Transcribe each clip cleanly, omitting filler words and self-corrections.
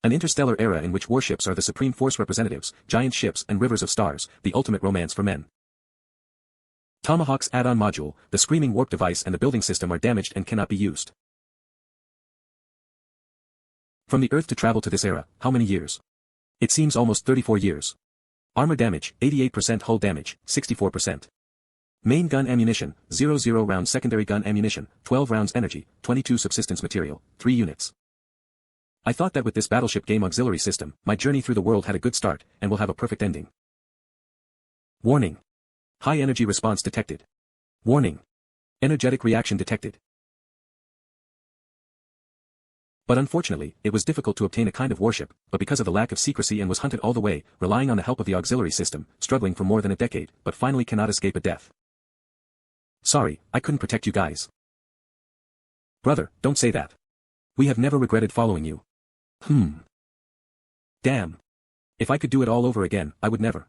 An interstellar era in which warships are the supreme force representatives, giant ships and rivers of stars, the ultimate romance for men. Tomahawk's add-on module, the screaming warp device and the building system are damaged and cannot be used. From the Earth to travel to this era, how many years? It seems almost 34 years. Armor damage, 88% hull damage, 64%. Main gun ammunition, 00 rounds. Secondary gun ammunition, 12 rounds. Energy, 22 subsistence material, 3 units. I thought that with this battleship game auxiliary system, my journey through the world had a good start, and will have a perfect ending. Warning. High energy response detected. Warning. Energetic reaction detected. But unfortunately, it was difficult to obtain a kind of warship, but because of the lack of secrecy and was hunted all the way, relying on the help of the auxiliary system, struggling for more than a decade, but finally cannot escape a death. Sorry, I couldn't protect you guys. Brother, don't say that. We have never regretted following you. Damn. If I could do it all over again, I would never.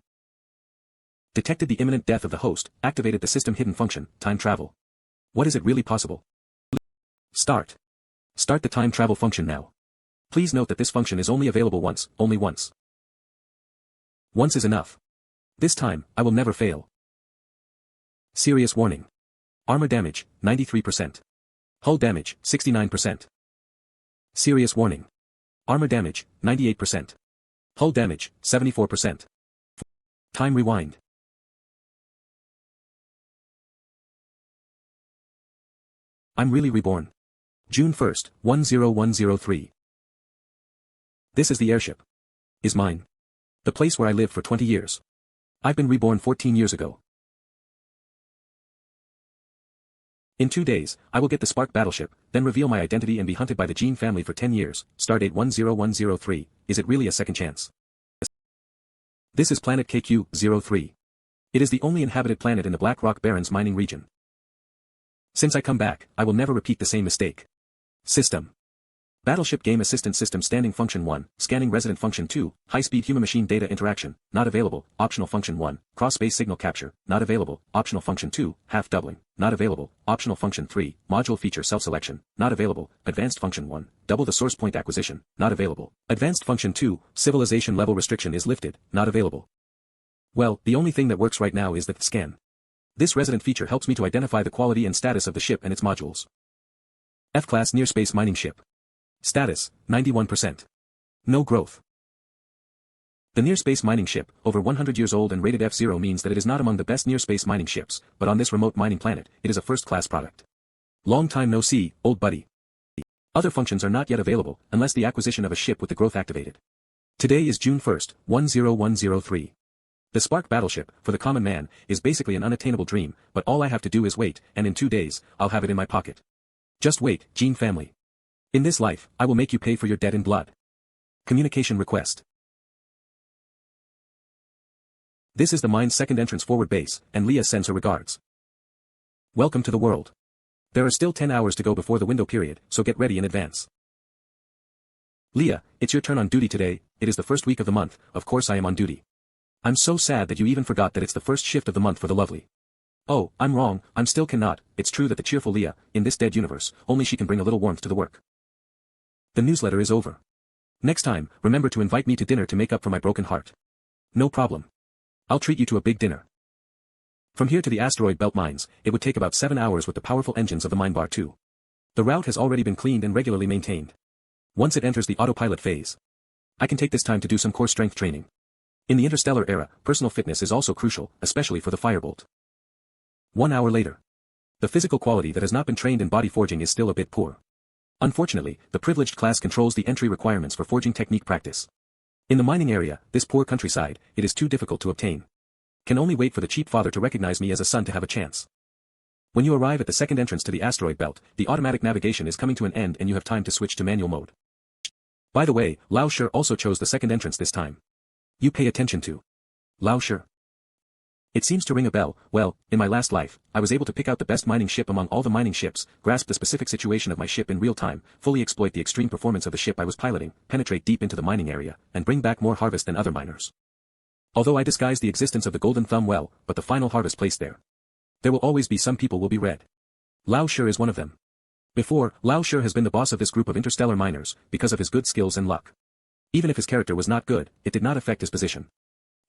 Detected the imminent death of the host, activated the system hidden function, time travel. What is it really possible? Start. Start the time travel function now. Please note that this function is only available once, only once. Once is enough. This time, I will never fail. Serious warning. Armor damage, 93%. Hull damage, 69%. Serious warning. Armor damage, 98%. Hull damage, 74%. Time rewind. I'm really reborn. June 1st, 10103. This is the airship. Is mine. The place where I lived for 20 years. I've been reborn 14 years ago. In 2 days, I will get the Spark battleship, then reveal my identity and be hunted by the Gene family for 10 years, stardate 10103, is it really a second chance? This is planet KQ-03. It is the only inhabited planet in the Black Rock Barrens mining region. Since I come back, I will never repeat the same mistake. System. Battleship Game Assistant System Standing Function 1, Scanning Resident Function 2, High-Speed Human-Machine Data Interaction, not available, Optional Function 1, Cross-Space Signal Capture, not available, Optional Function 2, Half Doubling, not available, Optional Function 3, Module Feature Self-Selection, not available, Advanced Function 1, Double the Source Point Acquisition, not available, Advanced Function 2, Civilization Level Restriction is lifted, not available. Well, the only thing that works right now is the scan. This resident feature helps me to identify the quality and status of the ship and its modules. F-Class Near-Space Mining Ship. Status, 91%. No growth. The near-space mining ship, over 100 years old and rated F0 means that it is not among the best near-space mining ships, but on this remote mining planet, it is a first-class product. Long time no see, old buddy. Other functions are not yet available, unless the acquisition of a ship with the growth activated. Today is June 1st, 10103. The Spark battleship, for the common man, is basically an unattainable dream, but all I have to do is wait, and in 2 days, I'll have it in my pocket. Just wait, Gene family. In this life, I will make you pay for your debt in blood. Communication request. This is the mine's second entrance forward base, and Leah sends her regards. Welcome to the world. There are still 10 hours to go before the window period, so get ready in advance. Leah, it's your turn on duty today, it is the first week of the month, of course I am on duty. I'm so sad that you even forgot that it's the first shift of the month for the lovely. Oh, I'm wrong, I'm still cannot, it's true that the cheerful Leah, in this dead universe, only she can bring a little warmth to the work. The newsletter is over. Next time, remember to invite me to dinner to make up for my broken heart. No problem. I'll treat you to a big dinner. From here to the asteroid belt mines, it would take about 7 hours with the powerful engines of the mine bar 2. The route has already been cleaned and regularly maintained. Once it enters the autopilot phase, I can take this time to do some core strength training. In the interstellar era, personal fitness is also crucial, especially for the firebolt. 1 hour later. The physical quality that has not been trained in body forging is still a bit poor. Unfortunately, the privileged class controls the entry requirements for forging technique practice. In the mining area, this poor countryside, it is too difficult to obtain. Can only wait for the cheap father to recognize me as a son to have a chance. When you arrive at the second entrance to the asteroid belt, the automatic navigation is coming to an end and you have time to switch to manual mode. By the way, Lao Shi also chose the second entrance this time. You pay attention to Lao Shi. It seems to ring a bell. Well, in my last life, I was able to pick out the best mining ship among all the mining ships, grasp the specific situation of my ship in real time, fully exploit the extreme performance of the ship I was piloting, penetrate deep into the mining area, and bring back more harvest than other miners. Although I disguised the existence of the golden thumb well, but the final harvest placed there. There will always be some people will be red. Lao Shi is one of them. Before, Lao Shi has been the boss of this group of interstellar miners, because of his good skills and luck. Even if his character was not good, it did not affect his position.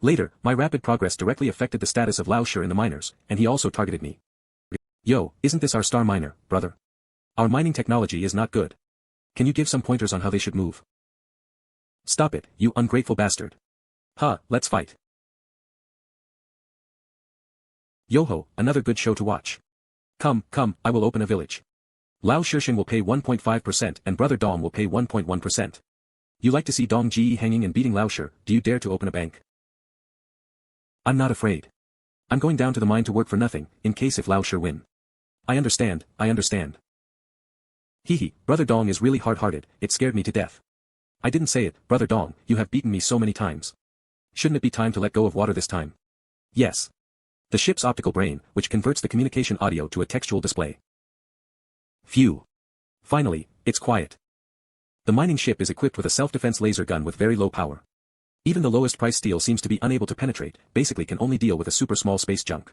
Later, my rapid progress directly affected the status of Lao Shi in the miners, and he also targeted me. Yo, isn't this our star miner, brother? Our mining technology is not good. Can you give some pointers on how they should move? Stop it, you ungrateful bastard. Let's fight. Yoho, another good show to watch. Come, I will open a village. Lao Shi will pay 1.5% and brother Dong will pay 1.1%. You like to see Dong Ji hanging and beating Lao Shi, do you dare to open a bank? I'm not afraid. I'm going down to the mine to work for nothing, in case if Lao Shi win. I understand. Hehe, brother Dong is really hard-hearted, it scared me to death. I didn't say it, brother Dong, you have beaten me so many times. Shouldn't it be time to let go of water this time? Yes. The ship's optical brain, which converts the communication audio to a textual display. Phew. Finally, it's quiet. The mining ship is equipped with a self-defense laser gun with very low power. Even the lowest price steel seems to be unable to penetrate, basically can only deal with a super small space junk.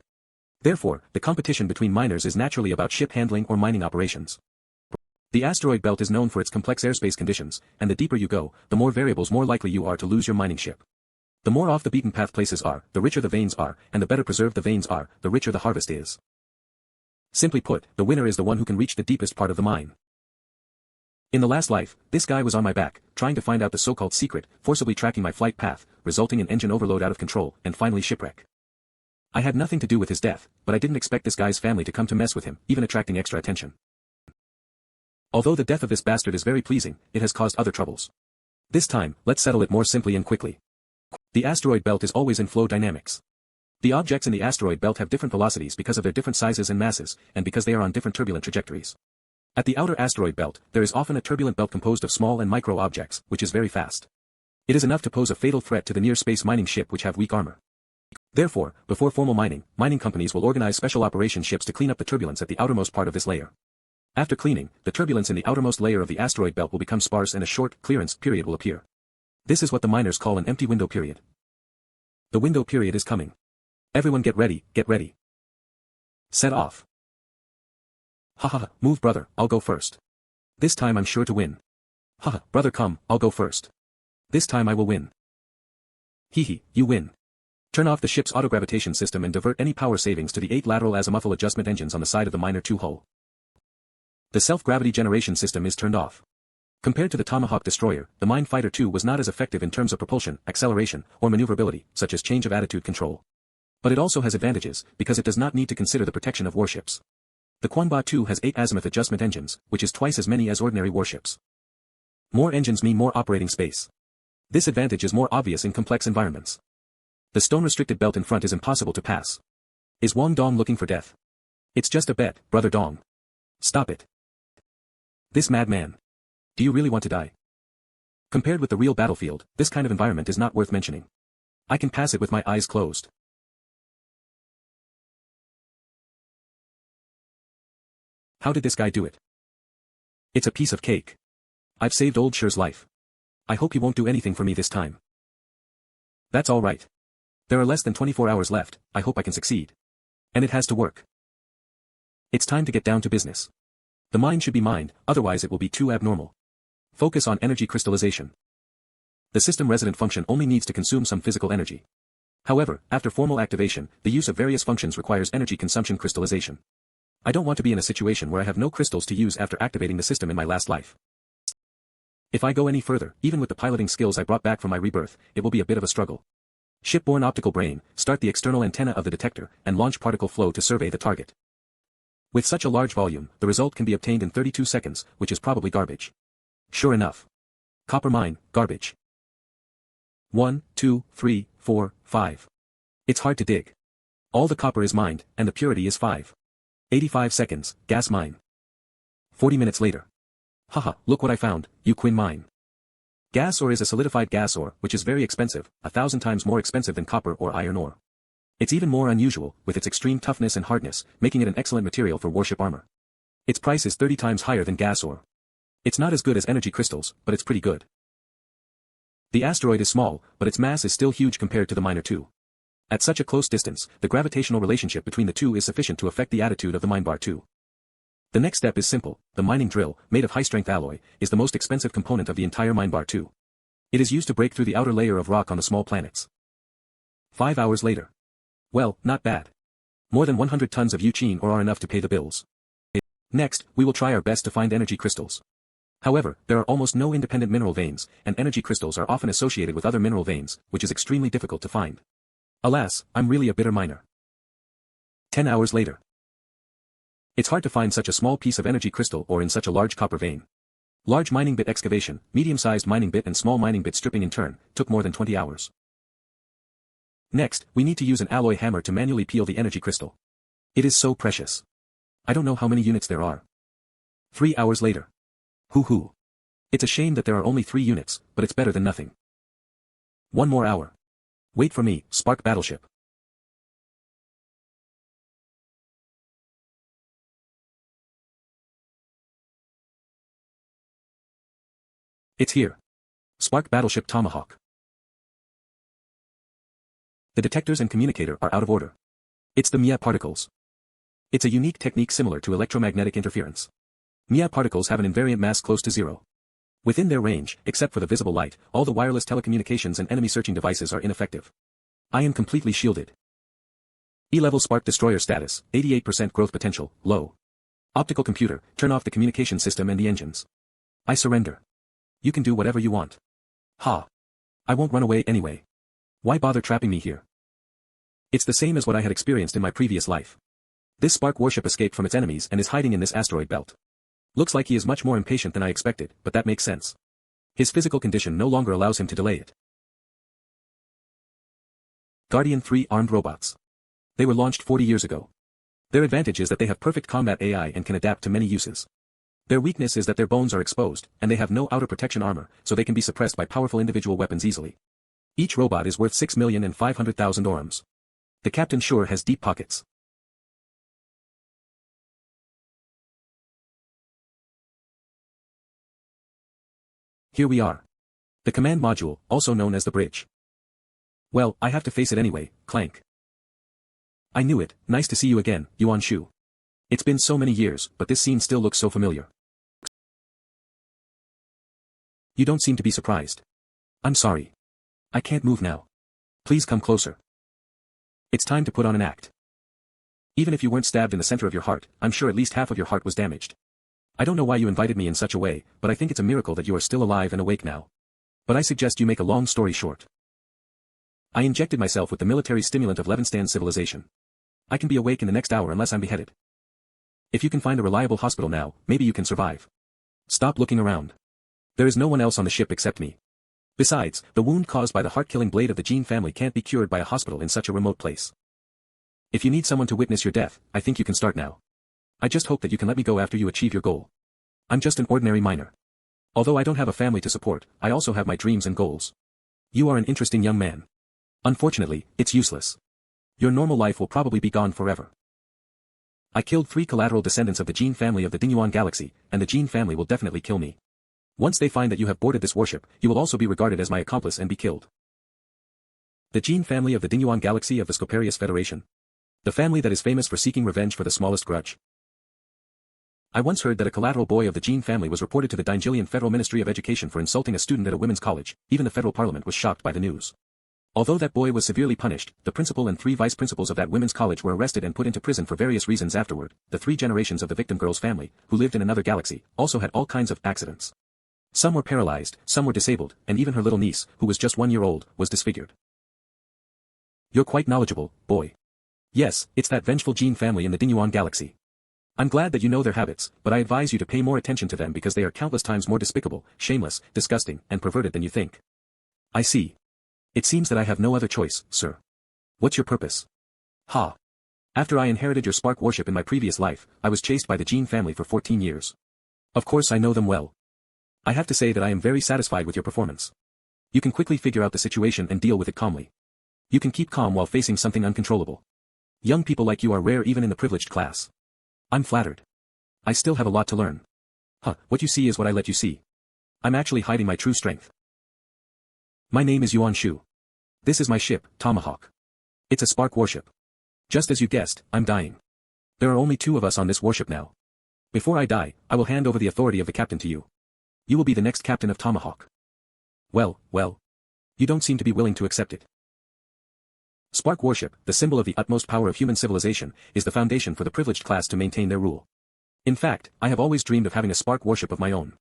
Therefore, the competition between miners is naturally about ship handling or mining operations. The asteroid belt is known for its complex airspace conditions, and the deeper you go, the more variables more likely you are to lose your mining ship. The more off the beaten path places are, the richer the veins are, and the better preserved the veins are, the richer the harvest is. Simply put, the winner is the one who can reach the deepest part of the mine. In the last life, this guy was on my back, trying to find out the so-called secret, forcibly tracking my flight path, resulting in engine overload out of control, and finally shipwreck. I had nothing to do with his death, but I didn't expect this guy's family to come to mess with him, even attracting extra attention. Although the death of this bastard is very pleasing, it has caused other troubles. This time, let's settle it more simply and quickly. The asteroid belt is always in flow dynamics. The objects in the asteroid belt have different velocities because of their different sizes and masses, and because they are on different turbulent trajectories. At the outer asteroid belt, there is often a turbulent belt composed of small and micro objects, which is very fast. It is enough to pose a fatal threat to the near-space mining ship which have weak armor. Therefore, before formal mining companies will organize special operation ships to clean up the turbulence at the outermost part of this layer. After cleaning, the turbulence in the outermost layer of the asteroid belt will become sparse and a short clearance period will appear. This is what the miners call an empty window period. The window period is coming. Everyone get ready. Set off. Move brother, I'll go first. This time I'm sure to win. Brother come, I'll go first. This time I will win. Hehe, you win. Turn off the ship's autogravitation system and divert any power savings to the 8 lateral azimuthal adjustment engines on the side of the Miner 2 hull. The self-gravity generation system is turned off. Compared to the Tomahawk destroyer, the Mine Fighter 2 was not as effective in terms of propulsion, acceleration, or maneuverability, such as change of attitude control. But it also has advantages, because it does not need to consider the protection of warships. The Quanba 2 has 8 azimuth adjustment engines, which is twice as many as ordinary warships. More engines mean more operating space. This advantage is more obvious in complex environments. The stone-restricted belt in front is impossible to pass. Is Wang Dong looking for death? It's just a bet, brother Dong. Stop it. This madman. Do you really want to die? Compared with the real battlefield, this kind of environment is not worth mentioning. I can pass it with my eyes closed. How did this guy do it? It's a piece of cake. I've saved old Shi's life. I hope he won't do anything for me this time. That's all right. There are less than 24 hours left, I hope I can succeed. And it has to work. It's time to get down to business. The mine should be mined, otherwise it will be too abnormal. Focus on energy crystallization. The system resident function only needs to consume some physical energy. However, after formal activation, the use of various functions requires energy consumption crystallization. I don't want to be in a situation where I have no crystals to use after activating the system in my last life. If I go any further, even with the piloting skills I brought back from my rebirth, it will be a bit of a struggle. Shipborne optical brain, start the external antenna of the detector, and launch particle flow to survey the target. With such a large volume, the result can be obtained in 32 seconds, which is probably garbage. Sure enough. Copper mine, garbage. 1, 2, 3, 4, 5. It's hard to dig. All the copper is mined, and the purity is 5. 85 seconds, gas mine. 40 minutes later. Look what I found, Quinn mine. Gas ore is a solidified gas ore, which is very expensive, 1,000 times more expensive than copper or iron ore. It's even more unusual, with its extreme toughness and hardness, making it an excellent material for warship armor. Its price is 30 times higher than gas ore. It's not as good as energy crystals, but it's pretty good. The asteroid is small, but its mass is still huge compared to the Miner 2. At such a close distance, the gravitational relationship between the two is sufficient to affect the attitude of the Mine Bar 2. The next step is simple. The mining drill, made of high-strength alloy, is the most expensive component of the entire Mine Bar 2. It is used to break through the outer layer of rock on the small planets. 5 hours later. Well, not bad. More than 100 tons of Yuqin ore are enough to pay the bills. Next, we will try our best to find energy crystals. However, there are almost no independent mineral veins, and energy crystals are often associated with other mineral veins, which is extremely difficult to find. Alas, I'm really a bitter miner. 10 hours later. It's hard to find such a small piece of energy crystal or in such a large copper vein. Large mining bit excavation, medium-sized mining bit and small mining bit stripping in turn, took more than 20 hours. Next, we need to use an alloy hammer to manually peel the energy crystal. It is so precious. I don't know how many units there are. 3 hours later. Hoo. It's a shame that there are only 3 units, but it's better than nothing. 1 more hour. Wait for me, Spark Battleship. It's here. Spark Battleship Tomahawk. The detectors and communicator are out of order. It's the Mia particles. It's a unique technique similar to electromagnetic interference. Mia particles have an invariant mass close to 0. Within their range, except for the visible light, all the wireless telecommunications and enemy searching devices are ineffective. I am completely shielded. E-level Spark Destroyer status, 88% growth potential, low. Optical computer, turn off the communication system and the engines. I surrender. You can do whatever you want. Ha. I won't run away anyway. Why bother trapping me here? It's the same as what I had experienced in my previous life. This Spark warship escaped from its enemies and is hiding in this asteroid belt. Looks like he is much more impatient than I expected, but that makes sense. His physical condition no longer allows him to delay it. Guardian 3 armed robots. They were launched 40 years ago. Their advantage is that they have perfect combat AI and can adapt to many uses. Their weakness is that their bones are exposed, and they have no outer protection armor, so they can be suppressed by powerful individual weapons easily. Each robot is worth 6,500,000 orums. The captain sure has deep pockets. Here we are. The command module, also known as the bridge. Well, I have to face it anyway, clank. I knew it, nice to see you again, Yuan Shu. It's been so many years, but this scene still looks so familiar. You don't seem to be surprised. I'm sorry. I can't move now. Please come closer. It's time to put on an act. Even if you weren't stabbed in the center of your heart, I'm sure at least half of your heart was damaged. I don't know why you invited me in such a way, but I think it's a miracle that you are still alive and awake now. But I suggest you make a long story short. I injected myself with the military stimulant of Levinstan's civilization. I can be awake in the next hour unless I'm beheaded. If you can find a reliable hospital now, maybe you can survive. Stop looking around. There is no one else on the ship except me. Besides, the wound caused by the heart-killing blade of the Gene family can't be cured by a hospital in such a remote place. If you need someone to witness your death, I think you can start now. I just hope that you can let me go after you achieve your goal. I'm just an ordinary miner. Although I don't have a family to support, I also have my dreams and goals. You are an interesting young man. Unfortunately, it's useless. Your normal life will probably be gone forever. I killed 3 collateral descendants of the Gene family of the Dinyuan galaxy, and the Gene family will definitely kill me. Once they find that you have boarded this warship, you will also be regarded as my accomplice and be killed. The Gene family of the Dinyuan galaxy of the Scoparius Federation. The family that is famous for seeking revenge for the smallest grudge. I once heard that a collateral boy of the Gene family was reported to the Daingilian Federal Ministry of Education for insulting a student at a women's college. Even the federal parliament was shocked by the news. Although that boy was severely punished, the principal and 3 vice principals of that women's college were arrested and put into prison for various reasons afterward. The 3 generations of the victim girl's family, who lived in another galaxy, also had all kinds of accidents. Some were paralyzed, some were disabled, and even her little niece, who was just 1 year old, was disfigured. You're quite knowledgeable, boy. Yes, it's that vengeful Gene family in the Dinyuan galaxy. I'm glad that you know their habits, but I advise you to pay more attention to them because they are countless times more despicable, shameless, disgusting, and perverted than you think. I see. It seems that I have no other choice, sir. What's your purpose? Ha. After I inherited your Spark warship in my previous life, I was chased by the Gene family for 14 years. Of course I know them well. I have to say that I am very satisfied with your performance. You can quickly figure out the situation and deal with it calmly. You can keep calm while facing something uncontrollable. Young people like you are rare even in the privileged class. I'm flattered. I still have a lot to learn. What you see is what I let you see. I'm actually hiding my true strength. My name is Yuan Shu. This is my ship, Tomahawk. It's a Spark warship. Just as you guessed, I'm dying. There are only 2 of us on this warship now. Before I die, I will hand over the authority of the captain to you. You will be the next captain of Tomahawk. Well. You don't seem to be willing to accept it. Spark Warship, the symbol of the utmost power of human civilization, is the foundation for the privileged class to maintain their rule. In fact, I have always dreamed of having a Spark Warship of my own.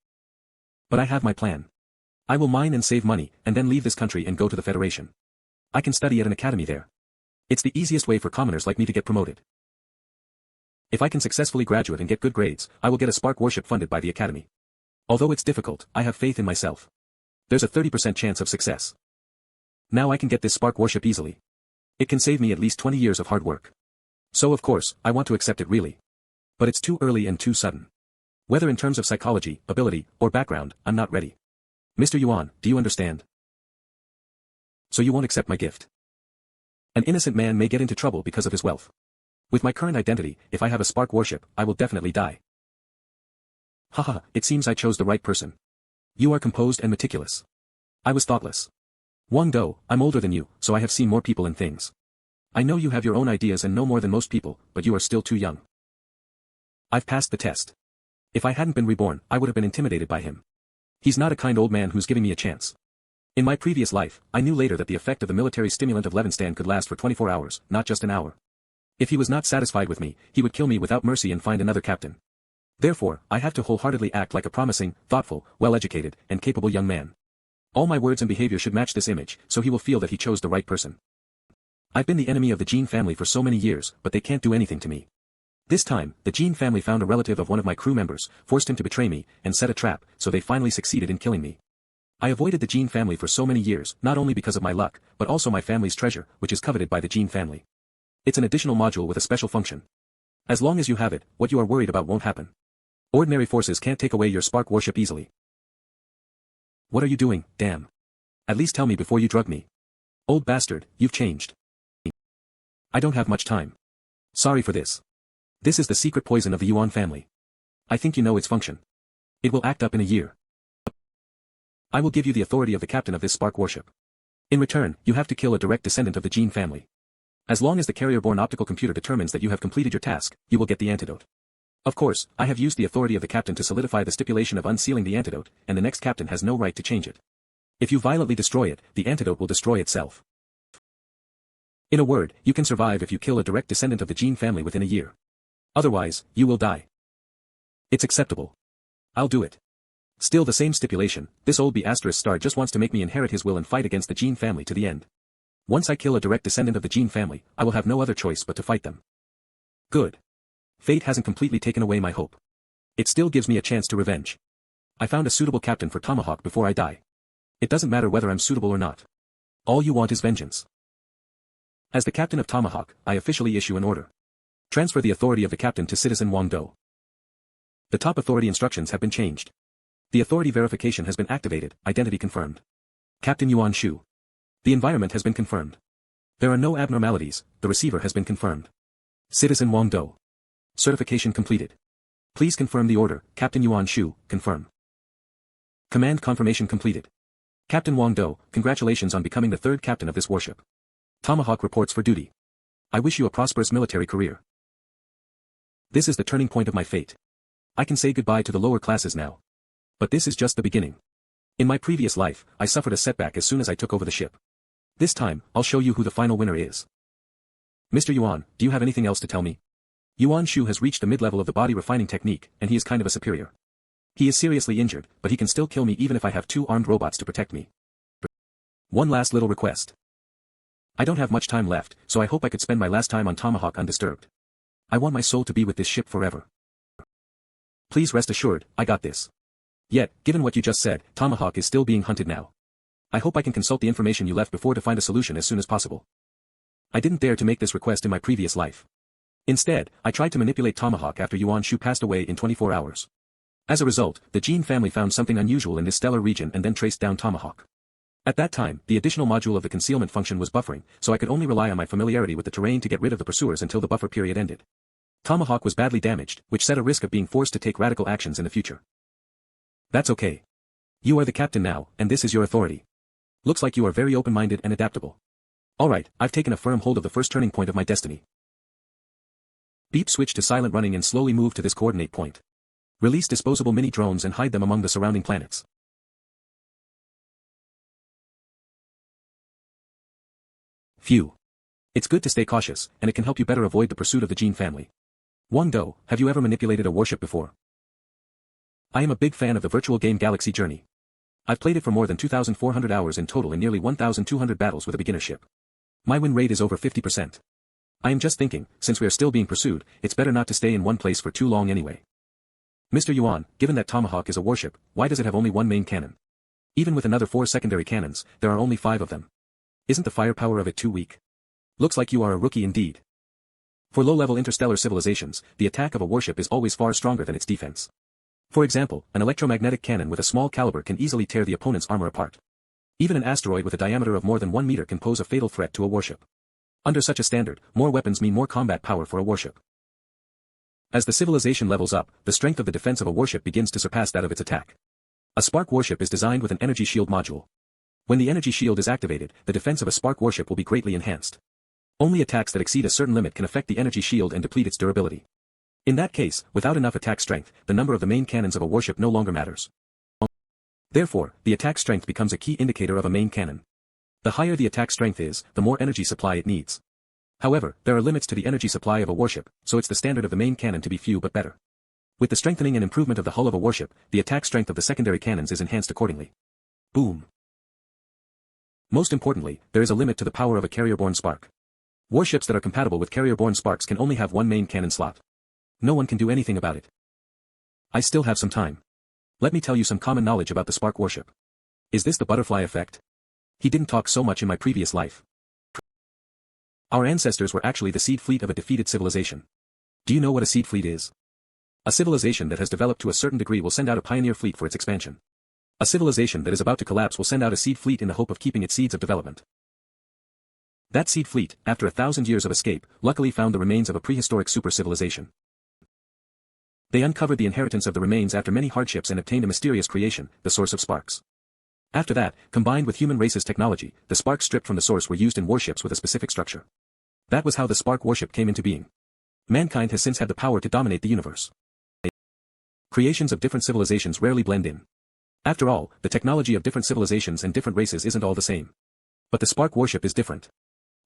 But I have my plan. I will mine and save money, and then leave this country and go to the Federation. I can study at an academy there. It's the easiest way for commoners like me to get promoted. If I can successfully graduate and get good grades, I will get a Spark Warship funded by the academy. Although it's difficult, I have faith in myself. There's a 30% chance of success. Now I can get this Spark Warship easily. It can save me at least 20 years of hard work. So of course, I want to accept it really. But it's too early and too sudden. Whether in terms of psychology, ability, or background, I'm not ready. Mr. Yuan, do you understand? So you won't accept my gift. An innocent man may get into trouble because of his wealth. With my current identity, if I have a Spark Warship, I will definitely die. Haha, it seems I chose the right person. You are composed and meticulous. I was thoughtless. Wang Dong, I'm older than you, so I have seen more people and things. I know you have your own ideas and know more than most people, but you are still too young. I've passed the test. If I hadn't been reborn, I would have been intimidated by him. He's not a kind old man who's giving me a chance. In my previous life, I knew later that the effect of the military stimulant of Levinstan could last for 24 hours, not just an hour. If he was not satisfied with me, he would kill me without mercy and find another captain. Therefore, I have to wholeheartedly act like a promising, thoughtful, well-educated, and capable young man. All my words and behavior should match this image, so he will feel that he chose the right person. I've been the enemy of the Jean family for so many years, but they can't do anything to me. This time, the Jean family found a relative of one of my crew members, forced him to betray me, and set a trap, so they finally succeeded in killing me. I avoided the Jean family for so many years, not only because of my luck, but also my family's treasure, which is coveted by the Jean family. It's an additional module with a special function. As long as you have it, what you are worried about won't happen. Ordinary forces can't take away your Spark Warship easily. What are you doing, damn? At least tell me before you drug me. Old bastard, you've changed. I don't have much time. Sorry for this. This is the secret poison of the Yuan family. I think you know its function. It will act up in a year. I will give you the authority of the captain of this Spark Warship. In return, you have to kill a direct descendant of the Jean family. As long as the carrier-born optical computer determines that you have completed your task, you will get the antidote. Of course, I have used the authority of the captain to solidify the stipulation of unsealing the antidote, and the next captain has no right to change it. If you violently destroy it, the antidote will destroy itself. In a word, you can survive if you kill a direct descendant of the Jean family within a year. Otherwise, you will die. It's acceptable. I'll do it. Still the same stipulation, this old B***star just wants to make me inherit his will and fight against the Jean family to the end. Once I kill a direct descendant of the Jean family, I will have no other choice but to fight them. Good. Fate hasn't completely taken away my hope. It still gives me a chance to revenge. I found a suitable captain for Tomahawk before I die. It doesn't matter whether I'm suitable or not. All you want is vengeance. As the captain of Tomahawk, I officially issue an order. Transfer the authority of the captain to citizen Wang Dong. The top authority instructions have been changed. The authority verification has been activated, identity confirmed. Captain Yuan Shu. The environment has been confirmed. There are no abnormalities, the receiver has been confirmed. Citizen Wang Dong. Certification completed. Please confirm the order, Captain Yuan Shu, confirm. Command confirmation completed. Captain Wang Dong, congratulations on becoming the third captain of this warship. Tomahawk reports for duty. I wish you a prosperous military career. This is the turning point of my fate. I can say goodbye to the lower classes now. But this is just the beginning. In my previous life, I suffered a setback as soon as I took over the ship. This time, I'll show you who the final winner is. Mr. Yuan, do you have anything else to tell me? Yuan Shu has reached the mid-level of the body refining technique, and he is kind of a superior. He is seriously injured, but he can still kill me even if I have 2 armed robots to protect me. One last little request. I don't have much time left, so I hope I could spend my last time on Tomahawk undisturbed. I want my soul to be with this ship forever. Please rest assured, I got this. Yet, given what you just said, Tomahawk is still being hunted now. I hope I can consult the information you left before to find a solution as soon as possible. I didn't dare to make this request in my previous life. Instead, I tried to manipulate Tomahawk after Yuan Shu passed away in 24 hours. As a result, the Jean family found something unusual in this stellar region and then traced down Tomahawk. At that time, the additional module of the concealment function was buffering, so I could only rely on my familiarity with the terrain to get rid of the pursuers until the buffer period ended. Tomahawk was badly damaged, which set a risk of being forced to take radical actions in the future. That's okay. You are the captain now, and this is your authority. Looks like you are very open-minded and adaptable. Alright, I've taken a firm hold of the first turning point of my destiny. Beep switch to silent running and slowly move to this coordinate point. Release disposable mini-drones and hide them among the surrounding planets. Phew. It's good to stay cautious, and it can help you better avoid the pursuit of the Jin family. Wang Dong, have you ever manipulated a warship before? I am a big fan of the virtual game Galaxy Journey. I've played it for more than 2,400 hours in total in nearly 1,200 battles with a beginner ship. My win rate is over 50%. I am just thinking, since we are still being pursued, it's better not to stay in one place for too long anyway. Mr. Yuan, given that Tomahawk is a warship, why does it have only one main cannon? Even with another 4 secondary cannons, there are only 5 of them. Isn't the firepower of it too weak? Looks like you are a rookie indeed. For low-level interstellar civilizations, the attack of a warship is always far stronger than its defense. For example, an electromagnetic cannon with a small caliber can easily tear the opponent's armor apart. Even an asteroid with a diameter of more than 1 meter can pose a fatal threat to a warship. Under such a standard, more weapons mean more combat power for a warship. As the civilization levels up, the strength of the defense of a warship begins to surpass that of its attack. A spark warship is designed with an energy shield module. When the energy shield is activated, the defense of a spark warship will be greatly enhanced. Only attacks that exceed a certain limit can affect the energy shield and deplete its durability. In that case, without enough attack strength, the number of the main cannons of a warship no longer matters. Therefore, the attack strength becomes a key indicator of a main cannon. The higher the attack strength is, the more energy supply it needs. However, there are limits to the energy supply of a warship, so it's the standard of the main cannon to be few but better. With the strengthening and improvement of the hull of a warship, the attack strength of the secondary cannons is enhanced accordingly. Boom. Most importantly, there is a limit to the power of a carrier-borne spark. Warships that are compatible with carrier-borne sparks can only have one main cannon slot. No one can do anything about it. I still have some time. Let me tell you some common knowledge about the spark warship. Is this the butterfly effect? He didn't talk so much in my previous life. Our ancestors were actually the seed fleet of a defeated civilization. Do you know what a seed fleet is? A civilization that has developed to a certain degree will send out a pioneer fleet for its expansion. A civilization that is about to collapse will send out a seed fleet in the hope of keeping its seeds of development. That seed fleet, after 1,000 years of escape, luckily found the remains of a prehistoric super-civilization. They uncovered the inheritance of the remains after many hardships and obtained a mysterious creation, the source of sparks. After that, combined with human race's technology, the sparks stripped from the source were used in warships with a specific structure. That was how the spark warship came into being. Mankind has since had the power to dominate the universe. Creations of different civilizations rarely blend in. After all, the technology of different civilizations and different races isn't all the same. But the spark warship is different.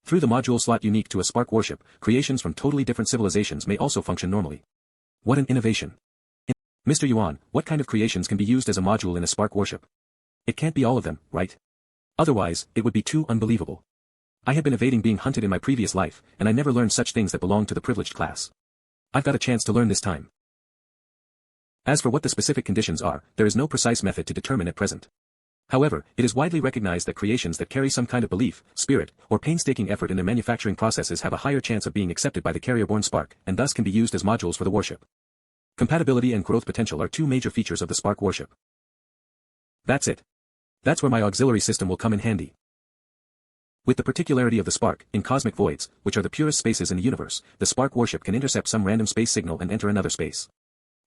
Through the module slot unique to a spark warship, creations from totally different civilizations may also function normally. What an innovation. Mr. Yuan, what kind of creations can be used as a module in a spark warship? It can't be all of them, right? Otherwise, it would be too unbelievable. I had been evading being hunted in my previous life, and I never learned such things that belong to the privileged class. I've got a chance to learn this time. As for what the specific conditions are, there is no precise method to determine at present. However, it is widely recognized that creations that carry some kind of belief, spirit, or painstaking effort in their manufacturing processes have a higher chance of being accepted by the carrier-borne spark, and thus can be used as modules for the warship. Compatibility and growth potential are two major features of the spark warship. That's it. That's where my auxiliary system will come in handy. With the particularity of the spark, in cosmic voids, which are the purest spaces in the universe, the spark warship can intercept some random space signal and enter another space.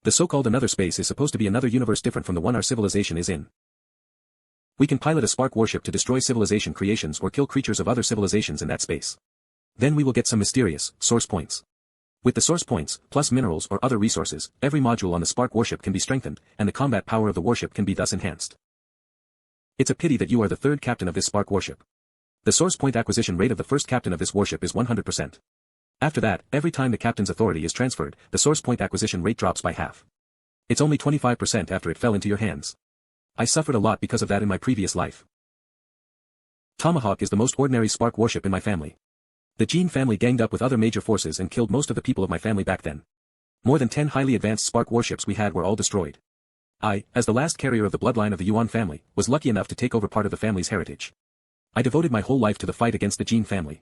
The so-called another space is supposed to be another universe different from the one our civilization is in. We can pilot a spark warship to destroy civilization creations or kill creatures of other civilizations in that space. Then we will get some mysterious source points. With the source points, plus minerals or other resources, every module on the spark warship can be strengthened, and the combat power of the warship can be thus enhanced. It's a pity that you are the third captain of this spark warship. The source point acquisition rate of the first captain of this warship is 100%. After that, every time the captain's authority is transferred, the source point acquisition rate drops by half. It's only 25% after it fell into your hands. I suffered a lot because of that in my previous life. Tomahawk is the most ordinary spark warship in my family. The Jin family ganged up with other major forces and killed most of the people of my family back then. More than 10 highly advanced spark warships we had were all destroyed. I, as the last carrier of the bloodline of the Yuan family, was lucky enough to take over part of the family's heritage. I devoted my whole life to the fight against the Jin family.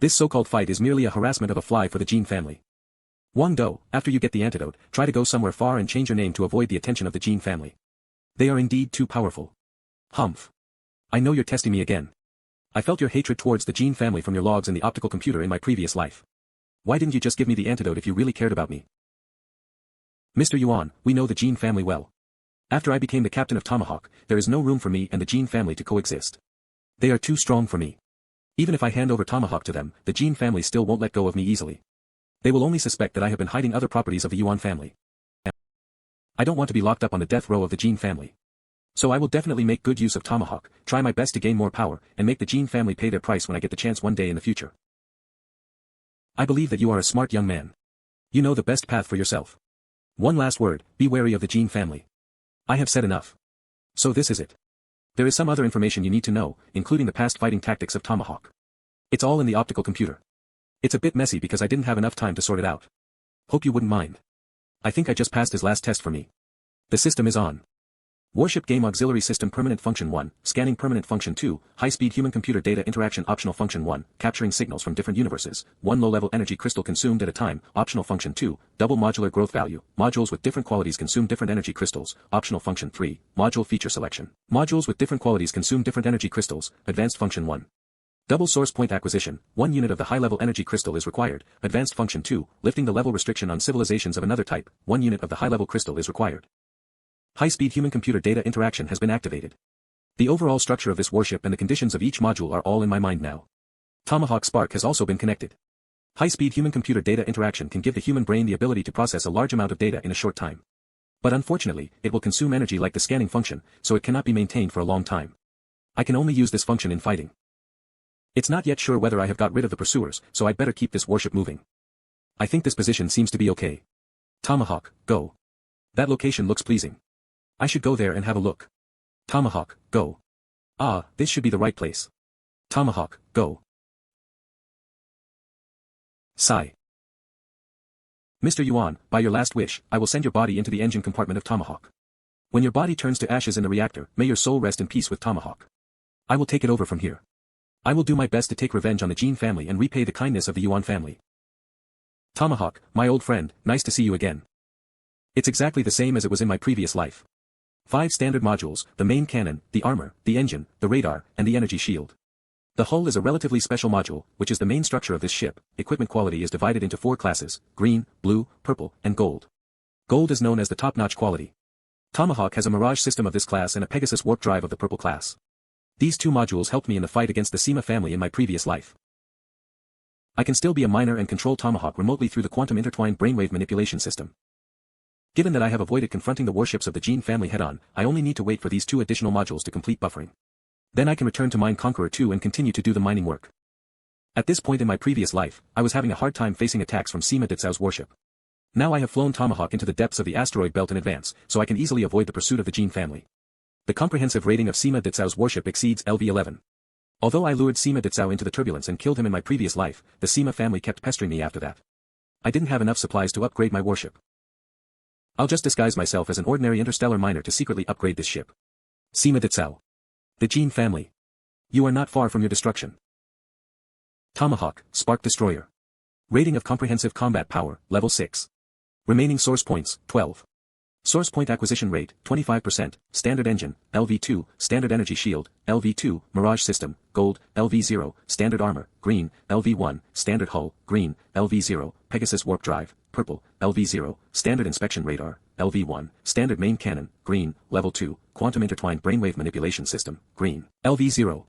This so-called fight is merely a harassment of a fly for the Jin family. Wang Dong, after you get the antidote, try to go somewhere far and change your name to avoid the attention of the Jin family. They are indeed too powerful. Humph. I know you're testing me again. I felt your hatred towards the Jin family from your logs in the optical computer in my previous life. Why didn't you just give me the antidote if you really cared about me? Mr. Yuan, we know the Jin family well. After I became the captain of Tomahawk, there is no room for me and the Jin family to coexist. They are too strong for me. Even if I hand over Tomahawk to them, the Jin family still won't let go of me easily. They will only suspect that I have been hiding other properties of the Yuan family. I don't want to be locked up on the death row of the Jin family. So I will definitely make good use of Tomahawk, try my best to gain more power, and make the Jean family pay their price when I get the chance one day in the future. I believe that you are a smart young man. You know the best path for yourself. One last word, be wary of the Jean family. I have said enough. So this is it. There is some other information you need to know, including the past fighting tactics of Tomahawk. It's all in the optical computer. It's a bit messy because I didn't have enough time to sort it out. Hope you wouldn't mind. I think I just passed his last test for me. The system is on. Warship Game Auxiliary System Permanent Function 1, Scanning Permanent Function 2, High-Speed Human-Computer Data Interaction Optional Function 1, Capturing Signals from Different Universes, 1 Low-Level Energy Crystal Consumed at a Time, Optional Function 2, Double Modular Growth Value, Modules with different qualities consume different energy crystals, Optional Function 3, Module Feature Selection. Modules with different qualities consume different energy crystals, Advanced Function 1. Double Source Point Acquisition, 1 unit of the high-level energy crystal is required, Advanced Function 2, Lifting the level restriction on civilizations of another type, 1 unit of the high-level crystal is required. High-speed human-computer data interaction has been activated. The overall structure of this warship and the conditions of each module are all in my mind now. Tomahawk Spark has also been connected. High-speed human-computer data interaction can give the human brain the ability to process a large amount of data in a short time. But unfortunately, it will consume energy like the scanning function, so it cannot be maintained for a long time. I can only use this function in fighting. It's not yet sure whether I have got rid of the pursuers, so I'd better keep this warship moving. I think this position seems to be okay. Tomahawk, go. That location looks pleasing. I should go there and have a look. Tomahawk, go. Ah, this should be the right place. Tomahawk, go. Sigh. Mr. Yuan, by your last wish, I will send your body into the engine compartment of Tomahawk. When your body turns to ashes in the reactor, may your soul rest in peace with Tomahawk. I will take it over from here. I will do my best to take revenge on the Jean family and repay the kindness of the Yuan family. Tomahawk, my old friend, nice to see you again. It's exactly the same as it was in my previous life. 5 standard modules, the main cannon, the armor, the engine, the radar, and the energy shield. The hull is a relatively special module, which is the main structure of this ship. Equipment quality is divided into 4 classes, green, blue, purple, and gold. Gold is known as the top-notch quality. Tomahawk has a Mirage system of this class and a Pegasus warp drive of the purple class. These 2 modules helped me in the fight against the Sima family in my previous life. I can still be a miner and control Tomahawk remotely through the quantum intertwined brainwave manipulation system. Given that I have avoided confronting the warships of the Jean family head-on, I only need to wait for these 2 additional modules to complete buffering. Then I can return to Mine Conqueror 2 and continue to do the mining work. At this point in my previous life, I was having a hard time facing attacks from Sima Ditsao's warship. Now I have flown Tomahawk into the depths of the asteroid belt in advance, so I can easily avoid the pursuit of the Jean family. The comprehensive rating of Sima Ditsao's warship exceeds LV-11. Although I lured Sima Ditsao into the turbulence and killed him in my previous life, the Sima family kept pestering me after that. I didn't have enough supplies to upgrade my warship. I'll just disguise myself as an ordinary interstellar miner to secretly upgrade this ship. Sima Ditsao. The Jean family. You are not far from your destruction. Tomahawk, Spark Destroyer. Rating of Comprehensive Combat Power, Level 6. Remaining Source Points, 12. Source Point Acquisition Rate, 25%, Standard Engine, LV2, Standard Energy Shield, LV2, Mirage System, Gold, LV0, Standard Armor, Green, LV1, Standard Hull, Green, LV0, Pegasus Warp Drive, Purple, LV0, Standard Inspection Radar, LV1, Standard Main Cannon, Green, Level 2, Quantum Intertwined Brainwave Manipulation System, Green, LV0.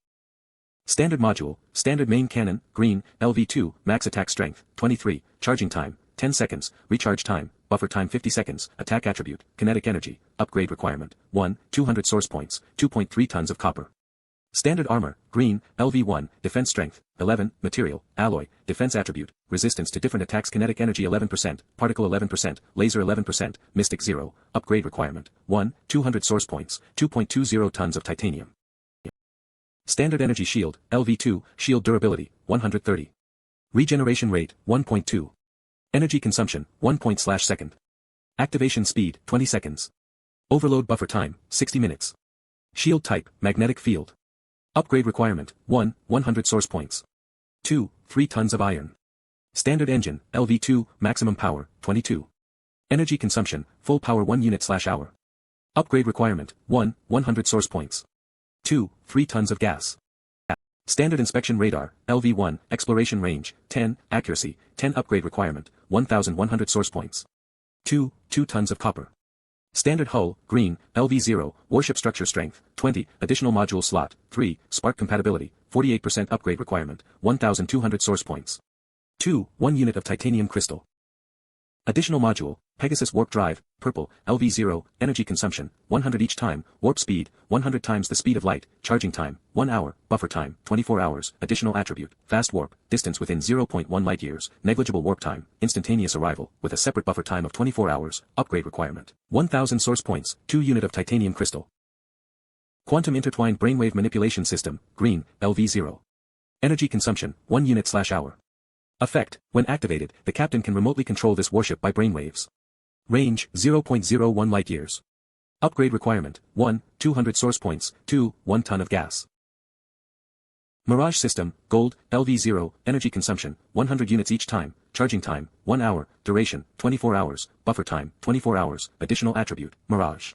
Standard Module, Standard Main Cannon, Green, LV2, Max Attack Strength, 23, Charging Time, 10 seconds, Recharge Time, Buffer Time 50 seconds, Attack Attribute, Kinetic Energy, Upgrade Requirement, 1, 200 Source Points, 2.3 tons of copper. Standard Armor, Green, LV1, Defense Strength, 11, Material, Alloy, Defense Attribute, Resistance to different attacks Kinetic Energy 11%, Particle 11%, Laser 11%, Mystic 0, Upgrade Requirement, 1, 200 Source Points, 2.20 tons of Titanium. Standard Energy Shield, LV2, Shield Durability, 130. Regeneration Rate, 1.2. Energy Consumption, 1 second. Activation Speed, 20 seconds. Overload Buffer Time, 60 minutes. Shield Type, Magnetic Field. Upgrade Requirement, 1, 100 Source Points. 2, 3 tons of iron. Standard Engine, LV2, Maximum Power, 22. Energy Consumption, Full Power 1 unit/hour. Upgrade Requirement, 1, 100 Source Points. 2, 3 tons of gas. Standard Inspection Radar, LV1, Exploration Range, 10, Accuracy, 10 Upgrade Requirement, 1,100 Source Points. 2, 2 tons of copper. Standard Hull, Green, LV0, Warship Structure Strength, 20, Additional Module Slot, 3, Spark Compatibility, 48% Upgrade Requirement, 1,200 Source Points. 2, 1 unit of Titanium Crystal. Additional Module, Pegasus warp drive, purple, LV0, energy consumption, 100 each time, warp speed, 100 times the speed of light, charging time, 1 hour, buffer time, 24 hours, additional attribute, fast warp, distance within 0.1 light years, negligible warp time, instantaneous arrival, with a separate buffer time of 24 hours, upgrade requirement, 1000 source points, 2 unit of titanium crystal. Quantum intertwined brainwave manipulation system, green, LV0. Energy consumption, 1 unit/hour. Effect, when activated, the captain can remotely control this warship by brainwaves. Range, 0.01 light-years. Upgrade requirement, 1, 200 source points, 2, 1 ton of gas. Mirage System, Gold, LV0, energy consumption, 100 units each time, charging time, 1 hour, duration, 24 hours, buffer time, 24 hours, additional attribute, Mirage.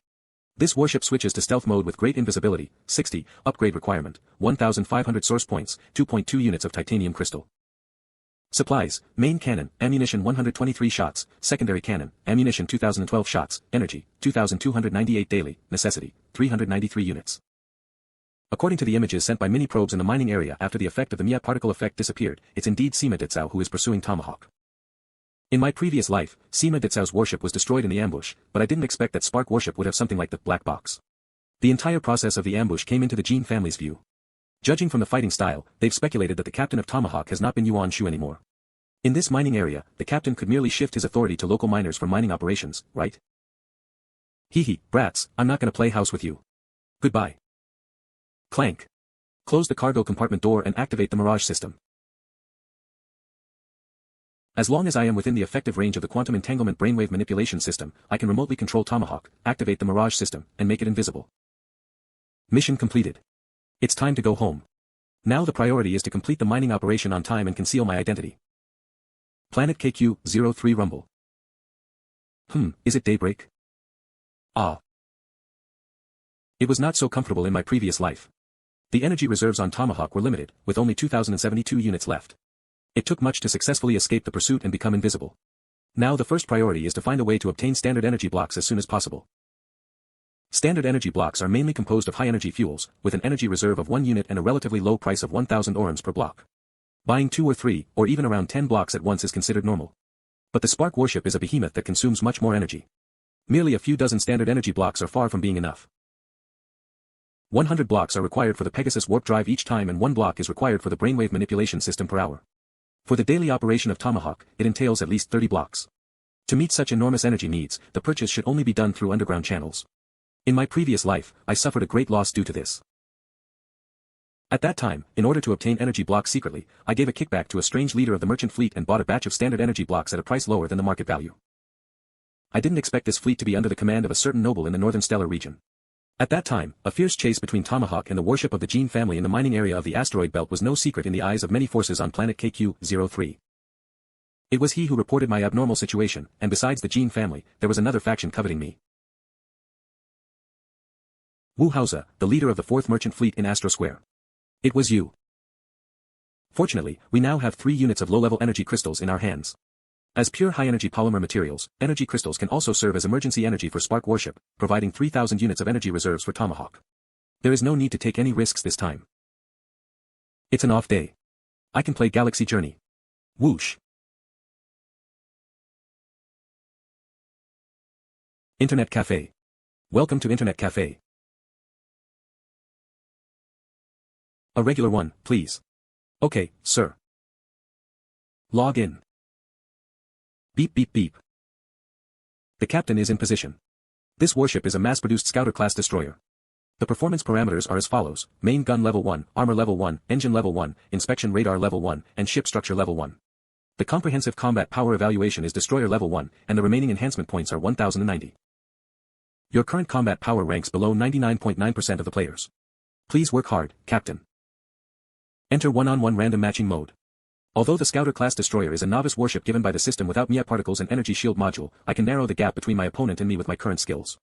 This warship switches to stealth mode with great invisibility, 60, upgrade requirement, 1,500 source points, 2.2 units of titanium crystal. Supplies, main cannon, ammunition 123 shots, secondary cannon, ammunition 2012 shots, energy, 2,298 daily, necessity, 393 units. According to the images sent by mini-probes in the mining area after the effect of the Mia particle effect disappeared, it's indeed Sima Ditsao who is pursuing Tomahawk. In my previous life, Sima Ditsao's warship was destroyed in the ambush, but I didn't expect that Spark warship would have something like the black box. The entire process of the ambush came into the Jin family's view. Judging from the fighting style, they've speculated that the captain of Tomahawk has not been Yuan Shu anymore. In this mining area, the captain could merely shift his authority to local miners for mining operations, right? Hee brats, I'm not gonna play house with you. Goodbye. Clank. Close the cargo compartment door and activate the Mirage System. As long as I am within the effective range of the quantum entanglement brainwave manipulation system, I can remotely control Tomahawk, activate the Mirage System, and make it invisible. Mission completed. It's time to go home. Now the priority is to complete the mining operation on time and conceal my identity. Planet KQ-03 Rumble. Is it daybreak? Ah. It was not so comfortable in my previous life. The energy reserves on Tomahawk were limited, with only 2,072 units left. It took much to successfully escape the pursuit and become invisible. Now the first priority is to find a way to obtain standard energy blocks as soon as possible. Standard energy blocks are mainly composed of high-energy fuels, with an energy reserve of 1 unit and a relatively low price of 1,000 orams per block. Buying 2 or 3, or even around 10 blocks at once is considered normal. But the Spark warship is a behemoth that consumes much more energy. Merely a few dozen standard energy blocks are far from being enough. 100 blocks are required for the Pegasus warp drive each time and 1 block is required for the brainwave manipulation system per hour. For the daily operation of Tomahawk, it entails at least 30 blocks. To meet such enormous energy needs, the purchase should only be done through underground channels. In my previous life, I suffered a great loss due to this. At that time, in order to obtain energy blocks secretly, I gave a kickback to a strange leader of the merchant fleet and bought a batch of standard energy blocks at a price lower than the market value. I didn't expect this fleet to be under the command of a certain noble in the northern stellar region. At that time, a fierce chase between Tomahawk and the warship of the Jin family in the mining area of the asteroid belt was no secret in the eyes of many forces on planet KQ-03. It was he who reported my abnormal situation, and besides the Jin family, there was another faction coveting me. Wu Haoze, the leader of the 4th Merchant Fleet in Astro Square. It was you. Fortunately, we now have 3 units of low-level energy crystals in our hands. As pure high-energy polymer materials, energy crystals can also serve as emergency energy for Spark warship, providing 3,000 units of energy reserves for Tomahawk. There is no need to take any risks this time. It's an off day. I can play Galaxy Journey. Whoosh. Internet Cafe. Welcome to Internet Cafe. A regular one, please. Okay, sir. Log in. Beep beep beep. The captain is in position. This warship is a mass-produced Scouter-class destroyer. The performance parameters are as follows: main gun level 1, armor level 1, engine level 1, inspection radar level 1, and ship structure level 1. The comprehensive combat power evaluation is destroyer level 1, and the remaining enhancement points are 1,090. Your current combat power ranks below 99.9% of the players. Please work hard, Captain. Enter one-on-one random matching mode. Although the Scouter-class destroyer is a novice warship given by the system without Mia particles and energy shield module, I can narrow the gap between my opponent and me with my current skills.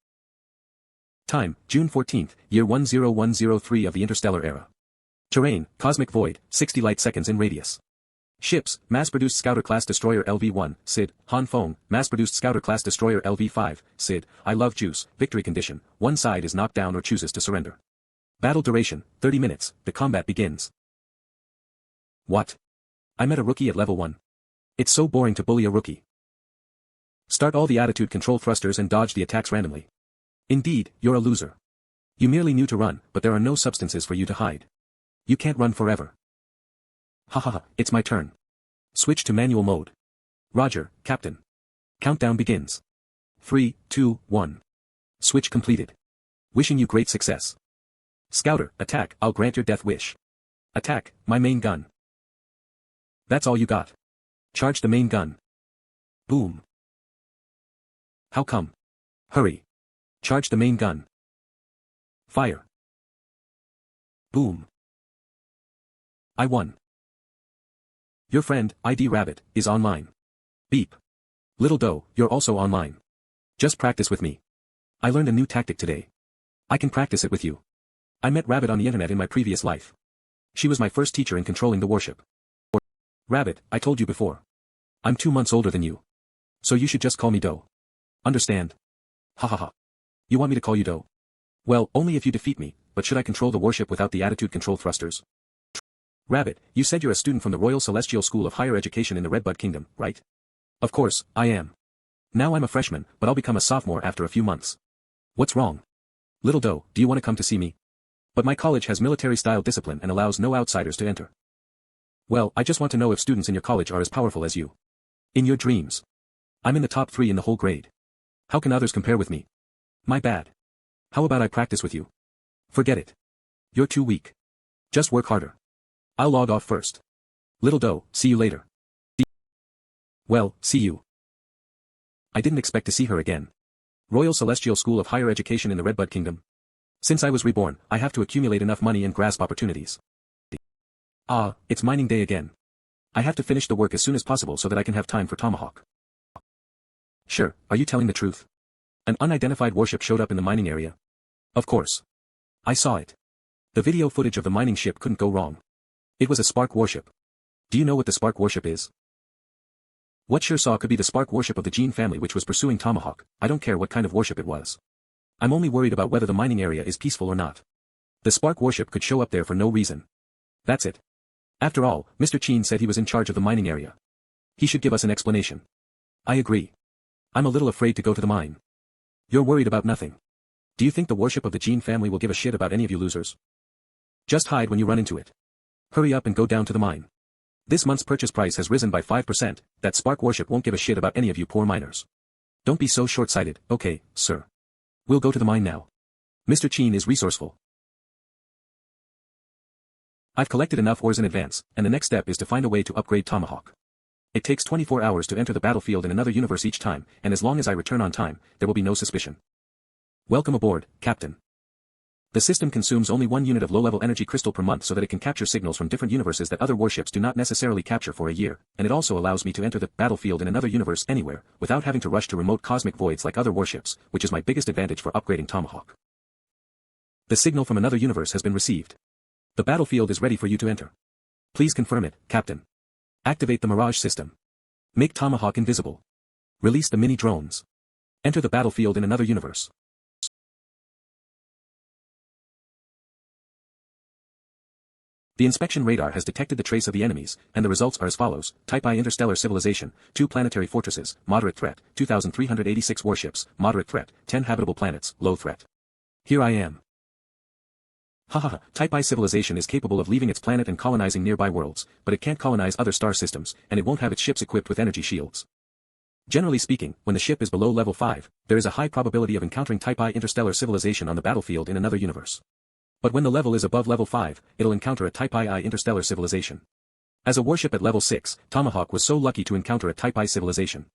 Time, June 14th, year 10103 of the interstellar era. Terrain, cosmic void, 60 light seconds in radius. Ships, mass-produced Scouter-class destroyer LV-1, SID, Han Feng, mass-produced Scouter-class destroyer LV-5, SID, I love juice, victory condition, one side is knocked down or chooses to surrender. Battle duration, 30 minutes, the combat begins. What? I met a rookie at level 1. It's so boring to bully a rookie. Start all the attitude control thrusters and dodge the attacks randomly. Indeed, you're a loser. You merely knew to run, but there are no substances for you to hide. You can't run forever. Hahaha, it's my turn. Switch to manual mode. Roger, Captain. Countdown begins. 3, 2, 1. Switch completed. Wishing you great success. Scouter, attack, I'll grant your death wish. Attack, my main gun. That's all you got. Charge the main gun. Boom. How come? Hurry. Charge the main gun. Fire. Boom. I won. Your friend, ID Rabbit, is online. Beep. Little Doe, you're also online. Just practice with me. I learned a new tactic today. I can practice it with you. I met Rabbit on the internet in my previous life. She was my first teacher in controlling the warship. Rabbit, I told you before. I'm 2 months older than you. So you should just call me Doe. Understand? Ha ha ha. You want me to call you Doe? Well, only if you defeat me, but should I control the warship without the attitude control thrusters? Rabbit, you said you're a student from the Royal Celestial School of Higher Education in the Redbud Kingdom, right? Of course, I am. Now I'm a freshman, but I'll become a sophomore after a few months. What's wrong? Little Doe, do you want to come to see me? But my college has military-style discipline and allows no outsiders to enter. Well, I just want to know if students in your college are as powerful as you. In your dreams. I'm in the top 3 in the whole grade. How can others compare with me? My bad. How about I practice with you? Forget it. You're too weak. Just work harder. I'll log off first. Little Doe, see you later. Well, see you. I didn't expect to see her again. Royal Celestial School of Higher Education in the Redbud Kingdom. Since I was reborn, I have to accumulate enough money and grasp opportunities. Ah, it's mining day again. I have to finish the work as soon as possible so that I can have time for Tomahawk. Sure, are you telling the truth? An unidentified warship showed up in the mining area. Of course. I saw it. The video footage of the mining ship couldn't go wrong. It was a Spark warship. Do you know what the Spark warship is? What sure saw could be the Spark warship of the Gene family which was pursuing Tomahawk. I don't care what kind of warship it was. I'm only worried about whether the mining area is peaceful or not. The Spark warship could show up there for no reason. That's it. After all, Mr. Cheen said he was in charge of the mining area. He should give us an explanation. I agree. I'm a little afraid to go to the mine. You're worried about nothing. Do you think the warship of the Gene family will give a shit about any of you losers? Just hide when you run into it. Hurry up and go down to the mine. This month's purchase price has risen by 5%, that Spark warship won't give a shit about any of you poor miners. Don't be so short-sighted, okay, sir. We'll go to the mine now. Mr. Cheen is resourceful. I've collected enough ores in advance, and the next step is to find a way to upgrade Tomahawk. It takes 24 hours to enter the battlefield in another universe each time, and as long as I return on time, there will be no suspicion. Welcome aboard, Captain. The system consumes only 1 unit of low-level energy crystal per month so that it can capture signals from different universes that other warships do not necessarily capture for a year, and it also allows me to enter the battlefield in another universe anywhere, without having to rush to remote cosmic voids like other warships, which is my biggest advantage for upgrading Tomahawk. The signal from another universe has been received. The battlefield is ready for you to enter. Please confirm it, Captain. Activate the Mirage system. Make Tomahawk invisible. Release the mini-drones. Enter the battlefield in another universe. The inspection radar has detected the trace of the enemies, and the results are as follows: Type I interstellar civilization, 2 planetary fortresses, moderate threat, 2,386 warships, moderate threat, 10 habitable planets, low threat. Here I am. Hahaha, Type I civilization is capable of leaving its planet and colonizing nearby worlds, but it can't colonize other star systems, and it won't have its ships equipped with energy shields. Generally speaking, when the ship is below level 5, there is a high probability of encountering Type I interstellar civilization on the battlefield in another universe. But when the level is above level 5, it'll encounter a Type I interstellar civilization. As a warship at level 6, Tomahawk was so lucky to encounter a Type I civilization.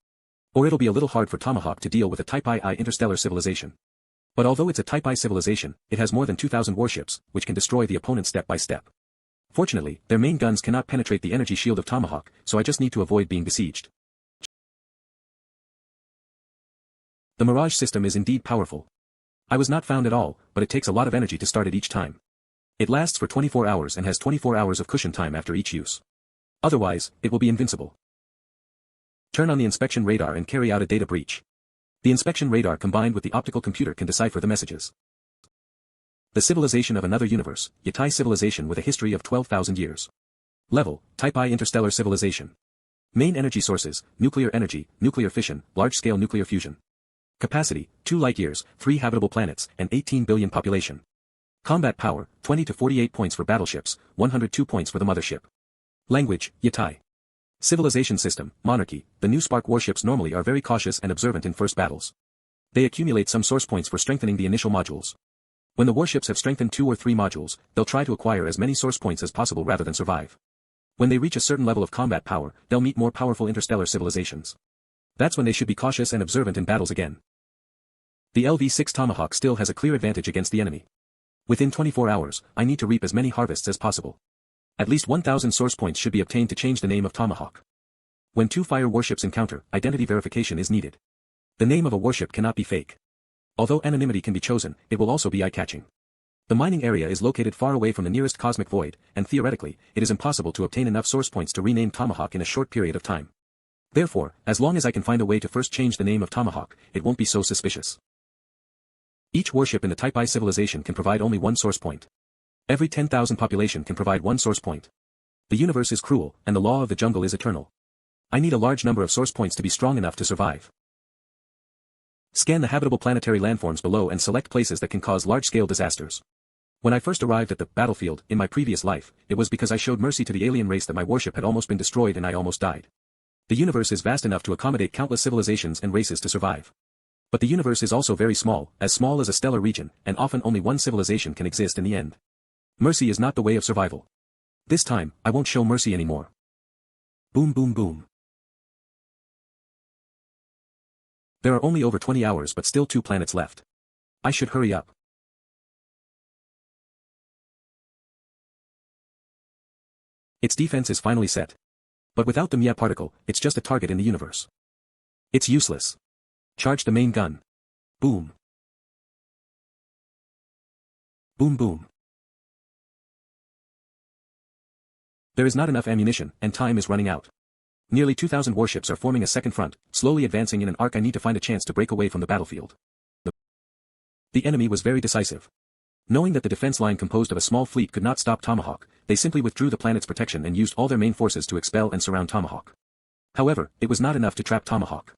Or it'll be a little hard for Tomahawk to deal with a Type I interstellar civilization. But although it's a Type I civilization, it has more than 2,000 warships, which can destroy the opponent step by step. Fortunately, their main guns cannot penetrate the energy shield of Tomahawk, so I just need to avoid being besieged. The Mirage system is indeed powerful. I was not found at all, but it takes a lot of energy to start it each time. It lasts for 24 hours and has 24 hours of cushion time after each use. Otherwise, it will be invincible. Turn on the inspection radar and carry out a data breach. The inspection radar combined with the optical computer can decipher the messages. The civilization of another universe, Yatai civilization with a history of 12,000 years. Level, Type I interstellar civilization. Main energy sources, nuclear energy, nuclear fission, large-scale nuclear fusion. Capacity, 2 light-years, 3 habitable planets, and 18 billion population. Combat power, 20 to 48 points for battleships, 102 points for the mothership. Language, Yatai. Civilization system, monarchy. The new Spark warships normally are very cautious and observant in first battles. They accumulate some source points for strengthening the initial modules. When the warships have strengthened 2 or 3 modules, they'll try to acquire as many source points as possible rather than survive. When they reach a certain level of combat power, they'll meet more powerful interstellar civilizations. That's when they should be cautious and observant in battles again. The LV-6 Tomahawk still has a clear advantage against the enemy. Within 24 hours, I need to reap as many harvests as possible. At least 1,000 source points should be obtained to change the name of Tomahawk. When 2 fire warships encounter, identity verification is needed. The name of a warship cannot be fake. Although anonymity can be chosen, it will also be eye-catching. The mining area is located far away from the nearest cosmic void, and theoretically, it is impossible to obtain enough source points to rename Tomahawk in a short period of time. Therefore, as long as I can find a way to first change the name of Tomahawk, it won't be so suspicious. Each warship in the Type I civilization can provide only 1 source point. Every 10,000 population can provide 1 source point. The universe is cruel, and the law of the jungle is eternal. I need a large number of source points to be strong enough to survive. Scan the habitable planetary landforms below and select places that can cause large-scale disasters. When I first arrived at the battlefield in my previous life, it was because I showed mercy to the alien race that my warship had almost been destroyed and I almost died. The universe is vast enough to accommodate countless civilizations and races to survive. But the universe is also very small as a stellar region, and often only one civilization can exist in the end. Mercy is not the way of survival. This time, I won't show mercy anymore. Boom boom boom. There are only over 20 hours but still 2 planets left. I should hurry up. Its defense is finally set. But without the Mia particle, it's just a target in the universe. It's useless. Charge the main gun. Boom. Boom boom. There is not enough ammunition, and time is running out. Nearly 2,000 warships are forming a second front, slowly advancing in an arc. I need to find a chance to break away from the battlefield. The enemy was very decisive. Knowing that the defense line composed of a small fleet could not stop Tomahawk, they simply withdrew the planet's protection and used all their main forces to expel and surround Tomahawk. However, it was not enough to trap Tomahawk.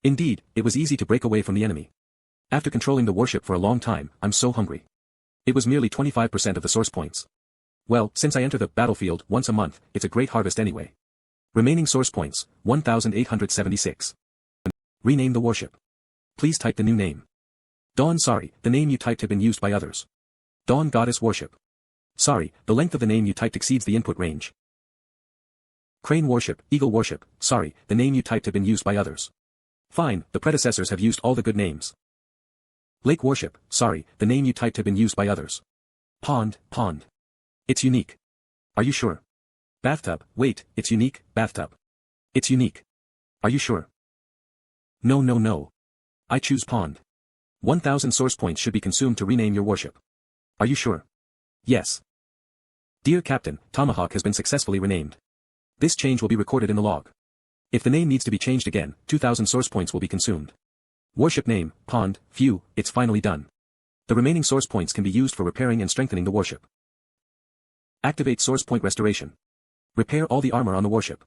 Indeed, it was easy to break away from the enemy. After controlling the warship for a long time, I'm so hungry. It was merely 25% of the source points. Well, since I enter the battlefield once a month, it's a great harvest anyway. Remaining source points, 1,876. Rename the warship. Please type the new name. Dawn. Sorry, the name you typed had been used by others. Dawn Goddess Warship. Sorry, the length of the name you typed exceeds the input range. Crane Warship, Eagle Warship. Sorry, the name you typed had been used by others. Fine, the predecessors have used all the good names. Lake Warship. Sorry, the name you typed had been used by others. Pond. It's unique. Are you sure? Bathtub. Wait, it's unique. Bathtub. It's unique. Are you sure? No. I choose pond. 1,000 source points should be consumed to rename your warship. Are you sure? Yes. Dear Captain, Tomahawk has been successfully renamed. This change will be recorded in the log. If the name needs to be changed again, 2,000 source points will be consumed. Warship name, Pond. Phew, it's finally done. The remaining source points can be used for repairing and strengthening the warship. Activate source point restoration. Repair all the armor on the warship.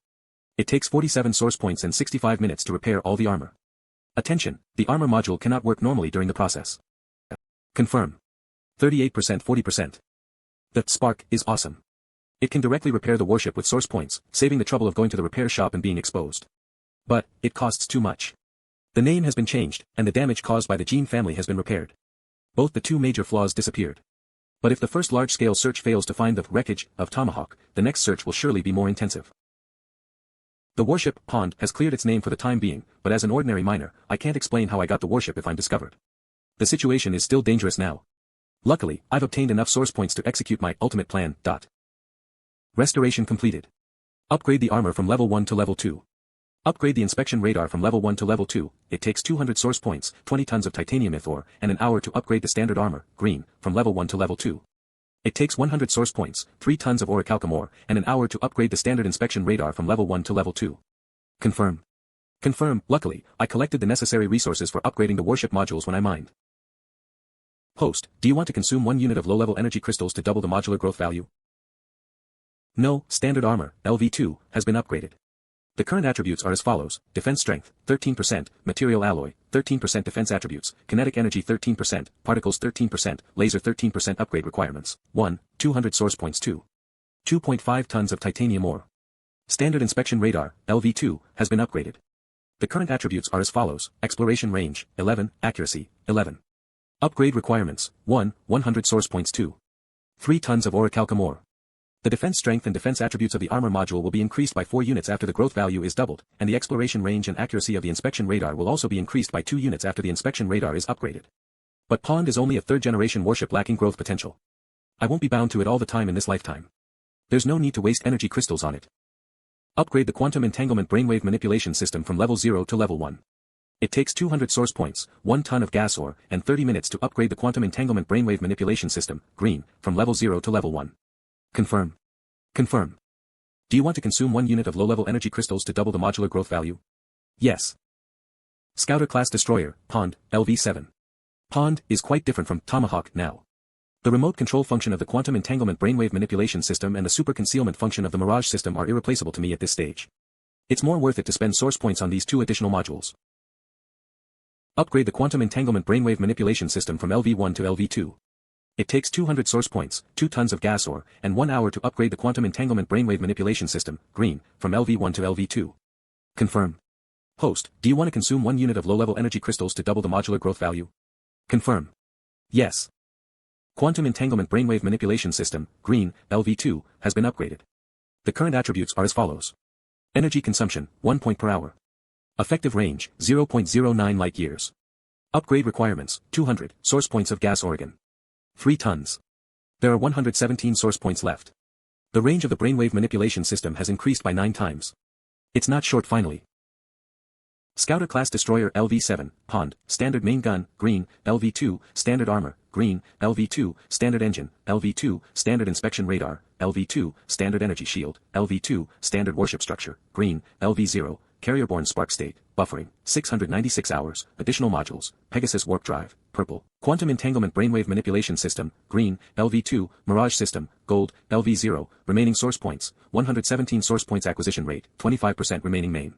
It takes 47 source points and 65 minutes to repair all the armor. Attention, the armor module cannot work normally during the process. Confirm. 38%, 40%. The Spark is awesome. It can directly repair the warship with source points, saving the trouble of going to the repair shop and being exposed. But, it costs too much. The name has been changed, and the damage caused by the Gene family has been repaired. Both the 2 major flaws disappeared. But if the first large-scale search fails to find the wreckage of Tomahawk, the next search will surely be more intensive. The warship, Pond, has cleared its name for the time being, but as an ordinary miner, I can't explain how I got the warship if I'm discovered. The situation is still dangerous now. Luckily, I've obtained enough source points to execute my ultimate plan. Restoration completed. Upgrade the armor from level 1 to level 2. Upgrade the inspection radar from level 1 to level 2, it takes 200 source points, 20 tons of titanium ore, and an hour to upgrade the standard armor, green, from level 1 to level 2. It takes 100 source points, 3 tons of orichalcum ore, and an hour to upgrade the standard inspection radar from level 1 to level 2. Confirm. Confirm. Luckily, I collected the necessary resources for upgrading the warship modules when I mined. Host, do you want to consume 1 unit of low-level energy crystals to double the modular growth value? No, standard armor, LV2, has been upgraded. The current attributes are as follows: defense strength, 13%, material alloy, 13% defense attributes, kinetic energy 13%, particles 13%, laser 13% upgrade requirements, 1, 200 source points 2. 2.5 tons of titanium ore. Standard inspection radar, LV2, has been upgraded. The current attributes are as follows: exploration range, 11, accuracy, 11. Upgrade requirements, 1, 100 source points 2. 3 tons of orichalcum ore. The defense strength and defense attributes of the armor module will be increased by 4 units after the growth value is doubled, and the exploration range and accuracy of the inspection radar will also be increased by 2 units after the inspection radar is upgraded. But Pond is only a 3rd-generation warship lacking growth potential. I won't be bound to it all the time in this lifetime. There's no need to waste energy crystals on it. Upgrade the quantum entanglement brainwave manipulation system from level 0 to level 1. It takes 200 source points, 1 ton of gas ore, and 30 minutes to upgrade the quantum entanglement brainwave manipulation system, green, from level 0 to level 1. Confirm. Confirm. Do you want to consume 1 unit of low-level energy crystals to double the modular growth value? Yes. Scouter-class destroyer, Pond, LV7. Pond is quite different from Tomahawk now. The remote control function of the quantum entanglement brainwave manipulation system and the super concealment function of the Mirage system are irreplaceable to me at this stage. It's more worth it to spend source points on these 2 additional modules. Upgrade the quantum entanglement brainwave manipulation system from LV1 to LV2. It takes 200 source points, 2 tons of gas ore, and 1 hour to upgrade the quantum entanglement brainwave manipulation system, green, from LV1 to LV2. Confirm. Host, do you want to consume 1 unit of low-level energy crystals to double the modular growth value? Confirm. Yes. Quantum entanglement brainwave manipulation system, green, LV2, has been upgraded. The current attributes are as follows. Energy consumption, 1 point per hour. Effective range, 0.09 light years. Upgrade requirements, 200 source points of gas Oregon. 3 tons. There are 117 source points left. The range of the brainwave manipulation system has increased by 9 times. It's not short finally. Scouter-class destroyer LV7, Pond, standard main gun, green, LV2, standard armor, green, LV2, standard engine, LV2, standard inspection radar, LV2, standard energy shield, LV2, standard warship structure, green, LV0, carrier-borne spark state, buffering, 696 hours, additional modules, Pegasus warp drive, purple, quantum entanglement brainwave manipulation system, green, LV2, Mirage system, gold, LV0, remaining source points, 117 source points acquisition rate, 25% remaining main.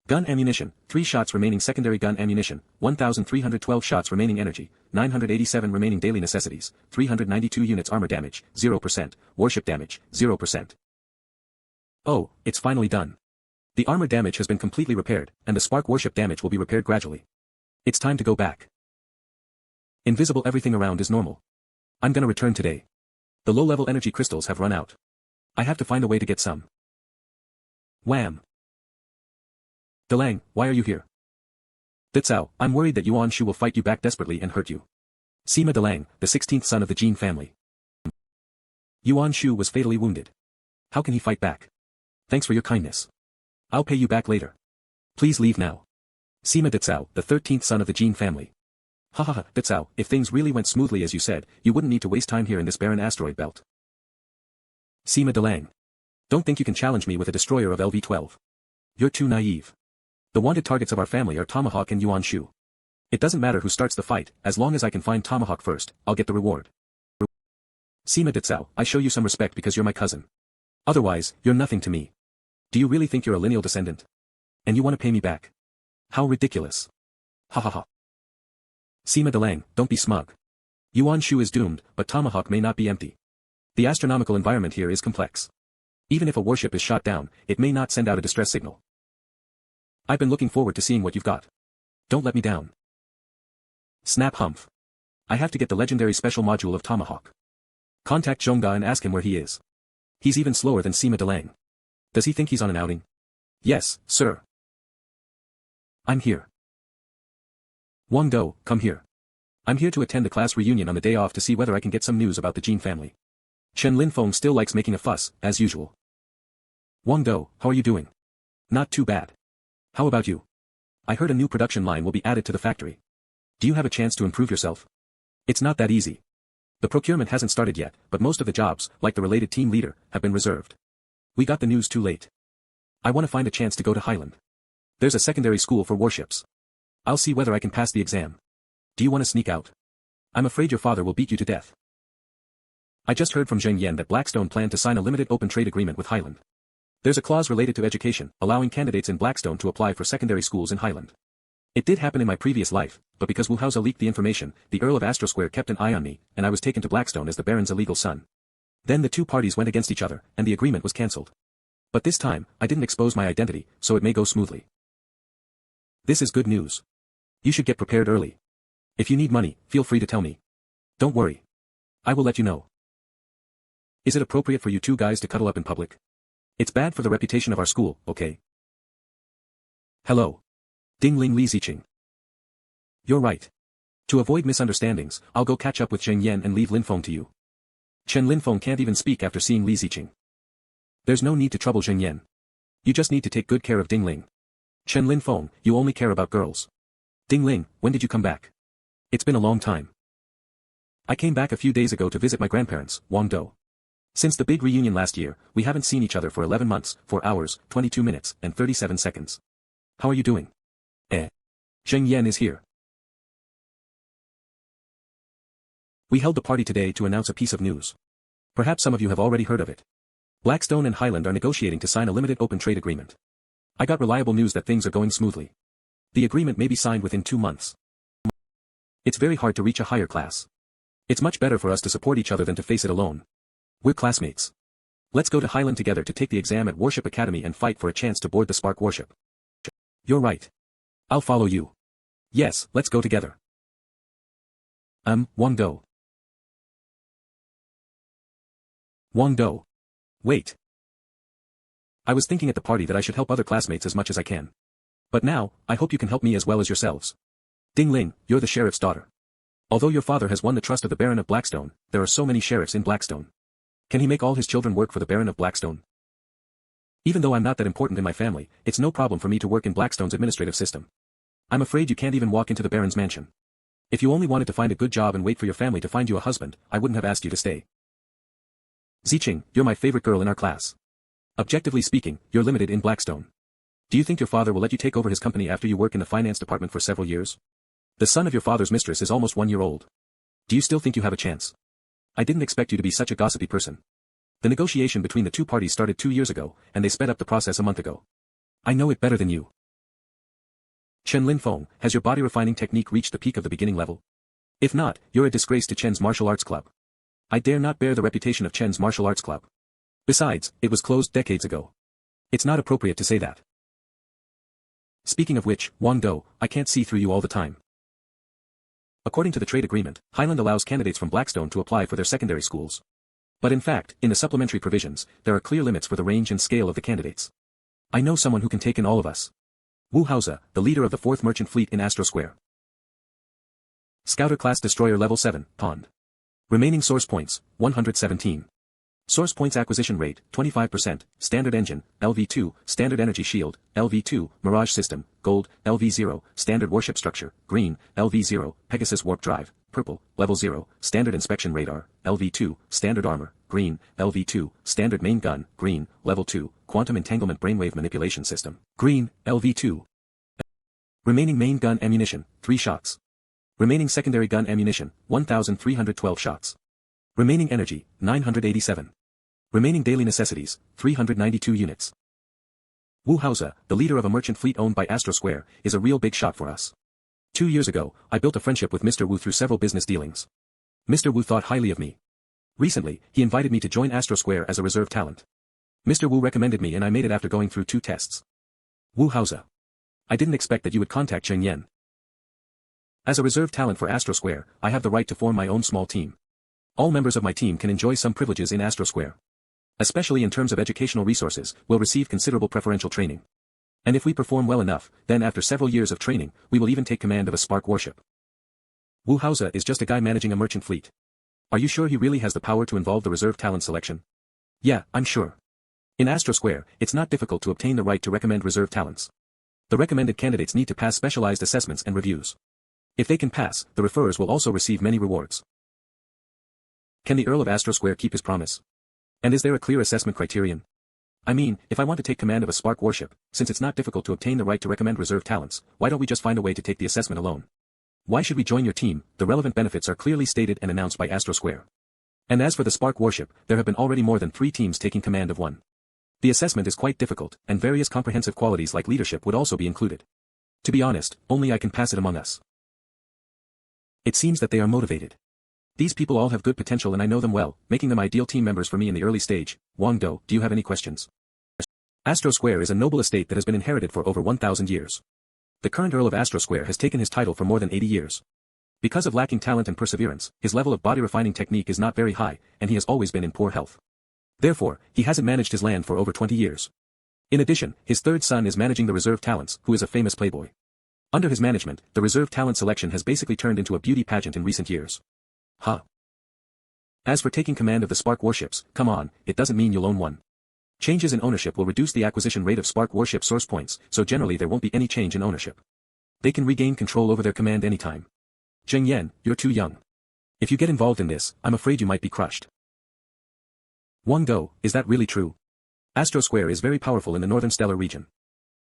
Gun ammunition, 3 shots remaining secondary gun ammunition, 1,312 shots remaining energy, 987 remaining daily necessities, 392 units armor damage, 0%, warship damage, 0%. Oh, it's finally done. The armor damage has been completely repaired, and the spark warship damage will be repaired gradually. It's time to go back. Invisible everything around is normal. I'm gonna return today. The low-level energy crystals have run out. I have to find a way to get some. Wham! Delang, why are you here? Ditsao, I'm worried that Yuan Shu will fight you back desperately and hurt you. Sima Delang, the 16th son of the Jin family. Yuan Shu was fatally wounded. How can he fight back? Thanks for your kindness. I'll pay you back later. Please leave now. Sima Ditsao, the 13th son of the Jin family. Hahaha, Ditsao, if things really went smoothly as you said, you wouldn't need to waste time here in this barren asteroid belt. Sima Delang. Don't think you can challenge me with a destroyer of LV-12. You're too naive. The wanted targets of our family are Tomahawk and Yuan Shu. It doesn't matter who starts the fight, as long as I can find Tomahawk first, I'll get the reward. Sima Ditsao, I show you some respect because you're my cousin. Otherwise, you're nothing to me. Do you really think you're a lineal descendant? And you want to pay me back? How ridiculous. Ha ha ha. Sima Delang, don't be smug. Yuan Shu is doomed, but Tomahawk may not be empty. The astronomical environment here is complex. Even if a warship is shot down, it may not send out a distress signal. I've been looking forward to seeing what you've got. Don't let me down. Snap Humph. I have to get the legendary special module of Tomahawk. Contact Zhongga and ask him where he is. He's even slower than Sima Delang. Does he think he's on an outing? Yes, sir. I'm here. Wang Dong, come here. I'm here to attend the class reunion on the day off to see whether I can get some news about the Jin family. Chen Linfeng still likes making a fuss, as usual. Wang Dong, how are you doing? Not too bad. How about you? I heard a new production line will be added to the factory. Do you have a chance to improve yourself? It's not that easy. The procurement hasn't started yet, but most of the jobs, like the related team leader, have been reserved. We got the news too late. I want to find a chance to go to Highland. There's a secondary school for warships. I'll see whether I can pass the exam. Do you want to sneak out? I'm afraid your father will beat you to death. I just heard from Zheng Yan that Blackstone planned to sign a limited open trade agreement with Highland. There's a clause related to education, allowing candidates in Blackstone to apply for secondary schools in Highland. It did happen in my previous life, but because Wuhausa leaked the information, the Earl of Astrosquare kept an eye on me, and I was taken to Blackstone as the Baron's illegal son. Then the two parties went against each other, and the agreement was cancelled. But this time, I didn't expose my identity, so it may go smoothly. This is good news. You should get prepared early. If you need money, feel free to tell me. Don't worry. I will let you know. Is it appropriate for you two guys to cuddle up in public? It's bad for the reputation of our school, okay? Hello. Ding Ling Li Ziqing. You're right. To avoid misunderstandings, I'll go catch up with Zheng Yan and leave Linfeng to you. Chen Linfeng can't even speak after seeing Li Ziqing. There's no need to trouble Zheng Yan. You just need to take good care of Ding Ling. Chen Linfeng, you only care about girls. Ding Ling, when did you come back? It's been a long time. I came back a few days ago to visit my grandparents, Wang Dong. Since the big reunion last year, we haven't seen each other for 11 months, 4 hours, 22 minutes, and 37 seconds. How are you doing? Zheng Yan is here. We held the party today to announce a piece of news. Perhaps some of you have already heard of it. Blackstone and Highland are negotiating to sign a limited open trade agreement. I got reliable news that things are going smoothly. The agreement may be signed within 2 months. It's very hard to reach a higher class. It's much better for us to support each other than to face it alone. We're classmates. Let's go to Highland together to take the exam at Warship Academy and fight for a chance to board the Spark warship. You're right. I'll follow you. Yes, let's go together. Wang Do. Wang Do. Wait. I was thinking at the party that I should help other classmates as much as I can. But now, I hope you can help me as well as yourselves. Ding Ling, you're the sheriff's daughter. Although your father has won the trust of the Baron of Blackstone, there are so many sheriffs in Blackstone. Can he make all his children work for the Baron of Blackstone? Even though I'm not that important in my family, it's no problem for me to work in Blackstone's administrative system. I'm afraid you can't even walk into the Baron's mansion. If you only wanted to find a good job and wait for your family to find you a husband, I wouldn't have asked you to stay. Ziqing, you're my favorite girl in our class. Objectively speaking, you're limited in Blackstone. Do you think your father will let you take over his company after you work in the finance department for several years? The son of your father's mistress is almost 1 year old. Do you still think you have a chance? I didn't expect you to be such a gossipy person. The negotiation between the two parties started 2 years ago, and they sped up the process a month ago. I know it better than you. Chen Linfeng, has your body refining technique reached the peak of the beginning level? If not, you're a disgrace to Chen's martial arts club. I dare not bear the reputation of Chen's martial arts club. Besides, it was closed decades ago. It's not appropriate to say that. Speaking of which, Wang Do, I can't see through you all the time. According to the trade agreement, Highland allows candidates from Blackstone to apply for their secondary schools. But in fact, in the supplementary provisions, there are clear limits for the range and scale of the candidates. I know someone who can take in all of us. Wu Haoze, the leader of the 4th Merchant Fleet in Astrosquare. Scouter Class Destroyer Level 7, Pond. Remaining source points, 117. Source points acquisition rate, 25%, standard engine, LV2, standard energy shield, LV2, Mirage system, gold, LV0, standard warship structure, green, LV0, Pegasus warp drive, purple, level 0, standard inspection radar, LV2, standard armor, green, LV2, standard main gun, green, level 2, quantum entanglement brainwave manipulation system, green, LV2. Remaining main gun ammunition, 3 shots. Remaining secondary gun ammunition, 1,312 shots. Remaining energy, 987. Remaining daily necessities, 392 units. Wu Haoze, the leader of a merchant fleet owned by Astrosquare, is a real big shot for us. 2 years ago, I built a friendship with Mr. Wu through several business dealings. Mr. Wu thought highly of me. Recently, he invited me to join Astrosquare as a reserve talent. Mr. Wu recommended me and I made it after going through 2 tests. Wu Haoze. I didn't expect that you would contact Zheng Yan. As a reserve talent for Astrosquare, I have the right to form my own small team. All members of my team can enjoy some privileges in Astrosquare. Especially in terms of educational resources, will receive considerable preferential training. And if we perform well enough, then after several years of training, we will even take command of a Spark warship. Wu Haoze is just a guy managing a merchant fleet. Are you sure he really has the power to involve the reserve talent selection? Yeah, I'm sure. In Astrosquare, it's not difficult to obtain the right to recommend reserve talents. The recommended candidates need to pass specialized assessments and reviews. If they can pass, the referrers will also receive many rewards. Can the Earl of Astrosquare keep his promise? And is there a clear assessment criterion? I mean, if I want to take command of a Spark warship, since it's not difficult to obtain the right to recommend reserve talents, why don't we just find a way to take the assessment alone? Why should we join your team? The relevant benefits are clearly stated and announced by Astrosquare. And as for the Spark warship, there have been already more than 3 teams taking command of one. The assessment is quite difficult, and various comprehensive qualities like leadership would also be included. To be honest, only I can pass it among us. It seems that they are motivated. These people all have good potential and I know them well, making them ideal team members for me in the early stage. Wang Dong, do you have any questions? Astro Square is a noble estate that has been inherited for over 1,000 years. The current Earl of Astro Square has taken his title for more than 80 years. Because of lacking talent and perseverance, his level of body refining technique is not very high, and he has always been in poor health. Therefore, he hasn't managed his land for over 20 years. In addition, his third son is managing the reserve talents, who is a famous playboy. Under his management, the reserve talent selection has basically turned into a beauty pageant in recent years. As for taking command of the Spark warships, come on, it doesn't mean you'll own one. Changes in ownership will reduce the acquisition rate of Spark warship source points, so generally there won't be any change in ownership. They can regain control over their command anytime. Zheng Yan, you're too young. If you get involved in this, I'm afraid you might be crushed. Wang Dong, is that really true? Astro Square is very powerful in the northern stellar region.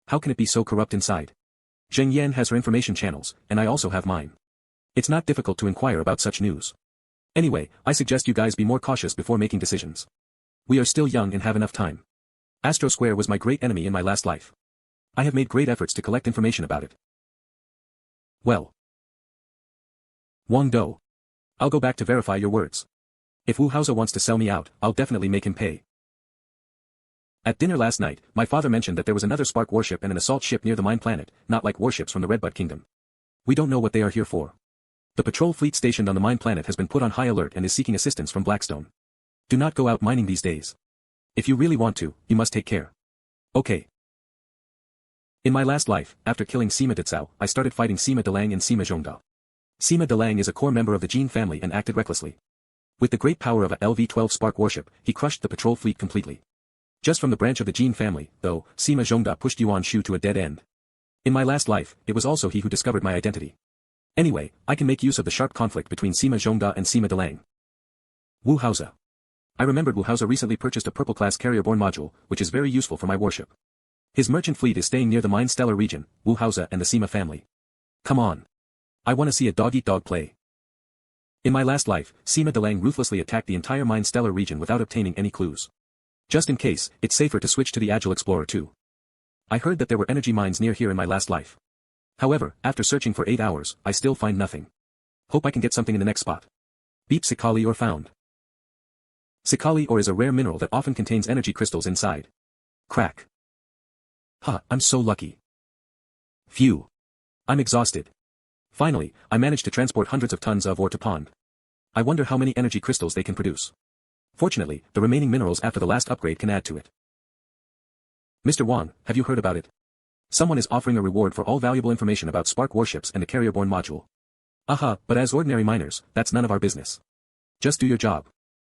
How can it be so corrupt inside? Zheng Yan has her information channels, and I also have mine. It's not difficult to inquire about such news. Anyway, I suggest you guys be more cautious before making decisions. We are still young and have enough time. Astro Square was my great enemy in my last life. I have made great efforts to collect information about it. Well. Wang Dong. I'll go back to verify your words. If Wu Haoze wants to sell me out, I'll definitely make him pay. At dinner last night, my father mentioned that there was another Spark warship and an assault ship near the mine planet, not like warships from the Red Bud Kingdom. We don't know what they are here for. The patrol fleet stationed on the mine planet has been put on high alert and is seeking assistance from Blackstone. Do not go out mining these days. If you really want to, you must take care. Okay. In my last life, after killing Sima Ditsao, I started fighting Sima Delang and Sima Zhongda. Sima Delang is a core member of the Jin family and acted recklessly. With the great power of a LV-12 Spark warship, he crushed the patrol fleet completely. Just from the branch of the Jin family, though, Sima Zhongda pushed Yuan Shu to a dead end. In my last life, it was also he who discovered my identity. Anyway, I can make use of the sharp conflict between Sima Zhongda and Sima Delang. Wu Haoze. I remembered Wu Haoze recently purchased a purple-class carrier-borne module, which is very useful for my warship. His merchant fleet is staying near the mine stellar region, Wu Haoze and the Sima family. Come on. I want to see a dog-eat-dog play. In my last life, Sima Delang ruthlessly attacked the entire mine stellar region without obtaining any clues. Just in case, it's safer to switch to the Agile Explorer too. I heard that there were energy mines near here in my last life. However, after searching for 8 hours, I still find nothing. Hope I can get something in the next spot. Beep Sikali ore found. Sikali ore is a rare mineral that often contains energy crystals inside. Crack. I'm so lucky. Phew. I'm exhausted. Finally, I managed to transport hundreds of tons of ore to pond. I wonder how many energy crystals they can produce. Fortunately, the remaining minerals after the last upgrade can add to it. Mr. Wang, have you heard about it? Someone is offering a reward for all valuable information about Spark warships and the carrier-borne module. But as ordinary miners, that's none of our business. Just do your job.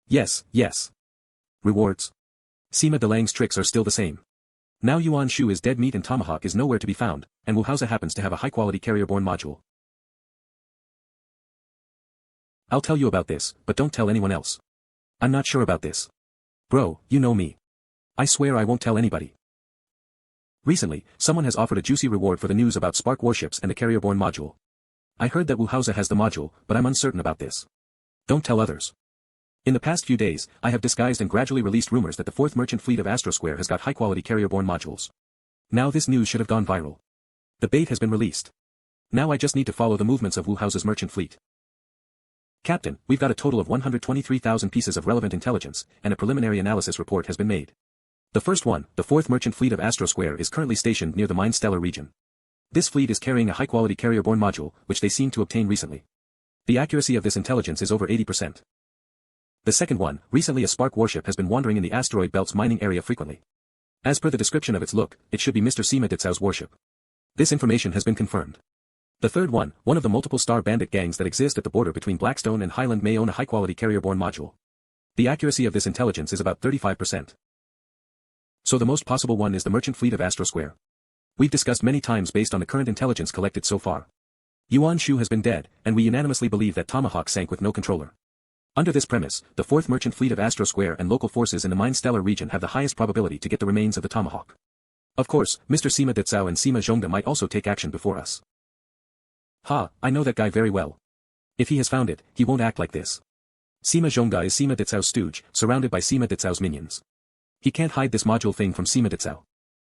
Yes. Rewards. Sima Delang's tricks are still the same. Now Yuan Shu is dead meat and Tomahawk is nowhere to be found, and Wu Haoze happens to have a high-quality carrier-borne module. I'll tell you about this, but don't tell anyone else. I'm not sure about this. Bro, you know me. I swear I won't tell anybody. Recently, someone has offered a juicy reward for the news about Spark warships and the carrier-borne module. I heard that Wu Haoze has the module, but I'm uncertain about this. Don't tell others. In the past few days, I have disguised and gradually released rumors that the 4th merchant fleet of Astro Square has got high-quality carrier-borne modules. Now this news should have gone viral. The bait has been released. Now I just need to follow the movements of Wu Haoze's merchant fleet. Captain, we've got a total of 123,000 pieces of relevant intelligence, and a preliminary analysis report has been made. The first one, the 4th merchant fleet of Astro Square is currently stationed near the mine stellar region. This fleet is carrying a high-quality carrier-borne module, which they seem to obtain recently. The accuracy of this intelligence is over 80%. The second one, recently a Spark warship has been wandering in the asteroid belt's mining area frequently. As per the description of its look, it should be Mr. Sima Ditsao's warship. This information has been confirmed. The third one of the multiple star bandit gangs that exist at the border between Blackstone and Highland may own a high-quality carrier-borne module. The accuracy of this intelligence is about 35%. So the most possible one is the merchant fleet of Astro Square. We've discussed many times based on the current intelligence collected so far. Yuan Shu has been dead, and we unanimously believe that Tomahawk sank with no controller. Under this premise, the 4th merchant fleet of Astro Square and local forces in the mine stellar region have the highest probability to get the remains of the Tomahawk. Of course, Mr. Sima Ditsao and Sima Zhongda might also take action before us. I know that guy very well. If he has found it, he won't act like this. Sima Zhongda is Sima Ditsao's stooge, surrounded by Sima Ditsao's minions. He can't hide this module thing from Sima Ditsao.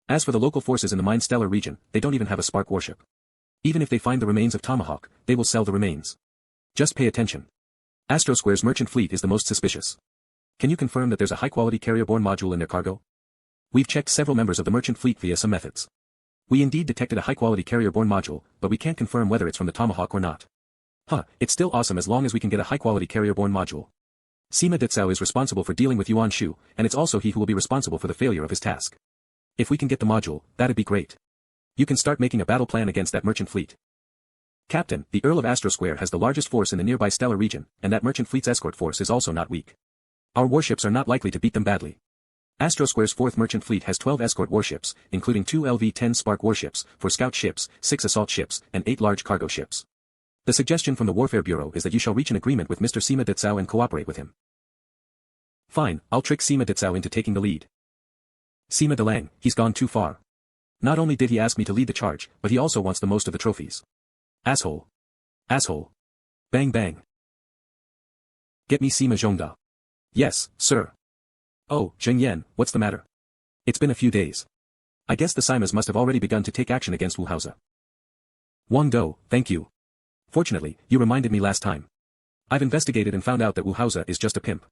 As for the local forces in the Interstellar region, they don't even have a spark warship. Even if they find the remains of Tomahawk, they will sell the remains. Just pay attention. Astro Square's merchant fleet is the most suspicious. Can you confirm that there's a high-quality carrier-borne module in their cargo? We've checked several members of the merchant fleet via some methods. We indeed detected a high-quality carrier-borne module, but we can't confirm whether it's from the Tomahawk or not. It's still awesome as long as we can get a high-quality carrier-borne module. Sima Ditsao is responsible for dealing with Yuan Shu, and it's also he who will be responsible for the failure of his task. If we can get the module, that'd be great. You can start making a battle plan against that merchant fleet. Captain, the Earl of Astro Square has the largest force in the nearby stellar region, and that merchant fleet's escort force is also not weak. Our warships are not likely to beat them badly. Astro Square's 4th merchant fleet has 12 escort warships, including 2 LV-10 spark warships, 4 scout ships, 6 assault ships, and 8 large cargo ships. The suggestion from the Warfare Bureau is that you shall reach an agreement with Mr. Sima Ditsao and cooperate with him. Fine, I'll trick Sima Ditsao into taking the lead. Sima Delang, he's gone too far. Not only did he ask me to lead the charge, but he also wants the most of the trophies. Asshole. Asshole. Bang bang. Get me Sima Zhongda. Yes, sir. Oh, Zheng Yan, what's the matter? It's been a few days. I guess the Simas must have already begun to take action against Wu Haoze. Wang Dong, thank you. Fortunately, you reminded me last time. I've investigated and found out that Wu Haoze is just a pimp.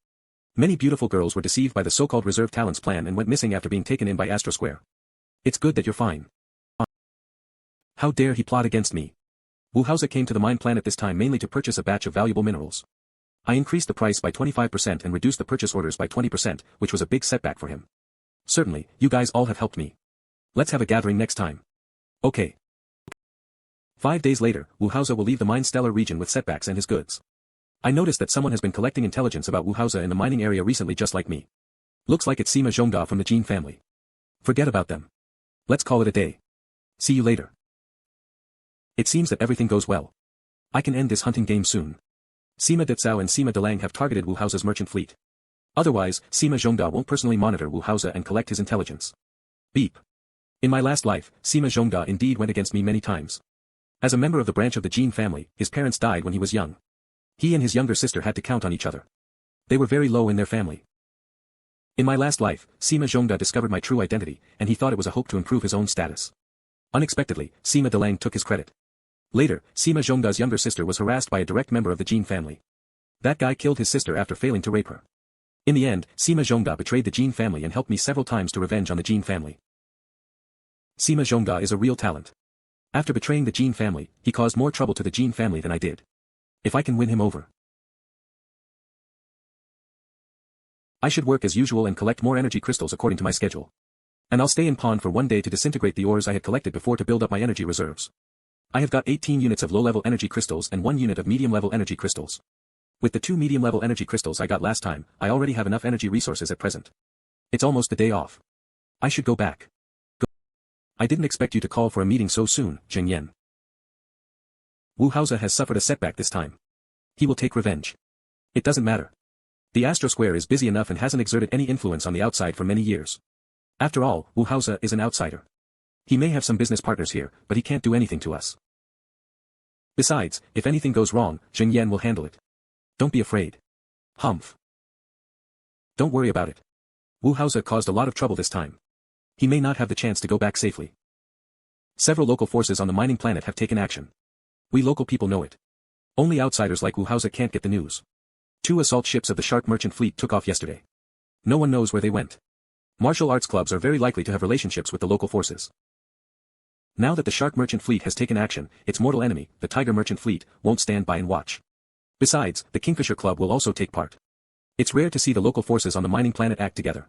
Many beautiful girls were deceived by the so-called reserve talents plan and went missing after being taken in by Astro Square. It's good that you're fine. How dare he plot against me? Wu Haoze came to the mine planet this time mainly to purchase a batch of valuable minerals. I increased the price by 25% and reduced the purchase orders by 20%, which was a big setback for him. Certainly, you guys all have helped me. Let's have a gathering next time. Okay. 5 days later, Wu Haoze will leave the mine stellar region with setbacks and his goods. I noticed that someone has been collecting intelligence about Wu Haoze in the mining area recently just like me. Looks like it's Sima Zhongda from the Jin family. Forget about them. Let's call it a day. See you later. It seems that everything goes well. I can end this hunting game soon. Sima Ditsao and Sima Delang have targeted Wu Haoze's merchant fleet. Otherwise, Sima Zhongda won't personally monitor Wu Haoze and collect his intelligence. Beep. In my last life, Sima Zhongda indeed went against me many times. As a member of the branch of the Jin family, his parents died when he was young. He and his younger sister had to count on each other. They were very low in their family. In my last life, Sima Zhongda discovered my true identity, and he thought it was a hope to improve his own status. Unexpectedly, Sima Delang took his credit. Later, Sima Zhongda's younger sister was harassed by a direct member of the Jin family. That guy killed his sister after failing to rape her. In the end, Sima Zhongda betrayed the Jin family and helped me several times to revenge on the Jin family. Sima Zhongda is a real talent. After betraying the Jin family, he caused more trouble to the Jin family than I did. If I can win him over, I should work as usual and collect more energy crystals according to my schedule. And I'll stay in pond for one day to disintegrate the ores I had collected before to build up my energy reserves. I have got 18 units of low-level energy crystals and 1 unit of medium-level energy crystals. With the 2 medium-level energy crystals I got last time, I already have enough energy resources at present. It's almost the day off. I should go back. I didn't expect you to call for a meeting so soon, Zheng Yan. Wu Haoze has suffered a setback this time. He will take revenge. It doesn't matter. The Astro Square is busy enough and hasn't exerted any influence on the outside for many years. After all, Wu Haoze is an outsider. He may have some business partners here, but he can't do anything to us. Besides, if anything goes wrong, Zheng Yan will handle it. Don't be afraid. Humph. Don't worry about it. Wu Haoze caused a lot of trouble this time. He may not have the chance to go back safely. Several local forces on the mining planet have taken action. We local people know it. Only outsiders like Wu Haoze can't get the news. 2 assault ships of the Shark Merchant Fleet took off yesterday. No one knows where they went. Martial arts clubs are very likely to have relationships with the local forces. Now that the Shark Merchant Fleet has taken action, its mortal enemy, the Tiger Merchant Fleet, won't stand by and watch. Besides, the Kingfisher Club will also take part. It's rare to see the local forces on the mining planet act together.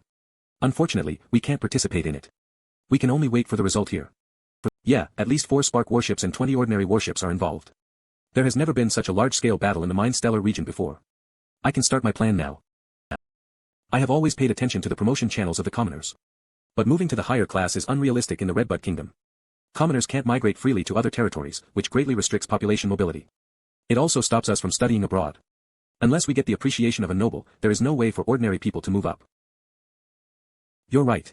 Unfortunately, we can't participate in it. We can only wait for the result here. Yeah, at least 4 spark warships and 20 ordinary warships are involved. There has never been such a large-scale battle in the Mine Stellar region before. I can start my plan now. I have always paid attention to the promotion channels of the commoners. But moving to the higher class is unrealistic in the Redbud Kingdom. Commoners can't migrate freely to other territories, which greatly restricts population mobility. It also stops us from studying abroad. Unless we get the appreciation of a noble, there is no way for ordinary people to move up. You're right.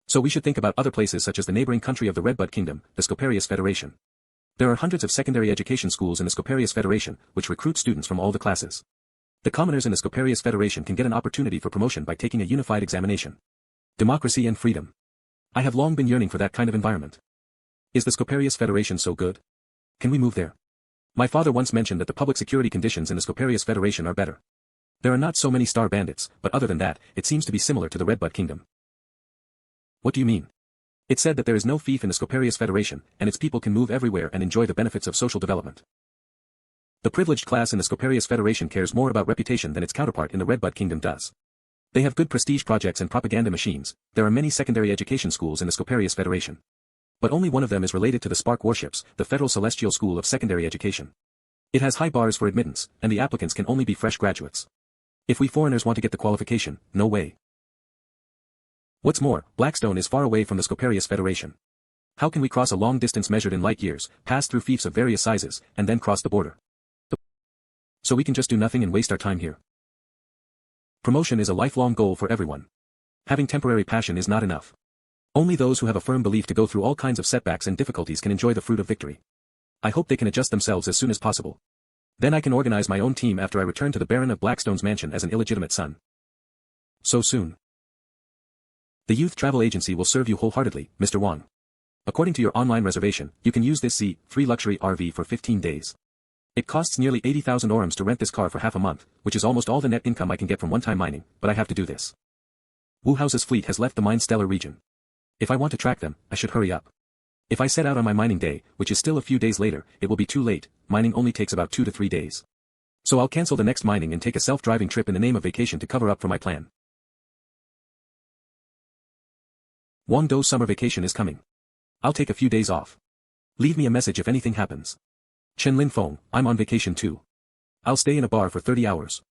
So we should think about other places such as the neighboring country of the Redbud Kingdom, the Scoparius Federation. There are hundreds of secondary education schools in the Scoparius Federation, which recruit students from all the classes. The commoners in the Scoparius Federation can get an opportunity for promotion by taking a unified examination. Democracy and freedom. I have long been yearning for that kind of environment. Is the Scoparius Federation so good? Can we move there? My father once mentioned that the public security conditions in the Scoparius Federation are better. There are not so many star bandits, but other than that, it seems to be similar to the Red Bud Kingdom. What do you mean? It said that there is no fief in the Scoparius Federation, and its people can move everywhere and enjoy the benefits of social development. The privileged class in the Scoparius Federation cares more about reputation than its counterpart in the Red Bud Kingdom does. They have good prestige projects and propaganda machines. There are many secondary education schools in the Scoparius Federation. But only one of them is related to the Spark Warships, the Federal Celestial School of Secondary Education. It has high bars for admittance, and the applicants can only be fresh graduates. If we foreigners want to get the qualification, no way. What's more, Blackstone is far away from the Scoparius Federation. How can we cross a long distance measured in light years, pass through fiefs of various sizes, and then cross the border? So we can just do nothing and waste our time here. Promotion is a lifelong goal for everyone. Having temporary passion is not enough. Only those who have a firm belief to go through all kinds of setbacks and difficulties can enjoy the fruit of victory. I hope they can adjust themselves as soon as possible. Then I can organize my own team after I return to the Baron of Blackstone's mansion as an illegitimate son. So soon. The youth travel agency will serve you wholeheartedly, Mr. Wang. According to your online reservation, you can use this C3 luxury RV for 15 days. It costs nearly 80,000 orams to rent this car for half a month, which is almost all the net income I can get from one-time mining, but I have to do this. Wuhause's fleet has left the Mine Stellar region. If I want to track them, I should hurry up. If I set out on my mining day, which is still a few days later, it will be too late. Mining only takes about 2 to 3 days. So I'll cancel the next mining and take a self-driving trip in the name of vacation to cover up for my plan. Wang Do's summer vacation is coming. I'll take a few days off. Leave me a message if anything happens. Chen Linfeng, I'm on vacation too. I'll stay in a bar for 30 hours.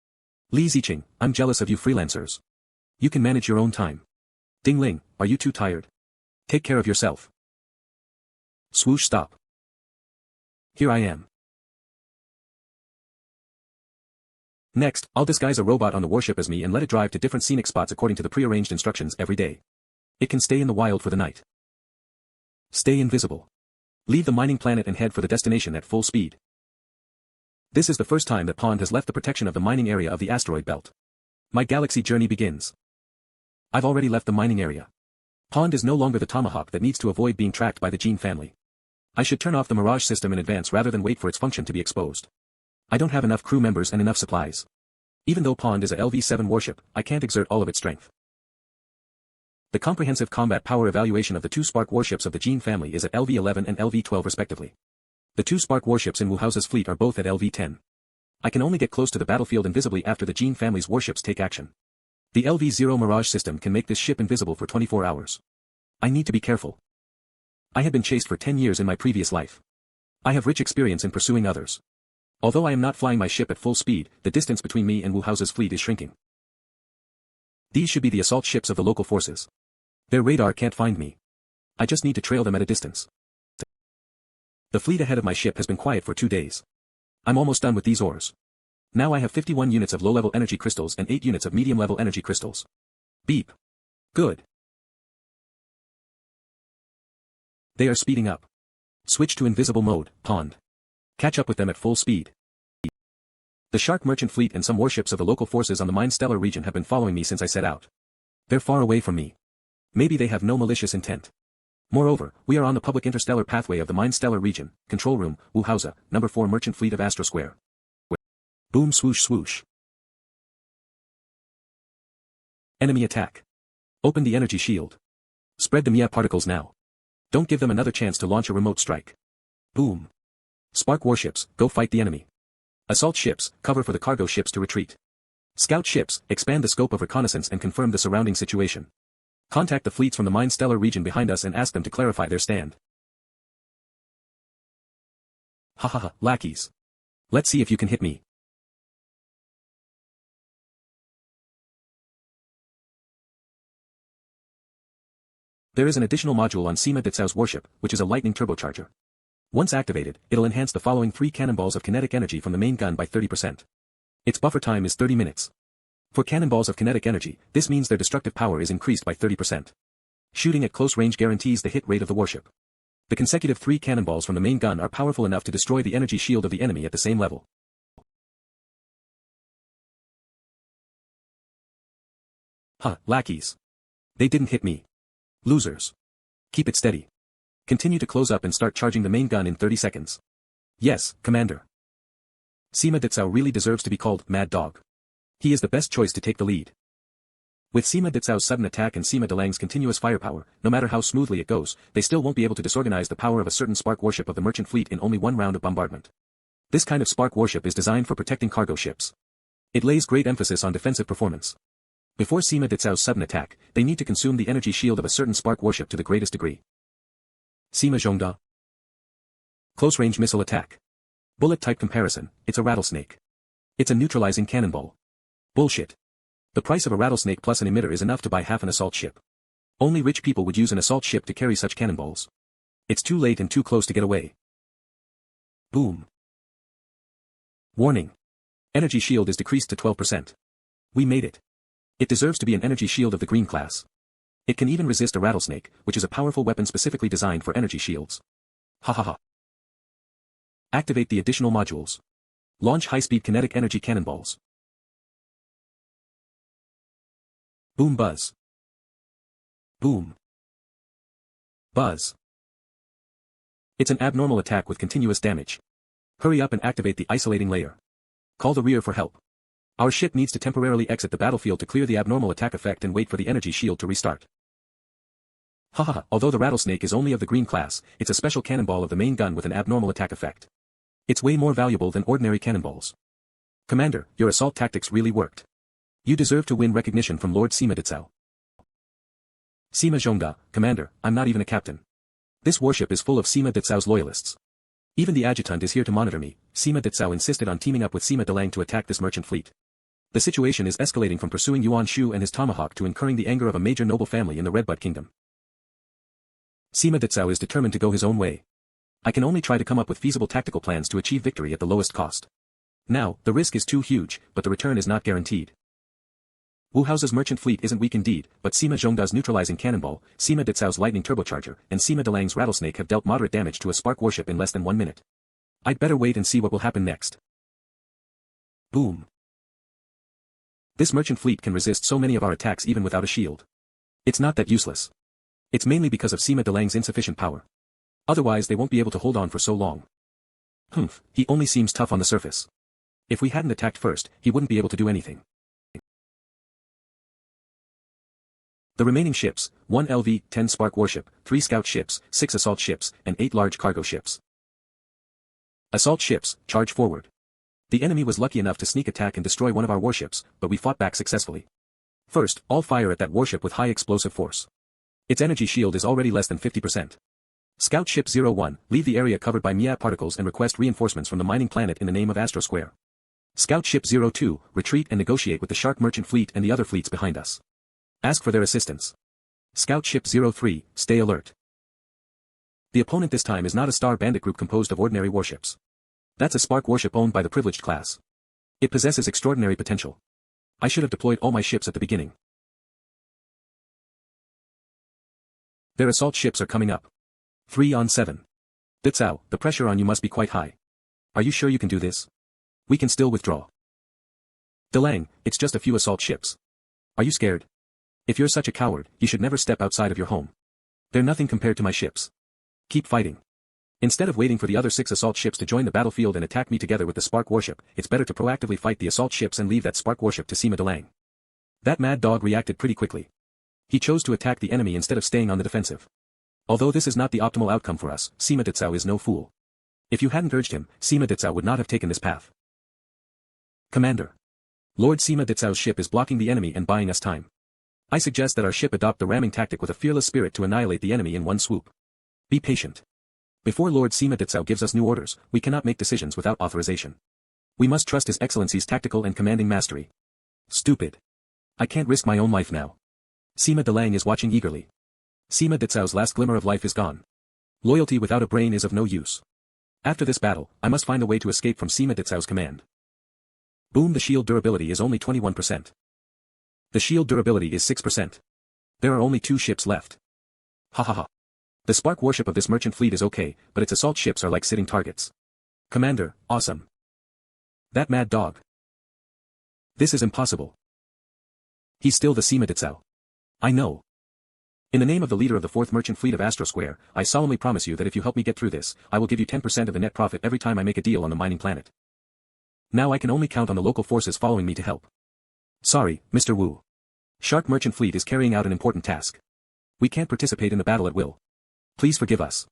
Li Ziqing, I'm jealous of you freelancers. You can manage your own time. Ding Ling, are you too tired? Take care of yourself. Swoosh stop. Here I am. Next, I'll disguise a robot on the warship as me and let it drive to different scenic spots according to the pre-arranged instructions every day. It can stay in the wild for the night. Stay invisible. Leave the mining planet and head for the destination at full speed. This is the first time that Pond has left the protection of the mining area of the asteroid belt. My galaxy journey begins. I've already left the mining area. Pond is no longer the tomahawk that needs to avoid being tracked by the Gene family. I should turn off the Mirage system in advance rather than wait for its function to be exposed. I don't have enough crew members and enough supplies. Even though Pond is a LV-7 warship, I can't exert all of its strength. The comprehensive combat power evaluation of the 2 Spark warships of the Gene family is at LV-11 and LV-12 respectively. The 2 Spark warships in Wuhause's fleet are both at LV-10. I can only get close to the battlefield invisibly after the Gene family's warships take action. The LV-0 Mirage system can make this ship invisible for 24 hours. I need to be careful. I had been chased for 10 years in my previous life. I have rich experience in pursuing others. Although I am not flying my ship at full speed, the distance between me and Wuhause's fleet is shrinking. These should be the assault ships of the local forces. Their radar can't find me. I just need to trail them at a distance. The fleet ahead of my ship has been quiet for 2 days. I'm almost done with these ores. Now I have 51 units of low-level energy crystals and 8 units of medium-level energy crystals. Beep. Good. They are speeding up. Switch to invisible mode, Pond. Catch up with them at full speed. The Shark Merchant fleet and some warships of the local forces on the Mine Stellar region have been following me since I set out. They're far away from me. Maybe they have no malicious intent. Moreover, we are on the public interstellar pathway of the Mine Stellar region, control room, Wuhause, number 4 merchant fleet of Astro Square. Boom swoosh swoosh. Enemy attack. Open the energy shield. Spread the Mia particles now. Don't give them another chance to launch a remote strike. Boom. Spark warships, go fight the enemy. Assault ships, cover for the cargo ships to retreat. Scout ships, expand the scope of reconnaissance and confirm the surrounding situation. Contact the fleets from the Mine Stellar region behind us and ask them to clarify their stand. Ha ha ha, lackeys. Let's see if you can hit me. There is an additional module on Sima Ditsao's warship, which is a lightning turbocharger. Once activated, it'll enhance the following 3 cannonballs of kinetic energy from the main gun by 30%. Its buffer time is 30 minutes. For cannonballs of kinetic energy, this means their destructive power is increased by 30%. Shooting at close range guarantees the hit rate of the warship. The consecutive 3 cannonballs from the main gun are powerful enough to destroy the energy shield of the enemy at the same level. Ha, lackeys. They didn't hit me. Losers. Keep it steady. Continue to close up and start charging the main gun in 30 seconds. Yes, Commander. Sima Ditsao really deserves to be called Mad Dog. He is the best choice to take the lead. With Sima Ditsao's sudden attack and Sima Delang's continuous firepower, no matter how smoothly it goes, they still won't be able to disorganize the power of a certain spark warship of the merchant fleet in only one round of bombardment. This kind of spark warship is designed for protecting cargo ships. It lays great emphasis on defensive performance. Before Sima Ditsao's sudden attack, they need to consume the energy shield of a certain spark warship to the greatest degree. Sima Zhongda. Close-range missile attack. Bullet-type comparison, it's a rattlesnake. It's a neutralizing cannonball. Bullshit. The price of a rattlesnake plus an emitter is enough to buy half an assault ship. Only rich people would use an assault ship to carry such cannonballs. It's too late and too close to get away. Boom. Warning. Energy shield is decreased to 12%. We made it. It deserves to be an energy shield of the green class. It can even resist a rattlesnake, which is a powerful weapon specifically designed for energy shields. Ha ha ha. Activate the additional modules. Launch high-speed kinetic energy cannonballs. Boom buzz. Boom. Buzz. It's an abnormal attack with continuous damage. Hurry up and activate the isolating layer. Call the rear for help. Our ship needs to temporarily exit the battlefield to clear the abnormal attack effect and wait for the energy shield to restart. Haha, although the rattlesnake is only of the green class, it's a special cannonball of the main gun with an abnormal attack effect. It's way more valuable than ordinary cannonballs. Commander, your assault tactics really worked. You deserve to win recognition from Lord Sima Ditsao. Sima Zhongda, Commander, I'm not even a captain. This warship is full of Sima Ditsao's loyalists. Even the adjutant is here to monitor me. Sima Ditsao insisted on teaming up with Sima Delang to attack this merchant fleet. The situation is escalating from pursuing Yuan Shu and his tomahawk to incurring the anger of a major noble family in the Redbud Kingdom. Sima Ditsao is determined to go his own way. I can only try to come up with feasible tactical plans to achieve victory at the lowest cost. Now, the risk is too huge, but the return is not guaranteed. Wu Hao's merchant fleet isn't weak indeed, but Sima Zhongda's neutralizing cannonball, Sima Ditsao's lightning turbocharger, and Sima Delang's rattlesnake have dealt moderate damage to a spark warship in less than 1 minute. I'd better wait and see what will happen next. Boom. This merchant fleet can resist so many of our attacks even without a shield. It's not that useless. It's mainly because of Sima Delang's insufficient power. Otherwise they won't be able to hold on for so long. Humph, he only seems tough on the surface. If we hadn't attacked first, he wouldn't be able to do anything. The remaining ships, 1 LV, 10 spark warship, 3 scout ships, 6 assault ships, and 8 large cargo ships. Assault ships, charge forward. The enemy was lucky enough to sneak attack and destroy one of our warships, but we fought back successfully. First, all fire at that warship with high explosive force. Its energy shield is already less than 50%. Scout Ship 01, leave the area covered by Mia particles and request reinforcements from the mining planet in the name of Astro Square. Scout Ship 02, retreat and negotiate with the Shark Merchant Fleet and the other fleets behind us. Ask for their assistance. Scout Ship 03, stay alert. The opponent this time is not a Star Bandit group composed of ordinary warships. That's a spark warship owned by the privileged class. It possesses extraordinary potential. I should have deployed all my ships at the beginning. Their assault ships are coming up. 3 on 7. Ditsao, the pressure on you must be quite high. Are you sure you can do this? We can still withdraw. Delang, it's just a few assault ships. Are you scared? If you're such a coward, you should never step outside of your home. They're nothing compared to my ships. Keep fighting. Instead of waiting for the other 6 assault ships to join the battlefield and attack me together with the spark warship, it's better to proactively fight the assault ships and leave that spark warship to Sima Delang. That mad dog reacted pretty quickly. He chose to attack the enemy instead of staying on the defensive. Although this is not the optimal outcome for us, Sima Ditsao is no fool. If you hadn't urged him, Sima Ditsao would not have taken this path. Commander. Lord Sima Ditsao's ship is blocking the enemy and buying us time. I suggest that our ship adopt the ramming tactic with a fearless spirit to annihilate the enemy in one swoop. Be patient. Before Lord Sima Ditsao gives us new orders, we cannot make decisions without authorization. We must trust His Excellency's tactical and commanding mastery. Stupid. I can't risk my own life now. Sima Delang is watching eagerly. Sima Ditsao's last glimmer of life is gone. Loyalty without a brain is of no use. After this battle, I must find a way to escape from Sima Ditsao's command. Boom, the shield durability is only 21%. The shield durability is 6%. There are only 2 ships left. Ha ha ha. The spark warship of this merchant fleet is okay, but its assault ships are like sitting targets. Commander, awesome. That mad dog. This is impossible. He's still the Sima Ditsao. I know. In the name of the leader of the 4th Merchant Fleet of Astro Square, I solemnly promise you that if you help me get through this, I will give you 10% of the net profit every time I make a deal on the mining planet. Now I can only count on the local forces following me to help. Sorry, Mr. Wu. Shark Merchant Fleet is carrying out an important task. We can't participate in the battle at will. Please forgive us.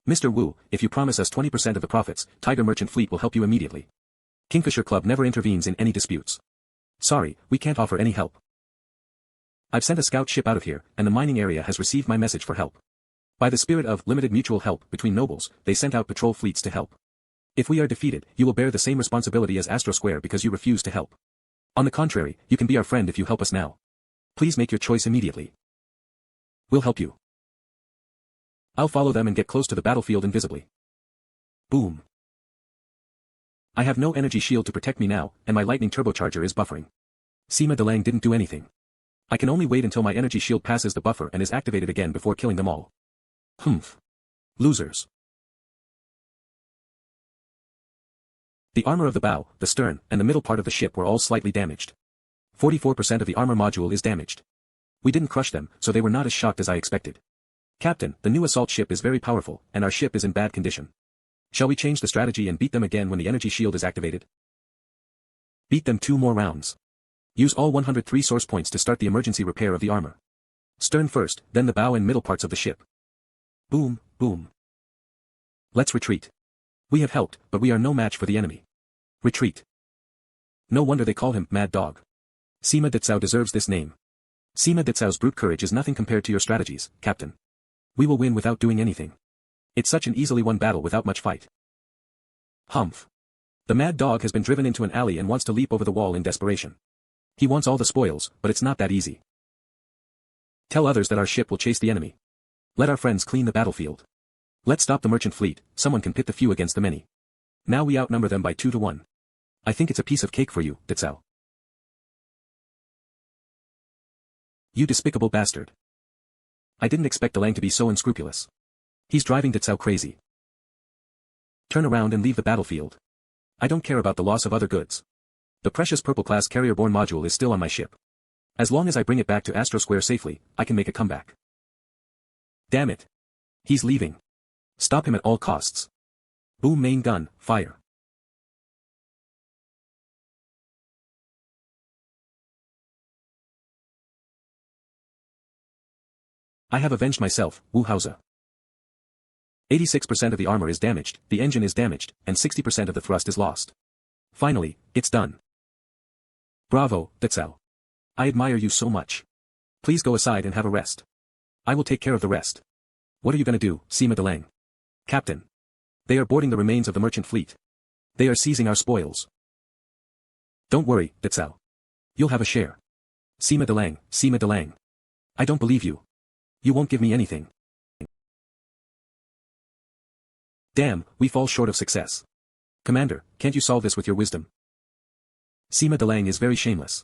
Mr. Wu, if you promise us 20% of the profits, Tiger Merchant Fleet will help you immediately. Kingfisher Club never intervenes in any disputes. Sorry, we can't offer any help. I've sent a scout ship out of here, and the mining area has received my message for help. By the spirit of limited mutual help between nobles, they sent out patrol fleets to help. If we are defeated, you will bear the same responsibility as Astro Square because you refuse to help. On the contrary, you can be our friend if you help us now. Please make your choice immediately. We'll help you. I'll follow them and get close to the battlefield invisibly. Boom. I have no energy shield to protect me now, and my lightning turbocharger is buffering. Sima Delang didn't do anything. I can only wait until my energy shield passes the buffer and is activated again before killing them all. Humph. Losers. The armor of the bow, the stern, and the middle part of the ship were all slightly damaged. 44% of the armor module is damaged. We didn't crush them, so they were not as shocked as I expected. Captain, the new assault ship is very powerful, and our ship is in bad condition. Shall we change the strategy and beat them again when the energy shield is activated? Beat them 2 more rounds. Use all 103 source points to start the emergency repair of the armor. Stern first, then the bow and middle parts of the ship. Boom, boom. Let's retreat. We have helped, but we are no match for the enemy. Retreat. No wonder they call him Mad Dog. Sima Ditsao deserves this name. Sima Ditsao's brute courage is nothing compared to your strategies, Captain. We will win without doing anything. It's such an easily won battle without much fight. Humph. The Mad Dog has been driven into an alley and wants to leap over the wall in desperation. He wants all the spoils, but it's not that easy. Tell others that our ship will chase the enemy. Let our friends clean the battlefield. Let's stop the merchant fleet, someone can pit the few against the many. Now we outnumber them by 2 to 1. I think it's a piece of cake for you, Ditsao. You despicable bastard. I didn't expect Delang to be so unscrupulous. He's driving Ditsao crazy. Turn around and leave the battlefield. I don't care about the loss of other goods. The precious purple-class carrier-borne module is still on my ship. As long as I bring it back to Astro Square safely, I can make a comeback. Damn it. He's leaving. Stop him at all costs. Boom main gun, fire. I have avenged myself, Wu Haoze. 86% of the armor is damaged, the engine is damaged, and 60% of the thrust is lost. Finally, it's done. Bravo, Ditsao. I admire you so much. Please go aside and have a rest. I will take care of the rest. What are you gonna do, Sima Delang? Captain. They are boarding the remains of the merchant fleet. They are seizing our spoils. Don't worry, Ditsao. You'll have a share. Sima Delang, Sima Delang. I don't believe you. You won't give me anything. Damn, we fall short of success. Commander, can't you solve this with your wisdom? Sima Delang is very shameless.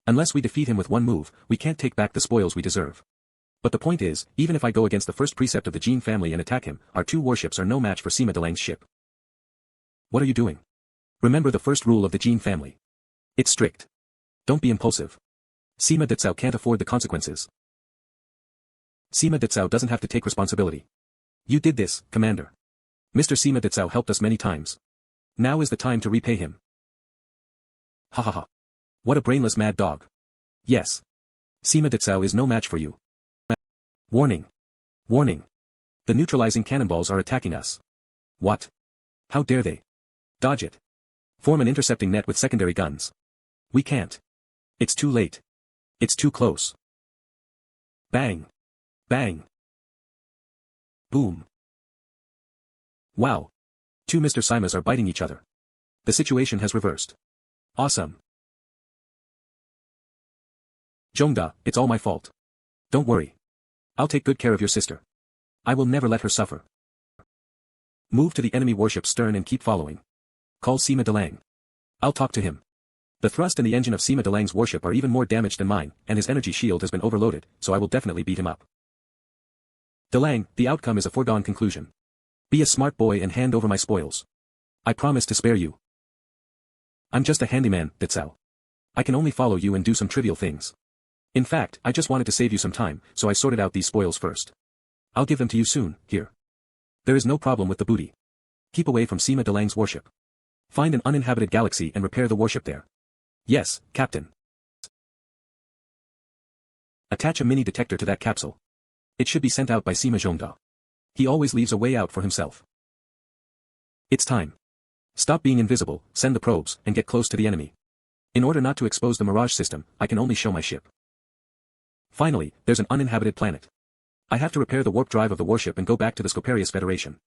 Unless we defeat him with one move, we can't take back the spoils we deserve. But the point is, even if I go against the first precept of the Jin family and attack him, our 2 warships are no match for Sima Delang's ship. What are you doing? Remember the first rule of the Jin family. It's strict. Don't be impulsive. Sima Ditsao can't afford the consequences. Sima Ditsao doesn't have to take responsibility. You did this, Commander. Mr. Sima Ditsao helped us many times. Now is the time to repay him. Ha ha ha. What a brainless mad dog. Yes. Sima Ditsao is no match for you. Warning. Warning. The neutralizing cannonballs are attacking us. What? How dare they? Dodge it. Form an intercepting net with secondary guns. We can't. It's too late. It's too close. Bang. Bang. Boom. Wow. 2 Mr. Simas are biting each other. The situation has reversed. Awesome. Zhongda, it's all my fault. Don't worry. I'll take good care of your sister. I will never let her suffer. Move to the enemy warship's stern and keep following. Call Sima Delang. I'll talk to him. The thrust and the engine of Sima Delang's warship are even more damaged than mine, and his energy shield has been overloaded, so I will definitely beat him up. Delang, the outcome is a foregone conclusion. Be a smart boy and hand over my spoils. I promise to spare you. I'm just a handyman, Ditsao. I can only follow you and do some trivial things. In fact, I just wanted to save you some time, so I sorted out these spoils first. I'll give them to you soon, here. There is no problem with the booty. Keep away from Sima Delang's warship. Find an uninhabited galaxy and repair the warship there. Yes, Captain. Attach a mini detector to that capsule. It should be sent out by Sima Zhongda. He always leaves a way out for himself. It's time. Stop being invisible, send the probes, and get close to the enemy. In order not to expose the Mirage system, I can only show my ship. Finally, there's an uninhabited planet. I have to repair the warp drive of the warship and go back to the Scoparius Federation.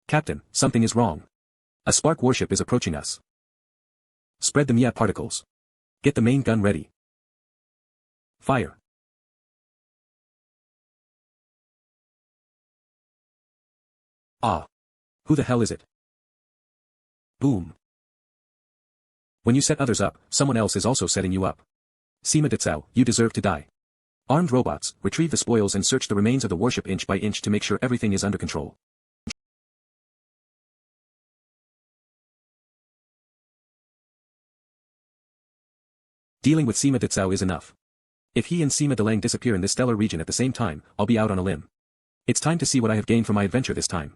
Captain, something is wrong. A spark warship is approaching us. Spread the Mia particles. Get the main gun ready. Fire. Ah. Who the hell is it? Boom. When you set others up, someone else is also setting you up. Sima Ditsao, you deserve to die. Armed robots, retrieve the spoils and search the remains of the warship inch by inch to make sure everything is under control. Dealing with Sima Ditsao is enough. If he and Sima Delang disappear in this stellar region at the same time, I'll be out on a limb. It's time to see what I have gained from my adventure this time.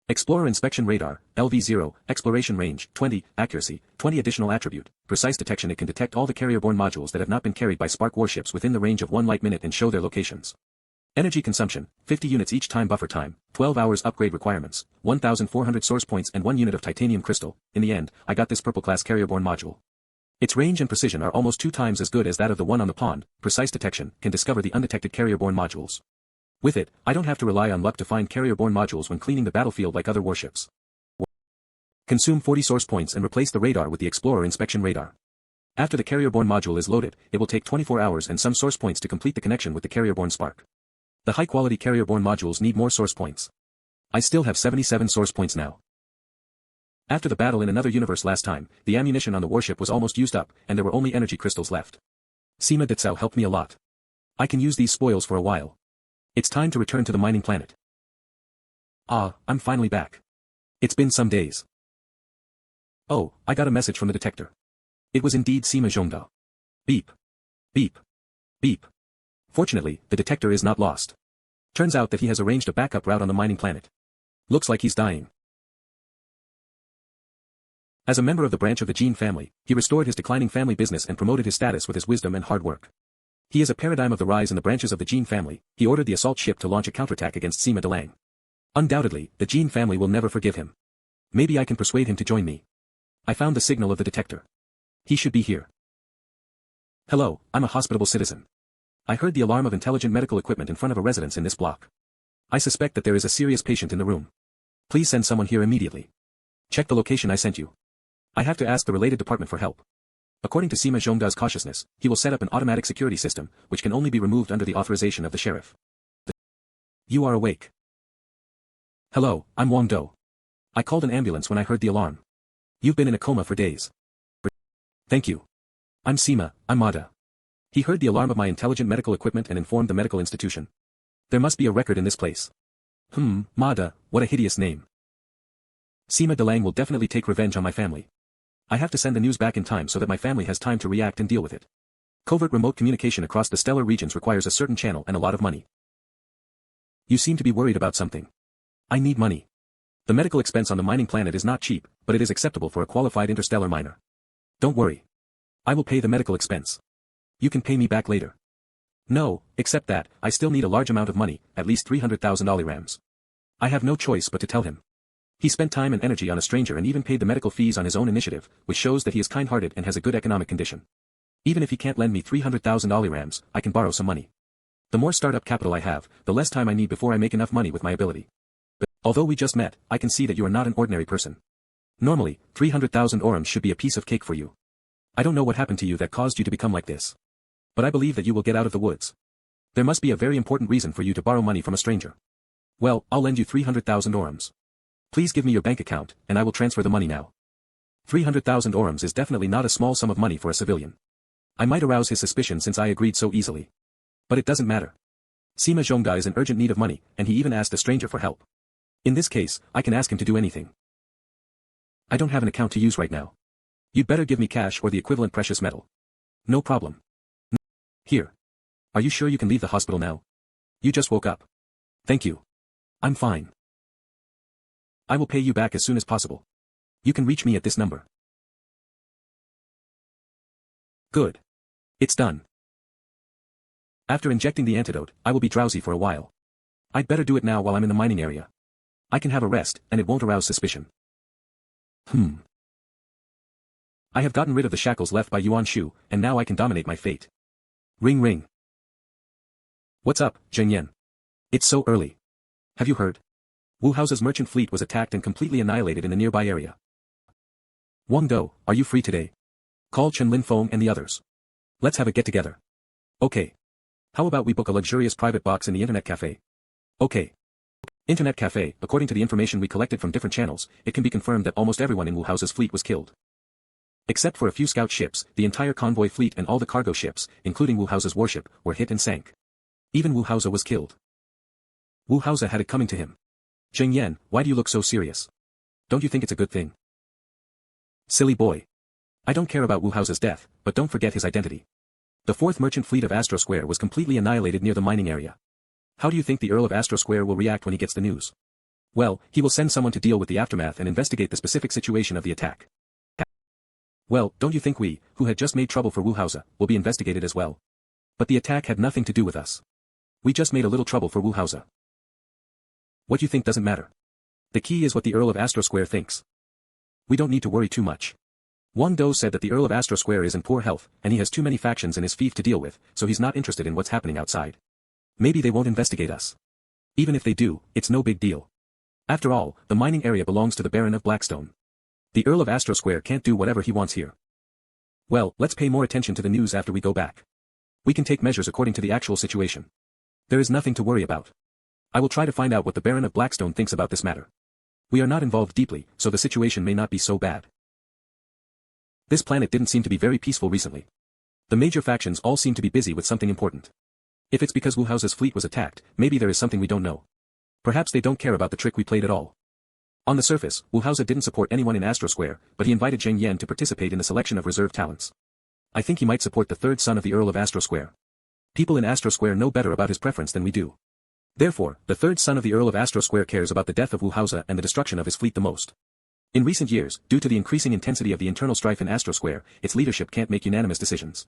Explorer Inspection Radar, LV0, Exploration Range, 20, Accuracy, 20 Additional Attribute, Precise Detection. It can detect all the carrier-borne modules that have not been carried by spark warships within the range of 1 light minute and show their locations. Energy consumption, 50 units each time. Buffer time, 12 hours. Upgrade requirements, 1,400 source points and 1 unit of titanium crystal. In the end, I got this purple-class carrier-borne module. Its range and precision are almost 2 times as good as that of the one on the pond. Precise Detection can discover the undetected carrier-borne modules. With it, I don't have to rely on luck to find carrier-borne modules when cleaning the battlefield like other warships. Consume 40 source points and replace the radar with the Explorer Inspection Radar. After the carrier-borne module is loaded, it will take 24 hours and some source points to complete the connection with the carrier-borne spark. The high-quality carrier-borne modules need more source points. I still have 77 source points now. After the battle in another universe last time, the ammunition on the warship was almost used up, and there were only energy crystals left. Sima Ditsao helped me a lot. I can use these spoils for a while. It's time to return to the mining planet. Ah, I'm finally back. It's been some days. Oh, I got a message from the detector. It was indeed Sima Zhongda. Beep. Beep. Beep. Fortunately, the detector is not lost. Turns out that he has arranged a backup route on the mining planet. Looks like he's dying. As a member of the branch of the Gene family, he restored his declining family business and promoted his status with his wisdom and hard work. He is a paradigm of the rise in the branches of the Gene family. He ordered the assault ship to launch a counterattack against Sima Delang. Undoubtedly, the Gene family will never forgive him. Maybe I can persuade him to join me. I found the signal of the detector. He should be here. Hello, I'm a hospitable citizen. I heard the alarm of intelligent medical equipment in front of a residence in this block. I suspect that there is a serious patient in the room. Please send someone here immediately. Check the location I sent you. I have to ask the related department for help. According to Sima Zhongda's cautiousness, he will set up an automatic security system, which can only be removed under the authorization of the sheriff. You are awake. Hello, I'm Wang Dong. I called an ambulance when I heard the alarm. You've been in a coma for days. Thank you. I'm Sima, I'm Mada. He heard the alarm of my intelligent medical equipment and informed the medical institution. There must be a record in this place. Mada, what a hideous name. Sima Delang will definitely take revenge on my family. I have to send the news back in time so that my family has time to react and deal with it. Covert remote communication across the stellar regions requires a certain channel and a lot of money. You seem to be worried about something. I need money. The medical expense on the mining planet is not cheap, but it is acceptable for a qualified interstellar miner. Don't worry. I will pay the medical expense. You can pay me back later. No, except that, I still need a large amount of money, at least 300,000 olirams. I have no choice but to tell him. He spent time and energy on a stranger and even paid the medical fees on his own initiative, which shows that he is kind-hearted and has a good economic condition. Even if he can't lend me 300,000 olirams, I can borrow some money. The more startup capital I have, the less time I need before I make enough money with my ability. But, although we just met, I can see that you are not an ordinary person. Normally, 300,000 orams should be a piece of cake for you. I don't know what happened to you that caused you to become like this. But I believe that you will get out of the woods. There must be a very important reason for you to borrow money from a stranger. Well, I'll lend you 300,000 orams. Please give me your bank account, and I will transfer the money now. 300,000 orams is definitely not a small sum of money for a civilian. I might arouse his suspicion since I agreed so easily. But it doesn't matter. Sima Zhongda is in urgent need of money, and he even asked a stranger for help. In this case, I can ask him to do anything. I don't have an account to use right now. You'd better give me cash or the equivalent precious metal. No problem. Here. Are you sure you can leave the hospital now? You just woke up. Thank you. I'm fine. I will pay you back as soon as possible. You can reach me at this number. Good. It's done. After injecting the antidote, I will be drowsy for a while. I'd better do it now while I'm in the mining area. I can have a rest, and it won't arouse suspicion. I have gotten rid of the shackles left by Yuan Shu, and now I can dominate my fate. Ring ring. What's up, Zheng Yan? It's so early. Have you heard? Wu Hao's merchant fleet was attacked and completely annihilated in the nearby area. Wang Dong, are you free today? Call Chen Lin Feng and the others. Let's have a get-together. Okay. How about we book a luxurious private box in the internet cafe? Okay. Internet cafe, according to the information we collected from different channels, it can be confirmed that almost everyone in Wu Hao's fleet was killed. Except for a few scout ships, the entire convoy fleet and all the cargo ships, including Wu Hao's warship, were hit and sank. Even Wu Hao was killed. Wu Hao had it coming to him. Zheng Yan, why do you look so serious? Don't you think it's a good thing? Silly boy. I don't care about Wu Hao's death, but don't forget his identity. The 4th merchant fleet of Astro Square was completely annihilated near the mining area. How do you think the Earl of Astro Square will react when he gets the news? Well, he will send someone to deal with the aftermath and investigate the specific situation of the attack. Well, don't you think we, who had just made trouble for Wu Hao, will be investigated as well? But the attack had nothing to do with us. We just made a little trouble for Wu Hao. What you think doesn't matter. The key is what the Earl of Astro Square thinks. We don't need to worry too much. Wang Dong said that the Earl of Astro Square is in poor health, and he has too many factions in his fief to deal with, so he's not interested in what's happening outside. Maybe they won't investigate us. Even if they do, it's no big deal. After all, the mining area belongs to the Baron of Blackstone. The Earl of Astro Square can't do whatever he wants here. Well, let's pay more attention to the news after we go back. We can take measures according to the actual situation. There is nothing to worry about. I will try to find out what the Baron of Blackstone thinks about this matter. We are not involved deeply, so the situation may not be so bad. This planet didn't seem to be very peaceful recently. The major factions all seem to be busy with something important. If it's because Wu Hao's fleet was attacked, maybe there is something we don't know. Perhaps they don't care about the trick we played at all. On the surface, Wu Hao didn't support anyone in Astro Square, but he invited Zheng Yan to participate in the selection of reserve talents. I think he might support the 3rd son of the Earl of Astro Square. People in Astro Square know better about his preference than we do. Therefore, the 3rd son of the Earl of Astro Square cares about the death of Wu Hao and the destruction of his fleet the most. In recent years, due to the increasing intensity of the internal strife in Astro Square, its leadership can't make unanimous decisions.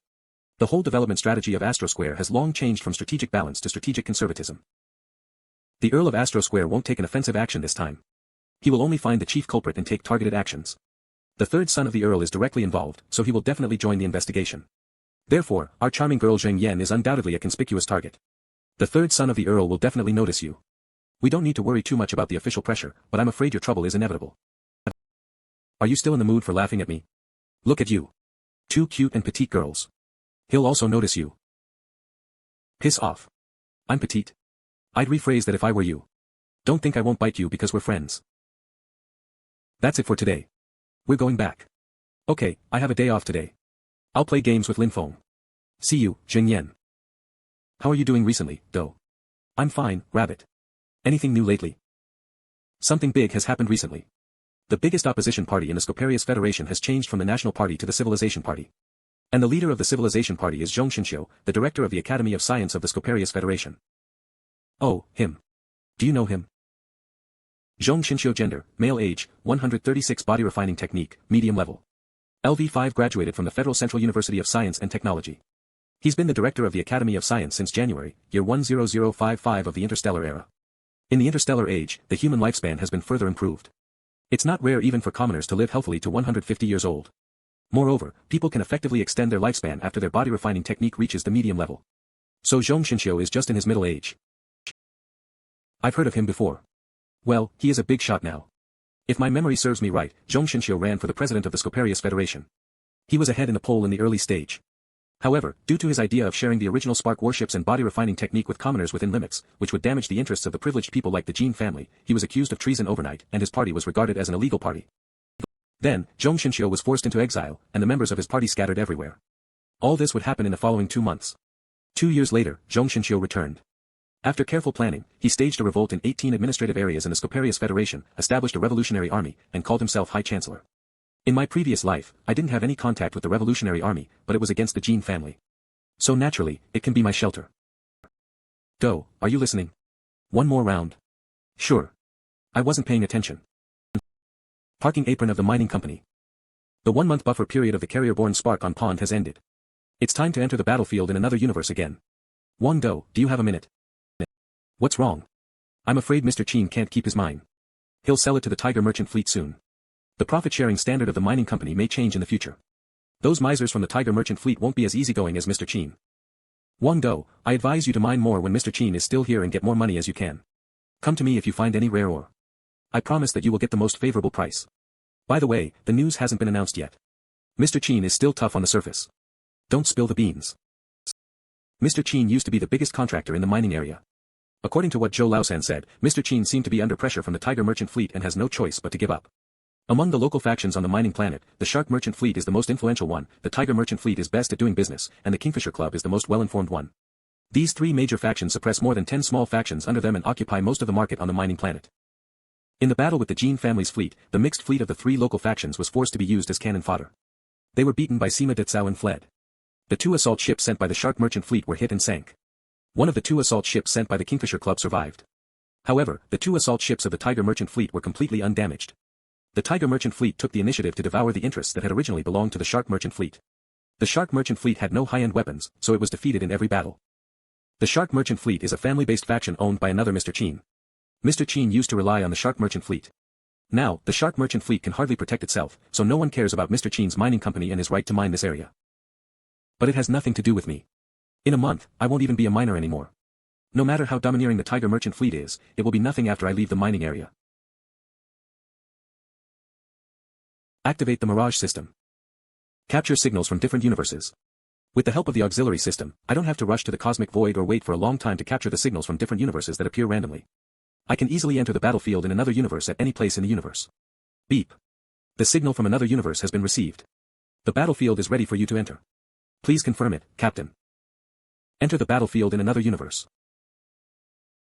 The whole development strategy of Astro Square has long changed from strategic balance to strategic conservatism. The Earl of Astro Square won't take an offensive action this time. He will only find the chief culprit and take targeted actions. The 3rd son of the Earl is directly involved, so he will definitely join the investigation. Therefore, our charming girl Zheng Yan is undoubtedly a conspicuous target. The 3rd son of the Earl will definitely notice you. We don't need to worry too much about the official pressure, but I'm afraid your trouble is inevitable. Are you still in the mood for laughing at me? Look at you. 2 cute and petite girls. He'll also notice you. Piss off. I'm petite. I'd rephrase that if I were you. Don't think I won't bite you because we're friends. That's it for today. We're going back. Okay, I have a day off today. I'll play games with Lin Feng. See you, Zheng Yan. How are you doing recently, Do? I'm fine, Rabbit. Anything new lately? Something big has happened recently. The biggest opposition party in the Scoparius Federation has changed from the National Party to the Civilization Party. And the leader of the Civilization Party is Zhong Xinxiu, the director of the Academy of Science of the Scoparius Federation. Oh, him. Do you know him? Zhong Xinxiu gender, male age, 136 body refining technique, medium level. LV5 graduated from the Federal Central University of Science and Technology. He's been the director of the Academy of Science since January, year 10055 of the interstellar era. In the interstellar age, the human lifespan has been further improved. It's not rare even for commoners to live healthily to 150 years old. Moreover, people can effectively extend their lifespan after their body refining technique reaches the medium level. So Zhong Xinxiu is just in his middle age. I've heard of him before. Well, he is a big shot now. If my memory serves me right, Zhong Xinxiu ran for the president of the Scoparius Federation. He was ahead in the poll in the early stage. However, due to his idea of sharing the original spark warships and body refining technique with commoners within limits, which would damage the interests of the privileged people like the Jin family, he was accused of treason overnight, and his party was regarded as an illegal party. Then, Zhong Xinxiu was forced into exile, and the members of his party scattered everywhere. All this would happen in the following 2 months. 2 years later, Zhong Xinxiu returned. After careful planning, he staged a revolt in 18 administrative areas in the Scoparius Federation, established a revolutionary army, and called himself High Chancellor. In my previous life, I didn't have any contact with the revolutionary army, but it was against the Jin family. So naturally, it can be my shelter. Do, are you listening? One more round. Sure. I wasn't paying attention. Parking apron of the mining company. The 1-month buffer period of the carrier-borne spark on Pond has ended. It's time to enter the battlefield in another universe again. Wang Dong, do you have a minute? What's wrong? I'm afraid Mr. Qin can't keep his mine. He'll sell it to the Tiger Merchant Fleet soon. The profit-sharing standard of the mining company may change in the future. Those misers from the Tiger Merchant Fleet won't be as easygoing as Mr. Qin. Wang Dong, I advise you to mine more when Mr. Qin is still here and get more money as you can. Come to me if you find any rare ore. I promise that you will get the most favorable price. By the way, the news hasn't been announced yet. Mr. Qin is still tough on the surface. Don't spill the beans. Mr. Qin used to be the biggest contractor in the mining area. According to what Zhou Laosan said, Mr. Qin seemed to be under pressure from the Tiger Merchant Fleet and has no choice but to give up. Among the local factions on the mining planet, the Shark Merchant Fleet is the most influential one, the Tiger Merchant Fleet is best at doing business, and the Kingfisher Club is the most well-informed one. These three major factions suppress more than 10 small factions under them and occupy most of the market on the mining planet. In the battle with the Jin family's fleet, the mixed fleet of the three local factions was forced to be used as cannon fodder. They were beaten by Sima Detsao and fled. The 2 assault ships sent by the Shark Merchant Fleet were hit and sank. One of the 2 assault ships sent by the Kingfisher Club survived. However, the 2 assault ships of the Tiger Merchant Fleet were completely undamaged. The Tiger Merchant Fleet took the initiative to devour the interests that had originally belonged to the Shark Merchant Fleet. The Shark Merchant Fleet had no high-end weapons, so it was defeated in every battle. The Shark Merchant Fleet is a family-based faction owned by another Mr. Qin. Mr. Qin used to rely on the Shark Merchant Fleet. Now, the Shark Merchant Fleet can hardly protect itself, so no one cares about Mr. Qin's mining company and his right to mine this area. But it has nothing to do with me. In a month, I won't even be a miner anymore. No matter how domineering the Tiger Merchant Fleet is, it will be nothing after I leave the mining area. Activate the Mirage System. Capture signals from different universes. With the help of the auxiliary system, I don't have to rush to the cosmic void or wait for a long time to capture the signals from different universes that appear randomly. I can easily enter the battlefield in another universe at any place in the universe. Beep. The signal from another universe has been received. The battlefield is ready for you to enter. Please confirm it, Captain. Enter the battlefield in another universe.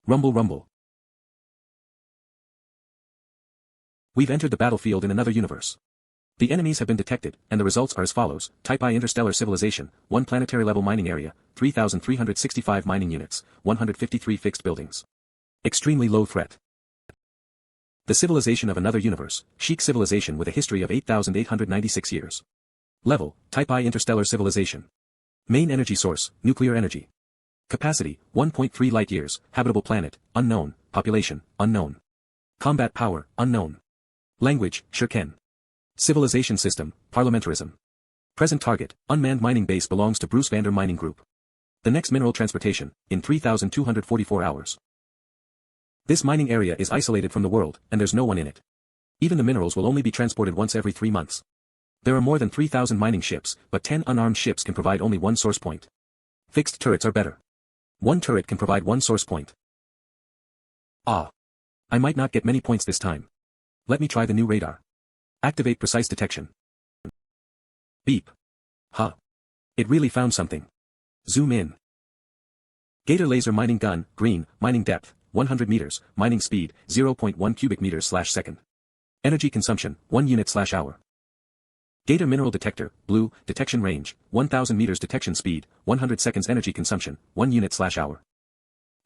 Rumble rumble. We've entered the battlefield in another universe. The enemies have been detected, and the results are as follows: Type I interstellar civilization, 1 planetary level mining area, 3,365 mining units, 153 fixed buildings. Extremely low threat. The civilization of another universe, Sheik civilization with a history of 8,896 years. Level, Type I interstellar civilization. Main energy source, nuclear energy. Capacity, 1.3 light years, habitable planet, unknown, population, unknown. Combat power, unknown. Language, Shurken. Civilization system, parliamentarism. Present target, unmanned mining base belongs to Bruce Vander Mining Group. The next mineral transportation, in 3,244 hours. This mining area is isolated from the world, and there's no one in it. Even the minerals will only be transported once every 3 months. There are more than 3,000 mining ships, but 10 unarmed ships can provide only 1 source point. Fixed turrets are better. 1 turret can provide 1 source point. Ah. I might not get many points this time. Let me try the new radar. Activate precise detection. Beep. Huh. It really found something. Zoom in. Gator laser mining gun, green, mining depth, 100 meters, mining speed, 0.1 cubic meters/second. Energy consumption, 1 unit/hour. Gator mineral detector, blue, detection range, 1000 meters detection speed, 100 seconds energy consumption, 1 unit/hour.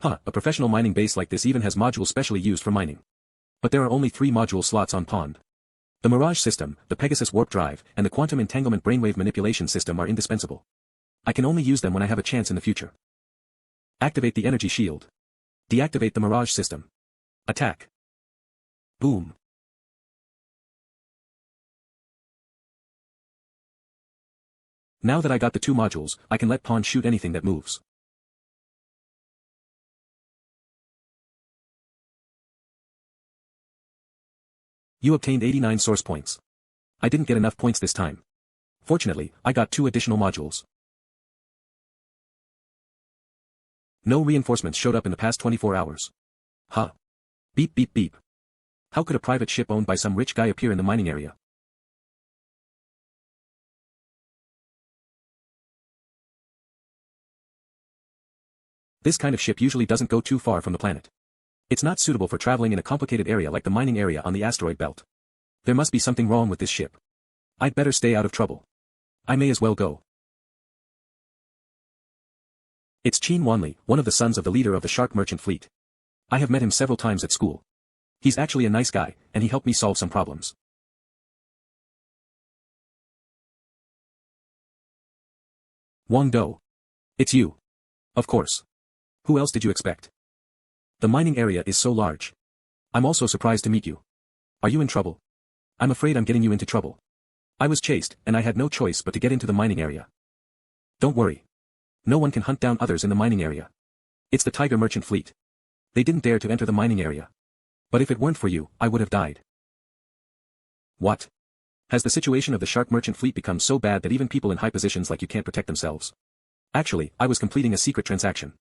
Huh, a professional mining base like this even has modules specially used for mining. But there are only 3 module slots on Pond. The Mirage System, the Pegasus Warp Drive, and the Quantum Entanglement Brainwave Manipulation System are indispensable. I can only use them when I have a chance in the future. Activate the Energy Shield. Deactivate the Mirage System. Attack. Boom. Now that I got the 2 modules, I can let Pond shoot anything that moves. You obtained 89 source points. I didn't get enough points this time. Fortunately, I got 2 additional modules. No reinforcements showed up in the past 24 hours. Huh. Beep beep beep. How could a private ship owned by some rich guy appear in the mining area? This kind of ship usually doesn't go too far from the planet. It's not suitable for traveling in a complicated area like the mining area on the asteroid belt. There must be something wrong with this ship. I'd better stay out of trouble. I may as well go. It's Qin Wanli, one of the sons of the leader of the shark merchant fleet. I have met him several times at school. He's actually a nice guy, and he helped me solve some problems. Wang Dong. It's you. Of course. Who else did you expect? The mining area is so large. I'm also surprised to meet you. Are you in trouble? I'm afraid I'm getting you into trouble. I was chased, and I had no choice but to get into the mining area. Don't worry. No one can hunt down others in the mining area. It's the Tiger Merchant Fleet. They didn't dare to enter the mining area. But if it weren't for you, I would have died. What? Has the situation of the Shark Merchant Fleet become so bad that even people in high positions like you can't protect themselves? Actually, I was completing a secret transaction.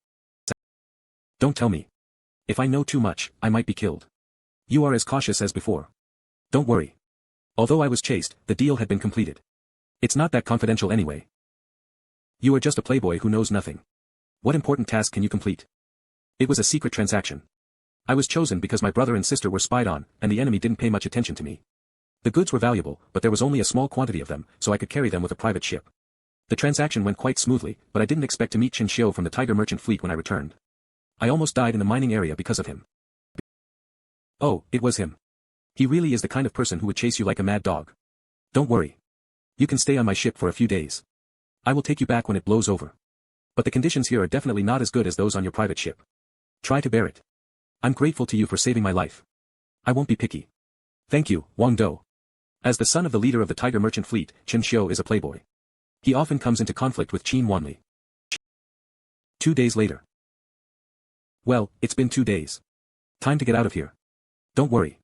Don't tell me. If I know too much, I might be killed. You are as cautious as before. Don't worry. Although I was chased, the deal had been completed. It's not that confidential anyway. You are just a playboy who knows nothing. What important task can you complete? It was a secret transaction. I was chosen because my brother and sister were spied on, and the enemy didn't pay much attention to me. The goods were valuable, but there was only a small quantity of them, so I could carry them with a private ship. The transaction went quite smoothly, but I didn't expect to meet Chen Xiu from the Tiger Merchant Fleet when I returned. I almost died in the mining area because of him. Oh, it was him. He really is the kind of person who would chase you like a mad dog. Don't worry. You can stay on my ship for a few days. I will take you back when it blows over. But the conditions here are definitely not as good as those on your private ship. Try to bear it. I'm grateful to you for saving my life. I won't be picky. Thank you, Wang Dong. As the son of the leader of the Tiger Merchant Fleet, Chen Xiu is a playboy. He often comes into conflict with Qin Wanli. 2 days later. Well, it's been 2 days. Time to get out of here. Don't worry.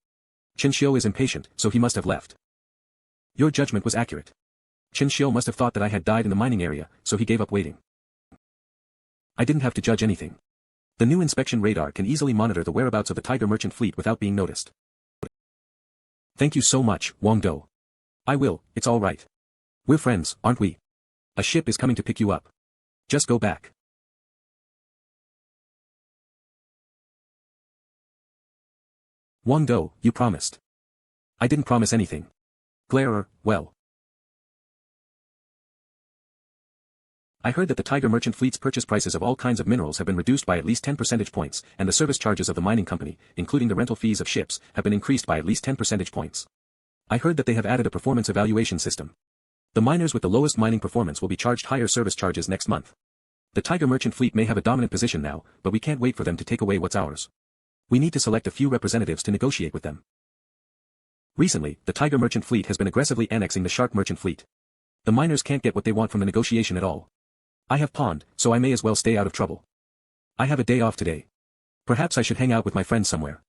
Chen Xiu is impatient, so he must have left. Your judgment was accurate. Chen Xiu must have thought that I had died in the mining area, so he gave up waiting. I didn't have to judge anything. The new inspection radar can easily monitor the whereabouts of the Tiger Merchant Fleet without being noticed. Thank you so much, Wang Dong. I will, it's all right. We're friends, aren't we? A ship is coming to pick you up. Just go back. Wang Dong, you promised. I didn't promise anything. Glare, well. I heard that the Tiger Merchant Fleet's purchase prices of all kinds of minerals have been reduced by at least 10 percentage points, and the service charges of the mining company, including the rental fees of ships, have been increased by at least 10 percentage points. I heard that they have added a performance evaluation system. The miners with the lowest mining performance will be charged higher service charges next month. The Tiger Merchant Fleet may have a dominant position now, but we can't wait for them to take away what's ours. We need to select a few representatives to negotiate with them. Recently, the Tiger Merchant Fleet has been aggressively annexing the Shark Merchant Fleet. The miners can't get what they want from the negotiation at all. I have pawned, so I may as well stay out of trouble. I have a day off today. Perhaps I should hang out with my friends somewhere.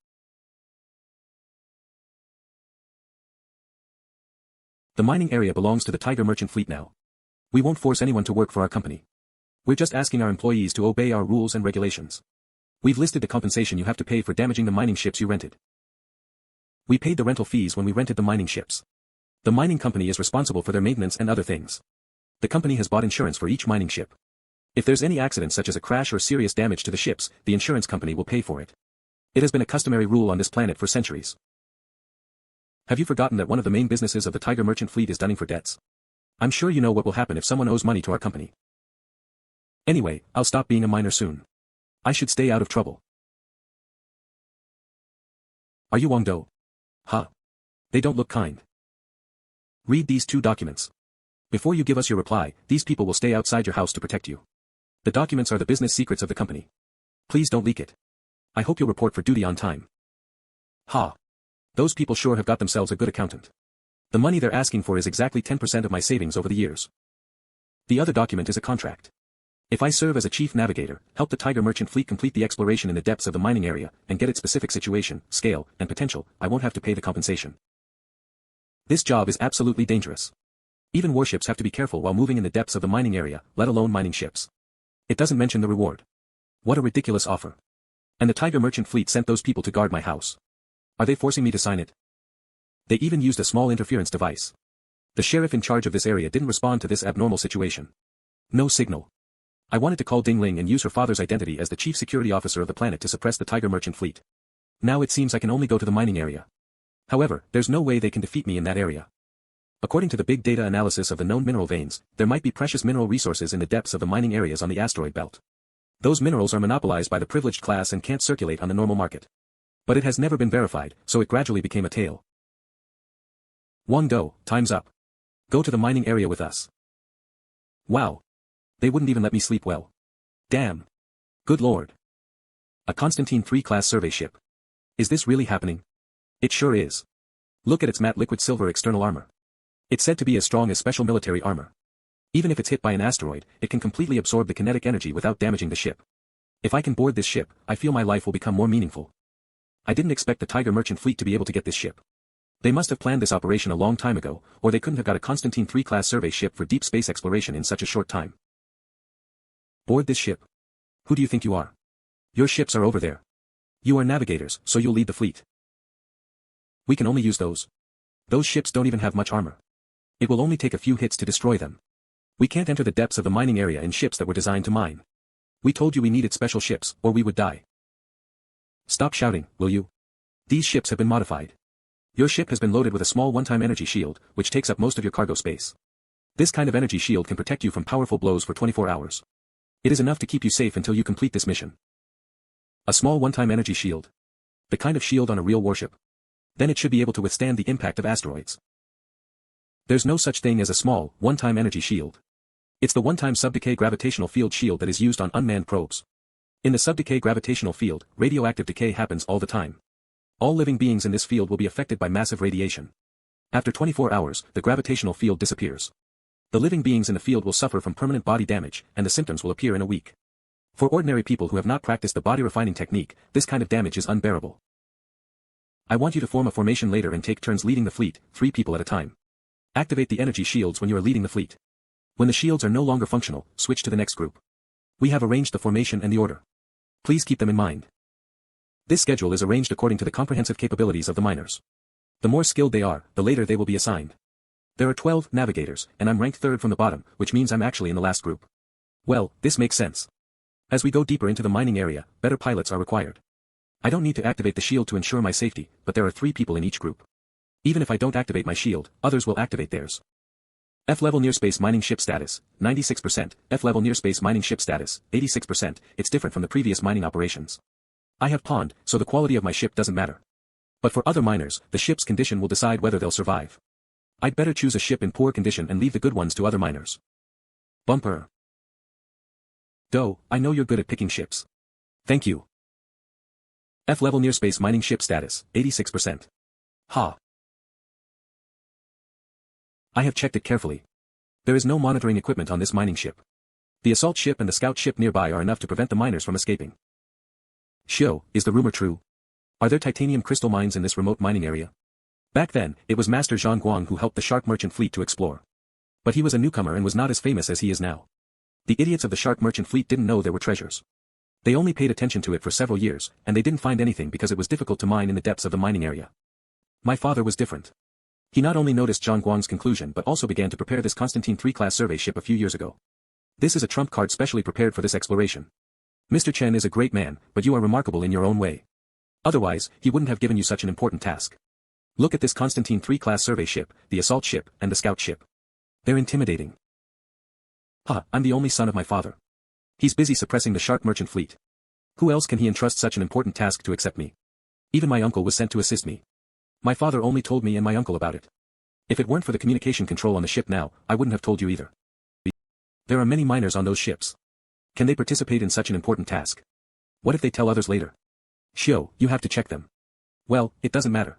The mining area belongs to the Tiger Merchant Fleet now. We won't force anyone to work for our company. We're just asking our employees to obey our rules and regulations. We've listed the compensation you have to pay for damaging the mining ships you rented. We paid the rental fees when we rented the mining ships. The mining company is responsible for their maintenance and other things. The company has bought insurance for each mining ship. If there's any accident such as a crash or serious damage to the ships, the insurance company will pay for it. It has been a customary rule on this planet for centuries. Have you forgotten that one of the main businesses of the Tiger Merchant Fleet is dunning for debts? I'm sure you know what will happen if someone owes money to our company. Anyway, I'll stop being a miner soon. I should stay out of trouble. Are you Wang Dong? Huh. They don't look kind. Read these 2 documents. Before you give us your reply, these people will stay outside your house to protect you. The documents are the business secrets of the company. Please don't leak it. I hope you'll report for duty on time. Ha. Those people sure have got themselves a good accountant. The money they're asking for is exactly 10% of my savings over the years. The other document is a contract. If I serve as a chief navigator, help the Tiger Merchant Fleet complete the exploration in the depths of the mining area, and get its specific situation, scale, and potential, I won't have to pay the compensation. This job is absolutely dangerous. Even warships have to be careful while moving in the depths of the mining area, let alone mining ships. It doesn't mention the reward. What a ridiculous offer. And the Tiger Merchant Fleet sent those people to guard my house. Are they forcing me to sign it? They even used a small interference device. The sheriff in charge of this area didn't respond to this abnormal situation. No signal. I wanted to call Ding Ling and use her father's identity as the chief security officer of the planet to suppress the Tiger Merchant Fleet. Now it seems I can only go to the mining area. However, there's no way they can defeat me in that area. According to the big data analysis of the known mineral veins, there might be precious mineral resources in the depths of the mining areas on the asteroid belt. Those minerals are monopolized by the privileged class and can't circulate on the normal market. But it has never been verified, so it gradually became a tale. Wang Dong, time's up. Go to the mining area with us. Wow. They wouldn't even let me sleep well. Damn. Good lord. A Constantine 3 class survey ship. Is this really happening? It sure is. Look at its matte liquid silver external armor. It's said to be as strong as special military armor. Even if it's hit by an asteroid, it can completely absorb the kinetic energy without damaging the ship. If I can board this ship, I feel my life will become more meaningful. I didn't expect the Tiger merchant fleet to be able to get this ship. They must have planned this operation a long time ago, or they couldn't have got a Constantine 3 class survey ship for deep space exploration in such a short time. Board this ship. Who do you think you are? Your ships are over there. You are navigators, so you'll lead the fleet. We can only use those. Those ships don't even have much armor. It will only take a few hits to destroy them. We can't enter the depths of the mining area in ships that were designed to mine. We told you we needed special ships, or we would die. Stop shouting, will you? These ships have been modified. Your ship has been loaded with a small one-time energy shield, which takes up most of your cargo space. This kind of energy shield can protect you from powerful blows for 24 hours. It is enough to keep you safe until you complete this mission. A small one-time energy shield. The kind of shield on a real warship. Then it should be able to withstand the impact of asteroids. There's no such thing as a small, one-time energy shield. It's the one-time sub-decay gravitational field shield that is used on unmanned probes. In the sub-decay gravitational field, radioactive decay happens all the time. All living beings in this field will be affected by massive radiation. After 24 hours, the gravitational field disappears. The living beings in the field will suffer from permanent body damage, and the symptoms will appear in a week. For ordinary people who have not practiced the body refining technique, this kind of damage is unbearable. I want you to form a formation later and take turns leading the fleet, 3 people at a time. Activate the energy shields when you are leading the fleet. When the shields are no longer functional, switch to the next group. We have arranged the formation and the order. Please keep them in mind. This schedule is arranged according to the comprehensive capabilities of the miners. The more skilled they are, the later they will be assigned. There are 12 navigators, and I'm ranked 3rd from the bottom, which means I'm actually in the last group. Well, this makes sense. As we go deeper into the mining area, better pilots are required. I don't need to activate the shield to ensure my safety, but there are 3 people in each group. Even if I don't activate my shield, others will activate theirs. F-level near-space mining ship status, 96%, F-level near-space mining ship status, 86%, it's different from the previous mining operations. I have pawned, so the quality of my ship doesn't matter. But for other miners, the ship's condition will decide whether they'll survive. I'd better choose a ship in poor condition and leave the good ones to other miners. Bumper. Do, I know you're good at picking ships. Thank you. F-level near-space mining ship status, 86%. Ha. I have checked it carefully. There is no monitoring equipment on this mining ship. The assault ship and the scout ship nearby are enough to prevent the miners from escaping. Shio, is the rumor true? Are there titanium crystal mines in this remote mining area? Back then, it was Master Zhang Guang who helped the shark merchant fleet to explore. But he was a newcomer and was not as famous as he is now. The idiots of the shark merchant fleet didn't know there were treasures. They only paid attention to it for several years, and they didn't find anything because it was difficult to mine in the depths of the mining area. My father was different. He not only noticed Zhang Guang's conclusion but also began to prepare this Constantine 3 class survey ship a few years ago. This is a trump card specially prepared for this exploration. Mr. Chen is a great man, but you are remarkable in your own way. Otherwise, he wouldn't have given you such an important task. Look at this Constantine 3 class survey ship, the assault ship, and the scout ship. They're intimidating. I'm the only son of my father. He's busy suppressing the shark merchant fleet. Who else can he entrust such an important task to except me? Even my uncle was sent to assist me. My father only told me and my uncle about it. If it weren't for the communication control on the ship now, I wouldn't have told you either. There are many miners on those ships. Can they participate in such an important task? What if they tell others later? Shio, you have to check them. Well, it doesn't matter.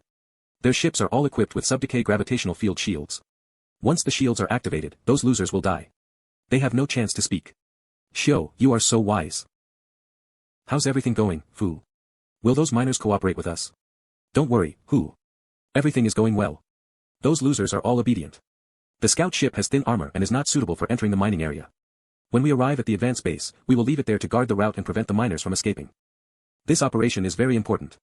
Their ships are all equipped with sub-decay gravitational field shields. Once the shields are activated, those losers will die. They have no chance to speak. Shio, you are so wise. How's everything going, Fu? Will those miners cooperate with us? Don't worry, Hu. Everything is going well. Those losers are all obedient. The scout ship has thin armor and is not suitable for entering the mining area. When we arrive at the advanced base, we will leave it there to guard the route and prevent the miners from escaping. This operation is very important.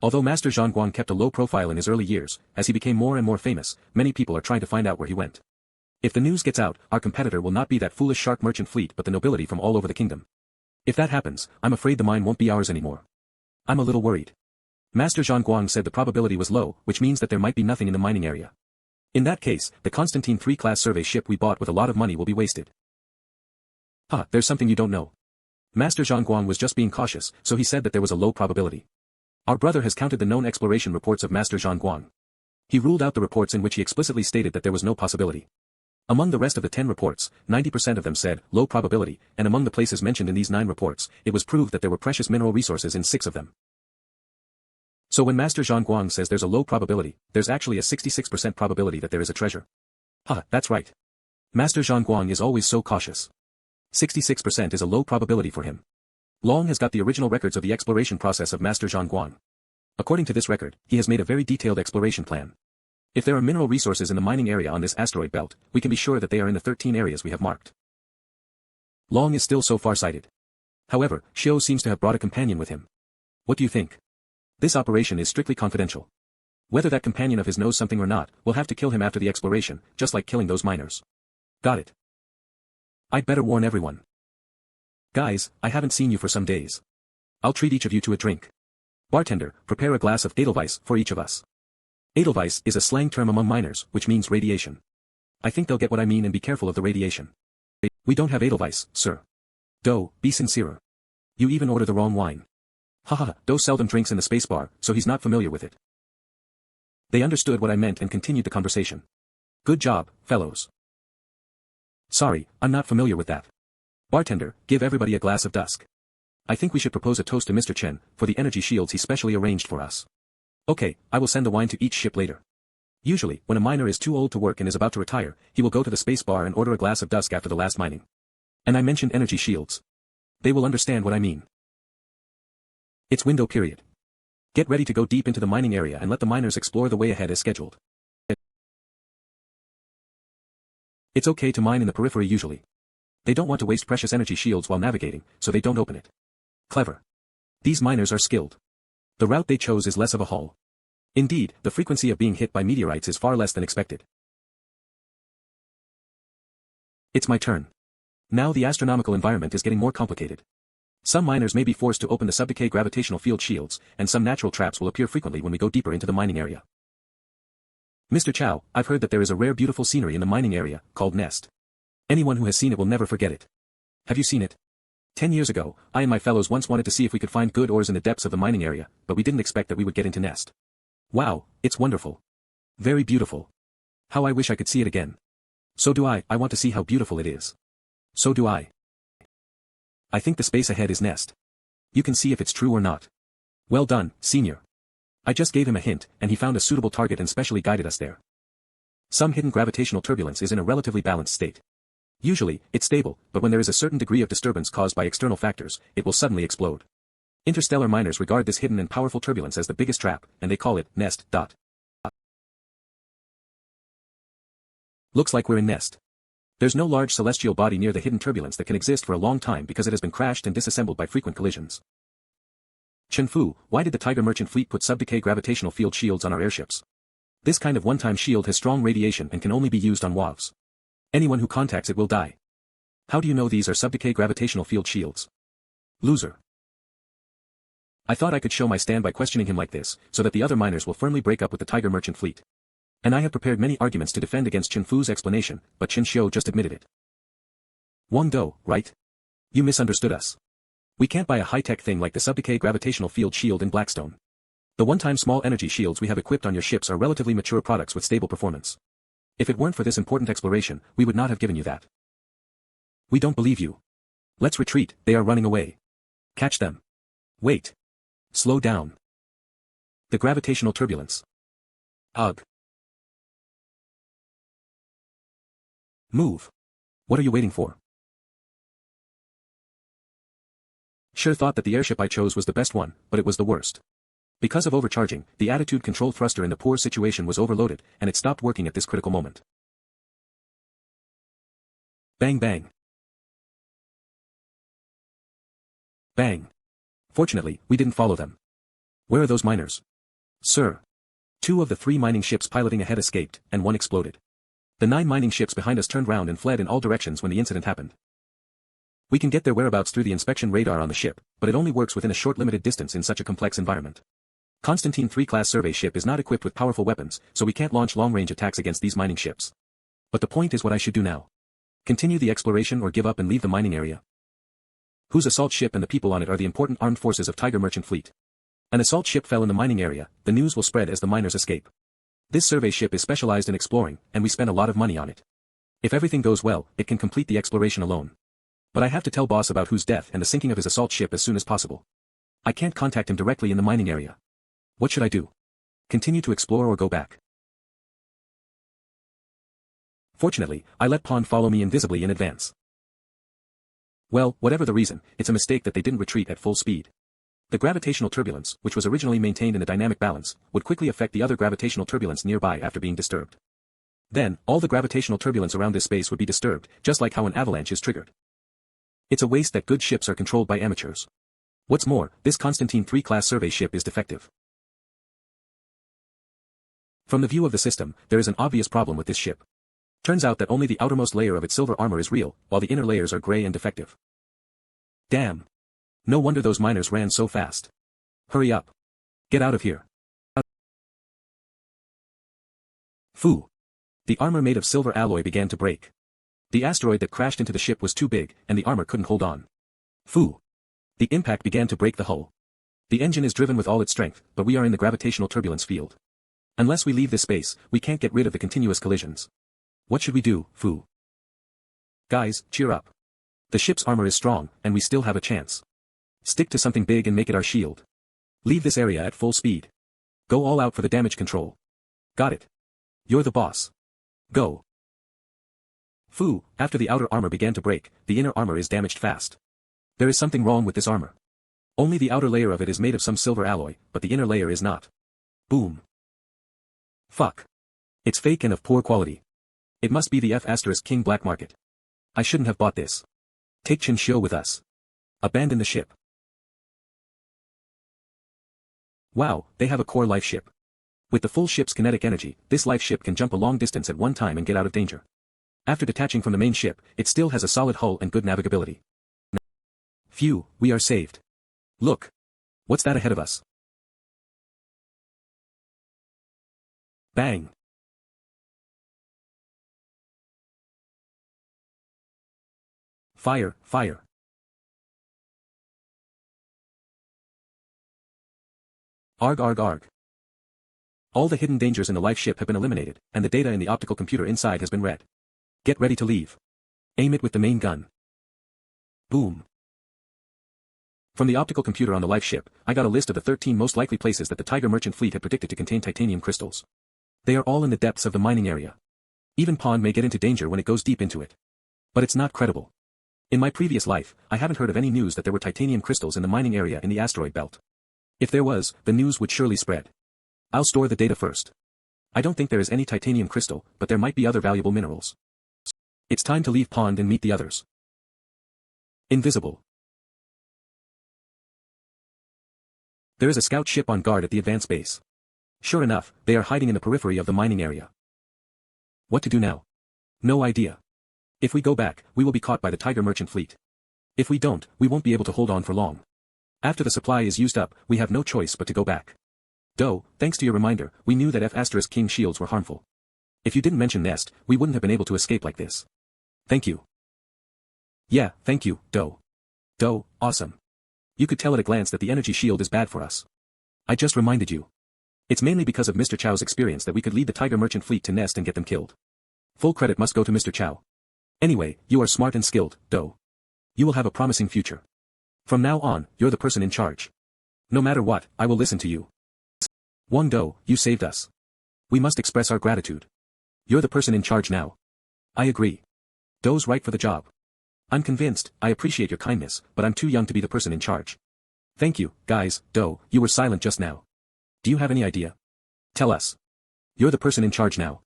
Although Master Zhang Guang kept a low profile in his early years, as he became more and more famous, many people are trying to find out where he went. If the news gets out, our competitor will not be that foolish shark merchant fleet but the nobility from all over the kingdom. If that happens, I'm afraid the mine won't be ours anymore. I'm a little worried. Master Zhang Guang said the probability was low, which means that there might be nothing in the mining area. In that case, the Constantine 3 class survey ship we bought with a lot of money will be wasted. There's something you don't know. Master Zhang was just being cautious, so he said that there was a low probability. Our brother has counted the known exploration reports of Master Zhang. He ruled out the reports in which he explicitly stated that there was no possibility. Among the rest of the 10 reports, 90% of them said, low probability, and among the places mentioned in these 9 reports, it was proved that there were precious mineral resources in 6 of them. So when Master Zhang says there's a low probability, there's actually a 66% probability that there is a treasure. That's right. Master Zhang is always so cautious. 66% is a low probability for him. Long has got the original records of the exploration process of Master Zhang. According to this record, he has made a very detailed exploration plan. If there are mineral resources in the mining area on this asteroid belt, we can be sure that they are in the 13 areas we have marked. Long is still so far-sighted. However, Xiao seems to have brought a companion with him. What do you think? This operation is strictly confidential. Whether that companion of his knows something or not, we'll have to kill him after the exploration, just like killing those miners. Got it. I'd better warn everyone. Guys, I haven't seen you for some days. I'll treat each of you to a drink. Bartender, prepare a glass of Edelweiss for each of us. Edelweiss is a slang term among miners, which means radiation. I think they'll get what I mean and be careful of the radiation. We don't have Edelweiss, sir. Do, be sincerer. You even order the wrong wine. Haha, Do seldom drinks in the space bar, so he's not familiar with it. They understood what I meant and continued the conversation. Good job, fellows. Sorry, I'm not familiar with that. Bartender, give everybody a glass of dusk. I think we should propose a toast to Mr. Chen, for the energy shields he specially arranged for us. Okay, I will send the wine to each ship later. Usually, when a miner is too old to work and is about to retire, he will go to the space bar and order a glass of dusk after the last mining. And I mentioned energy shields. They will understand what I mean. It's window period. Get ready to go deep into the mining area and let the miners explore the way ahead as scheduled. It's okay to mine in the periphery usually. They don't want to waste precious energy shields while navigating, so they don't open it. Clever. These miners are skilled. The route they chose is less of a haul. Indeed, the frequency of being hit by meteorites is far less than expected. It's my turn. Now the astronomical environment is getting more complicated. Some miners may be forced to open the subdecay gravitational field shields, and some natural traps will appear frequently when we go deeper into the mining area. Mr. Chow, I've heard that there is a rare beautiful scenery in the mining area, called Nest. Anyone who has seen it will never forget it. Have you seen it? 10 years ago, I and my fellows once wanted to see if we could find good ores in the depths of the mining area, but we didn't expect that we would get into Nest. Wow, it's wonderful. Very beautiful. How I wish I could see it again. So do I want to see how beautiful it is. So do I. I think the space ahead is Nest. You can see if it's true or not. Well done, senior. I just gave him a hint, and he found a suitable target and specially guided us there. Some hidden gravitational turbulence is in a relatively balanced state. Usually, it's stable, but when there is a certain degree of disturbance caused by external factors, it will suddenly explode. Interstellar miners regard this hidden and powerful turbulence as the biggest trap, and they call it Nest. Looks like we're in Nest. There's no large celestial body near the hidden turbulence that can exist for a long time because it has been crashed and disassembled by frequent collisions. Chen Fu, why did the Tiger Merchant Fleet put subdecay gravitational field shields on our airships? This kind of one-time shield has strong radiation and can only be used on WAVs. Anyone who contacts it will die. How do you know these are subdecay gravitational field shields? Loser. I thought I could show my stand by questioning him like this, so that the other miners will firmly break up with the Tiger Merchant Fleet. And I have prepared many arguments to defend against Chen Fu's explanation, but Chen Xiu just admitted it. Wang Dong, right? You misunderstood us. We can't buy a high-tech thing like the subdecay gravitational field shield in Blackstone. The one-time small energy shields we have equipped on your ships are relatively mature products with stable performance. If it weren't for this important exploration, we would not have given you that. We don't believe you. Let's retreat, they are running away. Catch them. Wait. Slow down. The gravitational turbulence. Ugh. Move. What are you waiting for? Sure thought that the airship I chose was the best one, but it was the worst. Because of overcharging, the attitude control thruster in the poor situation was overloaded, and it stopped working at this critical moment. Bang bang. Bang. Fortunately, we didn't follow them. Where are those miners? Sir. 2 of the 3 mining ships piloting ahead escaped, and 1 exploded. The 9 mining ships behind us turned round and fled in all directions when the incident happened. We can get their whereabouts through the inspection radar on the ship, but it only works within a short limited distance in such a complex environment. Constantine 3 class survey ship is not equipped with powerful weapons, so we can't launch long-range attacks against these mining ships. But the point is what I should do now. Continue the exploration or give up and leave the mining area. Whose assault ship and the people on it are the important armed forces of Tiger Merchant Fleet. An assault ship fell in the mining area, the news will spread as the miners escape. This survey ship is specialized in exploring, and we spent a lot of money on it. If everything goes well, it can complete the exploration alone. But I have to tell boss about whose death and the sinking of his assault ship as soon as possible. I can't contact him directly in the mining area. What should I do? Continue to explore or go back? Fortunately, I let Pond follow me invisibly in advance. Well, whatever the reason, it's a mistake that they didn't retreat at full speed. The gravitational turbulence, which was originally maintained in a dynamic balance, would quickly affect the other gravitational turbulence nearby after being disturbed. Then, all the gravitational turbulence around this space would be disturbed, just like how an avalanche is triggered. It's a waste that good ships are controlled by amateurs. What's more, this Constantine 3 class survey ship is defective. From the view of the system, there is an obvious problem with this ship. Turns out that only the outermost layer of its silver armor is real, while the inner layers are gray and defective. Damn. No wonder those miners ran so fast. Hurry up. Get out of here. Phoo. The armor made of silver alloy began to break. The asteroid that crashed into the ship was too big, and the armor couldn't hold on. Phoo. The impact began to break the hull. The engine is driven with all its strength, but we are in the gravitational turbulence field. Unless we leave this space, we can't get rid of the continuous collisions. What should we do, Phoo? Guys, cheer up. The ship's armor is strong, and we still have a chance. Stick to something big and make it our shield. Leave this area at full speed. Go all out for the damage control. Got it. You're the boss. Go. Phoo, after the outer armor began to break, the inner armor is damaged fast. There is something wrong with this armor. Only the outer layer of it is made of some silver alloy, but the inner layer is not. Boom. Fuck. It's fake and of poor quality. It must be the F*King black market. I shouldn't have bought this. Take Chinshio with us. Abandon the ship. Wow, they have a core life ship. With the full ship's kinetic energy, this life ship can jump a long distance at one time and get out of danger. After detaching from the main ship, it still has a solid hull and good navigability. Phew, we are saved. Look. What's that ahead of us? Bang. Fire, fire. Arg arg arg. All the hidden dangers in the life ship have been eliminated, and the data in the optical computer inside has been read. Get ready to leave. Aim it with the main gun. Boom. From the optical computer on the life ship, I got a list of the 13 most likely places that the Tiger Merchant Fleet had predicted to contain titanium crystals. They are all in the depths of the mining area. Even Pond may get into danger when it goes deep into it. But it's not credible. In my previous life, I haven't heard of any news that there were titanium crystals in the mining area in the asteroid belt. If there was, the news would surely spread. I'll store the data first. I don't think there is any titanium crystal, but there might be other valuable minerals. It's time to leave Pond and meet the others. Invisible. There is a scout ship on guard at the advance base. Sure enough, they are hiding in the periphery of the mining area. What to do now? No idea. If we go back, we will be caught by the Tiger Merchant Fleet. If we don't, we won't be able to hold on for long. After the supply is used up, we have no choice but to go back. Do, thanks to your reminder, we knew that F*King shields were harmful. If you didn't mention Nest, we wouldn't have been able to escape like this. Thank you. Yeah, thank you, Do. Do, awesome. You could tell at a glance that the energy shield is bad for us. I just reminded you. It's mainly because of Mr. Chow's experience that we could lead the Tiger Merchant Fleet to Nest and get them killed. Full credit must go to Mr. Chow. Anyway, you are smart and skilled, Do. You will have a promising future. From now on, you're the person in charge. No matter what, I will listen to you. Wang Dong, you saved us. We must express our gratitude. You're the person in charge now. I agree. Do's right for the job. I'm convinced, I appreciate your kindness, but I'm too young to be the person in charge. Thank you, guys, Do, you were silent just now. Do you have any idea? Tell us. You're the person in charge now.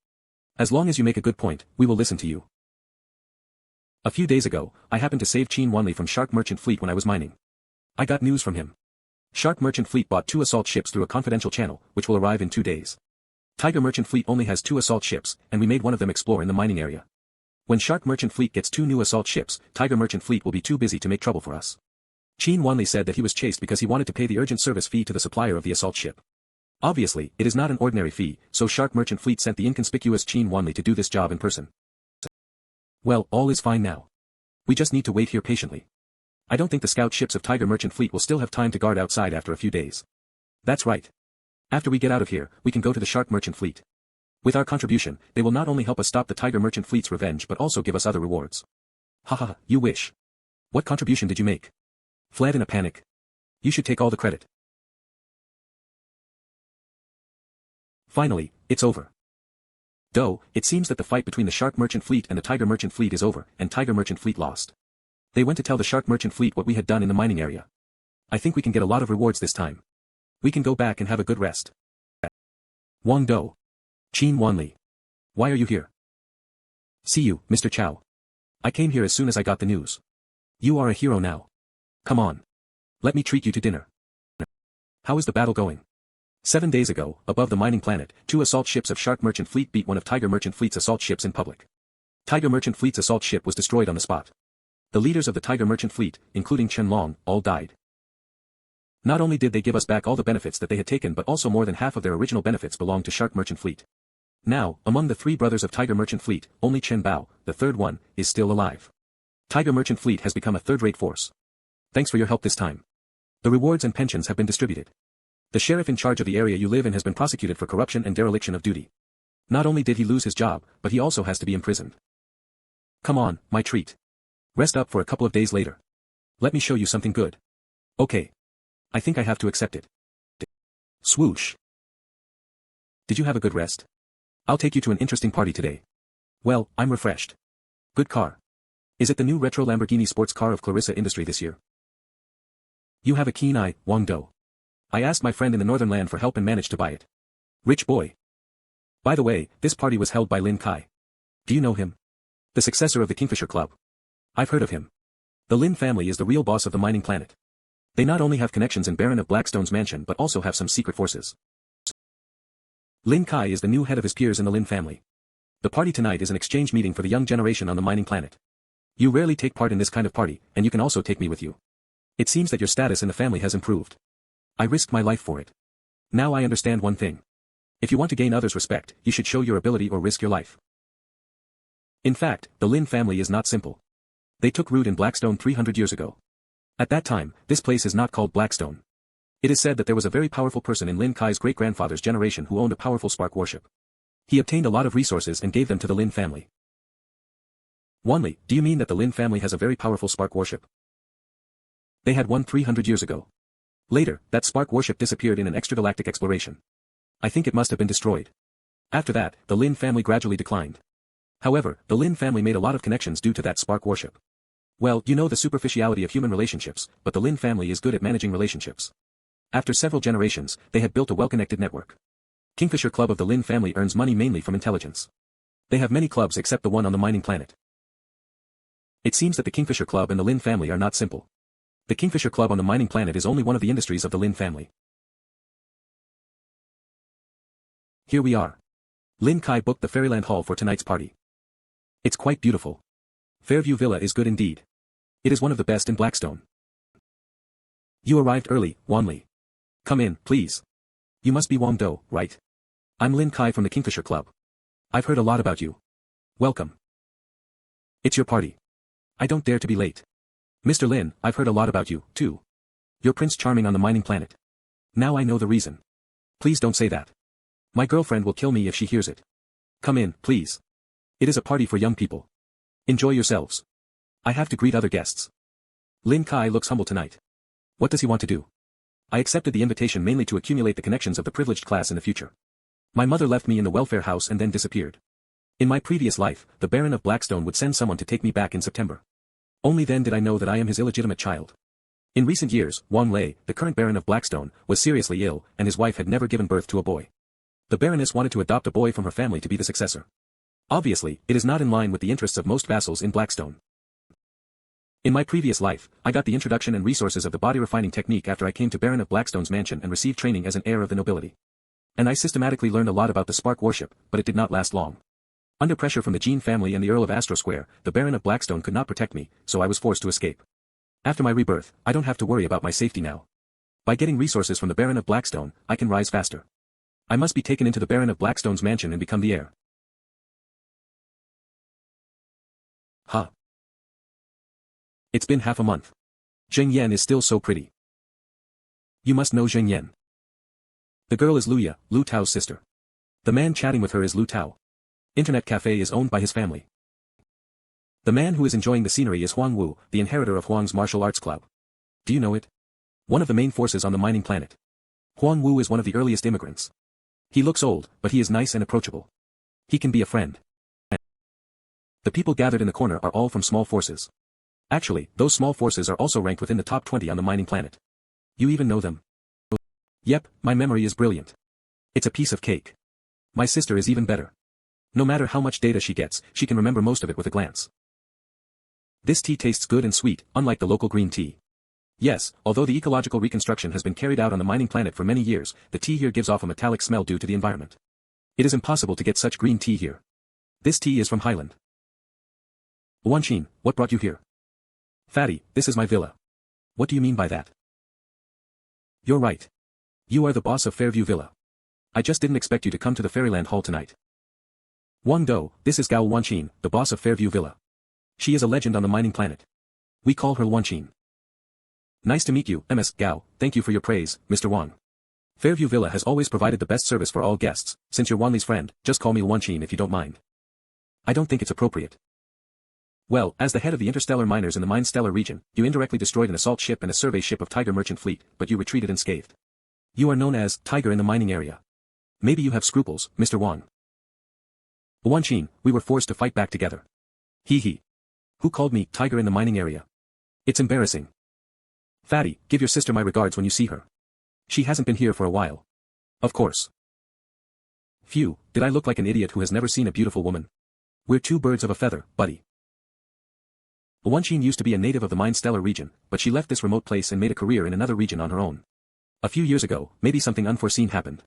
As long as you make a good point, we will listen to you. A few days ago, I happened to save Qin Wanli from Shark Merchant Fleet when I was mining. I got news from him. Shark Merchant Fleet bought 2 assault ships through a confidential channel, which will arrive in 2 days. Tiger Merchant Fleet only has 2 assault ships, and we made one of them explore in the mining area. When Shark Merchant Fleet gets 2 new assault ships, Tiger Merchant Fleet will be too busy to make trouble for us. Qin Wanli said that he was chased because he wanted to pay the urgent service fee to the supplier of the assault ship. Obviously, it is not an ordinary fee, so Shark Merchant Fleet sent the inconspicuous Qin Wanli to do this job in person. Well, all is fine now. We just need to wait here patiently. I don't think the scout ships of Tiger Merchant Fleet will still have time to guard outside after a few days. That's right. After we get out of here, we can go to the Shark Merchant Fleet. With our contribution, they will not only help us stop the Tiger Merchant Fleet's revenge but also give us other rewards. Haha, you wish. What contribution did you make? Fled in a panic. You should take all the credit. Finally, it's over. Though, it seems that the fight between the Shark Merchant Fleet and the Tiger Merchant Fleet is over, and Tiger Merchant Fleet lost. They went to tell the Shark Merchant Fleet what we had done in the mining area. I think we can get a lot of rewards this time. We can go back and have a good rest. Wang Dong. Qin Wanli. Why are you here? See you, Mr. Chow. I came here as soon as I got the news. You are a hero now. Come on. Let me treat you to dinner. How is the battle going? 7 days ago, above the mining planet, 2 assault ships of Shark Merchant Fleet beat one of Tiger Merchant Fleet's assault ships in public. Tiger Merchant Fleet's assault ship was destroyed on the spot. The leaders of the Tiger Merchant Fleet, including Chen Long, all died. Not only did they give us back all the benefits that they had taken but also more than half of their original benefits belonged to Shark Merchant Fleet. Now, among the 3 brothers of Tiger Merchant Fleet, only Chen Bao, the third one, is still alive. Tiger Merchant Fleet has become a third-rate force. Thanks for your help this time. The rewards and pensions have been distributed. The sheriff in charge of the area you live in has been prosecuted for corruption and dereliction of duty. Not only did he lose his job, but he also has to be imprisoned. Come on, my treat. Rest up for a couple of days later. Let me show you something good. Okay. I think I have to accept it. Swoosh. Did you have a good rest? I'll take you to an interesting party today. Well, I'm refreshed. Good car. Is it the new retro Lamborghini sports car of Clarissa Industry this year? You have a keen eye, Wang Dong. I asked my friend in the northern land for help and managed to buy it. Rich boy. By the way, this party was held by Lin Kai. Do you know him? The successor of the Kingfisher Club. I've heard of him. The Lin family is the real boss of the mining planet. They not only have connections in Baron of Blackstone's mansion but also have some secret forces. Lin Kai is the new head of his peers in the Lin family. The party tonight is an exchange meeting for the young generation on the mining planet. You rarely take part in this kind of party, and you can also take me with you. It seems that your status in the family has improved. I risked my life for it. Now I understand one thing. If you want to gain others' respect, you should show your ability or risk your life. In fact, the Lin family is not simple. They took root in Blackstone 300 years ago. At that time, this place is not called Blackstone. It is said that there was a very powerful person in Lin Kai's great-grandfather's generation who owned a powerful spark warship. He obtained a lot of resources and gave them to the Lin family. Wanli, do you mean that the Lin family has a very powerful spark warship? They had one 300 years ago. Later, that spark warship disappeared in an extragalactic exploration. I think it must have been destroyed. After that, the Lin family gradually declined. However, the Lin family made a lot of connections due to that spark warship. Well, you know the superficiality of human relationships, but the Lin family is good at managing relationships. After several generations, they had built a well-connected network. Kingfisher Club of the Lin family earns money mainly from intelligence. They have many clubs except the one on the mining planet. It seems that the Kingfisher Club and the Lin family are not simple. The Kingfisher Club on the mining planet is only one of the industries of the Lin family. Here we are. Lin Kai booked the Fairyland Hall for tonight's party. It's quite beautiful. Fairview Villa is good indeed. It is one of the best in Blackstone. You arrived early, Wanli. Come in, please. You must be Wang Dong, right? I'm Lin Kai from the Kingfisher Club. I've heard a lot about you. Welcome. It's your party. I don't dare to be late. Mr. Lin, I've heard a lot about you, too. You're Prince Charming on the mining planet. Now I know the reason. Please don't say that. My girlfriend will kill me if she hears it. Come in, please. It is a party for young people. Enjoy yourselves. I have to greet other guests. Lin Kai looks humble tonight. What does he want to do? I accepted the invitation mainly to accumulate the connections of the privileged class in the future. My mother left me in the welfare house and then disappeared. In my previous life, the Baron of Blackstone would send someone to take me back in September. Only then did I know that I am his illegitimate child. In recent years, Wang Lei, the current Baron of Blackstone, was seriously ill, and his wife had never given birth to a boy. The Baroness wanted to adopt a boy from her family to be the successor. Obviously, it is not in line with the interests of most vassals in Blackstone. In my previous life, I got the introduction and resources of the body refining technique after I came to Baron of Blackstone's mansion and received training as an heir of the nobility. And I systematically learned a lot about the spark warship, but it did not last long. Under pressure from the Jean family and the Earl of Astro Square, the Baron of Blackstone could not protect me, so I was forced to escape. After my rebirth, I don't have to worry about my safety now. By getting resources from the Baron of Blackstone, I can rise faster. I must be taken into the Baron of Blackstone's mansion and become the heir. Huh. It's been half a month. Zheng Yan is still so pretty. You must know Zheng Yan. The girl is Luya, Lu Tao's sister. The man chatting with her is Lu Tao. Internet cafe is owned by his family. The man who is enjoying the scenery is Huang Wu, the inheritor of Huang's martial arts club. Do you know it? One of the main forces on the mining planet. Huang Wu is one of the earliest immigrants. He looks old, but he is nice and approachable. He can be a friend. The people gathered in the corner are all from small forces. Actually, those small forces are also ranked within the top 20 on the mining planet. You even know them? Yep, my memory is brilliant. It's a piece of cake. My sister is even better. No matter how much data she gets, she can remember most of it with a glance. This tea tastes good and sweet, unlike the local green tea. Yes, although the ecological reconstruction has been carried out on the mining planet for many years, the tea here gives off a metallic smell due to the environment. It is impossible to get such green tea here. This tea is from Highland. Wanqin, what brought you here? Fatty, this is my villa. What do you mean by that? You're right. You are the boss of Fairview Villa. I just didn't expect you to come to the Fairyland Hall tonight. Wang Do, this is Gao Wanqin, the boss of Fairview Villa. She is a legend on the mining planet. We call her Wanqin. Nice to meet you, Ms. Gao, thank you for your praise, Mr. Wang. Fairview Villa has always provided the best service for all guests, since you're Wanli's friend, just call me Wanqin if you don't mind. I don't think it's appropriate. Well, as the head of the interstellar miners in the Mine-Stellar region, you indirectly destroyed an assault ship and a survey ship of Tiger Merchant Fleet, but you retreated unscathed. You are known as Tiger in the mining area. Maybe you have scruples, Mr. Wang. Wanqin, we were forced to fight back together. Hee hee. Who called me Tiger in the mining area? It's embarrassing. Fatty, give your sister my regards when you see her. She hasn't been here for a while. Of course. Phew, did I look like an idiot who has never seen a beautiful woman? We're two birds of a feather, buddy. Wanqin used to be a native of the Mine-Stellar region, but she left this remote place and made a career in another region on her own. A few years ago, maybe something unforeseen happened.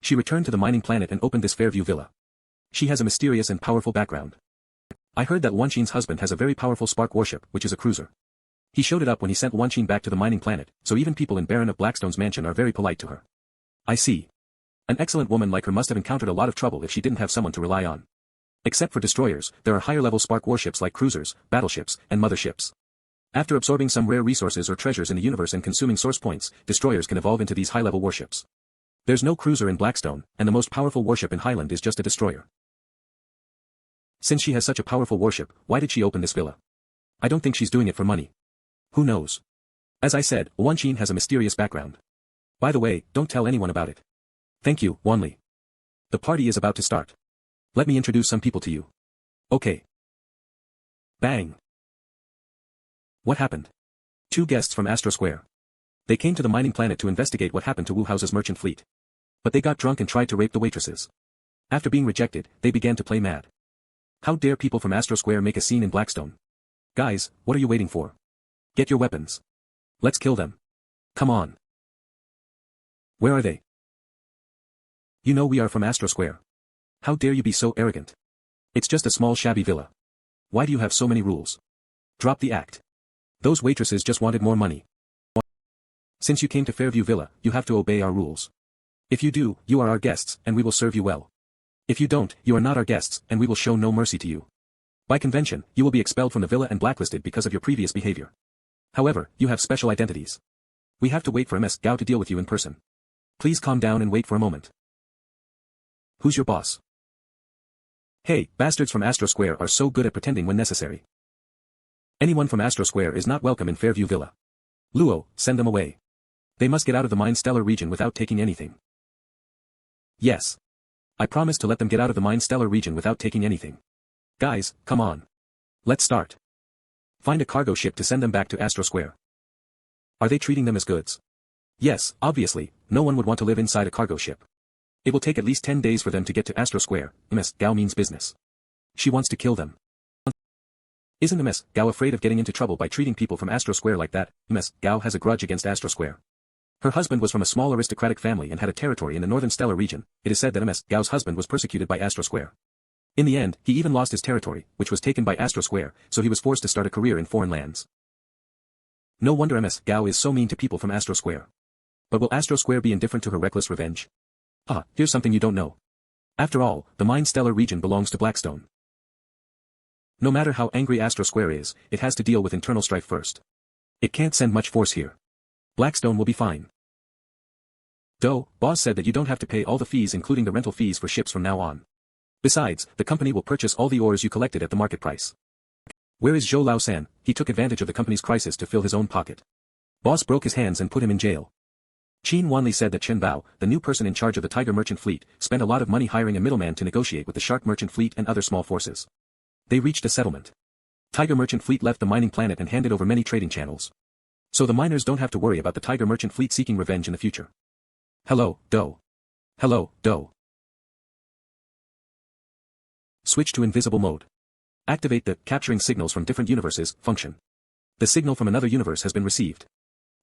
She returned to the mining planet and opened this Fairview Villa. She has a mysterious and powerful background. I heard that Wanqin's husband has a very powerful spark warship, which is a cruiser. He showed it up when he sent Wanqin back to the mining planet, so even people in Baron of Blackstone's mansion are very polite to her. I see. An excellent woman like her must have encountered a lot of trouble if she didn't have someone to rely on. Except for destroyers, there are higher-level spark warships like cruisers, battleships, and motherships. After absorbing some rare resources or treasures in the universe and consuming source points, destroyers can evolve into these high-level warships. There's no cruiser in Blackstone, and the most powerful warship in Highland is just a destroyer. Since she has such a powerful warship, why did she open this villa? I don't think she's doing it for money. Who knows? As I said, Wanqin has a mysterious background. By the way, don't tell anyone about it. Thank you, Wanli. The party is about to start. Let me introduce some people to you. Okay. Bang. What happened? Two guests from Astro Square. They came to the mining planet to investigate what happened to Wu House's merchant fleet. But they got drunk and tried to rape the waitresses. After being rejected, they began to play mad. How dare people from Astro Square make a scene in Blackstone? Guys, what are you waiting for? Get your weapons. Let's kill them. Come on. Where are they? You know we are from Astro Square. How dare you be so arrogant? It's just a small shabby villa. Why do you have so many rules? Drop the act. Those waitresses just wanted more money. Since you came to Fairview Villa, you have to obey our rules. If you do, you are our guests, and we will serve you well. If you don't, you are not our guests, and we will show no mercy to you. By convention, you will be expelled from the villa and blacklisted because of your previous behavior. However, you have special identities. We have to wait for Ms. Gao to deal with you in person. Please calm down and wait for a moment. Who's your boss? Hey, bastards from Astro Square are so good at pretending when necessary. Anyone from Astro Square is not welcome in Fairview Villa. Luo, send them away. They must get out of the Mine-Stellar region without taking anything. Yes. I promise to let them get out of the Mine-Stellar region without taking anything. Guys, come on. Let's start. Find a cargo ship to send them back to Astro Square. Are they treating them as goods? Yes, obviously, no one would want to live inside a cargo ship. It will take at least 10 days for them to get to Astro Square. Ms. Gao means business. She wants to kill them. Isn't Ms. Gao afraid of getting into trouble by treating people from Astro Square like that? Ms. Gao has a grudge against Astro Square. Her husband was from a small aristocratic family and had a territory in the northern stellar region. It is said that Ms. Gao's husband was persecuted by Astro Square. In the end, he even lost his territory, which was taken by Astro Square, so he was forced to start a career in foreign lands. No wonder Ms. Gao is so mean to people from Astro Square. But will Astro Square be indifferent to her reckless revenge? Ah, here's something you don't know. After all, the Mine-Stellar region belongs to Blackstone. No matter how angry Astro Square is, it has to deal with internal strife first. It can't send much force here. Blackstone will be fine. Boss said that you don't have to pay all the fees including the rental fees for ships from now on. Besides, the company will purchase all the ores you collected at the market price. Where is Zhou Lao-san? He took advantage of the company's crisis to fill his own pocket. Boss broke his hands and put him in jail. Qin Wanli said that Chen Bao, the new person in charge of the Tiger Merchant Fleet, spent a lot of money hiring a middleman to negotiate with the Shark Merchant Fleet and other small forces. They reached a settlement. Tiger Merchant Fleet left the mining planet and handed over many trading channels. So the miners don't have to worry about the Tiger Merchant Fleet seeking revenge in the future. Hello, Do. Hello, Do. Switch to invisible mode. Activate the capturing signals from different universes function. The signal from another universe has been received.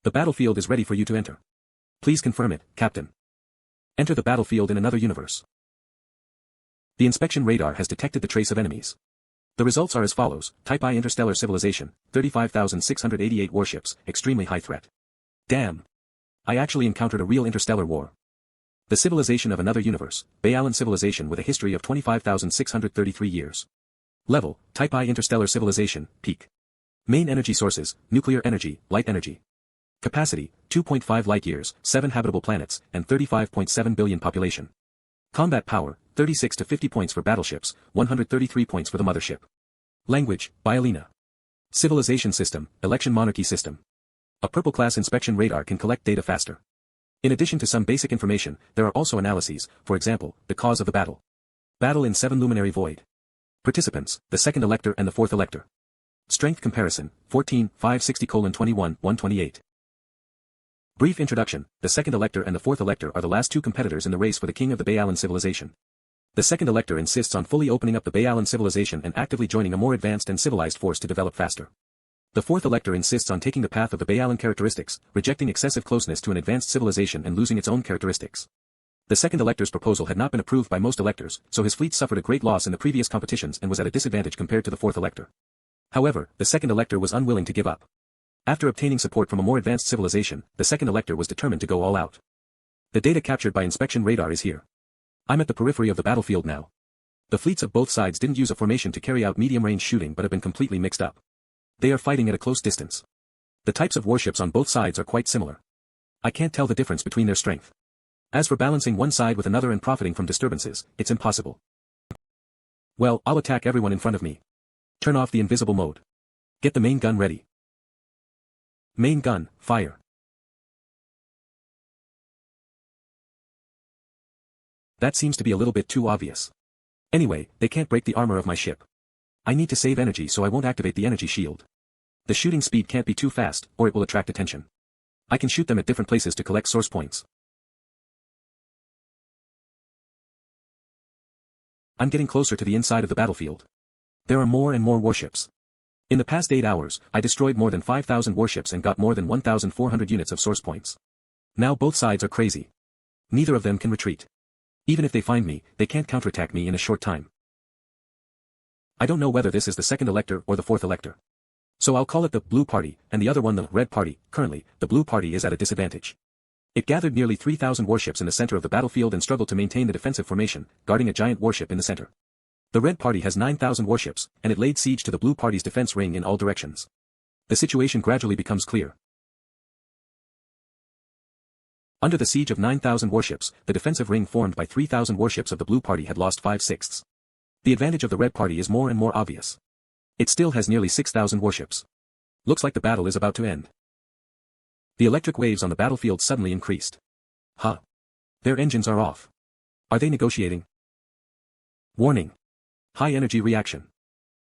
The battlefield is ready for you to enter. Please confirm it, Captain. Enter the battlefield in another universe. The inspection radar has detected the trace of enemies. The results are as follows: Type I interstellar civilization, 35,688 warships, extremely high threat. Damn. I actually encountered a real interstellar war. The civilization of another universe, Bayalan civilization with a history of 25,633 years. Level, Type I interstellar civilization, peak. Main energy sources, nuclear energy, light energy. Capacity, 2.5 light-years, 7 habitable planets, and 35.7 billion population. Combat power, 36 to 50 points for battleships, 133 points for the mothership. Language, Biolina. Civilization system, election monarchy system. A purple-class inspection radar can collect data faster. In addition to some basic information, there are also analyses, for example, the cause of the battle. Battle in 7 luminary void. Participants, the second elector and the fourth elector. Strength comparison, 14, 560:21, 128. Brief introduction, the second elector and the fourth elector are the last two competitors in the race for the king of the Bayalan civilization. The second elector insists on fully opening up the Bayalan civilization and actively joining a more advanced and civilized force to develop faster. The fourth elector insists on taking the path of the Bayalan characteristics, rejecting excessive closeness to an advanced civilization and losing its own characteristics. The second elector's proposal had not been approved by most electors, so his fleet suffered a great loss in the previous competitions and was at a disadvantage compared to the fourth elector. However, the second elector was unwilling to give up. After obtaining support from a more advanced civilization, the second elector was determined to go all out. The data captured by inspection radar is here. I'm at the periphery of the battlefield now. The fleets of both sides didn't use a formation to carry out medium-range shooting but have been completely mixed up. They are fighting at a close distance. The types of warships on both sides are quite similar. I can't tell the difference between their strength. As for balancing one side with another and profiting from disturbances, it's impossible. Well, I'll attack everyone in front of me. Turn off the invisible mode. Get the main gun ready. Main gun, fire. That seems to be a little bit too obvious. Anyway, they can't break the armor of my ship. I need to save energy so I won't activate the energy shield. The shooting speed can't be too fast, or it will attract attention. I can shoot them at different places to collect source points. I'm getting closer to the inside of the battlefield. There are more and more warships. In the past 8 hours, I destroyed more than 5,000 warships and got more than 1,400 units of source points. Now both sides are crazy. Neither of them can retreat. Even if they find me, they can't counterattack me in a short time. I don't know whether this is the second elector or the fourth elector. So I'll call it the blue party, and the other one the red party. Currently, the blue party is at a disadvantage. It gathered nearly 3,000 warships in the center of the battlefield and struggled to maintain the defensive formation, guarding a giant warship in the center. The red party has 9,000 warships, and it laid siege to the blue party's defense ring in all directions. The situation gradually becomes clear. Under the siege of 9,000 warships, the defensive ring formed by 3,000 warships of the blue party had lost 5/6. The advantage of the red party is more and more obvious. It still has nearly 6,000 warships. Looks like the battle is about to end. The electric waves on the battlefield suddenly increased. Huh. Their engines are off. Are they negotiating? Warning. High energy reaction.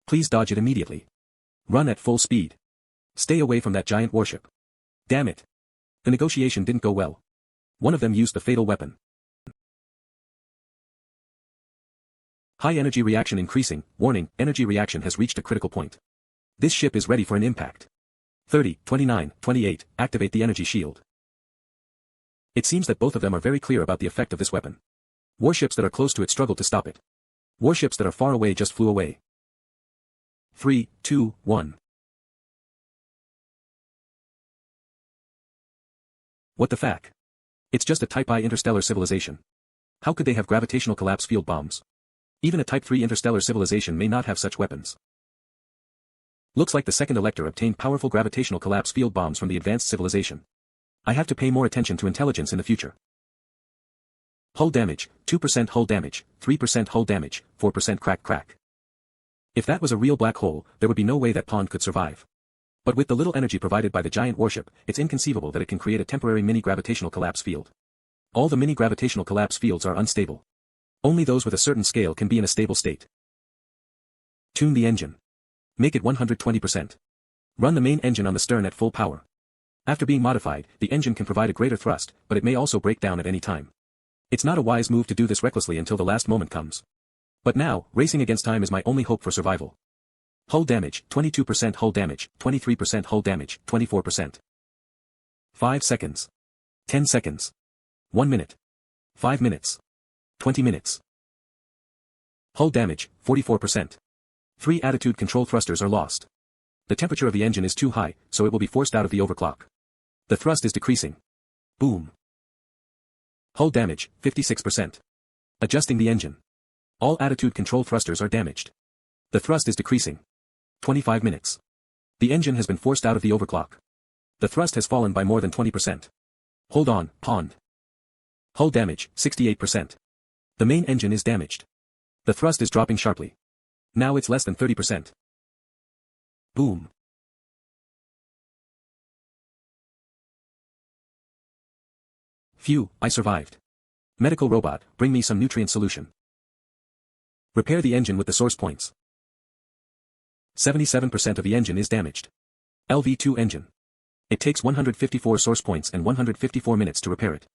Please dodge it immediately. Run at full speed. Stay away from that giant warship. Damn it. The negotiation didn't go well. One of them used the fatal weapon. High energy reaction increasing. Warning, energy reaction has reached a critical point. This ship is ready for an impact. 30, 29, 28, activate the energy shield. It seems that both of them are very clear about the effect of this weapon. Warships that are close to it struggled to stop it. Warships that are far away just flew away. 3, 2, 1. What the fuck? It's just a Type I interstellar civilization. How could they have gravitational collapse field bombs? Even a Type 3 interstellar civilization may not have such weapons. Looks like the second elector obtained powerful gravitational collapse field bombs from the advanced civilization. I have to pay more attention to intelligence in the future. Hull damage, 2% hull damage, 3% hull damage, 4% crack crack. If that was a real black hole, there would be no way that pond could survive. But with the little energy provided by the giant warship, it's inconceivable that it can create a temporary mini-gravitational collapse field. All the mini-gravitational collapse fields are unstable. Only those with a certain scale can be in a stable state. Tune the engine. Make it 120%. Run the main engine on the stern at full power. After being modified, the engine can provide a greater thrust, but it may also break down at any time. It's not a wise move to do this recklessly until the last moment comes. But now, racing against time is my only hope for survival. Hull damage, 22% hull damage, 23% hull damage, 24%. 5 seconds. 10 seconds. 1 minute. 5 minutes. 20 minutes. Hull damage, 44%. 3 attitude control thrusters are lost. The temperature of the engine is too high, so it will be forced out of the overclock. The thrust is decreasing. Boom. Hull damage, 56%. Adjusting the engine. All attitude control thrusters are damaged. The thrust is decreasing. 25 minutes. The engine has been forced out of the overclock. The thrust has fallen by more than 20%. Hold on, pond. Hull damage, 68%. The main engine is damaged. The thrust is dropping sharply. Now it's less than 30%. Boom. Phew, I survived. Medical robot, bring me some nutrient solution. Repair the engine with the source points. 77% of the engine is damaged. LV2 engine. It takes 154 source points and 154 minutes to repair it.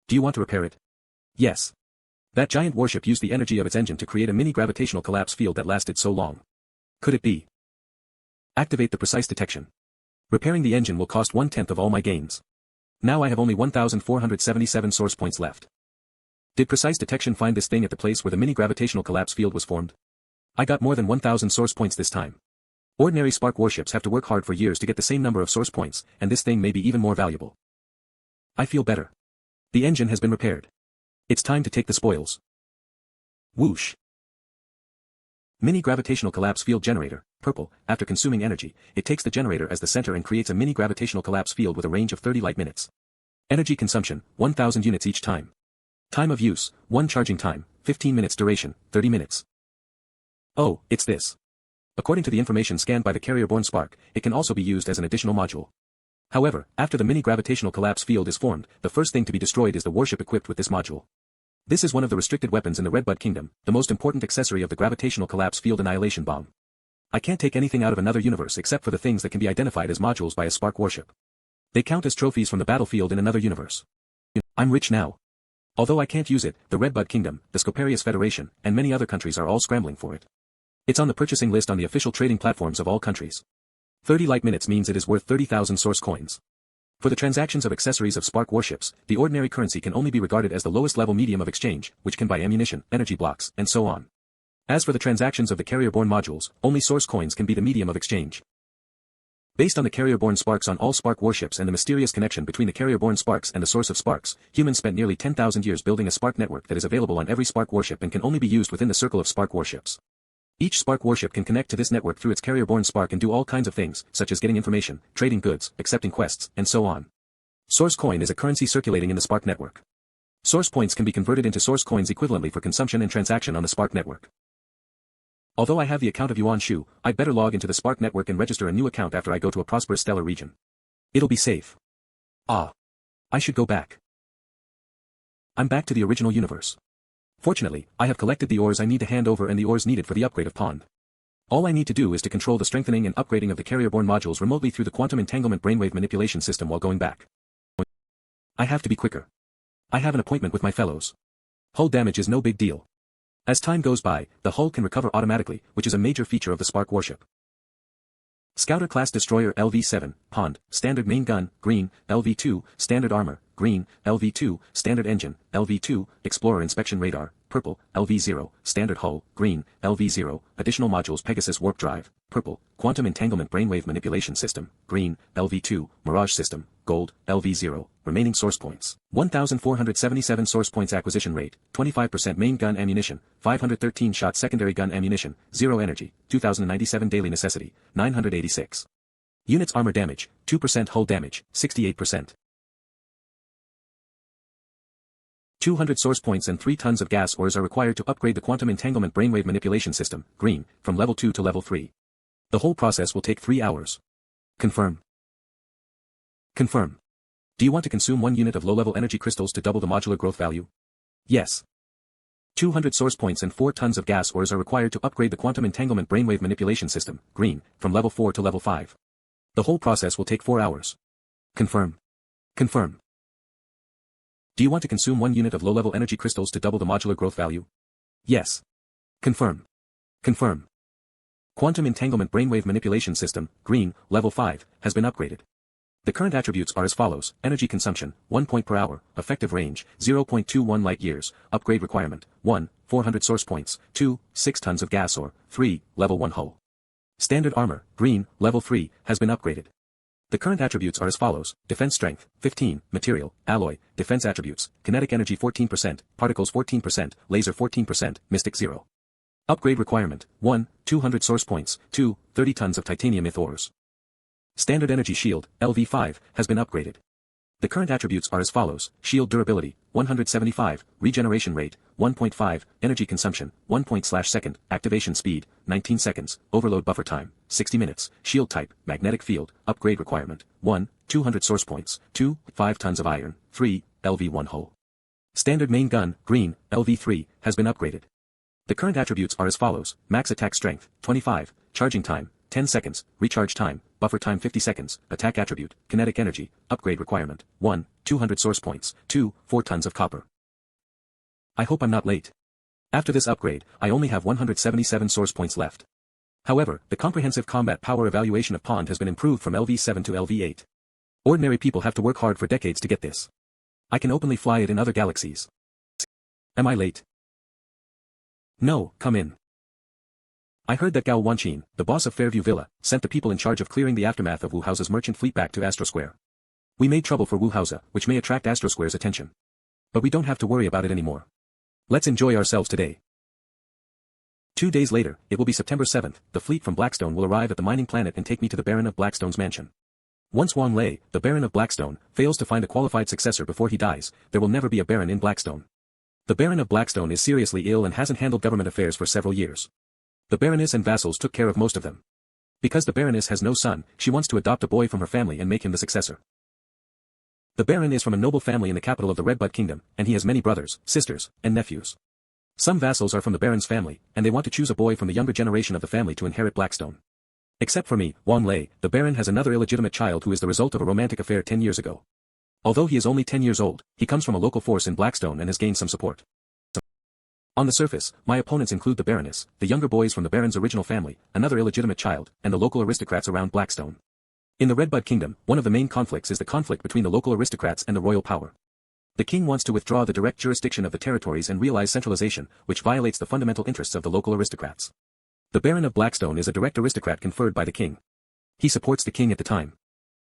Do you want to repair it? Yes. That giant warship used the energy of its engine to create a mini-gravitational collapse field that lasted so long. Could it be? Activate the precise detection. Repairing the engine will cost 1/10 of all my gains. Now I have only 1,477 source points left. Did precise detection find this thing at the place where the mini-gravitational collapse field was formed? I got more than 1,000 source points this time. Ordinary spark warships have to work hard for years to get the same number of source points, and this thing may be even more valuable. I feel better. The engine has been repaired. It's time to take the spoils. Whoosh. Mini-gravitational collapse field generator, purple. After consuming energy, it takes the generator as the center and creates a mini-gravitational collapse field with a range of 30 light minutes. Energy consumption, 1,000 units each time. Time of use, 1 charging time, 15 minutes duration, 30 minutes. Oh, it's this. According to the information scanned by the carrier-borne spark, it can also be used as an additional module. However, after the mini-gravitational collapse field is formed, the first thing to be destroyed is the warship equipped with this module. This is one of the restricted weapons in the Redbud Kingdom, the most important accessory of the gravitational collapse field annihilation bomb. I can't take anything out of another universe except for the things that can be identified as modules by a spark warship. They count as trophies from the battlefield in another universe. I'm rich now. Although I can't use it, the Redbud Kingdom, the Scoparius Federation, and many other countries are all scrambling for it. It's on the purchasing list on the official trading platforms of all countries. 30 light minutes means it is worth 30,000 source coins. For the transactions of accessories of spark warships, the ordinary currency can only be regarded as the lowest level medium of exchange, which can buy ammunition, energy blocks, and so on. As for the transactions of the carrier-borne modules, only source coins can be the medium of exchange. Based on the carrier-borne sparks on all spark warships and the mysterious connection between the carrier-borne sparks and the source of sparks, humans spent nearly 10,000 years building a spark network that is available on every spark warship and can only be used within the circle of spark warships. Each spark warship can connect to this network through its carrier-borne spark and do all kinds of things, such as getting information, trading goods, accepting quests, and so on. Source coin is a currency circulating in the spark network. Source points can be converted into source coins equivalently for consumption and transaction on the spark network. Although I have the account of Yuan Shu, I'd better log into the spark network and register a new account after I go to a prosperous stellar region. It'll be safe. Ah. I should go back. I'm back to the original universe. Fortunately, I have collected the ores I need to hand over and the ores needed for the upgrade of Pond. All I need to do is to control the strengthening and upgrading of the carrier-borne modules remotely through the quantum entanglement brainwave manipulation system while going back. I have to be quicker. I have an appointment with my fellows. Hull damage is no big deal. As time goes by, the hull can recover automatically, which is a major feature of the spark warship. Scouter-class destroyer LV-7, Pond, standard main gun, green, LV-2, standard armor, green, LV-2, standard engine, LV-2, explorer inspection radar, purple, LV-0, standard hull, green, LV-0, additional modules Pegasus warp drive, purple, quantum entanglement brainwave manipulation system, green, LV-2, mirage system, gold, LV0, remaining source points. 1,477 source points acquisition rate, 25% main gun ammunition, 513 shot secondary gun ammunition, 0 energy, 2,097 daily necessity, 986. Units armor damage, 2% hull damage, 68%. 200 source points and 3 tons of gas ores are required to upgrade the quantum entanglement brainwave manipulation system, green, from level 2 to level 3. The whole process will take 3 hours. Confirm. Confirm. Do you want to consume 1 unit of low-level energy crystals to double the modular growth value? Yes. 200 source points and 4 tons of gas ores are required to upgrade the quantum entanglement brainwave manipulation system, green, from level 4 to level 5. The whole process will take 4 hours. Confirm. Confirm. Do you want to consume 1 unit of low-level energy crystals to double the modular growth value? Yes. Confirm. Confirm. Quantum entanglement brainwave manipulation system, green, level 5, has been upgraded. The current attributes are as follows: energy consumption, 1 point per hour, effective range, 0.21 light years, upgrade requirement, 1, 400 source points, 2, 6 tons of gas ore, 3, level 1 hull. Standard armor, green, level 3, has been upgraded. The current attributes are as follows: defense strength, 15, material, alloy, defense attributes, kinetic energy 14%, particles 14%, laser 14%, mystic 0. Upgrade requirement, 1, 200 source points, 2, 30 tons of titanium ores. Standard energy shield, LV5, has been upgraded. The current attributes are as follows: shield durability, 175, regeneration rate, 1.5, energy consumption, 1 second, activation speed, 19 seconds, overload buffer time, 60 minutes, shield type, magnetic field, upgrade requirement, 1, 200 source points, 2, 5 tons of iron, 3, LV1 hull. Standard main gun, green, LV3, has been upgraded. The current attributes are as follows: max attack strength, 25, charging time, 10 seconds, recharge time, buffer time 50 seconds, attack attribute, kinetic energy, upgrade requirement, 1, 200 source points, 2, 4 tons of copper. I hope I'm not late. After this upgrade, I only have 177 source points left. However, the comprehensive combat power evaluation of Pond has been improved from LV7 to LV8. Ordinary people have to work hard for decades to get this. I can openly fly it in other galaxies. Am I late? No, come in. I heard that Gao Wanqin, the boss of Fairview Villa, sent the people in charge of clearing the aftermath of Wu Hao's merchant fleet back to Astro Square. We made trouble for Wu Hao, which may attract Astro Square's attention. But we don't have to worry about it anymore. Let's enjoy ourselves today. 2 days later, it will be September 7th, the fleet from Blackstone will arrive at the mining planet and take me to the Baron of Blackstone's mansion. Once Wang Lei, the Baron of Blackstone, fails to find a qualified successor before he dies, there will never be a Baron in Blackstone. The Baron of Blackstone is seriously ill and hasn't handled government affairs for several years. The Baroness and vassals took care of most of them. Because the Baroness has no son, she wants to adopt a boy from her family and make him the successor. The Baron is from a noble family in the capital of the Redbud Kingdom, and he has many brothers, sisters, and nephews. Some vassals are from the Baron's family, and they want to choose a boy from the younger generation of the family to inherit Blackstone. Except for me, Wang Lei, the Baron has another illegitimate child who is the result of a romantic affair 10 years ago. Although he is only 10 years old, he comes from a local force in Blackstone and has gained some support. On the surface, my opponents include the Baroness, the younger boys from the Baron's original family, another illegitimate child, and the local aristocrats around Blackstone. In the Redbud Kingdom, one of the main conflicts is the conflict between the local aristocrats and the royal power. The king wants to withdraw the direct jurisdiction of the territories and realize centralization, which violates the fundamental interests of the local aristocrats. The Baron of Blackstone is a direct aristocrat conferred by the king. He supports the king at the time.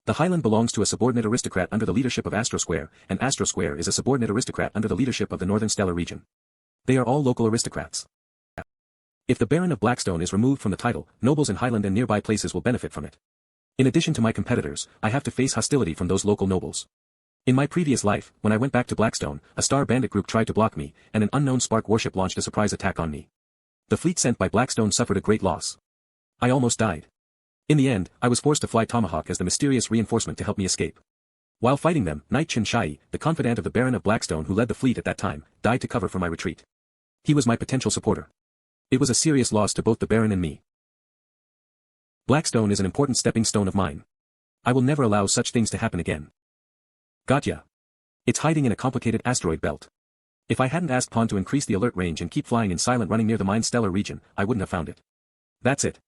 The Highland belongs to a subordinate aristocrat under the leadership of Astro Square, and Astro Square is a subordinate aristocrat under the leadership of the Northern Stellar region. They are all local aristocrats. If the Baron of Blackstone is removed from the title, nobles in Highland and nearby places will benefit from it. In addition to my competitors, I have to face hostility from those local nobles. In my previous life, when I went back to Blackstone, a star bandit group tried to block me, and an unknown spark warship launched a surprise attack on me. The fleet sent by Blackstone suffered a great loss. I almost died. In the end, I was forced to fly Tomahawk as the mysterious reinforcement to help me escape. While fighting them, Knight Chen Shai, the confidant of the Baron of Blackstone who led the fleet at that time, died to cover for my retreat. He was my potential supporter. It was a serious loss to both the Baron and me. Blackstone is an important stepping stone of mine. I will never allow such things to happen again. Gotcha. It's hiding in a complicated asteroid belt. If I hadn't asked Pond to increase the alert range and keep flying in silent running near the Mine Stellar region, I wouldn't have found it. That's it.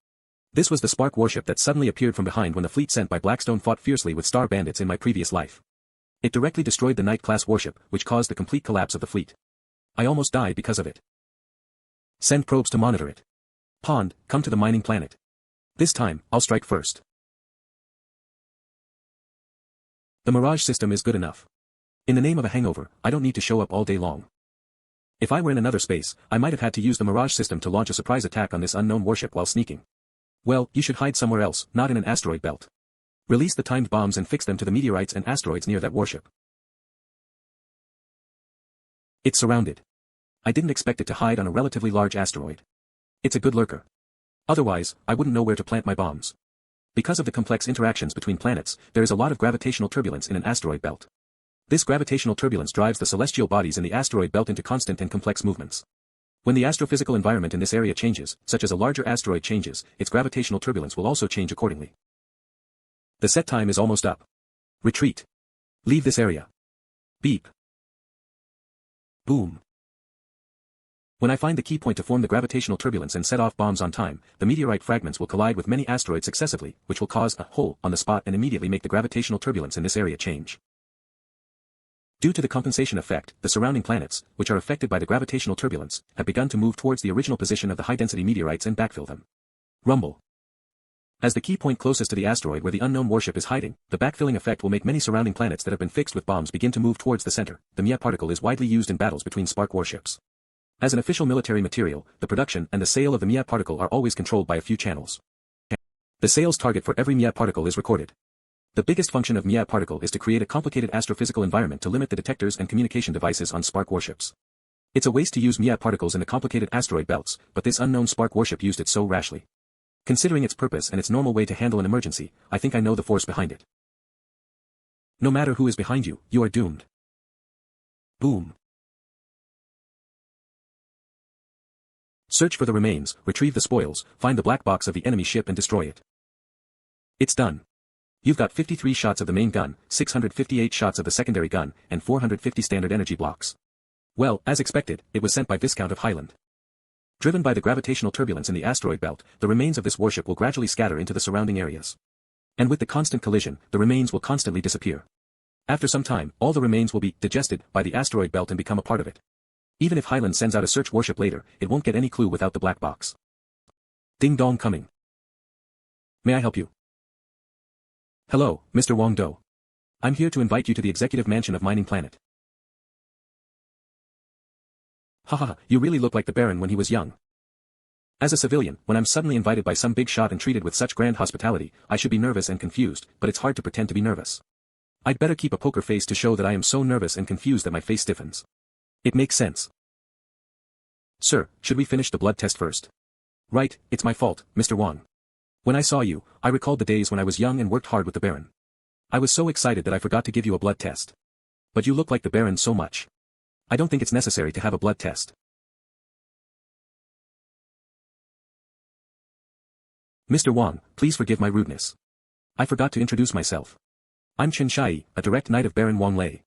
This was the spark warship that suddenly appeared from behind when the fleet sent by Blackstone fought fiercely with star bandits in my previous life. It directly destroyed the Knight-class warship, which caused the complete collapse of the fleet. I almost died because of it. Send probes to monitor it. Pond, come to the mining planet. This time, I'll strike first. The Mirage system is good enough. In the name of a hangover, I don't need to show up all day long. If I were in another space, I might have had to use the Mirage system to launch a surprise attack on this unknown warship while sneaking. Well, you should hide somewhere else, not in an asteroid belt. Release the timed bombs and fix them to the meteorites and asteroids near that warship. It's surrounded. I didn't expect it to hide on a relatively large asteroid. It's a good lurker. Otherwise, I wouldn't know where to plant my bombs. Because of the complex interactions between planets, there is a lot of gravitational turbulence in an asteroid belt. This gravitational turbulence drives the celestial bodies in the asteroid belt into constant and complex movements. When the astrophysical environment in this area changes, such as a larger asteroid changes, its gravitational turbulence will also change accordingly. The set time is almost up. Retreat. Leave this area. Beep. Boom. When I find the key point to form the gravitational turbulence and set off bombs on time, the meteorite fragments will collide with many asteroids successively, which will cause a hole on the spot and immediately make the gravitational turbulence in this area change. Due to the compensation effect, the surrounding planets, which are affected by the gravitational turbulence, have begun to move towards the original position of the high-density meteorites and backfill them. Rumble. As the key point closest to the asteroid where the unknown warship is hiding, the backfilling effect will make many surrounding planets that have been fixed with bombs begin to move towards the center. The Mia particle is widely used in battles between spark warships. As an official military material, the production and the sale of the Mia particle are always controlled by a few channels. The sales target for every Mia particle is recorded. The biggest function of Mia particle is to create a complicated astrophysical environment to limit the detectors and communication devices on spark warships. It's a waste to use Mia particles in the complicated asteroid belts, but this unknown spark warship used it so rashly. Considering its purpose and its normal way to handle an emergency, I think I know the force behind it. No matter who is behind you, you are doomed. Boom. Search for the remains, retrieve the spoils, find the black box of the enemy ship and destroy it. It's done. You've got 53 shots of the main gun, 658 shots of the secondary gun, and 450 standard energy blocks. Well, as expected, it was sent by Viscount of Highland. Driven by the gravitational turbulence in the asteroid belt, the remains of this warship will gradually scatter into the surrounding areas. And with the constant collision, the remains will constantly disappear. After some time, all the remains will be digested by the asteroid belt and become a part of it. Even if Highland sends out a search warship later, it won't get any clue without the black box. Ding dong coming. May I help you? Hello, Mr. Wang Dong. I'm here to invite you to the executive mansion of Mining Planet. Haha, you really look like the Baron when he was young. As a civilian, when I'm suddenly invited by some big shot and treated with such grand hospitality, I should be nervous and confused, but it's hard to pretend to be nervous. I'd better keep a poker face to show that I am so nervous and confused that my face stiffens. It makes sense. Sir, should we finish the blood test first? Right, it's my fault, Mr. Wang. When I saw you, I recalled the days when I was young and worked hard with the Baron. I was so excited that I forgot to give you a blood test. But you look like the Baron so much. I don't think it's necessary to have a blood test. Mr. Wang, please forgive my rudeness. I forgot to introduce myself. I'm Chen Shai, a direct knight of Baron Wang Lei.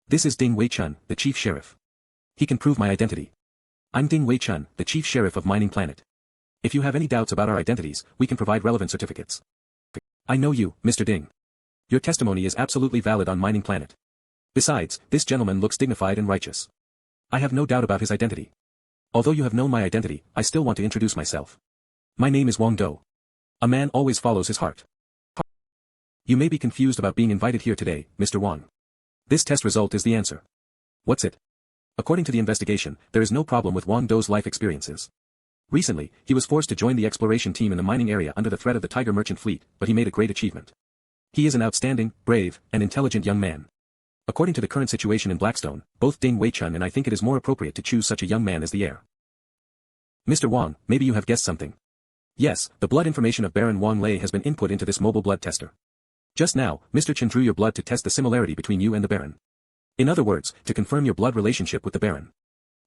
This is Ding Wei-chun, the chief sheriff. He can prove my identity. I'm Ding Wei-chun, the chief sheriff of Mining Planet. If you have any doubts about our identities, we can provide relevant certificates. I know you, Mr. Ding. Your testimony is absolutely valid on Mining Planet. Besides, this gentleman looks dignified and righteous. I have no doubt about his identity. Although you have known my identity, I still want to introduce myself. My name is Wang Dong. A man always follows his heart. You may be confused about being invited here today, Mr. Wang. This test result is the answer. What's it? According to the investigation, there is no problem with Wang Do's life experiences. Recently, he was forced to join the exploration team in the mining area under the threat of the Tiger Merchant Fleet, but he made a great achievement. He is an outstanding, brave, and intelligent young man. According to the current situation in Blackstone, both Ding Wei-chun and I think it is more appropriate to choose such a young man as the heir. Mr. Wang, maybe you have guessed something. Yes, the blood information of Baron Wang Lei has been input into this mobile blood tester. Just now, Mr. Chen drew your blood to test the similarity between you and the Baron. In other words, to confirm your blood relationship with the Baron.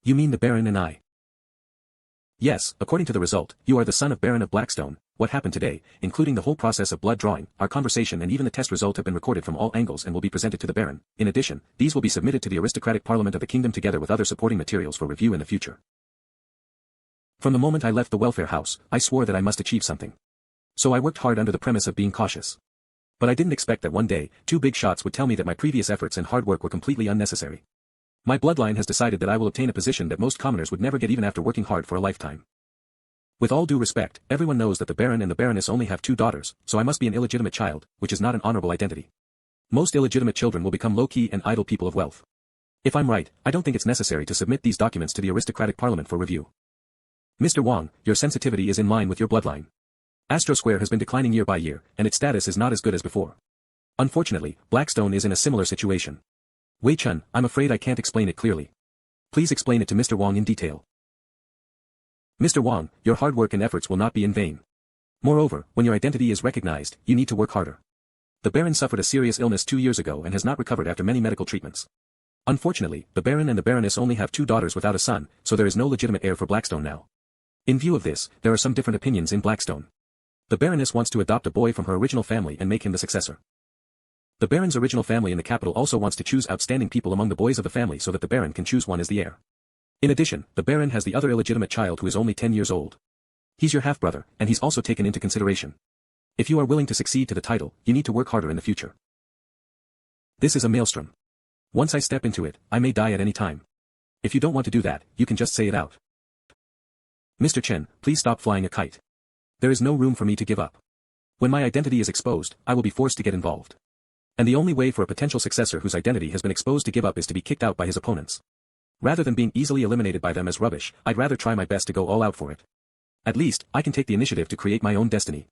You mean the Baron and I? Yes, according to the result, you are the son of Baron of Blackstone. What happened today, including the whole process of blood drawing, our conversation and even the test result have been recorded from all angles and will be presented to the Baron. In addition, these will be submitted to the aristocratic parliament of the kingdom together with other supporting materials for review in the future. From the moment I left the welfare house, I swore that I must achieve something. So I worked hard under the premise of being cautious. But I didn't expect that one day, two big shots would tell me that my previous efforts and hard work were completely unnecessary. My bloodline has decided that I will obtain a position that most commoners would never get even after working hard for a lifetime. With all due respect, everyone knows that the Baron and the Baroness only have 2 daughters, so I must be an illegitimate child, which is not an honorable identity. Most illegitimate children will become low-key and idle people of wealth. If I'm right, I don't think it's necessary to submit these documents to the aristocratic parliament for review. Mr. Wang, your sensitivity is in line with your bloodline. Astro Square has been declining year by year, and its status is not as good as before. Unfortunately, Blackstone is in a similar situation. Wei Chun, I'm afraid I can't explain it clearly. Please explain it to Mr. Wang in detail. Mr. Wang, your hard work and efforts will not be in vain. Moreover, when your identity is recognized, you need to work harder. The Baron suffered a serious illness 2 years ago and has not recovered after many medical treatments. Unfortunately, the Baron and the Baroness only have 2 daughters without a son, so there is no legitimate heir for Blackstone now. In view of this, there are some different opinions in Blackstone. The Baroness wants to adopt a boy from her original family and make him the successor. The Baron's original family in the capital also wants to choose outstanding people among the boys of the family so that the Baron can choose one as the heir. In addition, the Baron has the other illegitimate child who is only 10 years old. He's your half-brother, and he's also taken into consideration. If you are willing to succeed to the title, you need to work harder in the future. This is a maelstrom. Once I step into it, I may die at any time. If you don't want to do that, you can just say it out. Mr. Chen, please stop flying a kite. There is no room for me to give up. When my identity is exposed, I will be forced to get involved. And the only way for a potential successor whose identity has been exposed to give up is to be kicked out by his opponents. Rather than being easily eliminated by them as rubbish, I'd rather try my best to go all out for it. At least, I can take the initiative to create my own destiny.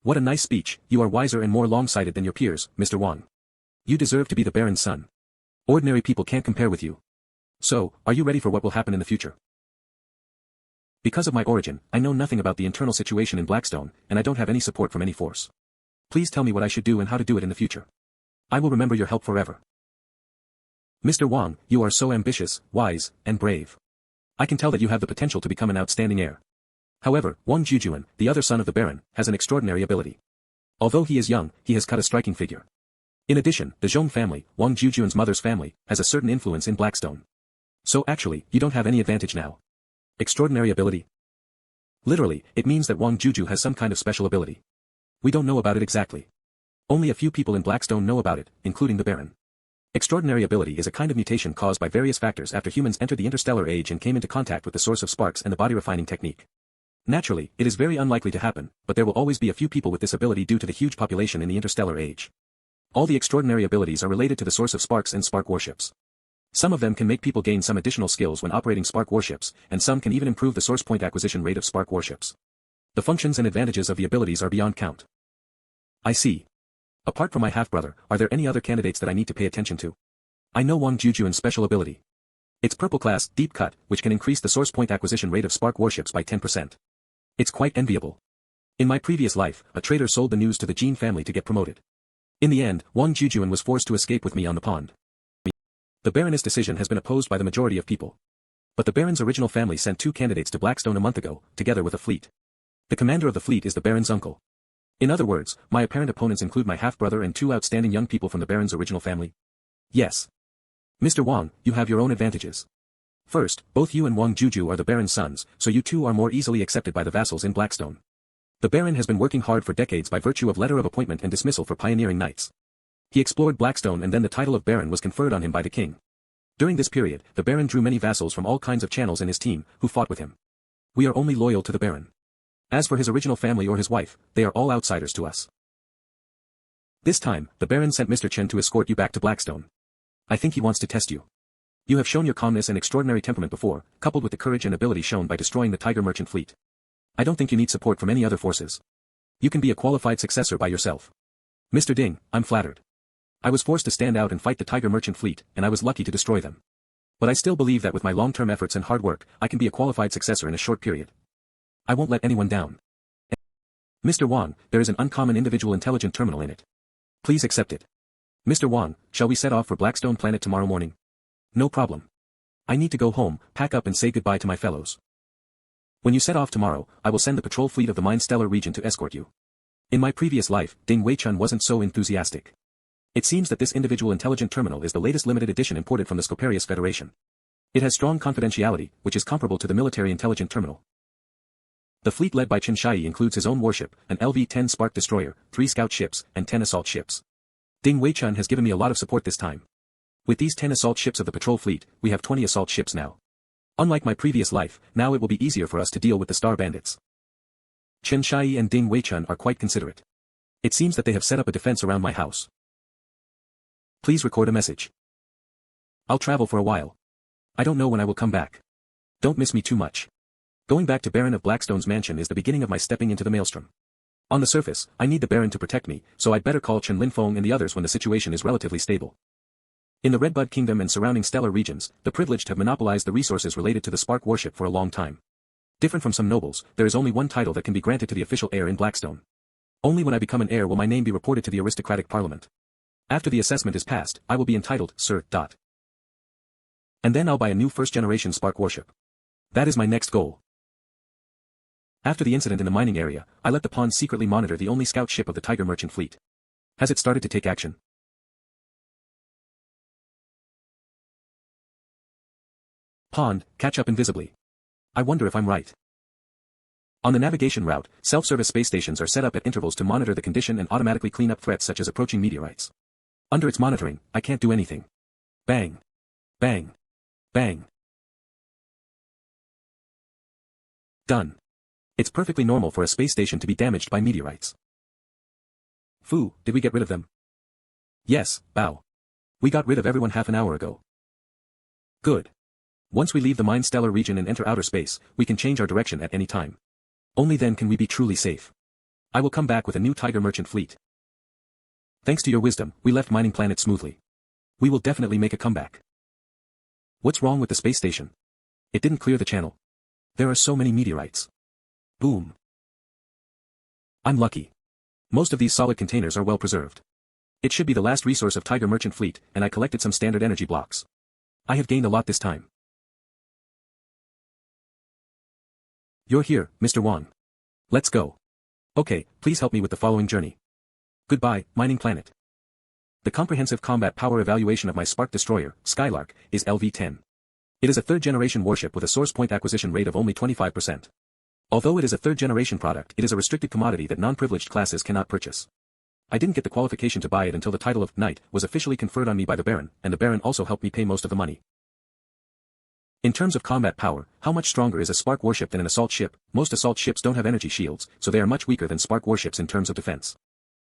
What a nice speech, you are wiser and more long-sighted than your peers, Mr. Wang. You deserve to be the Baron's son. Ordinary people can't compare with you. So, are you ready for what will happen in the future? Because of my origin, I know nothing about the internal situation in Blackstone, and I don't have any support from any force. Please tell me what I should do and how to do it in the future. I will remember your help forever. Mr. Wang, you are so ambitious, wise, and brave. I can tell that you have the potential to become an outstanding heir. However, Wang Jujuan, the other son of the Baron, has an extraordinary ability. Although he is young, he has cut a striking figure. In addition, the Zhong family, Wang Jujuan's mother's family, has a certain influence in Blackstone. So actually, you don't have any advantage now. Extraordinary ability? Literally, it means that Wang Juju has some kind of special ability. We don't know about it exactly. Only a few people in Blackstone know about it, including the Baron. Extraordinary ability is a kind of mutation caused by various factors after humans entered the interstellar age and came into contact with the source of sparks and the body refining technique. Naturally, it is very unlikely to happen, but there will always be a few people with this ability due to the huge population in the interstellar age. All the extraordinary abilities are related to the source of sparks and spark warships. Some of them can make people gain some additional skills when operating spark warships, and some can even improve the source point acquisition rate of spark warships. The functions and advantages of the abilities are beyond count. I see. Apart from my half-brother, are there any other candidates that I need to pay attention to? I know Wang Jujuan's special ability. It's purple class, deep cut, which can increase the source point acquisition rate of spark warships by 10%. It's quite enviable. In my previous life, a trader sold the news to the Jin family to get promoted. In the end, Wang Jujuan was forced to escape with me on the pond. The Baroness' decision has been opposed by the majority of people. But the Baron's original family sent 2 candidates to Blackstone a month ago, together with a fleet. The commander of the fleet is the Baron's uncle. In other words, my apparent opponents include my half-brother and 2 outstanding young people from the Baron's original family. Yes. Mr. Wang, you have your own advantages. First, both you and Wang Juju are the Baron's sons, so you 2 are more easily accepted by the vassals in Blackstone. The Baron has been working hard for decades by virtue of letter of appointment and dismissal for pioneering knights. He explored Blackstone and then the title of Baron was conferred on him by the king. During this period, the Baron drew many vassals from all kinds of channels in his team, who fought with him. We are only loyal to the Baron. As for his original family or his wife, they are all outsiders to us. This time, the Baron sent Mr. Chen to escort you back to Blackstone. I think he wants to test you. You have shown your calmness and extraordinary temperament before, coupled with the courage and ability shown by destroying the Tiger Merchant fleet. I don't think you need support from any other forces. You can be a qualified successor by yourself. Mr. Ding, I'm flattered. I was forced to stand out and fight the Tiger Merchant fleet, and I was lucky to destroy them. But I still believe that with my long-term efforts and hard work, I can be a qualified successor in a short period. I won't let anyone down. Mr. Wang, there is an uncommon individual intelligent terminal in it. Please accept it. Mr. Wang, shall we set off for Blackstone Planet tomorrow morning? No problem. I need to go home, pack up and say goodbye to my fellows. When you set off tomorrow, I will send the patrol fleet of the Interstellar region to escort you. In my previous life, Ding Weichun wasn't so enthusiastic. It seems that this individual intelligent terminal is the latest limited edition imported from the Scoparius Federation. It has strong confidentiality, which is comparable to the military intelligent terminal. The fleet led by Chen Shai includes his own warship, an LV-10 Spark destroyer, 3 scout ships, and 10 assault ships. Ding Weichun has given me a lot of support this time. With these 10 assault ships of the patrol fleet, we have 20 assault ships now. Unlike my previous life, now it will be easier for us to deal with the star bandits. Chen Shai and Ding Weichun are quite considerate. It seems that they have set up a defense around my house. Please record a message. I'll travel for a while. I don't know when I will come back. Don't miss me too much. Going back to Baron of Blackstone's mansion is the beginning of my stepping into the maelstrom. On the surface, I need the Baron to protect me, so I'd better call Chen Linfeng and the others when the situation is relatively stable. In the Redbud Kingdom and surrounding stellar regions, the privileged have monopolized the resources related to the Spark warship for a long time. Different from some nobles, there is only one title that can be granted to the official heir in Blackstone. Only when I become an heir will my name be reported to the aristocratic parliament. After the assessment is passed, I will be entitled Sir. And then I'll buy a new first-generation Spark warship. That is my next goal. After the incident in the mining area, I let the pawn secretly monitor the only scout ship of the Tiger Merchant fleet. Has it started to take action? Pawn, catch up invisibly. I wonder if I'm right. On the navigation route, self-service space stations are set up at intervals to monitor the condition and automatically clean up threats such as approaching meteorites. Under its monitoring, I can't do anything. Bang. Bang. Bang. Done. It's perfectly normal for a space station to be damaged by meteorites. Phew, did we get rid of them? Yes, bow. We got rid of everyone half an hour ago. Good. Once we leave the Mine Stellar region and enter outer space, we can change our direction at any time. Only then can we be truly safe. I will come back with a new Tiger Merchant fleet. Thanks to your wisdom, we left Mining Planet smoothly. We will definitely make a comeback. What's wrong with the space station? It didn't clear the channel. There are so many meteorites. Boom. I'm lucky. Most of these solid containers are well preserved. It should be the last resource of Tiger Merchant fleet, and I collected some standard energy blocks. I have gained a lot this time. You're here, Mr. Wang. Let's go. Okay, please help me with the following journey. Goodbye, Mining Planet. The comprehensive combat power evaluation of my Spark Destroyer, Skylark, is LV-10. It is a third-generation warship with a source point acquisition rate of only 25%. Although it is a third-generation product, it is a restricted commodity that non-privileged classes cannot purchase. I didn't get the qualification to buy it until the title of Knight was officially conferred on me by the Baron, and the Baron also helped me pay most of the money. In terms of combat power, how much stronger is a Spark warship than an assault ship? Most assault ships don't have energy shields, so they are much weaker than Spark warships in terms of defense.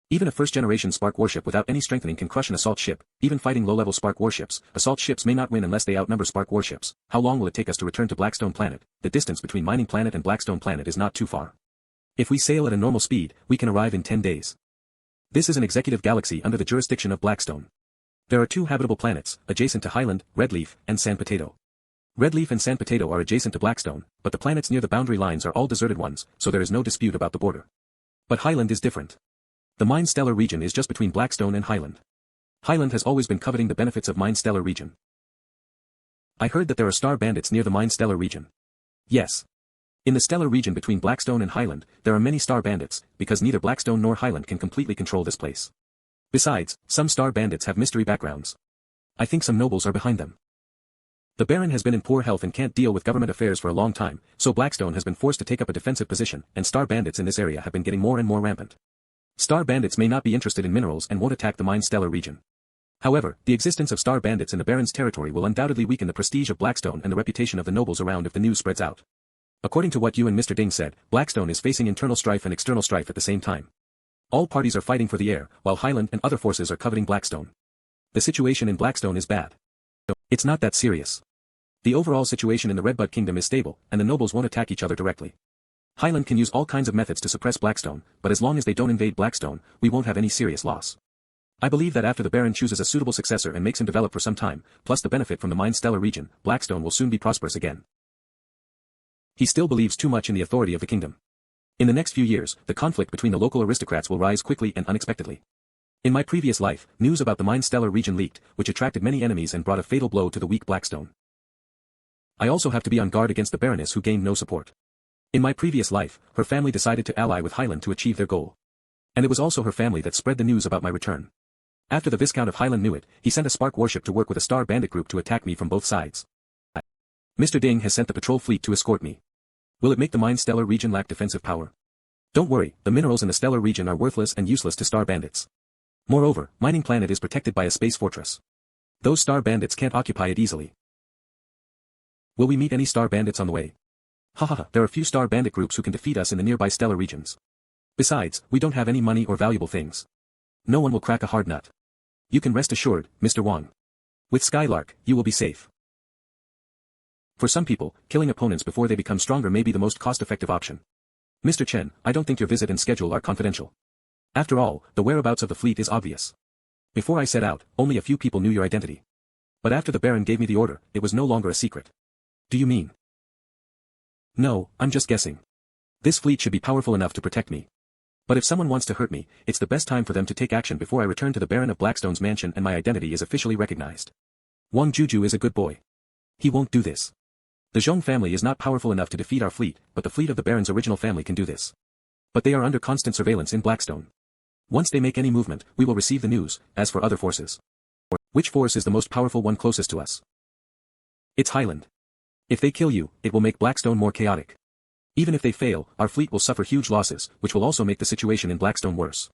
Even a first-generation Spark warship without any strengthening can crush an assault ship. Even fighting low-level Spark warships, assault ships may not win unless they outnumber Spark warships. How long will it take us to return to Blackstone Planet? The distance between Mining Planet and Blackstone Planet is not too far. If we sail at a normal speed, we can arrive in 10 days. This is an executive galaxy under the jurisdiction of Blackstone. There are 2 habitable planets, adjacent to Highland, Redleaf, and San Potato. Redleaf and San Potato are adjacent to Blackstone, but the planets near the boundary lines are all deserted ones, so there is no dispute about the border. But Highland is different. The Mine Stellar region is just between Blackstone and Highland. Highland has always been coveting the benefits of Mine Stellar region. I heard that there are star bandits near the Mine Stellar region. Yes. In the stellar region between Blackstone and Highland, there are many star bandits, because neither Blackstone nor Highland can completely control this place. Besides, some star bandits have mystery backgrounds. I think some nobles are behind them. The Baron has been in poor health and can't deal with government affairs for a long time, so Blackstone has been forced to take up a defensive position, and star bandits in this area have been getting more and more rampant. Star bandits may not be interested in minerals and won't attack the Mine Stellar region. However, the existence of star bandits in the Baron's territory will undoubtedly weaken the prestige of Blackstone and the reputation of the nobles around if the news spreads out. According to what you and Mr. Ding said, Blackstone is facing internal strife and external strife at the same time. All parties are fighting for the heir, while Highland and other forces are coveting Blackstone. The situation in Blackstone is bad. It's not that serious. The overall situation in the Redbud Kingdom is stable, and the nobles won't attack each other directly. Highland can use all kinds of methods to suppress Blackstone, but as long as they don't invade Blackstone, we won't have any serious loss. I believe that after the Baron chooses a suitable successor and makes him develop for some time, plus the benefit from the Mine Stellar region, Blackstone will soon be prosperous again. He still believes too much in the authority of the kingdom. In the next few years, the conflict between the local aristocrats will rise quickly and unexpectedly. In my previous life, news about the Mine Stellar region leaked, which attracted many enemies and brought a fatal blow to the weak Blackstone. I also have to be on guard against the Baroness who gained no support. In my previous life, her family decided to ally with Highland to achieve their goal. And it was also her family that spread the news about my return. After the Viscount of Highland knew it, he sent a Spark warship to work with a star bandit group to attack me from both sides. Mr. Ding has sent the patrol fleet to escort me. Will it make the Mine Stellar region lack defensive power? Don't worry, the minerals in the stellar region are worthless and useless to star bandits. Moreover, Mining Planet is protected by a space fortress. Those star bandits can't occupy it easily. Will we meet any star bandits on the way? Hahaha, there are few star bandit groups who can defeat us in the nearby stellar regions. Besides, we don't have any money or valuable things. No one will crack a hard nut. You can rest assured, Mr. Wang. With Skylark, you will be safe. For some people, killing opponents before they become stronger may be the most cost-effective option. Mr. Chen, I don't think your visit and schedule are confidential. After all, the whereabouts of the fleet is obvious. Before I set out, only a few people knew your identity. But after the Baron gave me the order, it was no longer a secret. Do you mean? No, I'm just guessing. This fleet should be powerful enough to protect me. But if someone wants to hurt me, it's the best time for them to take action before I return to the Baron of Blackstone's mansion and my identity is officially recognized. Wang Juju is a good boy. He won't do this. The Zhong family is not powerful enough to defeat our fleet, but the fleet of the Baron's original family can do this. But they are under constant surveillance in Blackstone. Once they make any movement, we will receive the news. As for other forces. Which force is the most powerful one closest to us? It's Highland. If they kill you, it will make Blackstone more chaotic. Even if they fail, our fleet will suffer huge losses, which will also make the situation in Blackstone worse.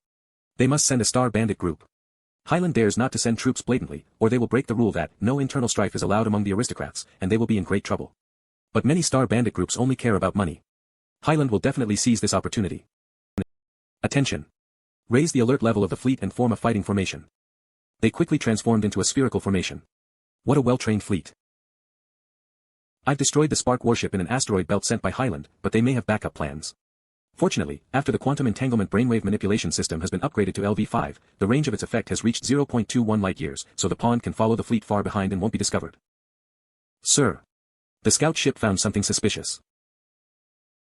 They must send a Star Bandit group. Highland dares not to send troops blatantly, or they will break the rule that no internal strife is allowed among the aristocrats, and they will be in great trouble. But many Star Bandit groups only care about money. Highland will definitely seize this opportunity. Attention. Raise the alert level of the fleet and form a fighting formation. They quickly transformed into a spherical formation. What a well-trained fleet. I've destroyed the Spark warship in an asteroid belt sent by Highland, but they may have backup plans. Fortunately, after the quantum entanglement brainwave manipulation system has been upgraded to LV5, the range of its effect has reached 0.21 light-years, so the pawn can follow the fleet far behind and won't be discovered. Sir. The scout ship found something suspicious.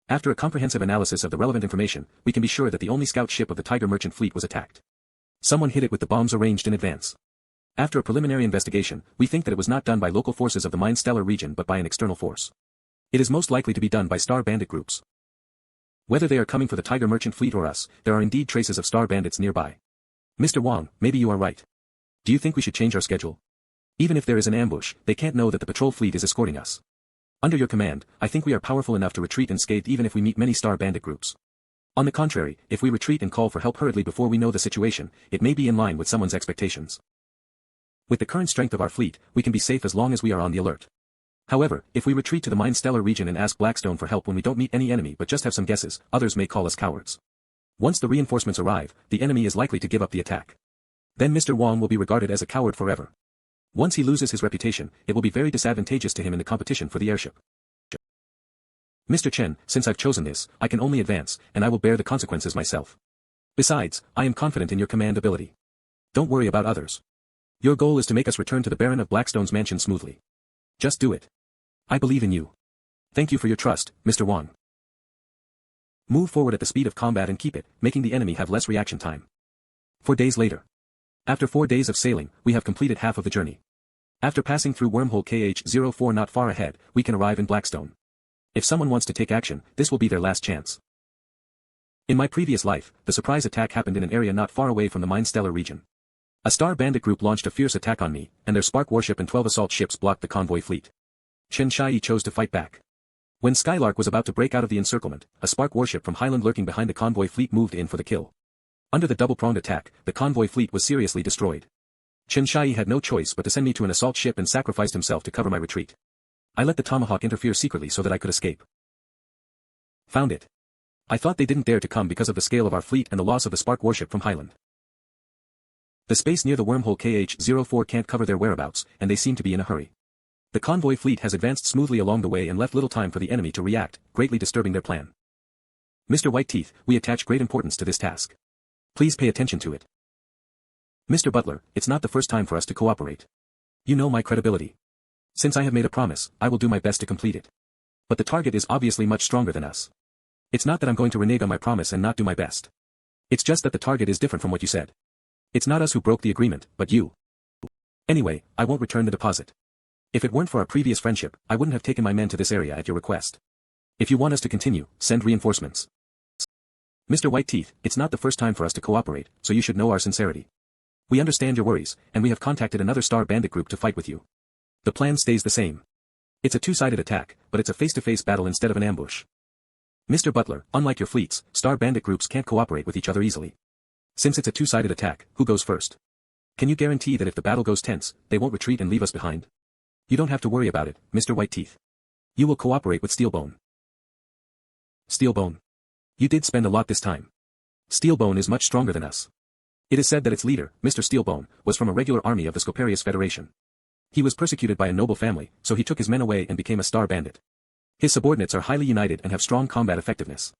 After a comprehensive analysis of the relevant information, we can be sure that the only scout ship of the Tiger Merchant fleet was attacked. Someone hit it with the bombs arranged in advance. After a preliminary investigation, we think that it was not done by local forces of the Interstellar region but by an external force. It is most likely to be done by Star Bandit groups. Whether they are coming for the Tiger Merchant fleet or us, there are indeed traces of Star Bandits nearby. Mr. Wang, maybe you are right. Do you think we should change our schedule? Even if there is an ambush, they can't know that the patrol fleet is escorting us. Under your command, I think we are powerful enough to retreat unscathed even if we meet many Star Bandit groups. On the contrary, if we retreat and call for help hurriedly before we know the situation, it may be in line with someone's expectations. With the current strength of our fleet, we can be safe as long as we are on the alert. However, if we retreat to the Interstellar region and ask Blackstone for help when we don't meet any enemy but just have some guesses, others may call us cowards. Once the reinforcements arrive, the enemy is likely to give up the attack. Then Mr. Wang will be regarded as a coward forever. Once he loses his reputation, it will be very disadvantageous to him in the competition for the airship. Mr. Chen, since I've chosen this, I can only advance, and I will bear the consequences myself. Besides, I am confident in your command ability. Don't worry about others. Your goal is to make us return to the Baron of Blackstone's mansion smoothly. Just do it. I believe in you. Thank you for your trust, Mr. Wang. Move forward at the speed of combat and keep it, making the enemy have less reaction time. 4 days later. After 4 days of sailing, we have completed half of the journey. After passing through wormhole KH-04 not far ahead, we can arrive in Blackstone. If someone wants to take action, this will be their last chance. In my previous life, the surprise attack happened in an area not far away from the Interstellar region. A Star Bandit group launched a fierce attack on me, and their Spark warship and 12 assault ships blocked the convoy fleet. Chen Shai chose to fight back. When Skylark was about to break out of the encirclement, a Spark warship from Highland lurking behind the convoy fleet moved in for the kill. Under the double-pronged attack, the convoy fleet was seriously destroyed. Chen Shai had no choice but to send me to an assault ship and sacrificed himself to cover my retreat. I let the Tomahawk interfere secretly so that I could escape. Found it. I thought they didn't dare to come because of the scale of our fleet and the loss of the Spark warship from Highland. The space near the wormhole KH-04 can't cover their whereabouts, and they seem to be in a hurry. The convoy fleet has advanced smoothly along the way and left little time for the enemy to react, greatly disturbing their plan. Mr. Whiteteeth, we attach great importance to this task. Please pay attention to it. Mr. Butler, it's not the first time for us to cooperate. You know my credibility. Since I have made a promise, I will do my best to complete it. But the target is obviously much stronger than us. It's not that I'm going to renege on my promise and not do my best. It's just that the target is different from what you said. It's not us who broke the agreement, but you. Anyway, I won't return the deposit. If it weren't for our previous friendship, I wouldn't have taken my men to this area at your request. If you want us to continue, send reinforcements. Mr. Whiteteeth, it's not the first time for us to cooperate, so you should know our sincerity. We understand your worries, and we have contacted another Star Bandit group to fight with you. The plan stays the same. It's a two-sided attack, but it's a face-to-face battle instead of an ambush. Mr. Butler, unlike your fleets, Star Bandit groups can't cooperate with each other easily. Since it's a two-sided attack, who goes first? Can you guarantee that if the battle goes tense, they won't retreat and leave us behind? You don't have to worry about it, Mr. Whiteteeth. You will cooperate with Steelbone. Steelbone. You did spend a lot this time. Steelbone is much stronger than us. It is said that its leader, Mr. Steelbone, was from a regular army of the Scoparius Federation. He was persecuted by a noble family, so he took his men away and became a star bandit. His subordinates are highly united and have strong combat effectiveness.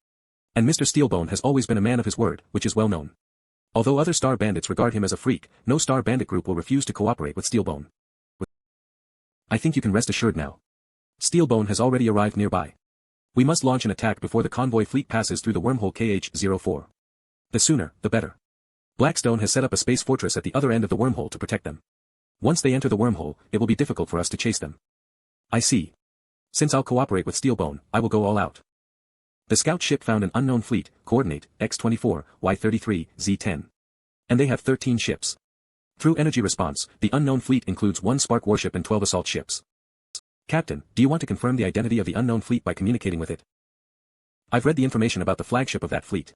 And Mr. Steelbone has always been a man of his word, which is well known. Although other star bandits regard him as a freak, no star bandit group will refuse to cooperate with Steelbone. I think you can rest assured now. Steelbone has already arrived nearby. We must launch an attack before the convoy fleet passes through the wormhole KH-04. The sooner, the better. Blackstone has set up a space fortress at the other end of the wormhole to protect them. Once they enter the wormhole, it will be difficult for us to chase them. I see. Since I'll cooperate with Steelbone, I will go all out. The scout ship found an unknown fleet, coordinate, X-24, Y-33, Z-10. And they have 13 ships. Through energy response, the unknown fleet includes 1 spark warship and 12 assault ships. Captain, do you want to confirm the identity of the unknown fleet by communicating with it? I've read the information about the flagship of that fleet.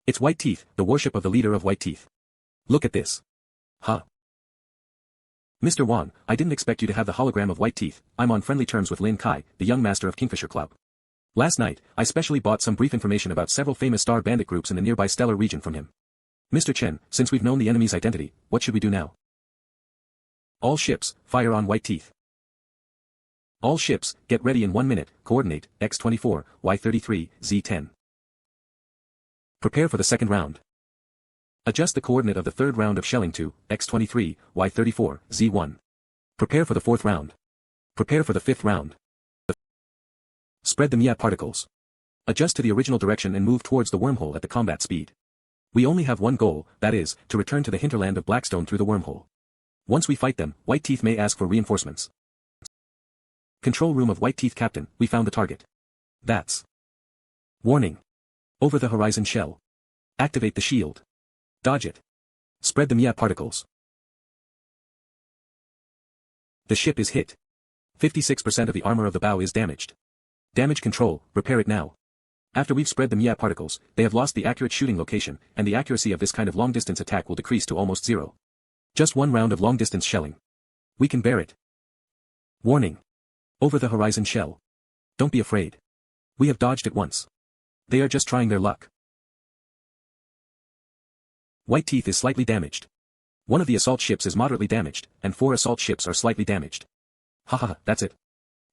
It's White Teeth, the warship of the leader of White Teeth. Look at this. Huh. Mr. Wang, I didn't expect you to have the hologram of White Teeth. I'm on friendly terms with Lin Kai, the young master of Kingfisher Club. Last night, I specially bought some brief information about several famous star bandit groups in the nearby stellar region from him. Mr. Chen, since we've known the enemy's identity, what should we do now? All ships, fire on White Teeth. All ships, get ready in 1 minute, coordinate, X-24, Y-33, Z-10. Prepare for the second round. Adjust the coordinate of the third round of shelling to, X-23, Y-34, Z-1. Prepare for the fourth round. Prepare for the fifth round. Spread the Mia particles. Adjust to the original direction and move towards the wormhole at the combat speed. We only have one goal, that is, to return to the hinterland of Blackstone through the wormhole. Once we fight them, White Teeth may ask for reinforcements. Control room of White Teeth Captain, we found the target. That's. Warning. Over the horizon shell. Activate the shield. Dodge it. Spread the Mia particles. The ship is hit. 56% of the armor of the bow is damaged. Damage control, repair it now. After we've spread the Mia particles, they have lost the accurate shooting location, and the accuracy of this kind of long-distance attack will decrease to almost zero. Just 1 round of long-distance shelling. We can bear it. Warning. Over the horizon shell. Don't be afraid. We have dodged it once. They are just trying their luck. White Teeth is slightly damaged. One of the assault ships is moderately damaged, and 4 assault ships are slightly damaged. Haha, that's it.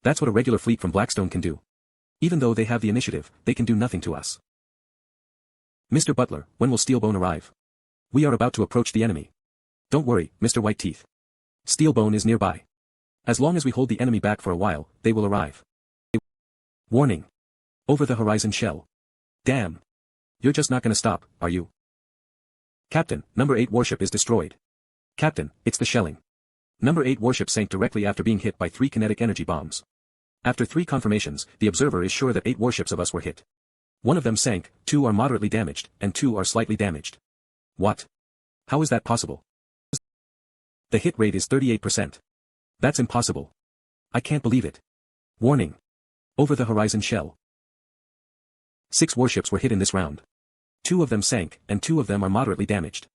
That's what a regular fleet from Blackstone can do. Even though they have the initiative, they can do nothing to us. Mr. Butler, when will Steelbone arrive? We are about to approach the enemy. Don't worry, Mr. White Teeth. Steelbone is nearby. As long as we hold the enemy back for a while, they will arrive. Warning. Over the horizon shell. Damn. You're just not gonna stop, are you? Captain, number 8 warship is destroyed. Captain, it's the shelling. Number 8 warship sank directly after being hit by 3 kinetic energy bombs. After 3 confirmations, the observer is sure that 8 warships of us were hit. 1 of them sank, 2 are moderately damaged, and 2 are slightly damaged. What? How is that possible? The hit rate is 38%. That's impossible. I can't believe it. Warning. Over the horizon shell. 6 warships were hit in this round. 2 of them sank, and 2 of them are moderately damaged.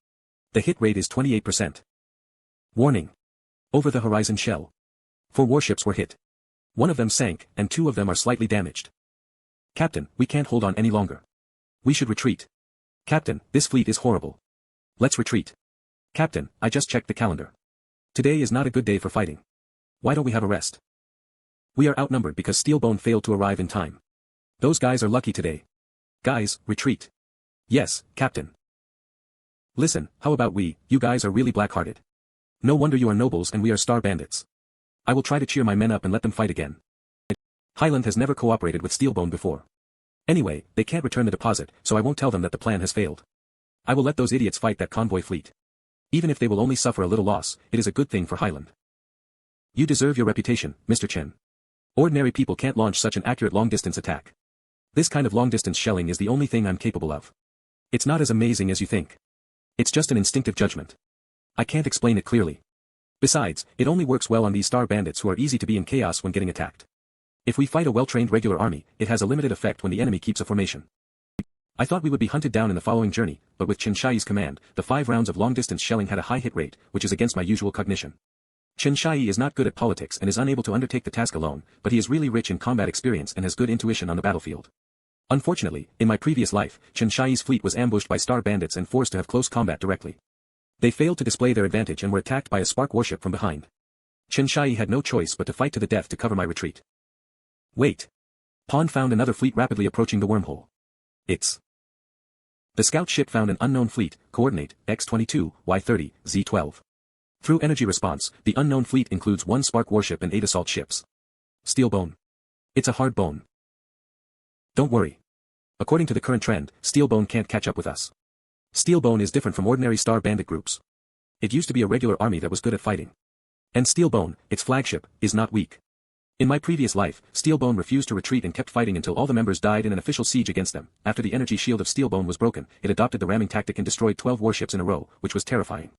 The hit rate is 28%. Warning. Over the horizon shell. 4 warships were hit. 1 of them sank, and 2 of them are slightly damaged. Captain, we can't hold on any longer. We should retreat. Captain, this fleet is horrible. Let's retreat. Captain, I just checked the calendar. Today is not a good day for fighting. Why don't we have a rest? We are outnumbered because Steelbone failed to arrive in time. Those guys are lucky today. Guys, retreat. Yes, Captain. Listen, how about you guys are really black-hearted. No wonder you are nobles and we are star bandits. I will try to cheer my men up and let them fight again. Highland has never cooperated with Steelbone before. Anyway, they can't return the deposit, so I won't tell them that the plan has failed. I will let those idiots fight that convoy fleet. Even if they will only suffer a little loss, it is a good thing for Highland. You deserve your reputation, Mr. Chen. Ordinary people can't launch such an accurate long-distance attack. This kind of long-distance shelling is the only thing I'm capable of. It's not as amazing as you think. It's just an instinctive judgment. I can't explain it clearly. Besides, it only works well on these star bandits who are easy to be in chaos when getting attacked. If we fight a well-trained regular army, it has a limited effect when the enemy keeps a formation. I thought we would be hunted down in the following journey, but with Chen Shi's command, the 5 rounds of long-distance shelling had a high hit rate, which is against my usual cognition. Chen Shi is not good at politics and is unable to undertake the task alone, but he is really rich in combat experience and has good intuition on the battlefield. Unfortunately, in my previous life, Chen Shi's fleet was ambushed by star bandits and forced to have close combat directly. They failed to display their advantage and were attacked by a spark warship from behind. Chen Shai had no choice but to fight to the death to cover my retreat. Wait. Pond found another fleet rapidly approaching the wormhole. It's the scout ship found an unknown fleet, coordinate, X-22, Y-30, Z-12. Through energy response, the unknown fleet includes 1 spark warship and 8 assault ships. Steel bone. It's a hard bone. Don't worry. According to the current trend, Steel Bone can't catch up with us. Steel Bone is different from ordinary star bandit groups. It used to be a regular army that was good at fighting. And Steel Bone, its flagship, is not weak. In my previous life, Steel Bone refused to retreat and kept fighting until all the members died in an official siege against them. After the energy shield of Steel Bone was broken, it adopted the ramming tactic and destroyed 12 warships in a row, which was terrifying.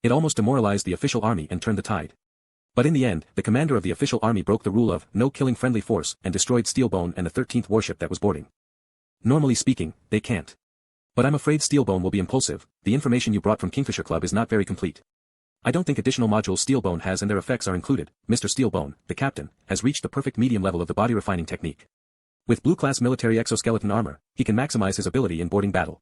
It almost demoralized the official army and turned the tide. But in the end, the commander of the official army broke the rule of no killing friendly force and destroyed Steel Bone and the 13th warship that was boarding. Normally speaking, they can't. But I'm afraid Steel Bone will be impulsive. The information you brought from Kingfisher Club is not very complete. I don't think additional modules Steel Bone has and their effects are included. Mr. Steel Bone, the captain, has reached the perfect medium level of the body refining technique. With blue-class military exoskeleton armor, he can maximize his ability in boarding battle.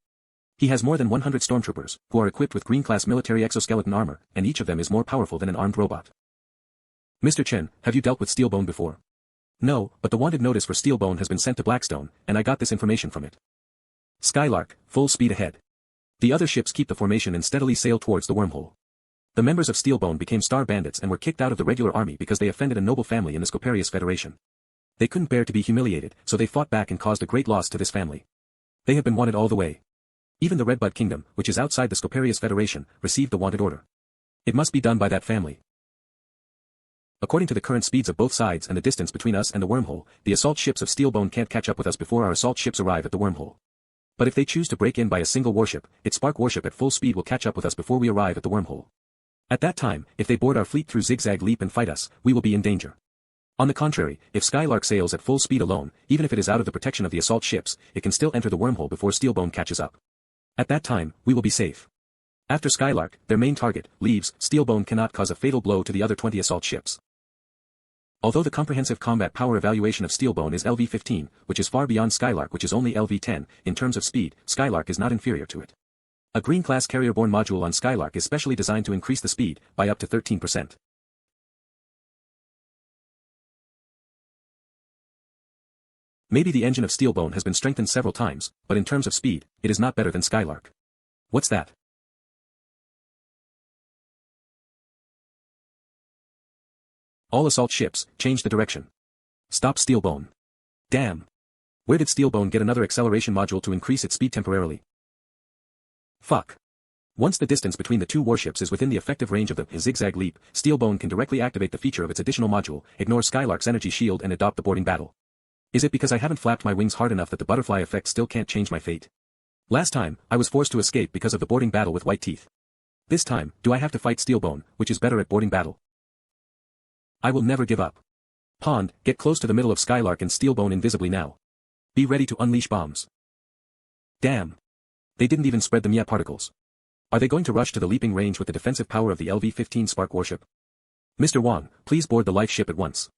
He has more than 100 stormtroopers, who are equipped with green-class military exoskeleton armor, and each of them is more powerful than an armed robot. Mr. Chen, have you dealt with Steel Bone before? No, but the wanted notice for Steel Bone has been sent to Blackstone, and I got this information from it. Skylark, full speed ahead. The other ships keep the formation and steadily sail towards the wormhole. The members of Steel Bone became star bandits and were kicked out of the regular army because they offended a noble family in the Scoparius Federation. They couldn't bear to be humiliated, so they fought back and caused a great loss to this family. They have been wanted all the way. Even the Redbud Kingdom, which is outside the Scoparius Federation, received the wanted order. It must be done by that family. According to the current speeds of both sides and the distance between us and the wormhole, the assault ships of Steel Bone can't catch up with us before our assault ships arrive at the wormhole. But if they choose to break in by a single warship, its spark warship at full speed will catch up with us before we arrive at the wormhole. At that time, if they board our fleet through zigzag leap and fight us, we will be in danger. On the contrary, if Skylark sails at full speed alone, even if it is out of the protection of the assault ships, it can still enter the wormhole before Steel Bone catches up. At that time, we will be safe. After Skylark, their main target, leaves, Steel Bone cannot cause a fatal blow to the other 20 assault ships. Although the comprehensive combat power evaluation of Steel Bone is LV-15, which is far beyond Skylark which is only LV-10, in terms of speed, Skylark is not inferior to it. A green-class carrier-borne module on Skylark is specially designed to increase the speed, by up to 13%. Maybe the engine of Steel Bone has been strengthened several times, but in terms of speed, it is not better than Skylark. What's that? All assault ships, change the direction. Stop Steel Bone. Damn. Where did Steel Bone get another acceleration module to increase its speed temporarily? Fuck. Once the distance between the two warships is within the effective range of the zigzag leap, Steel Bone can directly activate the feature of its additional module, ignore Skylark's energy shield and adopt the boarding battle. Is it because I haven't flapped my wings hard enough that the butterfly effect still can't change my fate? Last time, I was forced to escape because of the boarding battle with white teeth. This time, do I have to fight Steel Bone, which is better at boarding battle? I will never give up. Pond, get close to the middle of Skylark and Steel Bone invisibly now. Be ready to unleash bombs. Damn. They didn't even spread the Mia particles. Are they going to rush to the leaping range with the defensive power of the LV-15 Spark warship? Mr. Wang, please board the life ship at once.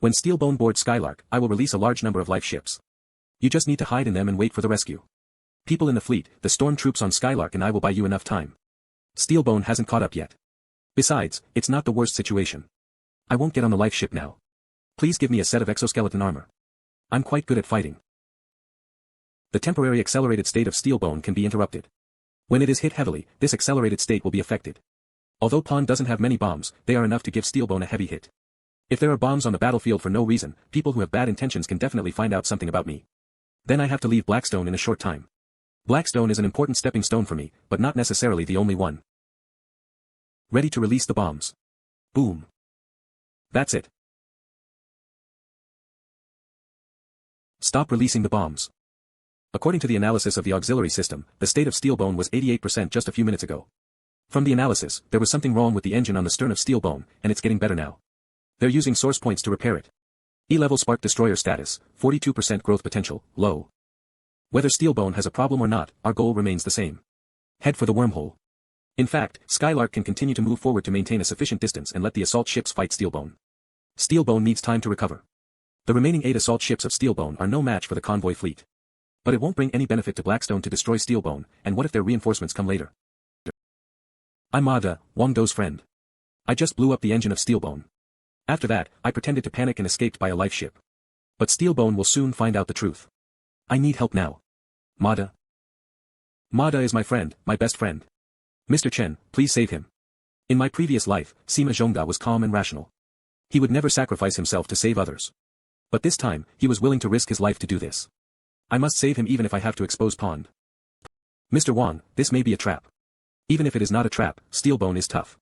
When Steel Bone boards Skylark, I will release a large number of life ships. You just need to hide in them and wait for the rescue. People in the fleet, the storm troops on Skylark and I will buy you enough time. Steel Bone hasn't caught up yet. Besides, it's not the worst situation. I won't get on the life ship now. Please give me a set of exoskeleton armor. I'm quite good at fighting. The temporary accelerated state of Steel Bone can be interrupted. When it is hit heavily, this accelerated state will be affected. Although Pond doesn't have many bombs, they are enough to give Steel Bone a heavy hit. If there are bombs on the battlefield for no reason, people who have bad intentions can definitely find out something about me. Then I have to leave Blackstone in a short time. Blackstone is an important stepping stone for me, but not necessarily the only one. Ready to release the bombs. Boom. That's it. Stop releasing the bombs. According to the analysis of the auxiliary system, the state of Steel Bone was 88% just a few minutes ago. From the analysis, there was something wrong with the engine on the stern of Steel Bone, and it's getting better now. They're using source points to repair it. E-level spark destroyer status, 42% growth potential, low. Whether Steel Bone has a problem or not, our goal remains the same. Head for the wormhole. In fact, Skylark can continue to move forward to maintain a sufficient distance and let the assault ships fight Steel Bone. Steel Bone needs time to recover. The remaining 8 assault ships of Steel Bone are no match for the convoy fleet. But it won't bring any benefit to Blackstone to destroy Steel Bone, and what if their reinforcements come later? I'm Mada, Wang Do's friend. I just blew up the engine of Steelbone. After that, I pretended to panic and escaped by a life ship. But Steelbone will soon find out the truth. I need help now. Mada. Mada is my friend, my best friend. Mr. Chen, please save him. In my previous life, Sima Zhongda was calm and rational. He would never sacrifice himself to save others. But this time, he was willing to risk his life to do this. I must save him even if I have to expose Pond. Mr. Wang, this may be a trap. Even if it is not a trap, Steelbone is tough.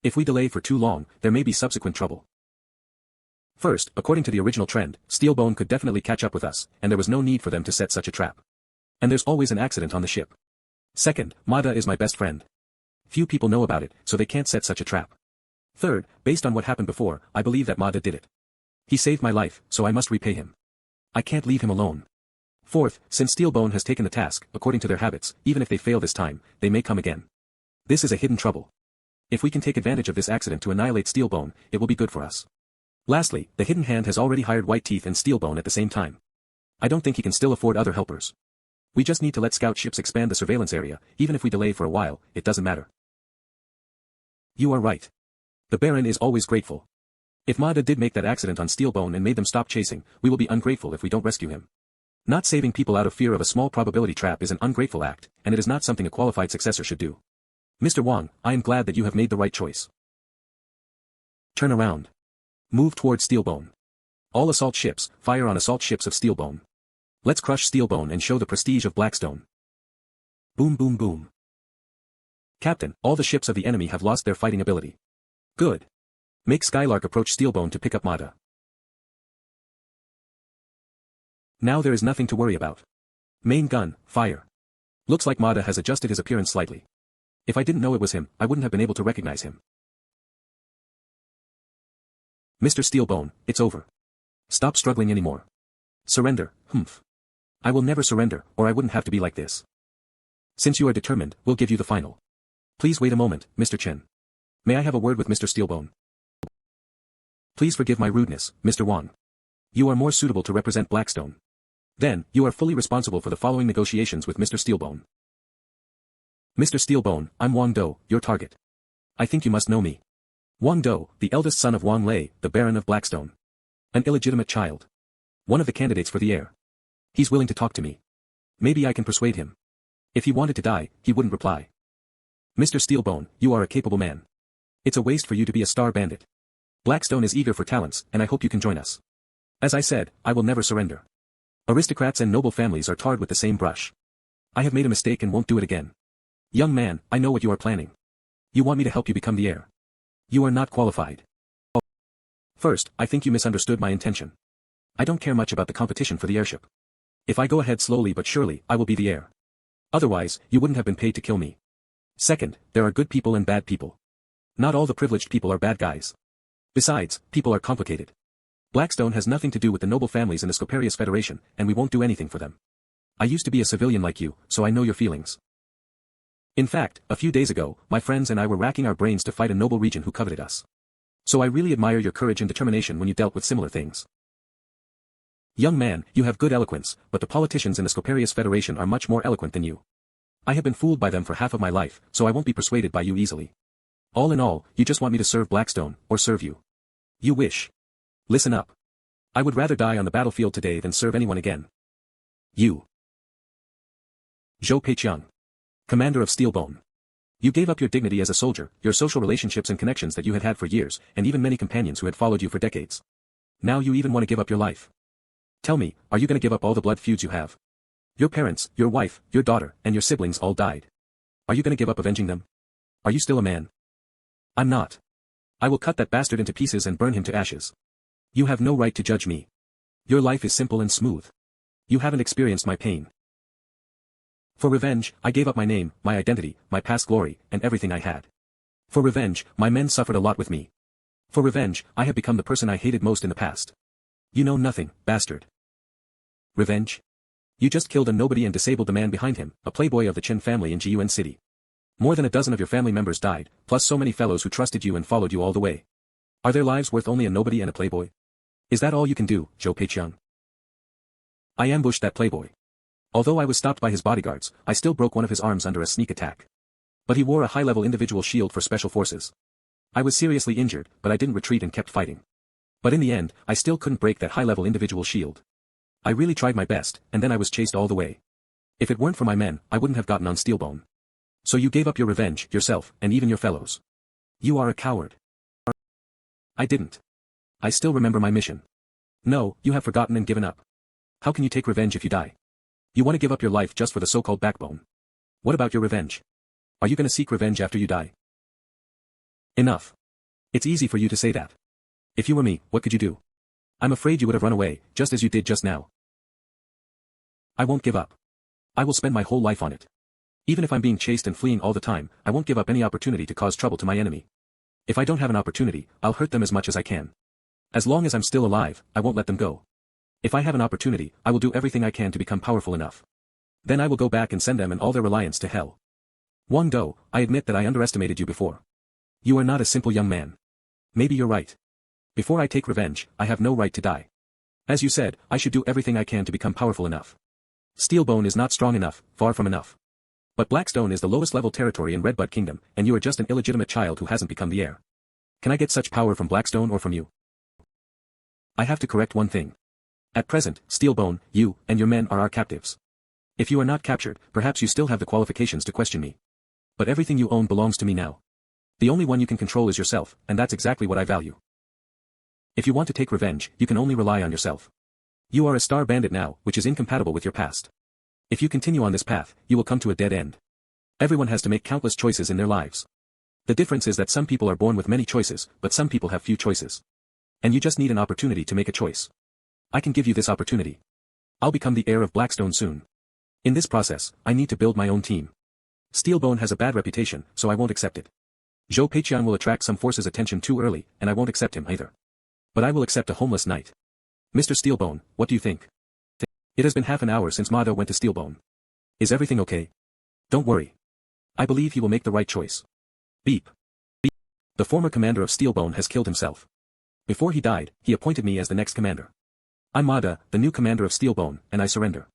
If we delay for too long, there may be subsequent trouble. First, according to the original trend, Steelbone could definitely catch up with us, and there was no need for them to set such a trap. And there's always an accident on the ship. Second, Mada is my best friend. Few people know about it, so they can't set such a trap. Third, based on what happened before, I believe that Mada did it. He saved my life, so I must repay him. I can't leave him alone. Fourth, since Steelbone has taken the task, according to their habits, even if they fail this time, they may come again. This is a hidden trouble. If we can take advantage of this accident to annihilate Steelbone, it will be good for us. Lastly, the hidden hand has already hired White Teeth and Steelbone at the same time. I don't think he can still afford other helpers. We just need to let scout ships expand the surveillance area, even if we delay for a while, it doesn't matter. You are right. The Baron is always grateful. If Mada did make that accident on Steelbone and made them stop chasing, we will be ungrateful if we don't rescue him. Not saving people out of fear of a small probability trap is an ungrateful act, and it is not something a qualified successor should do. Mr. Wang, I am glad that you have made the right choice. Turn around. Move toward Steelbone. All assault ships, fire on assault ships of Steelbone. Let's crush Steelbone and show the prestige of Blackstone. Boom boom boom. Captain, all the ships of the enemy have lost their fighting ability. Good. Make Skylark approach Steelbone to pick up Mada. Now there is nothing to worry about. Main gun, fire. Looks like Mada has adjusted his appearance slightly. If I didn't know it was him, I wouldn't have been able to recognize him. Mr. Steelbone, it's over. Stop struggling anymore. Surrender, humph. I will never surrender, or I wouldn't have to be like this. Since you are determined, we'll give you the final. Please wait a moment, Mr. Chen. May I have a word with Mr. Steelbone? Please forgive my rudeness, Mr. Wang. You are more suitable to represent Blackstone. Then, you are fully responsible for the following negotiations with Mr. Steelbone. Mr. Steelbone, I'm Wang Do, your target. I think you must know me. Wang Do, the eldest son of Wang Lei, the Baron of Blackstone. An illegitimate child. One of the candidates for the heir. He's willing to talk to me. Maybe I can persuade him. If he wanted to die, he wouldn't reply. Mr. Steelbone, you are a capable man. It's a waste for you to be a star bandit. Blackstone is eager for talents, and I hope you can join us. As I said, I will never surrender. Aristocrats and noble families are tarred with the same brush. I have made a mistake and won't do it again. Young man, I know what you are planning. You want me to help you become the heir. You are not qualified. First, I think you misunderstood my intention. I don't care much about the competition for the heirship. If I go ahead slowly but surely, I will be the heir. Otherwise, you wouldn't have been paid to kill me. Second, there are good people and bad people. Not all the privileged people are bad guys. Besides, people are complicated. Blackstone has nothing to do with the noble families in the Scoparius Federation, and we won't do anything for them. I used to be a civilian like you, so I know your feelings. In fact, a few days ago, my friends and I were racking our brains to fight a noble regent who coveted us. So I really admire your courage and determination when you dealt with similar things. Young man, you have good eloquence, but the politicians in the Scoparius Federation are much more eloquent than you. I have been fooled by them for half of my life, so I won't be persuaded by you easily. All in all, you just want me to serve Blackstone, or serve you. You wish. Listen up. I would rather die on the battlefield today than serve anyone again. You. Zhou Peiqiang. Commander of Steelbone. You gave up your dignity as a soldier, your social relationships and connections that you had had for years, and even many companions who had followed you for decades. Now you even want to give up your life. Tell me, are you going to give up all the blood feuds you have? Your parents, your wife, your daughter, and your siblings all died. Are you going to give up avenging them? Are you still a man? I'm not. I will cut that bastard into pieces and burn him to ashes. You have no right to judge me. Your life is simple and smooth. You haven't experienced my pain. For revenge, I gave up my name, my identity, my past glory, and everything I had. For revenge, my men suffered a lot with me. For revenge, I have become the person I hated most in the past. You know nothing, bastard. Revenge? You just killed a nobody and disabled the man behind him, a playboy of the Chen family in Jiyuan City. More than a dozen of your family members died, plus so many fellows who trusted you and followed you all the way. Are their lives worth only a nobody and a playboy? Is that all you can do, Zhou Peiqiang? I ambushed that playboy. Although I was stopped by his bodyguards, I still broke one of his arms under a sneak attack. But he wore a high-level individual shield for special forces. I was seriously injured, but I didn't retreat and kept fighting. But in the end, I still couldn't break that high-level individual shield. I really tried my best, and then I was chased all the way. If it weren't for my men, I wouldn't have gotten on Steelbone. So you gave up your revenge, yourself, and even your fellows. You are a coward. I didn't. I still remember my mission. No, you have forgotten and given up. How can you take revenge if you die? You want to give up your life just for the so-called backbone. What about your revenge? Are you going to seek revenge after you die? Enough. It's easy for you to say that. If you were me, what could you do? I'm afraid you would have run away, just as you did just now. I won't give up. I will spend my whole life on it. Even if I'm being chased and fleeing all the time, I won't give up any opportunity to cause trouble to my enemy. If I don't have an opportunity, I'll hurt them as much as I can. As long as I'm still alive, I won't let them go. If I have an opportunity, I will do everything I can to become powerful enough. Then I will go back and send them and all their reliance to hell. Wang Dong, I admit that I underestimated you before. You are not a simple young man. Maybe you're right. Before I take revenge, I have no right to die. As you said, I should do everything I can to become powerful enough. Steelbone is not strong enough, far from enough. But Blackstone is the lowest level territory in Redbud Kingdom, and you are just an illegitimate child who hasn't become the heir. Can I get such power from Blackstone or from you? I have to correct one thing. At present, Steelbone, you, and your men are our captives. If you are not captured, perhaps you still have the qualifications to question me. But everything you own belongs to me now. The only one you can control is yourself, and that's exactly what I value. If you want to take revenge, you can only rely on yourself. You are a star bandit now, which is incompatible with your past. If you continue on this path, you will come to a dead end. Everyone has to make countless choices in their lives. The difference is that some people are born with many choices, but some people have few choices. And you just need an opportunity to make a choice. I can give you this opportunity. I'll become the heir of Blackstone soon. In this process, I need to build my own team. Steelbone has a bad reputation, so I won't accept it. Zhou Peiqian will attract some force's attention too early, and I won't accept him either. But I will accept a homeless knight. Mr. Steelbone, what do you think? It has been half an hour since Mado went to Steelbone. Is everything okay? Don't worry. I believe he will make the right choice. Beep. Beep. The former commander of Steelbone has killed himself. Before he died, he appointed me as the next commander. I'm Mada, the new commander of Steelbone, and I surrender.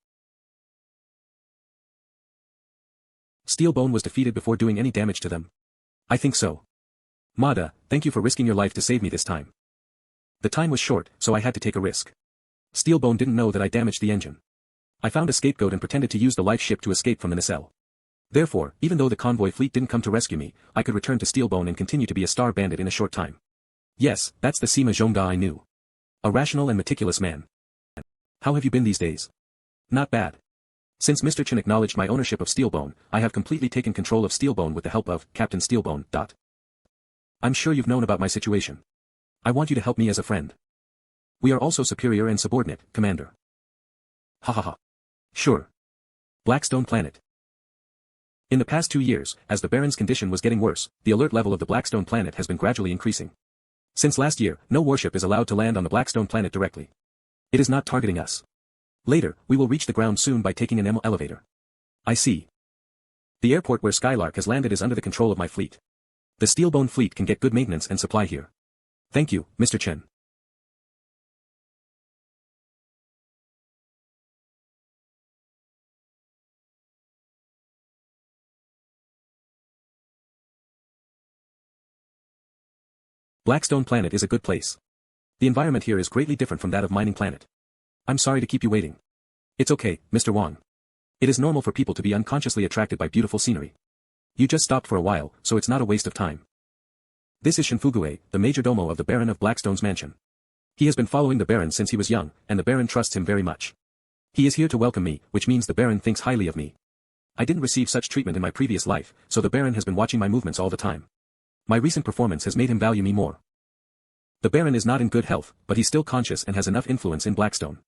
Steelbone was defeated before doing any damage to them. I think so. Mada, thank you for risking your life to save me this time. The time was short, so I had to take a risk. Steelbone didn't know that I damaged the engine. I found a scapegoat and pretended to use the life ship to escape from the nacelle. Therefore, even though the convoy fleet didn't come to rescue me, I could return to Steelbone and continue to be a star bandit in a short time. Yes, that's the Sima Zhongda I knew. A rational and meticulous man. How have you been these days? Not bad. Since Mr. Chen acknowledged my ownership of Steelbone, I have completely taken control of Steelbone with the help of Captain Steelbone. I'm sure you've known about my situation. I want you to help me as a friend. We are also superior and subordinate, Commander. Ha ha ha. Sure. Blackstone Planet. In the past 2 years, as the Baron's condition was getting worse, the alert level of the Blackstone Planet has been gradually increasing. Since last year, no warship is allowed to land on the Blackstone Planet directly. It is not targeting us. Later, we will reach the ground soon by taking an elevator. I see. The airport where Skylark has landed is under the control of my fleet. The Steelbone fleet can get good maintenance and supply here. Thank you, Mr. Chen. Blackstone Planet is a good place. The environment here is greatly different from that of Mining Planet. I'm sorry to keep you waiting. It's okay, Mr. Wang. It is normal for people to be unconsciously attracted by beautiful scenery. You just stopped for a while, so it's not a waste of time. This is Shinfugue, the majordomo of the Baron of Blackstone's mansion. He has been following the Baron since he was young, and the Baron trusts him very much. He is here to welcome me, which means the Baron thinks highly of me. I didn't receive such treatment in my previous life, so the Baron has been watching my movements all the time. My recent performance has made him value me more. The Baron is not in good health, but he's still conscious and has enough influence in Blackstone.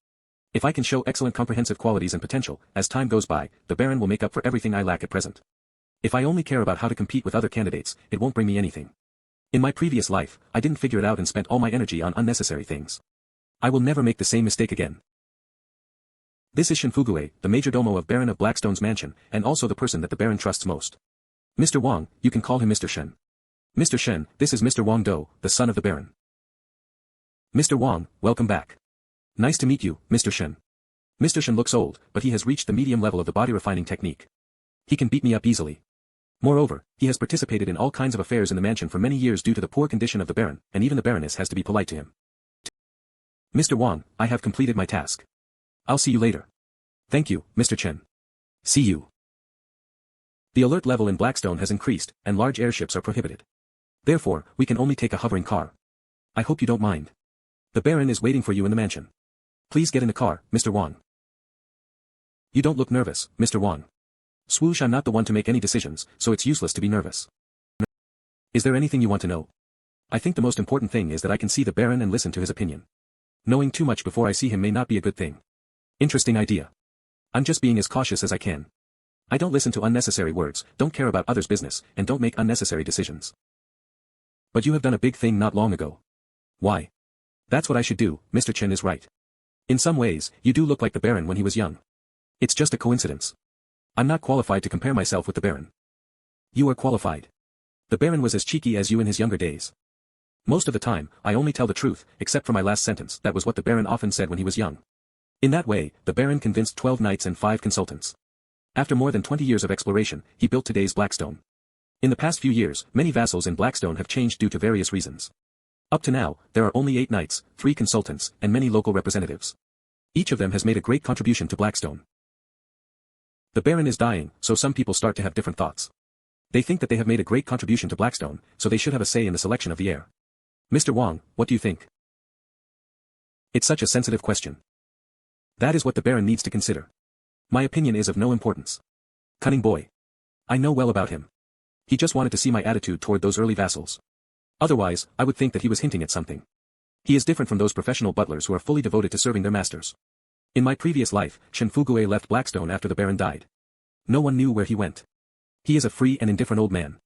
If I can show excellent comprehensive qualities and potential, as time goes by, the Baron will make up for everything I lack at present. If I only care about how to compete with other candidates, it won't bring me anything. In my previous life, I didn't figure it out and spent all my energy on unnecessary things. I will never make the same mistake again. This is Shinfugue, the majordomo of Baron of Blackstone's mansion, and also the person that the Baron trusts most. Mr. Wang, you can call him Mr. Shen. Mr. Shen, this is Mr. Wang Do, the son of the Baron. Mr. Wang, welcome back. Nice to meet you, Mr. Shen. Mr. Shen looks old, but he has reached the medium level of the body refining technique. He can beat me up easily. Moreover, he has participated in all kinds of affairs in the mansion for many years due to the poor condition of the Baron, and even the Baroness has to be polite to him. Mr. Wang, I have completed my task. I'll see you later. Thank you, Mr. Chen. See you. The alert level in Blackstone has increased, and large airships are prohibited. Therefore, we can only take a hovering car. I hope you don't mind. The Baron is waiting for you in the mansion. Please get in the car, Mr. Wang. You don't look nervous, Mr. Wang. Swoosh, I'm not the one to make any decisions, so it's useless to be nervous. Is there anything you want to know? I think the most important thing is that I can see the Baron and listen to his opinion. Knowing too much before I see him may not be a good thing. Interesting idea. I'm just being as cautious as I can. I don't listen to unnecessary words, don't care about others' business, and don't make unnecessary decisions. But you have done a big thing not long ago. Why? That's what I should do, Mr. Chen is right. In some ways, you do look like the Baron when he was young. It's just a coincidence. I'm not qualified to compare myself with the Baron. You are qualified. The Baron was as cheeky as you in his younger days. Most of the time, I only tell the truth, except for my last sentence. That was what the Baron often said when he was young. In that way, the Baron convinced 12 knights and 5 consultants. After more than 20 years of exploration, he built today's Blackstone. In the past few years, many vassals in Blackstone have changed due to various reasons. Up to now, there are only 8 knights, 3 consultants, and many local representatives. Each of them has made a great contribution to Blackstone. The Baron is dying, so some people start to have different thoughts. They think that they have made a great contribution to Blackstone, so they should have a say in the selection of the heir. Mr. Wang, what do you think? It's such a sensitive question. That is what the Baron needs to consider. My opinion is of no importance. Cunning boy. I know well about him. He just wanted to see my attitude toward those early vassals. Otherwise, I would think that he was hinting at something. He is different from those professional butlers who are fully devoted to serving their masters. In my previous life, Chen Fugue left Blackstone after the Baron died. No one knew where he went. He is a free and indifferent old man.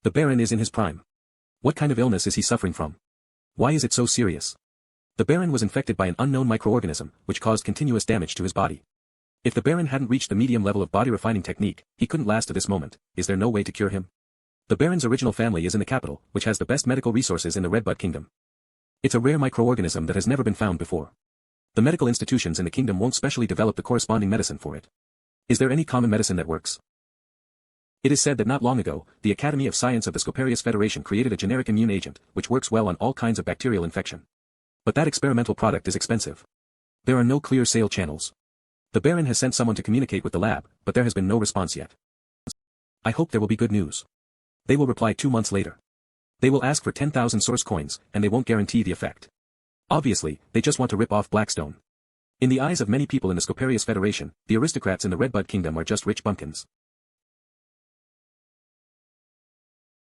The Baron is in his prime. What kind of illness is he suffering from? Why is it so serious? The Baron was infected by an unknown microorganism, which caused continuous damage to his body. If the Baron hadn't reached the medium level of body refining technique, he couldn't last to this moment. Is there no way to cure him? The Baron's original family is in the capital, which has the best medical resources in the Redbud Kingdom. It's a rare microorganism that has never been found before. The medical institutions in the kingdom won't specially develop the corresponding medicine for it. Is there any common medicine that works? It is said that not long ago, the Academy of Science of the Scoparius Federation created a generic immune agent, which works well on all kinds of bacterial infection. But that experimental product is expensive. There are no clear sale channels. The Baron has sent someone to communicate with the lab, but there has been no response yet. I hope there will be good news. They will reply 2 months later. They will ask for 10,000 source coins, and they won't guarantee the effect. Obviously, they just want to rip off Blackstone. In the eyes of many people in the Scoparius Federation, the aristocrats in the Redbud Kingdom are just rich bumpkins.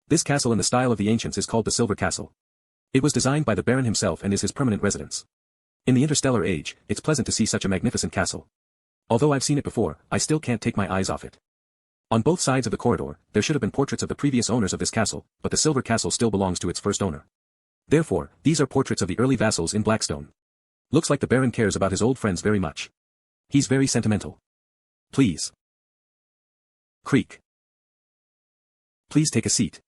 This castle in the style of the ancients is called the Silver Castle. It was designed by the Baron himself and is his permanent residence. In the interstellar age, it's pleasant to see such a magnificent castle. Although I've seen it before, I still can't take my eyes off it. On both sides of the corridor, there should have been portraits of the previous owners of this castle, but the Silver Castle still belongs to its first owner. Therefore, these are portraits of the early vassals in Blackstone. Looks like the Baron cares about his old friends very much. He's very sentimental. Please. Creak. Please take a seat.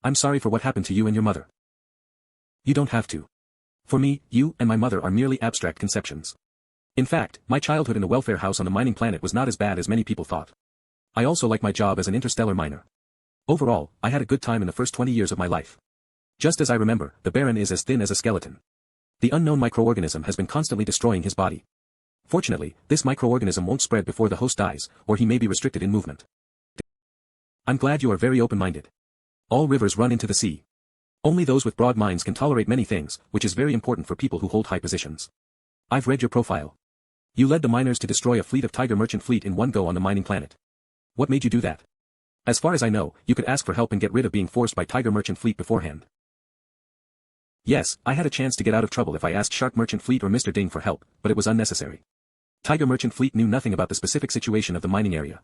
I'm sorry for what happened to you and your mother. You don't have to. For me, you and my mother are merely abstract conceptions. In fact, my childhood in a welfare house on the mining planet was not as bad as many people thought. I also like my job as an interstellar miner. Overall, I had a good time in the first 20 years of my life. Just as I remember, the Baron is as thin as a skeleton. The unknown microorganism has been constantly destroying his body. Fortunately, this microorganism won't spread before the host dies, or he may be restricted in movement. I'm glad you are very open-minded. All rivers run into the sea. Only those with broad minds can tolerate many things, which is very important for people who hold high positions. I've read your profile. You led the miners to destroy a fleet of Tiger Merchant fleet in one go on the mining planet. What made you do that? As far as I know, you could ask for help and get rid of being forced by Tiger Merchant fleet beforehand. Yes, I had a chance to get out of trouble if I asked Shark Merchant fleet or Mr. Ding for help, but it was unnecessary. Tiger Merchant fleet knew nothing about the specific situation of the mining area.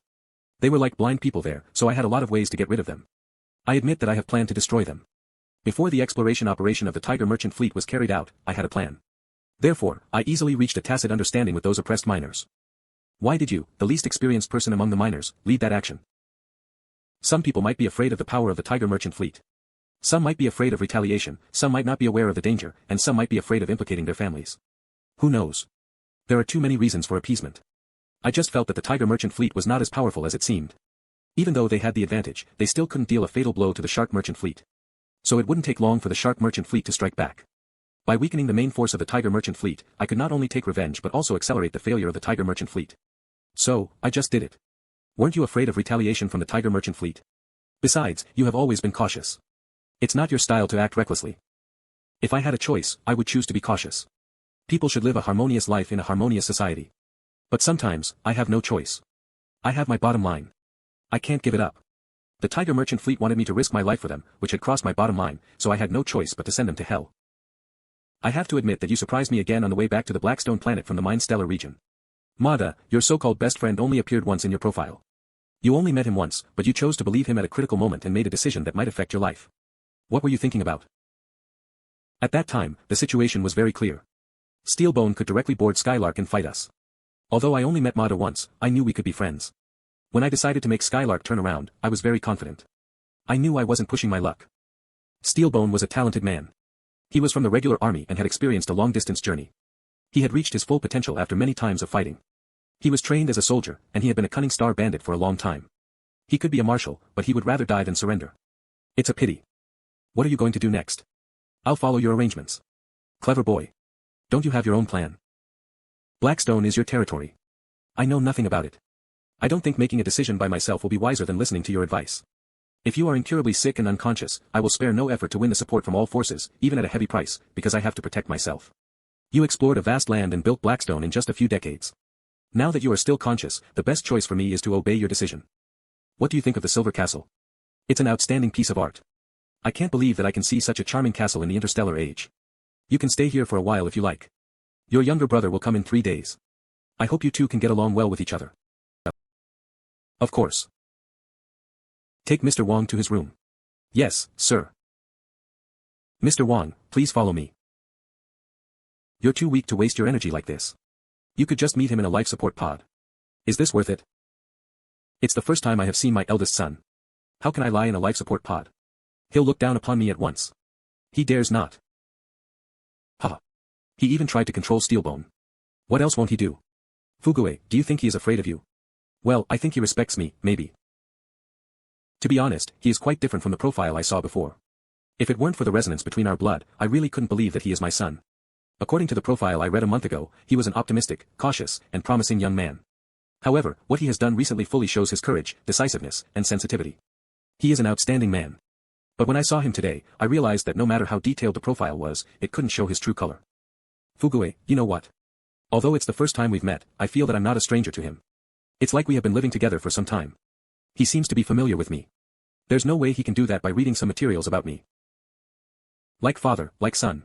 They were like blind people there, so I had a lot of ways to get rid of them. I admit that I have planned to destroy them. Before the exploration operation of the Tiger Merchant fleet was carried out, I had a plan. Therefore, I easily reached a tacit understanding with those oppressed miners. Why did you, the least experienced person among the miners, lead that action? Some people might be afraid of the power of the Tiger Merchant fleet. Some might be afraid of retaliation, some might not be aware of the danger, and some might be afraid of implicating their families. Who knows? There are too many reasons for appeasement. I just felt that the Tiger Merchant fleet was not as powerful as it seemed. Even though they had the advantage, they still couldn't deal a fatal blow to the shark merchant fleet. So it wouldn't take long for the shark merchant fleet to strike back. By weakening the main force of the tiger merchant fleet, I could not only take revenge but also accelerate the failure of the tiger merchant fleet. So, I just did it. Weren't you afraid of retaliation from the tiger merchant fleet? Besides, you have always been cautious. It's not your style to act recklessly. If I had a choice, I would choose to be cautious. People should live a harmonious life in a harmonious society. But sometimes, I have no choice. I have my bottom line. I can't give it up. The tiger merchant fleet wanted me to risk my life for them, which had crossed my bottom line, so I had no choice but to send them to hell. I have to admit that you surprised me again on the way back to the Blackstone planet from the Interstellar region. Mada, your so-called best friend only appeared once in your profile. You only met him once, but you chose to believe him at a critical moment and made a decision that might affect your life. What were you thinking about? At that time, the situation was very clear. Steelbone could directly board Skylark and fight us. Although I only met Mada once, I knew we could be friends. When I decided to make Skylark turn around, I was very confident. I knew I wasn't pushing my luck. Steelbone was a talented man. He was from the regular army and had experienced a long-distance journey. He had reached his full potential after many times of fighting. He was trained as a soldier, and he had been a cunning star bandit for a long time. He could be a marshal, but he would rather die than surrender. It's a pity. What are you going to do next? I'll follow your arrangements. Clever boy. Don't you have your own plan? Blackstone is your territory. I know nothing about it. I don't think making a decision by myself will be wiser than listening to your advice. If you are incurably sick and unconscious, I will spare no effort to win the support from all forces, even at a heavy price, because I have to protect myself. You explored a vast land and built Blackstone in just a few decades. Now that you are still conscious, the best choice for me is to obey your decision. What do you think of the Silver Castle? It's an outstanding piece of art. I can't believe that I can see such a charming castle in the interstellar age. You can stay here for a while if you like. Your younger brother will come in 3 days. I hope you two can get along well with each other. Of course. Take Mr. Wang to his room. Yes, sir. Mr. Wang, please follow me. You're too weak to waste your energy like this. You could just meet him in a life support pod. Is this worth it? It's the first time I have seen my eldest son. How can I lie in a life support pod? He'll look down upon me at once. He dares not. Ha. He even tried to control Steelbone. What else won't he do? Fugue, do you think he is afraid of you? Well, I think he respects me, maybe. To be honest, he is quite different from the profile I saw before. If it weren't for the resonance between our blood, I really couldn't believe that he is my son. According to the profile I read a month ago, he was an optimistic, cautious, and promising young man. However, what he has done recently fully shows his courage, decisiveness, and sensitivity. He is an outstanding man. But when I saw him today, I realized that no matter how detailed the profile was, it couldn't show his true color. Fugue, you know what? Although it's the first time we've met, I feel that I'm not a stranger to him. It's like we have been living together for some time. He seems to be familiar with me. There's no way he can do that by reading some materials about me. Like father, like son.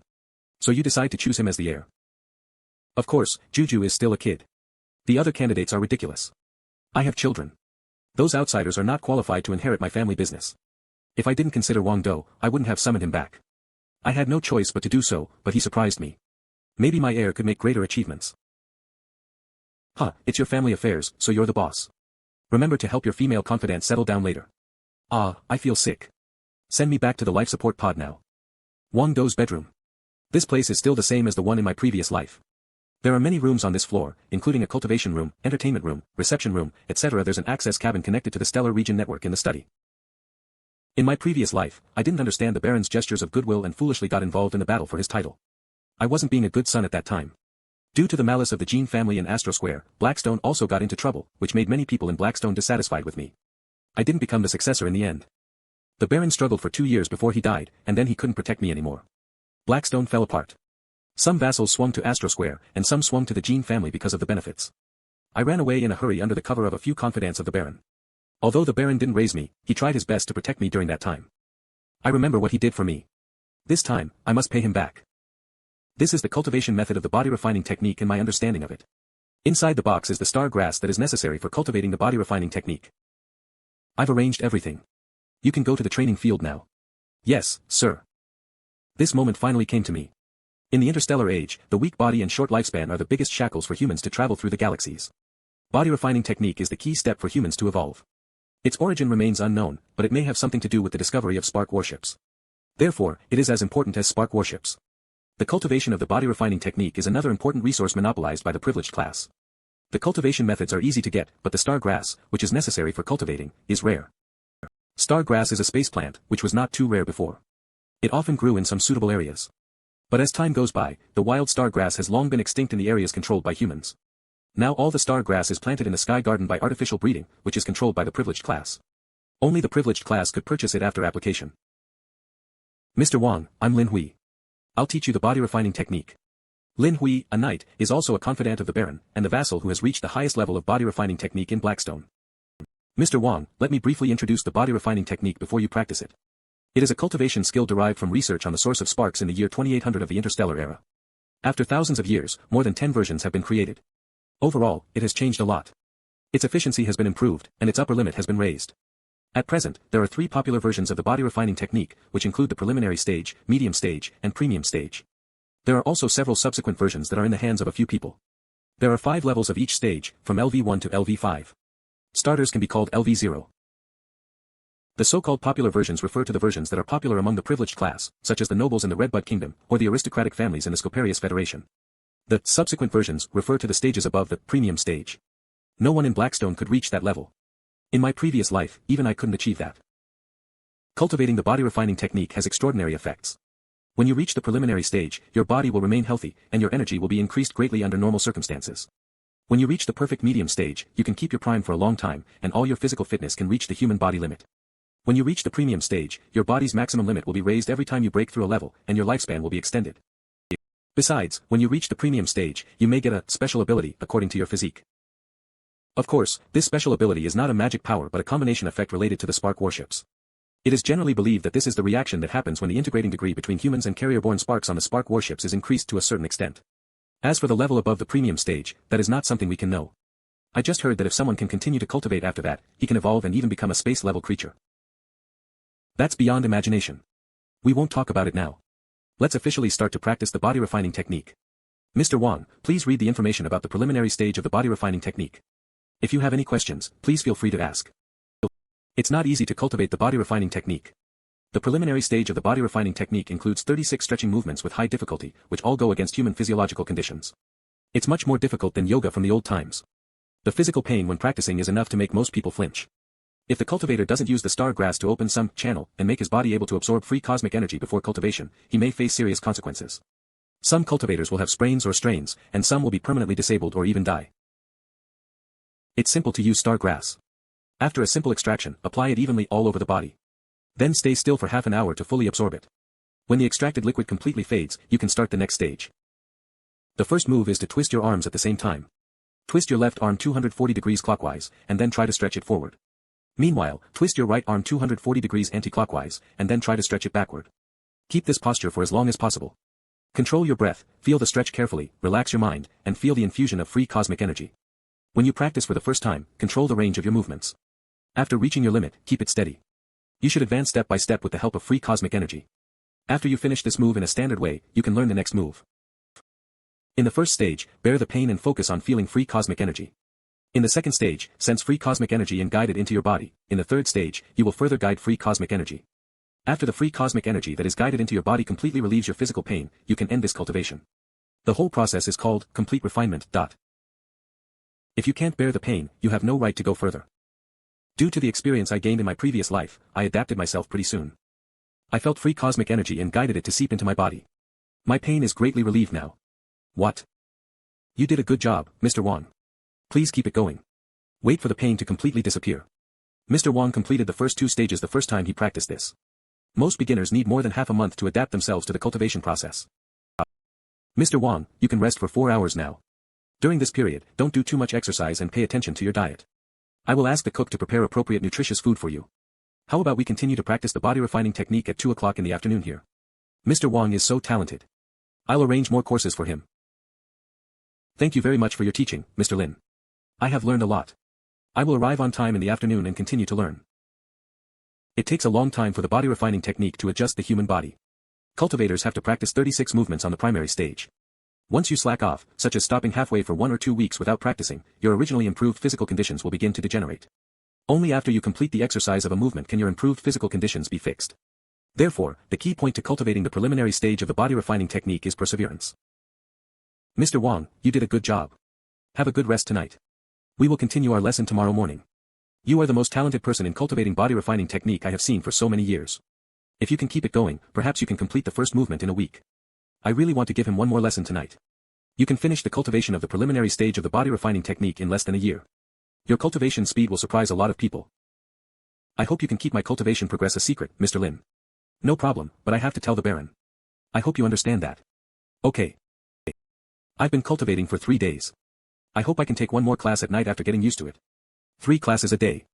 So you decide to choose him as the heir. Of course, Juju is still a kid. The other candidates are ridiculous. I have children. Those outsiders are not qualified to inherit my family business. If I didn't consider Wang Dong, I wouldn't have summoned him back. I had no choice but to do so, but he surprised me. Maybe my heir could make greater achievements. Huh, it's your family affairs, so you're the boss. Remember to help your female confidant settle down later. Ah, I feel sick. Send me back to the life support pod now. Wang Do's bedroom. This place is still the same as the one in my previous life. There are many rooms on this floor, including a cultivation room, entertainment room, reception room, etc. There's an access cabin connected to the stellar region network in the study. In my previous life, I didn't understand the Baron's gestures of goodwill and foolishly got involved in the battle for his title. I wasn't being a good son at that time. Due to the malice of the Jean family in Astro Square, Blackstone also got into trouble, which made many people in Blackstone dissatisfied with me. I didn't become the successor in the end. The Baron struggled for 2 years before he died, and then he couldn't protect me anymore. Blackstone fell apart. Some vassals swung to Astro Square, and some swung to the Jean family because of the benefits. I ran away in a hurry under the cover of a few confidants of the Baron. Although the Baron didn't raise me, he tried his best to protect me during that time. I remember what he did for me. This time, I must pay him back. This is the cultivation method of the body refining technique and my understanding of it. Inside the box is the star grass that is necessary for cultivating the body refining technique. I've arranged everything. You can go to the training field now. Yes, sir. This moment finally came to me. In the interstellar age, the weak body and short lifespan are the biggest shackles for humans to travel through the galaxies. Body refining technique is the key step for humans to evolve. Its origin remains unknown, but it may have something to do with the discovery of spark warships. Therefore, it is as important as spark warships. The cultivation of the body refining technique is another important resource monopolized by the privileged class. The cultivation methods are easy to get, but the star grass, which is necessary for cultivating, is rare. Star grass is a space plant, which was not too rare before. It often grew in some suitable areas. But as time goes by, the wild star grass has long been extinct in the areas controlled by humans. Now all the star grass is planted in the sky garden by artificial breeding, which is controlled by the privileged class. Only the privileged class could purchase it after application. Mr. Wang, I'm Lin Hui. I'll teach you the body refining technique. Lin Hui, a knight, is also a confidant of the Baron, and the vassal who has reached the highest level of body refining technique in Blackstone. Mr. Wang, let me briefly introduce the body refining technique before you practice it. It is a cultivation skill derived from research on the source of sparks in the year 2800 of the interstellar era. After thousands of years, more than 10 versions have been created. Overall, it has changed a lot. Its efficiency has been improved, and its upper limit has been raised. At present, there are 3 popular versions of the body refining technique, which include the preliminary stage, medium stage, and premium stage. There are also several subsequent versions that are in the hands of a few people. There are 5 levels of each stage, from LV1 to LV5. Starters can be called LV0. The so-called popular versions refer to the versions that are popular among the privileged class, such as the nobles in the Redbud Kingdom, or the aristocratic families in the Scoparius Federation. The subsequent versions refer to the stages above the premium stage. No one in Blackstone could reach that level. In my previous life, even I couldn't achieve that. Cultivating the body refining technique has extraordinary effects. When you reach the preliminary stage, your body will remain healthy, and your energy will be increased greatly under normal circumstances. When you reach the perfect medium stage, you can keep your prime for a long time, and all your physical fitness can reach the human body limit. When you reach the premium stage, your body's maximum limit will be raised every time you break through a level, and your lifespan will be extended. Besides, when you reach the premium stage, you may get a special ability according to your physique. Of course, this special ability is not a magic power but a combination effect related to the spark warships. It is generally believed that this is the reaction that happens when the integrating degree between humans and carrier-borne sparks on the spark warships is increased to a certain extent. As for the level above the premium stage, that is not something we can know. I just heard that if someone can continue to cultivate after that, he can evolve and even become a space-level creature. That's beyond imagination. We won't talk about it now. Let's officially start to practice the body refining technique. Mr. Wang, please read the information about the preliminary stage of the body refining technique. If you have any questions, please feel free to ask. It's not easy to cultivate the body refining technique. The preliminary stage of the body refining technique includes 36 stretching movements with high difficulty, which all go against human physiological conditions. It's much more difficult than yoga from the old times. The physical pain when practicing is enough to make most people flinch. If the cultivator doesn't use the star grass to open some channel and make his body able to absorb free cosmic energy before cultivation, he may face serious consequences. Some cultivators will have sprains or strains, and some will be permanently disabled or even die. It's simple to use star grass. After a simple extraction, apply it evenly all over the body. Then stay still for half an hour to fully absorb it. When the extracted liquid completely fades, you can start the next stage. The first move is to twist your arms at the same time. Twist your left arm 240 degrees clockwise, and then try to stretch it forward. Meanwhile, twist your right arm 240 degrees anti-clockwise, and then try to stretch it backward. Keep this posture for as long as possible. Control your breath, feel the stretch carefully, relax your mind, and feel the infusion of free cosmic energy. When you practice for the first time, control the range of your movements. After reaching your limit, keep it steady. You should advance step by step with the help of free cosmic energy. After you finish this move in a standard way, you can learn the next move. In the first stage, bear the pain and focus on feeling free cosmic energy. In the second stage, sense free cosmic energy and guide it into your body. In the third stage, you will further guide free cosmic energy. After the free cosmic energy that is guided into your body completely relieves your physical pain, you can end this cultivation. The whole process is called complete refinement. If you can't bear the pain, you have no right to go further. Due to the experience I gained in my previous life, I adapted myself pretty soon. I felt free cosmic energy and guided it to seep into my body. My pain is greatly relieved now. What? You did a good job, Mr. Wang. Please keep it going. Wait for the pain to completely disappear. Mr. Wang completed the first 2 stages the first time he practiced this. Most beginners need more than half a month to adapt themselves to the cultivation process. Mr. Wang, you can rest for 4 hours now. During this period, don't do too much exercise and pay attention to your diet. I will ask the cook to prepare appropriate nutritious food for you. How about we continue to practice the body refining technique at 2 o'clock in the afternoon here? Mr. Wang is so talented. I'll arrange more courses for him. Thank you very much for your teaching, Mr. Lin. I have learned a lot. I will arrive on time in the afternoon and continue to learn. It takes a long time for the body refining technique to adjust the human body. Cultivators have to practice 36 movements on the primary stage. Once you slack off, such as stopping halfway for 1 or 2 weeks without practicing, your originally improved physical conditions will begin to degenerate. Only after you complete the exercise of a movement can your improved physical conditions be fixed. Therefore, the key point to cultivating the preliminary stage of the body refining technique is perseverance. Mr. Wang, you did a good job. Have a good rest tonight. We will continue our lesson tomorrow morning. You are the most talented person in cultivating body refining technique I have seen for so many years. If you can keep it going, perhaps you can complete the first movement in a week. I really want to give him one more lesson tonight. You can finish the cultivation of the preliminary stage of the body refining technique in less than a year. Your cultivation speed will surprise a lot of people. I hope you can keep my cultivation progress a secret, Mr. Lin. No problem, but I have to tell the Baron. I hope you understand that. Okay. I've been cultivating for 3 days. I hope I can take one more class at night after getting used to it. 3 classes a day.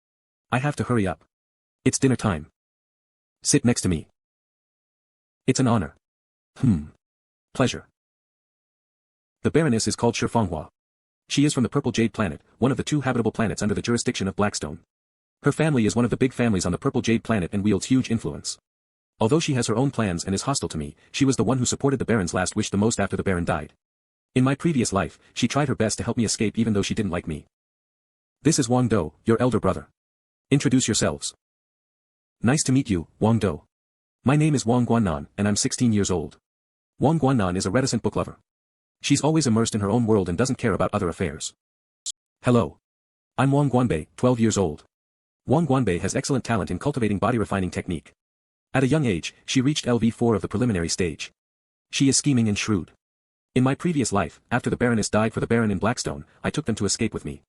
I have to hurry up. It's dinner time. Sit next to me. It's an honor. Pleasure. The Baroness is called Manhua. She is from the Purple Jade Planet, one of the 2 habitable planets under the jurisdiction of Blackstone. Her family is one of the big families on the Purple Jade Planet and wields huge influence. Although she has her own plans and is hostile to me, she was the one who supported the Baron's last wish the most after the Baron died. In my previous life, she tried her best to help me escape even though she didn't like me. This is Wang Dong, your elder brother. Introduce yourselves. Nice to meet you, Wang Dong. My name is Wang Guannan, and I'm 16 years old. Wang Guannan is a reticent book lover. She's always immersed in her own world and doesn't care about other affairs. Hello. I'm Wang Guanbei, 12 years old. Wang Guanbei has excellent talent in cultivating body refining technique. At a young age, she reached LV4 of the preliminary stage. She is scheming and shrewd. In my previous life, after the Baroness died for the Baron in Blackstone, I took them to escape with me.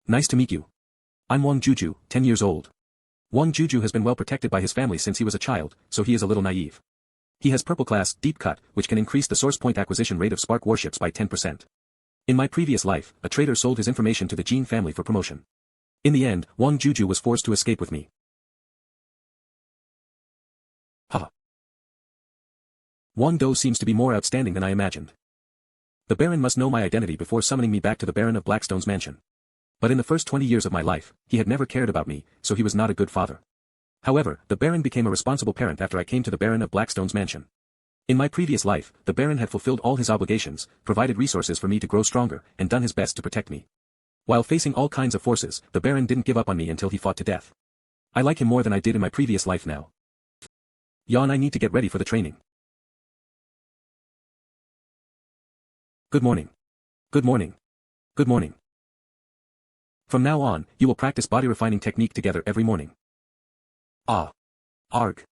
Nice to meet you. I'm Wang Juju, 10 years old. Wang Juju has been well protected by his family since he was a child, so he is a little naive. He has purple class, deep cut, which can increase the source point acquisition rate of spark warships by 10%. In my previous life, a trader sold his information to the Jin family for promotion. In the end, Wang Juju was forced to escape with me. Wang Dong seems to be more outstanding than I imagined. The Baron must know my identity before summoning me back to the Baron of Blackstone's mansion. But in the first 20 years of my life, he had never cared about me, so he was not a good father. However, the Baron became a responsible parent after I came to the Baron of Blackstone's mansion. In my previous life, the Baron had fulfilled all his obligations, provided resources for me to grow stronger, and done his best to protect me. While facing all kinds of forces, the Baron didn't give up on me until he fought to death. I like him more than I did in my previous life now. I need to get ready for the training. Good morning. Good morning. Good morning. From now on, you will practice body refining technique together every morning. Arg.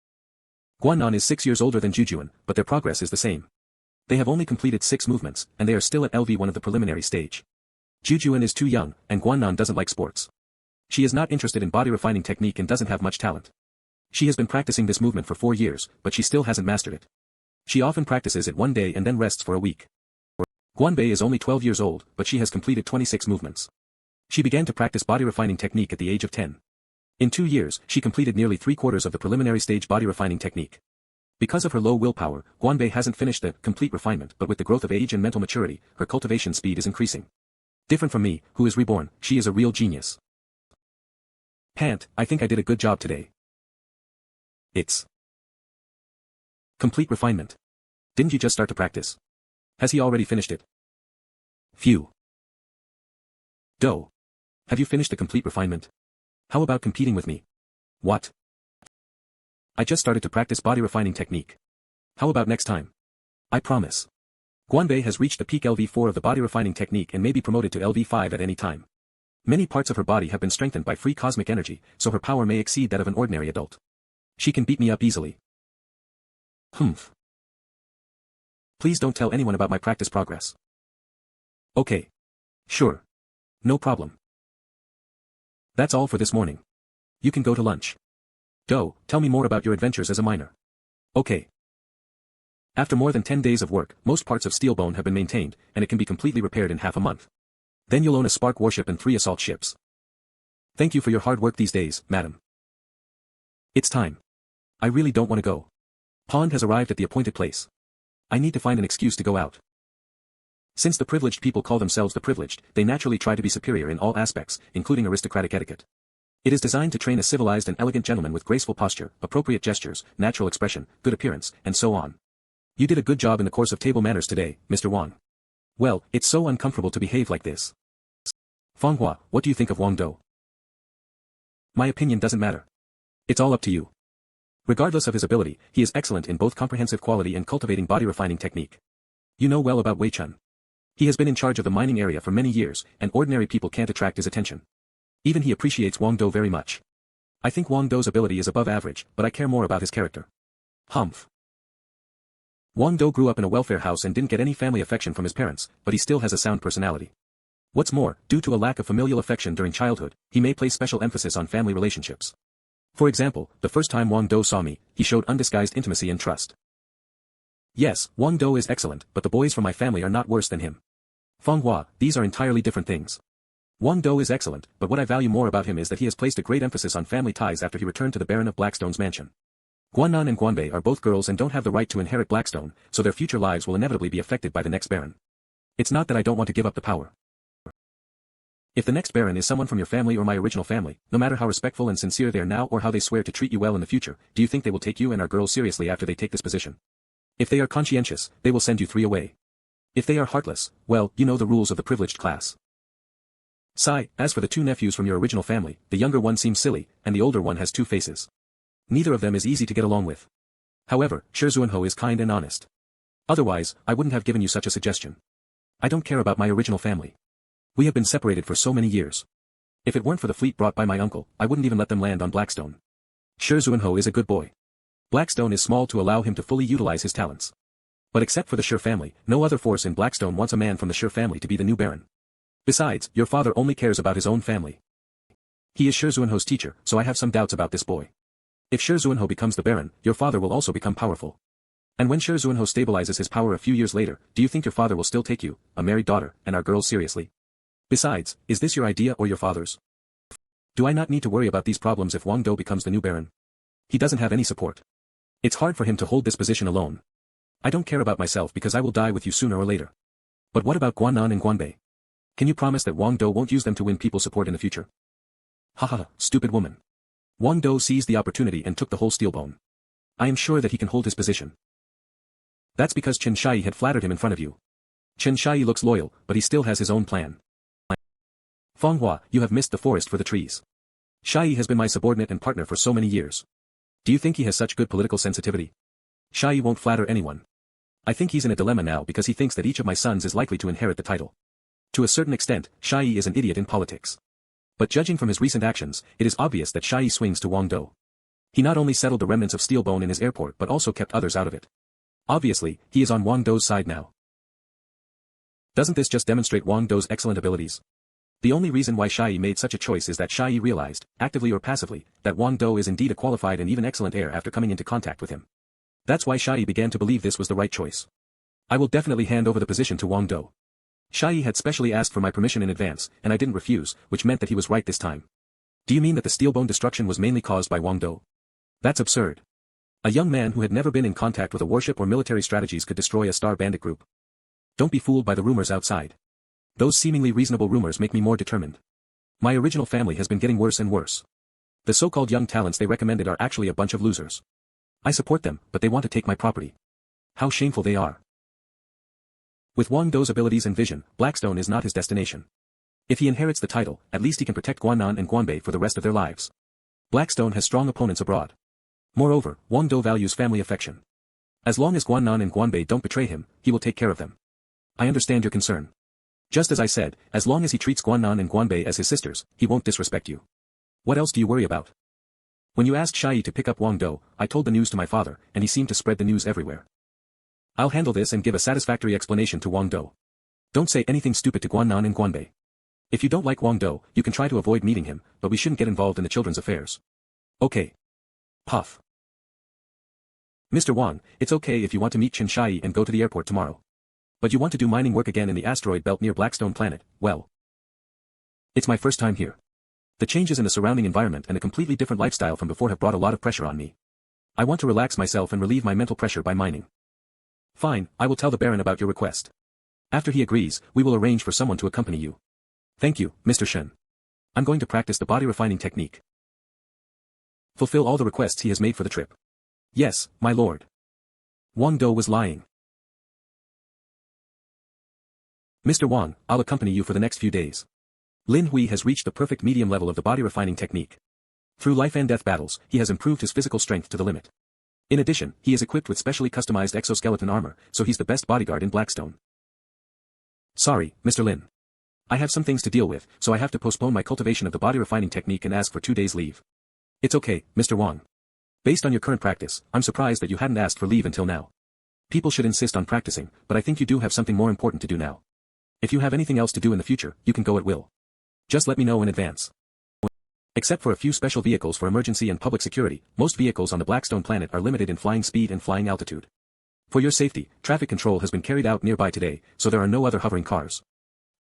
Guannan is 6 years older than Jujuan, but their progress is the same. They have only completed 6 movements, and they are still at LV1 of the preliminary stage. Jujuan is too young, and Guannan doesn't like sports. She is not interested in body refining technique and doesn't have much talent. She has been practicing this movement for 4 years, but she still hasn't mastered it. She often practices it one day and then rests for a week. Guanbei is only 12 years old, but she has completed 26 movements. She began to practice body refining technique at the age of 10. In 2 years, she completed nearly 3/4 of the preliminary stage body refining technique. Because of her low willpower, Guanbei hasn't finished the complete refinement, but with the growth of age and mental maturity, her cultivation speed is increasing. Different from me, who is reborn, she is a real genius. I think I did a good job today. It's complete refinement. Didn't you just start to practice? Has he already finished it? Phew. Have you finished the complete refinement? How about competing with me? What? I just started to practice body refining technique. How about next time? I promise. Guanbei has reached the peak LV4 of the body refining technique and may be promoted to LV5 at any time. Many parts of her body have been strengthened by free cosmic energy, so her power may exceed that of an ordinary adult. She can beat me up easily. Please don't tell anyone about my practice progress. Okay. Sure. No problem. That's all for this morning. You can go to lunch. Tell me more about your adventures as a miner. Okay. After more than 10 days of work, most parts of Steelbone have been maintained, and it can be completely repaired in half a month. Then you'll own a spark warship and 3 assault ships. Thank you for your hard work these days, madam. It's time. I really don't want to go. Pond has arrived at the appointed place. I need to find an excuse to go out. Since the privileged people call themselves the privileged, they naturally try to be superior in all aspects, including aristocratic etiquette. It is designed to train a civilized and elegant gentleman with graceful posture, appropriate gestures, natural expression, good appearance, and so on. You did a good job in the course of table manners today, Mr. Wang. Well, it's so uncomfortable to behave like this. Fanghua, what do you think of Wang Dong? My opinion doesn't matter. It's all up to you. Regardless of his ability, he is excellent in both comprehensive quality and cultivating body refining technique. You know well about Wei Chun. He has been in charge of the mining area for many years, and ordinary people can't attract his attention. Even he appreciates Wang Do very much. I think Wang Do's ability is above average, but I care more about his character. Humph. Wang Do grew up in a welfare house and didn't get any family affection from his parents, but he still has a sound personality. What's more, due to a lack of familial affection during childhood, he may place special emphasis on family relationships. For example, the first time Wang Do saw me, he showed undisguised intimacy and trust. Yes, Wang Do is excellent, but the boys from my family are not worse than him. Fanghua, these are entirely different things. Wang Do is excellent, but what I value more about him is that he has placed a great emphasis on family ties after he returned to the Baron of Blackstone's mansion. Guannan and Guanbei are both girls and don't have the right to inherit Blackstone, so their future lives will inevitably be affected by the next Baron. It's not that I don't want to give up the power. If the next Baron is someone from your family or my original family, no matter how respectful and sincere they are now or how they swear to treat you well in the future, do you think they will take you and our girls seriously after they take this position? If they are conscientious, they will send you 3 away. If they are heartless, well, you know the rules of the privileged class. Sigh, as for the 2 nephews from your original family, the younger one seems silly, and the older one has 2 faces. Neither of them is easy to get along with. However, Zuanho is kind and honest. Otherwise, I wouldn't have given you such a suggestion. I don't care about my original family. We have been separated for so many years. If it weren't for the fleet brought by my uncle, I wouldn't even let them land on Blackstone. Zuanho is a good boy. Blackstone is small to allow him to fully utilize his talents. But except for the Sure family, no other force in Blackstone wants a man from the Sure family to be the new Baron. Besides, your father only cares about his own family. He is Zuanho's teacher, so I have some doubts about this boy. If Zuanho becomes the Baron, your father will also become powerful. And when Zuanho stabilizes his power a few years later, do you think your father will still take you, a married daughter, and our girls seriously? Besides, is this your idea or your father's? Do I not need to worry about these problems if Wang Do becomes the new Baron? He doesn't have any support. It's hard for him to hold this position alone. I don't care about myself because I will die with you sooner or later. But what about Guannan and Guanbei? Can you promise that Wang Do won't use them to win people's support in the future? Haha, stupid woman. Wang Do seized the opportunity and took the whole steel bone. I am sure that he can hold his position. That's because Chen Shai had flattered him in front of you. Chen Shai looks loyal, but he still has his own plan. Fanghua, you have missed the forest for the trees. Shai has been my subordinate and partner for so many years. Do you think he has such good political sensitivity? Shai won't flatter anyone. I think he's in a dilemma now because he thinks that each of my sons is likely to inherit the title. To a certain extent, Shai is an idiot in politics. But judging from his recent actions, it is obvious that Shai swings to Wang Do. He not only settled the remnants of Steelbone in his airport but also kept others out of it. Obviously, he is on Wang Do's side now. Doesn't this just demonstrate Wang Do's excellent abilities? The only reason why Shai made such a choice is that Shai realized, actively or passively, that Wang Do is indeed a qualified and even excellent heir after coming into contact with him. That's why Shai began to believe this was the right choice. I will definitely hand over the position to Wang Do. Shai had specially asked for my permission in advance, and I didn't refuse, which meant that he was right this time. Do you mean that the Steelbone destruction was mainly caused by Wang Do? That's absurd. A young man who had never been in contact with a warship or military strategies could destroy a star bandit group. Don't be fooled by the rumors outside. Those seemingly reasonable rumors make me more determined. My original family has been getting worse and worse. The so-called young talents they recommended are actually a bunch of losers. I support them, but they want to take my property. How shameful they are. With Wang Do's abilities and vision, Blackstone is not his destination. If he inherits the title, at least he can protect Guannan and Guanbei for the rest of their lives. Blackstone has strong opponents abroad. Moreover, Wang Do values family affection. As long as Guannan and Guanbei don't betray him, he will take care of them. I understand your concern. Just as I said, as long as he treats Guannan and Guanbei as his sisters, he won't disrespect you. What else do you worry about? When you asked Shai to pick up Wang Do, I told the news to my father, and he seemed to spread the news everywhere. I'll handle this and give a satisfactory explanation to Wang Do. Don't say anything stupid to Guannan and Guanbei. If you don't like Wang Do, you can try to avoid meeting him, but we shouldn't get involved in the children's affairs. Okay. Puff. Mr. Wang, it's okay if you want to meet Chen Shai and go to the airport tomorrow. But you want to do mining work again in the asteroid belt near Blackstone Planet, well. It's my first time here. The changes in the surrounding environment and a completely different lifestyle from before have brought a lot of pressure on me. I want to relax myself and relieve my mental pressure by mining. Fine, I will tell the Baron about your request. After he agrees, we will arrange for someone to accompany you. Thank you, Mr. Shen. I'm going to practice the body refining technique. Fulfill all the requests he has made for the trip. Yes, my lord. Wang Do was lying. Mr. Wang, I'll accompany you for the next few days. Lin Hui has reached the perfect medium level of the body refining technique. Through life and death battles, he has improved his physical strength to the limit. In addition, he is equipped with specially customized exoskeleton armor, so he's the best bodyguard in Blackstone. Sorry, Mr. Lin. I have some things to deal with, so I have to postpone my cultivation of the body refining technique and ask for 2 days leave. It's okay, Mr. Wang. Based on your current practice, I'm surprised that you hadn't asked for leave until now. People should insist on practicing, but I think you do have something more important to do now. If you have anything else to do in the future, you can go at will. Just let me know in advance. Except for a few special vehicles for emergency and public security, most vehicles on the Blackstone planet are limited in flying speed and flying altitude. For your safety, traffic control has been carried out nearby today, so there are no other hovering cars.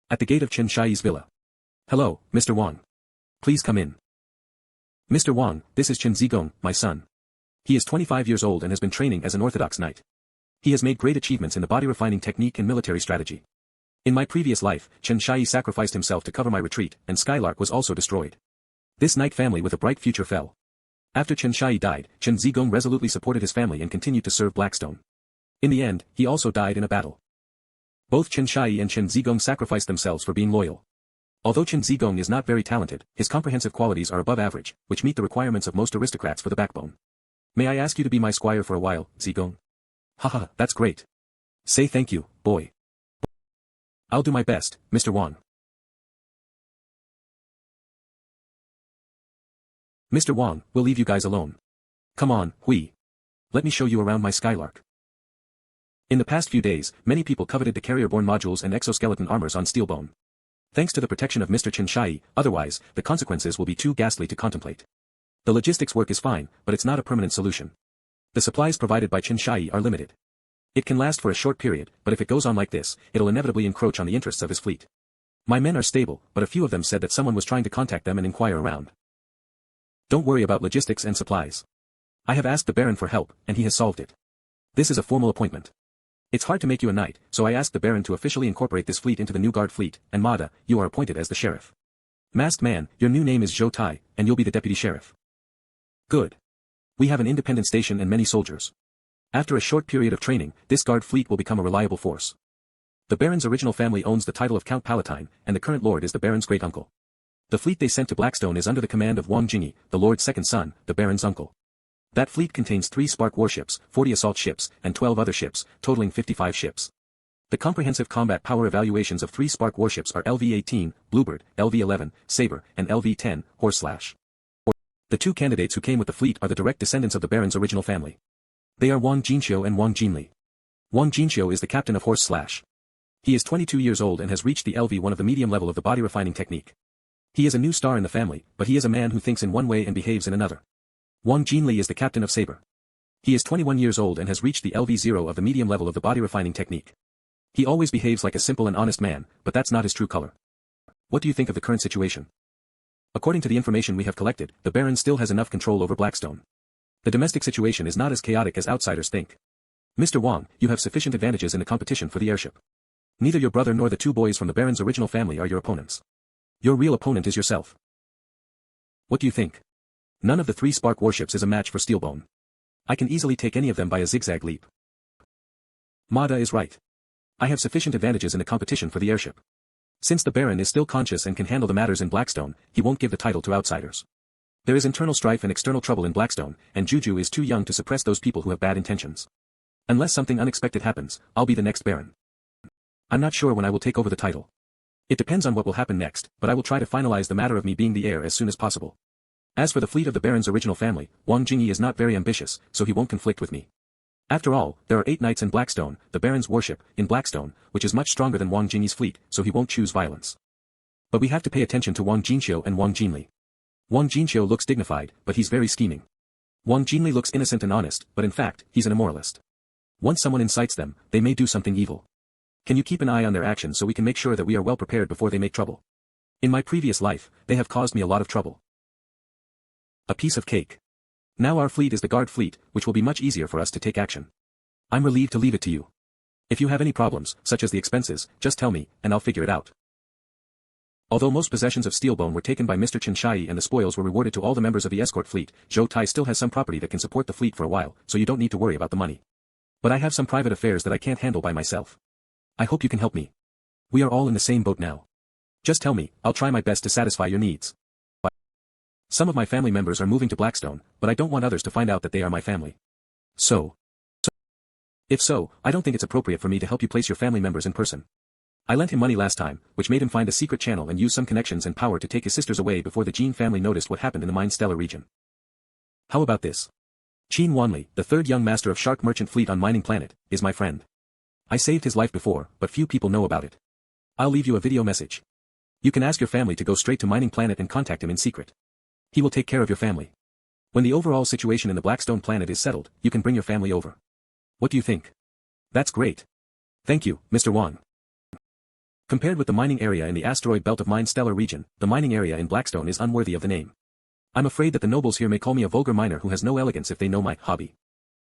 At the gate of Chen Shai's villa. Hello, Mr. Wang. Please come in. Mr. Wang, this is Chen Zigong, my son. He is 25 years old and has been training as an Orthodox knight. He has made great achievements in the body refining technique and military strategy. In my previous life, Chen Shai sacrificed himself to cover my retreat, and Skylark was also destroyed. This knight family with a bright future fell. After Chen Shai died, Chen Zigong resolutely supported his family and continued to serve Blackstone. In the end, he also died in a battle. Both Chen Shai and Chen Zigong sacrificed themselves for being loyal. Although Chen Zigong is not very talented, his comprehensive qualities are above average, which meet the requirements of most aristocrats for the backbone. May I ask you to be my squire for a while, Zigong? Haha, that's great. Say thank you, boy. I'll do my best, Mr. Wang. Mr. Wang, we'll leave you guys alone. Come on, Hui. Let me show you around my Skylark. In the past few days, many people coveted the carrier-borne modules and exoskeleton armors on Steelbone. Thanks to the protection of Mr. Chen Shai, otherwise, the consequences will be too ghastly to contemplate. The logistics work is fine, but it's not a permanent solution. The supplies provided by Chen Shai are limited. It can last for a short period, but if it goes on like this, it'll inevitably encroach on the interests of his fleet. My men are stable, but a few of them said that someone was trying to contact them and inquire around. Don't worry about logistics and supplies. I have asked the Baron for help, and he has solved it. This is a formal appointment. It's hard to make you a knight, so I asked the Baron to officially incorporate this fleet into the new guard fleet, and Mada, you are appointed as the sheriff. Masked man, your new name is Zhou Tai, and you'll be the deputy sheriff. Good. We have an independent station and many soldiers. After a short period of training, this guard fleet will become a reliable force. The Baron's original family owns the title of Count Palatine, and the current lord is the Baron's great-uncle. The fleet they sent to Blackstone is under the command of Wang Jingyi, the lord's second son, the Baron's uncle. That fleet contains 3 Spark warships, 40 assault ships, and 12 other ships, totaling 55 ships. The comprehensive combat power evaluations of 3 Spark warships are LV-18, Bluebird, LV-11, Saber, and LV-10, Horse/. The 2 candidates who came with the fleet are the direct descendants of the Baron's original family. They are Wang Jinxiu and Wang Jinli. Wang Jinxiu is the captain of Horse/. He is 22 years old and has reached the LV-1 of the medium level of the body refining technique. He is a new star in the family, but he is a man who thinks in one way and behaves in another. Wang Jinli is the captain of Saber. He is 21 years old and has reached the LV-0 of the medium level of the body refining technique. He always behaves like a simple and honest man, but that's not his true color. What do you think of the current situation? According to the information we have collected, the Baron still has enough control over Blackstone. The domestic situation is not as chaotic as outsiders think. Mr. Wang, you have sufficient advantages in the competition for the airship. Neither your brother nor the 2 boys from the Baron's original family are your opponents. Your real opponent is yourself. What do you think? None of the 3 Spark warships is a match for Steelbone. I can easily take any of them by a zigzag leap. Mada is right. I have sufficient advantages in the competition for the airship. Since the Baron is still conscious and can handle the matters in Blackstone, he won't give the title to outsiders. There is internal strife and external trouble in Blackstone, and Juju is too young to suppress those people who have bad intentions. Unless something unexpected happens, I'll be the next Baron. I'm not sure when I will take over the title. It depends on what will happen next, but I will try to finalize the matter of me being the heir as soon as possible. As for the fleet of the Baron's original family, Wang Jingyi is not very ambitious, so he won't conflict with me. After all, there are 8 knights in Blackstone, the Baron's warship, in Blackstone, which is much stronger than Wang Jingyi's fleet, so he won't choose violence. But we have to pay attention to Wang Jinxiu and Wang Jinli. Wang Jinxiu looks dignified, but he's very scheming. Wang Jinli looks innocent and honest, but in fact, he's an immoralist. Once someone incites them, they may do something evil. Can you keep an eye on their actions so we can make sure that we are well prepared before they make trouble? In my previous life, they have caused me a lot of trouble. A piece of cake. Now our fleet is the guard fleet, which will be much easier for us to take action. I'm relieved to leave it to you. If you have any problems, such as the expenses, just tell me, and I'll figure it out. Although most possessions of Steelbone were taken by Mr. Chen Shai and the spoils were rewarded to all the members of the escort fleet, Zhou Tai still has some property that can support the fleet for a while, so you don't need to worry about the money. But I have some private affairs that I can't handle by myself. I hope you can help me. We are all in the same boat now. Just tell me, I'll try my best to satisfy your needs. Some of my family members are moving to Blackstone, but I don't want others to find out that they are my family. If so, I don't think it's appropriate for me to help you place your family members in person. I lent him money last time, which made him find a secret channel and use some connections and power to take his sisters away before the Jin family noticed what happened in the Interstellar region. How about this? Qin Wanli, the third young master of Shark Merchant Fleet on Mining Planet, is my friend. I saved his life before, but few people know about it. I'll leave you a video message. You can ask your family to go straight to Mining Planet and contact him in secret. He will take care of your family. When the overall situation in the Blackstone planet is settled, you can bring your family over. What do you think? That's great. Thank you, Mr. Wang. Compared with the mining area in the asteroid belt of Interstellar region, the mining area in Blackstone is unworthy of the name. I'm afraid that the nobles here may call me a vulgar miner who has no elegance if they know my hobby.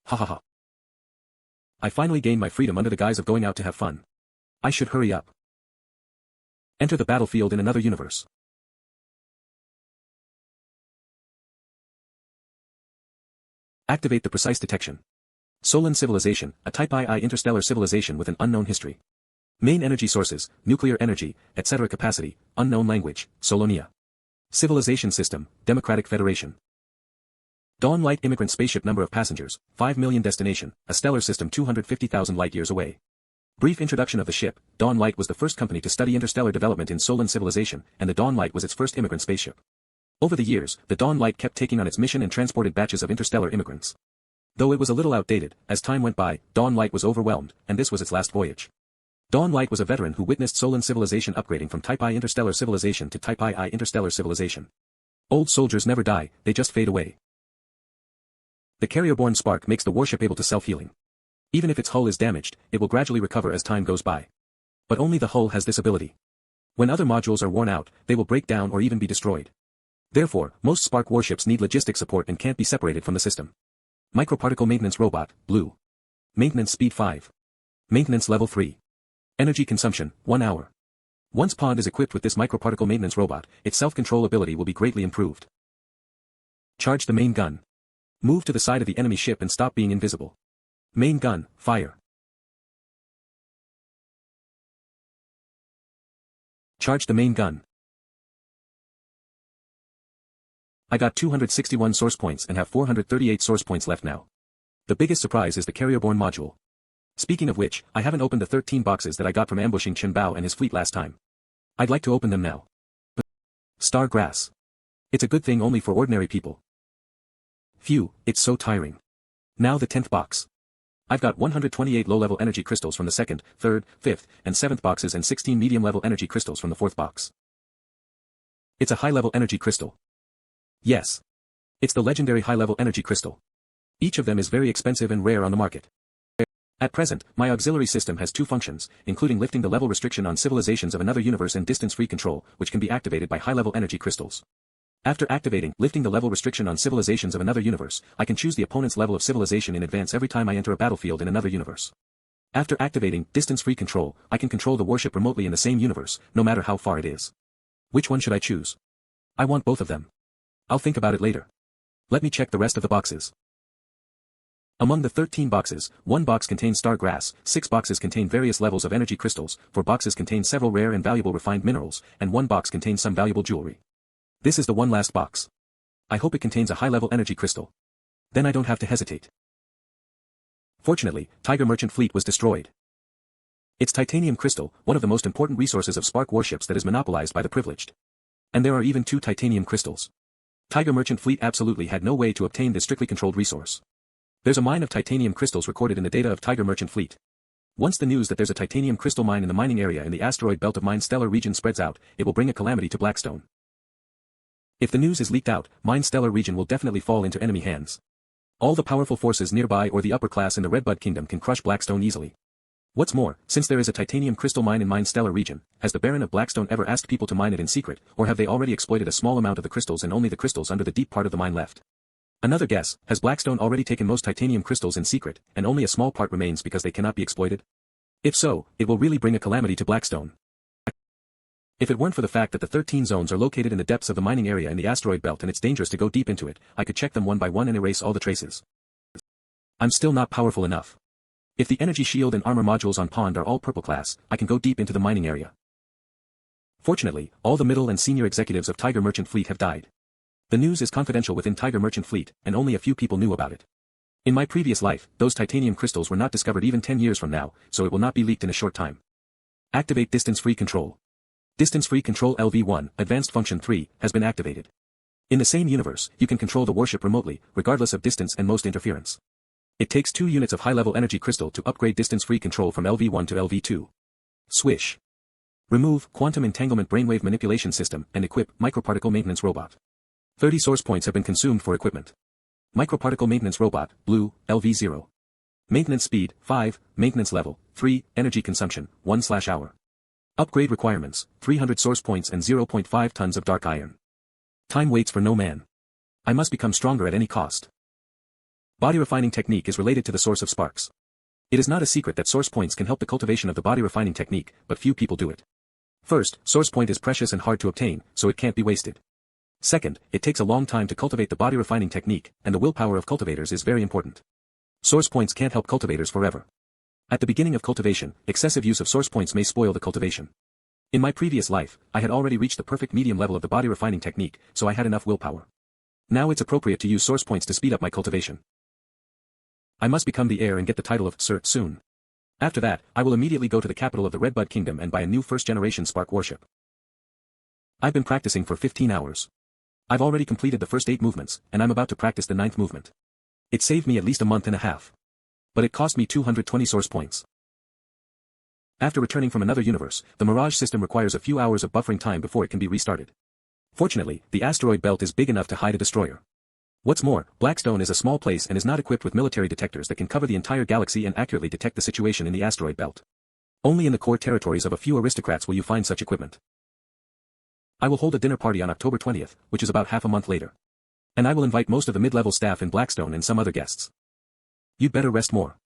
Ha ha ha. I finally gained my freedom under the guise of going out to have fun. I should hurry up. Enter the battlefield in another universe. Activate the precise detection. Solon civilization, a Type II interstellar civilization with an unknown history. Main energy sources, nuclear energy, etc. Capacity, unknown language, Solonia. Civilization system, Democratic Federation. Dawn Light immigrant spaceship number of passengers, 5 million destination, a stellar system 250,000 light-years away. Brief introduction of the ship. Dawn Light was the first company to study interstellar development in Solon civilization, and the Dawn Light was its first immigrant spaceship. Over the years, the Dawn Light kept taking on its mission and transported batches of interstellar immigrants. Though it was a little outdated, as time went by, Dawn Light was overwhelmed, and this was its last voyage. Dawn Light was a veteran who witnessed Solon civilization upgrading from Type I interstellar civilization to Type II interstellar civilization. Old soldiers never die, they just fade away. The carrier-borne spark makes the warship able to self-healing. Even if its hull is damaged, it will gradually recover as time goes by. But only the hull has this ability. When other modules are worn out, they will break down or even be destroyed. Therefore, most spark warships need logistic support and can't be separated from the system. Microparticle maintenance robot, blue. Maintenance speed 5. Maintenance level 3. Energy consumption, 1 hour. Once Pod is equipped with this microparticle maintenance robot, its self-control ability will be greatly improved. Charge the main gun. Move to the side of the enemy ship and stop being invisible. Main gun, fire. Charge the main gun. I got 261 source points and have 438 source points left now. The biggest surprise is the carrier-borne module. Speaking of which, I haven't opened the 13 boxes that I got from ambushing Chen Bao and his fleet last time. I'd like to open them now. Star grass. It's a good thing only for ordinary people. Phew, it's so tiring. Now the 10th box. I've got 128 low-level energy crystals from the 2nd, 3rd, 5th, and 7th boxes and 16 medium-level energy crystals from the 4th box. It's a high-level energy crystal. Yes. It's the legendary high-level energy crystal. Each of them is very expensive and rare on the market. At present, my auxiliary system has 2 functions, including lifting the level restriction on civilizations of another universe and distance-free control, which can be activated by high-level energy crystals. After activating lifting the level restriction on civilizations of another universe, I can choose the opponent's level of civilization in advance every time I enter a battlefield in another universe. After activating distance-free control, I can control the warship remotely in the same universe, no matter how far it is. Which one should I choose? I want both of them. I'll think about it later. Let me check the rest of the boxes. Among the 13 boxes, 1 box contains star grass, 6 boxes contain various levels of energy crystals, 4 boxes contain several rare and valuable refined minerals, and 1 box contains some valuable jewelry. This is the one last box. I hope it contains a high-level energy crystal. Then I don't have to hesitate. Fortunately, Tiger Merchant Fleet was destroyed. Its titanium crystal, one of the most important resources of spark warships that is monopolized by the privileged. And there are even 2 titanium crystals. Tiger Merchant Fleet absolutely had no way to obtain this strictly controlled resource. There's a mine of titanium crystals recorded in the data of Tiger Merchant Fleet. Once the news that there's a titanium crystal mine in the mining area in the asteroid belt of Interstellar region spreads out, it will bring a calamity to Blackstone. If the news is leaked out, Interstellar region will definitely fall into enemy hands. All the powerful forces nearby or the upper class in the Redbud Kingdom can crush Blackstone easily. What's more, since there is a titanium crystal mine in Interstellar region, has the Baron of Blackstone ever asked people to mine it in secret, or have they already exploited a small amount of the crystals and only the crystals under the deep part of the mine left? Another guess, has Blackstone already taken most titanium crystals in secret, and only a small part remains because they cannot be exploited? If so, it will really bring a calamity to Blackstone. If it weren't for the fact that the 13 zones are located in the depths of the mining area in the asteroid belt and it's dangerous to go deep into it, I could check them one by one and erase all the traces. I'm still not powerful enough. If the energy shield and armor modules on Pond are all purple class, I can go deep into the mining area. Fortunately, all the middle and senior executives of Tiger Merchant Fleet have died. The news is confidential within Tiger Merchant Fleet, and only a few people knew about it. In my previous life, those titanium crystals were not discovered even 10 years from now, so it will not be leaked in a short time. Activate distance-free control. Distance-free control LV1, advanced function 3, has been activated. In the same universe, you can control the warship remotely, regardless of distance and most interference. It takes 2 units of high-level energy crystal to upgrade distance-free control from LV1 to LV2. Swish. Remove quantum entanglement brainwave manipulation system and equip microparticle maintenance robot. 30 source points have been consumed for equipment. Microparticle maintenance robot, blue, LV0. Maintenance speed, 5, maintenance level, 3, energy consumption, 1/hour. Upgrade requirements, 300 source points and 0.5 tons of dark iron. Time waits for no man. I must become stronger at any cost. Body refining technique is related to the source of sparks. It is not a secret that source points can help the cultivation of the body refining technique, but few people do it. First, source point is precious and hard to obtain, so it can't be wasted. Second, it takes a long time to cultivate the body refining technique, and the willpower of cultivators is very important. Source points can't help cultivators forever. At the beginning of cultivation, excessive use of source points may spoil the cultivation. In my previous life, I had already reached the perfect medium level of the body refining technique, so I had enough willpower. Now it's appropriate to use source points to speed up my cultivation. I must become the heir and get the title of Sir soon. After that, I will immediately go to the capital of the Redbud Kingdom and buy a new first-generation Spark warship. I've been practicing for 15 hours. I've already completed the first 8 movements, and I'm about to practice the 9th movement. It saved me at least a month and a half. But it cost me 220 source points. After returning from another universe, the Mirage system requires a few hours of buffering time before it can be restarted. Fortunately, the asteroid belt is big enough to hide a destroyer. What's more, Blackstone is a small place and is not equipped with military detectors that can cover the entire galaxy and accurately detect the situation in the asteroid belt. Only in the core territories of a few aristocrats will you find such equipment. I will hold a dinner party on October 20th, which is about half a month later. And I will invite most of the mid-level staff in Blackstone and some other guests. You'd better rest more.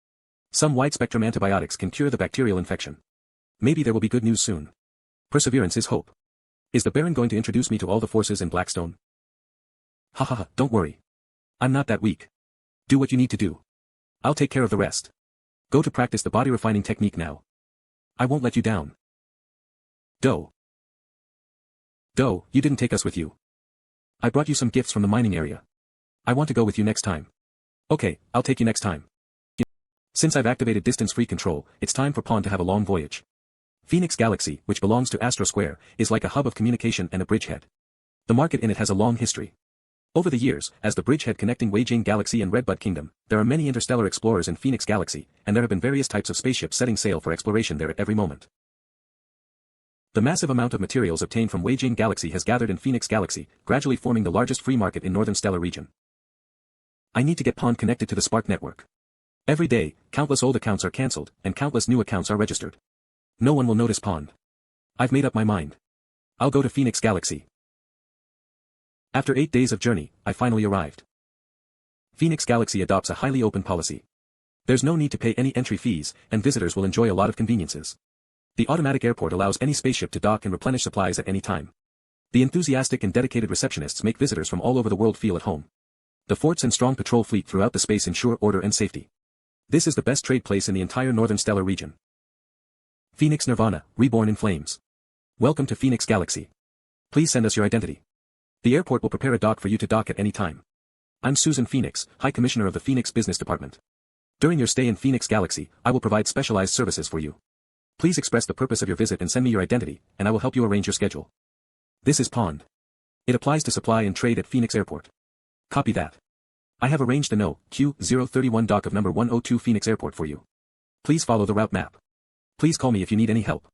Some wide-spectrum antibiotics can cure the bacterial infection. Maybe there will be good news soon. Perseverance is hope. Is the Baron going to introduce me to all the forces in Blackstone? Ha ha ha, don't worry. I'm not that weak. Do what you need to do. I'll take care of the rest. Go to practice the body refining technique now. I won't let you down. Do, you didn't take us with you. I brought you some gifts from the mining area. I want to go with you next time. Okay, I'll take you next time. Since I've activated distance-free control, it's time for Pawn to have a long voyage. Phoenix Galaxy, which belongs to Astro Square, is like a hub of communication and a bridgehead. The market in it has a long history. Over the years, as the bridgehead connecting Weijing Galaxy and Redbud Kingdom, there are many interstellar explorers in Phoenix Galaxy, and there have been various types of spaceships setting sail for exploration there at every moment. The massive amount of materials obtained from Weijing Galaxy has gathered in Phoenix Galaxy, gradually forming the largest free market in Northern Stellar region. I need to get Pawn connected to the Spark network. Every day, countless old accounts are cancelled, and countless new accounts are registered. No one will notice Pawn. I've made up my mind. I'll go to Phoenix Galaxy. After 8 days of journey, I finally arrived. Phoenix Galaxy adopts a highly open policy. There's no need to pay any entry fees, and visitors will enjoy a lot of conveniences. The automatic airport allows any spaceship to dock and replenish supplies at any time. The enthusiastic and dedicated receptionists make visitors from all over the world feel at home. The forts and strong patrol fleet throughout the space ensure order and safety. This is the best trade place in the entire Northern Stellar region. Phoenix Nirvana, reborn in flames. Welcome to Phoenix Galaxy. Please send us your identity. The airport will prepare a dock for you to dock at any time. I'm Susan Phoenix, High Commissioner of the Phoenix Business Department. During your stay in Phoenix Galaxy, I will provide specialized services for you. Please express the purpose of your visit and send me your identity, and I will help you arrange your schedule. This is Pond. It applies to supply and trade at Phoenix Airport. Copy that. I have arranged the No. Q031 dock of number 102 Phoenix Airport for you. Please follow the route map. Please call me if you need any help.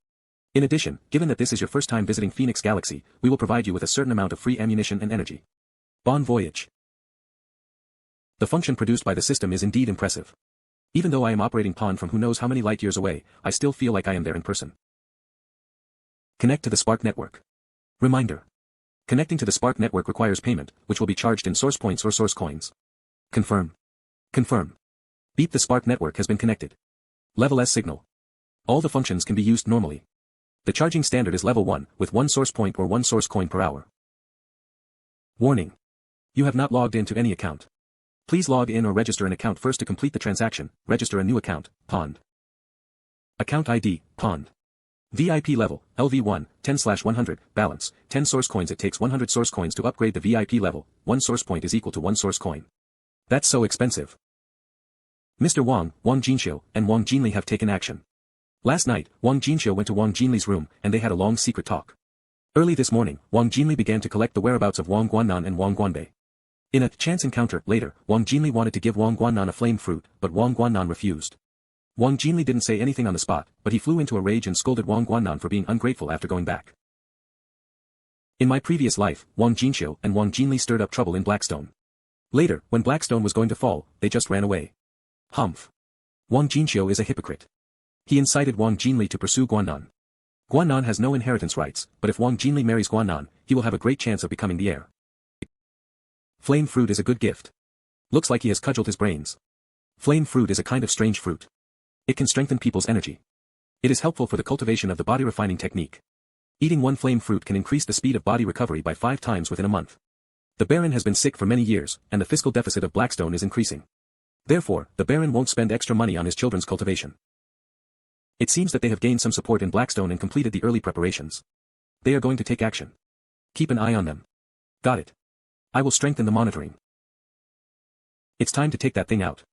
In addition, given that this is your first time visiting Phoenix Galaxy, we will provide you with a certain amount of free ammunition and energy. Bon voyage. The function produced by the system is indeed impressive. Even though I am operating Pawn from who knows how many light years away, I still feel like I am there in person. Connect to the Spark network. Reminder. Connecting to the Spark network requires payment, which will be charged in source points or source coins. Confirm. Confirm. Beep, the Spark network has been connected. Level S signal. All the functions can be used normally. The charging standard is level 1, with 1 source point or 1 source coin per hour. Warning. You have not logged into any account. Please log in or register an account first to complete the transaction. Register a new account, Pond. Account ID, Pond. VIP level, LV1, 10/100, balance, 10 source coins. It takes 100 source coins to upgrade the VIP level, 1 source point is equal to 1 source coin. That's so expensive. Mr. Wang Jinxiu, and Wang Jinli have taken action. Last night, Wang Jinxiu went to Wang Jinli's room, and they had a long secret talk. Early this morning, Wang Jinli began to collect the whereabouts of Wang Guannan and Wang Guanbei. In a chance encounter later, Wang Jinli wanted to give Wang Guannan a flame fruit, but Wang Guannan refused. Wang Jinli didn't say anything on the spot, but he flew into a rage and scolded Wang Guannan for being ungrateful after going back. In my previous life, Wang Jinxiu and Wang Jinli stirred up trouble in Blackstone. Later, when Blackstone was going to fall, they just ran away. Humph. Wang Jinxiu is a hypocrite. He incited Wang Jinli to pursue Guannan. Guannan has no inheritance rights, but if Wang Jinli marries Guannan, he will have a great chance of becoming the heir. Flame fruit is a good gift. Looks like he has cudgeled his brains. Flame fruit is a kind of strange fruit. It can strengthen people's energy. It is helpful for the cultivation of the body refining technique. Eating one flame fruit can increase the speed of body recovery by 5 times within a month. The Baron has been sick for many years, and the fiscal deficit of Blackstone is increasing. Therefore, the Baron won't spend extra money on his children's cultivation. It seems that they have gained some support in Blackstone and completed the early preparations. They are going to take action. Keep an eye on them. Got it. I will strengthen the monitoring. It's time to take that thing out.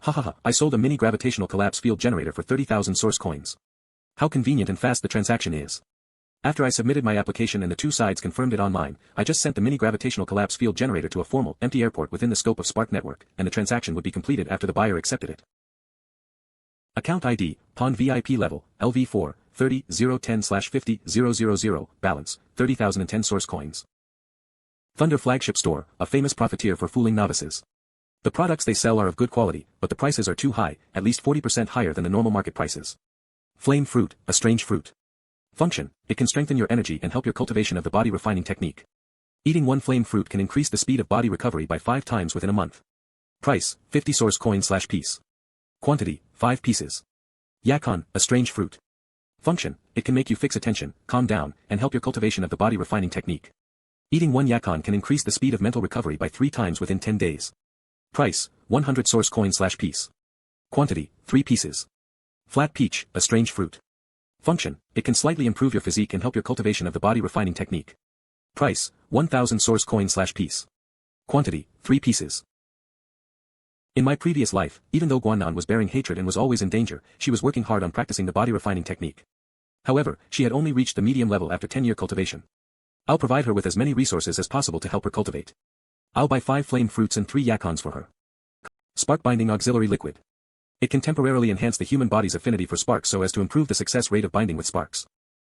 Hahaha, I sold a mini gravitational collapse field generator for 30,000 source coins. How convenient and fast the transaction is. After I submitted my application and the two sides confirmed it online, I just sent the mini gravitational collapse field generator to a formal, empty airport within the scope of Spark Network, and the transaction would be completed after the buyer accepted it. Account ID, Pawn VIP level, LV4, 30-010/50-000, balance, 30,010 source coins. Thunder Flagship Store, a famous profiteer for fooling novices. The products they sell are of good quality, but the prices are too high, at least 40% higher than the normal market prices. Flame fruit, a strange fruit. Function, it can strengthen your energy and help your cultivation of the body refining technique. Eating one flame fruit can increase the speed of body recovery by 5 times within a month. Price, 50 source coin/piece. Quantity, 5 pieces. Yakon, a strange fruit. Function, it can make you fix attention, calm down, and help your cultivation of the body refining technique. Eating one yakon can increase the speed of mental recovery by 3 times within 10 days. Price, 100 source coin/piece. Quantity, 3 pieces. Flat peach, a strange fruit. Function, it can slightly improve your physique and help your cultivation of the body refining technique. Price, 1000 source coin/piece. Quantity, 3 pieces. In my previous life, even though Guannan was bearing hatred and was always in danger, she was working hard on practicing the body refining technique. However, she had only reached the medium level after 10-year cultivation. I'll provide her with as many resources as possible to help her cultivate. I'll buy 5 flame fruits and 3 yakons for her. Spark Binding Auxiliary Liquid. It can temporarily enhance the human body's affinity for sparks so as to improve the success rate of binding with sparks.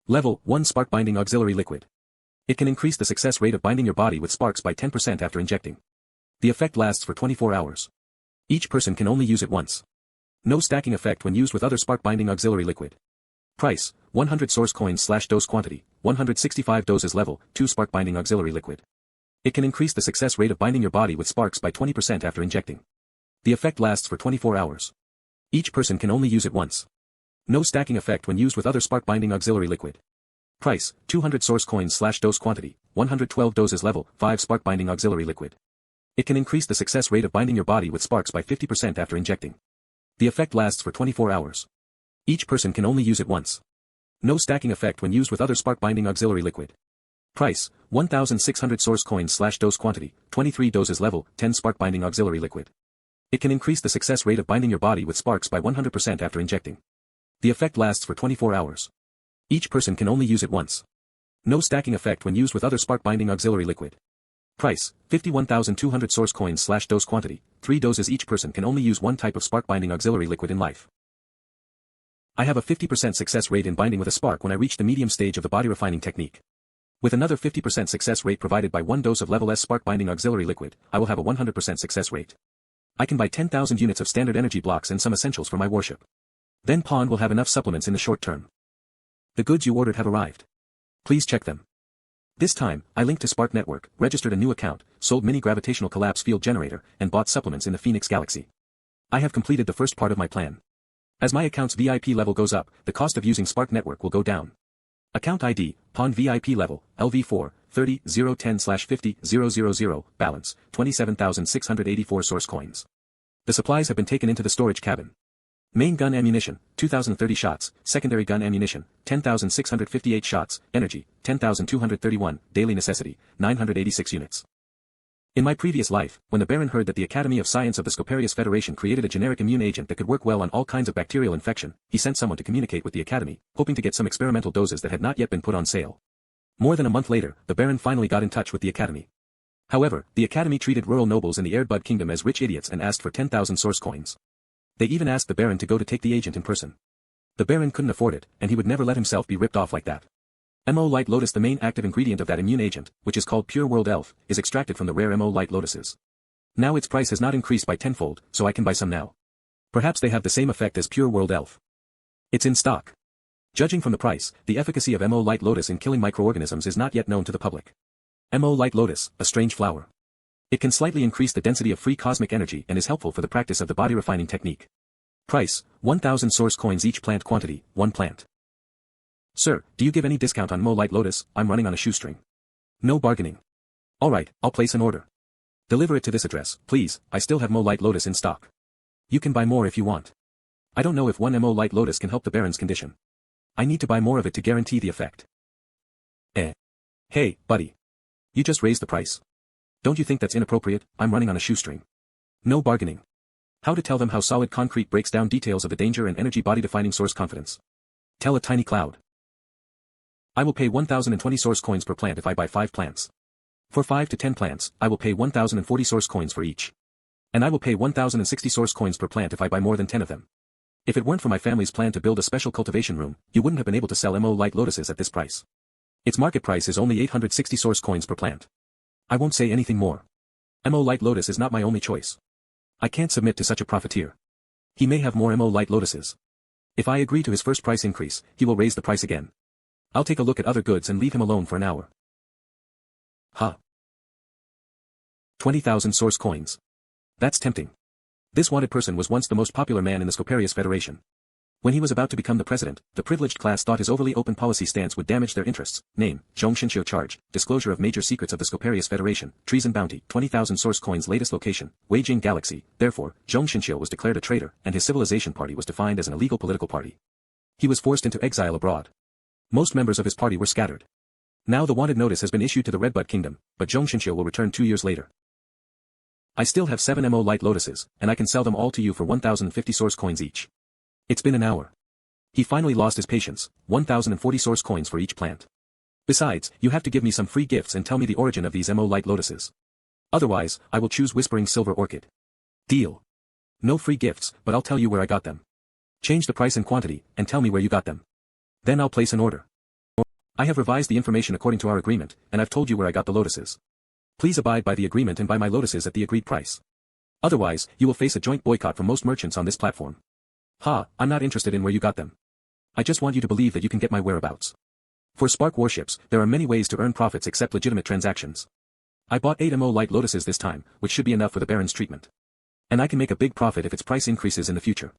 Level 1 Spark Binding Auxiliary Liquid. It can increase the success rate of binding your body with sparks by 10% after injecting. The effect lasts for 24 hours. Each person can only use it once. No stacking effect when used with other Spark Binding Auxiliary Liquid. Price, 100 source coins/dose quantity, 165 doses level, 2 Spark Binding Auxiliary Liquid. It can increase the success rate of binding your body with sparks by 20% after injecting. The effect lasts for 24 hours. Each person can only use it once. No stacking effect when used with other Spark Binding Auxiliary Liquid. Price, 200 source coins/dose quantity, 112 doses level, 5 Spark Binding Auxiliary Liquid. It can increase the success rate of binding your body with sparks by 50% after injecting. The effect lasts for 24 hours. Each person can only use it once. No stacking effect when used with other Spark Binding Auxiliary Liquid. Price, 1,600 source coins/dose quantity, 23 doses level, 10 Spark Binding Auxiliary Liquid. It can increase the success rate of binding your body with sparks by 100% after injecting. The effect lasts for 24 hours. Each person can only use it once. No stacking effect when used with other Spark Binding Auxiliary Liquid. Price, 51,200 source coins/dose quantity, 3 doses. Each person can only use one type of Spark Binding Auxiliary Liquid in life. I have a 50% success rate in binding with a spark when I reach the medium stage of the body refining technique. With another 50% success rate provided by 1 dose of level S Spark Binding Auxiliary Liquid, I will have a 100% success rate. I can buy 10,000 units of standard energy blocks and some essentials for my warship. Then Pawn will have enough supplements in the short term. The goods you ordered have arrived. Please check them. This time, I linked to Spark Network, registered a new account, sold mini gravitational collapse field generator, and bought supplements in the Phoenix Galaxy. I have completed the first part of my plan. As my account's VIP level goes up, the cost of using Spark Network will go down. Account ID, Pawn VIP level, LV4, 30-010/50-000, balance, 27,684 source coins. The supplies have been taken into the storage cabin. Main gun ammunition, 2,030 shots, secondary gun ammunition, 10,658 shots, energy, 10,231, daily necessity, 986 units. In my previous life, when the Baron heard that the Academy of Science of the Scoparius Federation created a generic immune agent that could work well on all kinds of bacterial infection, he sent someone to communicate with the Academy, hoping to get some experimental doses that had not yet been put on sale. More than a month later, the Baron finally got in touch with the Academy. However, the Academy treated rural nobles in the Airbud Kingdom as rich idiots and asked for 10,000 source coins. They even asked the Baron to go to take the agent in person. The Baron couldn't afford it, and he would never let himself be ripped off like that. Mo Light Lotus, the main active ingredient of that immune agent, which is called Pure World Elf, is extracted from the rare Mo Light Lotuses. Now its price has not increased by tenfold, so I can buy some now. Perhaps they have the same effect as Pure World Elf. It's in stock. Judging from the price, the efficacy of Mo Light Lotus in killing microorganisms is not yet known to the public. Mo Light Lotus, a strange flower. It can slightly increase the density of free cosmic energy and is helpful for the practice of the body refining technique. Price, 1,000 source coins each. Plant quantity, 1 plant. Sir, do you give any discount on Mo Light Lotus? I'm running on a shoestring. No bargaining. Alright, I'll place an order. Deliver it to this address, please. I still have Mo Light Lotus in stock. You can buy more if you want. I don't know if 1 Mo Light Lotus can help the Baron's condition. I need to buy more of it to guarantee the effect. Hey, buddy. You just raised the price. Don't you think that's inappropriate? I'm running on a shoestring. No bargaining. How to tell them how solid concrete breaks down details of the danger and energy body defining source confidence. Tell a tiny cloud. I will pay 1,020 source coins per plant if I buy 5 plants. For 5 to 10 plants, I will pay 1,040 source coins for each. And I will pay 1,060 source coins per plant if I buy more than 10 of them. If it weren't for my family's plan to build a special cultivation room, you wouldn't have been able to sell Mo Light Lotuses at this price. Its market price is only 860 source coins per plant. I won't say anything more. Mo Light Lotus is not my only choice. I can't submit to such a profiteer. He may have more Mo Light Lotuses. If I agree to his first price increase, he will raise the price again. I'll take a look at other goods and leave him alone for an hour. 20,000 source coins. That's tempting. This wanted person was once the most popular man in the Scoparius Federation. When he was about to become the president, the privileged class thought his overly open policy stance would damage their interests. Name, Zhong Shinshio. Charge, disclosure of major secrets of the Scoparius Federation, treason bounty, 20,000 source coins. Latest location, Weijing Galaxy. Therefore, Zhong Shinshio was declared a traitor, and his civilization party was defined as an illegal political party. He was forced into exile abroad. Most members of his party were scattered. Now the wanted notice has been issued to the Redbud Kingdom, but Zhong Shinshio will return 2 years later. I still have 7 Mo Light Lotuses, and I can sell them all to you for 1,050 source coins each. It's been an hour. He finally lost his patience, 1,040 source coins for each plant. Besides, you have to give me some free gifts and tell me the origin of these Mo Light Lotuses. Otherwise, I will choose Whispering Silver Orchid. Deal. No free gifts, but I'll tell you where I got them. Change the price and quantity, and tell me where you got them. Then I'll place an order. I have revised the information according to our agreement, and I've told you where I got the lotuses. Please abide by the agreement and buy my lotuses at the agreed price. Otherwise, you will face a joint boycott from most merchants on this platform. I'm not interested in where you got them. I just want you to believe that you can get my whereabouts. For Spark warships, there are many ways to earn profits except legitimate transactions. I bought 8 Mo Light Lotuses this time, which should be enough for the Baron's treatment. And I can make a big profit if its price increases in the future.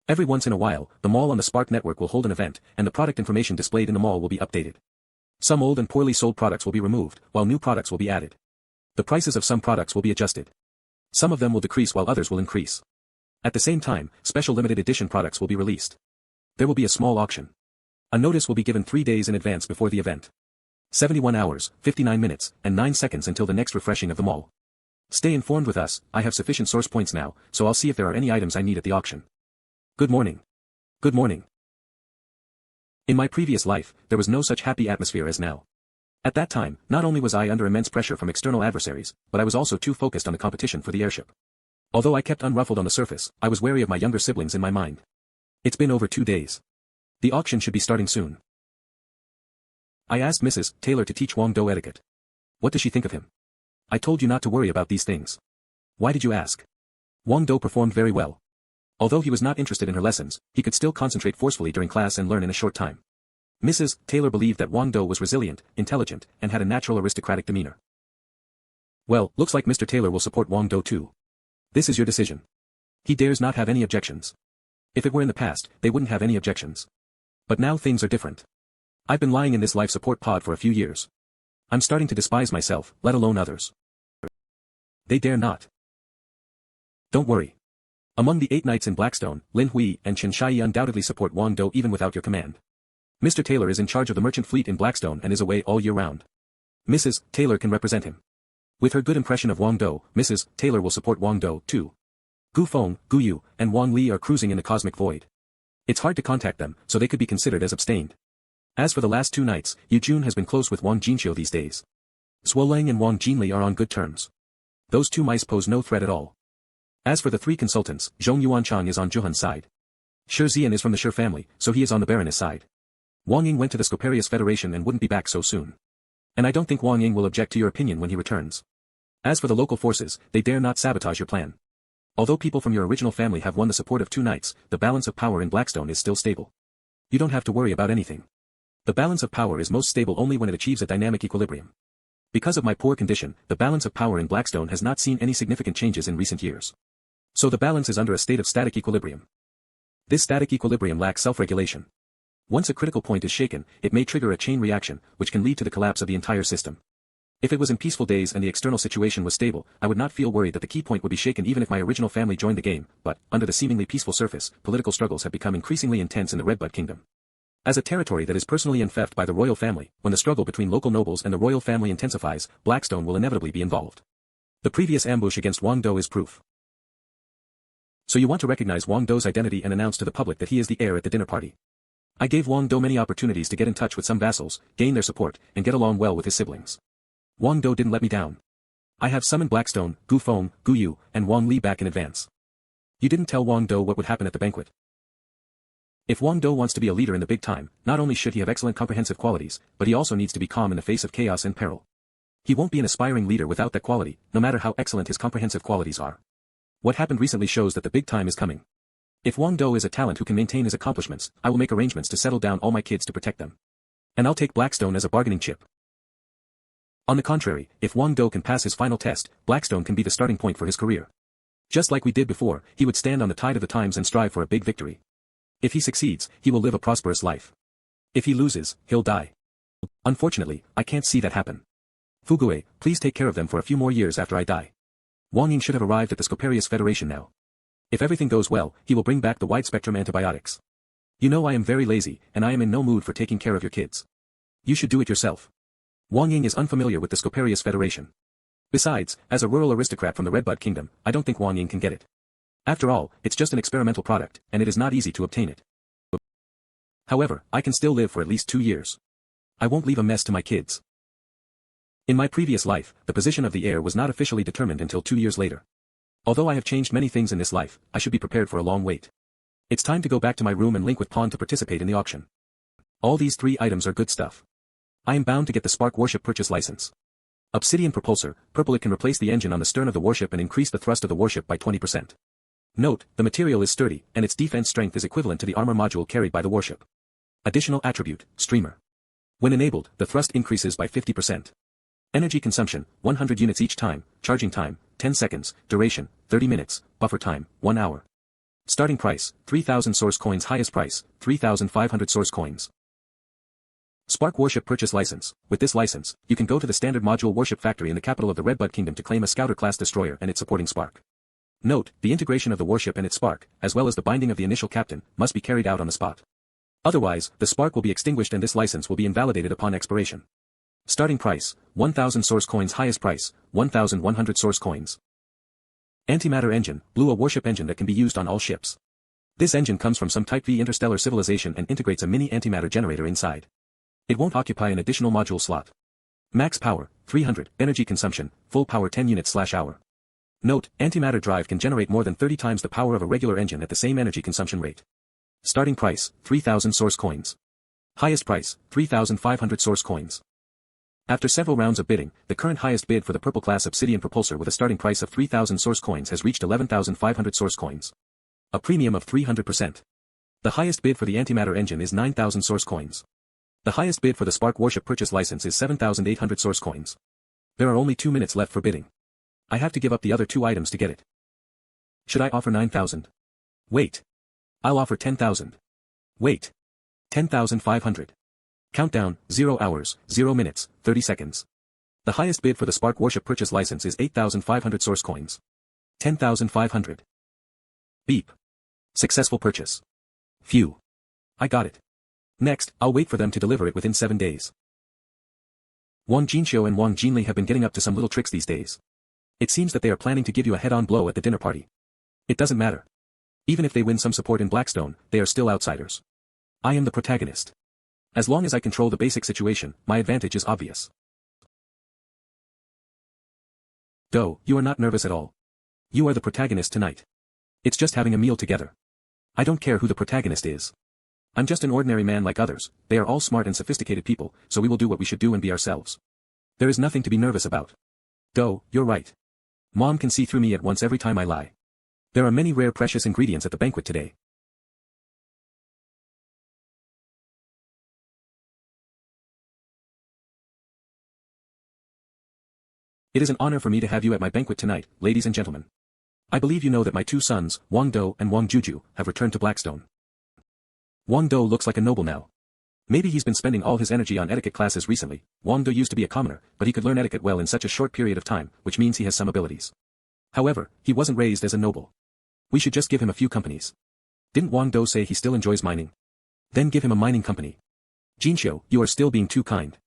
Every once in a while, the mall on the Spark network will hold an event, and the product information displayed in the mall will be updated. Some old and poorly sold products will be removed, while new products will be added. The prices of some products will be adjusted. Some of them will decrease while others will increase. At the same time, special limited edition products will be released. There will be a small auction. A notice will be given 3 days in advance before the event. 71 hours, 59 minutes, and 9 seconds until the next refreshing of the mall. Stay informed with us. I have sufficient source points now, so I'll see if there are any items I need at the auction. Good morning. Good morning. In my previous life, there was no such happy atmosphere as now. At that time, not only was I under immense pressure from external adversaries, but I was also too focused on the competition for the airship. Although I kept unruffled on the surface, I was wary of my younger siblings in my mind. It's been over 2 days. The auction should be starting soon. I asked Mrs. Taylor to teach Wang Dong etiquette. What does she think of him? I told you not to worry about these things. Why did you ask? Wang Dong performed very well. Although he was not interested in her lessons, he could still concentrate forcefully during class and learn in a short time. Mrs. Taylor believed that Wang Dong was resilient, intelligent, and had a natural aristocratic demeanor. Well, looks like Mr. Taylor will support Wang Dong too. This is your decision. He dares not have any objections. If it were in the past, they wouldn't have any objections. But now things are different. I've been lying in this life support pod for a few years. I'm starting to despise myself, let alone others. They dare not. Don't worry. Among the 8 knights in Blackstone, Lin Hui and Chen Shai undoubtedly support Wang Dong even without your command. Mr. Taylor is in charge of the merchant fleet in Blackstone and is away all year round. Mrs. Taylor can represent him. With her good impression of Wang Do, Mrs. Taylor will support Wang Do, too. Gu Feng, Gu Yu, and Wang Li are cruising in the cosmic void. It's hard to contact them, so they could be considered as abstained. As for the last 2 nights, Yu Jun has been close with Wang Jinxiu these days. Suo Lang and Wang Jinli are on good terms. Those 2 mice pose no threat at all. As for the 3 consultants, Zhong Yuanchang is on Zhuhan's side. Shi Zian is from the Shi family, so he is on the Baroness side. Wang Ying went to the Scoparius Federation and wouldn't be back so soon. And I don't think Wang Ying will object to your opinion when he returns. As for the local forces, they dare not sabotage your plan. Although people from your original family have won the support of 2 knights, the balance of power in Blackstone is still stable. You don't have to worry about anything. The balance of power is most stable only when it achieves a dynamic equilibrium. Because of my poor condition, the balance of power in Blackstone has not seen any significant changes in recent years. So the balance is under a state of static equilibrium. This static equilibrium lacks self-regulation. Once a critical point is shaken, it may trigger a chain reaction, which can lead to the collapse of the entire system. If it was in peaceful days and the external situation was stable, I would not feel worried that the key point would be shaken even if my original family joined the game, but, under the seemingly peaceful surface, political struggles have become increasingly intense in the Redbud Kingdom. As a territory that is personally enfeoffed by the royal family, when the struggle between local nobles and the royal family intensifies, Blackstone will inevitably be involved. The previous ambush against Wang Do is proof. So you want to recognize Wang Do's identity and announce to the public that he is the heir at the dinner party. I gave Wang Do many opportunities to get in touch with some vassals, gain their support, and get along well with his siblings. Wang Do didn't let me down. I have summoned Blackstone, Gu Feng, Gu Yu, and Wang Li back in advance. You didn't tell Wang Do what would happen at the banquet. If Wang Do wants to be a leader in the big time, not only should he have excellent comprehensive qualities, but he also needs to be calm in the face of chaos and peril. He won't be an aspiring leader without that quality, no matter how excellent his comprehensive qualities are. What happened recently shows that the big time is coming. If Wang Do is a talent who can maintain his accomplishments, I will make arrangements to settle down all my kids to protect them. And I'll take Blackstone as a bargaining chip. On the contrary, if Wang Do can pass his final test, Blackstone can be the starting point for his career. Just like we did before, he would stand on the tide of the times and strive for a big victory. If he succeeds, he will live a prosperous life. If he loses, he'll die. Unfortunately, I can't see that happen. Fugue, please take care of them for a few more years after I die. Wang Ying should have arrived at the Scoparius Federation now. If everything goes well, he will bring back the wide-spectrum antibiotics. You know I am very lazy, and I am in no mood for taking care of your kids. You should do it yourself. Wang Ying is unfamiliar with the Scoparius Federation. Besides, as a rural aristocrat from the Redbud Kingdom, I don't think Wang Ying can get it. After all, it's just an experimental product, and it is not easy to obtain it. However, I can still live for at least 2 years. I won't leave a mess to my kids. In my previous life, the position of the heir was not officially determined until 2 years later. Although I have changed many things in this life, I should be prepared for a long wait. It's time to go back to my room and link with Pawn to participate in the auction. All these 3 items are good stuff. I am bound to get the Spark warship purchase license. Obsidian propulsor, purple. It can replace the engine on the stern of the warship and increase the thrust of the warship by 20%. Note, the material is sturdy, and its defense strength is equivalent to the armor module carried by the warship. Additional attribute, streamer. When enabled, the thrust increases by 50%. Energy consumption, 100 units each time, charging time, 10 seconds, duration, 30 minutes, buffer time, 1 hour. Starting price, 3,000 source coins. Highest price, 3,500 source coins. Spark warship purchase license. With this license, you can go to the standard module warship factory in the capital of the Redbud Kingdom to claim a Scouter-class destroyer and its supporting spark. Note, the integration of the warship and its spark, as well as the binding of the initial captain, must be carried out on the spot. Otherwise, the spark will be extinguished and this license will be invalidated upon expiration. Starting price, 1,000 source coins. Highest price, 1,100 source coins. Antimatter engine, blue. A warship engine that can be used on all ships. This engine comes from some Type V interstellar civilization and integrates a mini antimatter generator inside. It won't occupy an additional module slot. Max power, 300, energy consumption, full power 10 units/hour. Note, antimatter drive can generate more than 30 times the power of a regular engine at the same energy consumption rate. Starting price, 3,000 source coins. Highest price, 3,500 source coins. After several rounds of bidding, the current highest bid for the purple class obsidian propulsor with a starting price of 3,000 source coins has reached 11,500 source coins. A premium of 300%. The highest bid for the antimatter engine is 9,000 source coins. The highest bid for the Spark warship purchase license is 7,800 source coins. There are only 2 minutes left for bidding. I have to give up the other 2 items to get it. Should I offer 9,000? Wait. I'll offer 10,000. Wait. 10,500. Countdown, 0 hours, 0 minutes, 30 seconds. The highest bid for the Spark warship purchase license is 8,500 source coins. 10,500. Beep. Successful purchase. Phew. I got it. Next, I'll wait for them to deliver it within 7 days. Wang Jinxiu and Wang Jinli have been getting up to some little tricks these days. It seems that they are planning to give you a head-on blow at the dinner party. It doesn't matter. Even if they win some support in Blackstone, they are still outsiders. I am the protagonist. As long as I control the basic situation, my advantage is obvious. Do, you are not nervous at all. You are the protagonist tonight. It's just having a meal together. I don't care who the protagonist is. I'm just an ordinary man like others, they are all smart and sophisticated people, so we will do what we should do and be ourselves. There is nothing to be nervous about. Do, you're right. Mom can see through me at once every time I lie. There are many rare precious ingredients at the banquet today. It is an honor for me to have you at my banquet tonight, ladies and gentlemen. I believe you know that my two sons, Wang Do and Wang Juju, have returned to Blackstone. Wang Do looks like a noble now. Maybe he's been spending all his energy on etiquette classes recently. Wang Do used to be a commoner, but he could learn etiquette well in such a short period of time, which means he has some abilities. However, he wasn't raised as a noble. We should just give him a few companies. Didn't Wang Do say he still enjoys mining? Then give him a mining company. Jinxiu, you are still being too kind.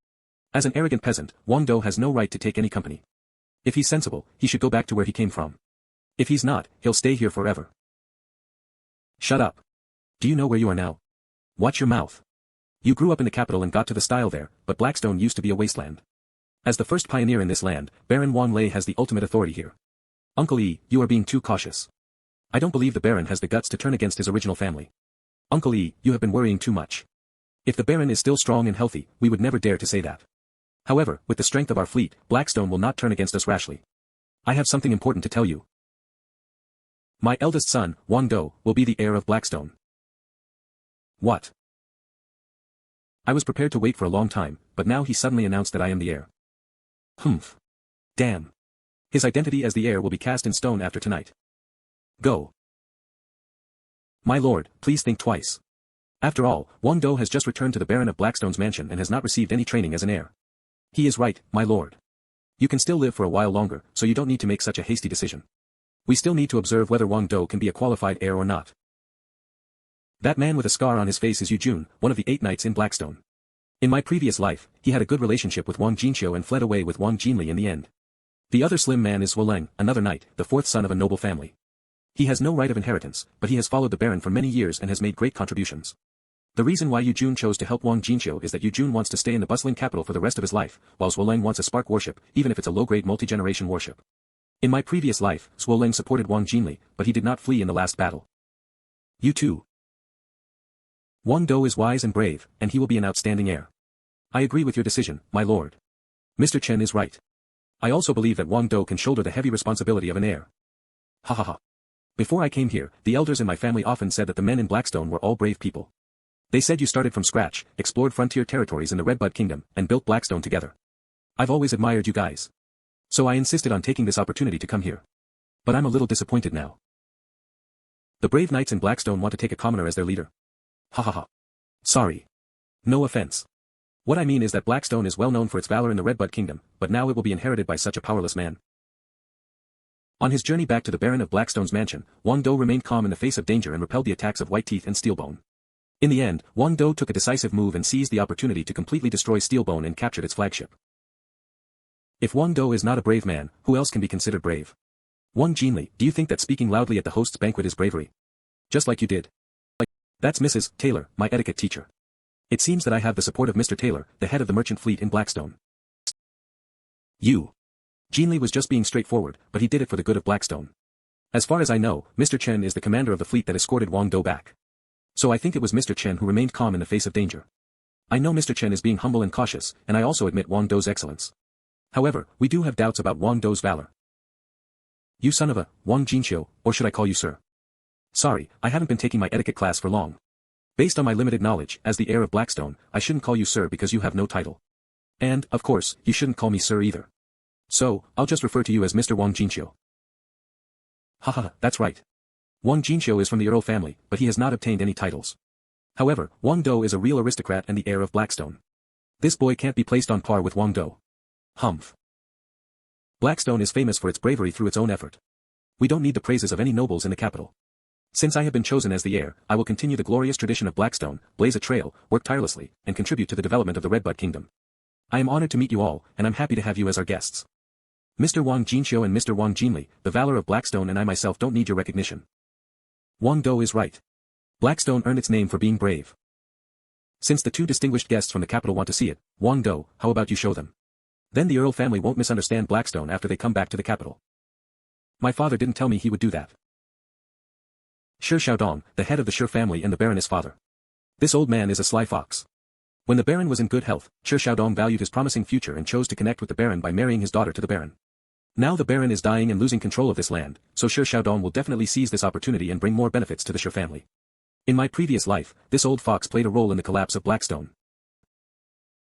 As an arrogant peasant, Wang Do has no right to take any company. If he's sensible, he should go back to where he came from. If he's not, he'll stay here forever. Shut up. Do you know where you are now? Watch your mouth. You grew up in the capital and got to the style there, but Blackstone used to be a wasteland. As the first pioneer in this land, Baron Wang Lei has the ultimate authority here. Uncle Yi, you are being too cautious. I don't believe the Baron has the guts to turn against his original family. Uncle Yi, you have been worrying too much. If the Baron is still strong and healthy, we would never dare to say that. However, with the strength of our fleet, Blackstone will not turn against us rashly. I have something important to tell you. My eldest son, Wang Do, will be the heir of Blackstone. What? I was prepared to wait for a long time, but now he suddenly announced that I am the heir. Humph. Damn. His identity as the heir will be cast in stone after tonight. Go. My lord, please think twice. After all, Wang Do has just returned to the Baron of Blackstone's mansion and has not received any training as an heir. He is right, my lord. You can still live for a while longer, so you don't need to make such a hasty decision. We still need to observe whether Wang Do can be a qualified heir or not. That man with a scar on his face is Yu Jun, one of the 8 knights in Blackstone. In my previous life, he had a good relationship with Wang Jinxiu and fled away with Wang Jinli in the end. The other slim man is Zhuoleng, another knight, the 4th son of a noble family. He has no right of inheritance, but he has followed the Baron for many years and has made great contributions. The reason why Yu Jun chose to help Wang Jinxiu is that Yu Jun wants to stay in the bustling capital for the rest of his life, while Zhuoleng wants a spark warship, even if it's a low-grade multi-generation warship. In my previous life, Zhuoleng supported Wang Jinli, but he did not flee in the last battle. You too. Wang Do is wise and brave, and he will be an outstanding heir. I agree with your decision, my lord. Mr. Chen is right. I also believe that Wang Do can shoulder the heavy responsibility of an heir. Ha ha ha. Before I came here, the elders in my family often said that the men in Blackstone were all brave people. They said you started from scratch, explored frontier territories in the Redbud Kingdom, and built Blackstone together. I've always admired you guys. So I insisted on taking this opportunity to come here. But I'm a little disappointed now. The brave knights in Blackstone want to take a commoner as their leader. Ha ha ha. Sorry. No offense. What I mean is that Blackstone is well known for its valor in the Redbud Kingdom, but now it will be inherited by such a powerless man. On his journey back to the Baron of Blackstone's mansion, Wang Do remained calm in the face of danger and repelled the attacks of White Teeth and Steelbone. In the end, Wang Do took a decisive move and seized the opportunity to completely destroy Steelbone and captured its flagship. If Wang Do is not a brave man, who else can be considered brave? Wang Jinli, do you think that speaking loudly at the host's banquet is bravery? Just like you did. That's Mrs. Taylor, my etiquette teacher. It seems that I have the support of Mr. Taylor, the head of the merchant fleet in Blackstone. You. Jinli was just being straightforward, but he did it for the good of Blackstone. As far as I know, Mr. Chen is the commander of the fleet that escorted Wang Do back. So I think it was Mr. Chen who remained calm in the face of danger. I know Mr. Chen is being humble and cautious, and I also admit Wang Do's excellence. However, we do have doubts about Wang Do's valor. You son of a, Wang Jinxiu, or should I call you sir? Sorry, I haven't been taking my etiquette class for long. Based on my limited knowledge, as the heir of Blackstone, I shouldn't call you sir because you have no title. And, of course, you shouldn't call me sir either. So, I'll just refer to you as Mr. Wang Jinxiu. Haha, that's right. Wang Jinxiu is from the Earl family, but he has not obtained any titles. However, Wang Do is a real aristocrat and the heir of Blackstone. This boy can't be placed on par with Wang Do. Humph. Blackstone is famous for its bravery through its own effort. We don't need the praises of any nobles in the capital. Since I have been chosen as the heir, I will continue the glorious tradition of Blackstone, blaze a trail, work tirelessly, and contribute to the development of the Redbud Kingdom. I am honored to meet you all, and I'm happy to have you as our guests. Mr. Wang Jinxiu and Mr. Wang Jinli, the valor of Blackstone and I myself don't need your recognition. Wang Dong is right. Blackstone earned its name for being brave. Since the two distinguished guests from the capital want to see it, Wang Dong, how about you show them? Then the Earl family won't misunderstand Blackstone after they come back to the capital. My father didn't tell me he would do that. Shi Xiaodong, the head of the Shi family and the Baroness' father. This old man is a sly fox. When the Baron was in good health, Shi Xiaodong valued his promising future and chose to connect with the Baron by marrying his daughter to the Baron. Now the Baron is dying and losing control of this land, so Shi Xiaodong will definitely seize this opportunity and bring more benefits to the Shi family. In my previous life, this old fox played a role in the collapse of Blackstone.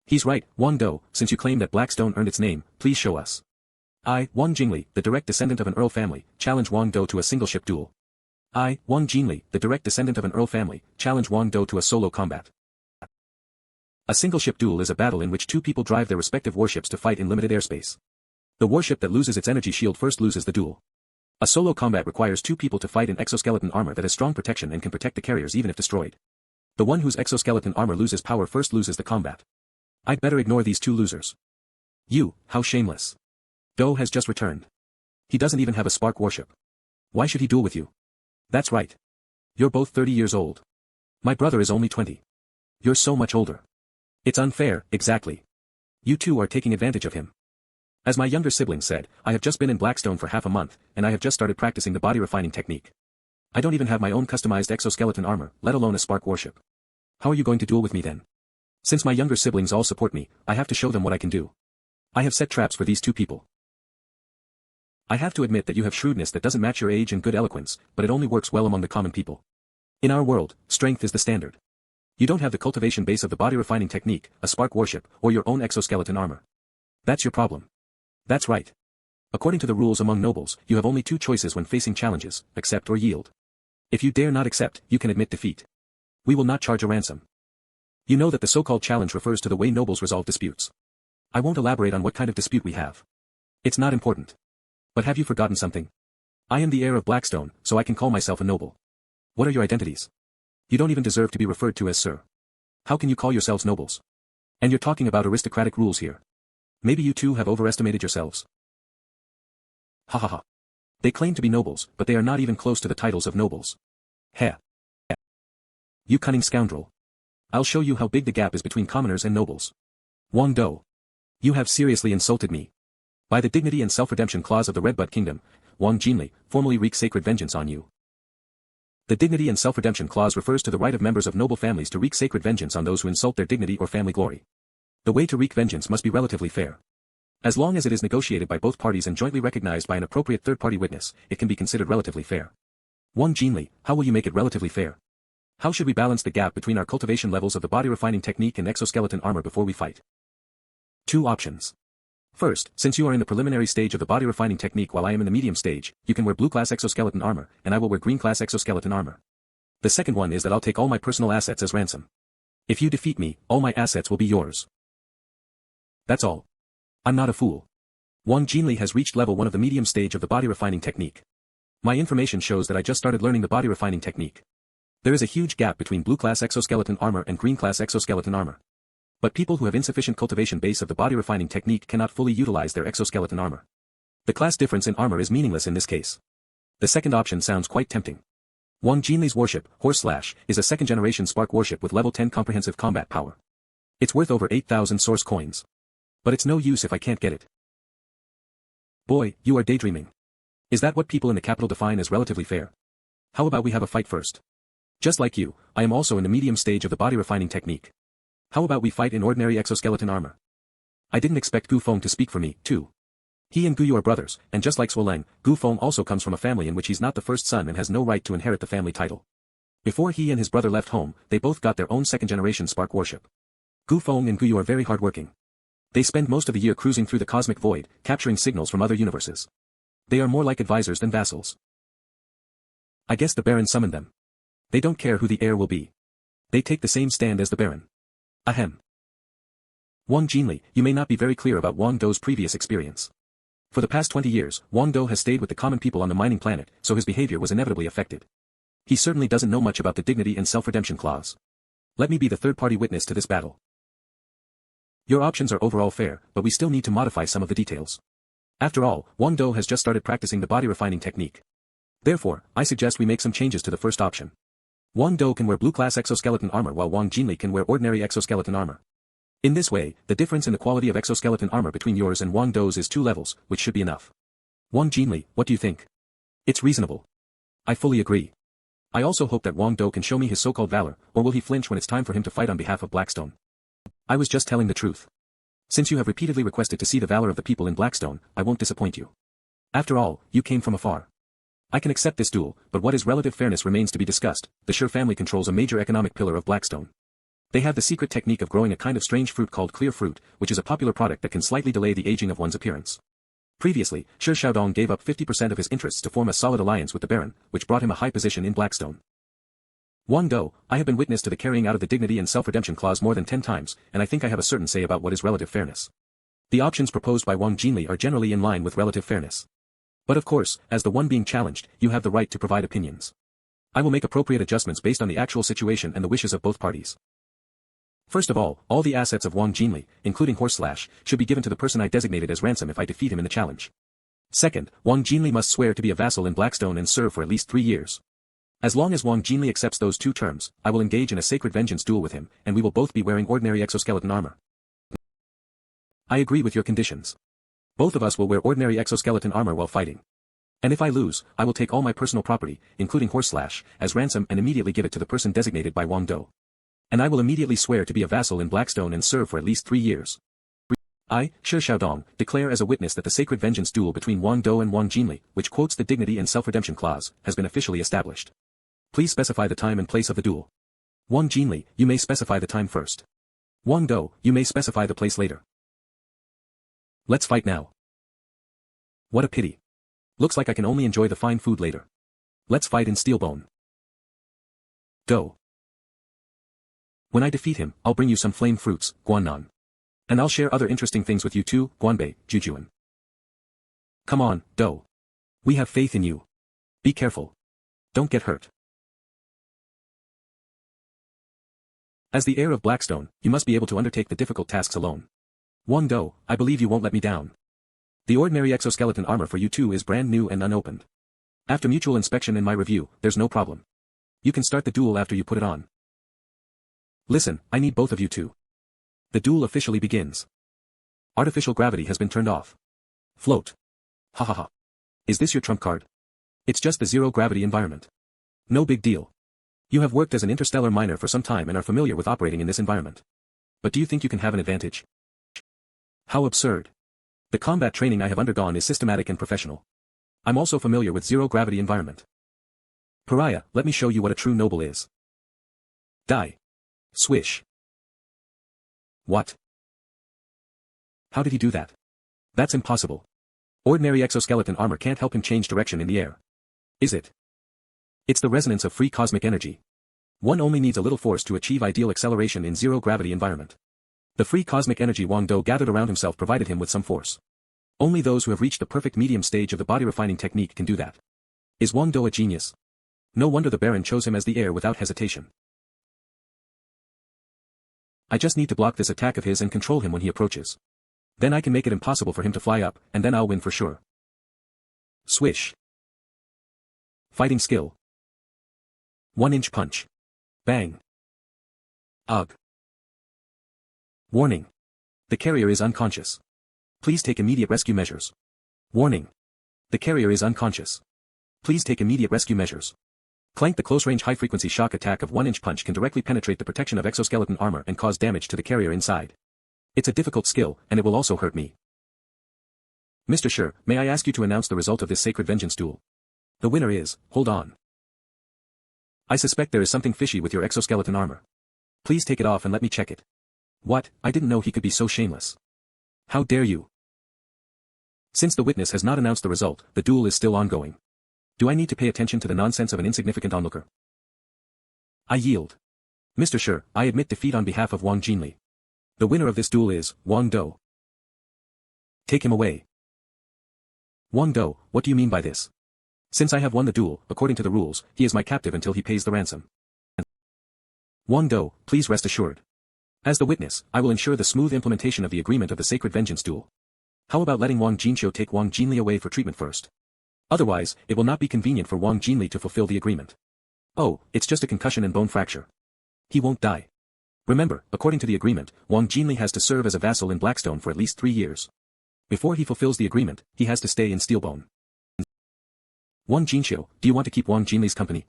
He's right, Wang Dong, since you claim that Blackstone earned its name, please show us. I, Wang Jingli, the direct descendant of an Earl family, challenge Wang Dong to a single ship duel. I, Wang Jinli, the direct descendant of an Earl family, challenge Wang Dong to a solo combat. A single ship duel is a battle in which two people drive their respective warships to fight in limited airspace. The warship that loses its energy shield first loses the duel. A solo combat requires two people to fight in exoskeleton armor that has strong protection and can protect the carriers even if destroyed. The one whose exoskeleton armor loses power first loses the combat. I'd better ignore these two losers. You, how shameless. Do has just returned. He doesn't even have a spark warship. Why should he duel with you? That's right. You're both 30 years old. My brother is only 20. You're so much older. It's unfair, exactly. You two are taking advantage of him. As my younger sibling said, I have just been in Blackstone for half a month, and I have just started practicing the body refining technique. I don't even have my own customized exoskeleton armor, let alone a spark warship. How are you going to duel with me then? Since my younger siblings all support me, I have to show them what I can do. I have set traps for these two people. I have to admit that you have shrewdness that doesn't match your age and good eloquence, but it only works well among the common people. In our world, strength is the standard. You don't have the cultivation base of the body refining technique, a spark warship, or your own exoskeleton armor. That's your problem. That's right. According to the rules among nobles, you have only two choices when facing challenges, accept or yield. If you dare not accept, you can admit defeat. We will not charge a ransom. You know that the so-called challenge refers to the way nobles resolve disputes. I won't elaborate on what kind of dispute we have. It's not important. But have you forgotten something? I am the heir of Blackstone, so I can call myself a noble. What are your identities? You don't even deserve to be referred to as sir. How can you call yourselves nobles? And you're talking about aristocratic rules here. Maybe you two have overestimated yourselves. Ha ha ha. They claim to be nobles, but they are not even close to the titles of nobles. Heh. You cunning scoundrel. I'll show you how big the gap is between commoners and nobles. Wang Dong. You have seriously insulted me. By the dignity and self-redemption clause of the Redbud Kingdom, Wang Jinli, formally wreak sacred vengeance on you. The dignity and self-redemption clause refers to the right of members of noble families to wreak sacred vengeance on those who insult their dignity or family glory. The way to wreak vengeance must be relatively fair. As long as it is negotiated by both parties and jointly recognized by an appropriate third-party witness, it can be considered relatively fair. Wang Jinli, how will you make it relatively fair? How should we balance the gap between our cultivation levels of the body refining technique and exoskeleton armor before we fight? Two options. First, since you are in the preliminary stage of the body refining technique while I am in the medium stage, you can wear blue-class exoskeleton armor, and I will wear green-class exoskeleton armor. The second one is that I'll take all my personal assets as ransom. If you defeat me, all my assets will be yours. That's all. I'm not a fool. Wang Jinli has reached level 1 of the medium stage of the body refining technique. My information shows that I just started learning the body refining technique. There is a huge gap between blue-class exoskeleton armor and green-class exoskeleton armor. But people who have insufficient cultivation base of the body refining technique cannot fully utilize their exoskeleton armor. The class difference in armor is meaningless in this case. The second option sounds quite tempting. Wang Jinli's warship, Horse Slash, is a second-generation spark warship with level 10 comprehensive combat power. It's worth over 8,000 source coins. But it's no use if I can't get it. Boy, you are daydreaming. Is that what people in the capital define as relatively fair? How about we have a fight first? Just like you, I am also in the medium stage of the body refining technique. How about we fight in ordinary exoskeleton armor? I didn't expect Gu Feng to speak for me, too. He and Guyu are brothers, and just like Suoleng, Gu Feng also comes from a family in which he's not the first son and has no right to inherit the family title. Before he and his brother left home, they both got their own second-generation spark warship. Gu Feng and Guyu are very hardworking. They spend most of the year cruising through the cosmic void, capturing signals from other universes. They are more like advisors than vassals. I guess the Baron summoned them. They don't care who the heir will be. They take the same stand as the Baron. Ahem. Wang Jinli, you may not be very clear about Wang Do's previous experience. For the past 20 years, Wang Do has stayed with the common people on the mining planet, so his behavior was inevitably affected. He certainly doesn't know much about the dignity and self-redemption clause. Let me be the third-party witness to this battle. Your options are overall fair, but we still need to modify some of the details. After all, Wang Dong has just started practicing the body refining technique. Therefore, I suggest we make some changes to the first option. Wang Dong can wear blue-class exoskeleton armor while Wang Jinli can wear ordinary exoskeleton armor. In this way, the difference in the quality of exoskeleton armor between yours and Wang Dong's is 2 levels, which should be enough. Wang Jinli, what do you think? It's reasonable. I fully agree. I also hope that Wang Dong can show me his so-called valor, or will he flinch when it's time for him to fight on behalf of Blackstone? I was just telling the truth. Since you have repeatedly requested to see the valor of the people in Blackstone, I won't disappoint you. After all, you came from afar. I can accept this duel, but what is relative fairness remains to be discussed. The Sure family controls a major economic pillar of Blackstone. They have the secret technique of growing a kind of strange fruit called clear fruit, which is a popular product that can slightly delay the aging of one's appearance. Previously, Sure Xiaodong gave up 50% of his interests to form a solid alliance with the Baron, which brought him a high position in Blackstone. Wang Dong, I have been witness to the carrying out of the dignity and self-redemption clause more than 10 times, and I think I have a certain say about what is relative fairness. The options proposed by Wang Jinli are generally in line with relative fairness. But of course, as the one being challenged, you have the right to provide opinions. I will make appropriate adjustments based on the actual situation and the wishes of both parties. First of all the assets of Wang Jinli, including Horslash, should be given to the person I designated as ransom if I defeat him in the challenge. Second, Wang Jinli must swear to be a vassal in Blackstone and serve for at least 3 years. As long as Wang Jinli accepts those 2 terms, I will engage in a sacred vengeance duel with him, and we will both be wearing ordinary exoskeleton armor. I agree with your conditions. Both of us will wear ordinary exoskeleton armor while fighting. And if I lose, I will take all my personal property, including Horslash, as ransom and immediately give it to the person designated by Wang Dong. And I will immediately swear to be a vassal in Blackstone and serve for at least 3 years. I, Sure Xiaodong, declare as a witness that the sacred vengeance duel between Wang Dong and Wang Jinli, which quotes the dignity and self-redemption clause, has been officially established. Please specify the time and place of the duel. Wang Jinli, you may specify the time first. Wang Dong, you may specify the place later. Let's fight now. What a pity. Looks like I can only enjoy the fine food later. Let's fight in Steelbone. Go. When I defeat him, I'll bring you some flame fruits, Guannan. And I'll share other interesting things with you too, Guanbei, Jujuan. Come on, Do. We have faith in you. Be careful. Don't get hurt. As the heir of Blackstone, you must be able to undertake the difficult tasks alone. Wang Dong, I believe you won't let me down. The ordinary exoskeleton armor for you two is brand new and unopened. After mutual inspection and my review, there's no problem. You can start the duel after you put it on. Listen, I need both of you two. The duel officially begins. Artificial gravity has been turned off. Float. Ha ha ha. Is this your trump card? It's just the zero-gravity environment. No big deal. You have worked as an interstellar miner for some time and are familiar with operating in this environment. But do you think you can have an advantage? How absurd. The combat training I have undergone is systematic and professional. I'm also familiar with zero-gravity environment. Pariah, let me show you what a true noble is. Die. Swish. What? How did he do that? That's impossible. Ordinary exoskeleton armor can't help him change direction in the air. Is it? It's the resonance of free cosmic energy. One only needs a little force to achieve ideal acceleration in zero-gravity environment. The free cosmic energy Wang Dong gathered around himself provided him with some force. Only those who have reached the perfect medium stage of the body refining technique can do that. Is Wang Dong a genius? No wonder the Baron chose him as the heir without hesitation. I just need to block this attack of his and control him when he approaches. Then I can make it impossible for him to fly up, and then I'll win for sure. Swish. Fighting skill. 1-inch punch. Bang. Ugh. Warning. The carrier is unconscious. Please take immediate rescue measures. Warning. The carrier is unconscious. Please take immediate rescue measures. Clank. The close-range high-frequency shock attack of 1-inch punch can directly penetrate the protection of exoskeleton armor and cause damage to the carrier inside. It's a difficult skill, and it will also hurt me. Mr. Sure, may I ask you to announce the result of this sacred vengeance duel? The winner is, hold on. I suspect there is something fishy with your exoskeleton armor. Please take it off and let me check it. What? I didn't know he could be so shameless. How dare you? Since the witness has not announced the result, the duel is still ongoing. Do I need to pay attention to the nonsense of an insignificant onlooker? I yield. Mr. Sure, I admit defeat on behalf of Wang Jinli. The winner of this duel is, Wang Dong. Take him away. Wang Dong, what do you mean by this? Since I have won the duel, according to the rules, he is my captive until he pays the ransom. Wang Dong, please rest assured. As the witness, I will ensure the smooth implementation of the agreement of the Sacred Vengeance duel. How about letting Wang Jinqiu take Wang Jinli away for treatment first? Otherwise, it will not be convenient for Wang Jinli to fulfill the agreement. Oh, it's just a concussion and bone fracture. He won't die. Remember, according to the agreement, Wang Jinli has to serve as a vassal in Blackstone for at least 3 years. Before he fulfills the agreement, he has to stay in Steelbone. Wang Jinqiu, do you want to keep Wang Jinli's company?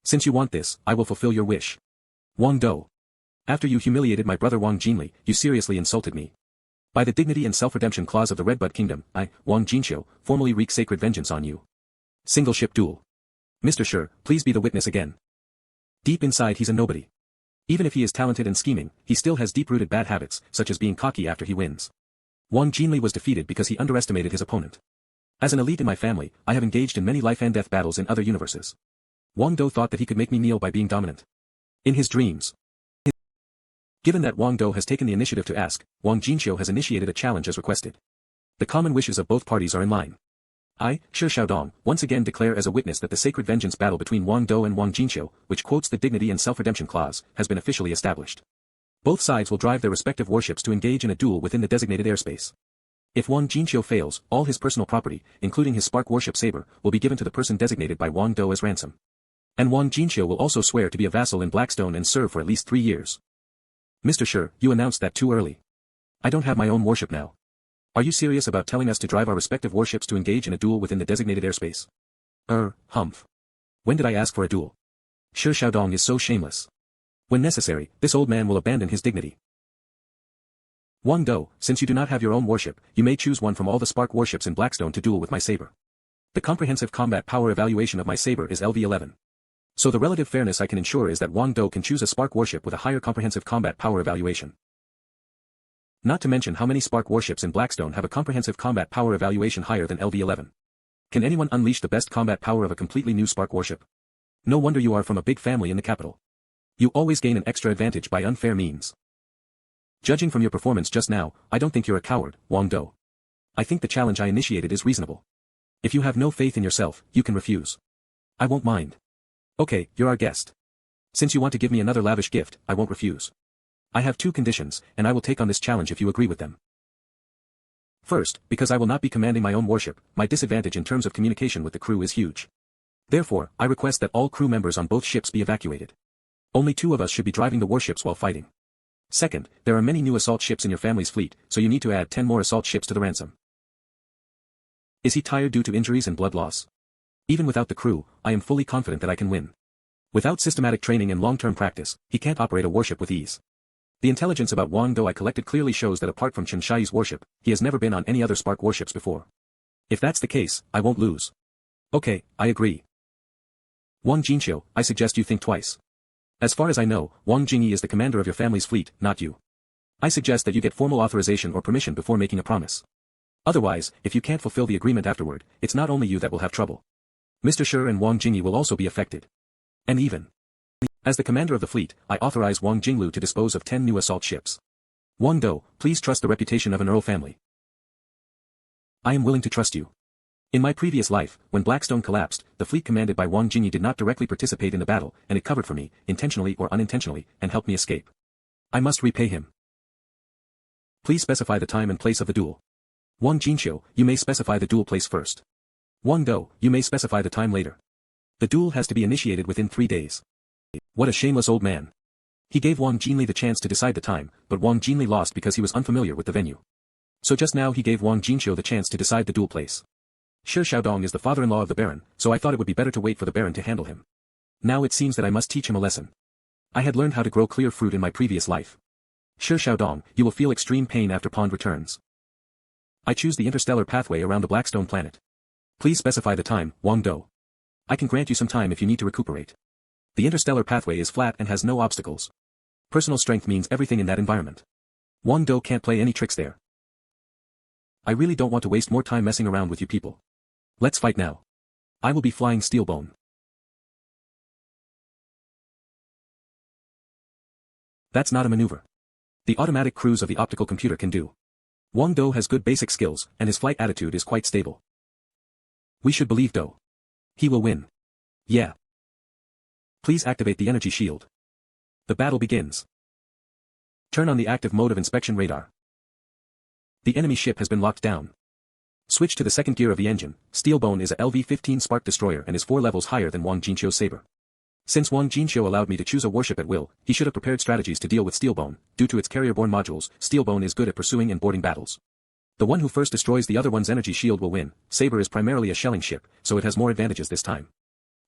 Since you want this, I will fulfill your wish. Wang Do. After you humiliated my brother Wang Jinli, you seriously insulted me. By the dignity and self-redemption clause of the Redbud Kingdom, I, Wang Jinqiu, formally wreak sacred vengeance on you. Single ship duel. Mr. Shi, please be the witness again. Deep inside he's a nobody. Even if he is talented and scheming, he still has deep-rooted bad habits, such as being cocky after he wins. Wang Jinli was defeated because he underestimated his opponent. As an elite in my family, I have engaged in many life-and-death battles in other universes. Wang Do thought that he could make me kneel by being dominant. In his dreams. Given that Wang Do has taken the initiative to ask, Wang Jinqiu has initiated a challenge as requested. The common wishes of both parties are in line. I, Shi Xiaodong, once again declare as a witness that the sacred vengeance battle between Wang Do and Wang Jinqiu, which quotes the dignity and self-redemption clause, has been officially established. Both sides will drive their respective warships to engage in a duel within the designated airspace. If Wang Jinqiu fails, all his personal property, including his spark warship saber, will be given to the person designated by Wang Do as ransom. And Wang Jinqiu will also swear to be a vassal in Blackstone and serve for at least 3 years. Mr. Shi, you announced that too early. I don't have my own warship now. Are you serious about telling us to drive our respective warships to engage in a duel within the designated airspace? Humph. When did I ask for a duel? Shi Xiaodong is so shameless. When necessary, this old man will abandon his dignity. Wang Do, since you do not have your own warship, you may choose one from all the spark warships in Blackstone to duel with my saber. The comprehensive combat power evaluation of my saber is LV11. So the relative fairness I can ensure is that Wang Do can choose a spark warship with a higher comprehensive combat power evaluation. Not to mention how many spark warships in Blackstone have a comprehensive combat power evaluation higher than LV11. Can anyone unleash the best combat power of a completely new spark warship? No wonder you are from a big family in the capital. You always gain an extra advantage by unfair means. Judging from your performance just now, I don't think you're a coward, Wang Do. I think the challenge I initiated is reasonable. If you have no faith in yourself, you can refuse. I won't mind. Okay, you're our guest. Since you want to give me another lavish gift, I won't refuse. I have 2 conditions, and I will take on this challenge if you agree with them. First, because I will not be commanding my own warship, my disadvantage in terms of communication with the crew is huge. Therefore, I request that all crew members on both ships be evacuated. Only 2 of us should be driving the warships while fighting. Second, there are many new assault ships in your family's fleet, so you need to add 10 more assault ships to the ransom. Is he tired due to injuries and blood loss? Even without the crew, I am fully confident that I can win. Without systematic training and long-term practice, he can't operate a warship with ease. The intelligence about Wang Do I collected clearly shows that apart from Chen Shiyi's warship, he has never been on any other spark warships before. If that's the case, I won't lose. Okay, I agree. Wang Jinqiu, I suggest you think twice. As far as I know, Wang Jingyi is the commander of your family's fleet, not you. I suggest that you get formal authorization or permission before making a promise. Otherwise, if you can't fulfill the agreement afterward, it's not only you that will have trouble. Mr. Shi and Wang Jingyi will also be affected. And even. As the commander of the fleet, I authorize Wang Jinglu to dispose of 10 new assault ships. Wang Do, please trust the reputation of an Earl family. I am willing to trust you. In my previous life, when Blackstone collapsed, the fleet commanded by Wang Jingyi did not directly participate in the battle, and it covered for me, intentionally or unintentionally, and helped me escape. I must repay him. Please specify the time and place of the duel. Wang Jinqiu, you may specify the duel place first. Wang Do, you may specify the time later. The duel has to be initiated within 3 days. What a shameless old man. He gave Wang Jinli the chance to decide the time, but Wang Jinli lost because he was unfamiliar with the venue. So just now he gave Wang Jinqiu the chance to decide the duel place. Shi Xiaodong is the father-in-law of the Baron, so I thought it would be better to wait for the Baron to handle him. Now it seems that I must teach him a lesson. I had learned how to grow clear fruit in my previous life. Shi Xiaodong, you will feel extreme pain after Pond returns. I choose the interstellar pathway around the Blackstone planet. Please specify the time, Wang Do. I can grant you some time if you need to recuperate. The interstellar pathway is flat and has no obstacles. Personal strength means everything in that environment. Wang Do can't play any tricks there. I really don't want to waste more time messing around with you people. Let's fight now. I will be flying Steelbone. That's not a maneuver. The automatic cruise of the optical computer can do. Wang Do has good basic skills, and his flight attitude is quite stable. We should believe Do. He will win. Yeah. Please activate the energy shield. The battle begins. Turn on the active mode of inspection radar. The enemy ship has been locked down. Switch to the second gear of the engine. Steelbone is a LV-15 Spark destroyer and is 4 levels higher than Wang Jinqiu's saber. Since Wang Jinqiu allowed me to choose a warship at will, he should have prepared strategies to deal with Steelbone. Due to its carrier-borne modules, Steelbone is good at pursuing and boarding battles. The one who first destroys the other one's energy shield will win. Saber is primarily a shelling ship, so it has more advantages this time.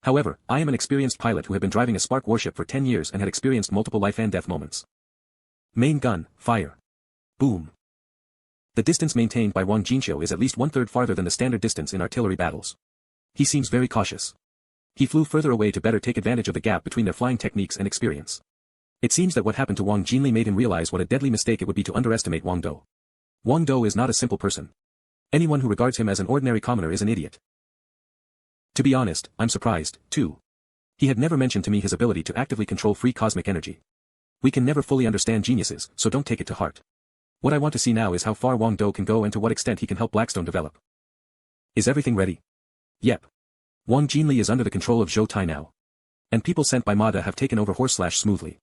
However, I am an experienced pilot who had been driving a Spark warship for 10 years and had experienced multiple life and death moments. Main gun, fire. Boom. The distance maintained by Wang Jinqiu is at least 1/3 farther than the standard distance in artillery battles. He seems very cautious. He flew further away to better take advantage of the gap between their flying techniques and experience. It seems that what happened to Wang Jinli made him realize what a deadly mistake it would be to underestimate Wang Do. Wang Do is not a simple person. Anyone who regards him as an ordinary commoner is an idiot. To be honest, I'm surprised, too. He had never mentioned to me his ability to actively control free cosmic energy. We can never fully understand geniuses, so don't take it to heart. What I want to see now is how far Wang Do can go and to what extent he can help Blackstone develop. Is everything ready? Yep. Wang Jinli is under the control of Zhou Tai now. And people sent by Mada have taken over Horse/Slash smoothly.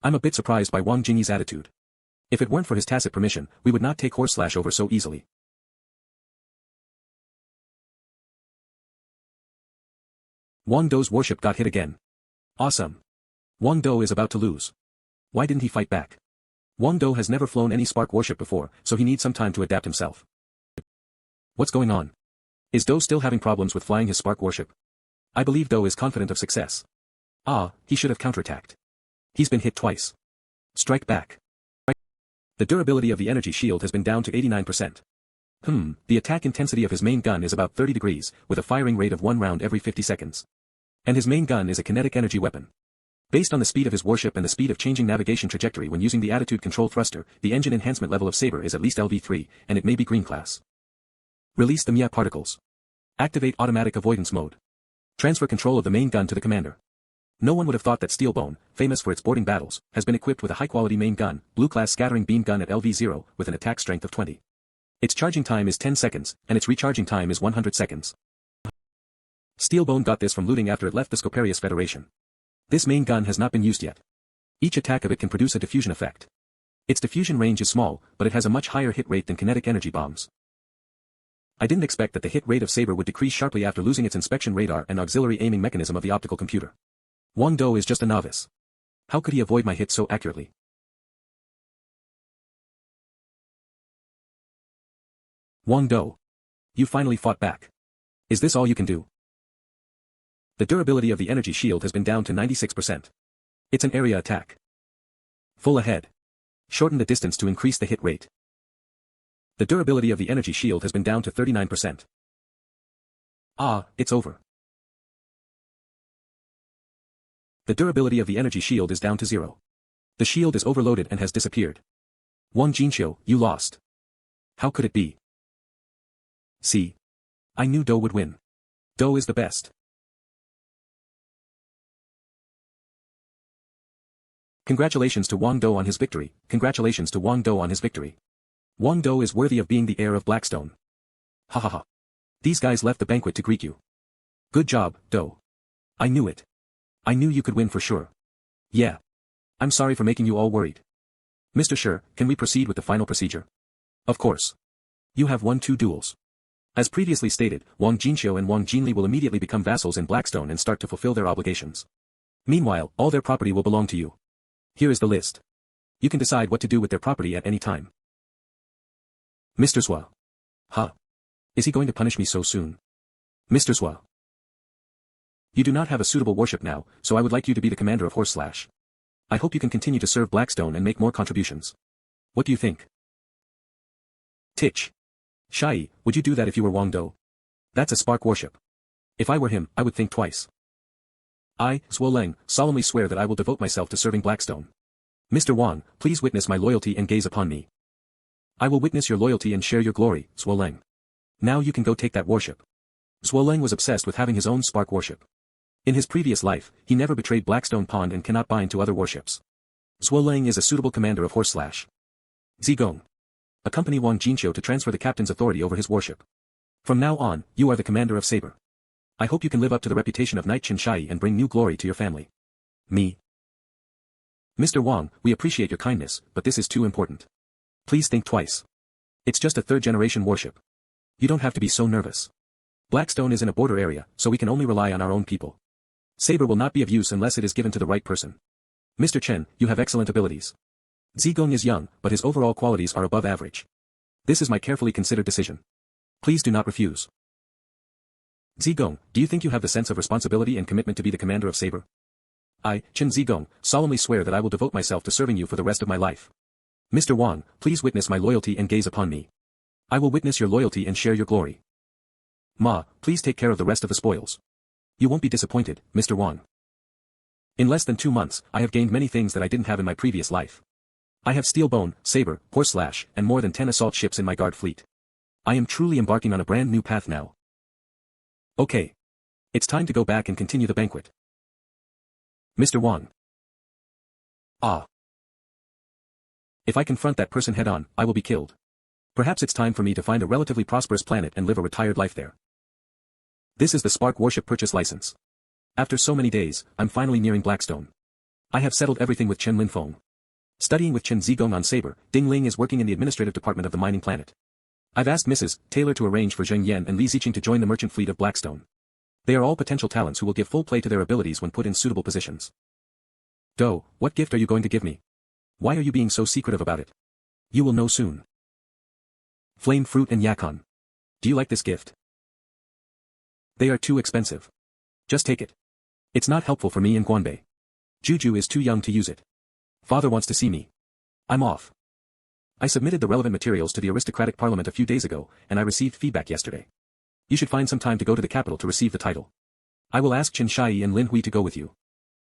I'm a bit surprised by Wang Jinli's attitude. If it weren't for his tacit permission, we would not take Horse/Slash over so easily. Wang Do's warship got hit again. Awesome. Wang Do is about to lose. Why didn't he fight back? Wang Do has never flown any Spark warship before, so he needs some time to adapt himself. What's going on? Is Do still having problems with flying his Spark warship? I believe Do is confident of success. He should have counterattacked. He's been hit twice. Strike back. The durability of the energy shield has been down to 89%. The attack intensity of his main gun is about 30 degrees, with a firing rate of 1 round every 50 seconds. And his main gun is a kinetic energy weapon. Based on the speed of his warship and the speed of changing navigation trajectory when using the attitude control thruster, the engine enhancement level of Saber is at least LV3, and it may be green class. Release the Mia particles. Activate automatic avoidance mode. Transfer control of the main gun to the commander. No one would have thought that Steelbone, famous for its boarding battles, has been equipped with a high-quality main gun, blue-class scattering beam gun at LV0, with an attack strength of 20. Its charging time is 10 seconds, and its recharging time is 100 seconds. Steelbone got this from looting after it left the Scoparius Federation. This main gun has not been used yet. Each attack of it can produce a diffusion effect. Its diffusion range is small, but it has a much higher hit rate than kinetic energy bombs. I didn't expect that the hit rate of Saber would decrease sharply after losing its inspection radar and auxiliary aiming mechanism of the optical computer. Wang Do is just a novice. How could he avoid my hit so accurately? Wang Do. You finally fought back. Is this all you can do? The durability of the energy shield has been down to 96%. It's an area attack. Full ahead. Shorten the distance to increase the hit rate. The durability of the energy shield has been down to 39%. It's over. The durability of the energy shield is down to 0. The shield is overloaded and has disappeared. Wang Jinqiu, you lost. How could it be? See. I knew Do would win. Do is the best. Congratulations to Wang Do on his victory. Congratulations to Wang Do on his victory. Wang Do is worthy of being the heir of Blackstone. Ha ha ha. These guys left the banquet to greet you. Good job, Do. I knew it. I knew you could win for sure. Yeah. I'm sorry for making you all worried. Mr. Sher, can we proceed with the final procedure? Of course. You have won 2 duels. As previously stated, Wang Jinqiu and Wang Jinli will immediately become vassals in Blackstone and start to fulfill their obligations. Meanwhile, all their property will belong to you. Here is the list. You can decide what to do with their property at any time. Mr. Zhua. Is he going to punish me so soon? Mr. Zhua. You do not have a suitable warship now, so I would like you to be the commander of Horse/. I hope you can continue to serve Blackstone and make more contributions. What do you think? Titch. Shai, would you do that if you were Wang Do? That's a Spark warship. If I were him, I would think twice. I, Zuoleng, solemnly swear that I will devote myself to serving Blackstone. Mr. Wang, please witness my loyalty and gaze upon me. I will witness your loyalty and share your glory, Zuoleng. Now you can go take that warship. Zuoleng was obsessed with having his own Spark warship. In his previous life, he never betrayed Blackstone Pond and cannot bind to other warships. Zuoleng is a suitable commander of Horse/. Zigong. Accompany Wang Jinqiu to transfer the captain's authority over his warship. From now on, you are the commander of Saber. I hope you can live up to the reputation of Knight Qin Shai and bring new glory to your family. Me. Mr. Wang, we appreciate your kindness, but this is too important. Please think twice. It's just a third-generation warship. You don't have to be so nervous. Blackstone is in a border area, so we can only rely on our own people. Saber will not be of use unless it is given to the right person. Mr. Chen, you have excellent abilities. Zigong is young, but his overall qualities are above average. This is my carefully considered decision. Please do not refuse. Zigong, do you think you have the sense of responsibility and commitment to be the commander of Saber? I, Chen Zigong, solemnly swear that I will devote myself to serving you for the rest of my life. Mr. Wang, please witness my loyalty and gaze upon me. I will witness your loyalty and share your glory. Ma, please take care of the rest of the spoils. You won't be disappointed, Mr. Wang. In less than 2 months, I have gained many things that I didn't have in my previous life. I have Steelbone, Saber, Horslash, and more than 10 assault ships in my guard fleet. I am truly embarking on a brand new path now. Okay. It's time to go back and continue the banquet. Mr. Wang. Ah. If I confront that person head-on, I will be killed. Perhaps it's time for me to find a relatively prosperous planet and live a retired life there. This is the Spark Warship Purchase License. After so many days, I'm finally nearing Blackstone. I have settled everything with Chen Linfeng. Studying with Chen Zigong on Saber, Ding Ling is working in the administrative department of the mining planet. I've asked Mrs. Taylor to arrange for Zheng Yan and Li Ziqing to join the merchant fleet of Blackstone. They are all potential talents who will give full play to their abilities when put in suitable positions. Do, what gift are you going to give me? Why are you being so secretive about it? You will know soon. Flame fruit and Yakon. Do you like this gift? They are too expensive. Just take it. It's not helpful for me in Guanbei. Juju is too young to use it. Father wants to see me. I'm off. I submitted the relevant materials to the aristocratic parliament a few days ago, and I received feedback yesterday. You should find some time to go to the capital to receive the title. I will ask Qin Shai and Lin Hui to go with you.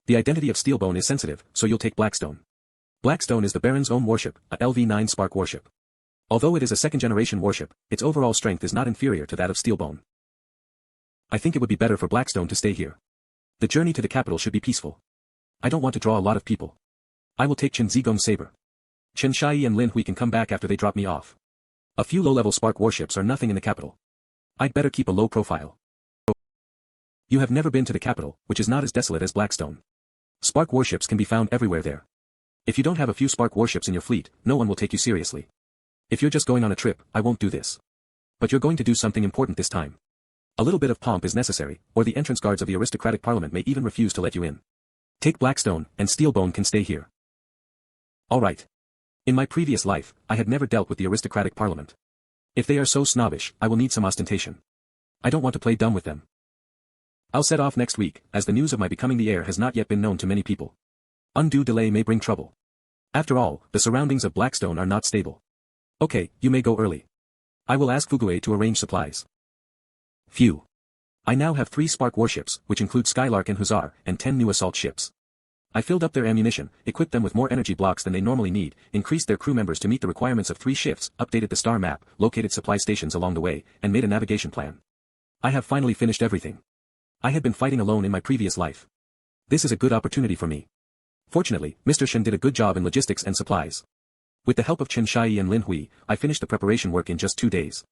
The identity of Steelbone is sensitive, so you'll take Blackstone. Blackstone is the Baron's own warship, a LV-9 Spark warship. Although it is a second-generation warship, its overall strength is not inferior to that of Steelbone. I think it would be better for Blackstone to stay here. The journey to the capital should be peaceful. I don't want to draw a lot of people. I will take Chen Zigong's saber. Chen Shai and Lin Hui can come back after they drop me off. A few low-level Spark warships are nothing in the capital. I'd better keep a low profile. You have never been to the capital, which is not as desolate as Blackstone. Spark warships can be found everywhere there. If you don't have a few Spark warships in your fleet, no one will take you seriously. If you're just going on a trip, I won't do this. But you're going to do something important this time. A little bit of pomp is necessary, or the entrance guards of the aristocratic parliament may even refuse to let you in. Take Blackstone, and Steelbone can stay here. Alright. In my previous life, I had never dealt with the aristocratic parliament. If they are so snobbish, I will need some ostentation. I don't want to play dumb with them. I'll set off next week, as the news of my becoming the heir has not yet been known to many people. Undue delay may bring trouble. After all, the surroundings of Blackstone are not stable. Okay, you may go early. I will ask Fugue to arrange supplies. Phew. I now have 3 Spark warships, which include Skylark and Hussar, and 10 new assault ships. I filled up their ammunition, equipped them with more energy blocks than they normally need, increased their crew members to meet the requirements of 3 shifts, updated the star map, located supply stations along the way, and made a navigation plan. I have finally finished everything. I had been fighting alone in my previous life. This is a good opportunity for me. Fortunately, Mr. Shen did a good job in logistics and supplies. With the help of Chen Shai and Lin Hui, I finished the preparation work in just 2 days.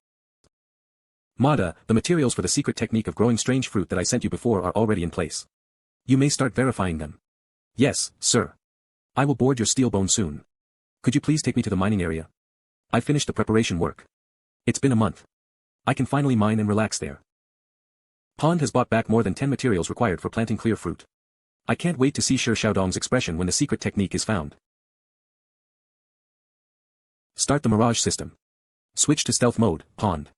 Mada, the materials for the secret technique of growing strange fruit that I sent you before are already in place. You may start verifying them. Yes, sir. I will board your Steelbone soon. Could you please take me to the mining area? I finished the preparation work. It's been a month. I can finally mine and relax there. Pond has bought back more than 10 materials required for planting clear fruit. I can't wait to see Shi Xiaodong's expression when the secret technique is found. Start the Mirage system. Switch to stealth mode, Pond.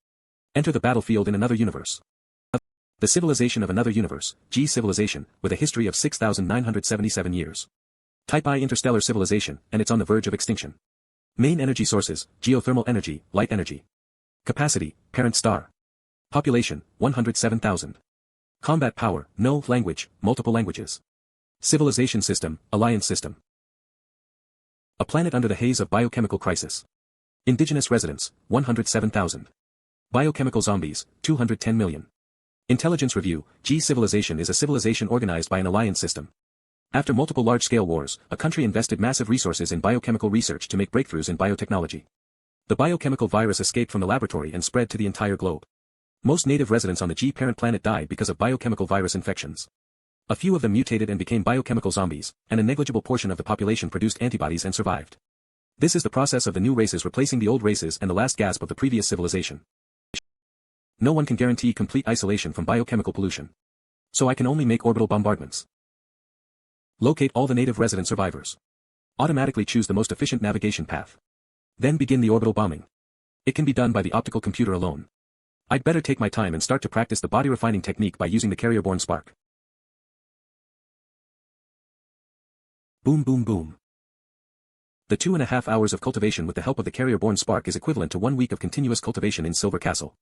Enter the battlefield in another universe. The civilization of another universe, G civilization, with a history of 6,977 years. Type I interstellar civilization, and it's on the verge of extinction. Main energy sources, geothermal energy, light energy. Capacity, parent star. Population, 107,000. Combat power, no language, multiple languages. Civilization system, alliance system. A planet under the haze of biochemical crisis. Indigenous residents, 107,000. Biochemical zombies, 210 million. Intelligence review, G civilization is a civilization organized by an alliance system. After multiple large-scale wars, a country invested massive resources in biochemical research to make breakthroughs in biotechnology. The biochemical virus escaped from the laboratory and spread to the entire globe. Most native residents on the G parent planet died because of biochemical virus infections. A few of them mutated and became biochemical zombies, and a negligible portion of the population produced antibodies and survived. This is the process of the new races replacing the old races and the last gasp of the previous civilization. No one can guarantee complete isolation from biochemical pollution. So I can only make orbital bombardments. Locate all the native resident survivors. Automatically choose the most efficient navigation path. Then begin the orbital bombing. It can be done by the optical computer alone. I'd better take my time and start to practice the body refining technique by using the carrier-borne spark. Boom boom boom. The 2.5 hours of cultivation with the help of the carrier-borne spark is equivalent to 1 week of continuous cultivation in Silver Castle.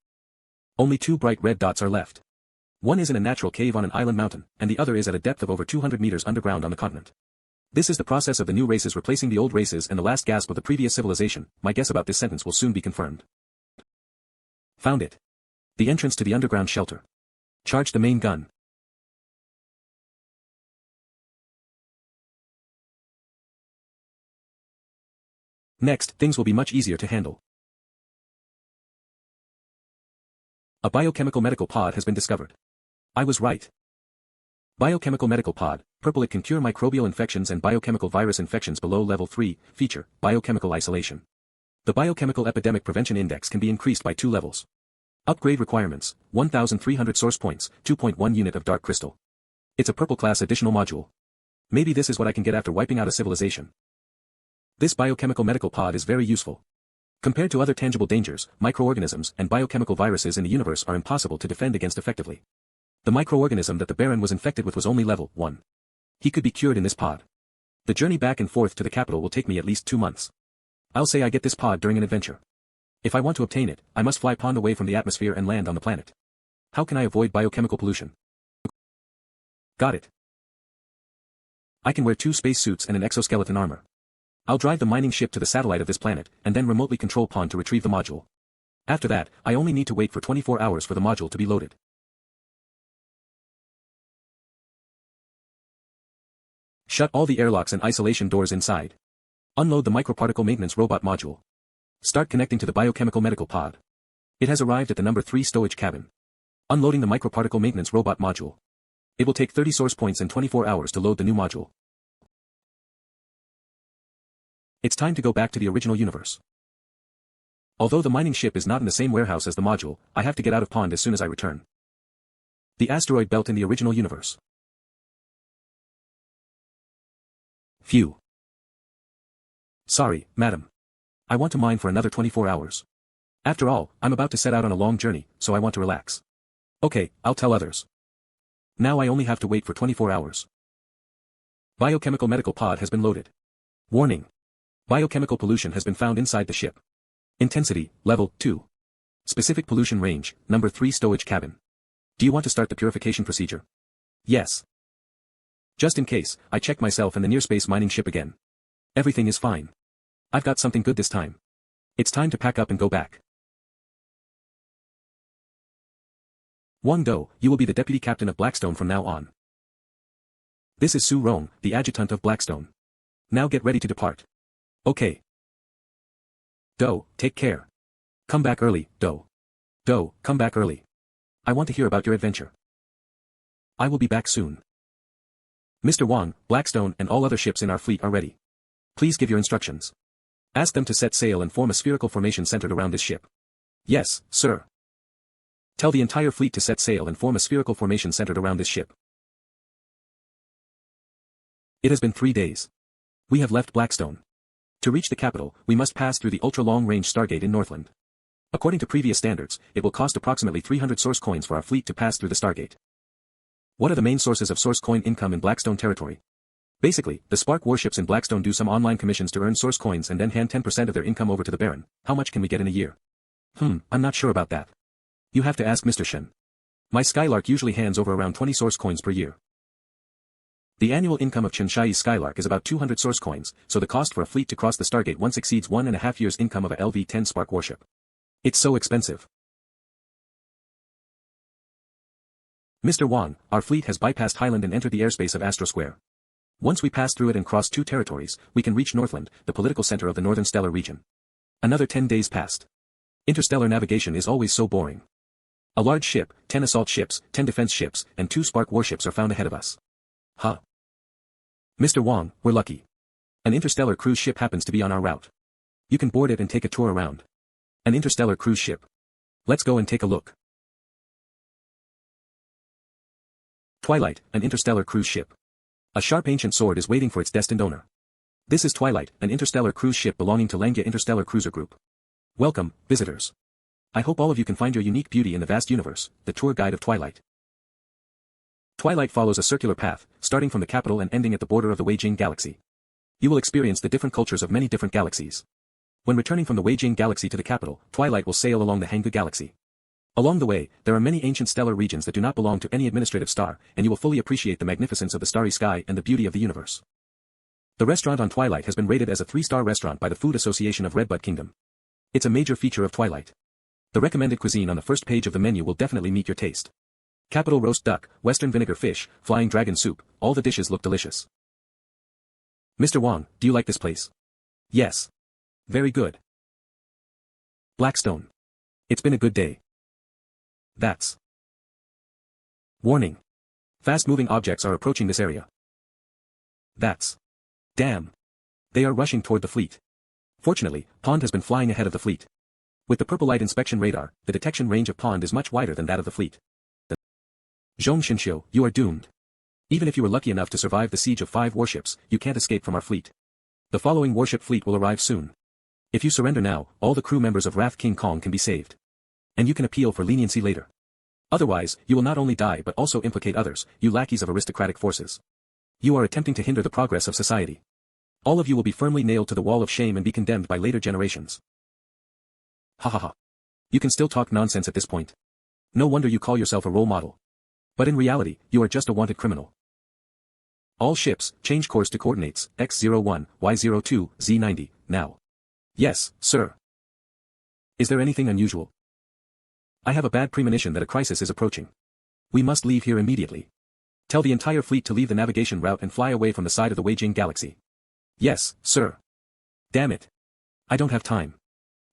Only 2 bright red dots are left. One is in a natural cave on an island mountain, and the other is at a depth of over 200 meters underground on the continent. This is the process of the new races replacing the old races and the last gasp of the previous civilization. My guess about this sentence will soon be confirmed. Found it. The entrance to the underground shelter. Charge the main gun. Next, things will be much easier to handle. A biochemical medical pod has been discovered. I was right. Biochemical medical pod, purple. It can cure microbial infections and biochemical virus infections below level 3, feature, biochemical isolation. The biochemical epidemic prevention index can be increased by 2 levels. Upgrade requirements, 1,300 source points, 2.1 unit of dark crystal. It's a purple class additional module. Maybe this is what I can get after wiping out a civilization. This biochemical medical pod is very useful. Compared to other tangible dangers, microorganisms and biochemical viruses in the universe are impossible to defend against effectively. The microorganism that the Baron was infected with was only level 1. He could be cured in this pod. The journey back and forth to the capital will take me at least 2 months. I'll say I get this pod during an adventure. If I want to obtain it, I must fly pond away from the atmosphere and land on the planet. How can I avoid biochemical pollution? Got it. I can wear 2 space suits and an exoskeleton armor. I'll drive the mining ship to the satellite of this planet, and then remotely control pond to retrieve the module. After that, I only need to wait for 24 hours for the module to be loaded. Shut all the airlocks and isolation doors inside. Unload the microparticle maintenance robot module. Start connecting to the biochemical medical pod. It has arrived at the number 3 stowage cabin. Unloading the microparticle maintenance robot module. It will take 30 source points and 24 hours to load the new module. It's time to go back to the original universe. Although the mining ship is not in the same warehouse as the module, I have to get out of pond as soon as I return. The asteroid belt in the original universe. Phew. Sorry, madam. I want to mine for another 24 hours. After all, I'm about to set out on a long journey, so I want to relax. Okay, I'll tell others. Now I only have to wait for 24 hours. Biochemical medical pod has been loaded. Warning. Biochemical pollution has been found inside the ship. Intensity, level 2. Specific pollution range, number 3 stowage cabin. Do you want to start the purification procedure? Yes. Just in case, I check myself and the near-space mining ship again. Everything is fine. I've got something good this time. It's time to pack up and go back. Wang Dong, you will be the deputy captain of Blackstone from now on. This is Su Rong, the adjutant of Blackstone. Now get ready to depart. Okay. Do, take care. Come back early, Do. Do, come back early. I want to hear about your adventure. I will be back soon. Mr. Wang, Blackstone and all other ships in our fleet are ready. Please give your instructions. Ask them to set sail and form a spherical formation centered around this ship. Yes, sir. Tell the entire fleet to set sail and form a spherical formation centered around this ship. It has been 3 days. We have left Blackstone. To reach the capital, we must pass through the ultra-long-range Stargate in Northland. According to previous standards, it will cost approximately 300 source coins for our fleet to pass through the Stargate. What are the main sources of source coin income in Blackstone territory? Basically, the Spark warships in Blackstone do some online commissions to earn source coins and then hand 10% of their income over to the Baron. How much can we get in a year? I'm not sure about that. You have to ask Mr. Shen. My Skylark usually hands over around 20 source coins per year. The annual income of Chenshai's Skylark is about 200 source coins, so the cost for a fleet to cross the Stargate once exceeds 1.5 years' income of a LV-10 Spark warship. It's so expensive. Mr. Wang, our fleet has bypassed Highland and entered the airspace of Astro Square. Once we pass through it and cross 2 territories, we can reach Northland, the political center of the Northern Stellar region. Another 10 days passed. Interstellar navigation is always so boring. A large ship, 10 assault ships, 10 defense ships, and 2 Spark warships are found ahead of us. Huh. Mr. Wang, we're lucky. An interstellar cruise ship happens to be on our route. You can board it and take a tour around. An interstellar cruise ship. Let's go and take a look. Twilight, an interstellar cruise ship. A sharp ancient sword is waiting for its destined owner. This is Twilight, an interstellar cruise ship belonging to Langya Interstellar Cruiser Group. Welcome, visitors. I hope all of you can find your unique beauty in the vast universe, the tour guide of Twilight. Twilight follows a circular path, starting from the capital and ending at the border of the Weijing Galaxy. You will experience the different cultures of many different galaxies. When returning from the Weijing Galaxy to the capital, Twilight will sail along the Hanggu Galaxy. Along the way, there are many ancient stellar regions that do not belong to any administrative star, and you will fully appreciate the magnificence of the starry sky and the beauty of the universe. The restaurant on Twilight has been rated as a 3-star restaurant by the Food Association of Rebirth Kingdom. It's a major feature of Twilight. The recommended cuisine on the first page of the menu will definitely meet your taste. Capital roast duck, western vinegar fish, flying dragon soup, all the dishes look delicious. Mr. Wang, do you like this place? Yes. Very good. Blackstone. It's been a good day. That's. Warning. Fast-moving objects are approaching this area. That's. Damn. They are rushing toward the fleet. Fortunately, Pond has been flying ahead of the fleet. With the purple light inspection radar, the detection range of Pond is much wider than that of the fleet. Zhong Xinxiu, you are doomed. Even if you were lucky enough to survive the siege of 5 warships, you can't escape from our fleet. The following warship fleet will arrive soon. If you surrender now, all the crew members of Wrath King Kong can be saved. And you can appeal for leniency later. Otherwise, you will not only die but also implicate others, you lackeys of aristocratic forces. You are attempting to hinder the progress of society. All of you will be firmly nailed to the wall of shame and be condemned by later generations. Ha ha ha. You can still talk nonsense at this point. No wonder you call yourself a role model. But in reality, you are just a wanted criminal. All ships, change course to coordinates, X01, Y02, Z90, now. Yes, sir. Is there anything unusual? I have a bad premonition that a crisis is approaching. We must leave here immediately. Tell the entire fleet to leave the navigation route and fly away from the side of the Weijing Galaxy. Yes, sir. Damn it. I don't have time.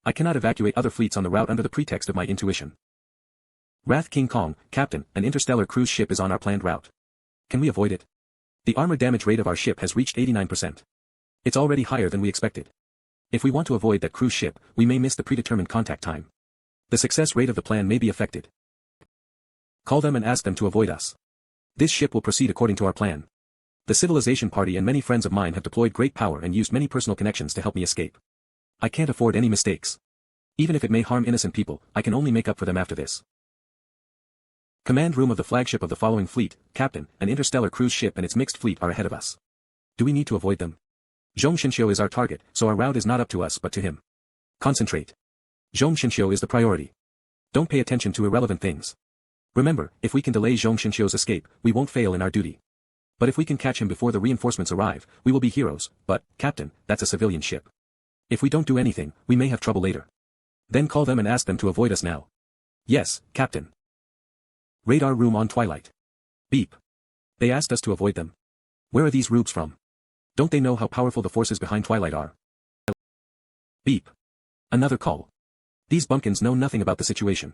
I cannot evacuate other fleets on the route under the pretext of my intuition. Wrath King Kong, Captain, an interstellar cruise ship is on our planned route. Can we avoid it? The armor damage rate of our ship has reached 89%. It's already higher than we expected. If we want to avoid that cruise ship, we may miss the predetermined contact time. The success rate of the plan may be affected. Call them and ask them to avoid us. This ship will proceed according to our plan. The Civilization Party and many friends of mine have deployed great power and used many personal connections to help me escape. I can't afford any mistakes. Even if it may harm innocent people, I can only make up for them after this. Command room of the flagship of the following fleet, Captain, an interstellar cruise ship and its mixed fleet are ahead of us. Do we need to avoid them? Zhong Xinxiu is our target, so our route is not up to us but to him. Concentrate. Zhong Xinxiu is the priority. Don't pay attention to irrelevant things. Remember, if we can delay Zhong Xinxiu's escape, we won't fail in our duty. But if we can catch him before the reinforcements arrive, we will be heroes, but, Captain, that's a civilian ship. If we don't do anything, we may have trouble later. Then call them and ask them to avoid us now. Yes, Captain. Radar room on Twilight. Beep. They asked us to avoid them. Where are these rubes from? Don't they know how powerful the forces behind Twilight are? Beep. Another call. These bumpkins know nothing about the situation.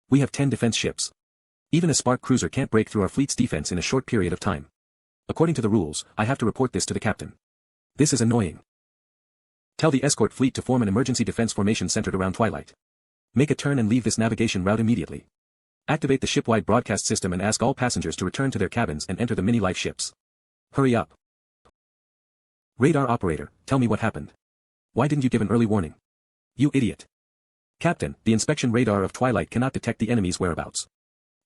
We have 10 defense ships. Even a Spark cruiser can't break through our fleet's defense in a short period of time. According to the rules, I have to report this to the captain. This is annoying. Tell the escort fleet to form an emergency defense formation centered around Twilight. Make a turn and leave this navigation route immediately. Activate the ship-wide broadcast system and ask all passengers to return to their cabins and enter the mini-life ships. Hurry up. Radar operator, tell me what happened. Why didn't you give an early warning? You idiot. Captain, the inspection radar of Twilight cannot detect the enemy's whereabouts.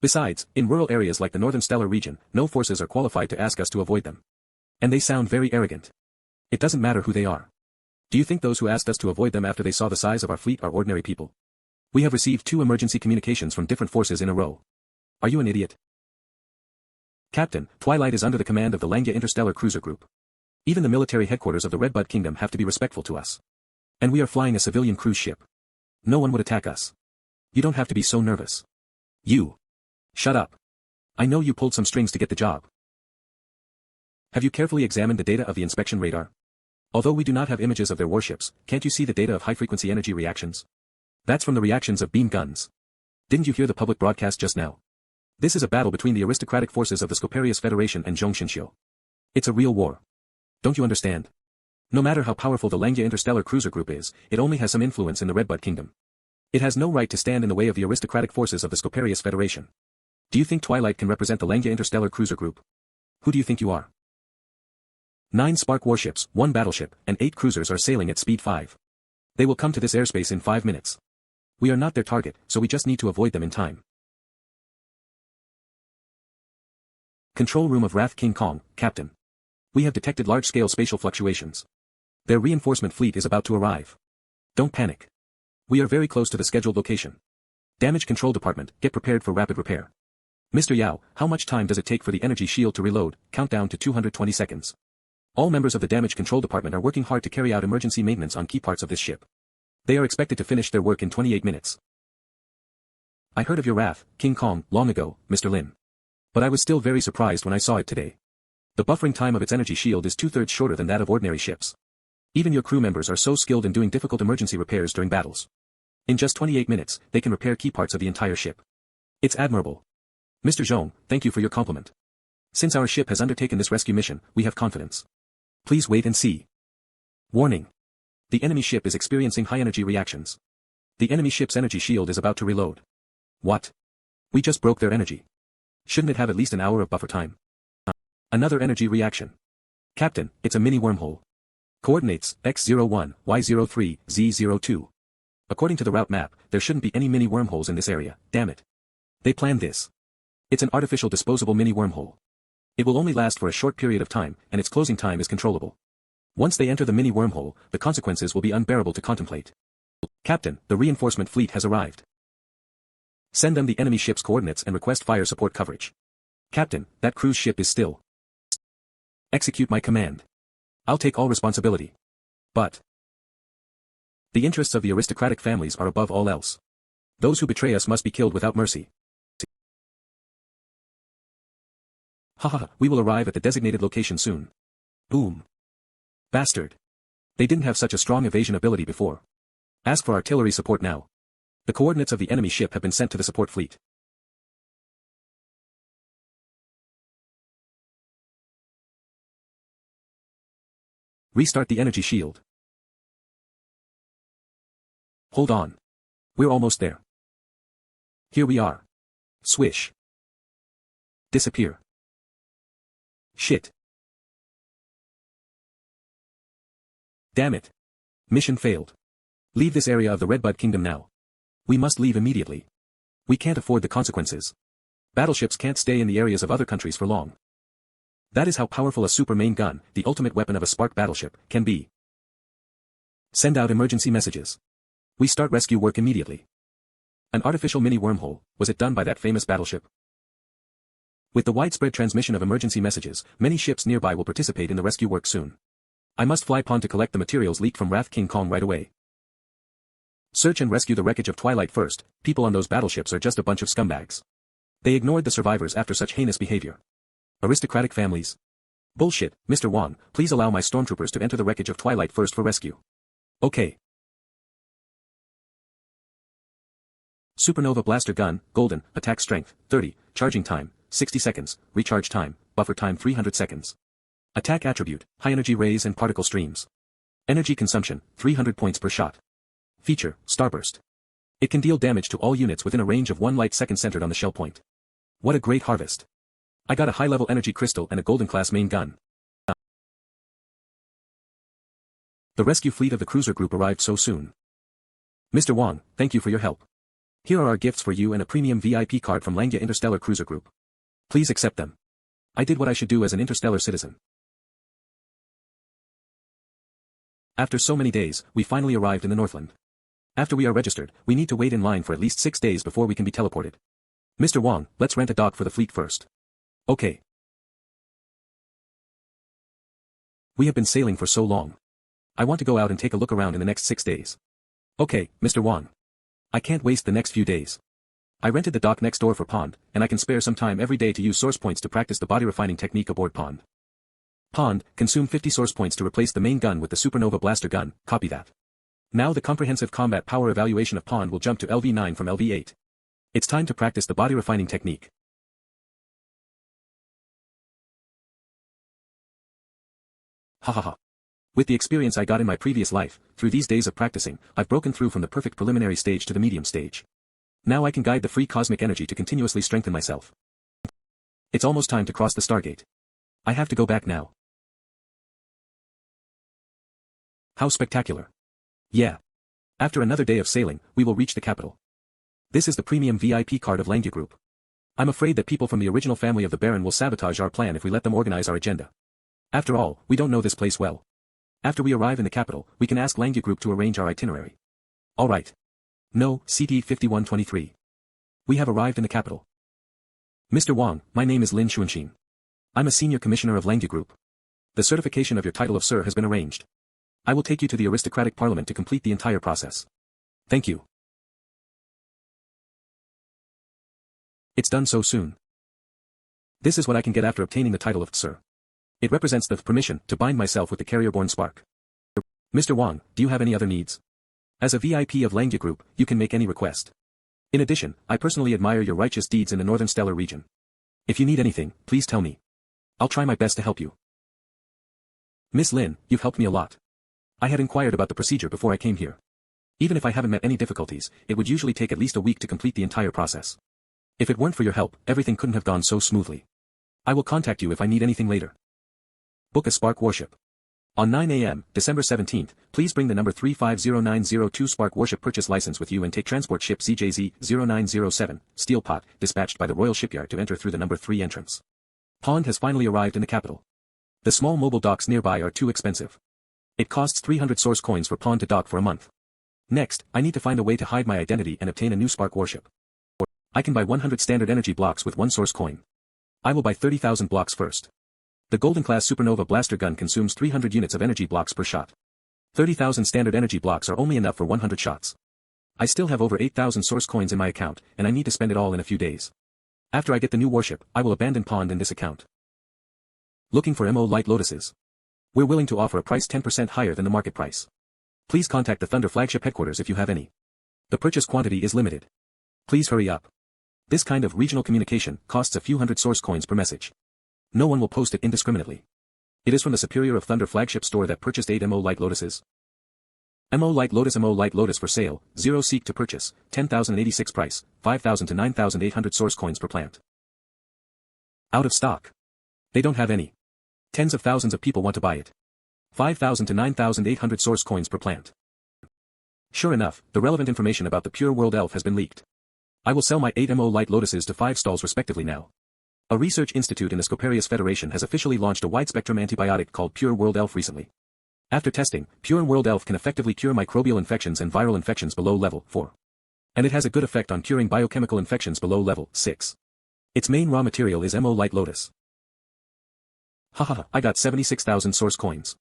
Besides, in rural areas like the Northern Stellar region, no forces are qualified to ask us to avoid them. And they sound very arrogant. It doesn't matter who they are. Do you think those who asked us to avoid them after they saw the size of our fleet are ordinary people? We have received 2 emergency communications from different forces in a row. Are you an idiot? Captain, Twilight is under the command of the Langya Interstellar Cruiser Group. Even the military headquarters of the Red Bud Kingdom have to be respectful to us. And we are flying a civilian cruise ship. No one would attack us. You don't have to be so nervous. You. Shut up. I know you pulled some strings to get the job. Have you carefully examined the data of the inspection radar? Although we do not have images of their warships, can't you see the data of high-frequency energy reactions? That's from the reactions of beam guns. Didn't you hear the public broadcast just now? This is a battle between the aristocratic forces of the Scoparius Federation and Zhong Xinxiu. It's a real war. Don't you understand? No matter how powerful the Langya Interstellar Cruiser Group is, it only has some influence in the Redbud Kingdom. It has no right to stand in the way of the aristocratic forces of the Scoparius Federation. Do you think Twilight can represent the Langya Interstellar Cruiser Group? Who do you think you are? 9 Spark warships, 1 battleship, and 8 cruisers are sailing at speed 5. They will come to this airspace in 5 minutes. We are not their target, so we just need to avoid them in time. Control room of Wrath King Kong, Captain. We have detected large-scale spatial fluctuations. Their reinforcement fleet is about to arrive. Don't panic. We are very close to the scheduled location. Damage Control Department, get prepared for rapid repair. Mr. Yao, how much time does it take for the energy shield to reload? Countdown to 220 seconds. All members of the Damage Control Department are working hard to carry out emergency maintenance on key parts of this ship. They are expected to finish their work in 28 minutes. I heard of your wrath, King Kong, long ago, Mr. Lin. But I was still very surprised when I saw it today. The buffering time of its energy shield is 2/3 shorter than that of ordinary ships. Even your crew members are so skilled in doing difficult emergency repairs during battles. In just 28 minutes, they can repair key parts of the entire ship. It's admirable. Mr. Zhong, thank you for your compliment. Since our ship has undertaken this rescue mission, we have confidence. Please wait and see. Warning. The enemy ship is experiencing high-energy reactions. The enemy ship's energy shield is about to reload. What? We just broke their energy. Shouldn't it have at least an hour of buffer time? Another energy reaction. Captain, it's a mini wormhole. Coordinates, X01, Y03, Z02. According to the route map, there shouldn't be any mini wormholes in this area, damn it. They planned this. It's an artificial disposable mini wormhole. It will only last for a short period of time, and its closing time is controllable. Once they enter the mini wormhole, the consequences will be unbearable to contemplate. Captain, the reinforcement fleet has arrived. Send them the enemy ship's coordinates and request fire support coverage. Captain, that cruise ship is still. Execute my command. I'll take all responsibility. But the interests of the aristocratic families are above all else. Those who betray us must be killed without mercy. Haha, we will arrive at the designated location soon. Boom. Bastard. They didn't have such a strong evasion ability before. Ask for artillery support now. The coordinates of the enemy ship have been sent to the support fleet. Restart the energy shield. Hold on. We're almost there. Here we are. Swish. Disappear. Shit. Damn it. Mission failed. Leave this area of the Redbud Kingdom now. We must leave immediately. We can't afford the consequences. Battleships can't stay in the areas of other countries for long. That is how powerful a super main gun, the ultimate weapon of a Spark battleship, can be. Send out emergency messages. We start rescue work immediately. An artificial mini wormhole, was it done by that famous battleship? With the widespread transmission of emergency messages, many ships nearby will participate in the rescue work soon. I must fly Pond to collect the materials leaked from Wrath King Kong right away. Search and rescue the wreckage of Twilight first. People on those battleships are just a bunch of scumbags. They ignored the survivors after such heinous behavior. Aristocratic families. Bullshit, Mr. Wang, please allow my stormtroopers to enter the wreckage of Twilight first for rescue. Okay. Supernova Blaster Gun, Golden, Attack Strength, 30, Charging Time, 60 seconds, Recharge Time, Buffer Time 300 seconds. Attack Attribute, High Energy Rays and Particle Streams. Energy Consumption, 300 points per shot. Feature, Starburst. It can deal damage to all units within a range of 1 light second centered on the shell point. What a great harvest. I got a high-level energy crystal and a golden-class main gun. The rescue fleet of the cruiser group arrived so soon. Mr. Wang, thank you for your help. Here are our gifts for you and a premium VIP card from Langya Interstellar Cruiser Group. Please accept them. I did what I should do as an interstellar citizen. After so many days, we finally arrived in the Northland. After we are registered, we need to wait in line for at least 6 days before we can be teleported. Mr. Wang, let's rent a dock for the fleet first. Okay. We have been sailing for so long. I want to go out and take a look around in the next 6 days. Okay, Mr. Wang. I can't waste the next few days. I rented the dock next door for Pond, and I can spare some time every day to use source points to practice the body refining technique aboard Pond. Pond, consume 50 source points to replace the main gun with the Supernova Blaster Gun, copy that. Now the comprehensive combat power evaluation of Pond will jump to LV9 from LV8. It's time to practice the body refining technique. Ha ha ha. With the experience I got in my previous life, through these days of practicing, I've broken through from the perfect preliminary stage to the medium stage. Now I can guide the free cosmic energy to continuously strengthen myself. It's almost time to cross the Stargate. I have to go back now. How spectacular. Yeah. After another day of sailing, we will reach the capital. This is the premium VIP card of Langya Group. I'm afraid that people from the original family of the Baron will sabotage our plan if we let them organize our agenda. After all, we don't know this place well. After we arrive in the capital, we can ask Langya Group to arrange our itinerary. Alright. No, CT 5123. We have arrived in the capital. Mr. Wang, my name is Lin Xuanxin. I'm a senior commissioner of Langya Group. The certification of your title of Sir has been arranged. I will take you to the aristocratic parliament to complete the entire process. Thank you. It's done so soon. This is what I can get after obtaining the title of Sir. It represents the permission to bind myself with the carrier-born spark. Mr. Wang, do you have any other needs? As a VIP of Langya Group, you can make any request. In addition, I personally admire your righteous deeds in the Northern Stellar region. If you need anything, please tell me. I'll try my best to help you. Miss Lin, you've helped me a lot. I had inquired about the procedure before I came here. Even if I haven't met any difficulties, it would usually take at least a week to complete the entire process. If it weren't for your help, everything couldn't have gone so smoothly. I will contact you if I need anything later. Book a Spark Warship. On 9 a.m., December 17th, please bring the number 350902 Spark Warship purchase license with you and take transport ship ZJZ-0907, Steel Pot, dispatched by the Royal Shipyard to enter through the number 3 entrance. Pond has finally arrived in the capital. The small mobile docks nearby are too expensive. It costs 300 source coins for Pond to dock for a month. Next, I need to find a way to hide my identity and obtain a new Spark Warship. I can buy 100 standard energy blocks with 1 source coin. I will buy 30,000 blocks first. The Golden-class Supernova blaster gun consumes 300 units of energy blocks per shot. 30,000 standard energy blocks are only enough for 100 shots. I still have over 8,000 source coins in my account, and I need to spend it all in a few days. After I get the new warship, I will abandon Pond in this account. Looking for MO Light Lotuses. We're willing to offer a price 10% higher than the market price. Please contact the Thunder flagship headquarters if you have any. The purchase quantity is limited. Please hurry up. This kind of regional communication costs a few hundred source coins per message. No one will post it indiscriminately. It is from the superior of Thunder flagship store that purchased 8 MO Light Lotuses. MO Light Lotus for sale, 0 seek to purchase, 10,086 price, 5,000 to 9,800 source coins per plant. Out of stock. They don't have any. Tens of thousands of people want to buy it. 5,000 to 9,800 source coins per plant. Sure enough, the relevant information about the Pure World Elf has been leaked. I will sell my 8 MO Light Lotuses to 5 stalls respectively now. A research institute in the Scoparius Federation has officially launched a wide-spectrum antibiotic called Pure World Elf recently. After testing, Pure World Elf can effectively cure microbial infections and viral infections below level 4. And it has a good effect on curing biochemical infections below level 6. Its main raw material is MO Light Lotus. Haha, I got 76,000 source coins.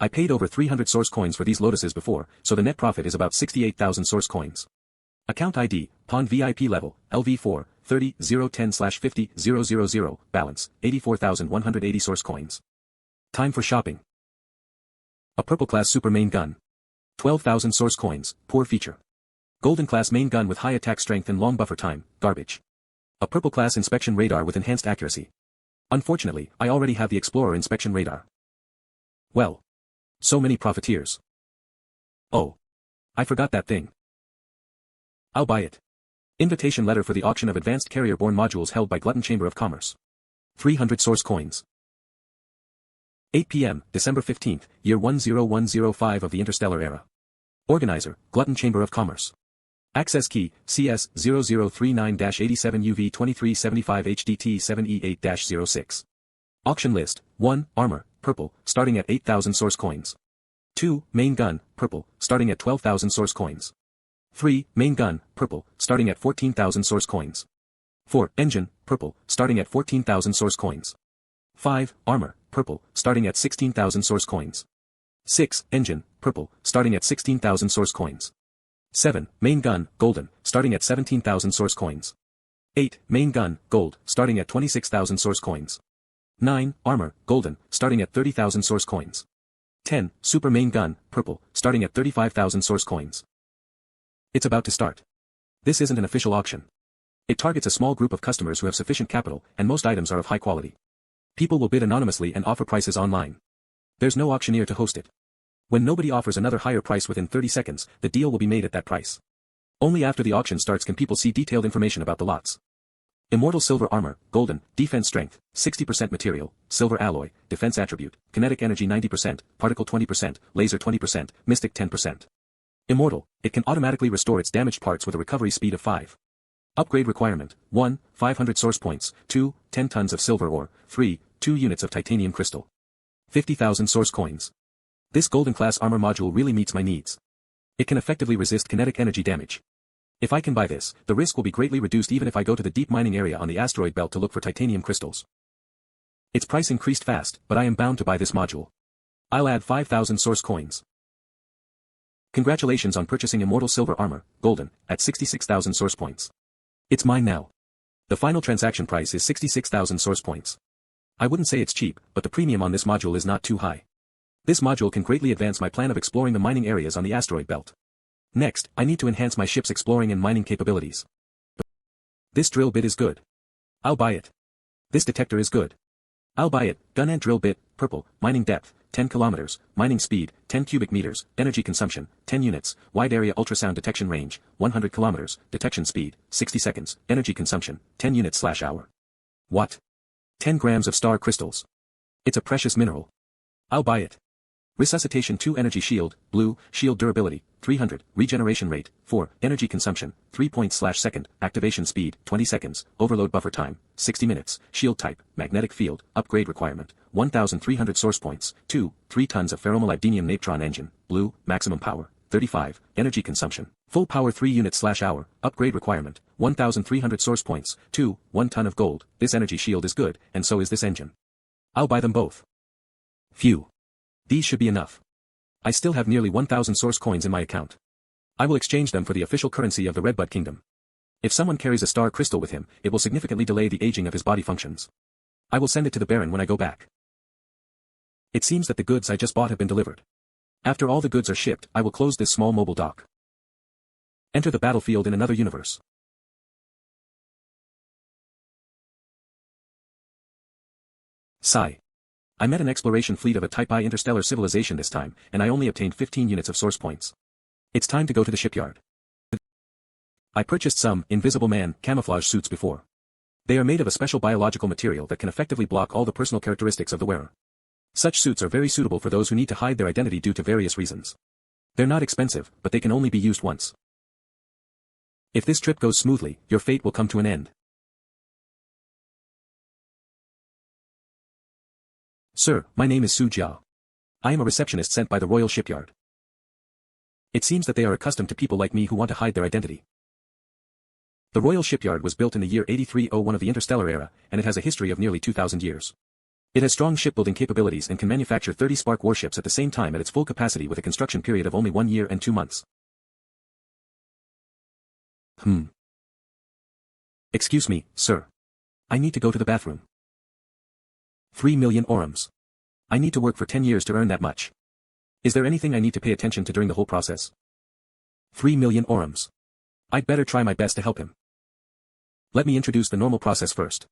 I paid over 300 source coins for these lotuses before, so the net profit is about 68,000 source coins. Account ID, Pond VIP level, LV4, 30-010/50-000, balance, 84,180 source coins. Time for shopping. A purple-class super main gun. 12,000 source coins, poor feature. Golden-class main gun with high attack strength and long buffer time, garbage. A purple-class inspection radar with enhanced accuracy. Unfortunately, I already have the Explorer inspection radar. Well. So many profiteers. Oh. I forgot that thing. I'll buy it. Invitation letter for the auction of advanced carrier-borne modules held by Glutton Chamber of Commerce. 300 source coins. 8 p.m., December 15th, year 10105 of the interstellar era. Organizer, Glutton Chamber of Commerce. Access key, CS0039-87UV2375HDT7E8-06. Auction list, 1, armor, purple, starting at 8,000 source coins. 2, main gun, purple, starting at 12,000 source coins. 3, main gun, purple, starting at 14,000 source coins. 4, engine, purple, starting at 14,000 source coins. 5, armor, purple, starting at 16,000 source coins. 6, engine, purple, starting at 16,000 source coins. 7, main gun, golden, starting at 17,000 source coins. 8, main gun, gold, starting at 26,000 source coins. 9, armor, golden, starting at 30,000 source coins. 10, super main gun, purple, starting at 35,000 source coins. It's about to start. This isn't an official auction. It targets a small group of customers who have sufficient capital, and most items are of high quality. People will bid anonymously and offer prices online. There's no auctioneer to host it. When nobody offers another higher price within 30 seconds, the deal will be made at that price. Only after the auction starts can people see detailed information about the lots. Immortal silver armor, golden, defense strength, 60% material, silver alloy, defense attribute, kinetic energy 90%, particle 20%, laser 20%, mystic 10%. Immortal, it can automatically restore its damaged parts with a recovery speed of 5. Upgrade requirement, 1, 500 source points, 2, 10 tons of silver ore, 3, 2 units of titanium crystal. 50,000 source coins. This golden class armor module really meets my needs. It can effectively resist kinetic energy damage. If I can buy this, the risk will be greatly reduced even if I go to the deep mining area on the asteroid belt to look for titanium crystals. Its price increased fast, but I am bound to buy this module. I'll add 5,000 source coins. Congratulations on purchasing Immortal Silver Armor, Golden, at 66,000 source points. It's mine now. The final transaction price is 66,000 source points. I wouldn't say it's cheap, but the premium on this module is not too high. This module can greatly advance my plan of exploring the mining areas on the asteroid belt. Next, I need to enhance my ship's exploring and mining capabilities. This drill bit is good. I'll buy it. This detector is good. I'll buy it. Gun and drill bit, purple, mining depth, 10 kilometers, mining speed, 10 cubic meters, energy consumption, 10 units, wide area ultrasound detection range, 100 kilometers, detection speed, 60 seconds, energy consumption, 10 units/hour. What? 10 grams of star crystals. It's a precious mineral. I'll buy it. Resuscitation 2 energy shield, blue, shield durability, 300, regeneration rate, 4, energy consumption, 3 points/second, activation speed, 20 seconds, overload buffer time, 60 minutes, shield type, magnetic field, upgrade requirement, 1,300 source points, 2, 3 tons of ferromolybdenium natron engine, blue, maximum power, 35, energy consumption, full power 3 units/hour, upgrade requirement, 1,300 source points, 2, 1 ton of gold, this energy shield is good, and so is this engine. I'll buy them both. Phew. These should be enough. I still have nearly 1,000 source coins in my account. I will exchange them for the official currency of the Redbud Kingdom. If someone carries a star crystal with him, it will significantly delay the aging of his body functions. I will send it to the Baron when I go back. It seems that the goods I just bought have been delivered. After all the goods are shipped, I will close this small mobile dock. Enter the battlefield in another universe. Sigh. I met an exploration fleet of a Type I interstellar civilization this time, and I only obtained 15 units of source points. It's time to go to the shipyard. I purchased some Invisible Man camouflage suits before. They are made of a special biological material that can effectively block all the personal characteristics of the wearer. Such suits are very suitable for those who need to hide their identity due to various reasons. They're not expensive, but they can only be used once. If this trip goes smoothly, your fate will come to an end. Sir, my name is Su Jia. I am a receptionist sent by the Royal Shipyard. It seems that they are accustomed to people like me who want to hide their identity. The Royal Shipyard was built in the year 8301 of the interstellar era, and it has a history of nearly 2,000 years. It has strong shipbuilding capabilities and can manufacture 30 Spark warships at the same time at its full capacity with a construction period of only 1 year and 2 months. Excuse me, sir. I need to go to the bathroom. 3 million orums. I need to work for 10 years to earn that much. Is there anything I need to pay attention to during the whole process? 3 million orums. I'd better try my best to help him. Let me introduce the normal process first.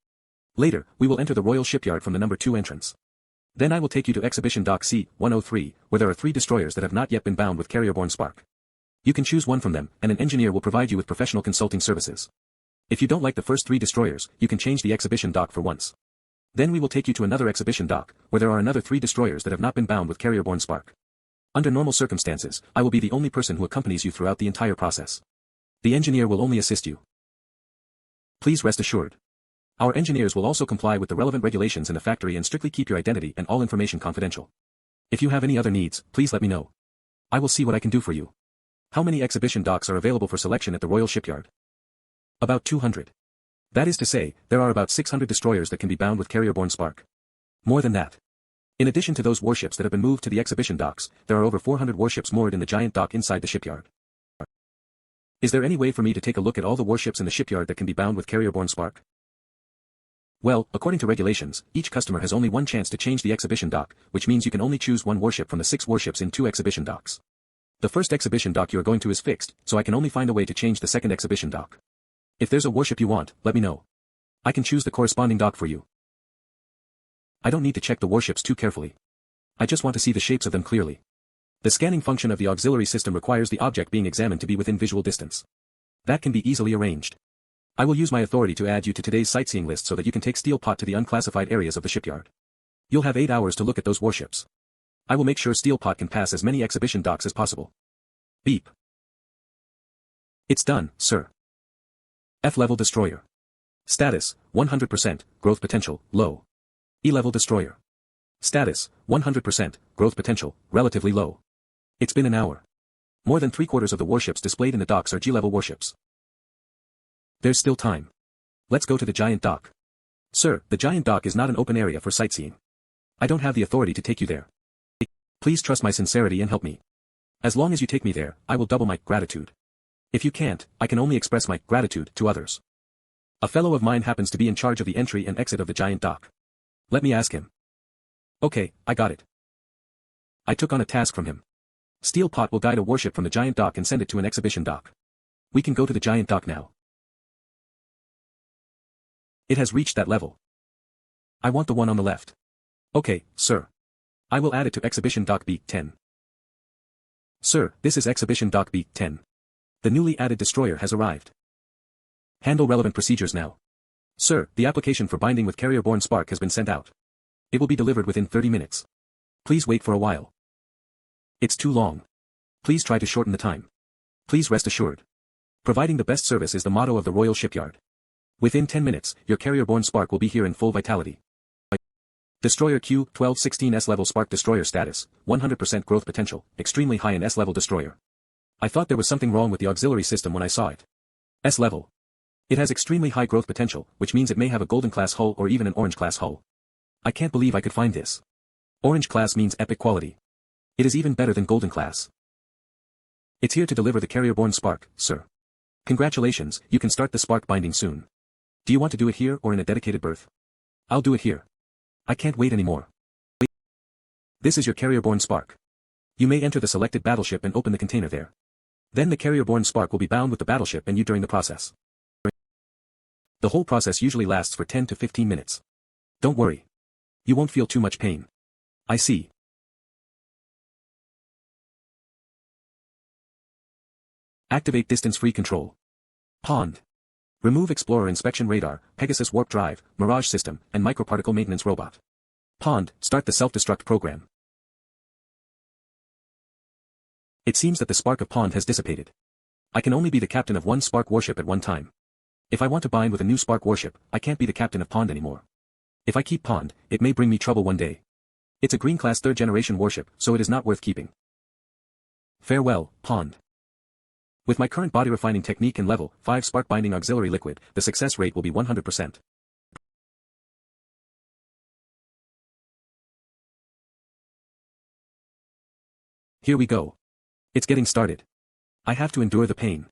Later, we will enter the Royal Shipyard from the number 2 entrance. Then I will take you to Exhibition Dock C-103, where there are 3 destroyers that have not yet been bound with carrier-borne spark. You can choose one from them, and an engineer will provide you with professional consulting services. If you don't like the first 3 destroyers, you can change the exhibition dock for once. Then we will take you to another exhibition dock, where there are another 3 destroyers that have not been bound with carrier-borne spark. Under normal circumstances, I will be the only person who accompanies you throughout the entire process. The engineer will only assist you. Please rest assured. Our engineers will also comply with the relevant regulations in the factory and strictly keep your identity and all information confidential. If you have any other needs, please let me know. I will see what I can do for you. How many exhibition docks are available for selection at the Royal Shipyard? About 200. That is to say, there are about 600 destroyers that can be bound with carrier-borne spark. More than that. In addition to those warships that have been moved to the exhibition docks, there are over 400 warships moored in the giant dock inside the shipyard. Is there any way for me to take a look at all the warships in the shipyard that can be bound with carrier-borne spark? Well, according to regulations, each customer has only one chance to change the exhibition dock, which means you can only choose one warship from the 6 warships in 2 exhibition docks. The first exhibition dock you are going to is fixed, so I can only find a way to change the second exhibition dock. If there's a warship you want, let me know. I can choose the corresponding dock for you. I don't need to check the warships too carefully. I just want to see the shapes of them clearly. The scanning function of the auxiliary system requires the object being examined to be within visual distance. That can be easily arranged. I will use my authority to add you to today's sightseeing list so that you can take Steel Pot to the unclassified areas of the shipyard. You'll have 8 hours to look at those warships. I will make sure Steel Pot can pass as many exhibition docks as possible. Beep. It's done, sir. F-level destroyer. Status, 100%, growth potential, low. E-level destroyer. Status, 100%, growth potential, relatively low. It's been an hour. More than 3/4 of the warships displayed in the docks are G-level warships. There's still time. Let's go to the giant dock. Sir, the giant dock is not an open area for sightseeing. I don't have the authority to take you there. Please trust my sincerity and help me. As long as you take me there, I will double my gratitude. If you can't, I can only express my gratitude to others. A fellow of mine happens to be in charge of the entry and exit of the giant dock. Let me ask him. Okay, I got it. I took on a task from him. Steel Pot will guide a warship from the giant dock and send it to an exhibition dock. We can go to the giant dock now. It has reached that level. I want the one on the left. Okay, sir. I will add it to Exhibition Dock B10. Sir, this is Exhibition Dock B10. The newly added destroyer has arrived. Handle relevant procedures now. Sir, the application for binding with carrier-borne spark has been sent out. It will be delivered within 30 minutes. Please wait for a while. It's too long. Please try to shorten the time. Please rest assured. Providing the best service is the motto of the Royal Shipyard. Within 10 minutes, your carrier-borne spark will be here in full vitality. Destroyer Q-1216 S-level spark destroyer status, 100% growth potential, extremely high in S-level destroyer. I thought there was something wrong with the auxiliary system when I saw it. S-level. It has extremely high growth potential, which means it may have a golden class hull or even an orange class hull. I can't believe I could find this. Orange class means epic quality. It is even better than golden class. It's here to deliver the carrier-borne spark, sir. Congratulations, you can start the spark binding soon. Do you want to do it here or in a dedicated berth? I'll do it here. I can't wait anymore. This is your carrier-borne spark. You may enter the selected battleship and open the container there. Then the carrier-borne spark will be bound with the battleship and you during the process. The whole process usually lasts for 10 to 15 minutes. Don't worry. You won't feel too much pain. I see. Activate distance-free control. Pond. Remove Explorer Inspection Radar, Pegasus Warp Drive, Mirage System, and Microparticle Maintenance Robot. Pond, start the self-destruct program. It seems that the spark of Pond has dissipated. I can only be the captain of one spark warship at one time. If I want to bind with a new spark warship, I can't be the captain of Pond anymore. If I keep Pond, it may bring me trouble one day. It's a green class 3rd generation warship, so it is not worth keeping. Farewell, Pond. With my current body refining technique and level 5 spark binding auxiliary liquid, the success rate will be 100%. Here we go. It's getting started. I have to endure the pain.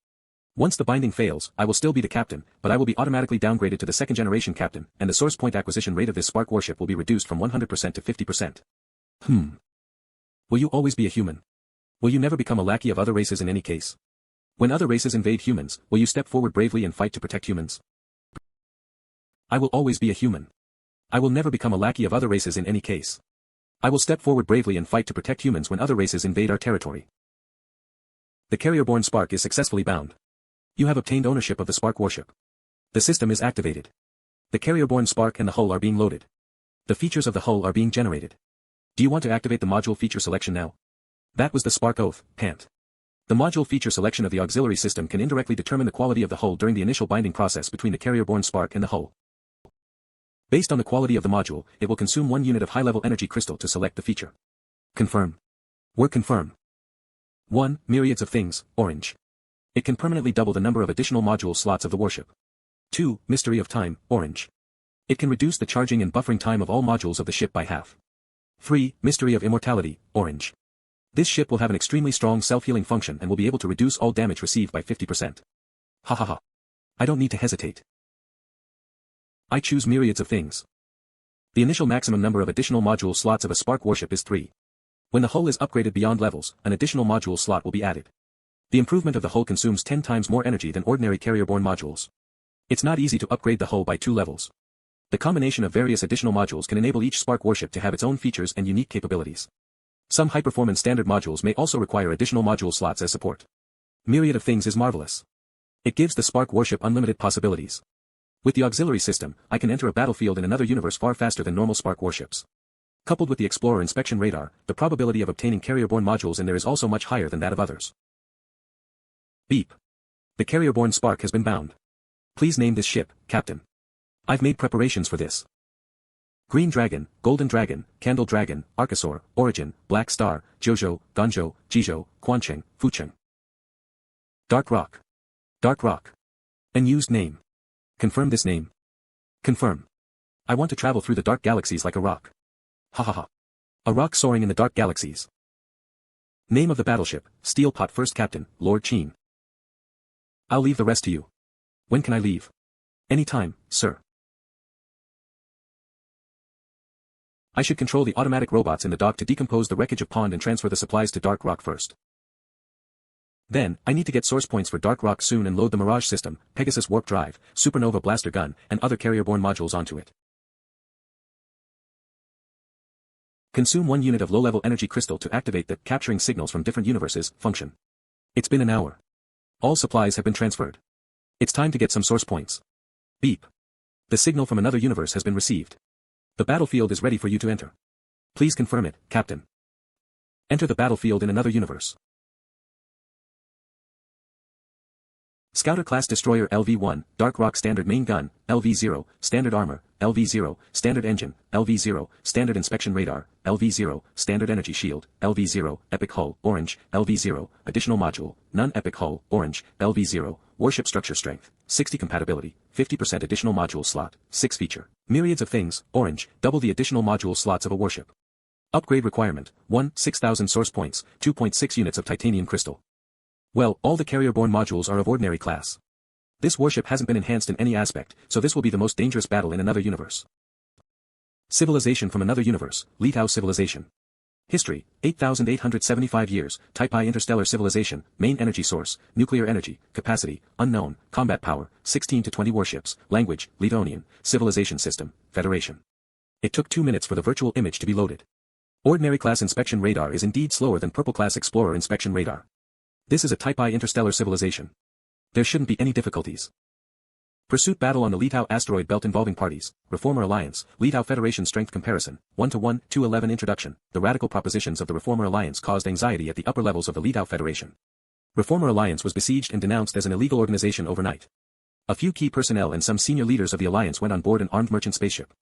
Once the binding fails, I will still be the captain, but I will be automatically downgraded to the 2nd generation captain, and the source point acquisition rate of this spark warship will be reduced from 100% to 50%. Will you always be a human? Will you never become a lackey of other races in any case? When other races invade humans, will you step forward bravely and fight to protect humans? I will always be a human. I will never become a lackey of other races in any case. I will step forward bravely and fight to protect humans when other races invade our territory. The carrier-borne spark is successfully bound. You have obtained ownership of the spark warship. The system is activated. The carrier-borne spark and the hull are being loaded. The features of the hull are being generated. Do you want to activate the module feature selection now? That was the spark oath, pant. The module feature selection of the auxiliary system can indirectly determine the quality of the hull during the initial binding process between the carrier-borne spark and the hull. Based on the quality of the module, it will consume 1 unit of high-level energy crystal to select the feature. Confirm. Word confirm. 1. Myriads of things, orange. It can permanently double the number of additional module slots of the warship. 2. Mystery of time, orange. It can reduce the charging and buffering time of all modules of the ship by half. 3. Mystery of immortality, orange. This ship will have an extremely strong self-healing function and will be able to reduce all damage received by 50%. Ha ha ha. I don't need to hesitate. I choose myriads of things. The initial maximum number of additional module slots of a spark warship is 3. When the hull is upgraded beyond levels, an additional module slot will be added. The improvement of the hull consumes 10 times more energy than ordinary carrier-borne modules. It's not easy to upgrade the hull by 2 levels. The combination of various additional modules can enable each Spark warship to have its own features and unique capabilities. Some high-performance standard modules may also require additional module slots as support. Myriad of Things is marvelous. It gives the Spark warship unlimited possibilities. With the auxiliary system, I can enter a battlefield in another universe far faster than normal Spark warships. Coupled with the Explorer inspection radar, the probability of obtaining carrier-borne modules in there is also much higher than that of others. Beep. The carrier-borne Spark has been bound. Please name this ship, Captain. I've made preparations for this. Green Dragon, Golden Dragon, Candle Dragon, Archosaur, Origin, Black Star, Jojo, Ganzhou, Jizhou, Quancheng, Fucheng. Dark Rock. Dark Rock. Unused name. Confirm this name. Confirm. I want to travel through the dark galaxies like a rock. Ha ha ha. A rock soaring in the dark galaxies. Name of the battleship, Steel Pot First Captain, Lord Qin. I'll leave the rest to you. When can I leave? Anytime, sir. I should control the automatic robots in the dock to decompose the wreckage of Pond and transfer the supplies to Dark Rock first. Then, I need to get source points for Dark Rock soon and load the Mirage system, Pegasus Warp Drive, Supernova Blaster Gun, and other carrier-borne modules onto it. Consume 1 unit of low-level energy crystal to activate the capturing signals from different universes function. It's been an hour. All supplies have been transferred. It's time to get some source points. Beep. The signal from another universe has been received. The battlefield is ready for you to enter. Please confirm it, Captain. Enter the battlefield in another universe. Scouter-class destroyer LV-1, Dark Rock standard main gun, LV-0, standard armor, LV-0, standard engine, LV-0, standard inspection radar, LV-0, standard energy shield, LV-0, epic hull, orange, LV-0, additional module, none epic hull, orange, LV-0, warship structure strength, 60 compatibility, 50% additional module slot, 6 feature. Myriads of Things, orange, double the additional module slots of a warship. Upgrade requirement, 1, 6,000 source points, 2.6 units of titanium crystal. Well, all the carrier-borne modules are of ordinary class. This warship hasn't been enhanced in any aspect, so this will be the most dangerous battle in another universe. Civilization from another universe, Litao civilization. History, 8,875 years, Type I interstellar civilization, main energy source, nuclear energy, capacity, unknown, combat power, 16 to 20 warships, language, Livonian, civilization system, Federation. It took 2 minutes for the virtual image to be loaded. Ordinary class inspection radar is indeed slower than purple class explorer inspection radar. This is a Type I interstellar civilization. There shouldn't be any difficulties. Pursuit battle on the Litao asteroid belt involving parties, Reformer Alliance, Litao Federation strength comparison, 1-to-1, 2-11 introduction. The radical propositions of the Reformer Alliance caused anxiety at the upper levels of the Litao Federation. Reformer Alliance was besieged and denounced as an illegal organization overnight. A few key personnel and some senior leaders of the Alliance went on board an armed merchant spaceship.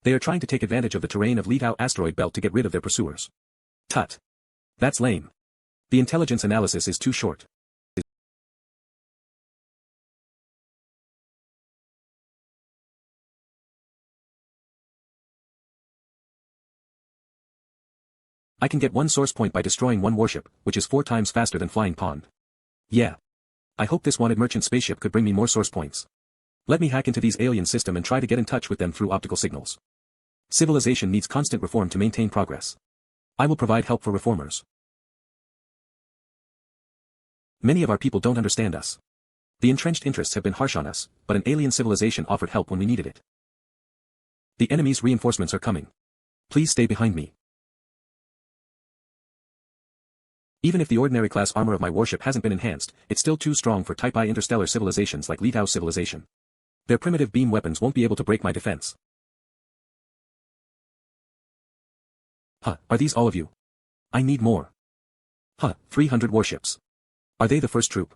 They are trying to take advantage of the terrain of Litao asteroid belt to get rid of their pursuers. Tut. That's lame. The intelligence analysis is too short. I can get 1 source point by destroying 1 warship, which is 4 times faster than flying Pond. Yeah. I hope this wanted merchant spaceship could bring me more source points. Let me hack into these alien system and try to get in touch with them through optical signals. Civilization needs constant reform to maintain progress. I will provide help for reformers. Many of our people don't understand us. The entrenched interests have been harsh on us, but an alien civilization offered help when we needed it. The enemy's reinforcements are coming. Please stay behind me. Even if the ordinary class armor of my warship hasn't been enhanced, it's still too strong for Type I interstellar civilizations like Litao civilization. Their primitive beam weapons won't be able to break my defense. Huh, are these all of you? I need more. Huh, 300 warships. Are they the first troop?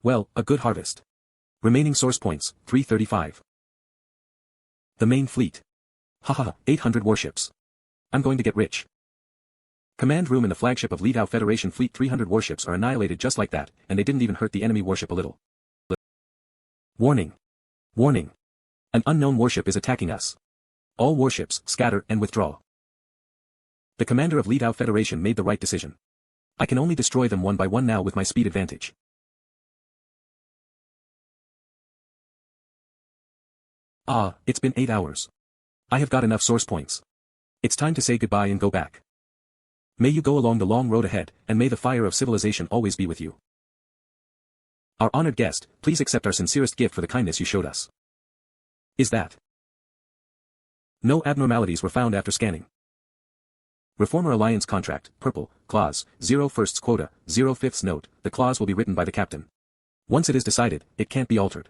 Well, a good harvest. Remaining source points, 335. The main fleet. Haha, 800 warships. I'm going to get rich. Command room in the flagship of Litao Federation fleet. 300 warships are annihilated just like that, and they didn't even hurt the enemy warship a little. Warning. Warning. An unknown warship is attacking us. All warships, scatter and withdraw. The commander of Litao Federation made the right decision. I can only destroy them one by one now with my speed advantage. Ah, it's been 8 hours. I have got enough source points. It's time to say goodbye and go back. May you go along the long road ahead, and may the fire of civilization always be with you. Our honored guest, please accept our sincerest gift for the kindness you showed us. Is that? No abnormalities were found after scanning. Reformer Alliance Contract, Purple, Clause, 0 firsts quota, 0 fifths note, the clause will be written by the captain. Once it is decided, it can't be altered.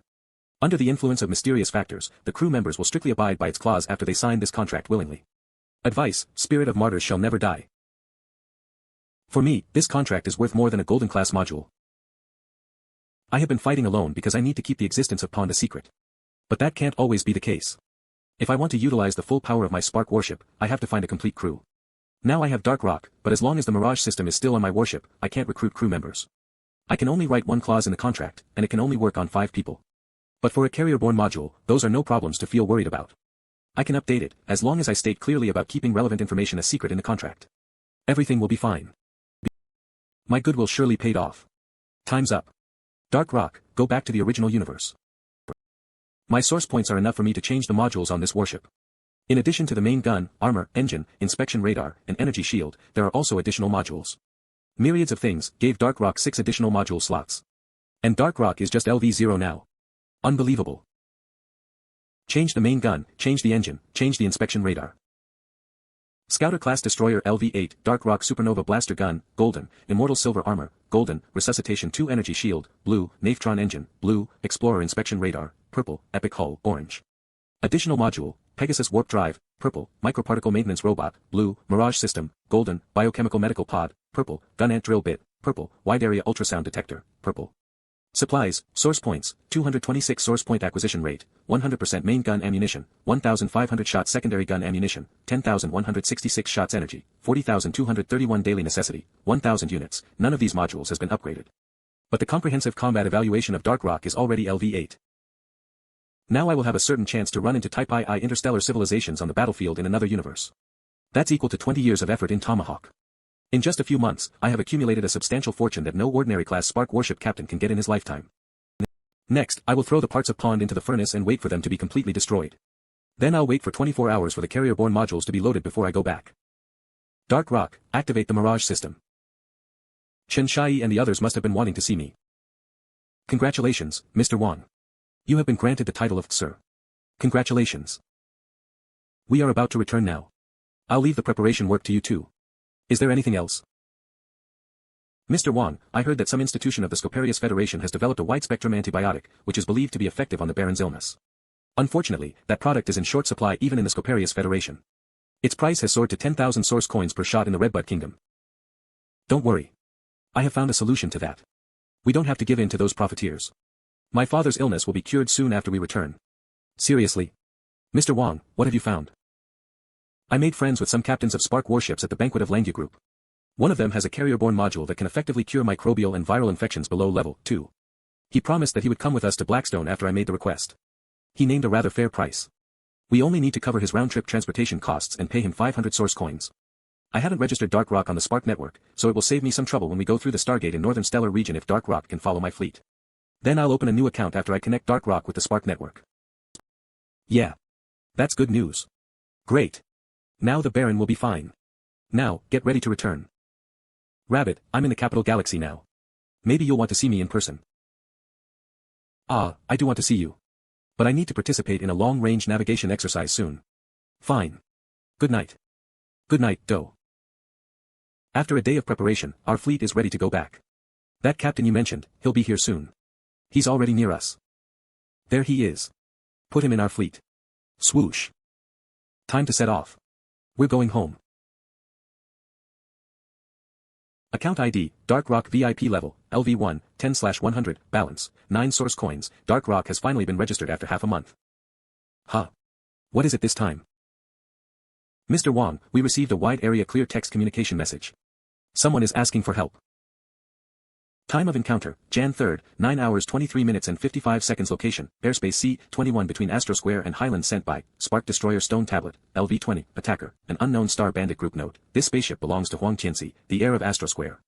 Under the influence of mysterious factors, the crew members will strictly abide by its clause after they sign this contract willingly. Advice, Spirit of Martyrs shall never die. For me, this contract is worth more than a golden class module. I have been fighting alone because I need to keep the existence of Pond a secret. But that can't always be the case. If I want to utilize the full power of my Spark warship, I have to find a complete crew. Now I have Dark Rock, but as long as the Mirage system is still on my warship, I can't recruit crew members. I can only write one clause in the contract, and it can only work on 5 people. But for a carrier-borne module, those are no problems to feel worried about. I can update it, as long as I state clearly about keeping relevant information a secret in the contract. Everything will be fine. My goodwill surely paid off. Time's up. Dark Rock, go back to the original universe. My source points are enough for me to change the modules on this warship. In addition to the main gun, armor, engine, inspection radar, and energy shield, there are also additional modules. Myriads of things gave Dark Rock 6 additional module slots. And Dark Rock is just LV0 now. Unbelievable. Change the main gun, change the engine, change the inspection radar. Scouter-class destroyer LV-8, Dark Rock Supernova Blaster Gun, Golden, Immortal Silver Armor, Golden, Resuscitation 2 Energy Shield, Blue, Naphtron Engine, Blue, Explorer Inspection Radar, Purple, Epic Hull, Orange. Additional module, Pegasus Warp Drive, Purple, Microparticle Maintenance Robot, Blue, Mirage System, Golden, Biochemical Medical Pod, Purple, Gun Ant Drill Bit, Purple, Wide Area Ultrasound Detector, Purple. Supplies, Source Points, 226 Source Point Acquisition Rate, 100% Main Gun Ammunition, 1,500 shots Secondary Gun Ammunition, 10,166 shots Energy, 40,231 Daily Necessity, 1,000 units. None of these modules has been upgraded. But the comprehensive combat evaluation of Dark Rock is already LV8. Now I will have a certain chance to run into Type II interstellar civilizations on the battlefield in another universe. That's equal to 20 years of effort in Tomahawk. In just a few months, I have accumulated a substantial fortune that no ordinary class Spark warship captain can get in his lifetime. Next, I will throw the parts of Pond into the furnace and wait for them to be completely destroyed. Then I'll wait for 24 hours for the carrier-borne modules to be loaded before I go back. Dark Rock, activate the Mirage system. Chen Shai and the others must have been wanting to see me. Congratulations, Mr. Wang. You have been granted the title of Sir. Congratulations. We are about to return now. I'll leave the preparation work to you too. Is there anything else? Mr. Wang, I heard that some institution of the Scoparius Federation has developed a wide-spectrum antibiotic, which is believed to be effective on the Baron's illness. Unfortunately, that product is in short supply even in the Scoparius Federation. Its price has soared to 10,000 source coins per shot in the Redbud Kingdom. Don't worry. I have found a solution to that. We don't have to give in to those profiteers. My father's illness will be cured soon after we return. Seriously? Mr. Wang, what have you found? I made friends with some captains of Spark warships at the Banquet of Langya group. One of them has a carrier-borne module that can effectively cure microbial and viral infections below level 2. He promised that he would come with us to Blackstone after I made the request. He named a rather fair price. We only need to cover his round-trip transportation costs and pay him 500 source coins. I haven't registered Dark Rock on the Spark network, so it will save me some trouble when we go through the Stargate in Northern Stellar region if Dark Rock can follow my fleet. Then I'll open a new account after I connect Dark Rock with the Spark network. Yeah. That's good news. Great. Now the Baron will be fine. Now, get ready to return. Rabbit, I'm in the capital galaxy now. Maybe you'll want to see me in person. Ah, I do want to see you. But I need to participate in a long-range navigation exercise soon. Fine. Good night. Good night, Do. After a day of preparation, our fleet is ready to go back. That captain you mentioned, he'll be here soon. He's already near us. There he is. Put him in our fleet. Swoosh. Time to set off. We're going home. Account ID, Dark Rock VIP level, LV1, 10/100, balance, 9 source coins. Dark Rock has finally been registered after half a month. Huh. What is it this time? Mr. Wang, we received a wide area clear text communication message. Someone is asking for help. Time of encounter, Jan 3rd, 9 hours 23 minutes and 55 seconds. Location, airspace C-21 between Astro Square and Highland. Sent by, Spark Destroyer Stone Tablet, LV-20, Attacker, an unknown Star Bandit Group. Note, this spaceship belongs to Huang Tianxi, the heir of Astro Square.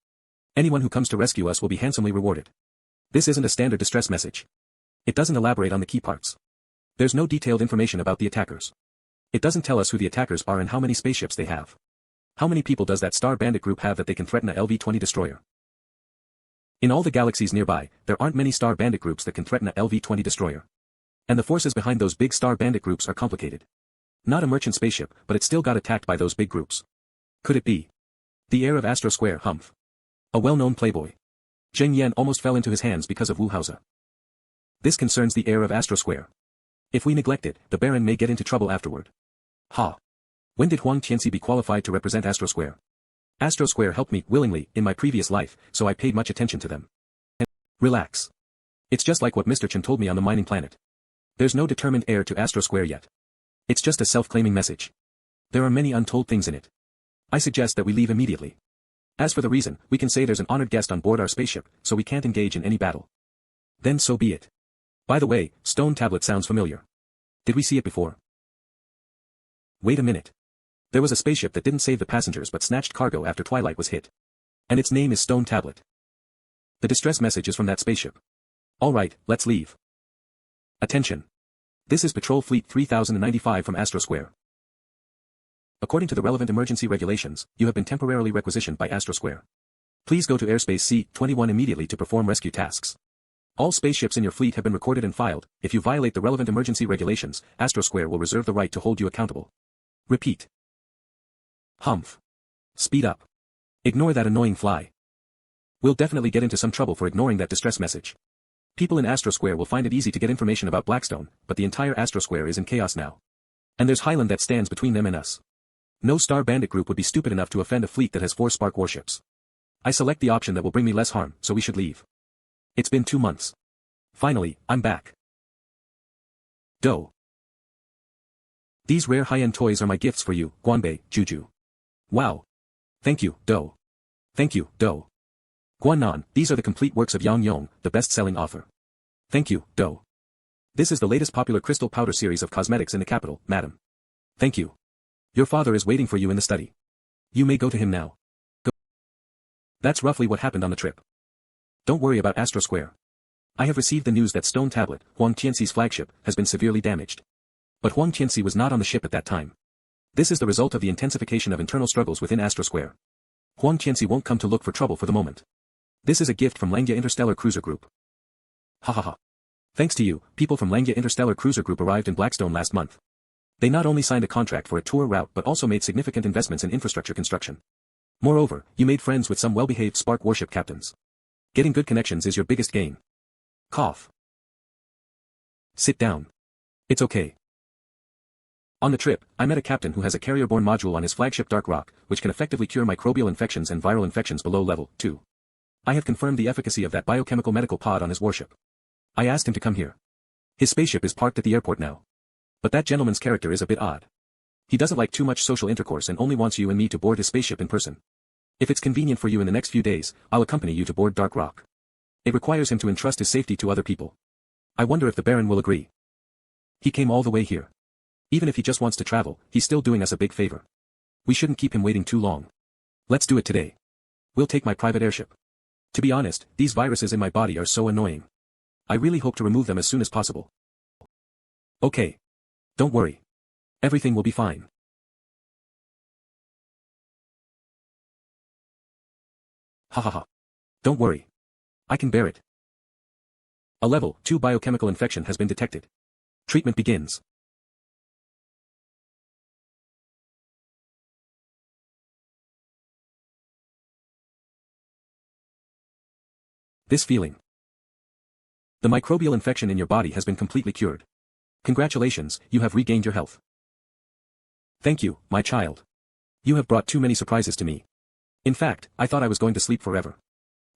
Anyone who comes to rescue us will be handsomely rewarded. This isn't a standard distress message. It doesn't elaborate on the key parts. There's no detailed information about the attackers. It doesn't tell us who the attackers are and how many spaceships they have. How many people does that Star Bandit Group have that they can threaten a LV-20 destroyer? In all the galaxies nearby, there aren't many star bandit groups that can threaten a LV-20 destroyer. And the forces behind those big star bandit groups are complicated. Not a merchant spaceship, but it still got attacked by those big groups. Could it be the heir of Astro Square, Humph? A well-known playboy. Zheng Yan almost fell into his hands because of Wu Haoze. This concerns the heir of Astro Square. If we neglect it, the Baron may get into trouble afterward. Ha! When did Huang Tianxi be qualified to represent Astro Square? Astro Square helped me willingly in my previous life, so I paid much attention to them. And relax. It's just like what Mr. Chen told me on the mining planet. There's no determined heir to Astro Square yet. It's just a self-claiming message. There are many untold things in it. I suggest that we leave immediately. As for the reason, we can say there's an honored guest on board our spaceship, so we can't engage in any battle. Then so be it. By the way, stone tablet sounds familiar. Did we see it before? Wait a minute. There was a spaceship that didn't save the passengers but snatched cargo after Twilight was hit. And its name is Stone Tablet. The distress message is from that spaceship. Alright, let's leave. Attention. This is Patrol Fleet 3095 from Astro Square. According to the relevant emergency regulations, you have been temporarily requisitioned by Astro Square. Please go to airspace C-21 immediately to perform rescue tasks. All spaceships in your fleet have been recorded and filed. If you violate the relevant emergency regulations, Astro Square will reserve the right to hold you accountable. Repeat. Humph. Speed up. Ignore that annoying fly. We'll definitely get into some trouble for ignoring that distress message. People in Astro Square will find it easy to get information about Blackstone, but the entire Astro Square is in chaos now. And there's Highland that stands between them and us. No Star Bandit group would be stupid enough to offend a fleet that has 4 Spark warships. I select the option that will bring me less harm, so we should leave. It's been 2 months. Finally, I'm back. Do. These rare high-end toys are my gifts for you, Guanbei, Juju. Wow. Thank you, Do. Thank you, Do. Guannan, these are the complete works of Yang Yong, the best-selling author. Thank you, Do. This is the latest popular crystal powder series of cosmetics in the capital, madam. Thank you. Your father is waiting for you in the study. You may go to him now. Go. That's roughly what happened on the trip. Don't worry about Astro Square. I have received the news that Stone Tablet, Huang Tianxi's flagship, has been severely damaged. But Huang Tianxi was not on the ship at that time. This is the result of the intensification of internal struggles within Astro Square. Huang Tianxi won't come to look for trouble for the moment. This is a gift from Langya Interstellar Cruiser Group. Ha ha ha. Thanks to you, people from Langya Interstellar Cruiser Group arrived in Blackstone last month. They not only signed a contract for a tour route but also made significant investments in infrastructure construction. Moreover, you made friends with some well-behaved Spark warship captains. Getting good connections is your biggest gain. Cough. Sit down. It's okay. On the trip, I met a captain who has a carrier-borne module on his flagship Dark Rock, which can effectively cure microbial infections and viral infections below level 2. I have confirmed the efficacy of that biochemical medical pod on his warship. I asked him to come here. His spaceship is parked at the airport now. But that gentleman's character is a bit odd. He doesn't like too much social intercourse and only wants you and me to board his spaceship in person. If it's convenient for you in the next few days, I'll accompany you to board Dark Rock. It requires him to entrust his safety to other people. I wonder if the Baron will agree. He came all the way here. Even if he just wants to travel, he's still doing us a big favor. We shouldn't keep him waiting too long. Let's do it today. We'll take my private airship. To be honest, these viruses in my body are so annoying. I really hope to remove them as soon as possible. Okay. Don't worry. Everything will be fine. Ha ha ha. Don't worry. I can bear it. A level 2 biochemical infection has been detected. Treatment begins. This feeling. The microbial infection in your body has been completely cured. Congratulations, you have regained your health. Thank you, my child. You have brought too many surprises to me. In fact, I thought I was going to sleep forever.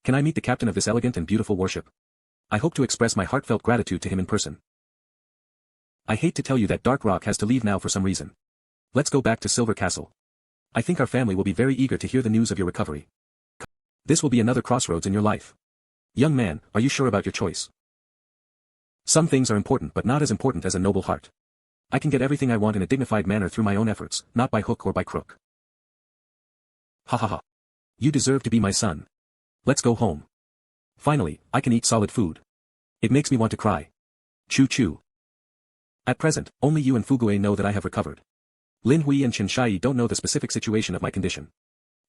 Can I meet the captain of this elegant and beautiful warship? I hope to express my heartfelt gratitude to him in person. I hate to tell you that Dark Rock has to leave now for some reason. Let's go back to Silver Castle. I think our family will be very eager to hear the news of your recovery. This will be another crossroads in your life. Young man, are you sure about your choice? Some things are important but not as important as a noble heart. I can get everything I want in a dignified manner through my own efforts, not by hook or by crook. Ha ha ha. You deserve to be my son. Let's go home. Finally, I can eat solid food. It makes me want to cry. Choo choo. At present, only you and Fugue know that I have recovered. Lin Hui and Chen Shai don't know the specific situation of my condition.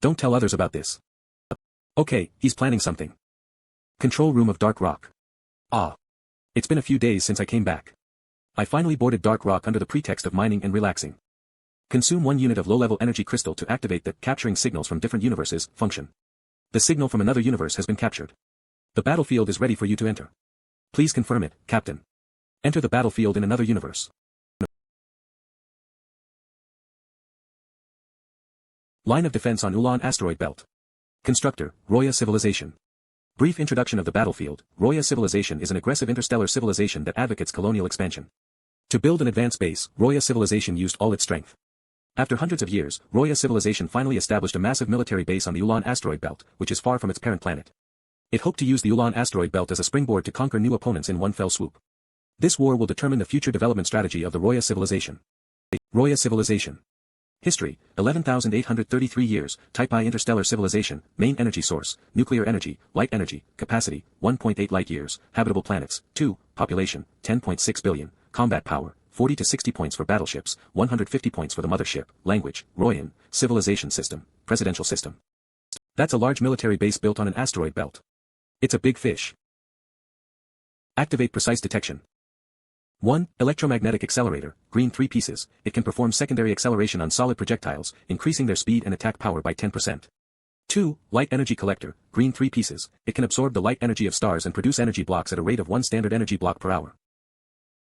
Don't tell others about this. Okay, he's planning something. Control room of Dark Rock. Ah. It's been a few days since I came back. I finally boarded Dark Rock under the pretext of mining and relaxing. Consume 1 unit of low-level energy crystal to activate the capturing signals from different universes function. The signal from another universe has been captured. The battlefield is ready for you to enter. Please confirm it, Captain. Enter the battlefield in another universe. Line of defense on Ulan asteroid belt. Constructor, Roya Civilization. Brief introduction of the battlefield. Roya Civilization is an aggressive interstellar civilization that advocates colonial expansion. To build an advanced base, Roya Civilization used all its strength. After hundreds of years, Roya Civilization finally established a massive military base on the Ulan asteroid belt, which is far from its parent planet. It hoped to use the Ulan asteroid belt as a springboard to conquer new opponents in one fell swoop. This war will determine the future development strategy of the Roya Civilization. Roya Civilization. History, 11,833 years, Type I interstellar civilization, main energy source, nuclear energy, light energy, capacity, 1.8 light years, habitable planets, 2, population, 10.6 billion, combat power, 40 to 60 points for battleships, 150 points for the mothership, language, Royan, civilization system, presidential system. That's a large military base built on an asteroid belt. It's a big fish. Activate precise detection. 1. Electromagnetic accelerator, green 3 pieces, it can perform secondary acceleration on solid projectiles, increasing their speed and attack power by 10%. 2. Light energy collector, green 3 pieces, it can absorb the light energy of stars and produce energy blocks at a rate of 1 standard energy block per hour.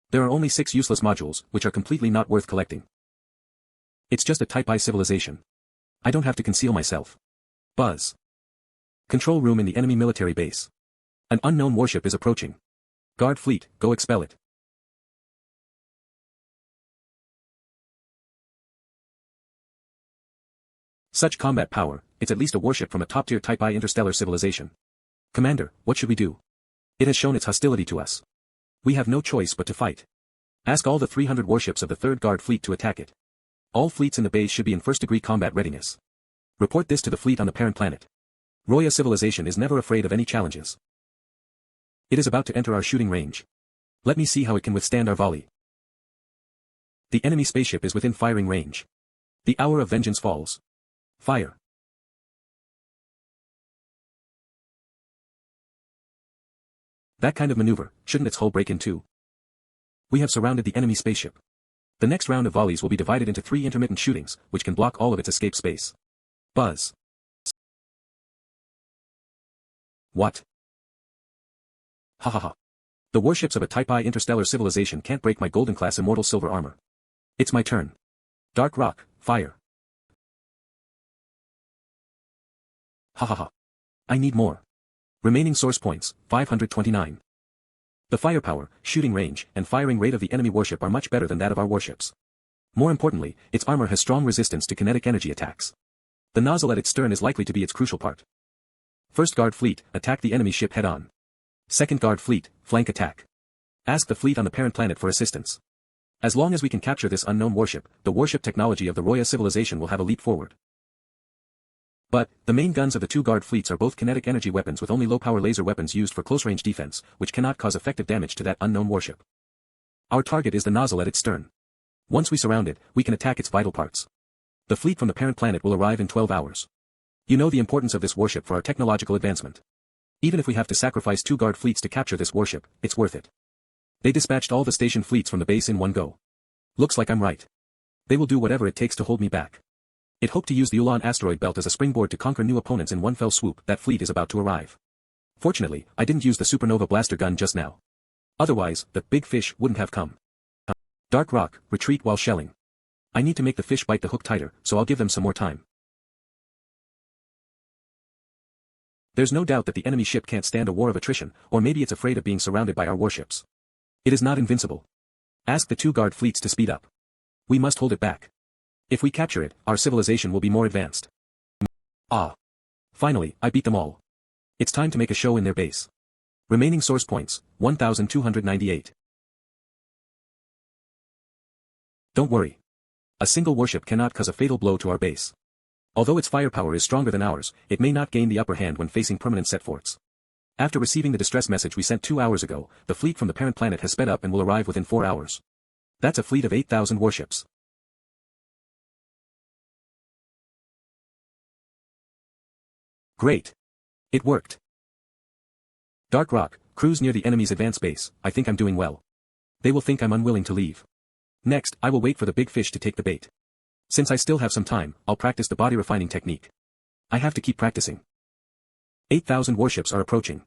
There are only 6 useless modules, which are completely not worth collecting. It's just a Type I civilization. I don't have to conceal myself. Buzz. Control room in the enemy military base. An unknown warship is approaching. Guard fleet, go expel it. Such combat power, it's at least a warship from a top-tier Type I interstellar civilization. Commander, what should we do? It has shown its hostility to us. We have no choice but to fight. Ask all the 300 warships of the 3rd Guard Fleet to attack it. All fleets in the base should be in first-degree combat readiness. Report this to the fleet on the parent planet. Roya Civilization is never afraid of any challenges. It is about to enter our shooting range. Let me see how it can withstand our volley. The enemy spaceship is within firing range. The hour of vengeance falls. Fire. That kind of maneuver, shouldn't its hull break in two? We have surrounded the enemy spaceship. The next round of volleys will be divided into 3 intermittent shootings, which can block all of its escape space. Buzz. What? Ha ha ha. The warships of a Type I interstellar civilization can't break my golden-class immortal silver armor. It's my turn. Dark Rock, fire. Ha ha ha. I need more. Remaining source points, 529. The firepower, shooting range, and firing rate of the enemy warship are much better than that of our warships. More importantly, its armor has strong resistance to kinetic energy attacks. The nozzle at its stern is likely to be its crucial part. 1st Guard Fleet, attack the enemy ship head-on. 2nd Guard Fleet, flank attack. Ask the fleet on the parent planet for assistance. As long as we can capture this unknown warship, the warship technology of the Roya Civilization will have a leap forward. But, the main guns of the 2 Guard fleets are both kinetic energy weapons with only low-power laser weapons used for close-range defense, which cannot cause effective damage to that unknown warship. Our target is the nozzle at its stern. Once we surround it, we can attack its vital parts. The fleet from the parent planet will arrive in 12 hours. You know the importance of this warship for our technological advancement. Even if we have to sacrifice 2 Guard fleets to capture this warship, it's worth it. They dispatched all the station fleets from the base in one go. Looks like I'm right. They will do whatever it takes to hold me back. It hoped to use the Ulan asteroid belt as a springboard to conquer new opponents in one fell swoop. That fleet is about to arrive. Fortunately, I didn't use the supernova blaster gun just now. Otherwise, the big fish wouldn't have come. Dark Rock, retreat while shelling. I need to make the fish bite the hook tighter, so I'll give them some more time. There's no doubt that the enemy ship can't stand a war of attrition, or maybe it's afraid of being surrounded by our warships. It is not invincible. Ask the 2 Guard fleets to speed up. We must hold it back. If we capture it, our civilization will be more advanced. Ah. Finally, I beat them all. It's time to make a show in their base. Remaining source points, 1,298. Don't worry. A single warship cannot cause a fatal blow to our base. Although its firepower is stronger than ours, it may not gain the upper hand when facing permanent set forts. After receiving the distress message we sent 2 hours ago, the fleet from the parent planet has sped up and will arrive within 4 hours. That's a fleet of 8,000 warships. Great. It worked. Dark Rock, cruise near the enemy's advance base. I think I'm doing well. They will think I'm unwilling to leave. Next, I will wait for the big fish to take the bait. Since I still have some time, I'll practice the body refining technique. I have to keep practicing. 8,000 warships are approaching.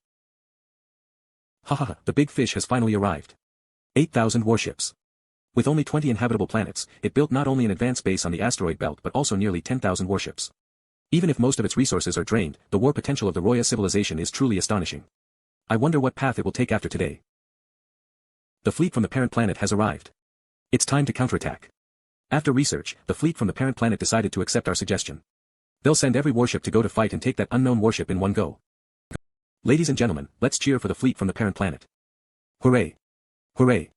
Haha, the big fish has finally arrived. 8,000 warships. With only 20 inhabitable planets, it built not only an advance base on the asteroid belt but also nearly 10,000 warships. Even if most of its resources are drained, the war potential of the Roya civilization is truly astonishing. I wonder what path it will take after today. The fleet from the parent planet has arrived. It's time to counterattack. After research, the fleet from the parent planet decided to accept our suggestion. They'll send every warship to go to fight and take that unknown warship in one go. Ladies and gentlemen, let's cheer for the fleet from the parent planet. Hooray! Hooray!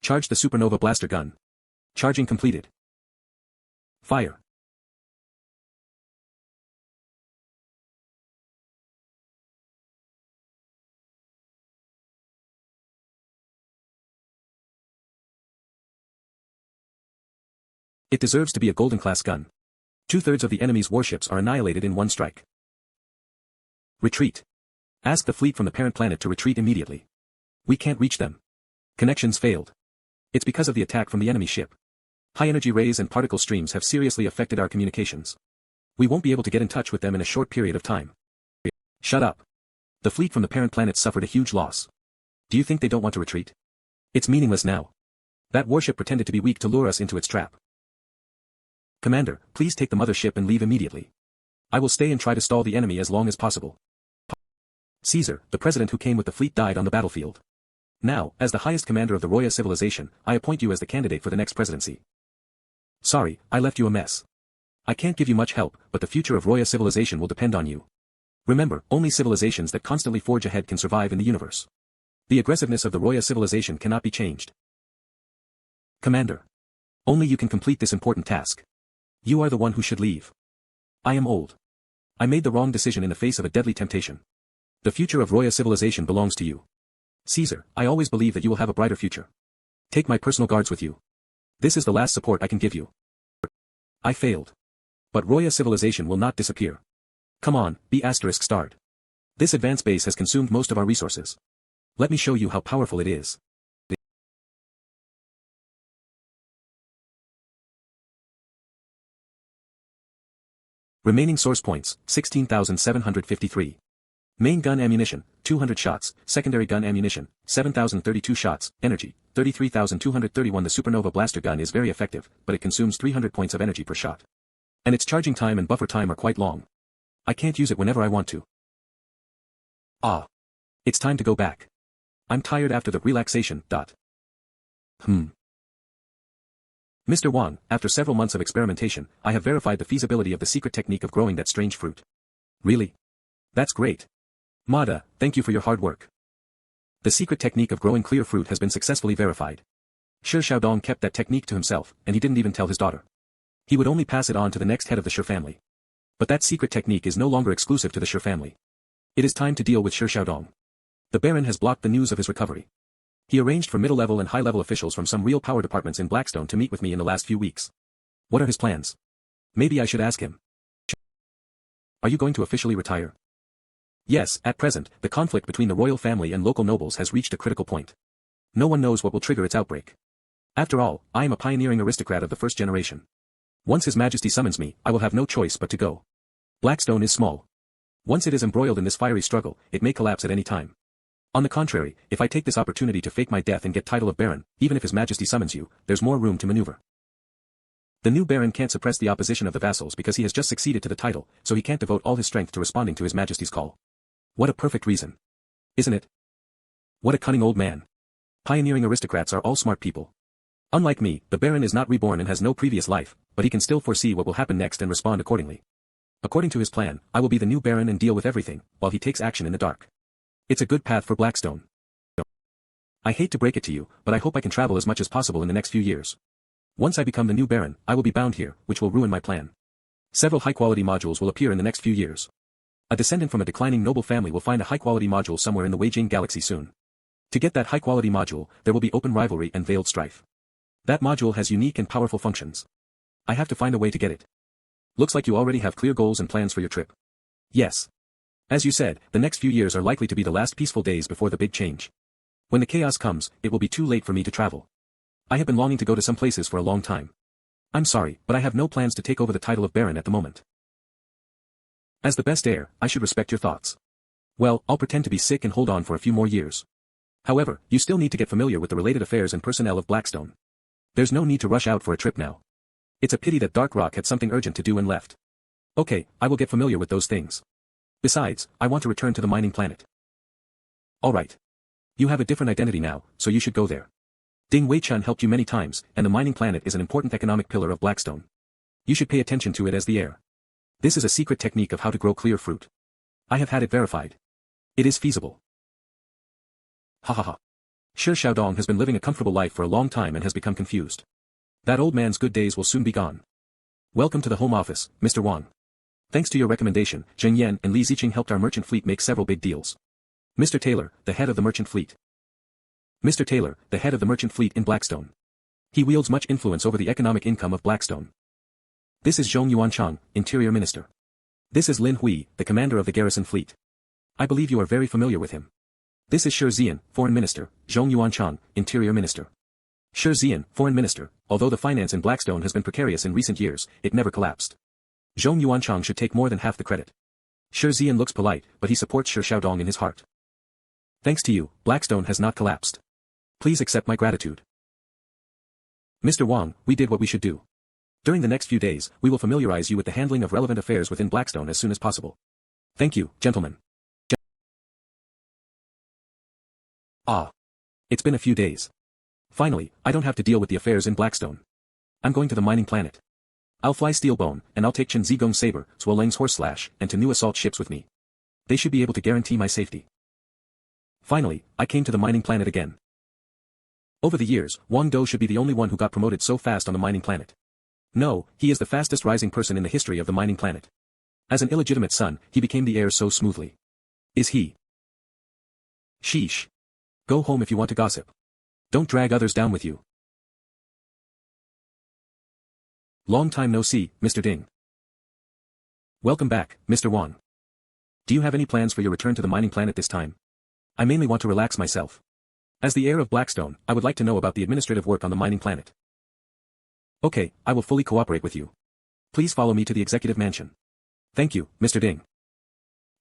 Charge the supernova blaster gun. Charging completed. Fire. It deserves to be a golden-class gun. 2/3 of the enemy's warships are annihilated in one strike. Retreat. Ask the fleet from the parent planet to retreat immediately. We can't reach them. Connections failed. It's because of the attack from the enemy ship. High-energy rays and particle streams have seriously affected our communications. We won't be able to get in touch with them in a short period of time. Shut up. The fleet from the parent planet suffered a huge loss. Do you think they don't want to retreat? It's meaningless now. That warship pretended to be weak to lure us into its trap. Commander, please take the mothership and leave immediately. I will stay and try to stall the enemy as long as possible. Caesar, the president who came with the fleet, died on the battlefield. Now, as the highest commander of the Roya civilization, I appoint you as the candidate for the next presidency. Sorry, I left you a mess. I can't give you much help, but the future of Roya civilization will depend on you. Remember, only civilizations that constantly forge ahead can survive in the universe. The aggressiveness of the Roya civilization cannot be changed. Commander. Only you can complete this important task. You are the one who should leave. I am old. I made the wrong decision in the face of a deadly temptation. The future of Roya civilization belongs to you. Caesar, I always believe that you will have a brighter future. Take my personal guards with you. This is the last support I can give you. I failed. But Roya civilization will not disappear. Come on, be ****. This advance base has consumed most of our resources. Let me show you how powerful it is. Remaining source points, 16,753. Main gun ammunition, 200 shots, secondary gun ammunition, 7,032 shots, energy, 33,231. The supernova blaster gun is very effective, but it consumes 300 points of energy per shot. And its charging time and buffer time are quite long. I can't use it whenever I want to. It's time to go back. I'm tired after the relaxation. Mr. Wang, after several months of experimentation, I have verified the feasibility of the secret technique of growing that strange fruit. Really? That's great. Mada, thank you for your hard work. The secret technique of growing clear fruit has been successfully verified. Shounen kept that technique to himself, and he didn't even tell his daughter. He would only pass it on to the next head of the Shi family. But that secret technique is no longer exclusive to the Shi family. It is time to deal with Shounen. The Baron has blocked the news of his recovery. He arranged for middle-level and high-level officials from some real power departments in Blackstone to meet with me in the last few weeks. What are his plans? Maybe I should ask him. Are you going to officially retire? Yes, at present, the conflict between the royal family and local nobles has reached a critical point. No one knows what will trigger its outbreak. After all, I am a pioneering aristocrat of the first generation. Once His Majesty summons me, I will have no choice but to go. Blackstone is small. Once it is embroiled in this fiery struggle, it may collapse at any time. On the contrary, if I take this opportunity to fake my death and get title of Baron, even if His Majesty summons you, there's more room to maneuver. The new Baron can't suppress the opposition of the vassals because he has just succeeded to the title, so he can't devote all his strength to responding to His Majesty's call. What a perfect reason. Isn't it? What a cunning old man. Pioneering aristocrats are all smart people. Unlike me, the Baron is not reborn and has no previous life, but he can still foresee what will happen next and respond accordingly. According to his plan, I will be the new Baron and deal with everything, while he takes action in the dark. It's a good path for Blackstone. I hate to break it to you, but I hope I can travel as much as possible in the next few years. Once I become the new Baron, I will be bound here, which will ruin my plan. Several high-quality modules will appear in the next few years. A descendant from a declining noble family will find a high-quality module somewhere in the Weijing galaxy soon. To get that high-quality module, there will be open rivalry and veiled strife. That module has unique and powerful functions. I have to find a way to get it. Looks like you already have clear goals and plans for your trip. Yes. As you said, the next few years are likely to be the last peaceful days before the big change. When the chaos comes, it will be too late for me to travel. I have been longing to go to some places for a long time. I'm sorry, but I have no plans to take over the title of Baron at the moment. As the best heir, I should respect your thoughts. Well, I'll pretend to be sick and hold on for a few more years. However, you still need to get familiar with the related affairs and personnel of Blackstone. There's no need to rush out for a trip now. It's a pity that Dark Rock had something urgent to do and left. Okay, I will get familiar with those things. Besides, I want to return to the mining planet. Alright. You have a different identity now, so you should go there. Ding Wei-chan helped you many times, and the mining planet is an important economic pillar of Blackstone. You should pay attention to it as the heir. This is a secret technique of how to grow clear fruit. I have had it verified. It is feasible. Ha ha ha. Shi Xiaodong has been living a comfortable life for a long time and has become confused. That old man's good days will soon be gone. Welcome to the home office, Mr. Wang. Thanks to your recommendation, Zheng Yan and Li Ziqing helped our merchant fleet make several big deals. Mr. Taylor, the head of the merchant fleet. Mr. Taylor, the head of the merchant fleet in Blackstone. He wields much influence over the economic income of Blackstone. This is Zhong Yuanchang, Interior Minister. This is Lin Hui, the commander of the garrison fleet. I believe you are very familiar with him. This is Shi Zian, Foreign Minister, Zhong Yuanchang, Interior Minister. Shi Zian, Foreign Minister, although the finance in Blackstone has been precarious in recent years, it never collapsed. Zhong Yuanchang should take more than half the credit. Shi Zian looks polite, but he supports Shi Xiaodong in his heart. Thanks to you, Blackstone has not collapsed. Please accept my gratitude. Mr. Wang, we did what we should do. During the next few days, we will familiarize you with the handling of relevant affairs within Blackstone as soon as possible. Thank you, gentlemen. It's been a few days. Finally, I don't have to deal with the affairs in Blackstone. I'm going to the mining planet. I'll fly Steelbone, and I'll take Chen Zigong's saber, Swolang's horse slash, and two new assault ships with me. They should be able to guarantee my safety. Finally, I came to the mining planet again. Over the years, Wang Dong should be the only one who got promoted so fast on the mining planet. No, he is the fastest rising person in the history of the mining planet. As an illegitimate son, he became the heir so smoothly. Is he? Sheesh. Go home if you want to gossip. Don't drag others down with you. Long time no see, Mr. Ding. Welcome back, Mr. Wang. Do you have any plans for your return to the mining planet this time? I mainly want to relax myself. As the heir of Blackstone, I would like to know about the administrative work on the mining planet. Okay, I will fully cooperate with you. Please follow me to the executive mansion. Thank you, Mr. Ding.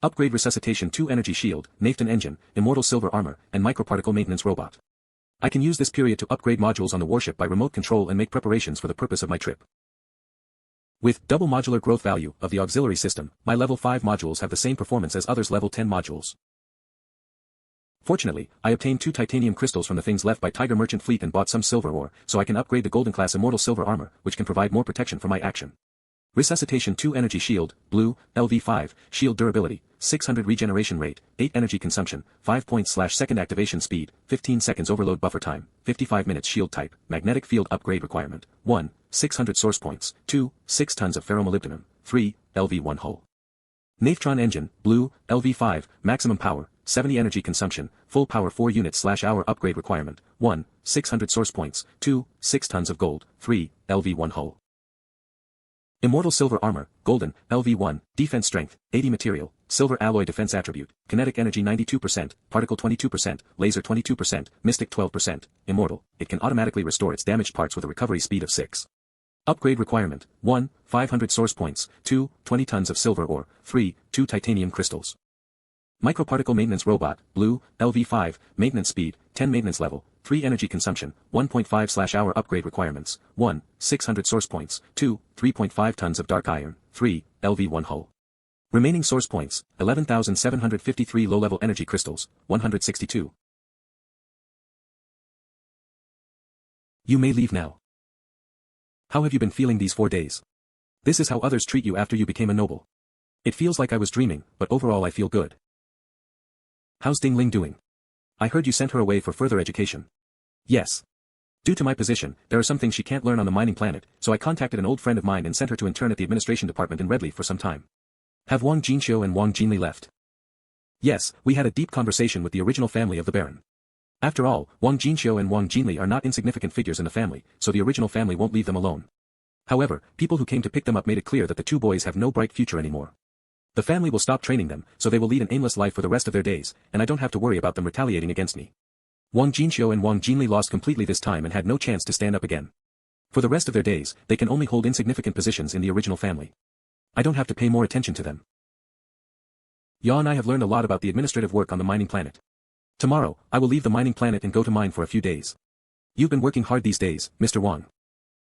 Upgrade Resuscitation 2 Energy Shield, Nafton Engine, Immortal Silver Armor, and Microparticle Maintenance Robot. I can use this period to upgrade modules on the warship by remote control and make preparations for the purpose of my trip. With double modular growth value of the auxiliary system, my level 5 modules have the same performance as others' level 10 modules. Fortunately, I obtained 2 titanium crystals from the things left by Tiger Merchant Fleet and bought some silver ore, so I can upgrade the golden class Immortal Silver Armor, which can provide more protection for my action. Resuscitation 2 Energy Shield, Blue, LV5, Shield Durability, 600 Regeneration Rate, 8 Energy Consumption, 5 points/second Activation Speed, 15 seconds Overload Buffer Time, 55 minutes Shield Type, Magnetic Field Upgrade Requirement, 1, 600 Source Points, 2, 6 tons of Ferromolybdenum, 3, LV1 Hull. Naftron Engine, Blue, LV5, Maximum Power, 70 Energy Consumption, Full Power 4 units/hour Upgrade Requirement, 1, 600 Source Points, 2, 6 tons of Gold, 3, LV1 Hull. Immortal Silver Armor, Golden, LV1, Defense Strength, 80 Material, Silver Alloy Defense Attribute, Kinetic Energy 92%, Particle 22%, Laser 22%, Mystic 12%, Immortal, it can automatically restore its damaged parts with a recovery speed of 6. Upgrade Requirement, 1, 500 Source Points, 2, 20 tons of Silver Ore, 3, 2 Titanium Crystals. Microparticle Maintenance Robot, Blue, LV5, Maintenance Speed, 10 Maintenance Level, 3 Energy Consumption, 1.5/hour Upgrade Requirements, 1, 600 Source Points, 2, 3.5 tons of Dark Iron, 3, LV1 Hull. Remaining Source Points, 11,753 Low-Level Energy Crystals, 162. You may leave now. How have you been feeling these 4 days? This is how others treat you after you became a noble. It feels like I was dreaming, but overall I feel good. How's Ding Ling doing? I heard you sent her away for further education. Yes. Due to my position, there are some things she can't learn on the mining planet, so I contacted an old friend of mine and sent her to intern at the administration department in Redleaf for some time. Have Wang Jinxiu and Wang Jinli left? Yes, we had a deep conversation with the original family of the Baron. After all, Wang Jinxiu and Wang Jinli are not insignificant figures in the family, so the original family won't leave them alone. However, people who came to pick them up made it clear that the two boys have no bright future anymore. The family will stop training them, so they will lead an aimless life for the rest of their days, and I don't have to worry about them retaliating against me. Wang Jinxiu and Wang Jinli lost completely this time and had no chance to stand up again. For the rest of their days, they can only hold insignificant positions in the original family. I don't have to pay more attention to them. Ya and I have learned a lot about the administrative work on the mining planet. Tomorrow, I will leave the mining planet and go to mine for a few days. You've been working hard these days, Mr. Wang.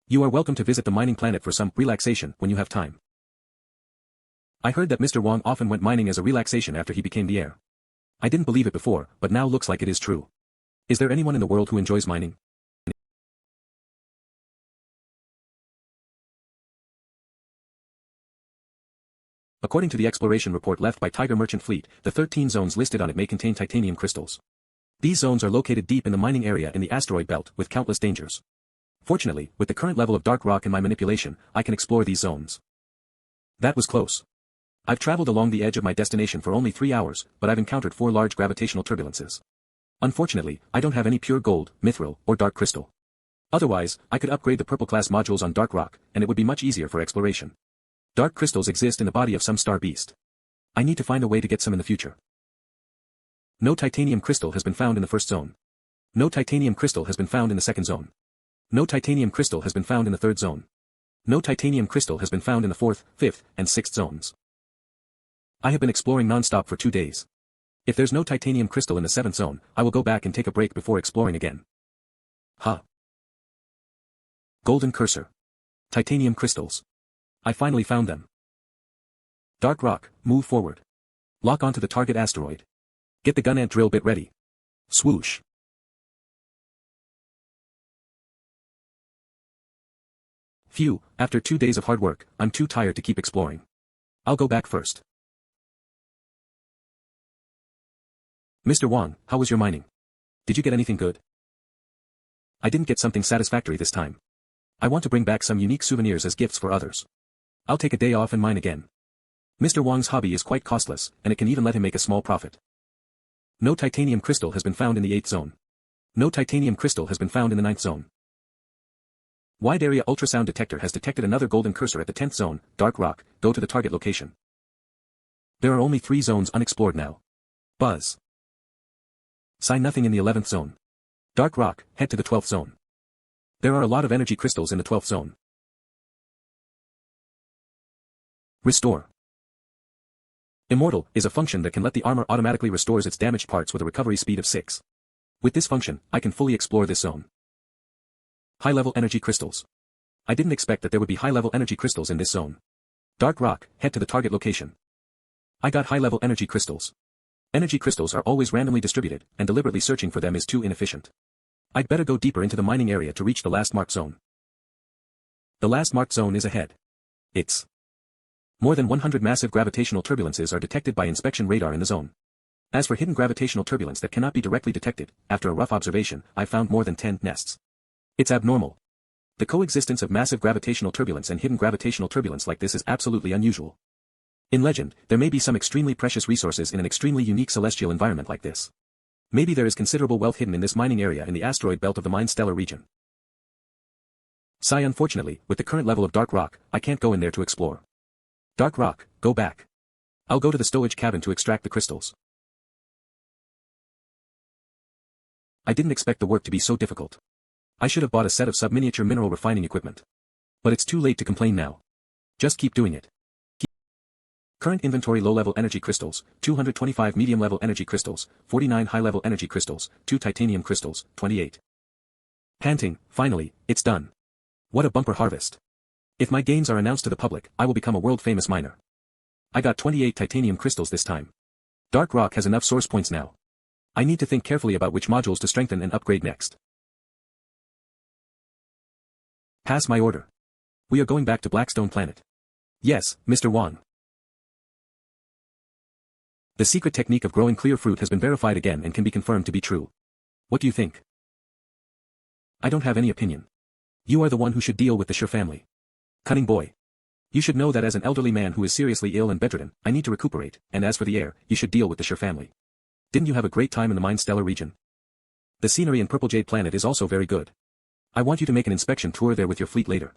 You are welcome to visit the mining planet for some relaxation when you have time. I heard that Mr. Wang often went mining as a relaxation after he became the heir. I didn't believe it before, but now looks like it is true. Is there anyone in the world who enjoys mining? According to the exploration report left by Tiger Merchant Fleet, the 13 zones listed on it may contain titanium crystals. These zones are located deep in the mining area in the asteroid belt with countless dangers. Fortunately, with the current level of dark rock and my manipulation, I can explore these zones. That was close. I've traveled along the edge of my destination for only 3 hours, but I've encountered 4 large gravitational turbulences. Unfortunately, I don't have any pure gold, mithril, or dark crystal. Otherwise, I could upgrade the purple class modules on dark rock, and it would be much easier for exploration. Dark crystals exist in the body of some star beast. I need to find a way to get some in the future. No titanium crystal has been found in the first zone. No titanium crystal has been found in the second zone. No titanium crystal has been found in the third zone. No titanium crystal has been found in the fourth, fifth, and sixth zones. I have been exploring non-stop for 2 days. If there's no titanium crystal in the seventh zone, I will go back and take a break before exploring again. Golden cursor. Titanium crystals. I finally found them. Dark rock, move forward. Lock onto the target asteroid. Get the gun and drill bit ready. Swoosh. Phew, after 2 days of hard work, I'm too tired to keep exploring. I'll go back first. Mr. Wang, how was your mining? Did you get anything good? I didn't get something satisfactory this time. I want to bring back some unique souvenirs as gifts for others. I'll take a day off and mine again. Mr. Wang's hobby is quite costless, and it can even let him make a small profit. No titanium crystal has been found in the 8th zone. No titanium crystal has been found in the 9th zone. Wide area ultrasound detector has detected another golden cursor at the 10th zone, dark rock, go to the target location. There are only 3 zones unexplored now. Buzz. Sign nothing in the 11th zone. Dark rock, head to the 12th zone. There are a lot of energy crystals in the 12th zone. Restore. Immortal is a function that can let the armor automatically restores its damaged parts with a recovery speed of 6. With this function, I can fully explore this zone. High-level energy crystals. I didn't expect that there would be high-level energy crystals in this zone. Dark rock, head to the target location. I got high-level energy crystals. Energy crystals are always randomly distributed, and deliberately searching for them is too inefficient. I'd better go deeper into the mining area to reach the last marked zone. The last marked zone is ahead. It's more than 100 massive gravitational turbulences are detected by inspection radar in the zone. As for hidden gravitational turbulence that cannot be directly detected, after a rough observation, I found more than 10 nests. It's abnormal. The coexistence of massive gravitational turbulence and hidden gravitational turbulence like this is absolutely unusual. In legend, there may be some extremely precious resources in an extremely unique celestial environment like this. Maybe there is considerable wealth hidden in this mining area in the asteroid belt of the Mine Stellar region. Unfortunately, with the current level of dark rock, I can't go in there to explore. Dark rock, go back. I'll go to the stowage cabin to extract the crystals. I didn't expect the work to be so difficult. I should have bought a set of sub-miniature mineral refining equipment. But it's too late to complain now. Just keep doing it. Current inventory low-level energy crystals, 225 medium-level energy crystals, 49 high-level energy crystals, 2 titanium crystals, 28. Panting, finally, it's done. What a bumper harvest. If my gains are announced to the public, I will become a world-famous miner. I got 28 titanium crystals this time. Dark rock has enough source points now. I need to think carefully about which modules to strengthen and upgrade next. Pass my order. We are going back to Blackstone Planet. Yes, Mr. Wang. The secret technique of growing clear fruit has been verified again and can be confirmed to be true. What do you think? I don't have any opinion. You are the one who should deal with the Sure family. Cunning boy. You should know that as an elderly man who is seriously ill and bedridden, I need to recuperate, and as for the heir, you should deal with the Sure family. Didn't you have a great time in the Mine Stellar region? The scenery in Purple Jade Planet is also very good. I want you to make an inspection tour there with your fleet later.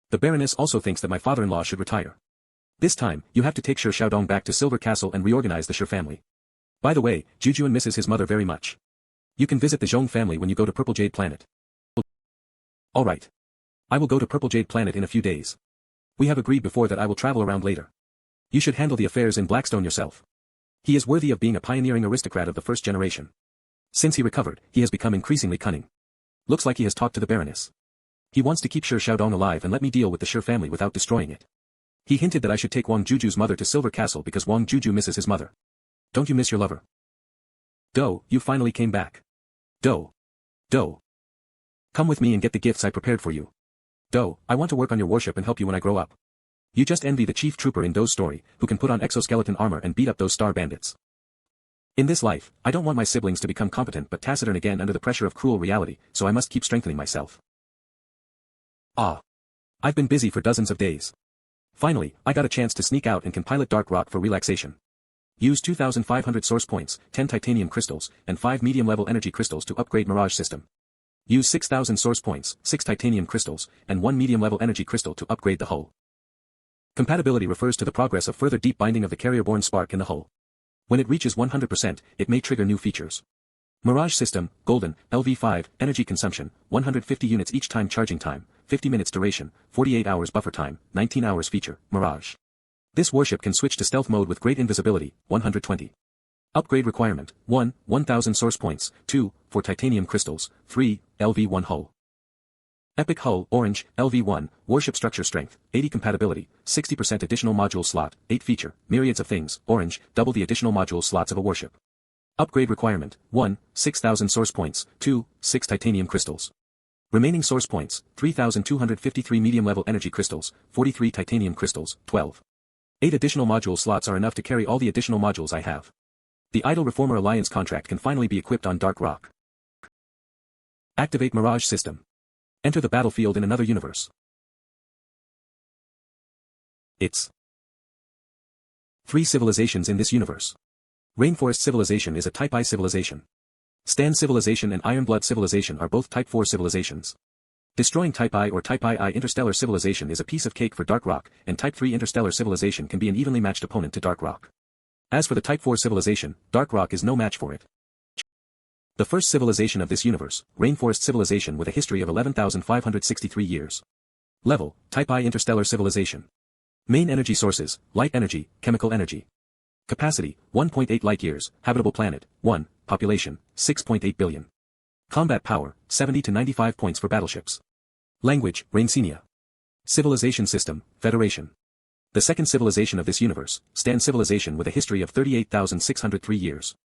The Baroness also thinks that my father-in-law should retire. This time, you have to take Sir Xiaodong back to Silver Castle and reorganize the Sher family. By the way, Jujuan misses his mother very much. You can visit the Zhong family when you go to Purple Jade Planet. Alright. I will go to Purple Jade Planet in a few days. We have agreed before that I will travel around later. You should handle the affairs in Blackstone yourself. He is worthy of being a pioneering aristocrat of the first generation. Since he recovered, he has become increasingly cunning. Looks like he has talked to the Baroness. He wants to keep Sher Xiaodong alive and let me deal with the Sher family without destroying it. He hinted that I should take Wang Juju's mother to Silver Castle because Wang Juju misses his mother. Don't you miss your lover? Do, you finally came back. Do. Come with me and get the gifts I prepared for you. Do, I want to work on your warship and help you when I grow up. You just envy the chief trooper in Do's story, who can put on exoskeleton armor and beat up those star bandits. In this life, I don't want my siblings to become competent but taciturn again under the pressure of cruel reality, so I must keep strengthening myself. I've been busy for dozens of days. Finally, I got a chance to sneak out and can pilot Dark Rock for relaxation. Use 2,500 source points, 10 titanium crystals, and 5 medium-level energy crystals to upgrade Mirage System. Use 6,000 source points, 6 titanium crystals, and 1 medium-level energy crystal to upgrade the hull. Compatibility refers to the progress of further deep binding of the carrier-borne spark in the hull. When it reaches 100%, it may trigger new features. Mirage System, Golden, LV5, energy consumption, 150 units each time charging time, 50 minutes duration, 48 hours buffer time, 19 hours feature, Mirage. This warship can switch to stealth mode with great invisibility, 120. Upgrade requirement, 1, 1000 source points, 2, for titanium crystals, 3, LV1 hull. Epic hull, orange, LV1, warship structure strength, 80 compatibility, 60% additional module slot, 8 feature, myriads of things, orange, double the additional module slots of a warship. Upgrade requirement, 1, 6000 source points, 2, 6 titanium crystals. Remaining source points, 3253 medium-level energy crystals, 43 titanium crystals, 12. 8 additional module slots are enough to carry all the additional modules I have. The Idle Reformer Alliance contract can finally be equipped on Dark Rock. Activate Mirage System. Enter the battlefield in another universe. It's 3 civilizations in this universe. Rainforest Civilization is a Type I civilization. Stand Civilization and Ironblood Civilization are both Type 4 civilizations. Destroying Type I or Type II Interstellar Civilization is a piece of cake for Dark Rock, and Type 3 Interstellar Civilization can be an evenly matched opponent to Dark Rock. As for the Type 4 civilization, Dark Rock is no match for it. The first civilization of this universe, Rainforest Civilization with a history of 11,563 years. Level, Type I Interstellar Civilization. Main energy sources, light energy, chemical energy. Capacity, 1.8 light-years, habitable planet, 1, population, 6.8 billion. Combat power, 70 to 95 points for battleships. Language, Rainsenia. Civilization system, Federation. The second civilization of this universe, Stand Civilization with a history of 38,603 years.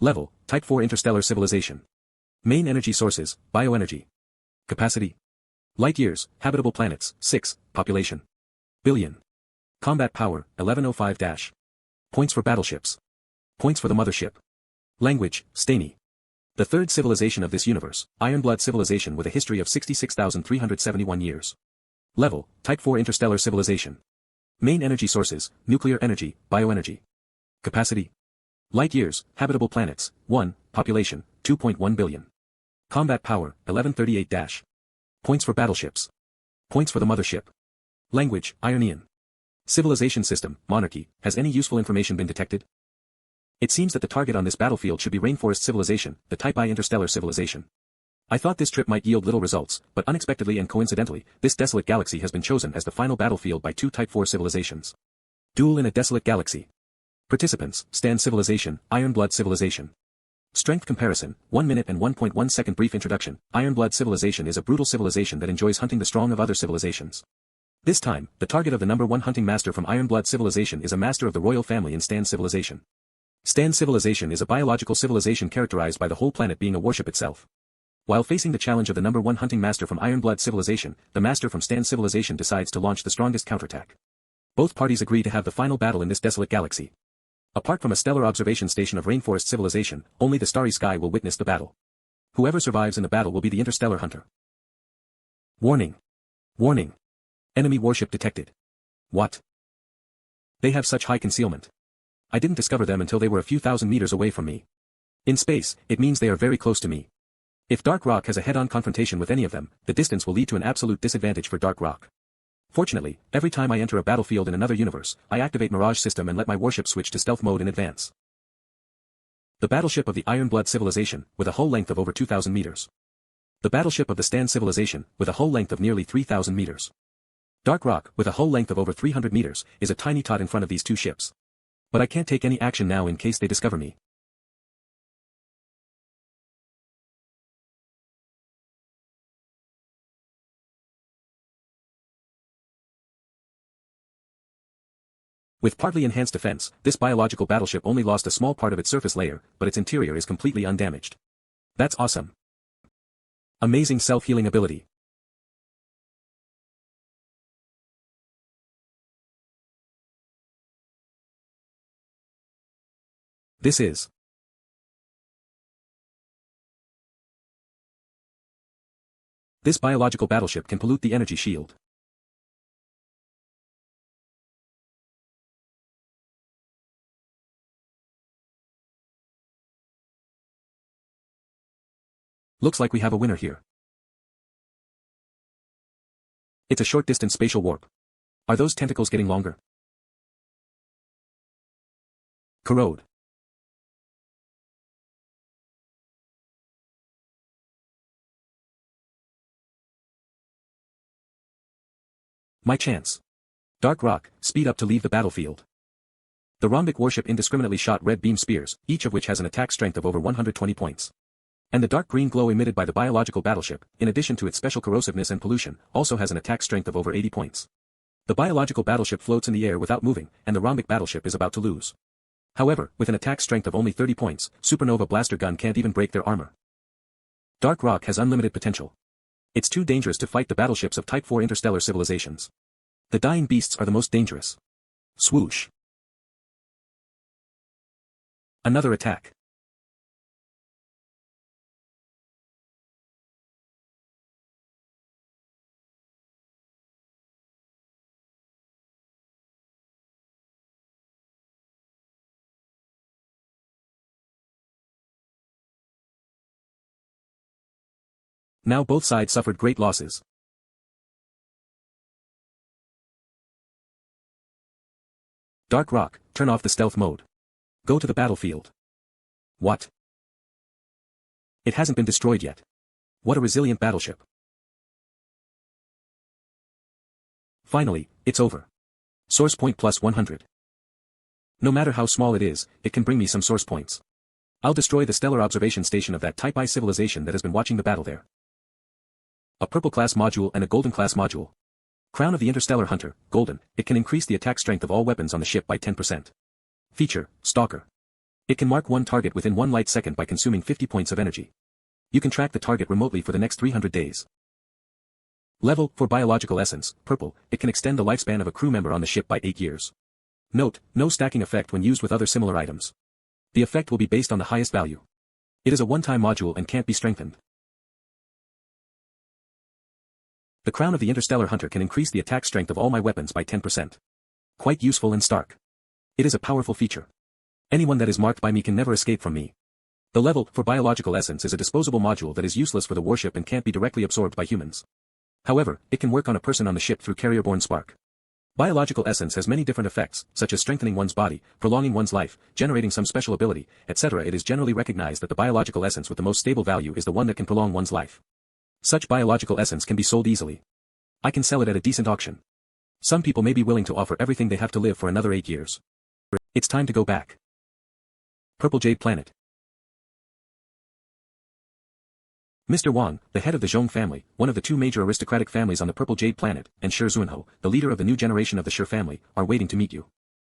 Level, Type 4 Interstellar Civilization. Main energy sources, bioenergy. Capacity. Light years, habitable planets, 6, population. Billion. Combat power, 1105-. Points for battleships. Points for the mothership. Language, Stani. The third civilization of this universe, Ironblood Civilization with a history of 66,371 years. Level, Type 4 Interstellar Civilization. Main energy sources, nuclear energy, bioenergy. Capacity. Light years, habitable planets, 1, population, 2.1 billion. Combat power, 1138-. Points for battleships. Points for the mothership. Language, Ionian. Civilization system, monarchy, has any useful information been detected? It seems that the target on this battlefield should be Rainforest Civilization, the Type I Interstellar Civilization. I thought this trip might yield little results, but unexpectedly and coincidentally, this desolate galaxy has been chosen as the final battlefield by 2 Type 4 civilizations. Duel in a desolate galaxy. Participants, Stand Civilization, Ironblood Civilization. Strength comparison, 1 minute and 1.1 second brief introduction. Ironblood Civilization is a brutal civilization that enjoys hunting the strong of other civilizations. This time, the target of the number 1 hunting master from Ironblood Civilization is a master of the royal family in Stand Civilization. Stand Civilization is a biological civilization characterized by the whole planet being a warship itself. While facing the challenge of the number 1 hunting master from Ironblood Civilization, the master from Stand Civilization decides to launch the strongest counterattack. Both parties agree to have the final battle in this desolate galaxy. Apart from a stellar observation station of Rainforest Civilization, only the starry sky will witness the battle. Whoever survives in the battle will be the interstellar hunter. Warning. Warning. Enemy warship detected. What? They have such high concealment. I didn't discover them until they were a few thousand meters away from me. In space, it means they are very close to me. If Dark Rock has a head-on confrontation with any of them, the distance will lead to an absolute disadvantage for Dark Rock. Fortunately, every time I enter a battlefield in another universe, I activate Mirage System and let my warship switch to stealth mode in advance. The battleship of the Ironblood civilization, with a hull length of over 2,000 meters. The battleship of the Stan civilization, with a hull length of nearly 3,000 meters. Dark Rock, with a hull length of over 300 meters, is a tiny tot in front of these two ships. But I can't take any action now in case they discover me. With partly enhanced defense, this biological battleship only lost a small part of its surface layer, but its interior is completely undamaged. That's awesome. Amazing self-healing ability. This biological battleship can pollute the energy shield. Looks like we have a winner here. It's a short-distance spatial warp. Are those tentacles getting longer? Corrode. My chance. Dark Rock, speed up to leave the battlefield. The rhombic warship indiscriminately shot red beam spears, each of which has an attack strength of over 120 points. And the dark green glow emitted by the biological battleship, in addition to its special corrosiveness and pollution, also has an attack strength of over 80 points. The biological battleship floats in the air without moving, and the rhombic battleship is about to lose. However, with an attack strength of only 30 points, Supernova Blaster Gun can't even break their armor. Dark Rock has unlimited potential. It's too dangerous to fight the battleships of Type 4 interstellar civilizations. The dying beasts are the most dangerous. Swoosh. Another attack. Now both sides suffered great losses. Dark Rock, turn off the stealth mode. Go to the battlefield. What? It hasn't been destroyed yet. What a resilient battleship. Finally, it's over. Source point plus 100. No matter how small it is, it can bring me some source points. I'll destroy the stellar observation station of that Type I civilization that has been watching the battle there. A purple class module and a golden class module. Crown of the Interstellar Hunter, golden, it can increase the attack strength of all weapons on the ship by 10%. Feature, Stalker. It can mark one target within 1 light second by consuming 50 points of energy. You can track the target remotely for the next 300 days. Level, for biological essence, purple, it can extend the lifespan of a crew member on the ship by 8 years. Note, no stacking effect when used with other similar items. The effect will be based on the highest value. It is a one-time module and can't be strengthened. The Crown of the Interstellar Hunter can increase the attack strength of all my weapons by 10%. Quite useful and stark. It is a powerful feature. Anyone that is marked by me can never escape from me. The level, for biological essence, is a disposable module that is useless for the warship and can't be directly absorbed by humans. However, it can work on a person on the ship through carrier-borne spark. Biological essence has many different effects, such as strengthening one's body, prolonging one's life, generating some special ability, etc. It is generally recognized that the biological essence with the most stable value is the one that can prolong one's life. Such biological essence can be sold easily. I can sell it at a decent auction. Some people may be willing to offer everything they have to live for another 8 years. It's time to go back. Purple Jade Planet. Mr. Wang, the head of the Zhong family, one of the two major aristocratic families on the Purple Jade Planet, and Shi Zunho, the leader of the new generation of the Shi family, are waiting to meet you.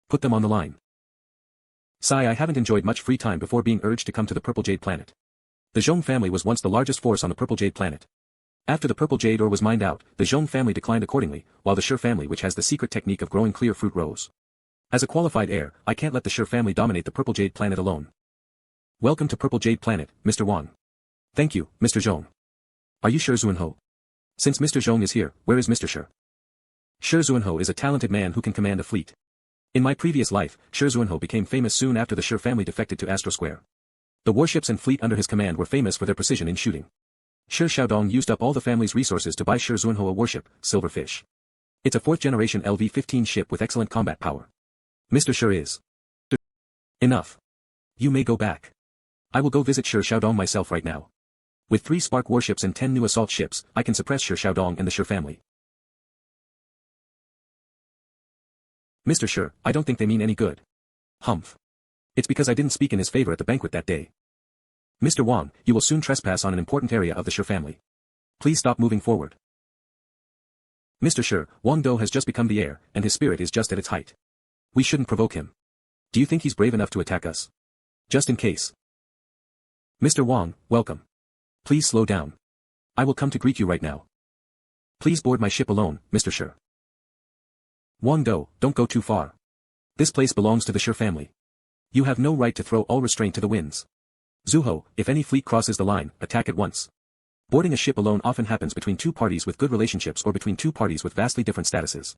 Put them on the line. Sai, I haven't enjoyed much free time before being urged to come to the Purple Jade Planet. The Zhong family was once the largest force on the Purple Jade Planet. After the Purple Jade ore was mined out, the Zhong family declined accordingly, while the Shi family, which has the secret technique of growing clear fruit, rose. As a qualified heir, I can't let the Shi family dominate the Purple Jade Planet alone. Welcome to Purple Jade Planet, Mr. Wang. Thank you, Mr. Zhong. Are you Shi Zunho? Since Mr. Zhong is here, where is Mr. Shi? Shi Zunho is a talented man who can command a fleet. In my previous life, Shi Zunho became famous soon after the Shi family defected to Astro Square. The warships and fleet under his command were famous for their precision in shooting. Shi Xiaodong used up all the family's resources to buy Shi Zunho a warship, Silverfish. It's a 4th-generation LV-15 ship with excellent combat power. Mr. Sure is. Enough. You may go back. I will go visit Sure Xiaodong myself right now. With 3 spark warships and 10 new assault ships, I can suppress Sure Xiaodong and the Sure family. Mr. Sure, I don't think they mean any good. Humph. It's because I didn't speak in his favor at the banquet that day. Mr. Wang, you will soon trespass on an important area of the Sure family. Please stop moving forward. Mr. Sure, Wang Dong has just become the heir, and his spirit is just at its height. We shouldn't provoke him. Do you think he's brave enough to attack us? Just in case. Mr. Wang, welcome. Please slow down. I will come to greet you right now. Please board my ship alone, Mr. Sure. Wang Dong, don't go too far. This place belongs to the Sure family. You have no right to throw all restraint to the winds. Zuho, if any fleet crosses the line, attack at once. Boarding a ship alone often happens between 2 parties with good relationships or between 2 parties with vastly different statuses.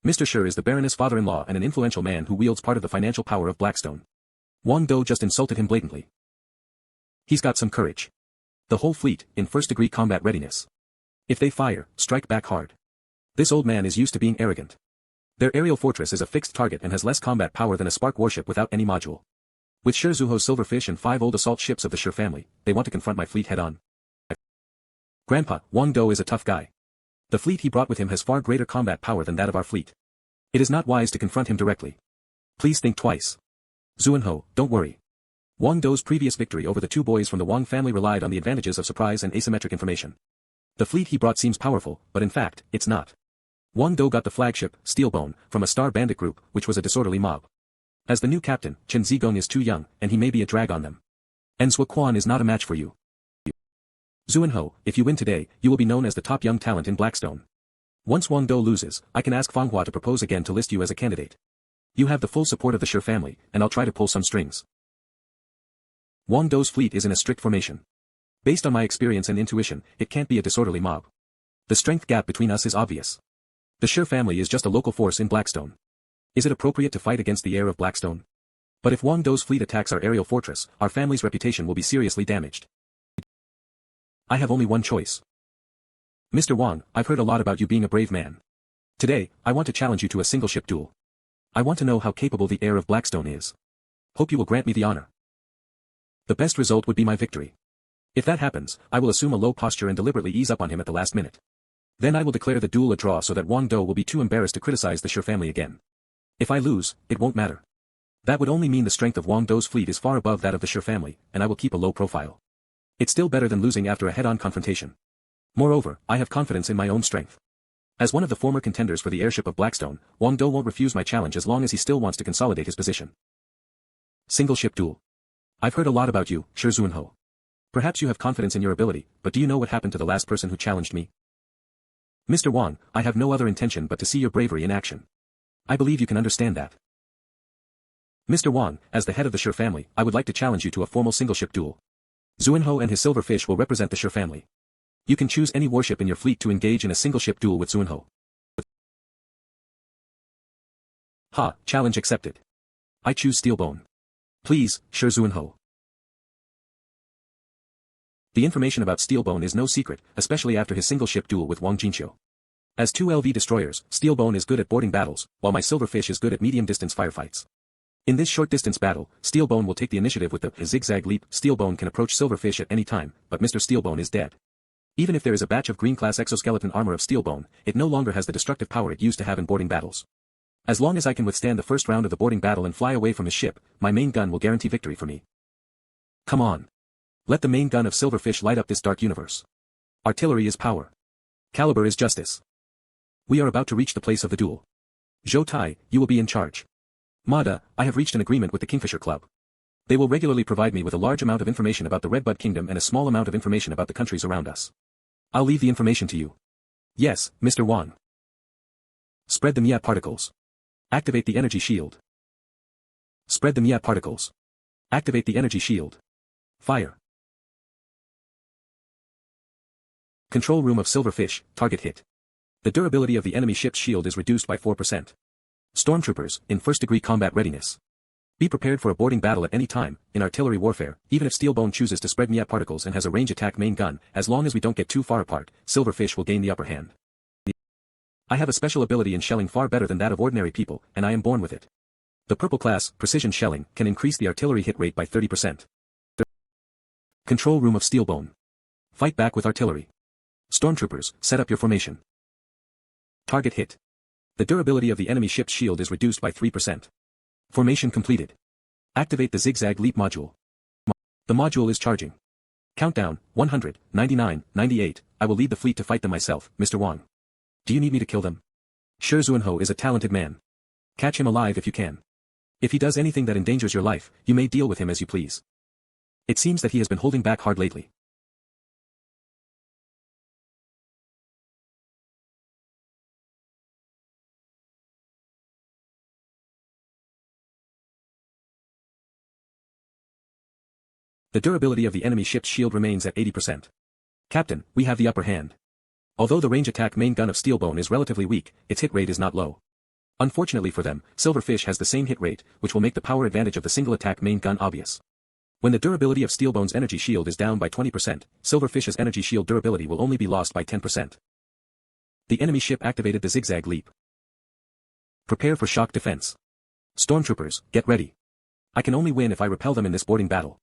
Mr. Sure is the Baroness' father-in-law and an influential man who wields part of the financial power of Blackstone. Wang Dong just insulted him blatantly. He's got some courage. The whole fleet, in first-degree combat readiness. If they fire, strike back hard. This old man is used to being arrogant. Their aerial fortress is a fixed target and has less combat power than a spark warship without any module. With Sure Zuho's silverfish and 5 old assault ships of the Sure family, they want to confront my fleet head-on. Grandpa, Wang Dong is a tough guy. The fleet he brought with him has far greater combat power than that of our fleet. It is not wise to confront him directly. Please think twice. Zuenho, don't worry. Wang Dong's previous victory over the 2 boys from the Wang family relied on the advantages of surprise and asymmetric information. The fleet he brought seems powerful, but in fact, it's not. Wang Dong got the flagship, Steelbone, from a star bandit group, which was a disorderly mob. As the new captain, Chen Zigong is too young, and he may be a drag on them. And Sua Quan is not a match for you. Zuenho, if you win today, you will be known as the top young talent in Blackstone. Once Wang Dong loses, I can ask Fanghua to propose again to list you as a candidate. You have the full support of the Sure family, and I'll try to pull some strings. Wang Dong's fleet is in a strict formation. Based on my experience and intuition, it can't be a disorderly mob. The strength gap between us is obvious. The Sure family is just a local force in Blackstone. Is it appropriate to fight against the heir of Blackstone? But if Wang Dong's fleet attacks our aerial fortress, our family's reputation will be seriously damaged. I have only one choice. Mr. Wang, I've heard a lot about you being a brave man. Today, I want to challenge you to a single-ship duel. I want to know how capable the heir of Blackstone is. Hope you will grant me the honor. The best result would be my victory. If that happens, I will assume a low posture and deliberately ease up on him at the last minute. Then I will declare the duel a draw so that Wang Dong will be too embarrassed to criticize the Sure family again. If I lose, it won't matter. That would only mean the strength of Wang Dong's fleet is far above that of the Sure family, and I will keep a low profile. It's still better than losing after a head-on confrontation. Moreover, I have confidence in my own strength. As one of the former contenders for the heirship of Blackstone, Wang Dong won't refuse my challenge as long as he still wants to consolidate his position. Single-ship duel. I've heard a lot about you, Sure Zuenho. Perhaps you have confidence in your ability, but do you know what happened to the last person who challenged me? Mr. Wang, I have no other intention but to see your bravery in action. I believe you can understand that. Mr. Wang, as the head of the Sure family, I would like to challenge you to a formal single-ship duel. Zuenho and his silverfish will represent the Sure family. You can choose any warship in your fleet to engage in a single-ship duel with Zuenho. Ha, challenge accepted. I choose Steelbone. Please, Sure Zuenho. The information about Steelbone is no secret, especially after his single-ship duel with Wang Jinqiu. As 2 LV destroyers, Steelbone is good at boarding battles, while my silverfish is good at medium-distance firefights. In this short-distance battle, Steelbone will take the initiative with the zigzag leap. Steelbone can approach Silverfish at any time, but Mr. Steelbone is dead. Even if there is a batch of green-class exoskeleton armor of Steelbone, it no longer has the destructive power it used to have in boarding battles. As long as I can withstand the first round of the boarding battle and fly away from his ship, my main gun will guarantee victory for me. Come on. Let the main gun of Silverfish light up this dark universe. Artillery is power. Caliber is justice. We are about to reach the place of the duel. Zhou Tai, you will be in charge. Mada, I have reached an agreement with the Kingfisher Club. They will regularly provide me with a large amount of information about the Redbud Kingdom and a small amount of information about the countries around us. I'll leave the information to you. Yes, Mr. Wang. Spread the Mia particles. Activate the energy shield. Spread the Mia particles. Activate the energy shield. Fire. Control room of Silverfish, target hit. The durability of the enemy ship's shield is reduced by 4%. Stormtroopers, in first-degree combat readiness. Be prepared for a boarding battle at any time. In artillery warfare, even if Steelbone chooses to spread Mia particles and has a range attack main gun, as long as we don't get too far apart, Silverfish will gain the upper hand. I have a special ability in shelling far better than that of ordinary people, and I am born with it. The purple class, precision shelling, can increase the artillery hit rate by 30%. Control room of Steelbone. Fight back with artillery. Stormtroopers, set up your formation. Target hit. The durability of the enemy ship's shield is reduced by 3%. Formation completed. Activate the zigzag leap module. The module is charging. Countdown, 100, 99, 98, I will lead the fleet to fight them myself, Mr. Wang. Do you need me to kill them? Shi Zuanho is a talented man. Catch him alive if you can. If he does anything that endangers your life, you may deal with him as you please. It seems that he has been holding back hard lately. The durability of the enemy ship's shield remains at 80%. Captain, we have the upper hand. Although the range attack main gun of Steelbone is relatively weak, its hit rate is not low. Unfortunately for them, Silverfish has the same hit rate, which will make the power advantage of the single attack main gun obvious. When the durability of Steelbone's energy shield is down by 20%, Silverfish's energy shield durability will only be lost by 10%. The enemy ship activated the zigzag leap. Prepare for shock defense. Stormtroopers, get ready. I can only win if I repel them in this boarding battle.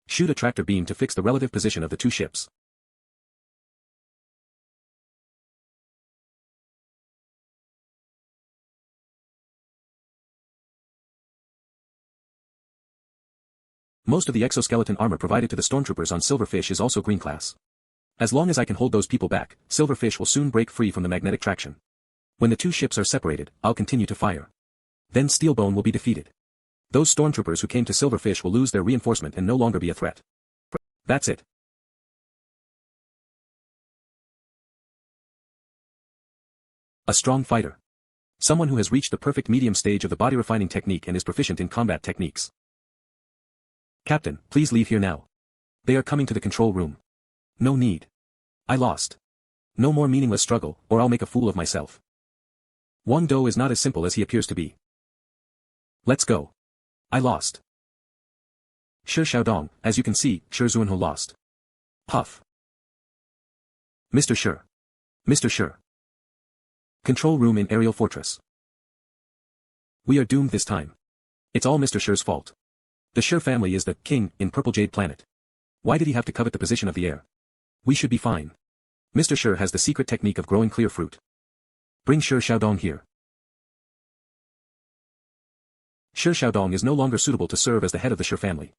Shoot a tractor beam to fix the relative position of the two ships. Most of the exoskeleton armor provided to the stormtroopers on Silverfish is also green class. As long as I can hold those people back, Silverfish will soon break free from the magnetic traction. When the two ships are separated, I'll continue to fire. Then Steelbone will be defeated. Those stormtroopers who came to Silverfish will lose their reinforcement and no longer be a threat. That's it. A strong fighter. Someone who has reached the perfect medium stage of the body refining technique and is proficient in combat techniques. Captain, please leave here now. They are coming to the control room. No need. I lost. No more meaningless struggle, or I'll make a fool of myself. Wang Dong is not as simple as he appears to be. Let's go. I lost. Shi Xiaodong, as you can see, Shi Zuanho lost. Huff. Mr. Shi. Mr. Shi. Control room in Aerial Fortress. We are doomed this time. It's all Mr. Shi's fault. The Shi family is the king in Purple Jade Planet. Why did he have to covet the position of the heir? We should be fine. Mr. Shi has the secret technique of growing clear fruit. Bring Shi Xiaodong here. Shi Xiaodong is no longer suitable to serve as the head of the Shi family.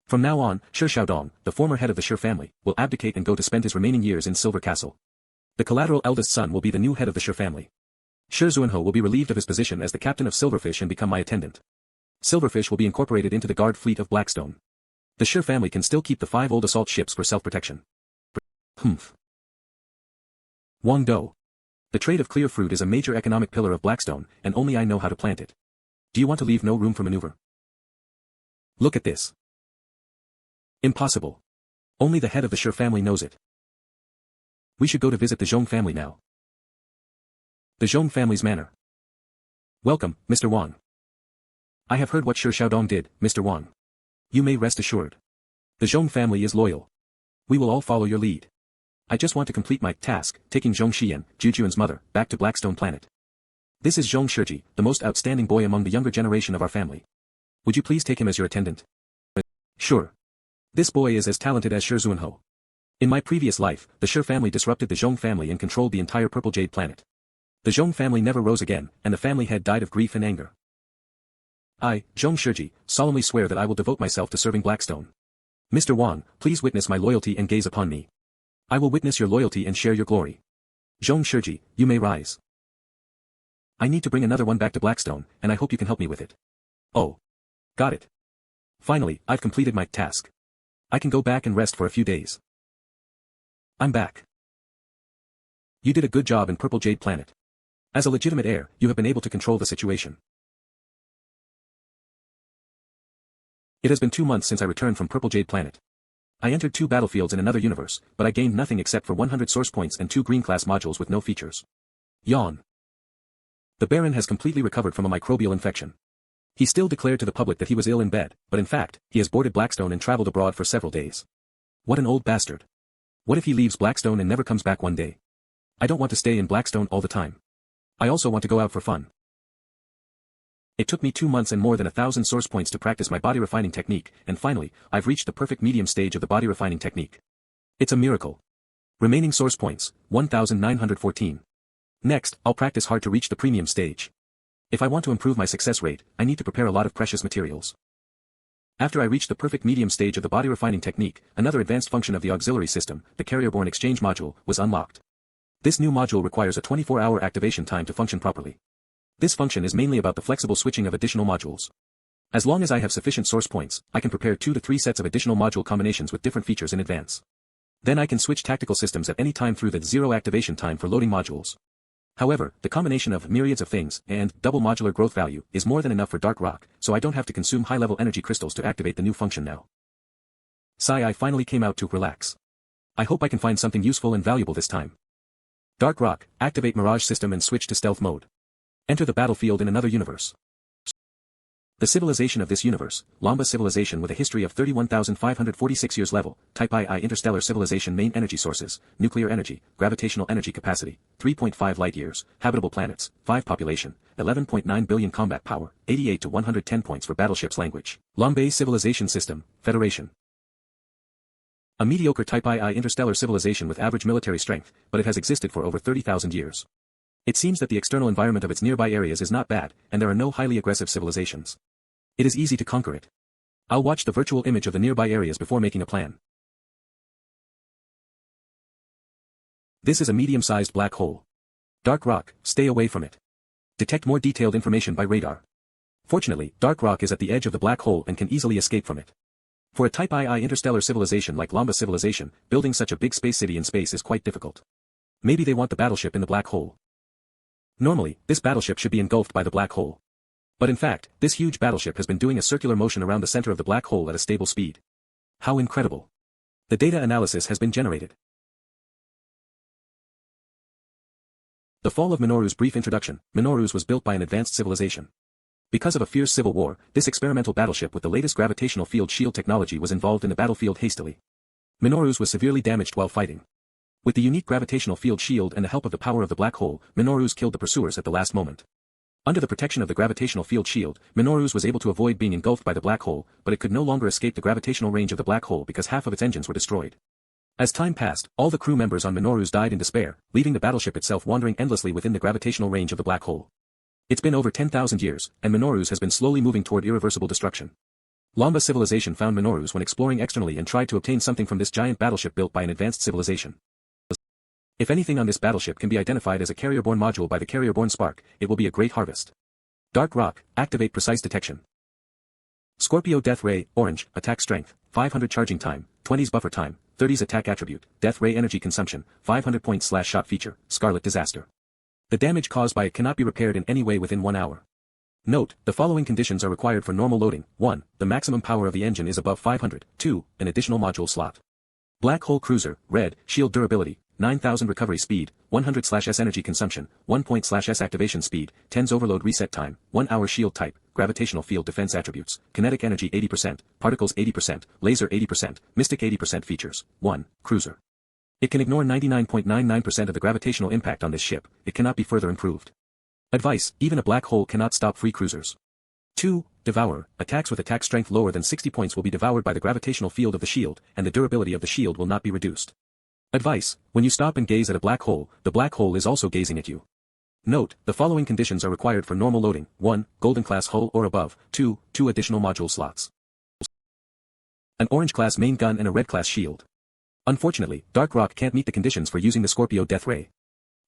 From now on, Shi Xiaodong, the former head of the Shi family, will abdicate and go to spend his remaining years in Silver Castle. The collateral eldest son will be the new head of the Shi family. Shi Zuanho will be relieved of his position as the captain of Silverfish and become my attendant. Silverfish will be incorporated into the guard fleet of Blackstone. The Shi family can still keep the 5 old assault ships for self-protection. Humph. Wang Dong. The trade of clear fruit is a major economic pillar of Blackstone, and only I know how to plant it. Do you want to leave no room for maneuver? Look at this. Impossible. Only the head of the Shi family knows it. We should go to visit the Zhong family now. The Zhong family's manor. Welcome, Mr. Wang. I have heard what Shi Xiaodong did, Mr. Wang. You may rest assured. The Zhong family is loyal. We will all follow your lead. I just want to complete my task, taking Zhong Xian, Jujuan's mother, back to Blackstone Planet. This is Zhong Shiji, the most outstanding boy among the younger generation of our family. Would you please take him as your attendant? Sure. This boy is as talented as Shi Zuanho. In my previous life, the Shi family disrupted the Zhong family and controlled the entire Purple Jade Planet. The Zhong family never rose again, and the family head died of grief and anger. I, Zhong Shiji, solemnly swear that I will devote myself to serving Blackstone. Mr. Wang, please witness my loyalty and gaze upon me. I will witness your loyalty and share your glory. Zhong Shiji, you may rise. I need to bring another one back to Blackstone, and I hope you can help me with it. Oh. Got it. Finally, I've completed my task. I can go back and rest for a few days. I'm back. You did a good job in Purple Jade Planet. As a legitimate heir, you have been able to control the situation. It has been 2 months since I returned from Purple Jade Planet. I entered 2 battlefields in another universe, but I gained nothing except for 100 source points and 2 green class modules with no features. Yawn. The Baron has completely recovered from a microbial infection. He still declared to the public that he was ill in bed, but in fact, he has boarded Blackstone and traveled abroad for several days. What an old bastard. What if he leaves Blackstone and never comes back one day? I don't want to stay in Blackstone all the time. I also want to go out for fun. It took me 2 months and more than 1,000 source points to practice my body refining technique, and finally, I've reached the perfect medium stage of the body refining technique. It's a miracle. Remaining source points, 1,914. Next, I'll practice hard to reach the premium stage. If I want to improve my success rate, I need to prepare a lot of precious materials. After I reached the perfect medium stage of the body refining technique, another advanced function of the auxiliary system, the carrier-borne exchange module, was unlocked. This new module requires a 24-hour activation time to function properly. This function is mainly about the flexible switching of additional modules. As long as I have sufficient source points, I can prepare 2 to 3 sets of additional module combinations with different features in advance. Then I can switch tactical systems at any time through the 0 activation time for loading modules. However, the combination of myriads of things and double modular growth value is more than enough for Dark Rock, so I don't have to consume high-level energy crystals to activate the new function now. Sci-fi finally came out to relax. I hope I can find something useful and valuable this time. Dark Rock, activate Mirage system and switch to stealth mode. Enter the battlefield in another universe. The civilization of this universe, Lamba civilization with a history of 31,546 years level, Type II interstellar civilization main energy sources, nuclear energy, gravitational energy capacity, 3.5 light years, habitable planets, 5 population, 11.9 billion combat power, 88 to 110 points for battleships language. Lamba civilization system, Federation. A mediocre Type II interstellar civilization with average military strength, but it has existed for over 30,000 years. It seems that the external environment of its nearby areas is not bad, and there are no highly aggressive civilizations. It is easy to conquer it. I'll watch the virtual image of the nearby areas before making a plan. This is a medium-sized black hole. Dark Rock, stay away from it. Detect more detailed information by radar. Fortunately, Dark Rock is at the edge of the black hole and can easily escape from it. For a Type II interstellar civilization like Lamba civilization, building such a big space city in space is quite difficult. Maybe they want the battleship in the black hole. Normally, this battleship should be engulfed by the black hole. But in fact, this huge battleship has been doing a circular motion around the center of the black hole at a stable speed. How incredible. The data analysis has been generated. The fall of Minoru's brief introduction. Minoru's was built by an advanced civilization. Because of a fierce civil war, this experimental battleship with the latest gravitational field shield technology was involved in the battlefield hastily. Minoru's was severely damaged while fighting. With the unique gravitational field shield and the help of the power of the black hole, Minoru's killed the pursuers at the last moment. Under the protection of the gravitational field shield, Minoru's was able to avoid being engulfed by the black hole, but it could no longer escape the gravitational range of the black hole because half of its engines were destroyed. As time passed, all the crew members on Minoru's died in despair, leaving the battleship itself wandering endlessly within the gravitational range of the black hole. It's been over 10,000 years, and Minoru's has been slowly moving toward irreversible destruction. Lamba civilization found Minoru's when exploring externally and tried to obtain something from this giant battleship built by an advanced civilization. If anything on this battleship can be identified as a carrier-borne module by the carrier-borne spark, it will be a great harvest. Dark Rock, activate precise detection. Scorpio Death Ray, Orange, attack strength, 500 charging time, 20s buffer time, 30s attack attribute, Death Ray energy consumption, 500 points / shot feature, Scarlet Disaster. The damage caused by it cannot be repaired in any way within 1 hour. Note, the following conditions are required for normal loading. 1. The maximum power of the engine is above 500. 2. An additional module slot. Black Hole Cruiser, Red, shield durability, 9,000 recovery speed, 100/S energy consumption, 1 point /S activation speed, 10s overload reset time, 1 hour shield type, gravitational field defense attributes, kinetic energy 80%, particles 80%, laser 80%, mystic 80% features. 1. Cruiser. It can ignore 99.99% of the gravitational impact on this ship, it cannot be further improved. Advice, even a black hole cannot stop free cruisers. 2. Devourer, attacks with attack strength lower than 60 points will be devoured by the gravitational field of the shield, and the durability of the shield will not be reduced. Advice, when you stop and gaze at a black hole, the black hole is also gazing at you. Note, the following conditions are required for normal loading. 1. Golden class hull or above. 2. 2 additional module slots. An orange class main gun and a red class shield. Unfortunately, Dark Rock can't meet the conditions for using the Scorpio Death Ray.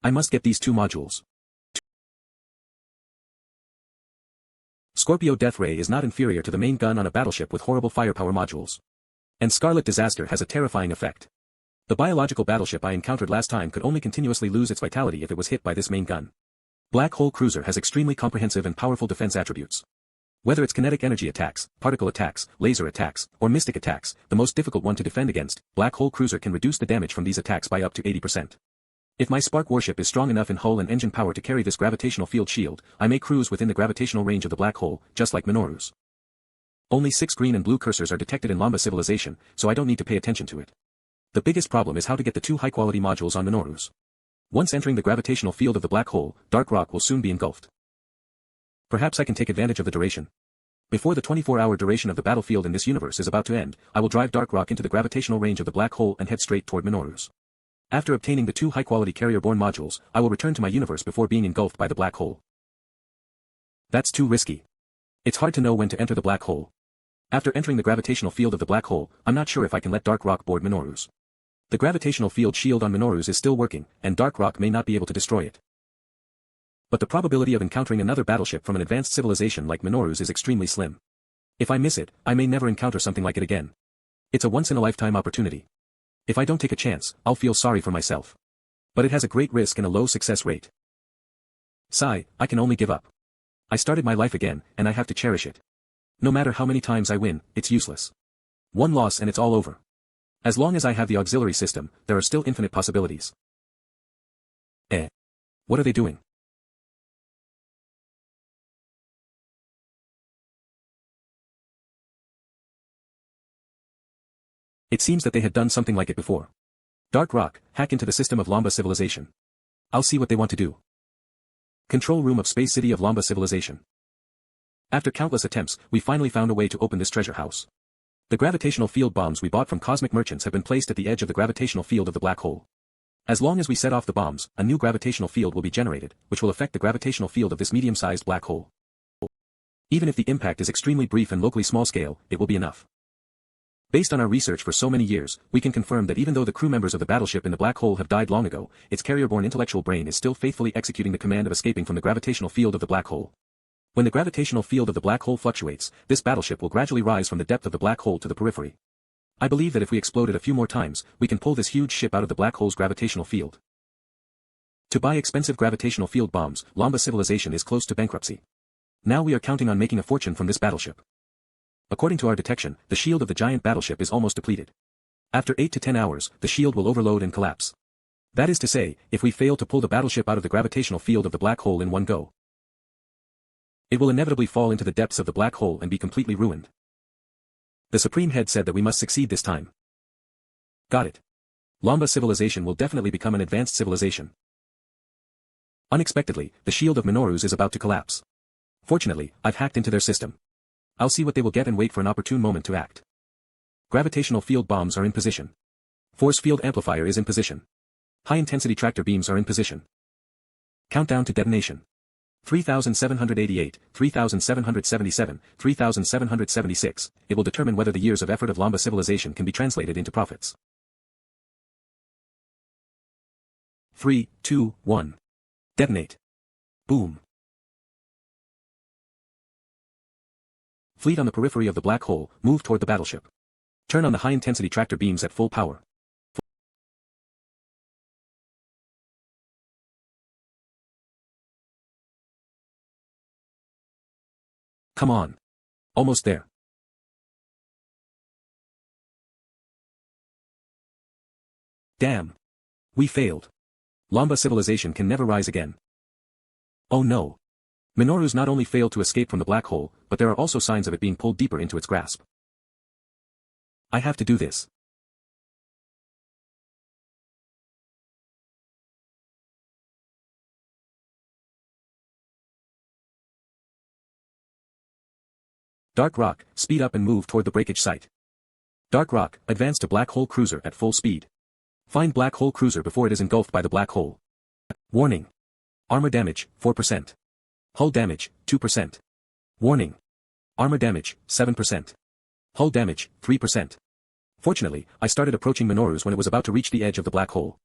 I must get these 2 modules. Scorpio Death Ray is not inferior to the main gun on a battleship with horrible firepower modules. And Scarlet Disaster has a terrifying effect. The biological battleship I encountered last time could only continuously lose its vitality if it was hit by this main gun. Black Hole Cruiser has extremely comprehensive and powerful defense attributes. Whether it's kinetic energy attacks, particle attacks, laser attacks, or mystic attacks, the most difficult one to defend against, Black Hole Cruiser can reduce the damage from these attacks by up to 80%. If my Spark warship is strong enough in hull and engine power to carry this gravitational field shield, I may cruise within the gravitational range of the black hole, just like Minoru's. Only 6 green and blue cursors are detected in Lamba civilization, so I don't need to pay attention to it. The biggest problem is how to get the two high-quality modules on Minorus. Once entering the gravitational field of the black hole, dark rock will soon be engulfed. Perhaps I can take advantage of the duration. Before the 24-hour duration of the battlefield in this universe is about to end, I will drive dark rock into the gravitational range of the black hole and head straight toward Minorus. After obtaining the two high-quality carrier-borne modules, I will return to my universe before being engulfed by the black hole. That's too risky. It's hard to know when to enter the black hole. After entering the gravitational field of the black hole, I'm not sure if I can let dark rock board Minorus. The gravitational field shield on Minorus is still working, and dark rock may not be able to destroy it. But the probability of encountering another battleship from an advanced civilization like Minorus is extremely slim. If I miss it, I may never encounter something like it again. It's a once-in-a-lifetime opportunity. If I don't take a chance, I'll feel sorry for myself. But it has a great risk and a low success rate. Sigh, I can only give up. I started my life again, and I have to cherish it. No matter how many times I win, it's useless. One loss and it's all over. As long as I have the auxiliary system, there are still infinite possibilities. What are they doing? It seems that they had done something like it before. Dark rock, hack into the system of Lamba civilization. I'll see what they want to do. Control room of Space City of Lamba civilization. After countless attempts, we finally found a way to open this treasure house. The gravitational field bombs we bought from cosmic merchants have been placed at the edge of the gravitational field of the black hole. As long as we set off the bombs, a new gravitational field will be generated, which will affect the gravitational field of this medium-sized black hole. Even if the impact is extremely brief and locally small scale, it will be enough. Based on our research for so many years, we can confirm that even though the crew members of the battleship in the black hole have died long ago, its carrier-borne intellectual brain is still faithfully executing the command of escaping from the gravitational field of the black hole. When the gravitational field of the black hole fluctuates, this battleship will gradually rise from the depth of the black hole to the periphery. I believe that if we explode it a few more times, we can pull this huge ship out of the black hole's gravitational field. To buy expensive gravitational field bombs, Lamba civilization is close to bankruptcy. Now we are counting on making a fortune from this battleship. According to our detection, the shield of the giant battleship is almost depleted. After 8 to 10 hours, the shield will overload and collapse. That is to say, if we fail to pull the battleship out of the gravitational field of the black hole in one go, it will inevitably fall into the depths of the black hole and be completely ruined. The Supreme Head said that we must succeed this time. Got it. Lamba civilization will definitely become an advanced civilization. Unexpectedly, the shield of Minorus is about to collapse. Fortunately, I've hacked into their system. I'll see what they will get and wait for an opportune moment to act. Gravitational field bombs are in position. Force field amplifier is in position. High-intensity tractor beams are in position. Countdown to detonation. 3,788, 3,777, 3,776, it will determine whether the years of effort of Lamba civilization can be translated into profits. 3, 2, 1. Detonate. Boom. Fleet on the periphery of the black hole, move toward the battleship. Turn on the high-intensity tractor beams at full power. Come on. Almost there. Damn. We failed. Lamba civilization can never rise again. Oh no. Minorus not only failed to escape from the black hole, but there are also signs of it being pulled deeper into its grasp. I have to do this. Dark Rock, speed up and move toward the breakage site. Dark Rock, advance to Black Hole Cruiser at full speed. Find Black Hole Cruiser before it is engulfed by the black hole. Warning. Armor damage, 4%. Hull damage, 2%. Warning. Armor damage, 7%. Hull damage, 3%. Fortunately, I started approaching Minorus when it was about to reach the edge of the black hole.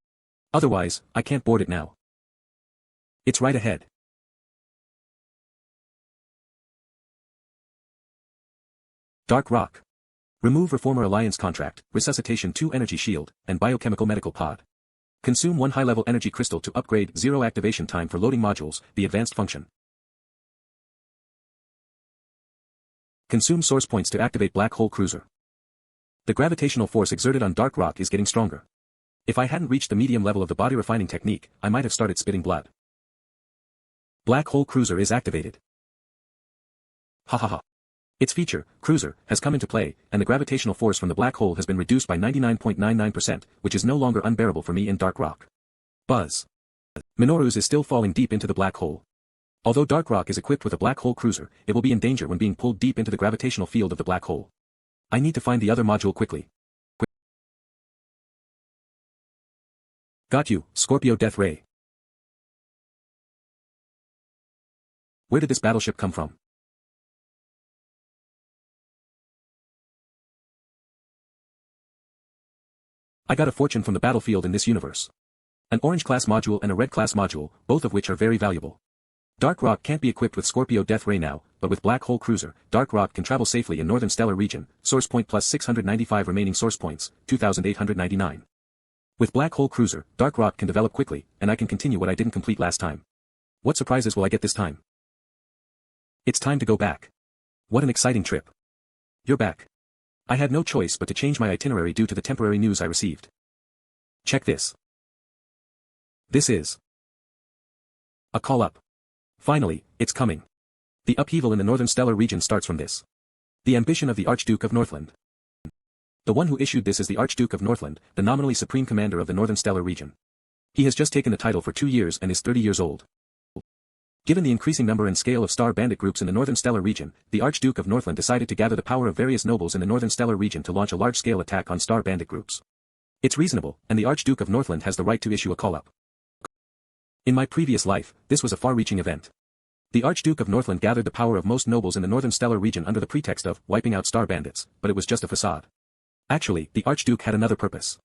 Otherwise, I can't board it now. It's right ahead. Dark Rock. Remove Reformer Alliance contract, Resuscitation 2 Energy Shield, and Biochemical Medical Pod. Consume 1 high-level energy crystal to upgrade 0 activation time for loading modules, the advanced function. Consume source points to activate Black Hole Cruiser. The gravitational force exerted on Dark Rock is getting stronger. If I hadn't reached the medium level of the body refining technique, I might have started spitting blood. Black Hole Cruiser is activated. Ha ha ha. Its feature, cruiser, has come into play, and the gravitational force from the black hole has been reduced by 99.99%, which is no longer unbearable for me in dark rock. Buzz. Minoru's is still falling deep into the black hole. Although dark rock is equipped with a black hole cruiser, it will be in danger when being pulled deep into the gravitational field of the black hole. I need to find the other module quickly. Got you, Scorpio Death Ray. Where did this battleship come from? I got a fortune from the battlefield in this universe. An orange class module and a red class module, both of which are very valuable. Dark Rock can't be equipped with Scorpio Death Ray now, but with Black Hole Cruiser, Dark Rock can travel safely in Northern Stellar Region, source point plus 695 remaining source points, 2,899. With Black Hole Cruiser, Dark Rock can develop quickly, and I can continue what I didn't complete last time. What surprises will I get this time? It's time to go back. What an exciting trip. You're back. I had no choice but to change my itinerary due to the temporary news I received. Check this. This is a call-up. Finally, it's coming. The upheaval in the Northern Stellar Region starts from this. The ambition of the Archduke of Northland. The one who issued this is the Archduke of Northland, the nominally supreme commander of the Northern Stellar Region. He has just taken the title for 2 years and is 30 years old. Given the increasing number and scale of star bandit groups in the Northern Stellar Region, the Archduke of Northland decided to gather the power of various nobles in the Northern Stellar Region to launch a large-scale attack on star bandit groups. It's reasonable, and the Archduke of Northland has the right to issue a call-up. In my previous life, this was a far-reaching event. The Archduke of Northland gathered the power of most nobles in the Northern Stellar Region under the pretext of wiping out star bandits, but it was just a facade. Actually, the Archduke had another purpose.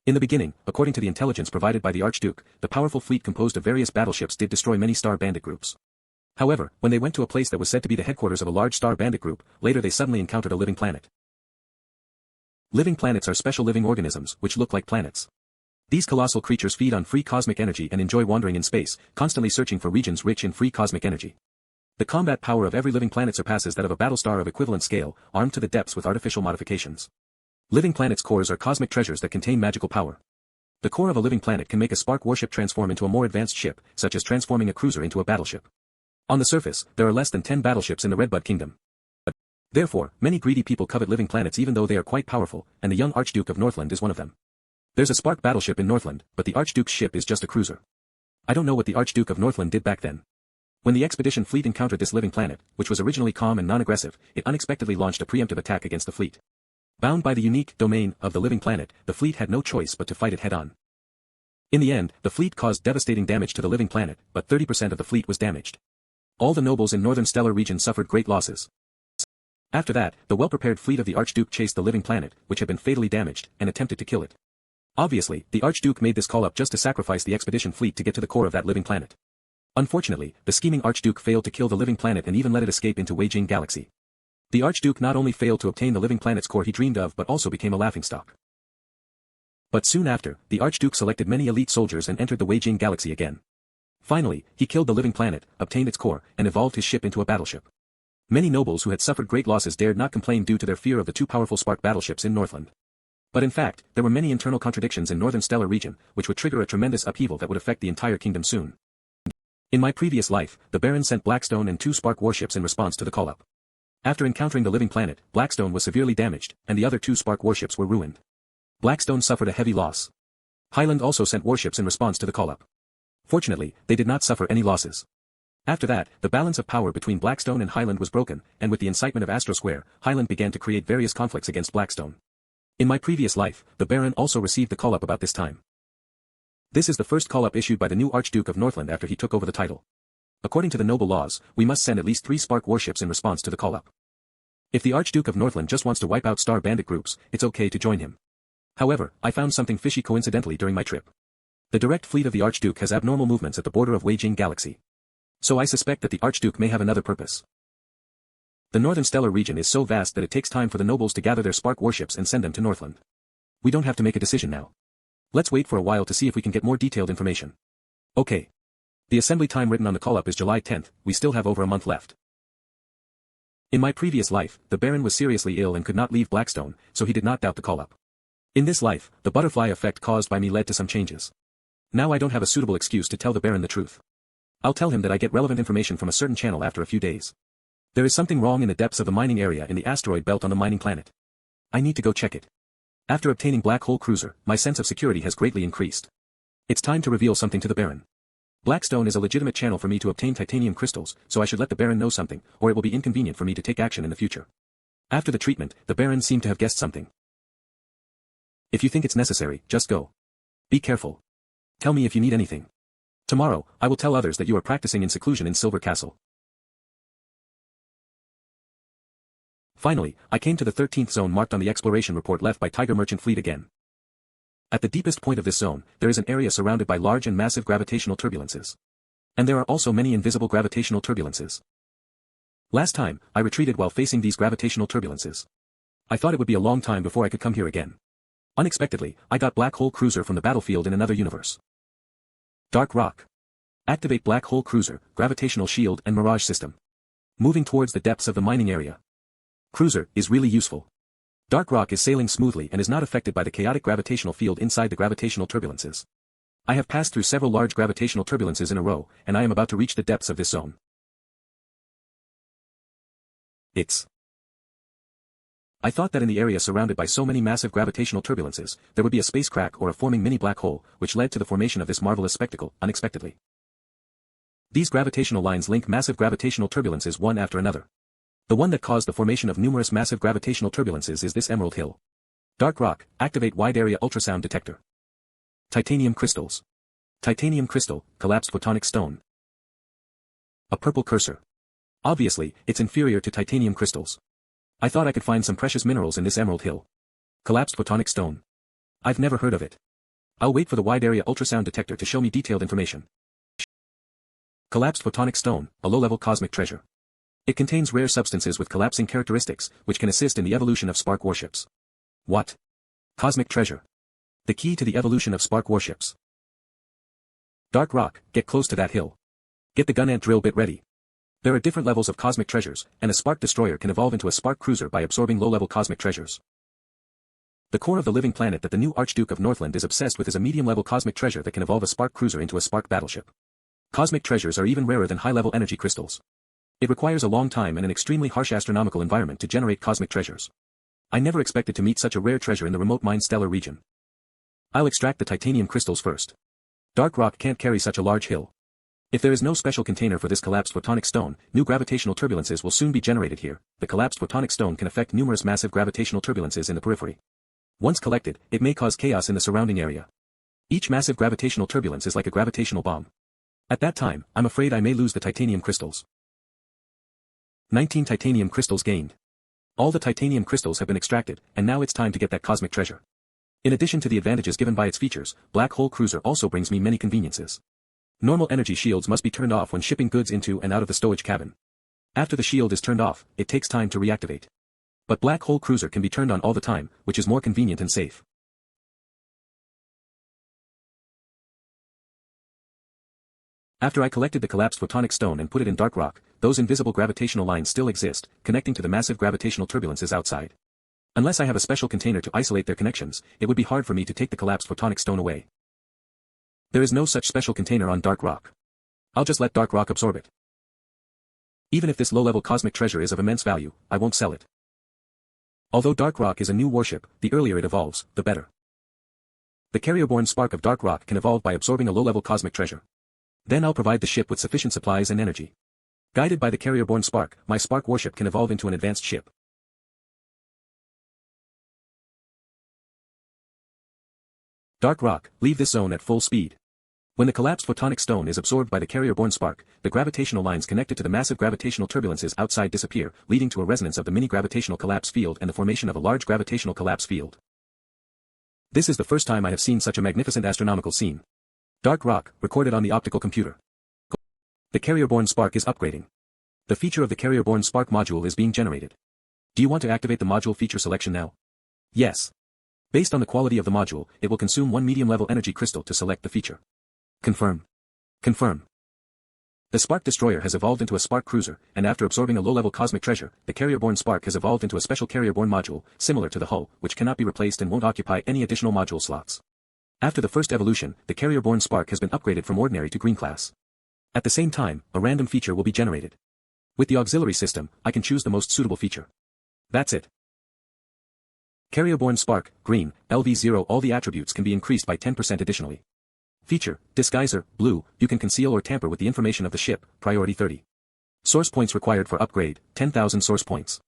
In the beginning, according to the intelligence provided by the Archduke, the powerful fleet composed of various battleships did destroy many star bandit groups. However, when they went to a place that was said to be the headquarters of a large star bandit group, later they suddenly encountered a living planet. Living planets are special living organisms, which look like planets. These colossal creatures feed on free cosmic energy and enjoy wandering in space, constantly searching for regions rich in free cosmic energy. The combat power of every living planet surpasses that of a battlestar of equivalent scale, armed to the depths with artificial modifications. Living planets' cores are cosmic treasures that contain magical power. The core of a living planet can make a spark warship transform into a more advanced ship, such as transforming a cruiser into a battleship. On the surface, there are less than 10 battleships in the Redbud Kingdom. Therefore, many greedy people covet living planets even though they are quite powerful, and the young Archduke of Northland is one of them. There's a spark battleship in Northland, but the Archduke's ship is just a cruiser. I don't know what the Archduke of Northland did back then. When the expedition fleet encountered this living planet, which was originally calm and non-aggressive, it unexpectedly launched a preemptive attack against the fleet. Bound by the unique domain of the living planet, the fleet had no choice but to fight it head-on. In the end, the fleet caused devastating damage to the living planet, but 30% of the fleet was damaged. All the nobles in Northern Stellar Region suffered great losses. After that, the well-prepared fleet of the Archduke chased the living planet, which had been fatally damaged, and attempted to kill it. Obviously, the Archduke made this call-up just to sacrifice the expedition fleet to get to the core of that living planet. Unfortunately, the scheming Archduke failed to kill the living planet and even let it escape into Weijing Galaxy. The Archduke not only failed to obtain the living planet's core he dreamed of but also became a laughingstock. But soon after, the Archduke selected many elite soldiers and entered the Weijing Galaxy again. Finally, he killed the living planet, obtained its core, and evolved his ship into a battleship. Many nobles who had suffered great losses dared not complain due to their fear of the two powerful spark battleships in Northland. But in fact, there were many internal contradictions in Northern Stellar Region, which would trigger a tremendous upheaval that would affect the entire kingdom soon. In my previous life, the Baron sent Blackstone and 2 spark warships in response to the call-up. After encountering the living planet, Blackstone was severely damaged, and the other 2 spark warships were ruined. Blackstone suffered a heavy loss. Highland also sent warships in response to the call-up. Fortunately, they did not suffer any losses. After that, the balance of power between Blackstone and Highland was broken, and with the incitement of Astro Square, Highland began to create various conflicts against Blackstone. In my previous life, the Baron also received the call-up about this time. This is the first call-up issued by the new Archduke of Northland after he took over the title. According to the noble laws, we must send at least 3 spark warships in response to the call-up. If the Archduke of Northland just wants to wipe out star bandit groups, it's okay to join him. However, I found something fishy coincidentally during my trip. The direct fleet of the Archduke has abnormal movements at the border of Weijing Galaxy. So I suspect that the Archduke may have another purpose. The Northern Stellar Region is so vast that it takes time for the nobles to gather their spark warships and send them to Northland. We don't have to make a decision now. Let's wait for a while to see if we can get more detailed information. Okay. The assembly time written on the call-up is July 10th, we still have over a month left. In my previous life, the Baron was seriously ill and could not leave Blackstone, so he did not doubt the call-up. In this life, the butterfly effect caused by me led to some changes. Now I don't have a suitable excuse to tell the Baron the truth. I'll tell him that I get relevant information from a certain channel after a few days. There is something wrong in the depths of the mining area in the asteroid belt on the mining planet. I need to go check it. After obtaining Black Hole Cruiser, my sense of security has greatly increased. It's time to reveal something to the Baron. Blackstone is a legitimate channel for me to obtain titanium crystals, so I should let the Baron know something, or it will be inconvenient for me to take action in the future. After the treatment, the Baron seemed to have guessed something. If you think it's necessary, just go. Be careful. Tell me if you need anything. Tomorrow, I will tell others that you are practicing in seclusion in Silver Castle. Finally, I came to the 13th zone marked on the exploration report left by Tiger Merchant Fleet again. At the deepest point of this zone, there is an area surrounded by large and massive gravitational turbulences. And there are also many invisible gravitational turbulences. Last time, I retreated while facing these gravitational turbulences. I thought it would be a long time before I could come here again. Unexpectedly, I got Black Hole Cruiser from the battlefield in another universe. Dark Rock. Activate Black Hole Cruiser, Gravitational Shield and Mirage System. Moving towards the depths of the mining area. Cruiser is really useful. Dark Rock is sailing smoothly and is not affected by the chaotic gravitational field inside the gravitational turbulences. I have passed through several large gravitational turbulences in a row, and I am about to reach the depths of this zone. I thought that in the area surrounded by so many massive gravitational turbulences, there would be a space crack or a forming mini black hole, which led to the formation of this marvelous spectacle, unexpectedly. These gravitational lines link massive gravitational turbulences one after another. The one that caused the formation of numerous massive gravitational turbulences is this Emerald Hill. Dark Rock, activate Wide Area Ultrasound Detector. Titanium Crystals. Titanium Crystal, Collapsed Photonic Stone. A purple cursor. Obviously, it's inferior to titanium crystals. I thought I could find some precious minerals in this Emerald Hill. Collapsed Photonic Stone. I've never heard of it. I'll wait for the Wide Area Ultrasound Detector to show me detailed information. Collapsed Photonic Stone, a low-level cosmic treasure. It contains rare substances with collapsing characteristics, which can assist in the evolution of spark warships. What? Cosmic treasure. The key to the evolution of spark warships. Dark Rock, get close to that hill. Get the gun ant drill bit ready. There are different levels of cosmic treasures, and a spark destroyer can evolve into a spark cruiser by absorbing low-level cosmic treasures. The core of the living planet that the new Archduke of Northland is obsessed with is a medium-level cosmic treasure that can evolve a spark cruiser into a spark battleship. Cosmic treasures are even rarer than high-level energy crystals. It requires a long time and an extremely harsh astronomical environment to generate cosmic treasures. I never expected to meet such a rare treasure in the remote mine stellar region. I'll extract the titanium crystals first. Dark Rock can't carry such a large hill. If there is no special container for this collapsed photonic stone, new gravitational turbulences will soon be generated here. The collapsed photonic stone can affect numerous massive gravitational turbulences in the periphery. Once collected, it may cause chaos in the surrounding area. Each massive gravitational turbulence is like a gravitational bomb. At that time, I'm afraid I may lose the titanium crystals. 19 titanium crystals gained. All the titanium crystals have been extracted, and now it's time to get that cosmic treasure. In addition to the advantages given by its features, Black Hole Cruiser also brings me many conveniences. Normal energy shields must be turned off when shipping goods into and out of the stowage cabin. After the shield is turned off, it takes time to reactivate. But Black Hole Cruiser can be turned on all the time, which is more convenient and safe. After I collected the collapsed photonic stone and put it in Dark Rock, those invisible gravitational lines still exist, connecting to the massive gravitational turbulences outside. Unless I have a special container to isolate their connections, it would be hard for me to take the collapsed photonic stone away. There is no such special container on Dark Rock. I'll just let Dark Rock absorb it. Even if this low-level cosmic treasure is of immense value, I won't sell it. Although Dark Rock is a new warship, the earlier it evolves, the better. The carrier-borne spark of Dark Rock can evolve by absorbing a low-level cosmic treasure. Then I'll provide the ship with sufficient supplies and energy. Guided by the carrier-borne spark, my spark warship can evolve into an advanced ship. Dark Rock, leave this zone at full speed. When the collapsed photonic stone is absorbed by the carrier-borne spark, the gravitational lines connected to the massive gravitational turbulences outside disappear, leading to a resonance of the mini-gravitational collapse field and the formation of a large gravitational collapse field. This is the first time I have seen such a magnificent astronomical scene. Dark Rock, recorded on the optical computer. The carrier-borne spark is upgrading. The feature of the carrier-borne spark module is being generated. Do you want to activate the module feature selection now? Yes. Based on the quality of the module, it will consume one medium-level energy crystal to select the feature. Confirm. Confirm. The spark destroyer has evolved into a spark cruiser, and after absorbing a low-level cosmic treasure, the carrier-borne spark has evolved into a special carrier-borne module, similar to the hull, which cannot be replaced and won't occupy any additional module slots. After the first evolution, the carrier-borne spark has been upgraded from ordinary to green class. At the same time, a random feature will be generated. With the auxiliary system, I can choose the most suitable feature. That's it. Carrier-borne spark, green, LV0. All the attributes can be increased by 10% additionally. Feature, disguiser, blue, you can conceal or tamper with the information of the ship, priority 30. Source points required for upgrade, 10,000 source points.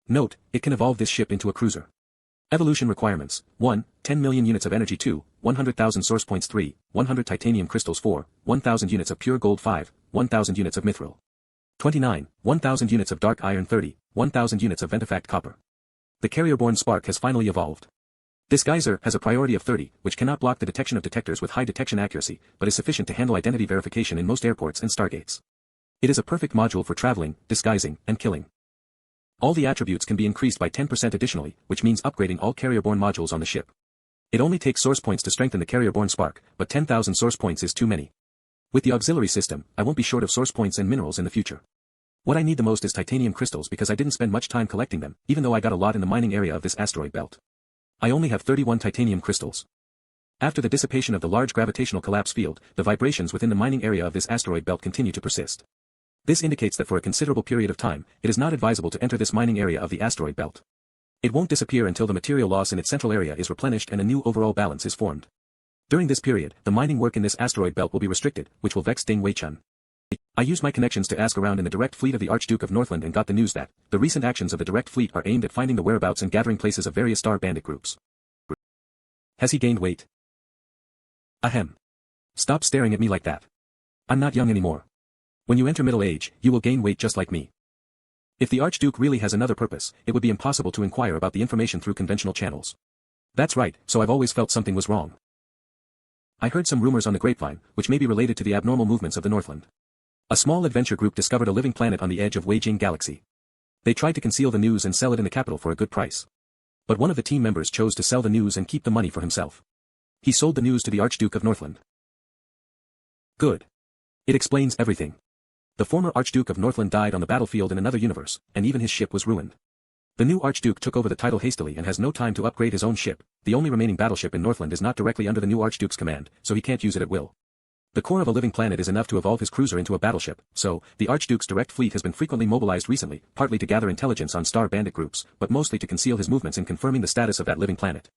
Note, it can evolve this ship into a cruiser. Evolution requirements, 1, 10 million units of energy 2, 100,000 source points 3, 100 titanium crystals 4, 1,000 units of pure gold 5, 1,000 units of mithril. 29, 1,000 units of dark iron 30, 1,000 units of ventifact copper. The carrier-borne spark has finally evolved. Disguiser has a priority of 30, which cannot block the detection of detectors with high detection accuracy, but is sufficient to handle identity verification in most airports and stargates. It is a perfect module for traveling, disguising, and killing. All the attributes can be increased by 10% additionally, which means upgrading all carrier-borne modules on the ship. It only takes source points to strengthen the carrier-borne spark, but 10,000 source points is too many. With the auxiliary system, I won't be short of source points and minerals in the future. What I need the most is titanium crystals because I didn't spend much time collecting them, even though I got a lot in the mining area of this asteroid belt. I only have 31 titanium crystals. After the dissipation of the large gravitational collapse field, the vibrations within the mining area of this asteroid belt continue to persist. This indicates that for a considerable period of time, it is not advisable to enter this mining area of the asteroid belt. It won't disappear until the material loss in its central area is replenished and a new overall balance is formed. During this period, the mining work in this asteroid belt will be restricted, which will vex Ding Wei-chun. I used my connections to ask around in the direct fleet of the Archduke of Northland and got the news that the recent actions of the direct fleet are aimed at finding the whereabouts and gathering places of various star bandit groups. Has he gained weight? Ahem. Stop staring at me like that. I'm not young anymore. When you enter middle age, you will gain weight just like me. If the Archduke really has another purpose, it would be impossible to inquire about the information through conventional channels. That's right, so I've always felt something was wrong. I heard some rumors on the grapevine, which may be related to the abnormal movements of the Northland. A small adventure group discovered a living planet on the edge of Weijing Galaxy. They tried to conceal the news and sell it in the capital for a good price. But one of the team members chose to sell the news and keep the money for himself. He sold the news to the Archduke of Northland. Good. It explains everything. The former Archduke of Northland died on the battlefield in another universe, and even his ship was ruined. The new Archduke took over the title hastily and has no time to upgrade his own ship. The only remaining battleship in Northland is not directly under the new Archduke's command, so he can't use it at will. The core of a living planet is enough to evolve his cruiser into a battleship, so, the Archduke's direct fleet has been frequently mobilized recently, partly to gather intelligence on star bandit groups, but mostly to conceal his movements in confirming the status of that living planet.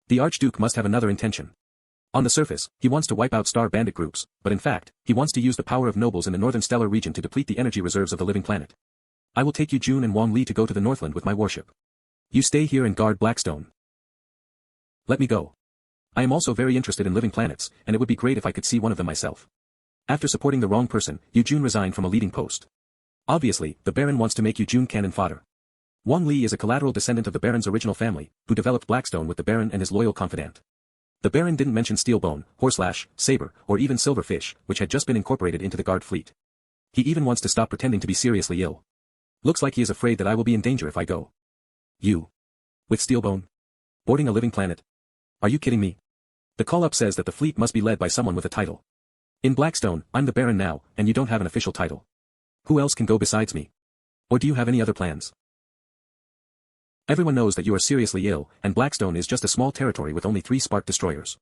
The Archduke must have another intention. On the surface, he wants to wipe out star bandit groups, but in fact, he wants to use the power of nobles in the northern stellar region to deplete the energy reserves of the living planet. I will take you Jun and Wang Li to go to the Northland with my warship. You stay here and guard Blackstone. Let me go. I am also very interested in living planets, and it would be great if I could see one of them myself. After supporting the wrong person, Yu Jun resigned from a leading post. Obviously, the Baron wants to make Yu Jun cannon fodder. Wang Li is a collateral descendant of the Baron's original family, who developed Blackstone with the Baron and his loyal confidant. The Baron didn't mention Steelbone, Horselash, Saber, or even Silverfish, which had just been incorporated into the guard fleet. He even wants to stop pretending to be seriously ill. Looks like he is afraid that I will be in danger if I go. You. With Steelbone? Boarding a living planet? Are you kidding me? The call-up says that the fleet must be led by someone with a title. In Blackstone, I'm the Baron now, and you don't have an official title. Who else can go besides me? Or do you have any other plans? Everyone knows that you are seriously ill, and Blackstone is just a small territory with only 3 spark destroyers.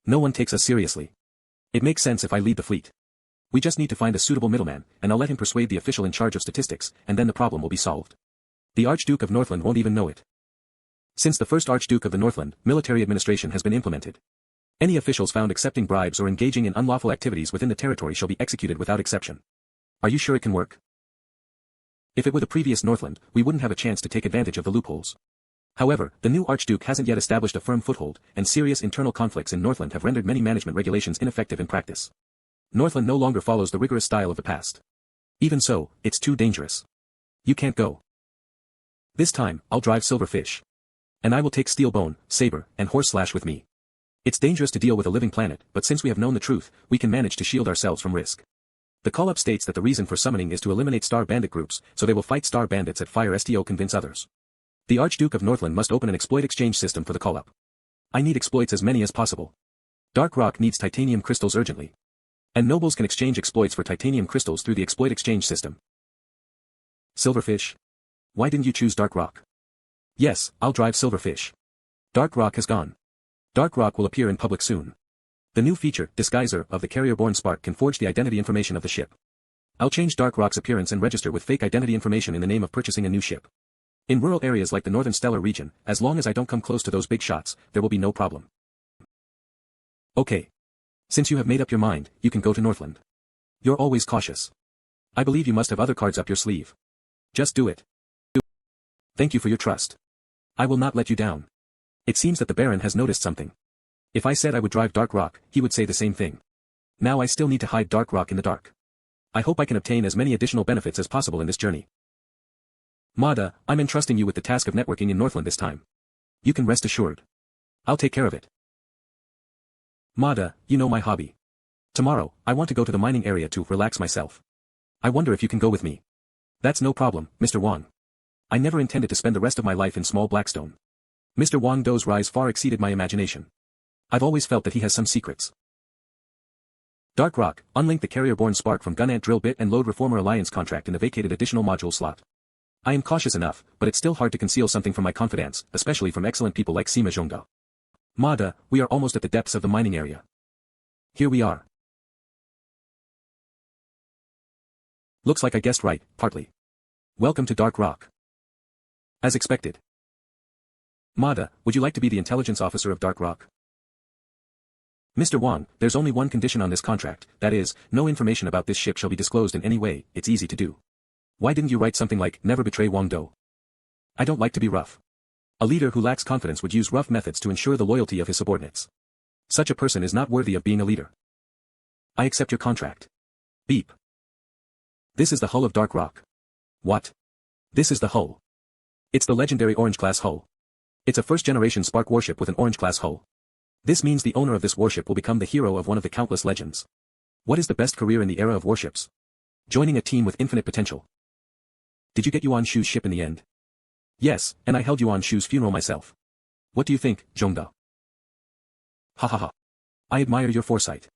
No one takes us seriously. It makes sense if I lead the fleet. We just need to find a suitable middleman, and I'll let him persuade the official in charge of statistics, and then the problem will be solved. The Archduke of Northland won't even know it. Since the first Archduke of the Northland, military administration has been implemented. Any officials found accepting bribes or engaging in unlawful activities within the territory shall be executed without exception. Are you sure it can work? If it were the previous Northland, we wouldn't have a chance to take advantage of the loopholes. However, the new Archduke hasn't yet established a firm foothold, and serious internal conflicts in Northland have rendered many management regulations ineffective in practice. Northland no longer follows the rigorous style of the past. Even so, it's too dangerous. You can't go. This time, I'll drive Silverfish. And I will take Steelbone, Saber, and Horselash with me. It's dangerous to deal with a living planet, but since we have known the truth, we can manage to shield ourselves from risk. The call-up states that the reason for summoning is to eliminate star bandit groups, so they will fight star bandits at Fire STO convince others. The Archduke of Northland must open an exploit exchange system for the call-up. I need exploits as many as possible. Dark Rock needs titanium crystals urgently. And nobles can exchange exploits for titanium crystals through the exploit exchange system. Silverfish? Why didn't you choose Dark Rock? Yes, I'll drive Silverfish. Dark Rock has gone. Dark Rock will appear in public soon. The new feature, Disguiser, of the carrier-borne spark can forge the identity information of the ship. I'll change Dark Rock's appearance and register with fake identity information in the name of purchasing a new ship. In rural areas like the Northern Stellar region, as long as I don't come close to those big shots, there will be no problem. Okay. Since you have made up your mind, you can go to Northland. You're always cautious. I believe you must have other cards up your sleeve. Just do it. Thank you for your trust. I will not let you down. It seems that the Baron has noticed something. If I said I would drive Dark Rock, he would say the same thing. Now I still need to hide Dark Rock in the dark. I hope I can obtain as many additional benefits as possible in this journey. Mada, I'm entrusting you with the task of networking in Northland this time. You can rest assured. I'll take care of it. Mada, you know my hobby. Tomorrow, I want to go to the mining area to relax myself. I wonder if you can go with me. That's no problem, Mr. Wang. I never intended to spend the rest of my life in small Blackstone. Mr. Wang Do's rise far exceeded my imagination. I've always felt that he has some secrets. Dark Rock, unlink the carrier-borne spark from Gun Ant Drill Bit and load Reformer Alliance contract in the vacated additional module slot. I am cautious enough, but it's still hard to conceal something from my confidants, especially from excellent people like Sima Zhongda. Mada, we are almost at the depths of the mining area. Here we are. Looks like I guessed right, partly. Welcome to Dark Rock. As expected. Mada, would you like to be the intelligence officer of Dark Rock? Mr. Wang, there's only one condition on this contract, that is, no information about this ship shall be disclosed in any way. It's easy to do. Why didn't you write something like, never betray Wang Do? I don't like to be rough. A leader who lacks confidence would use rough methods to ensure the loyalty of his subordinates. Such a person is not worthy of being a leader. I accept your contract. Beep. This is the hull of Dark Rock. What? This is the hull. It's the legendary Orange-class hull. It's a first-generation Spark warship with an Orange-class hull. This means the owner of this warship will become the hero of one of the countless legends. What is the best career in the era of warships? Joining a team with infinite potential. Did you get Yuan Shu's ship in the end? Yes, and I held Yuan Shu's funeral myself. What do you think, Zhongda? Ha ha ha. I admire your foresight.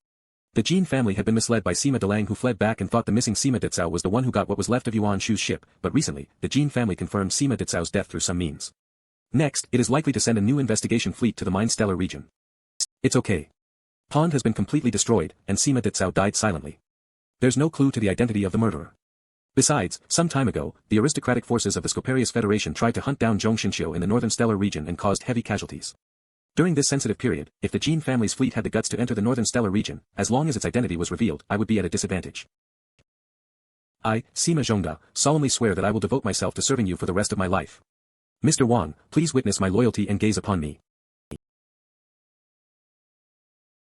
The Jin family had been misled by Sima Delang, who fled back and thought the missing Sima Ditsao was the one who got what was left of Yuan Shu's ship, but recently, the Jin family confirmed Sima Ditsao's death through some means. Next, it is likely to send a new investigation fleet to the Mine Stellar region. It's okay. Pond has been completely destroyed, and Sima Ditsao died silently. There's no clue to the identity of the murderer. Besides, some time ago, the aristocratic forces of the Scoparius Federation tried to hunt down Zhong Xinxiu in the Northern Stellar region and caused heavy casualties. During this sensitive period, if the Jin family's fleet had the guts to enter the Northern Stellar region, as long as its identity was revealed, I would be at a disadvantage. I, Sima Zhongda, solemnly swear that I will devote myself to serving you for the rest of my life. Mr. Wang, please witness my loyalty and gaze upon me.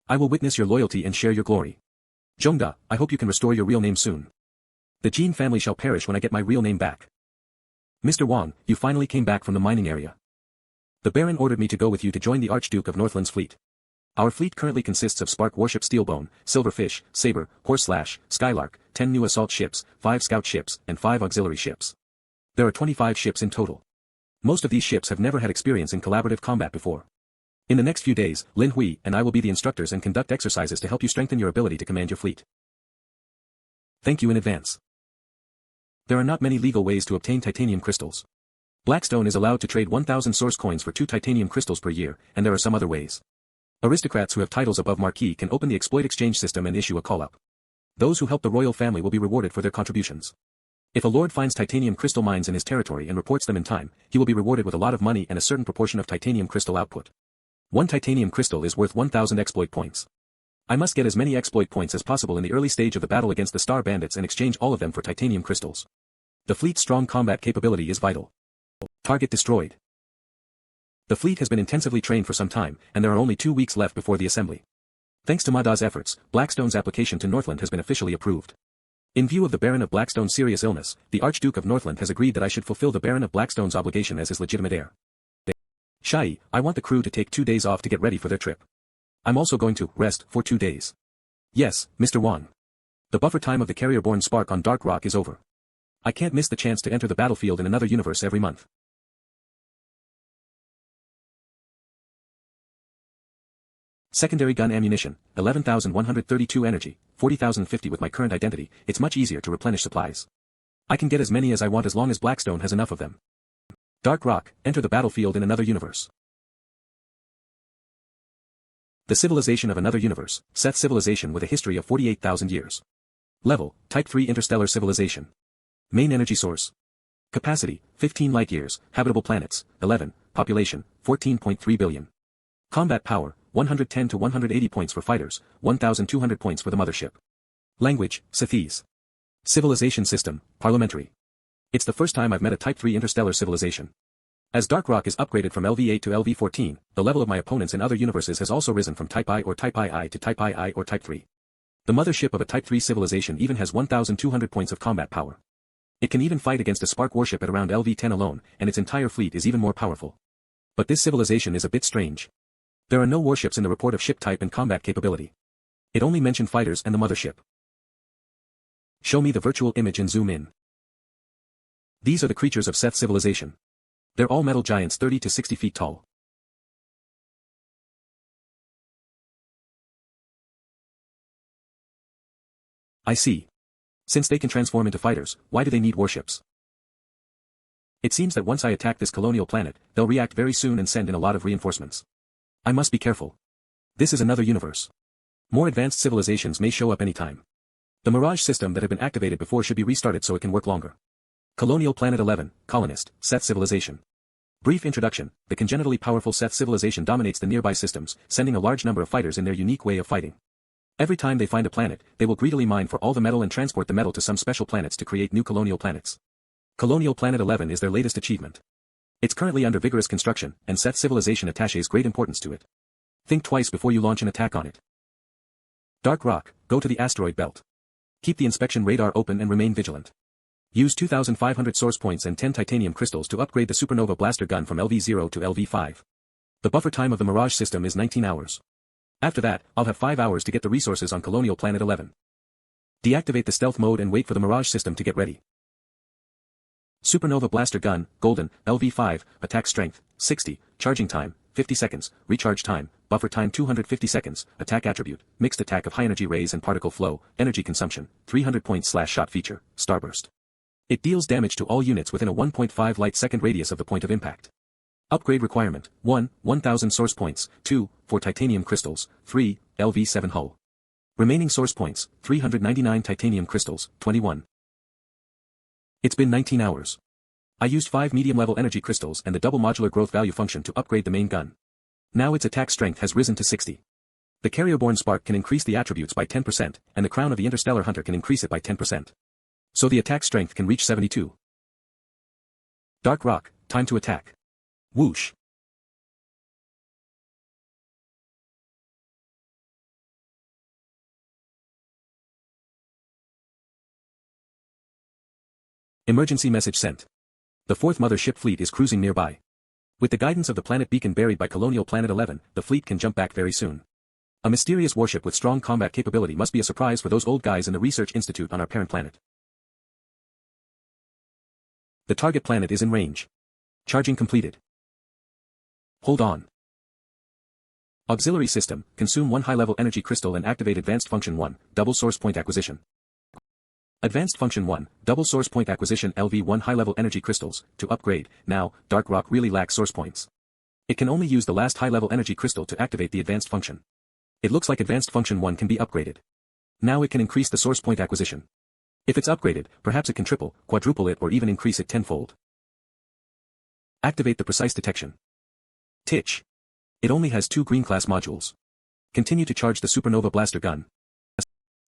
I will witness your loyalty and share your glory. Zhongda, I hope you can restore your real name soon. The Jin family shall perish when I get my real name back. Mr. Wang, you finally came back from the mining area. The Baron ordered me to go with you to join the Archduke of Northland's fleet. Our fleet currently consists of Spark warship Steelbone, Silverfish, Saber, Horse-Slash, Skylark, 10 new assault ships, 5 scout ships, and 5 auxiliary ships. There are 25 ships in total. Most of these ships have never had experience in collaborative combat before. In the next few days, Lin Hui and I will be the instructors and conduct exercises to help you strengthen your ability to command your fleet. Thank you in advance. There are not many legal ways to obtain titanium crystals. Blackstone is allowed to trade 1,000 source coins for 2 titanium crystals per year, and there are some other ways. Aristocrats who have titles above Marquis can open the exploit exchange system and issue a call-up. Those who help the royal family will be rewarded for their contributions. If a lord finds titanium crystal mines in his territory and reports them in time, he will be rewarded with a lot of money and a certain proportion of titanium crystal output. 1 titanium crystal is worth 1,000 exploit points. I must get as many exploit points as possible in the early stage of the battle against the Star Bandits and exchange all of them for titanium crystals. The fleet's strong combat capability is vital. Target destroyed. The fleet has been intensively trained for some time, and there are only 2 weeks left before the assembly. Thanks to Mada's efforts, Blackstone's application to Northland has been officially approved. In view of the Baron of Blackstone's serious illness, the Archduke of Northland has agreed that I should fulfill the Baron of Blackstone's obligation as his legitimate heir. Shai, I want the crew to take 2 days off to get ready for their trip. I'm also going to rest for 2 days. Yes, Mr. Wang. The buffer time of the carrier-borne spark on Dark Rock is over. I can't miss the chance to enter the battlefield in another universe every month. Secondary gun ammunition, 11,132 energy, 40,050 with my current identity. It's much easier to replenish supplies. I can get as many as I want as long as Blackstone has enough of them. Dark Rock, enter the battlefield in another universe. The civilization of another universe, Seth civilization with a history of 48,000 years. Level, Type 3 interstellar civilization. Main energy source. Capacity, 15 light-years, habitable planets, 11, population, 14.3 billion. Combat power, 110 to 180 points for fighters, 1,200 points for the mothership. Language, Scythese. Civilization system, parliamentary. It's the first time I've met a Type 3 interstellar civilization. As Dark Rock is upgraded from LV8 to LV14, the level of my opponents in other universes has also risen from Type I or Type II to Type II or Type 3. The mothership of a Type 3 civilization even has 1,200 points of combat power. It can even fight against a spark warship at around LV10 alone, and its entire fleet is even more powerful. But this civilization is a bit strange. There are no warships in the report of ship type and combat capability. It only mentioned fighters and the mothership. Show me the virtual image and zoom in. These are the creatures of Seth's civilization. They're all metal giants 30 to 60 feet tall. I see. Since they can transform into fighters, why do they need warships? It seems that once I attack this colonial planet, they'll react very soon and send in a lot of reinforcements. I must be careful. This is another universe. More advanced civilizations may show up anytime. The Mirage system that had been activated before should be restarted so it can work longer. Colonial Planet 11, Colonist, Seth Civilization. Brief introduction, the congenitally powerful Seth Civilization dominates the nearby systems, sending a large number of fighters in their unique way of fighting. Every time they find a planet, they will greedily mine for all the metal and transport the metal to some special planets to create new colonial planets. Colonial Planet 11 is their latest achievement. It's currently under vigorous construction, and Seth Civilization attaches great importance to it. Think twice before you launch an attack on it. Dark Rock, go to the asteroid belt. Keep the inspection radar open and remain vigilant. Use 2,500 source points and 10 titanium crystals to upgrade the supernova blaster gun from LV0 to LV5. The buffer time of the Mirage system is 19 hours. After that, I'll have 5 hours to get the resources on Colonial Planet 11. Deactivate the stealth mode and wait for the Mirage system to get ready. Supernova Blaster Gun, Golden, LV5, Attack Strength, 60, Charging Time, 50 seconds, Recharge Time, Buffer Time 250 seconds, Attack Attribute, Mixed Attack of High Energy Rays and Particle Flow, Energy Consumption, 300 points / Shot Feature, Starburst. It deals damage to all units within a 1.5 light-second radius of the point of impact. Upgrade requirement, 1, 1000 source points, 2, 4 titanium crystals, 3, LV7 hull. Remaining source points, 399 titanium crystals, 21. It's been 19 hours. I used 5 medium-level energy crystals and the double modular growth value function to upgrade the main gun. Now its attack strength has risen to 60. The Carrier-born Spark can increase the attributes by 10%, and the Crown of the Interstellar Hunter can increase it by 10%. So the attack strength can reach 72. Dark Rock, time to attack. Whoosh. Emergency message sent. The 4th Mothership fleet is cruising nearby. With the guidance of the planet beacon buried by Colonial Planet 11, the fleet can jump back very soon. A mysterious warship with strong combat capability must be a surprise for those old guys in the research institute on our parent planet. The target planet is in range. Charging completed. Hold on. Auxiliary system, consume 1 high-level energy crystal and activate Advanced Function 1, double source point acquisition. Advanced Function 1, double source point acquisition LV1 high-level energy crystals, to upgrade. Now, Dark Rock really lacks source points. It can only use the last high-level energy crystal to activate the advanced function. It looks like Advanced Function 1 can be upgraded. Now it can increase the source point acquisition. If it's upgraded, perhaps it can triple, quadruple it or even increase it tenfold. Activate the precise detection. Titch. It only has 2 green class modules. Continue to charge the Supernova Blaster Gun.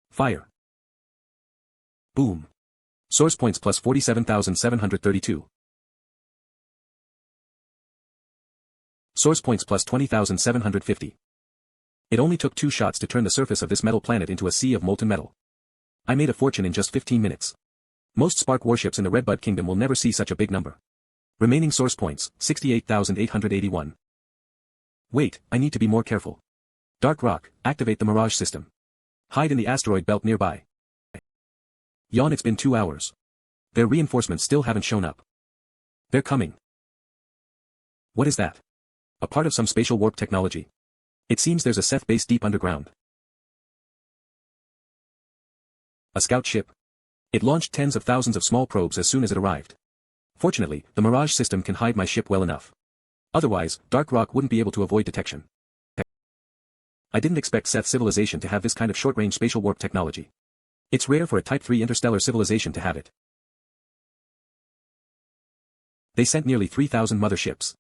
Fire. Boom. Source points plus 47,732. Source points plus 20,750. It only took 2 shots to turn the surface of this metal planet into a sea of molten metal. I made a fortune in just 15 minutes. Most spark warships in the Redbud Kingdom will never see such a big number. Remaining source points, 68,881. Wait, I need to be more careful. Dark Rock, activate the Mirage system. Hide in the asteroid belt nearby. Yawn, it's been 2 hours. Their reinforcements still haven't shown up. They're coming. What is that? A part of some spatial warp technology. It seems there's a Seth base deep underground. A scout ship. It launched tens of thousands of small probes as soon as it arrived. Fortunately, the Mirage system can hide my ship well enough. Otherwise, Dark Rock wouldn't be able to avoid detection. I didn't expect Seth Civilization to have this kind of short-range spatial warp technology. It's rare for a Type 3 interstellar civilization to have it. They sent nearly 3,000 motherships.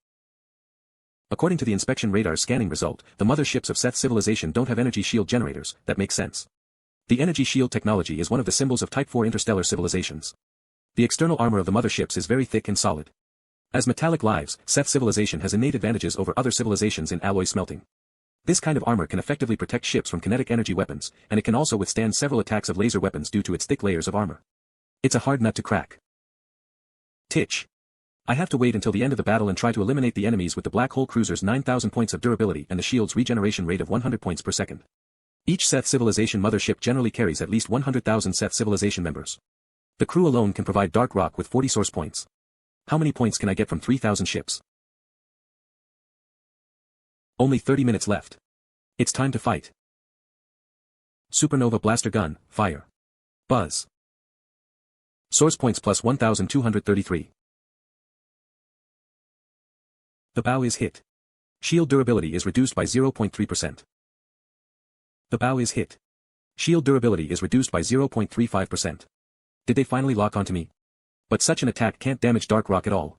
According to the inspection radar scanning result, the motherships of Seth's civilization don't have energy shield generators. That makes sense. The energy shield technology is one of the symbols of Type 4 interstellar civilizations. The external armor of the motherships is very thick and solid. As metallic lives, Seth's civilization has innate advantages over other civilizations in alloy smelting. This kind of armor can effectively protect ships from kinetic energy weapons, and it can also withstand several attacks of laser weapons due to its thick layers of armor. It's a hard nut to crack. Titch. I have to wait until the end of the battle and try to eliminate the enemies with the black hole cruiser's 9,000 points of durability and the shield's regeneration rate of 100 points per second. Each Seth civilization mothership generally carries at least 100,000 Seth civilization members. The crew alone can provide Dark Rock with 40 source points. How many points can I get from 3,000 ships? Only 30 minutes left. It's time to fight. Supernova blaster gun, fire. Buzz. Source points plus 1,233. The bow is hit. Shield durability is reduced by 0.3%. The bow is hit. Shield durability is reduced by 0.35%. Did they finally lock onto me? But such an attack can't damage Dark Rock at all.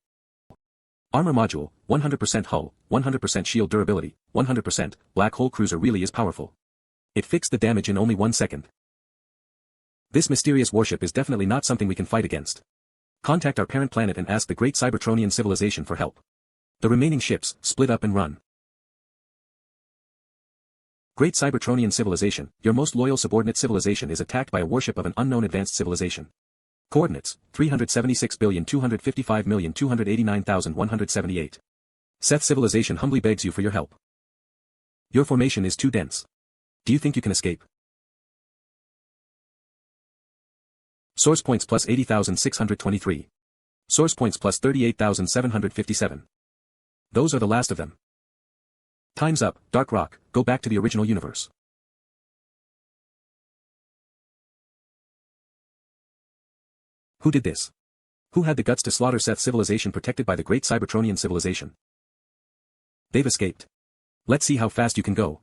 Armor module, 100% hull, 100% shield durability, 100%, black hole cruiser really is powerful. It fixed the damage in only 1 second. This mysterious warship is definitely not something we can fight against. Contact our parent planet and ask the great Cybertronian civilization for help. The remaining ships, split up and run. Great Cybertronian civilization, your most loyal subordinate civilization is attacked by a warship of an unknown advanced civilization. Coordinates, 376,255,289,178. Seth civilization humbly begs you for your help. Your formation is too dense. Do you think you can escape? Source points plus 80,623. Source points plus 38,757. Those are the last of them. Time's up, Dark Rock, go back to the original universe. Who did this? Who had the guts to slaughter Seth's civilization protected by the great Cybertronian civilization? They've escaped. Let's see how fast you can go.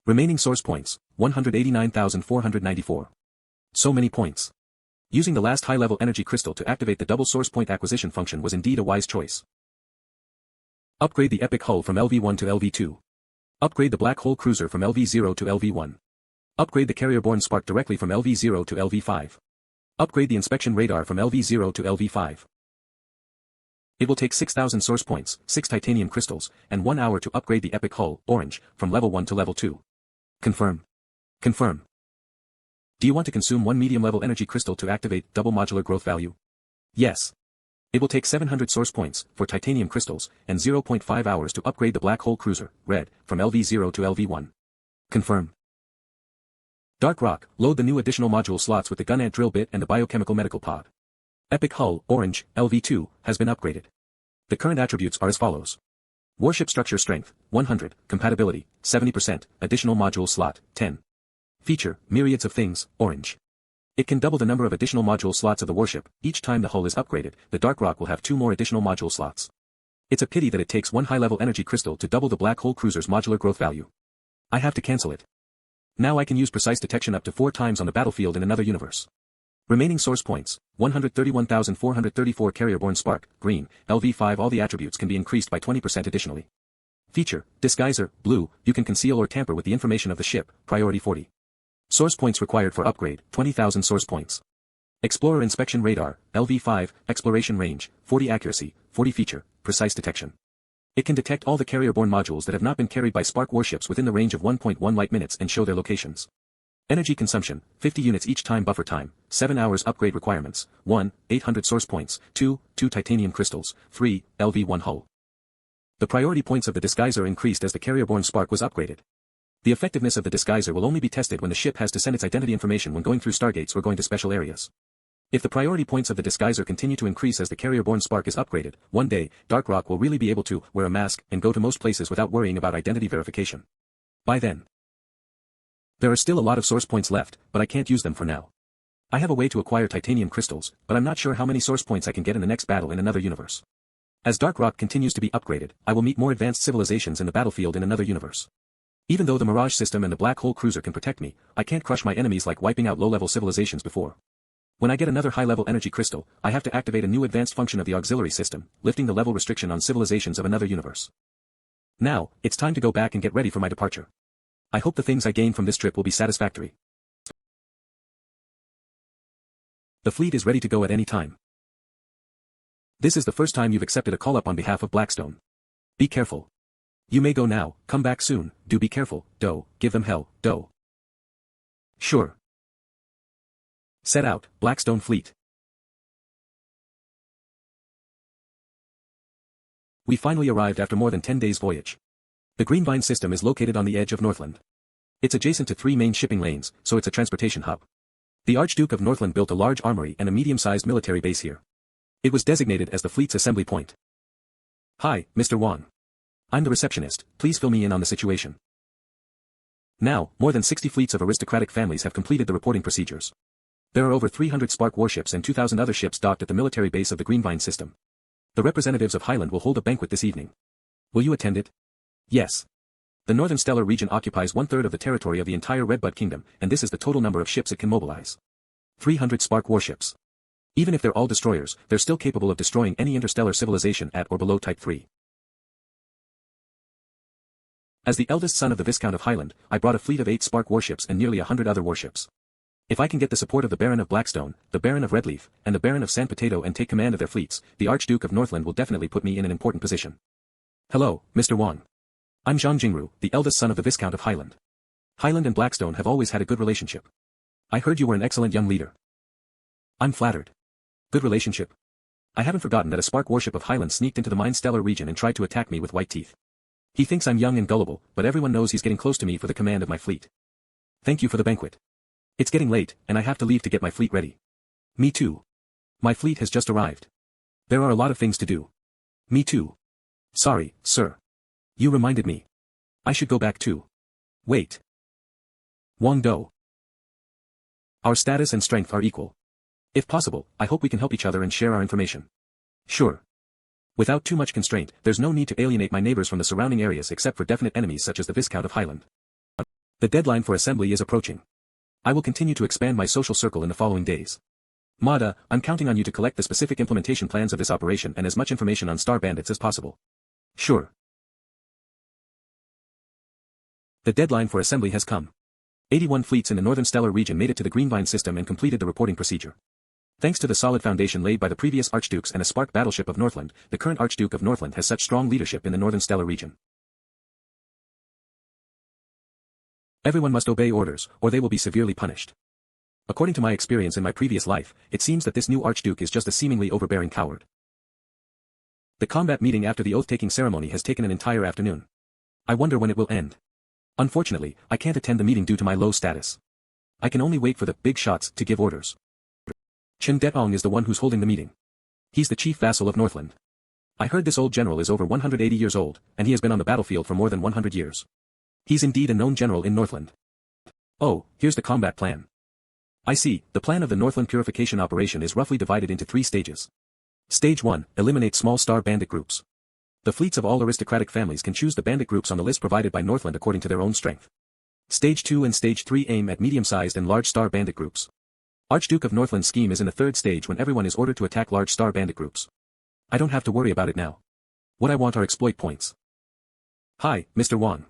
Remaining source points, 189,494. So many points. Using the last high-level energy crystal to activate the double source point acquisition function was indeed a wise choice. Upgrade the epic hull from LV1 to LV2. Upgrade the black hole cruiser from LV0 to LV1. Upgrade the carrier-borne spark directly from LV0 to LV5. Upgrade the inspection radar from LV0 to LV5. It will take 6,000 source points, 6 titanium crystals, and 1 hour to upgrade the epic hull, orange, from level 1 to level 2. Confirm. Confirm. Do you want to consume 1 medium-level energy crystal to activate double modular growth value? Yes. It will take 700 source points, for titanium crystals, and 0.5 hours to upgrade the black hole cruiser, red, from LV0 to LV1. Confirm. Dark Rock, load the new additional module slots with the gun ant drill bit and the biochemical medical pod. Epic hull, orange, LV2, has been upgraded. The current attributes are as follows. Warship structure strength, 100, compatibility, 70%, additional module slot, 10. Feature, myriads of things, orange. It can double the number of additional module slots of the warship. Each time the hull is upgraded, the Dark Rock will have 2 more additional module slots. It's a pity that it takes 1 high-level energy crystal to double the black hole cruiser's modular growth value. I have to cancel it. Now I can use precise detection up to 4 times on the battlefield in another universe. Remaining source points, 131,434 carrier-borne spark, green, LV5. All the attributes can be increased by 20% additionally. Feature, disguiser, blue, you can conceal or tamper with the information of the ship, priority 40. Source points required for upgrade, 20,000 source points. Explorer inspection radar, LV5, exploration range, 40 accuracy, 40 feature, precise detection. It can detect all the carrier-borne modules that have not been carried by spark warships within the range of 1.1 light minutes and show their locations. Energy consumption, 50 units each time. Buffer time, 7 hours. Upgrade requirements, 1, 800 source points, 2 titanium crystals, 3, LV1 hull. The priority points of the disguiser increased as the carrier-borne spark was upgraded. The effectiveness of the disguiser will only be tested when the ship has to send its identity information when going through stargates or going to special areas. If the priority points of the disguiser continue to increase as the carrier-borne spark is upgraded, one day, Dark Rock will really be able to wear a mask and go to most places without worrying about identity verification. By then, there are still a lot of source points left, but I can't use them for now. I have a way to acquire titanium crystals, but I'm not sure how many source points I can get in the next battle in another universe. As Dark Rock continues to be upgraded, I will meet more advanced civilizations in the battlefield in another universe. Even though the Mirage system and the Black Hole Cruiser can protect me, I can't crush my enemies like wiping out low-level civilizations before. When I get another high-level energy crystal, I have to activate a new advanced function of the auxiliary system, lifting the level restriction on civilizations of another universe. Now, it's time to go back and get ready for my departure. I hope the things I gain from this trip will be satisfactory. The fleet is ready to go at any time. This is the first time you've accepted a call-up on behalf of Blackstone. Be careful. You may go now, come back soon, do be careful, do, give them hell, do. Sure. Set out, Blackstone Fleet. We finally arrived after more than 10 days' voyage. The Greenvine system is located on the edge of Northland. It's adjacent to 3 main shipping lanes, so it's a transportation hub. The Archduke of Northland built a large armory and a medium-sized military base here. It was designated as the fleet's assembly point. Hi, Mr. Wang. I'm the receptionist, please fill me in on the situation. Now, more than 60 fleets of aristocratic families have completed the reporting procedures. There are over 300 Spark warships and 2,000 other ships docked at the military base of the Greenvine system. The representatives of Highland will hold a banquet this evening. Will you attend it? Yes. The Northern Stellar region occupies 1/3 of the territory of the entire Redbud Kingdom, and this is the total number of ships it can mobilize. 300 Spark warships. Even if they're all destroyers, they're still capable of destroying any interstellar civilization at or below Type 3. As the eldest son of the Viscount of Highland, I brought a fleet of 8 Spark warships and nearly 100 other warships. If I can get the support of the Baron of Blackstone, the Baron of Redleaf, and the Baron of San Potato and take command of their fleets, the Archduke of Northland will definitely put me in an important position. Hello, Mr. Wang. I'm Zhang Jingru, the eldest son of the Viscount of Highland. Highland and Blackstone have always had a good relationship. I heard you were an excellent young leader. I'm flattered. Good relationship. I haven't forgotten that a Spark warship of Highland sneaked into the Mine Stellar region and tried to attack me with white teeth. He thinks I'm young and gullible, but everyone knows he's getting close to me for the command of my fleet. Thank you for the banquet. It's getting late, and I have to leave to get my fleet ready. Me too. My fleet has just arrived. There are a lot of things to do. Me too. Sorry, sir. You reminded me. I should go back too. Wait. Wang Dong. Our status and strength are equal. If possible, I hope we can help each other and share our information. Sure. Without too much constraint, there's no need to alienate my neighbors from the surrounding areas except for definite enemies such as the Viscount of Highland. The deadline for assembly is approaching. I will continue to expand my social circle in the following days. Mada, I'm counting on you to collect the specific implementation plans of this operation and as much information on Star Bandits as possible. Sure. The deadline for assembly has come. 81 fleets in the Northern Stellar region made it to the Greenvine system and completed the reporting procedure. Thanks to the solid foundation laid by the previous Archdukes and a Spark battleship of Northland, the current Archduke of Northland has such strong leadership in the Northern Stellar region. Everyone must obey orders, or they will be severely punished. According to my experience in my previous life, it seems that this new Archduke is just a seemingly overbearing coward. The combat meeting after the oath-taking ceremony has taken an entire afternoon. I wonder when it will end. Unfortunately, I can't attend the meeting due to my low status. I can only wait for the big shots to give orders. Chen Detong is the one who's holding the meeting. He's the chief vassal of Northland. I heard this old general is over 180 years old, and he has been on the battlefield for more than 100 years. He's indeed a known general in Northland. Oh, here's the combat plan. I see, the plan of the Northland purification operation is roughly divided into 3 stages. Stage 1, eliminate small star bandit groups. The fleets of all aristocratic families can choose the bandit groups on the list provided by Northland according to their own strength. Stage 2 and Stage 3 aim at medium-sized and large star bandit groups. Archduke of Northland's scheme is in the 3rd stage when everyone is ordered to attack large star bandit groups. I don't have to worry about it now. What I want are exploit points. Hi, Mr. Wang.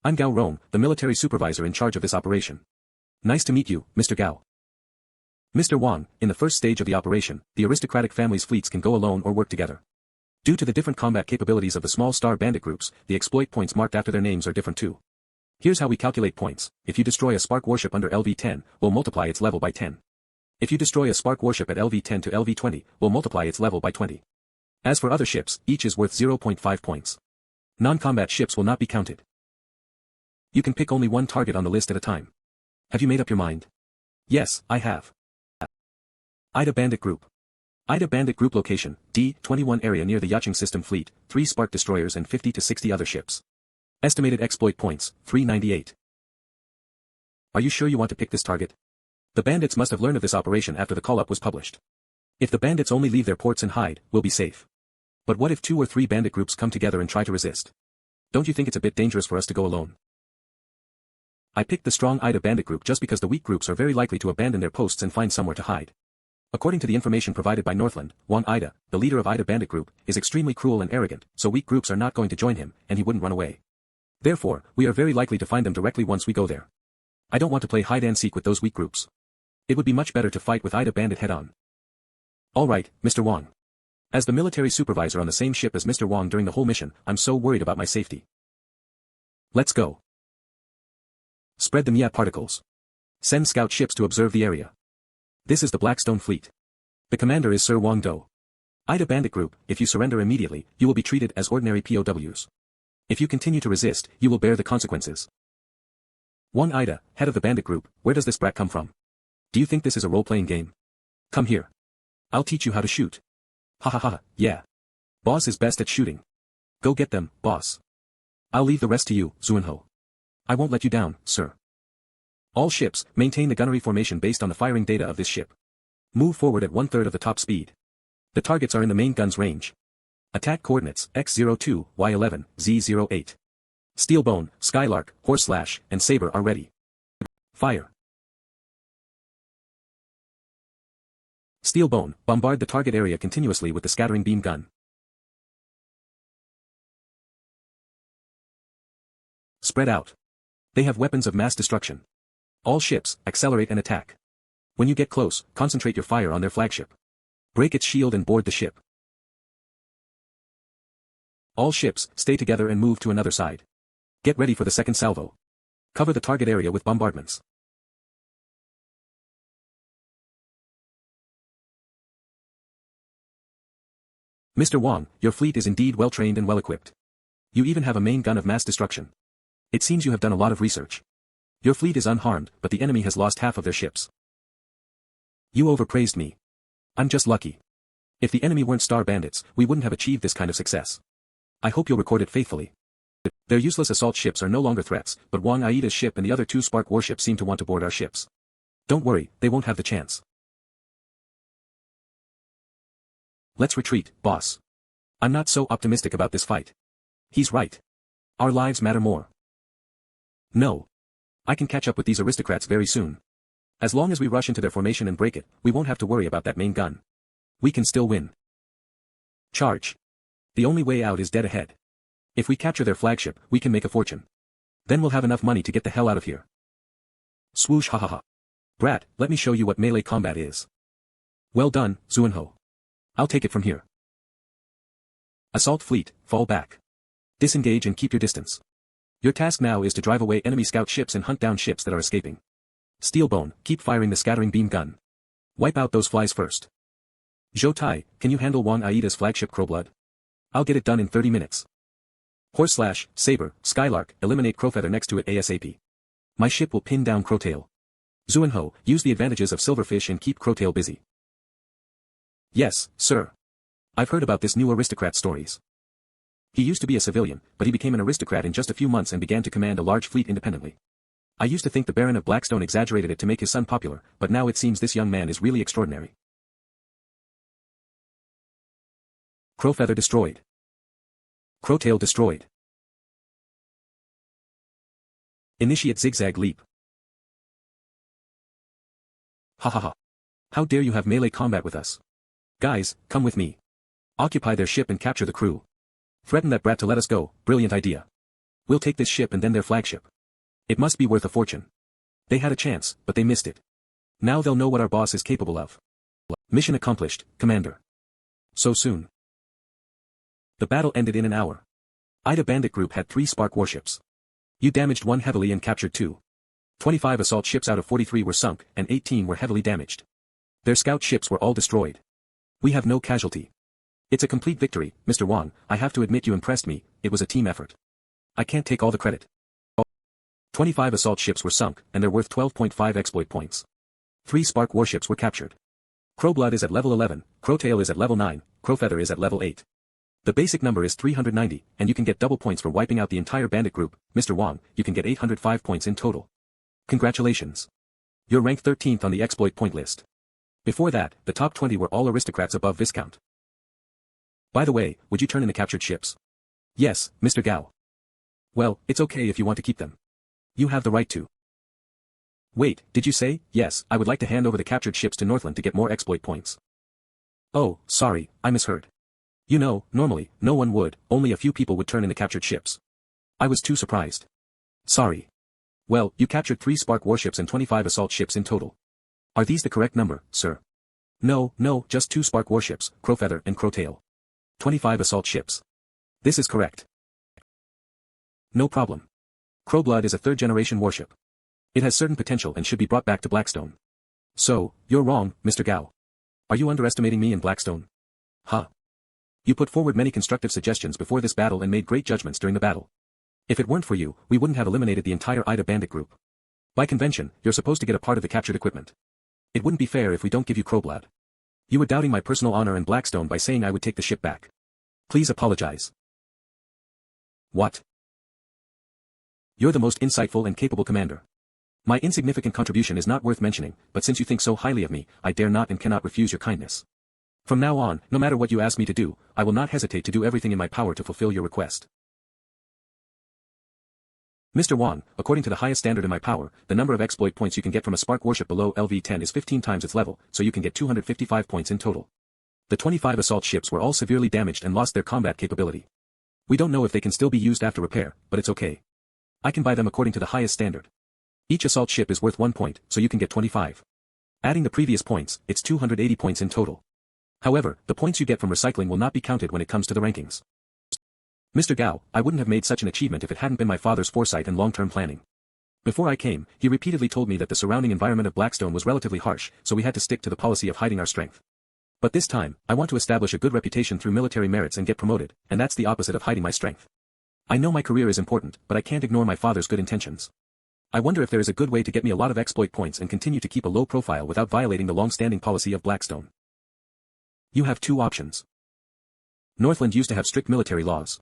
I'm Gao Rong, the military supervisor in charge of this operation. Nice to meet you, Mr. Gao. Mr. Wang, in the 1st stage of the operation, the aristocratic family's fleets can go alone or work together. Due to the different combat capabilities of the small star bandit groups, the exploit points marked after their names are different too. Here's how we calculate points. If you destroy a Spark warship under LV10, we'll multiply its level by 10. If you destroy a Spark warship at LV10 to LV20, we'll multiply its level by 20. As for other ships, each is worth 0.5 points. Non-combat ships will not be counted. You can pick only one target on the list at a time. Have you made up your mind? Yes, I have. Ida Bandit Group. Ida Bandit Group location, D21 area near the Yachting System fleet, 3 Spark destroyers and 50 to 60 other ships. Estimated exploit points, 398. Are you sure you want to pick this target? The bandits must have learned of this operation after the call-up was published. If the bandits only leave their ports and hide, we'll be safe. But what if 2 or 3 bandit groups come together and try to resist? Don't you think it's a bit dangerous for us to go alone? I picked the strong Ida bandit group just because the weak groups are very likely to abandon their posts and find somewhere to hide. According to the information provided by Northland, Wang Ida, the leader of Ida bandit group, is extremely cruel and arrogant, so weak groups are not going to join him, and he wouldn't run away. Therefore, we are very likely to find them directly once we go there. I don't want to play hide-and-seek with those weak groups. It would be much better to fight with Ida bandit head-on. Alright, Mr. Wang. As the military supervisor on the same ship as Mr. Wang during the whole mission, I'm so worried about my safety. Let's go. Spread the Mia particles. Send scout ships to observe the area. This is the Blackstone Fleet. The commander is Sir Wang Dong. Ida bandit group, if you surrender immediately, you will be treated as ordinary POWs. If you continue to resist, you will bear the consequences. Wang Ida, head of the bandit group, where does this brat come from? Do you think this is a role-playing game? Come here. I'll teach you how to shoot. Ha ha ha, yeah. Boss is best at shooting. Go get them, boss. I'll leave the rest to you, Zuenho. I won't let you down, sir. All ships, maintain the gunnery formation based on the firing data of this ship. Move forward at 1/3 of the top speed. The targets are in the main gun's range. Attack coordinates, X02, Y11, Z08. Steelbone, Skylark, Horseslash, and Saber are ready. Fire. Steelbone, bombard the target area continuously with the scattering beam gun. Spread out. They have weapons of mass destruction. All ships, accelerate and attack. When you get close, concentrate your fire on their flagship. Break its shield and board the ship. All ships, stay together and move to another side. Get ready for the second salvo. Cover the target area with bombardments. Mr. Wang, your fleet is indeed well trained and well equipped. You even have a main gun of mass destruction. It seems you have done a lot of research. Your fleet is unharmed, but the enemy has lost half of their ships. You overpraised me. I'm just lucky. If the enemy weren't star bandits, we wouldn't have achieved this kind of success. I hope you'll record it faithfully. Their useless assault ships are no longer threats, but Wang Aida's ship and the other 2 Spark warships seem to want to board our ships. Don't worry, they won't have the chance. Let's retreat, boss. I'm not so optimistic about this fight. He's right. Our lives matter more. No. I can catch up with these aristocrats very soon. As long as we rush into their formation and break it, we won't have to worry about that main gun. We can still win. Charge. The only way out is dead ahead. If we capture their flagship, we can make a fortune. Then we'll have enough money to get the hell out of here. Swoosh ha ha ha. Brat, let me show you what melee combat is. Well done, Zuenho. I'll take it from here. Assault fleet, fall back. Disengage and keep your distance. Your task now is to drive away enemy scout ships and hunt down ships that are escaping. Steelbone, keep firing the scattering beam gun. Wipe out those flies first. Zhou Tai, can you handle Wang Aida's flagship Crowblood? I'll get it done in 30 minutes. Horseslash, Saber, Skylark, eliminate Crowfeather next to it ASAP. My ship will pin down Crowtail. Zuenho, use the advantages of Silverfish and keep Crowtail busy. Yes, sir. I've heard about this new aristocrat stories. He used to be a civilian, but he became an aristocrat in just a few months and began to command a large fleet independently. I used to think the Baron of Blackstone exaggerated it to make his son popular, but now it seems this young man is really extraordinary. Crowfeather destroyed. Crowtail destroyed. Initiate zigzag leap. Ha ha ha. How dare you have melee combat with us? Guys, come with me. Occupy their ship and capture the crew. Threaten that brat to let us go, brilliant idea. We'll take this ship and then their flagship. It must be worth a fortune. They had a chance, but they missed it. Now they'll know what our boss is capable of. Mission accomplished, Commander. So soon. The battle ended in an hour. Ida Bandit Group had 3 Spark warships. You damaged 1 heavily and captured 2. 25 assault ships out of 43 were sunk, and 18 were heavily damaged. Their scout ships were all destroyed. We have no casualty. It's a complete victory, Mr. Wang. I have to admit you impressed me, it was a team effort. I can't take all the credit. 25 assault ships were sunk, and they're worth 12.5 exploit points. 3 Spark warships were captured. Crowblood is at level 11, Crowtail is at level 9, Crowfeather is at level 8. The basic number is 390, and you can get double points for wiping out the entire bandit group. Mr. Wang, you can get 805 points in total. Congratulations. You're ranked 13th on the exploit point list. Before that, the top 20 were all aristocrats above Viscount. By the way, would you turn in the captured ships? Yes, Mr. Gao. Well, it's okay if you want to keep them. You have the right to. Wait, did you say, yes, I would like to hand over the captured ships to Northland to get more exploit points? Oh, sorry, I misheard. You know, normally, no one would, only a few people would turn in the captured ships. I was too surprised. Sorry. Well, you captured 3 Spark warships and 25 assault ships in total. Are these the correct number, sir? No, just 2 Spark warships, Crowfeather and Crowtail. 25 assault ships. This is correct. No problem. Crowblood is a 3rd-generation warship. It has certain potential and should be brought back to Blackstone. So, you're wrong, Mr. Gao. Are you underestimating me in Blackstone? Huh. You put forward many constructive suggestions before this battle and made great judgments during the battle. If it weren't for you, we wouldn't have eliminated the entire Ida bandit group. By convention, you're supposed to get a part of the captured equipment. It wouldn't be fair if we don't give you Crowblood. You were doubting my personal honor in Blackstone by saying I would take the ship back. Please apologize. What? You're the most insightful and capable commander. My insignificant contribution is not worth mentioning, but since you think so highly of me, I dare not and cannot refuse your kindness. From now on, no matter what you ask me to do, I will not hesitate to do everything in my power to fulfill your request. Mr. Wang, according to the highest standard in my power, the number of exploit points you can get from a Spark warship below LV-10 is 15 times its level, so you can get 255 points in total. The 25 assault ships were all severely damaged and lost their combat capability. We don't know if they can still be used after repair, but it's okay. I can buy them according to the highest standard. Each assault ship is worth 1 point, so you can get 25. Adding the previous points, it's 280 points in total. However, the points you get from recycling will not be counted when it comes to the rankings. Mr. Gao, I wouldn't have made such an achievement if it hadn't been my father's foresight and long-term planning. Before I came, he repeatedly told me that the surrounding environment of Blackstone was relatively harsh, so we had to stick to the policy of hiding our strength. But this time, I want to establish a good reputation through military merits and get promoted, and that's the opposite of hiding my strength. I know my career is important, but I can't ignore my father's good intentions. I wonder if there is a good way to get me a lot of exploit points and continue to keep a low profile without violating the long-standing policy of Blackstone. You have 2 options. Northland used to have strict military laws.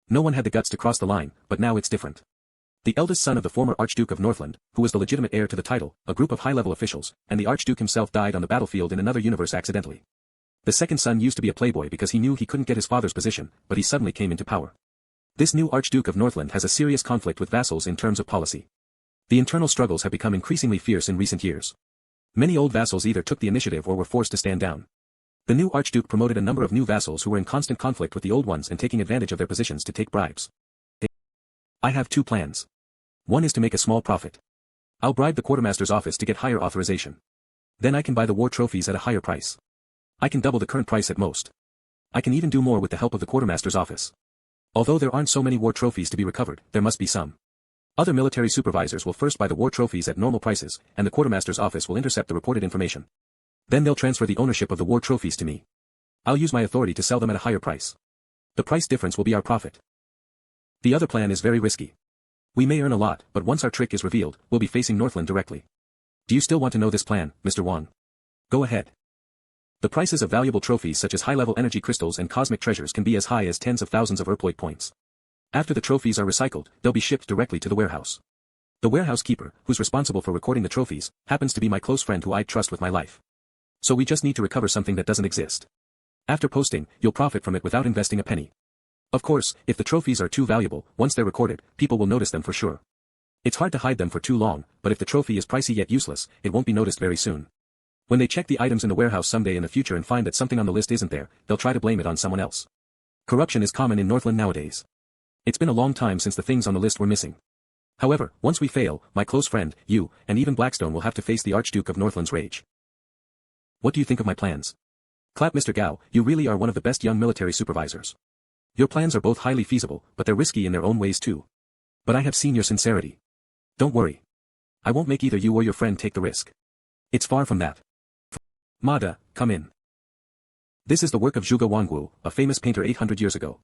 No one had the guts to cross the line, but now it's different. The eldest son of the former Archduke of Northland, who was the legitimate heir to the title, a group of high-level officials, and the Archduke himself died on the battlefield in another universe accidentally. The second son used to be a playboy because he knew he couldn't get his father's position, but he suddenly came into power. This new Archduke of Northland has a serious conflict with vassals in terms of policy. The internal struggles have become increasingly fierce in recent years. Many old vassals either took the initiative or were forced to stand down. The new Archduke promoted a number of new vassals who were in constant conflict with the old ones and taking advantage of their positions to take bribes. I have 2 plans. One is to make a small profit. I'll bribe the quartermaster's office to get higher authorization. Then I can buy the war trophies at a higher price. I can double the current price at most. I can even do more with the help of the quartermaster's office. Although there aren't so many war trophies to be recovered, there must be some. Other military supervisors will first buy the war trophies at normal prices, and the quartermaster's office will intercept the reported information. Then they'll transfer the ownership of the war trophies to me. I'll use my authority to sell them at a higher price. The price difference will be our profit. The other plan is very risky. We may earn a lot, but once our trick is revealed, we'll be facing Northland directly. Do you still want to know this plan, Mr. Wang? Go ahead. The prices of valuable trophies such as high-level energy crystals and cosmic treasures can be as high as tens of thousands of exploit points. After the trophies are recycled, they'll be shipped directly to the warehouse. The warehouse keeper, who's responsible for recording the trophies, happens to be my close friend who I trust with my life. So we just need to recover something that doesn't exist. After posting, you'll profit from it without investing a penny. Of course, if the trophies are too valuable, once they're recorded, people will notice them for sure. It's hard to hide them for too long, but if the trophy is pricey yet useless, it won't be noticed very soon. When they check the items in the warehouse someday in the future and find that something on the list isn't there, they'll try to blame it on someone else. Corruption is common in Northland nowadays. It's been a long time since the things on the list were missing. However, once we fail, my close friend, you, and even Blackstone will have to face the Archduke of Northland's rage. What do you think of my plans? Clap, Mr. Gao, you really are one of the best young military supervisors. Your plans are both highly feasible, but they're risky in their own ways too. But I have seen your sincerity. Don't worry. I won't make either you or your friend take the risk. It's far from that. Mada, come in. This is the work of Zhuge Wangguo, a famous painter 800 years ago.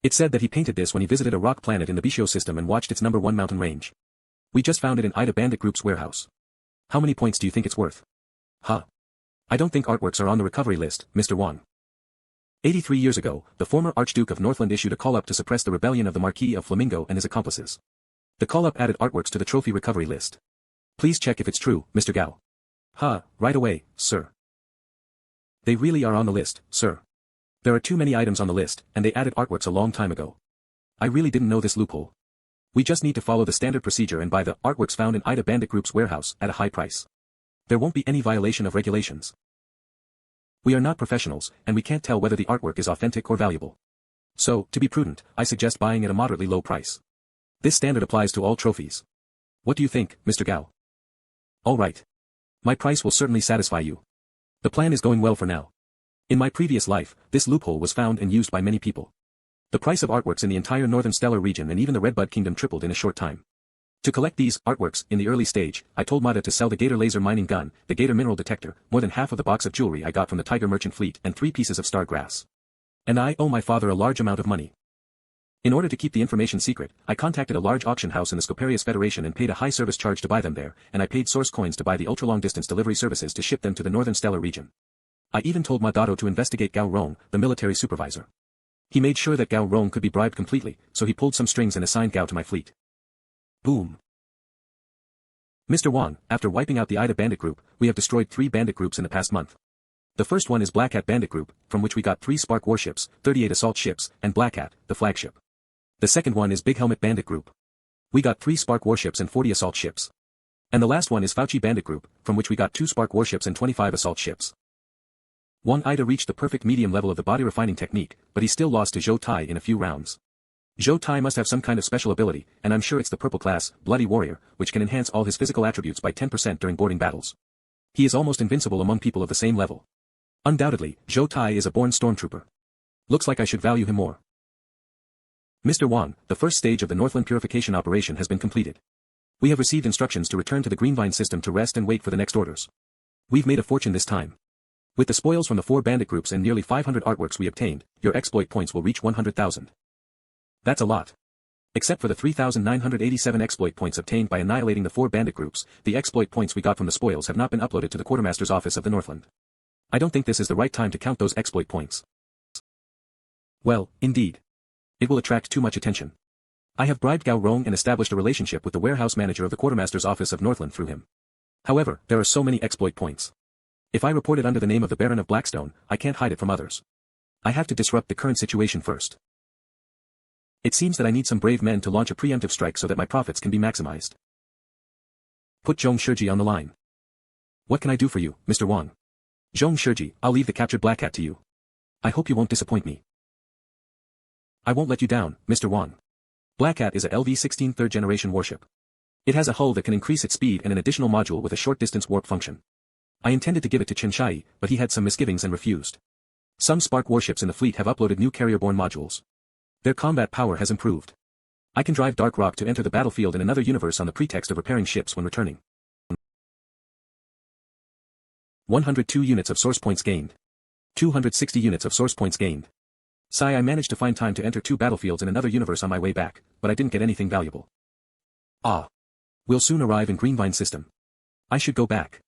It's said that he painted this when he visited a rock planet in the Bisho system and watched its #1 mountain range. We just found it in Ida Bandit Group's warehouse. How many points do you think it's worth? Huh. I don't think artworks are on the recovery list, Mr. Wang. 83 years ago, the former Archduke of Northland issued a call-up to suppress the rebellion of the Marquis of Flamingo and his accomplices. The call-up added artworks to the trophy recovery list. Please check if it's true, Mr. Gao. Right away, sir. They really are on the list, sir. There are too many items on the list, and they added artworks a long time ago. I really didn't know this loophole. We just need to follow the standard procedure and buy the artworks found in Ida Bandit Group's warehouse at a high price. There won't be any violation of regulations. We are not professionals, and we can't tell whether the artwork is authentic or valuable. So, to be prudent, I suggest buying at a moderately low price. This standard applies to all trophies. What do you think, Mr. Gao? All right. My price will certainly satisfy you. The plan is going well for now. In my previous life, this loophole was found and used by many people. The price of artworks in the entire Northern Stellar region and even the Redbud Kingdom tripled in a short time. To collect these artworks in the early stage, I told Mada to sell the Gator laser mining gun, the Gator mineral detector, more than half of the box of jewelry I got from the Tiger merchant fleet, and 3 pieces of star grass. And I owe my father a large amount of money. In order to keep the information secret, I contacted a large auction house in the Scoparius Federation and paid a high service charge to buy them there, and I paid source coins to buy the ultra-long distance delivery services to ship them to the Northern Stellar region. I even told Madato to investigate Gao Rong, the military supervisor. He made sure that Gao Rong could be bribed completely, so he pulled some strings and assigned Gao to my fleet. Boom. Mr. Wang, after wiping out the Ida Bandit Group, we have destroyed 3 bandit groups in the past month. The first one is Black Hat Bandit Group, from which we got 3 Spark warships, 38 assault ships, and Black Hat, the flagship. The second one is Big Helmet Bandit Group. We got 3 Spark warships and 40 assault ships. And the last one is Fauci Bandit Group, from which we got 2 Spark warships and 25 assault ships. Wang Ida reached the perfect medium level of the body refining technique, but he still lost to Zhou Tai in a few rounds. Zhou Tai must have some kind of special ability, and I'm sure it's the purple class, Bloody Warrior, which can enhance all his physical attributes by 10% during boarding battles. He is almost invincible among people of the same level. Undoubtedly, Zhou Tai is a born stormtrooper. Looks like I should value him more. Mr. Wang, the first stage of the Northland purification operation has been completed. We have received instructions to return to the Greenvine system to rest and wait for the next orders. We've made a fortune this time. With the spoils from the 4 bandit groups and nearly 500 artworks we obtained, your exploit points will reach 100,000. That's a lot. Except for the 3,987 exploit points obtained by annihilating the 4 bandit groups, the exploit points we got from the spoils have not been uploaded to the Quartermaster's office of the Northland. I don't think this is the right time to count those exploit points. Well, indeed. It will attract too much attention. I have bribed Gao Rong and established a relationship with the warehouse manager of the Quartermaster's office of Northland through him. However, there are so many exploit points. If I report it under the name of the Baron of Blackstone, I can't hide it from others. I have to disrupt the current situation first. It seems that I need some brave men to launch a preemptive strike so that my profits can be maximized. Put Zhong Shiji on the line. What can I do for you, Mr. Wang? Zhong Shiji, I'll leave the captured Black Hat to you. I hope you won't disappoint me. I won't let you down, Mr. Wang. Black Hat is a LV-16 third-generation warship. It has a hull that can increase its speed and an additional module with a short-distance warp function. I intended to give it to Chen Shai, but he had some misgivings and refused. Some Spark warships in the fleet have uploaded new carrier-borne modules. Their combat power has improved. I can drive Dark Rock to enter the battlefield in another universe on the pretext of repairing ships when returning. 102 units of source points gained. 260 units of source points gained. I managed to find time to enter 2 battlefields in another universe on my way back, but I didn't get anything valuable. We'll soon arrive in Greenvine system. I should go back.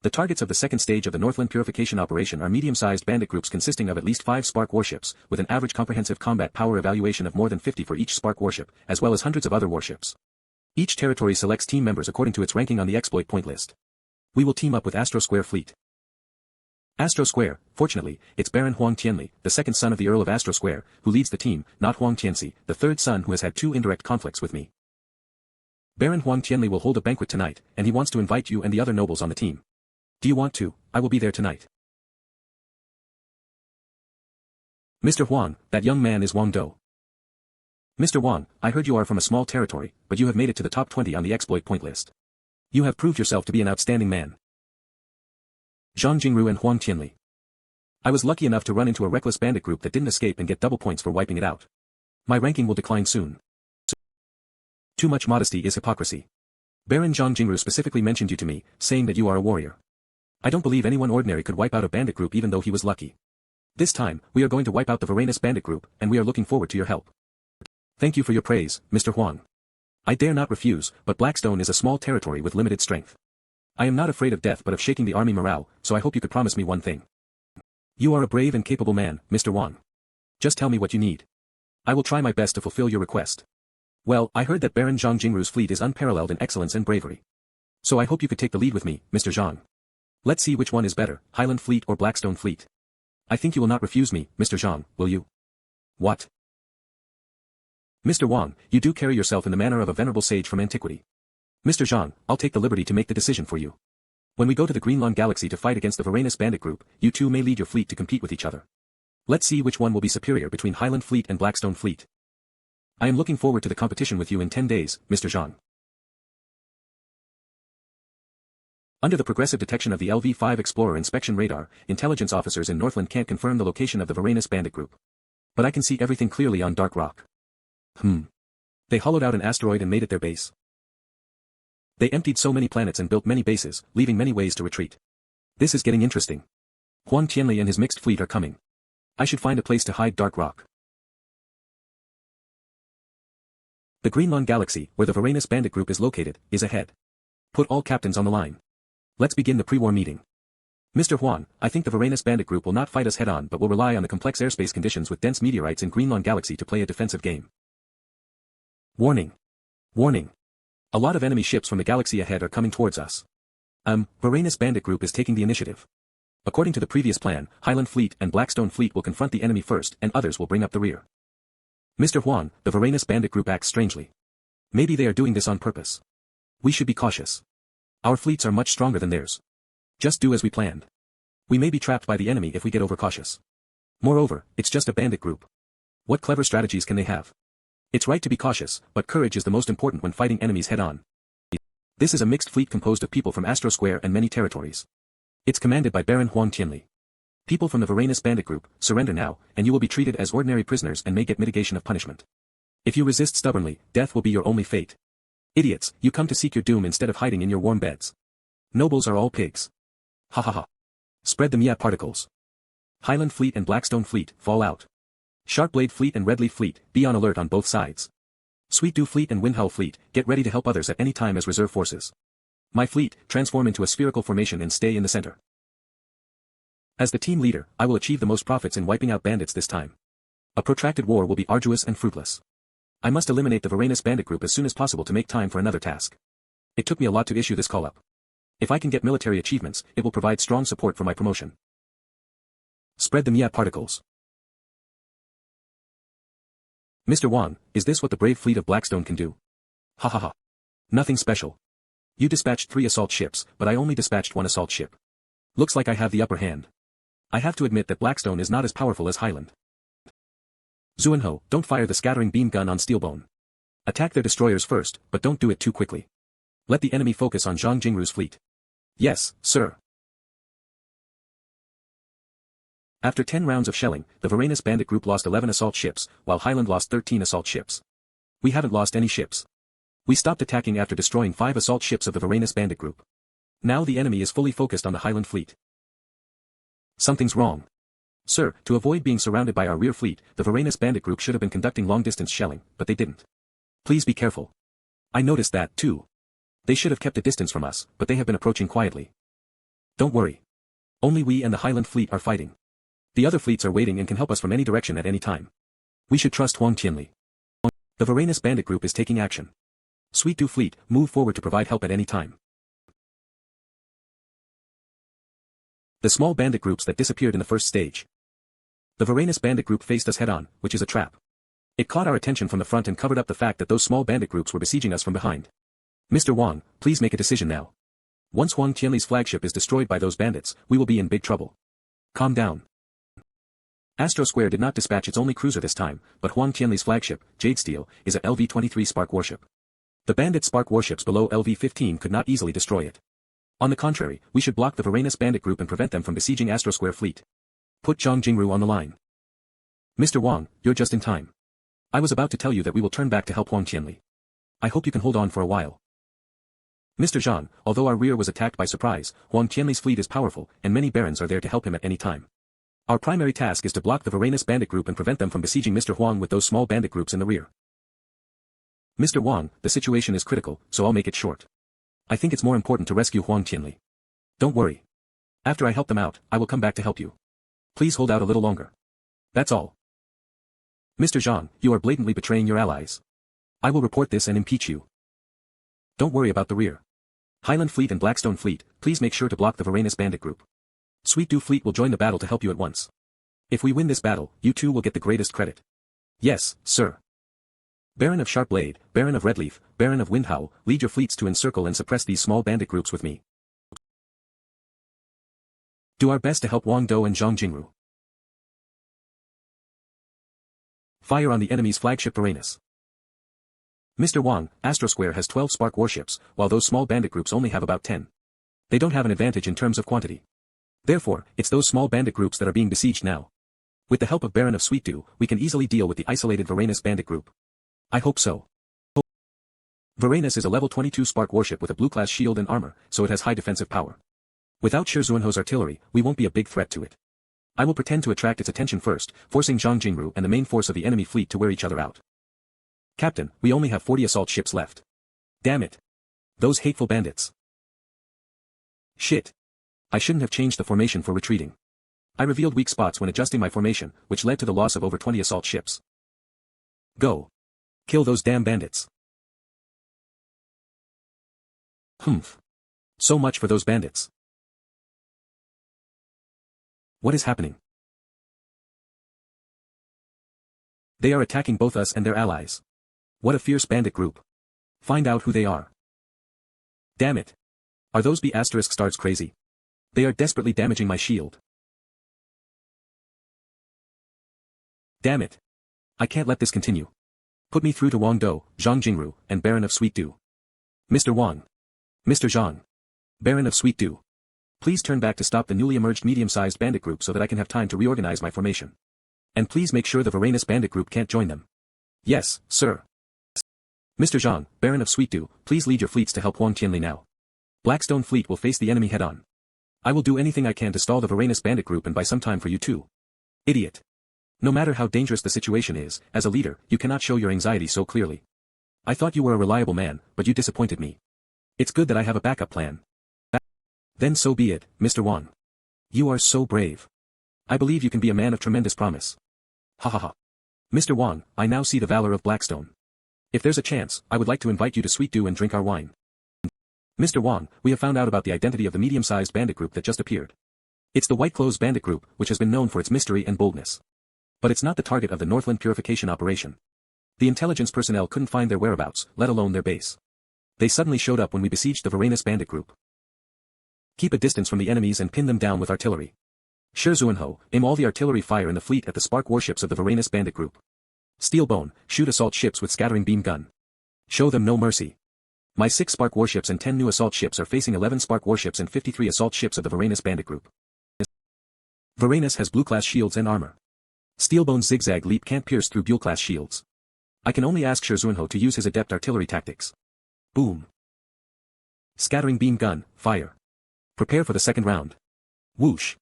The targets of the second stage of the Northland purification operation are medium-sized bandit groups consisting of at least 5 Spark warships, with an average comprehensive combat power evaluation of more than 50 for each Spark warship, as well as hundreds of other warships. Each territory selects team members according to its ranking on the exploit point list. We will team up with Astro Square Fleet. Astro Square, fortunately, it's Baron Huang Tianli, the second son of the Earl of Astro Square, who leads the team, not Huang Tianxi, the third son who has had 2 indirect conflicts with me. Baron Huang Tianli will hold a banquet tonight, and he wants to invite you and the other nobles on the team. Do you want to? I will be there tonight. Mr. Huang, that young man is Wang Dong. Mr. Wang, I heard you are from a small territory, but you have made it to the top 20 on the exploit point list. You have proved yourself to be an outstanding man. Zhang Jingru and Huang Tianli. I was lucky enough to run into a reckless bandit group that didn't escape and get double points for wiping it out. My ranking will decline soon. Too much modesty is hypocrisy. Baron Zhang Jingru specifically mentioned you to me, saying that you are a warrior. I don't believe anyone ordinary could wipe out a bandit group even though he was lucky. This time, we are going to wipe out the Varanus bandit group, and we are looking forward to your help. Thank you for your praise, Mr. Huang. I dare not refuse, but Blackstone is a small territory with limited strength. I am not afraid of death but of shaking the army morale, so I hope you could promise me one thing. You are a brave and capable man, Mr. Wang. Just tell me what you need. I will try my best to fulfill your request. Well, I heard that Baron Zhang Jingru's fleet is unparalleled in excellence and bravery. So I hope you could take the lead with me, Mr. Zhang. Let's see which one is better, Highland Fleet or Blackstone Fleet. I think you will not refuse me, Mr. Zhang, will you? What? Mr. Wang, you do carry yourself in the manner of a venerable sage from antiquity. Mr. Zhang, I'll take the liberty to make the decision for you. When we go to the Greenland Galaxy to fight against the Varanus bandit group, you two may lead your fleet to compete with each other. Let's see which one will be superior between Highland Fleet and Blackstone Fleet. I am looking forward to the competition with you in 10 days, Mr. Zhang. Under the progressive detection of the LV-5 Explorer inspection radar, intelligence officers in Northland can't confirm the location of the Varanus bandit group. But I can see everything clearly on Dark Rock. They hollowed out an asteroid and made it their base. They emptied so many planets and built many bases, leaving many ways to retreat. This is getting interesting. Huang Tianli and his mixed fleet are coming. I should find a place to hide Dark Rock. The Greenland Galaxy, where the Varanus bandit group is located, is ahead. Put all captains on the line. Let's begin the pre-war meeting. Mr. Huang, I think the Varanus bandit group will not fight us head-on but will rely on the complex airspace conditions with dense meteorites in Greenland Galaxy to play a defensive game. Warning. Warning. A lot of enemy ships from the galaxy ahead are coming towards us. Varanus bandit group is taking the initiative. According to the previous plan, Highland Fleet and Blackstone Fleet will confront the enemy first and others will bring up the rear. Mr. Huang, the Varanus bandit group acts strangely. Maybe they are doing this on purpose. We should be cautious. Our fleets are much stronger than theirs. Just do as we planned. We may be trapped by the enemy if we get overcautious. Moreover, it's just a bandit group. What clever strategies can they have? It's right to be cautious, but courage is the most important when fighting enemies head-on. This is a mixed fleet composed of people from Astro Square and many territories. It's commanded by Baron Huang Tianli. People from the Varanus bandit group, surrender now, and you will be treated as ordinary prisoners and may get mitigation of punishment. If you resist stubbornly, death will be your only fate. Idiots, you come to seek your doom instead of hiding in your warm beds. Nobles are all pigs. Ha ha ha. Spread the Mia particles. Highland Fleet and Blackstone Fleet, fall out. Sharpblade Fleet and Redleaf Fleet, be on alert on both sides. Sweet Dew Fleet and Windhull Fleet, get ready to help others at any time as reserve forces. My fleet, transform into a spherical formation and stay in the center. As the team leader, I will achieve the most profits in wiping out bandits this time. A protracted war will be arduous and fruitless. I must eliminate the Varanus bandit group as soon as possible to make time for another task. It took me a lot to issue this call-up. If I can get military achievements, it will provide strong support for my promotion. Spread the Mia particles. Mr. Wang, is this what the brave fleet of Blackstone can do? Ha ha ha. Nothing special. You dispatched 3 assault ships, but I only dispatched 1 assault ship. Looks like I have the upper hand. I have to admit that Blackstone is not as powerful as Highland. Zuanho, don't fire the scattering beam gun on Steelbone. Attack their destroyers first, but don't do it too quickly. Let the enemy focus on Zhang Jingru's fleet. Yes, sir. After 10 rounds of shelling, the Varanus bandit group lost 11 assault ships, while Highland lost 13 assault ships. We haven't lost any ships. We stopped attacking after destroying 5 assault ships of the Varanus bandit group. Now the enemy is fully focused on the Highland fleet. Something's wrong. Sir, to avoid being surrounded by our rear fleet, the Varanus bandit group should have been conducting long-distance shelling, but they didn't. Please be careful. I noticed that, too. They should have kept a distance from us, but they have been approaching quietly. Don't worry. Only we and the Highland fleet are fighting. The other fleets are waiting and can help us from any direction at any time. We should trust Huang Tianli. The Varanus bandit group is taking action. Sweet Dew fleet, move forward to provide help at any time. The small bandit groups that disappeared in the first stage. The Varanus bandit group faced us head-on, which is a trap. It caught our attention from the front and covered up the fact that those small bandit groups were besieging us from behind. Mr. Wang, please make a decision now. Once Huang Tianli's flagship is destroyed by those bandits, we will be in big trouble. Calm down. Astro Square did not dispatch its only cruiser this time, but Huang Tianli's flagship, Jade Steel, is a LV-23 Spark warship. The bandit Spark warships below LV-15 could not easily destroy it. On the contrary, we should block the Varanus bandit group and prevent them from besieging Astro Square fleet. Put Zhang Jingru on the line. Mr. Wang, you're just in time. I was about to tell you that we will turn back to help Huang Tianli. I hope you can hold on for a while. Mr. Zhang, although our rear was attacked by surprise, Huang Tianli's fleet is powerful, and many barons are there to help him at any time. Our primary task is to block the Varanus bandit group and prevent them from besieging Mr. Huang with those small bandit groups in the rear. Mr. Wang, the situation is critical, so I'll make it short. I think it's more important to rescue Huang Tianli. Don't worry. After I help them out, I will come back to help you. Please hold out a little longer. That's all. Mr. Zhang, you are blatantly betraying your allies. I will report this and impeach you. Don't worry about the rear. Highland Fleet and Blackstone Fleet, please make sure to block the Varanus bandit group. Sweet Dew Fleet will join the battle to help you at once. If we win this battle, you two will get the greatest credit. Yes, sir. Baron of Sharpblade, Baron of Redleaf, Baron of Windhowl, lead your fleets to encircle and suppress these small bandit groups with me. Do our best to help Wang Dong and Zhang Jingru. Fire on the enemy's flagship Varanus. Mr. Wang, Astrosquare has 12 Spark warships, while those small bandit groups only have about 10. They don't have an advantage in terms of quantity. Therefore, it's those small bandit groups that are being besieged now. With the help of Baron of Sweet Dew, we can easily deal with the isolated Varanus bandit group. I hope so. Varanus is a level 22 Spark warship with a blue-class shield and armor, so it has high defensive power. Without Shourenho's artillery, we won't be a big threat to it. I will pretend to attract its attention first, forcing Zhang Jingru and the main force of the enemy fleet to wear each other out. Captain, we only have 40 assault ships left. Damn it. Those hateful bandits. Shit. I shouldn't have changed the formation for retreating. I revealed weak spots when adjusting my formation, which led to the loss of over 20 assault ships. Go. Kill those damn bandits. Humph. So much for those bandits. What is happening? They are attacking both us and their allies. What a fierce bandit group. Find out who they are. Damn it. Are those B** stars crazy? They are desperately damaging my shield. Damn it. I can't let this continue. Put me through to Wang Dong, Zhang Jingru, and Baron of Sweet Dew. Mr. Wang. Mr. Zhang. Baron of Sweet Dew. Please turn back to stop the newly emerged medium-sized bandit group so that I can have time to reorganize my formation. And please make sure the Varanus bandit group can't join them. Yes, sir. Mr. Zhang, Baron of Sweet Dew, please lead your fleets to help Huang Tianli now. Blackstone Fleet will face the enemy head-on. I will do anything I can to stall the Varanus bandit group and buy some time for you too. Idiot. No matter how dangerous the situation is, as a leader, you cannot show your anxiety so clearly. I thought you were a reliable man, but you disappointed me. It's good that I have a backup plan. Then so be it, Mr. Wang. You are so brave. I believe you can be a man of tremendous promise. Ha ha ha. Mr. Wang, I now see the valor of Blackstone. If there's a chance, I would like to invite you to Sweet Dew and drink our wine. Mr. Wang, we have found out about the identity of the medium-sized bandit group that just appeared. It's the White Clothes bandit group, which has been known for its mystery and boldness. But it's not the target of the Northland purification operation. The intelligence personnel couldn't find their whereabouts, let alone their base. They suddenly showed up when we besieged the Varanus bandit group. Keep a distance from the enemies and pin them down with artillery. Shourenho, aim all the artillery fire in the fleet at the spark warships of the Varanus bandit group. Steelbone, shoot assault ships with scattering beam gun. Show them no mercy. My 6 spark warships and 10 new assault ships are facing 11 spark warships and 53 assault ships of the Varanus bandit group. Varanus has blue-class shields and armor. Steelbone's zigzag leap can't pierce through Buell-class shields. I can only ask Shourenho to use his adept artillery tactics. Boom. Scattering beam gun, fire. Prepare for the second round. Whoosh.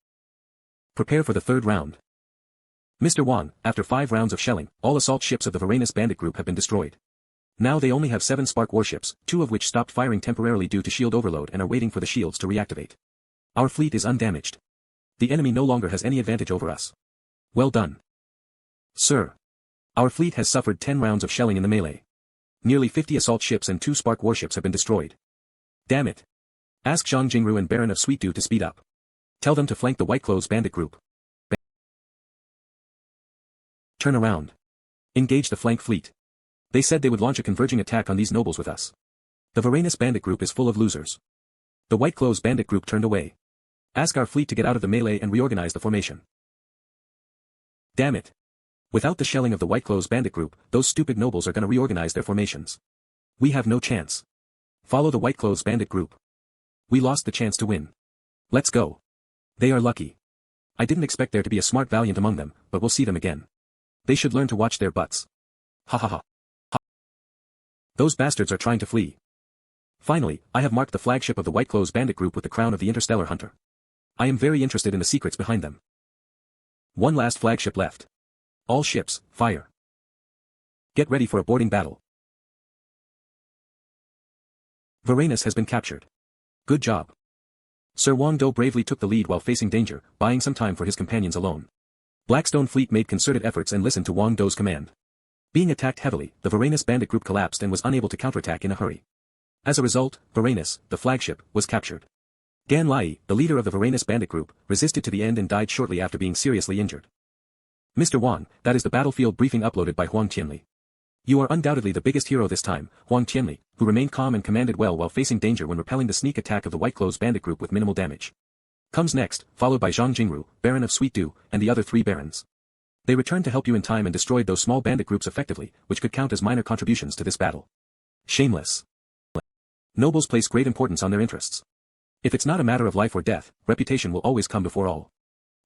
Prepare for the third round. Mr. Wang, after 5 rounds of shelling, all assault ships of the Varanus bandit group have been destroyed. Now they only have 7 spark warships, 2 of which stopped firing temporarily due to shield overload and are waiting for the shields to reactivate. Our fleet is undamaged. The enemy no longer has any advantage over us. Well done. Sir. Our fleet has suffered 10 rounds of shelling in the melee. Nearly 50 assault ships and 2 spark warships have been destroyed. Damn it. Ask Zhang Jingru and Baron of Sweet Dew to speed up. Tell them to flank the White Clothes bandit group. Turn around. Engage the flank fleet. They said they would launch a converging attack on these nobles with us. The Varanus bandit group is full of losers. The White Clothes bandit group turned away. Ask our fleet to get out of the melee and reorganize the formation. Damn it. Without the shelling of the White Clothes bandit group, those stupid nobles are gonna reorganize their formations. We have no chance. Follow the White Clothes bandit group. We lost the chance to win. Let's go. They are lucky. I didn't expect there to be a smart valiant among them, but we'll see them again. They should learn to watch their butts. Ha ha ha. Ha. Those bastards are trying to flee. Finally, I have marked the flagship of the White Clothes bandit group with the crown of the interstellar hunter. I am very interested in the secrets behind them. One last flagship left. All ships, fire. Get ready for a boarding battle. Varanus has been captured. Good job. Sir Wang Dong bravely took the lead while facing danger, buying some time for his companions alone. Blackstone Fleet made concerted efforts and listened to Wang Dong's command. Being attacked heavily, the Varanus bandit group collapsed and was unable to counterattack in a hurry. As a result, Varanus, the flagship, was captured. Gan Lai, the leader of the Varanus bandit group, resisted to the end and died shortly after being seriously injured. Mr. Wang, that is the battlefield briefing uploaded by Huang Tianli. You are undoubtedly the biggest hero this time, Huang Tianli, who remained calm and commanded well while facing danger when repelling the sneak attack of the White Clothes bandit group with minimal damage. Comes next, followed by Zhang Jingru, Baron of Sweet Dew, and the other 3 barons. They returned to help you in time and destroyed those small bandit groups effectively, which could count as minor contributions to this battle. Shameless. Nobles place great importance on their interests. If it's not a matter of life or death, reputation will always come before all.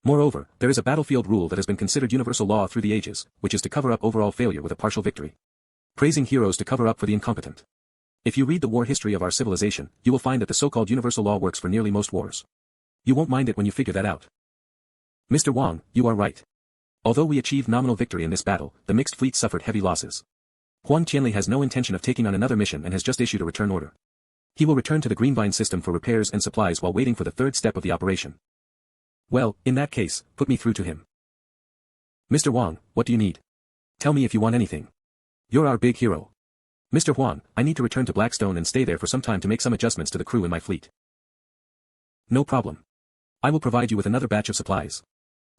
Moreover, there is a battlefield rule that has been considered universal law through the ages, which is to cover up overall failure with a partial victory. Praising heroes to cover up for the incompetent. If you read the war history of our civilization, you will find that the so-called universal law works for nearly most wars. You won't mind it when you figure that out. Mr. Wang, you are right. Although we achieved nominal victory in this battle, the mixed fleet suffered heavy losses. Huang Tianli has no intention of taking on another mission and has just issued a return order. He will return to the Greenvine system for repairs and supplies while waiting for the 3rd step of the operation. Well, in that case, put me through to him. Mr. Wang, what do you need? Tell me if you want anything. You're our big hero. Mr. Huang, I need to return to Blackstone and stay there for some time to make some adjustments to the crew in my fleet. No problem. I will provide you with another batch of supplies.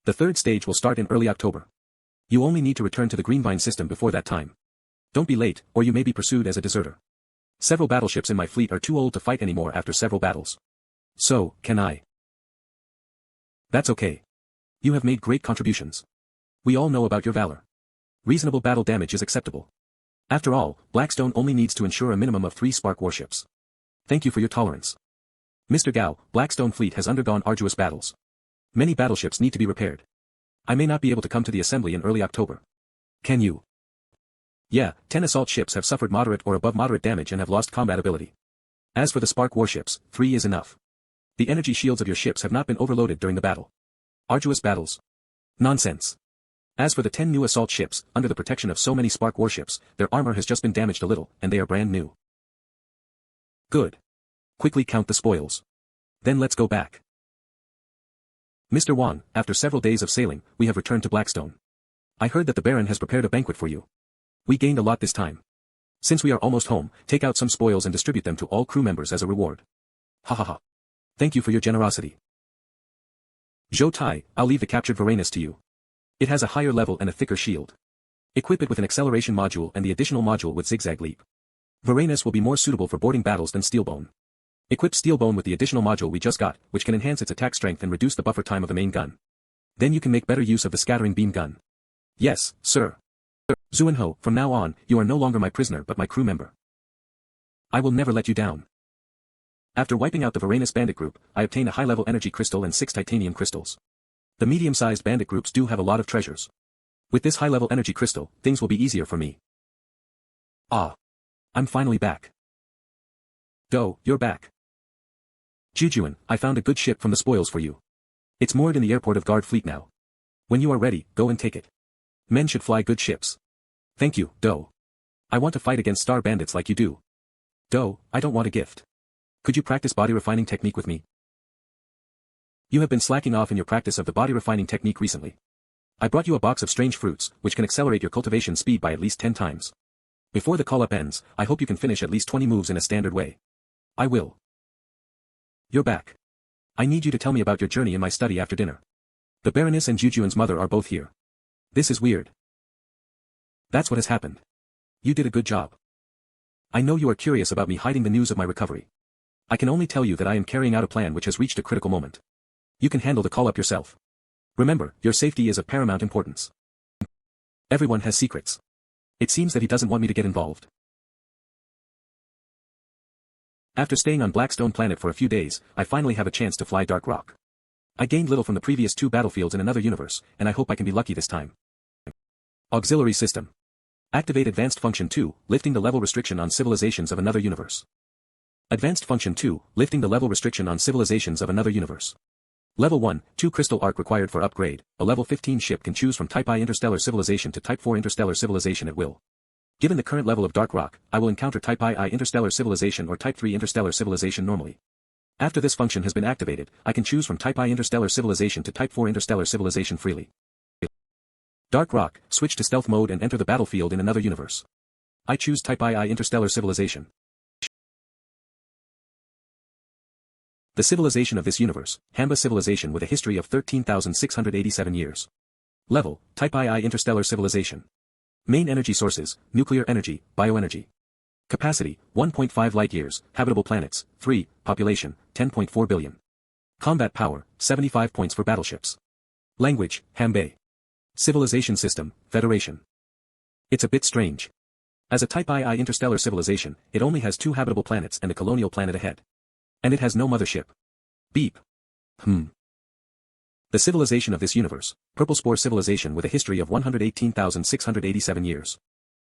The 3rd stage will start in early October. You only need to return to the Greenvine system before that time. Don't be late, or you may be pursued as a deserter. Several battleships in my fleet are too old to fight anymore after several battles. So, can I? That's okay. You have made great contributions. We all know about your valor. Reasonable battle damage is acceptable. After all, Blackstone only needs to ensure a minimum of 3 spark warships. Thank you for your tolerance. Mr. Gao, Blackstone fleet has undergone arduous battles. Many battleships need to be repaired. I may not be able to come to the assembly in early October. Can you? Yeah, 10 assault ships have suffered moderate or above moderate damage and have lost combat ability. As for the spark warships, 3 is enough. The energy shields of your ships have not been overloaded during the battle. Arduous battles. Nonsense. As for the 10 new assault ships, under the protection of so many spark warships, their armor has just been damaged a little, and they are brand new. Good. Quickly count the spoils. Then let's go back. Mr. Wang, after several days of sailing, we have returned to Blackstone. I heard that the Baron has prepared a banquet for you. We gained a lot this time. Since we are almost home, take out some spoils and distribute them to all crew members as a reward. Ha ha ha. Thank you for your generosity. Zhou Tai, I'll leave the captured Varanus to you. It has a higher level and a thicker shield. Equip it with an acceleration module and the additional module with zigzag leap. Varanus will be more suitable for boarding battles than Steelbone. Equip Steelbone with the additional module we just got, which can enhance its attack strength and reduce the buffer time of the main gun. Then you can make better use of the scattering beam gun. Yes, sir. Zuenho, from now on, you are no longer my prisoner but my crew member. I will never let you down. After wiping out the Varanus bandit group, I obtain a high-level energy crystal and 6 titanium crystals. The medium-sized bandit groups do have a lot of treasures. With this high-level energy crystal, things will be easier for me. Ah. I'm finally back. Do, you're back. Jujuan, I found a good ship from the spoils for you. It's moored in the airport of Guard Fleet now. When you are ready, go and take it. Men should fly good ships. Thank you, Do. I want to fight against star bandits like you do. Do, I don't want a gift. Could you practice body refining technique with me? You have been slacking off in your practice of the body refining technique recently. I brought you a box of strange fruits, which can accelerate your cultivation speed by at least 10 times. Before the call-up ends, I hope you can finish at least 20 moves in a standard way. I will. You're back. I need you to tell me about your journey in my study after dinner. The Baroness and Jujuan's mother are both here. This is weird. That's what has happened. You did a good job. I know you are curious about me hiding the news of my recovery. I can only tell you that I am carrying out a plan which has reached a critical moment. You can handle the call-up yourself. Remember, your safety is of paramount importance. Everyone has secrets. It seems that he doesn't want me to get involved. After staying on Blackstone Planet for a few days, I finally have a chance to fly Dark Rock. I gained little from the previous 2 battlefields in another universe, and I hope I can be lucky this time. Auxiliary System. Activate Advanced Function 2, lifting the level restriction on civilizations of another universe. Advanced Function 2, lifting the level restriction on civilizations of another universe. Level 1, 2 crystal arc required for upgrade. A level 15 ship can choose from Type I interstellar civilization to Type 4 interstellar civilization at will. Given the current level of Dark Rock, I will encounter Type I interstellar civilization or Type 3 interstellar civilization normally. After this function has been activated, I can choose from Type I interstellar civilization to Type 4 interstellar civilization freely. Dark Rock, switch to stealth mode and enter the battlefield in another universe. I choose Type II interstellar civilization. The civilization of this universe, Hamba civilization with a history of 13,687 years. Level, Type II interstellar civilization. Main energy sources, nuclear energy, bioenergy. Capacity, 1.5 light-years, habitable planets, 3, population, 10.4 billion. Combat power, 75 points for battleships. Language, Hamba. Civilization system, Federation. It's a bit strange. As a Type II interstellar civilization, it only has 2 habitable planets and a colonial planet ahead. And it has no mothership. Beep. The civilization of this universe, Purple Spore civilization with a history of 118,687 years.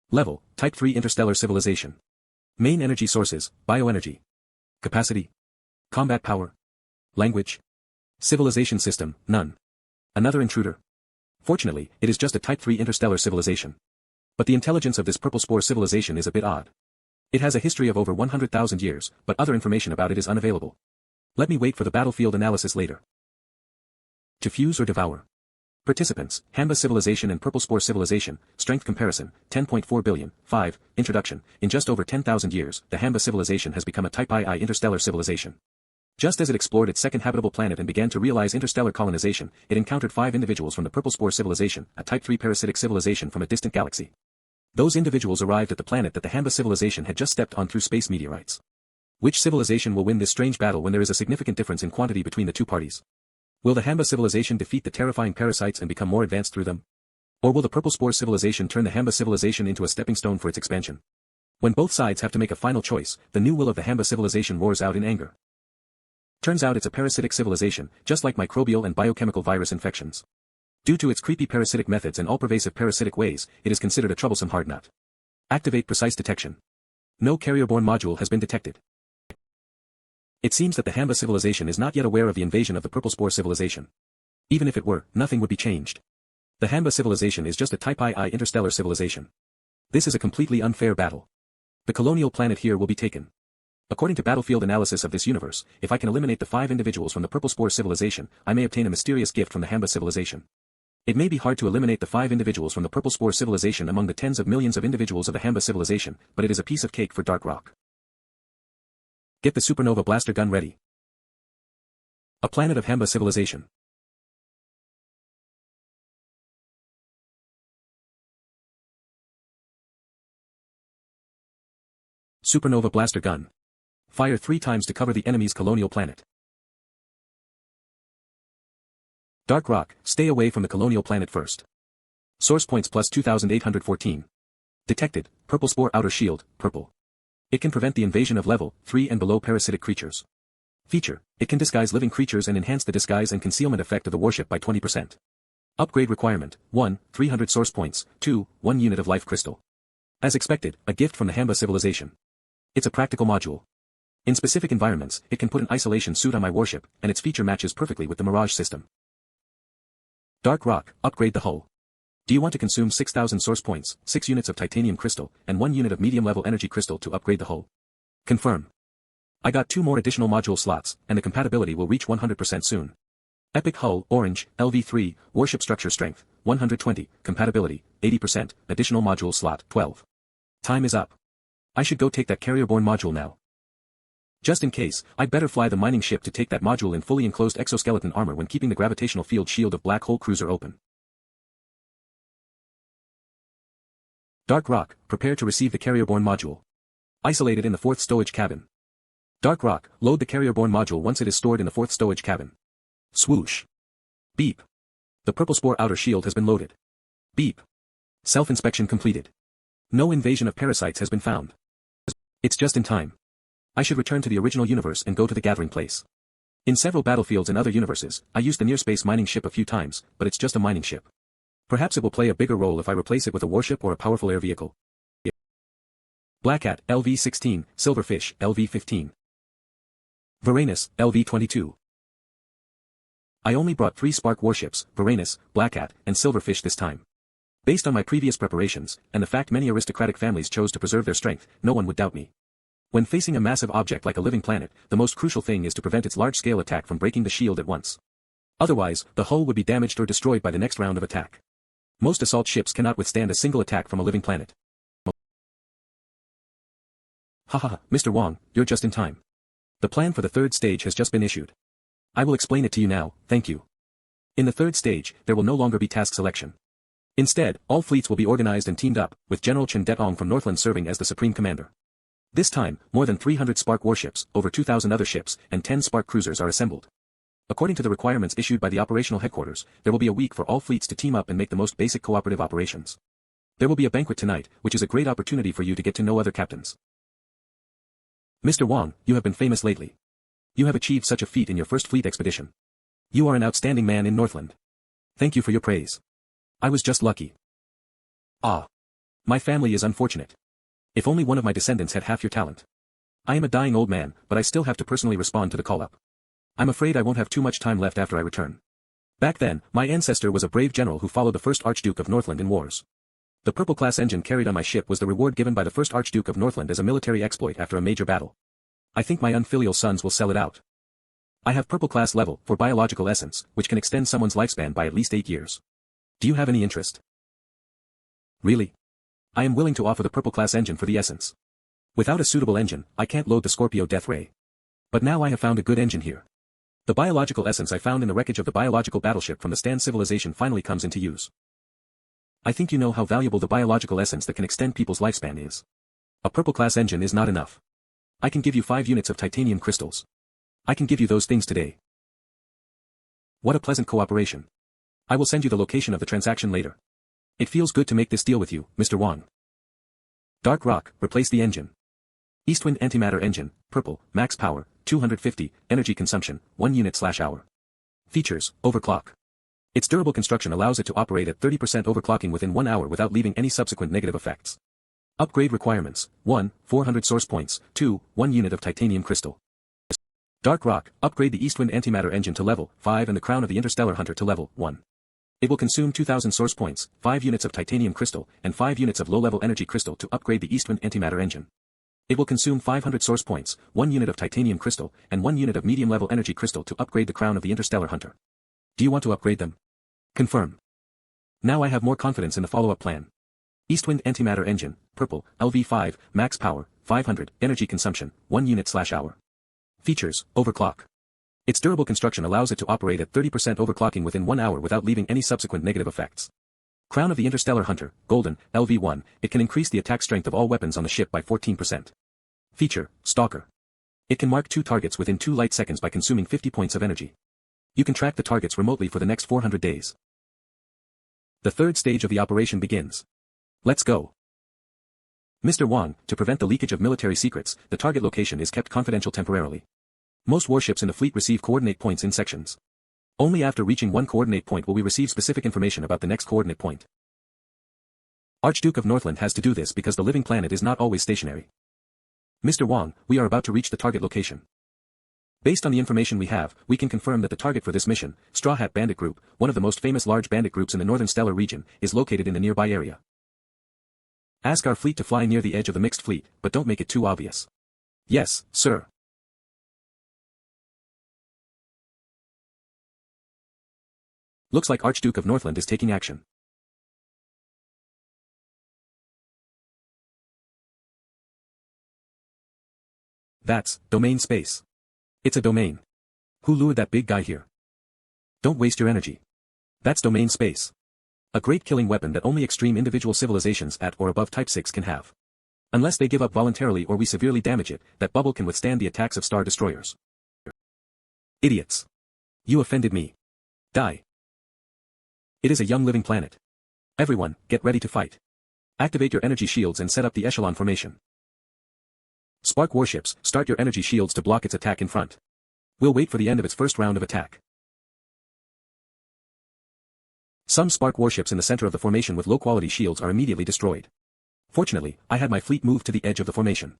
Level, Type III interstellar civilization. Main energy sources, bioenergy. Capacity. Combat power. Language. Civilization system, none. Another intruder. Fortunately, it is just a Type III interstellar civilization. But the intelligence of this Purple Spore civilization is a bit odd. It has a history of over 100,000 years, but other information about it is unavailable. Let me wait for the battlefield analysis later. To fuse or devour. Participants, Hamba civilization and Purple Spore civilization, strength comparison, 10.4 billion, 5, introduction, in just over 10,000 years, the Hamba civilization has become a Type II interstellar civilization. Just as it explored its second habitable planet and began to realize interstellar colonization, it encountered 5 individuals from the Purple Spore civilization, a Type III parasitic civilization from a distant galaxy. Those individuals arrived at the planet that the Hamba civilization had just stepped on through space meteorites. Which civilization will win this strange battle when there is a significant difference in quantity between the two parties? Will the Hamba civilization defeat the terrifying parasites and become more advanced through them? Or will the Purple Spore civilization turn the Hamba civilization into a stepping stone for its expansion? When both sides have to make a final choice, the new will of the Hamba civilization roars out in anger. Turns out it's a parasitic civilization, just like microbial and biochemical virus infections. Due to its creepy parasitic methods and all-pervasive parasitic ways, it is considered a troublesome hard nut. Activate precise detection. No carrier-borne module has been detected. It seems that the Hamba civilization is not yet aware of the invasion of the Purple Spore civilization. Even if it were, nothing would be changed. The Hamba civilization is just a Type II interstellar civilization. This is a completely unfair battle. The colonial planet here will be taken. According to battlefield analysis of this universe, if I can eliminate the 5 individuals from the Purple Spore civilization, I may obtain a mysterious gift from the Hamba civilization. It may be hard to eliminate the 5 individuals from the Purple Spore civilization among the tens of millions of individuals of the Hamba civilization, but it is a piece of cake for Dark Rock. Get the supernova blaster gun ready. A planet of Hamba civilization. Supernova blaster gun. Fire 3 times to cover the enemy's colonial planet. Dark Rock, stay away from the colonial planet first. Source points plus 2,814. Detected, Purple Spore outer shield, purple. It can prevent the invasion of level 3 and below parasitic creatures. Feature, it can disguise living creatures and enhance the disguise and concealment effect of the warship by 20%. Upgrade requirement, 1, 300 source points, 2, 1 unit of life crystal. As expected, a gift from the Hamba civilization. It's a practical module. In specific environments, it can put an isolation suit on my warship, and its feature matches perfectly with the Mirage system. Dark Rock, upgrade the hull. Do you want to consume 6,000 source points, 6 units of titanium crystal, and 1 unit of medium-level energy crystal to upgrade the hull? Confirm. I got 2 more additional module slots, and the compatibility will reach 100% soon. Epic hull, orange, LV3, warship structure strength, 120, compatibility, 80%, additional module slot, 12. Time is up. I should go take that carrier-borne module now. Just in case, I'd better fly the mining ship to take that module in fully enclosed exoskeleton armor when keeping the gravitational field shield of Black Hole Cruiser open. Dark Rock, prepare to receive the carrier-borne module. Isolated in the 4th stowage cabin. Dark Rock, load the carrier-borne module once it is stored in the 4th stowage cabin. Swoosh. Beep. The Purple Spore outer shield has been loaded. Beep. Self-inspection completed. No invasion of parasites has been found. It's just in time. I should return to the original universe and go to the gathering place. In several battlefields in other universes, I used the near-space mining ship a few times, but it's just a mining ship. Perhaps it will play a bigger role if I replace it with a warship or a powerful air vehicle. Black Cat, LV-16, Silverfish, LV-15. Varanus, LV-22. I only brought 3 Spark warships, Varanus, Black Cat, and Silverfish this time. Based on my previous preparations, and the fact many aristocratic families chose to preserve their strength, no one would doubt me. When facing a massive object like a living planet, the most crucial thing is to prevent its large-scale attack from breaking the shield at once. Otherwise, the hull would be damaged or destroyed by the next round of attack. Most assault ships cannot withstand a single attack from a living planet. Haha, Mr. Wang, you're just in time. The plan for the third stage has just been issued. I will explain it to you now, thank you. In the third stage, there will no longer be task selection. Instead, all fleets will be organized and teamed up, with General Chen Det-ong from Northland serving as the supreme commander. This time, more than 300 Spark warships, over 2,000 other ships, and 10 Spark cruisers are assembled. According to the requirements issued by the operational headquarters, there will be a week for all fleets to team up and make the most basic cooperative operations. There will be a banquet tonight, which is a great opportunity for you to get to know other captains. Mr. Wang, you have been famous lately. You have achieved such a feat in your first fleet expedition. You are an outstanding man in Northland. Thank you for your praise. I was just lucky. Ah. My family is unfortunate. If only one of my descendants had half your talent. I am a dying old man, but I still have to personally respond to the call-up. I'm afraid I won't have too much time left after I return. Back then, my ancestor was a brave general who followed the first Archduke of Northland in wars. The purple-class engine carried on my ship was the reward given by the first Archduke of Northland as a military exploit after a major battle. I think my unfilial sons will sell it out. I have purple-class level for biological essence, which can extend someone's lifespan by at least 8 years. Do you have any interest? Really? I am willing to offer the purple-class engine for the essence. Without a suitable engine, I can't load the Scorpio Death Ray. But now I have found a good engine here. The biological essence I found in the wreckage of the biological battleship from the Stan civilization finally comes into use. I think you know how valuable the biological essence that can extend people's lifespan is. A purple-class engine is not enough. I can give you 5 units of titanium crystals. I can give you those things today. What a pleasant cooperation. I will send you the location of the transaction later. It feels good to make this deal with you, Mr. Wang. Dark Rock, replace the engine. Eastwind antimatter engine, purple, max power, 250, energy consumption, 1 unit/hour. Features, overclock. Its durable construction allows it to operate at 30% overclocking within 1 hour without leaving any subsequent negative effects. Upgrade requirements, 1, 400 source points, 2, 1 unit of titanium crystal. Dark Rock, upgrade the Eastwind antimatter engine to level 5 and the crown of the interstellar hunter to level 1. It will consume 2,000 source points, 5 units of titanium crystal, and 5 units of low-level energy crystal to upgrade the Eastwind antimatter engine. It will consume 500 source points, 1 unit of titanium crystal, and 1 unit of medium-level energy crystal to upgrade the crown of the interstellar hunter. Do you want to upgrade them? Confirm. Now I have more confidence in the follow-up plan. Eastwind antimatter engine, purple, LV5, max power, 500, energy consumption, 1 unit/hour. Features, overclock. Its durable construction allows it to operate at 30% overclocking within 1 hour without leaving any subsequent negative effects. Crown of the Interstellar Hunter, Golden, LV1, it can increase the attack strength of all weapons on the ship by 14%. Feature, Stalker. It can mark 2 targets within 2 light seconds by consuming 50 points of energy. You can track the targets remotely for the next 400 days. The third stage of the operation begins. Let's go. Mr. Wang, to prevent the leakage of military secrets, the target location is kept confidential temporarily. Most warships in the fleet receive coordinate points in sections. Only after reaching one coordinate point will we receive specific information about the next coordinate point. Archduke of Northland has to do this because the living planet is not always stationary. Mr. Wang, we are about to reach the target location. Based on the information we have, we can confirm that the target for this mission, Straw Hat Bandit Group, one of the most famous large bandit groups in the Northern Stellar region, is located in the nearby area. Ask our fleet to fly near the edge of the mixed fleet, but don't make it too obvious. Yes, sir. Looks like Archduke of Northland is taking action. That's domain space. It's a domain. Who lured that big guy here? Don't waste your energy. That's domain space. A great killing weapon that only extreme individual civilizations at or above Type 6 can have. Unless they give up voluntarily or we severely damage it, that bubble can withstand the attacks of star destroyers. Idiots. You offended me. Die. It is a young living planet. Everyone, get ready to fight. Activate your energy shields and set up the echelon formation. Spark warships, start your energy shields to block its attack in front. We'll wait for the end of its first round of attack. Some Spark warships in the center of the formation with low-quality shields are immediately destroyed. Fortunately, I had my fleet move to the edge of the formation.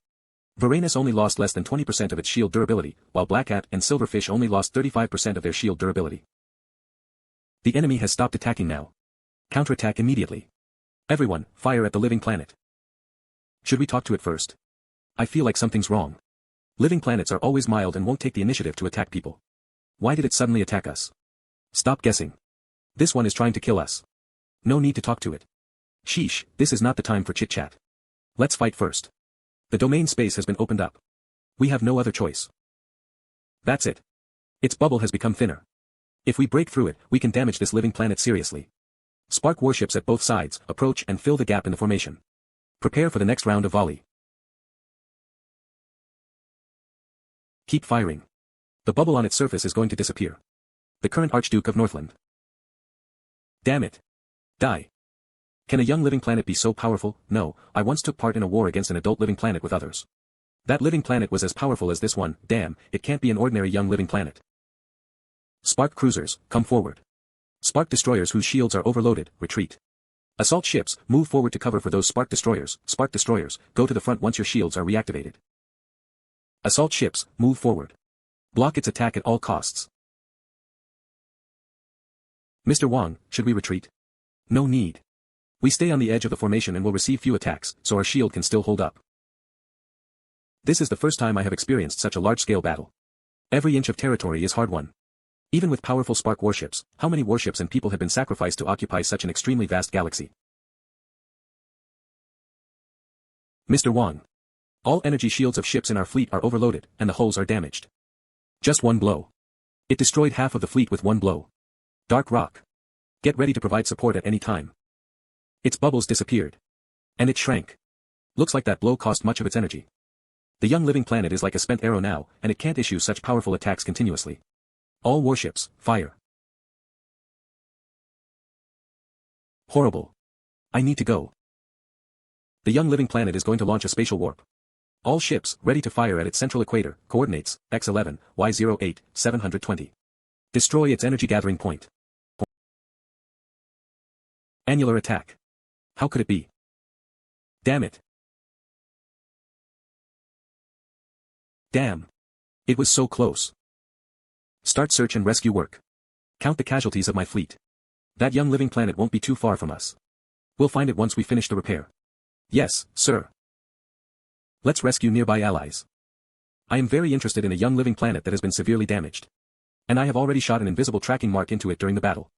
Varanus only lost less than 20% of its shield durability, while Black Hat and Silverfish only lost 35% of their shield durability. The enemy has stopped attacking now. Counterattack immediately. Everyone, fire at the living planet. Should we talk to it first? I feel like something's wrong. Living planets are always mild and won't take the initiative to attack people. Why did it suddenly attack us? Stop guessing. This one is trying to kill us. No need to talk to it. Sheesh, this is not the time for chit-chat. Let's fight first. The domain space has been opened up. We have no other choice. That's it. Its bubble has become thinner. If we break through it, we can damage this living planet seriously. Spark warships at both sides, approach and fill the gap in the formation. Prepare for the next round of volley. Keep firing. The bubble on its surface is going to disappear. The current Archduke of Northland. Damn it. Die. Can a young living planet be so powerful? No, I once took part in a war against an adult living planet with others. That living planet was as powerful as this one. Damn, it can't be an ordinary young living planet. Spark cruisers, come forward. Spark destroyers whose shields are overloaded, retreat. Assault ships, move forward to cover for those spark destroyers. Spark destroyers, go to the front once your shields are reactivated. Assault ships, move forward. Block its attack at all costs. Mr. Wang, should we retreat? No need. We stay on the edge of the formation and will receive few attacks, so our shield can still hold up. This is the first time I have experienced such a large-scale battle. Every inch of territory is hard-won. Even with powerful spark warships, how many warships and people have been sacrificed to occupy such an extremely vast galaxy? Mr. Wang. All energy shields of ships in our fleet are overloaded, and the hulls are damaged. Just one blow. It destroyed half of the fleet with one blow. Dark Rock. Get ready to provide support at any time. Its bubbles disappeared. And it shrank. Looks like that blow cost much of its energy. The young living planet is like a spent arrow now, and it can't issue such powerful attacks continuously. All warships, fire. Horrible. I need to go. The young living planet is going to launch a spatial warp. All ships, ready to fire at its central equator, coordinates, X11, Y08, 720. Destroy its energy gathering point. Annular attack. How could it be? Damn it. Damn. It was so close. Start search and rescue work. Count the casualties of my fleet. That young living planet won't be too far from us. We'll find it once we finish the repair. Yes, sir. Let's rescue nearby allies. I am very interested in a young living planet that has been severely damaged. And I have already shot an invisible tracking mark into it during the battle.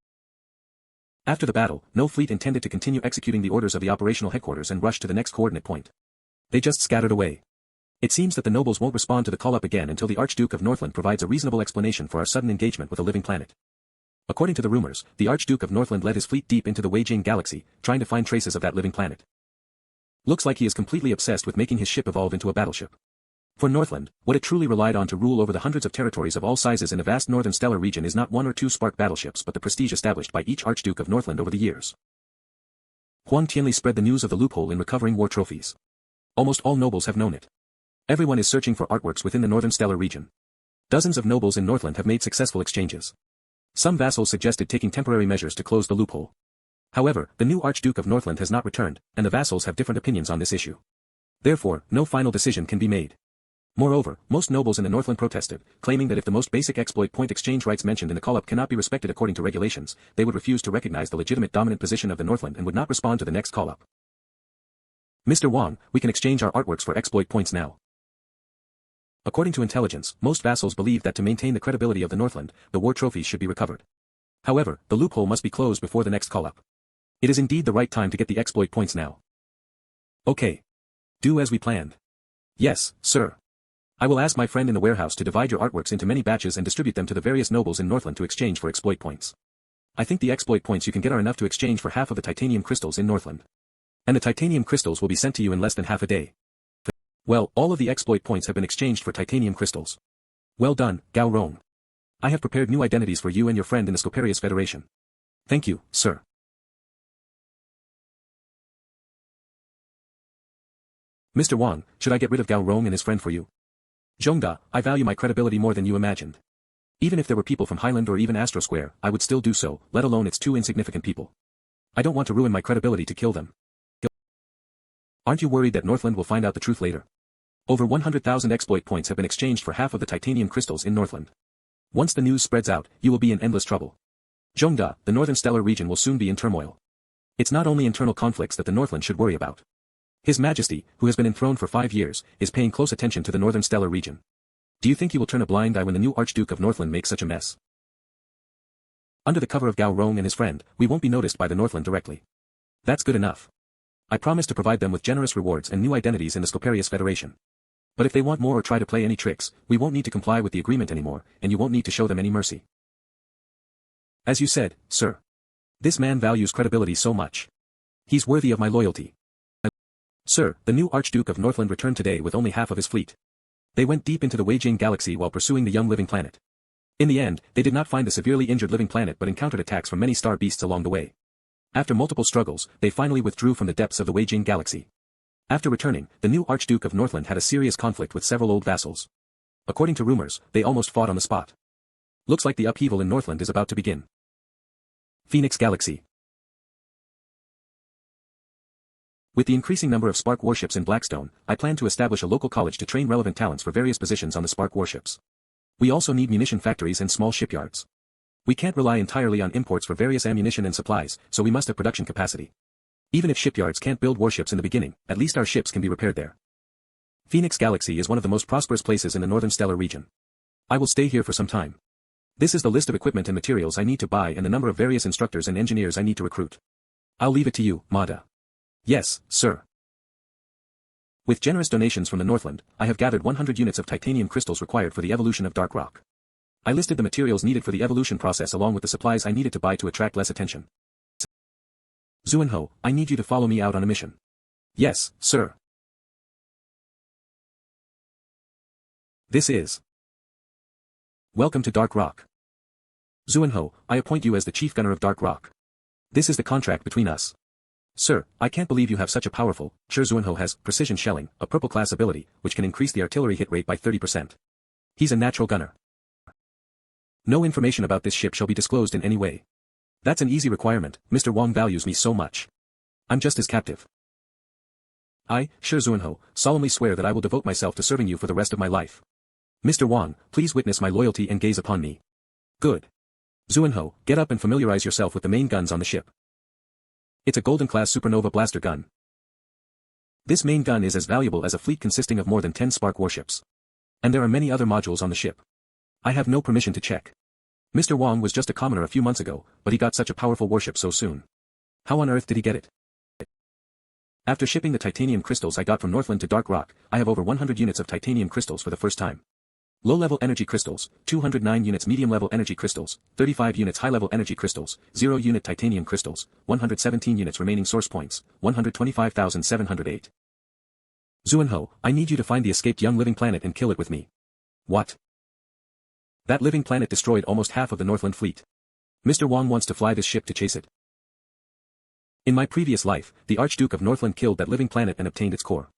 After the battle, no fleet intended to continue executing the orders of the operational headquarters and rush to the next coordinate point. They just scattered away. It seems that the nobles won't respond to the call-up again until the Archduke of Northland provides a reasonable explanation for our sudden engagement with a living planet. According to the rumors, the Archduke of Northland led his fleet deep into the Weijing galaxy, trying to find traces of that living planet. Looks like he is completely obsessed with making his ship evolve into a battleship. For Northland, what it truly relied on to rule over the hundreds of territories of all sizes in a vast northern stellar region is not one or two spark battleships but the prestige established by each Archduke of Northland over the years. Huang Tianli spread the news of the loophole in recovering war trophies. Almost all nobles have known it. Everyone is searching for artworks within the northern stellar region. Dozens of nobles in Northland have made successful exchanges. Some vassals suggested taking temporary measures to close the loophole. However, the new Archduke of Northland has not returned, and the vassals have different opinions on this issue. Therefore, no final decision can be made. Moreover, most nobles in the Northland protested, claiming that if the most basic exploit point exchange rights mentioned in the call-up cannot be respected according to regulations, they would refuse to recognize the legitimate dominant position of the Northland and would not respond to the next call-up. Mr. Wang, we can exchange our artworks for exploit points now. According to intelligence, most vassals believe that to maintain the credibility of the Northland, the war trophies should be recovered. However, the loophole must be closed before the next call-up. It is indeed the right time to get the exploit points now. Okay. Do as we planned. Yes, sir. I will ask my friend in the warehouse to divide your artworks into many batches and distribute them to the various nobles in Northland to exchange for exploit points. I think the exploit points you can get are enough to exchange for half of the titanium crystals in Northland. And the titanium crystals will be sent to you in less than half a day. Well, all of the exploit points have been exchanged for titanium crystals. Well done, Gao Rong. I have prepared new identities for you and your friend in the Scoparius Federation. Thank you, sir. Mr. Wang, should I get rid of Gao Rong and his friend for you? Zhongda, I value my credibility more than you imagined. Even if there were people from Highland or even Astro Square, I would still do so, let alone it's two insignificant people. I don't want to ruin my credibility to kill them. Aren't you worried that Northland will find out the truth later? Over 100,000 exploit points have been exchanged for half of the titanium crystals in Northland. Once the news spreads out, you will be in endless trouble. Zhongda, the northern stellar region will soon be in turmoil. It's not only internal conflicts that the Northland should worry about. His Majesty, who has been enthroned for 5 years, is paying close attention to the northern stellar region. Do you think he will turn a blind eye when the new Archduke of Northland makes such a mess? Under the cover of Gao Rong and his friend, we won't be noticed by the Northland directly. That's good enough. I promise to provide them with generous rewards and new identities in the Scoparius Federation. But if they want more or try to play any tricks, we won't need to comply with the agreement anymore, and you won't need to show them any mercy. As you said, sir. This man values credibility so much. He's worthy of my loyalty. Sir, the new Archduke of Northland returned today with only half of his fleet. They went deep into the Weijing galaxy while pursuing the young living planet. In the end, they did not find the severely injured living planet but encountered attacks from many star beasts along the way. After multiple struggles, they finally withdrew from the depths of the Weijing galaxy. After returning, the new Archduke of Northland had a serious conflict with several old vassals. According to rumors, they almost fought on the spot. Looks like the upheaval in Northland is about to begin. Phoenix Galaxy. With the increasing number of Spark warships in Blackstone, I plan to establish a local college to train relevant talents for various positions on the Spark warships. We also need munition factories and small shipyards. We can't rely entirely on imports for various ammunition and supplies, so we must have production capacity. Even if shipyards can't build warships in the beginning, at least our ships can be repaired there. Phoenix Galaxy is one of the most prosperous places in the northern stellar region. I will stay here for some time. This is the list of equipment and materials I need to buy and the number of various instructors and engineers I need to recruit. I'll leave it to you, Mada. Yes, sir. With generous donations from the Northland, I have gathered 100 units of titanium crystals required for the evolution of Dark Rock. I listed the materials needed for the evolution process along with the supplies I needed to buy to attract less attention. Zuenho, I need you to follow me out on a mission. Yes, sir. This is. Welcome to Dark Rock. Zuenho, I appoint you as the chief gunner of Dark Rock. This is the contract between us. Sir, I can't believe you have such a powerful. Sure, Zuenho has precision shelling, a purple class ability, which can increase the artillery hit rate by 30%. He's a natural gunner. No information about this ship shall be disclosed in any way. That's an easy requirement. Mr. Wang values me so much. I'm just his captive. I, Shi Zuenho, solemnly swear that I will devote myself to serving you for the rest of my life. Mr. Wang, please witness my loyalty and gaze upon me. Good. Zuenho, get up and familiarize yourself with the main guns on the ship. It's a golden-class supernova blaster gun. This main gun is as valuable as a fleet consisting of more than 10 Spark warships. And there are many other modules on the ship. I have no permission to check. Mr. Wang was just a commoner a few months ago, but he got such a powerful warship so soon. How on earth did he get it? After shipping the titanium crystals I got from Northland to Dark Rock, I have over 100 units of titanium crystals for the first time. Low-level energy crystals, 209 units medium-level energy crystals, 35 units high-level energy crystals, 0 unit titanium crystals, 117 units remaining source points, 125,708. Zuenho, I need you to find the escaped young living planet and kill it with me. What? That living planet destroyed almost half of the Northland fleet. Mr. Wang wants to fly this ship to chase it. In my previous life, the Archduke of Northland killed that living planet and obtained its core.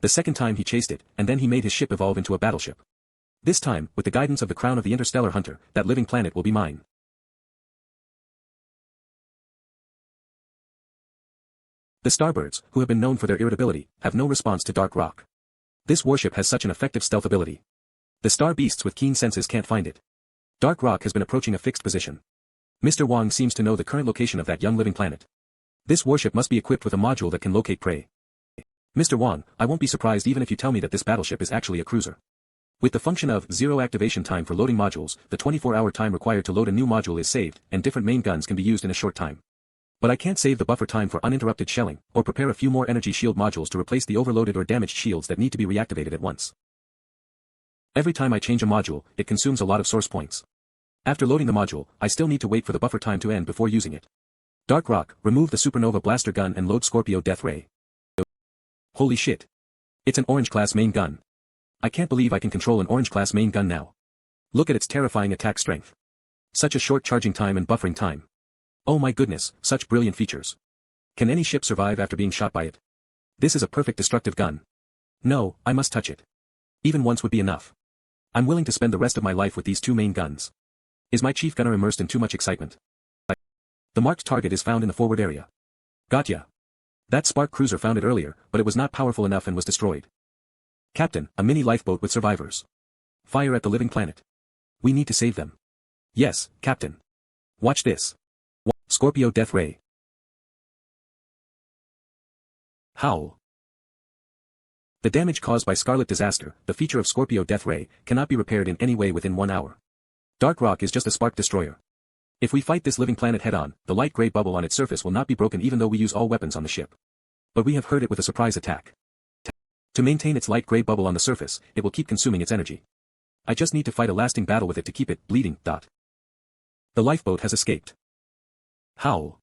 The second time he chased it, and then he made his ship evolve into a battleship. This time, with the guidance of the crown of the interstellar hunter, that living planet will be mine. The Starbirds, who have been known for their irritability, have no response to Dark Rock. This warship has such an effective stealth ability. The star beasts with keen senses can't find it. Dark Rock has been approaching a fixed position. Mr. Wang seems to know the current location of that young living planet. This warship must be equipped with a module that can locate prey. Mr. Wang, I won't be surprised even if you tell me that this battleship is actually a cruiser. With the function of zero activation time for loading modules, the 24-hour time required to load a new module is saved, and different main guns can be used in a short time. But I can't save the buffer time for uninterrupted shelling, or prepare a few more energy shield modules to replace the overloaded or damaged shields that need to be reactivated at once. Every time I change a module, it consumes a lot of source points. After loading the module, I still need to wait for the buffer time to end before using it. Dark Rock, remove the supernova blaster gun and load Scorpio Death Ray. Holy shit. It's an orange-class main gun. I can't believe I can control an orange-class main gun now. Look at its terrifying attack strength. Such a short charging time and buffering time. Oh my goodness, such brilliant features. Can any ship survive after being shot by it? This is a perfect destructive gun. No, I must touch it. Even once would be enough. I'm willing to spend the rest of my life with these two main guns. Is my chief gunner immersed in too much excitement? The marked target is found in the forward area. Gotcha. That Spark cruiser found it earlier, but it was not powerful enough and was destroyed. Captain, a mini lifeboat with survivors. Fire at the living planet. We need to save them. Yes, Captain. Watch this. Scorpio Death Ray. Howl. The damage caused by Scarlet Disaster, the feature of Scorpio Death Ray, cannot be repaired in any way within 1 hour. Dark Rock is just a spark destroyer. If we fight this living planet head-on, the light gray bubble on its surface will not be broken even though we use all weapons on the ship. But we have heard it with a surprise attack. To maintain its light gray bubble on the surface, it will keep consuming its energy. I just need to fight a lasting battle with it to keep it bleeding. The lifeboat has escaped. Howl.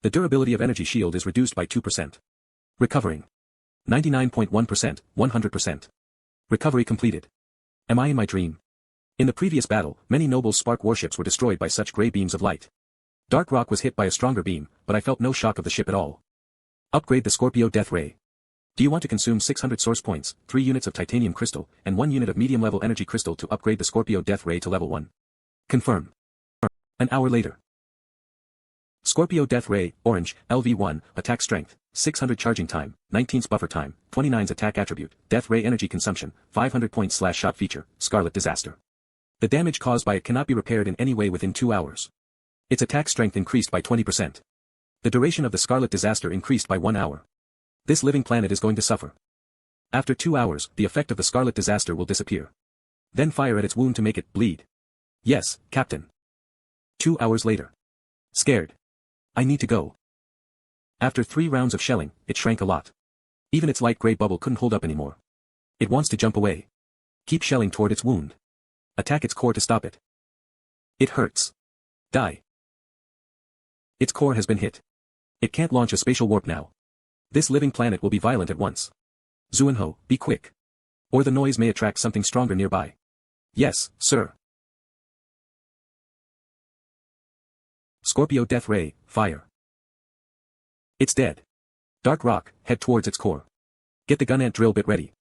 The durability of energy shield is reduced by 2%. Recovering. 99.1%, 100%. Recovery completed. Am I in my dream? In the previous battle, many noble spark warships were destroyed by such gray beams of light. Dark Rock was hit by a stronger beam, but I felt no shock of the ship at all. Upgrade the Scorpio Death Ray. Do you want to consume 600 source points, 3 units of titanium crystal, and 1 unit of medium-level energy crystal to upgrade the Scorpio Death Ray to level 1? Confirm. An hour later. Scorpio Death Ray, Orange, LV1, Attack Strength, 600 Charging Time, 19's Buffer Time, 29's Attack Attribute, Death Ray Energy Consumption, 500 points / Shot Feature, Scarlet Disaster. The damage caused by it cannot be repaired in any way within 2 hours. Its attack strength increased by 20%. The duration of the Scarlet Disaster increased by 1 hour. This living planet is going to suffer. After 2 hours, the effect of the Scarlet Disaster will disappear. Then fire at its wound to make it bleed. Yes, Captain. 2 hours later. Scared. I need to go. After 3 rounds of shelling, it shrank a lot. Even its light gray bubble couldn't hold up anymore. It wants to jump away. Keep shelling toward its wound. Attack its core to stop it. It hurts. Die. Its core has been hit. It can't launch a spatial warp now. This living planet will be violent at once. Zuenho, be quick. Or the noise may attract something stronger nearby. Yes, sir. Scorpio Death Ray, fire. It's dead. Dark Rock, head towards its core. Get the gun ant drill bit ready.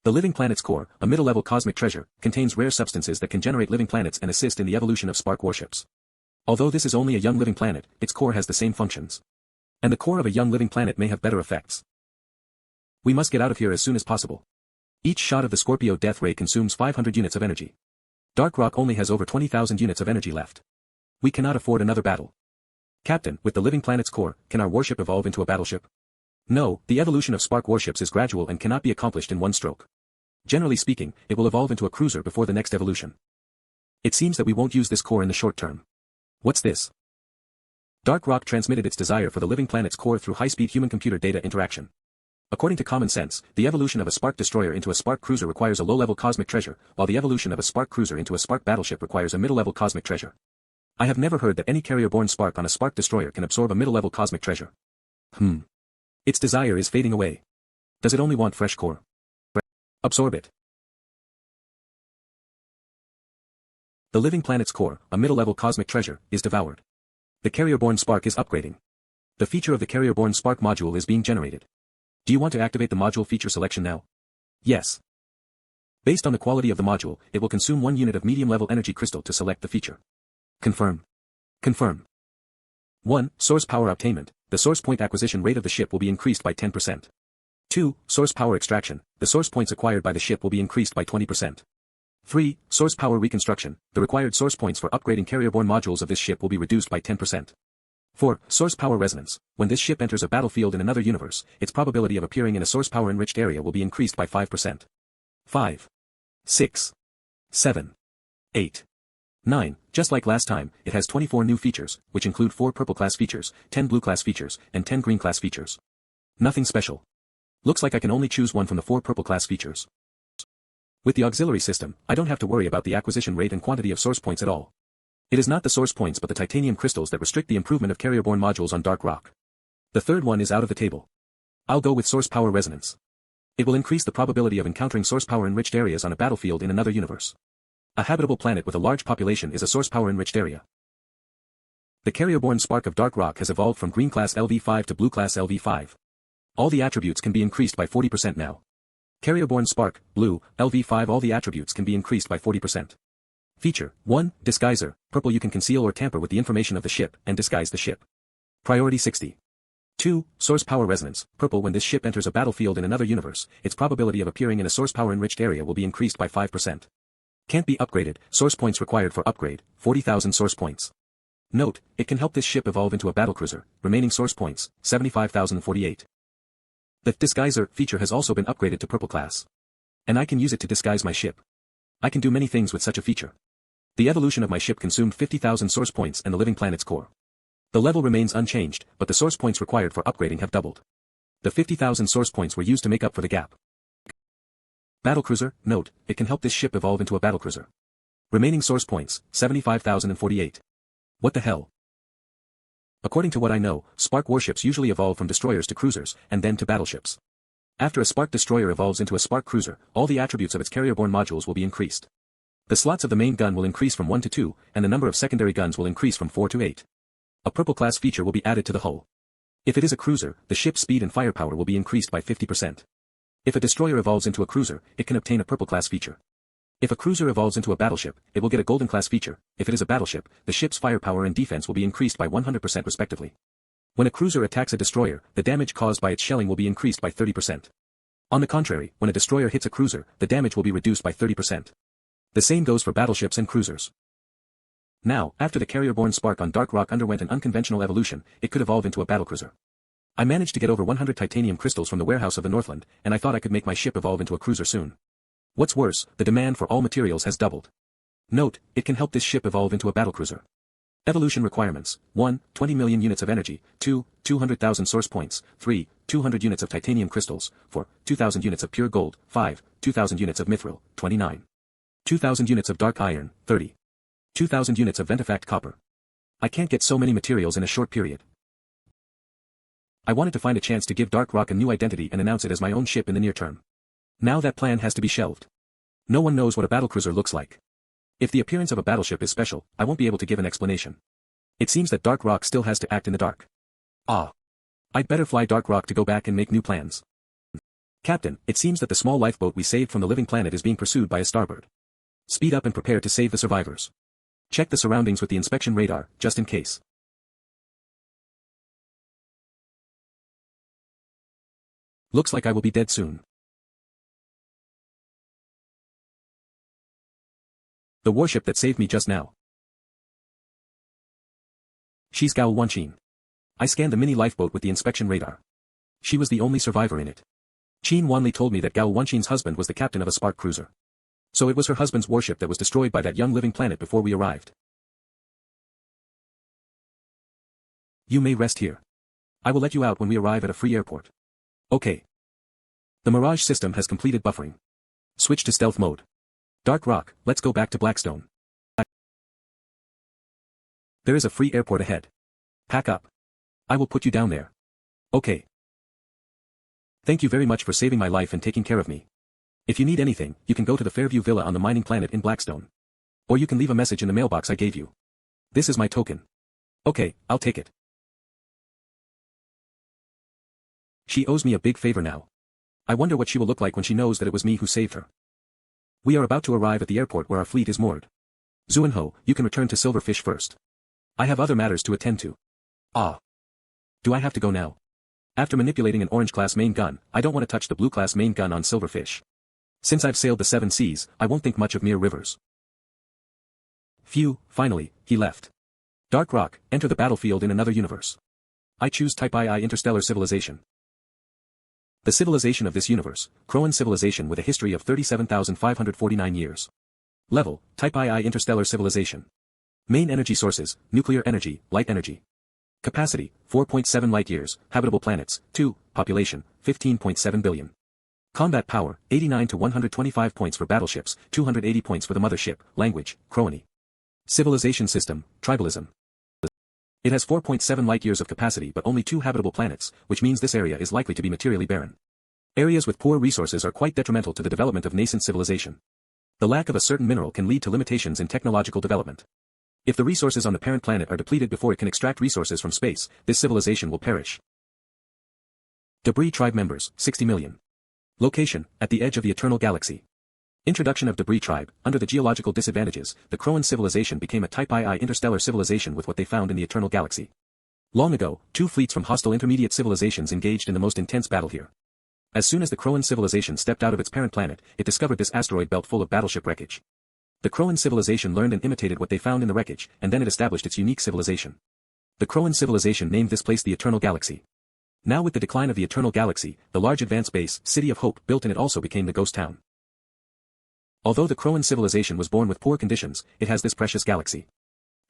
The living planet's core, a middle-level cosmic treasure, contains rare substances that can generate living planets and assist in the evolution of spark warships. Although this is only a young living planet, its core has the same functions. And the core of a young living planet may have better effects. We must get out of here as soon as possible. Each shot of the Scorpio Death Ray consumes 500 units of energy. Dark Rock only has over 20,000 units of energy left. We cannot afford another battle. Captain, with the living planet's core, can our warship evolve into a battleship? No, the evolution of spark warships is gradual and cannot be accomplished in one stroke. Generally speaking, it will evolve into a cruiser before the next evolution. It seems that we won't use this core in the short term. What's this? Dark Rock transmitted its desire for the living planet's core through high-speed human-computer data interaction. According to common sense, the evolution of a spark destroyer into a spark cruiser requires a low-level cosmic treasure, while the evolution of a spark cruiser into a spark battleship requires a middle-level cosmic treasure. I have never heard that any carrier-borne spark on a spark destroyer can absorb a middle-level cosmic treasure. Its desire is fading away. Does it only want fresh core? Absorb it. The living planet's core, a middle-level cosmic treasure, is devoured. The carrier-borne spark is upgrading. The feature of the carrier-borne spark module is being generated. Do you want to activate the module feature selection now? Yes. Based on the quality of the module, it will consume 1 unit of medium-level energy crystal to select the feature. Confirm. Confirm. 1. Source power obtainment. The source point acquisition rate of the ship will be increased by 10%. 2. Source power extraction. The source points acquired by the ship will be increased by 20%. 3. Source power reconstruction. The required source points for upgrading carrier-borne modules of this ship will be reduced by 10%. 4. Source power resonance. When this ship enters a battlefield in another universe, its probability of appearing in a source power enriched area will be increased by 5%. 5. 6. 7. 8. 9. Just like last time, it has 24 new features, which include 4 purple class features, 10 blue class features, and 10 green class features. Nothing special. Looks like I can only choose one from the 4 purple class features. With the auxiliary system, I don't have to worry about the acquisition rate and quantity of source points at all. It is not the source points but the titanium crystals that restrict the improvement of carrier-borne modules on Dark Rock. The third one is out of the table. I'll go with source power resonance. It will increase the probability of encountering source power enriched areas on a battlefield in another universe. A habitable planet with a large population is a source power enriched area. The carrier-borne spark of Dark Rock has evolved from green class LV5 to blue class LV5. All the attributes can be increased by 40% now. Carrier-borne spark, blue, LV5 all the attributes can be increased by 40%. Feature, 1, Disguiser, purple you can conceal or tamper with the information of the ship and disguise the ship. Priority 60. 2, Source power resonance, purple when this ship enters a battlefield in another universe, its probability of appearing in a source power enriched area will be increased by 5%. Can't be upgraded, source points required for upgrade, 40,000 source points. Note, it can help this ship evolve into a battlecruiser, remaining source points, 75,048. The Disguiser feature has also been upgraded to purple class. And I can use it to disguise my ship. I can do many things with such a feature. The evolution of my ship consumed 50,000 source points and the living planet's core. The level remains unchanged, but the source points required for upgrading have doubled. The 50,000 source points were used to make up for the gap. Battlecruiser, note, it can help this ship evolve into a battlecruiser. Remaining source points, 75,048. What the hell? According to what I know, spark warships usually evolve from destroyers to cruisers, and then to battleships. After a spark destroyer evolves into a spark cruiser, all the attributes of its carrier-borne modules will be increased. The slots of the main gun will increase from 1 to 2, and the number of secondary guns will increase from 4 to 8. A purple class feature will be added to the hull. If it is a cruiser, the ship's speed and firepower will be increased by 50%. If a destroyer evolves into a cruiser, it can obtain a purple class feature. If a cruiser evolves into a battleship, it will get a golden class feature. If it is a battleship, the ship's firepower and defense will be increased by 100% respectively. When a cruiser attacks a destroyer, the damage caused by its shelling will be increased by 30%. On the contrary, when a destroyer hits a cruiser, the damage will be reduced by 30%. The same goes for battleships and cruisers. Now, after the carrier-borne spark on Dark Rock underwent an unconventional evolution, it could evolve into a battlecruiser. I managed to get over 100 titanium crystals from the warehouse of the Northland, and I thought I could make my ship evolve into a cruiser soon. What's worse, the demand for all materials has doubled. Note, it can help this ship evolve into a battlecruiser. Evolution requirements: 1. 20 million units of energy, 2. 200,000 source points, 3. 200 units of titanium crystals, 4. 2,000 units of pure gold, 5. 2,000 units of mithril, 29. 2,000 units of dark iron, 30. 2,000 units of ventifact copper. I can't get so many materials in a short period. I wanted to find a chance to give Dark Rock a new identity and announce it as my own ship in the near term. Now that plan has to be shelved. No one knows what a battlecruiser looks like. If the appearance of a battleship is special, I won't be able to give an explanation. It seems that Dark Rock still has to act in the dark. I'd better fly Dark Rock to go back and make new plans. Captain, it seems that the small lifeboat we saved from the living planet is being pursued by a starbird. Speed up and prepare to save the survivors. Check the surroundings with the inspection radar, just in case. Looks like I will be dead soon. The warship that saved me just now. She's Gao Wanqin. I scanned the mini lifeboat with the inspection radar. She was the only survivor in it. Qin Wanli told me that Gao Wanqin's husband was the captain of a spark cruiser. So it was her husband's warship that was destroyed by that young living planet before we arrived. You may rest here. I will let you out when we arrive at a free airport. Okay. The Mirage system has completed buffering. Switch to stealth mode. Dark Rock, let's go back to Blackstone. There is a free airport ahead. Pack up. I will put you down there. Okay. Thank you very much for saving my life and taking care of me. If you need anything, you can go to the Fairview Villa on the mining planet in Blackstone. Or you can leave a message in the mailbox I gave you. This is my token. Okay, I'll take it. She owes me a big favor now. I wonder what she will look like when she knows that it was me who saved her. We are about to arrive at the airport where our fleet is moored. Zuanho, you can return to Silverfish first. I have other matters to attend to. Do I have to go now? After manipulating an orange-class main gun, I don't want to touch the blue-class main gun on Silverfish. Since I've sailed the 7 seas, I won't think much of mere rivers. Phew, finally, he left. Dark Rock, enter the battlefield in another universe. I choose Type II interstellar civilization. The civilization of this universe, Crowan civilization with a history of 37,549 years. Level, Type II interstellar civilization. Main energy sources, nuclear energy, light energy. Capacity, 4.7 light-years, habitable planets, 2, population, 15.7 billion. Combat power, 89 to 125 points for battleships, 280 points for the mothership, language, Crowani. Civilization system, tribalism. It has 4.7 light-years of capacity but only 2 habitable planets, which means this area is likely to be materially barren. Areas with poor resources are quite detrimental to the development of nascent civilization. The lack of a certain mineral can lead to limitations in technological development. If the resources on the parent planet are depleted before it can extract resources from space, this civilization will perish. Debris tribe members, 60 million. Location, at the edge of the eternal galaxy. Introduction of Debris tribe, under the geological disadvantages, the Crowan civilization became a Type II interstellar civilization with what they found in the eternal galaxy. Long ago, 2 fleets from hostile intermediate civilizations engaged in the most intense battle here. As soon as the Crowan civilization stepped out of its parent planet, it discovered this asteroid belt full of battleship wreckage. The Crowan civilization learned and imitated what they found in the wreckage, and then it established its unique civilization. The Crowan civilization named this place the Eternal Galaxy. Now with the decline of the Eternal Galaxy, the large advanced base, City of Hope, built in it also became the ghost town. Although the Crowan civilization was born with poor conditions, it has this precious galaxy.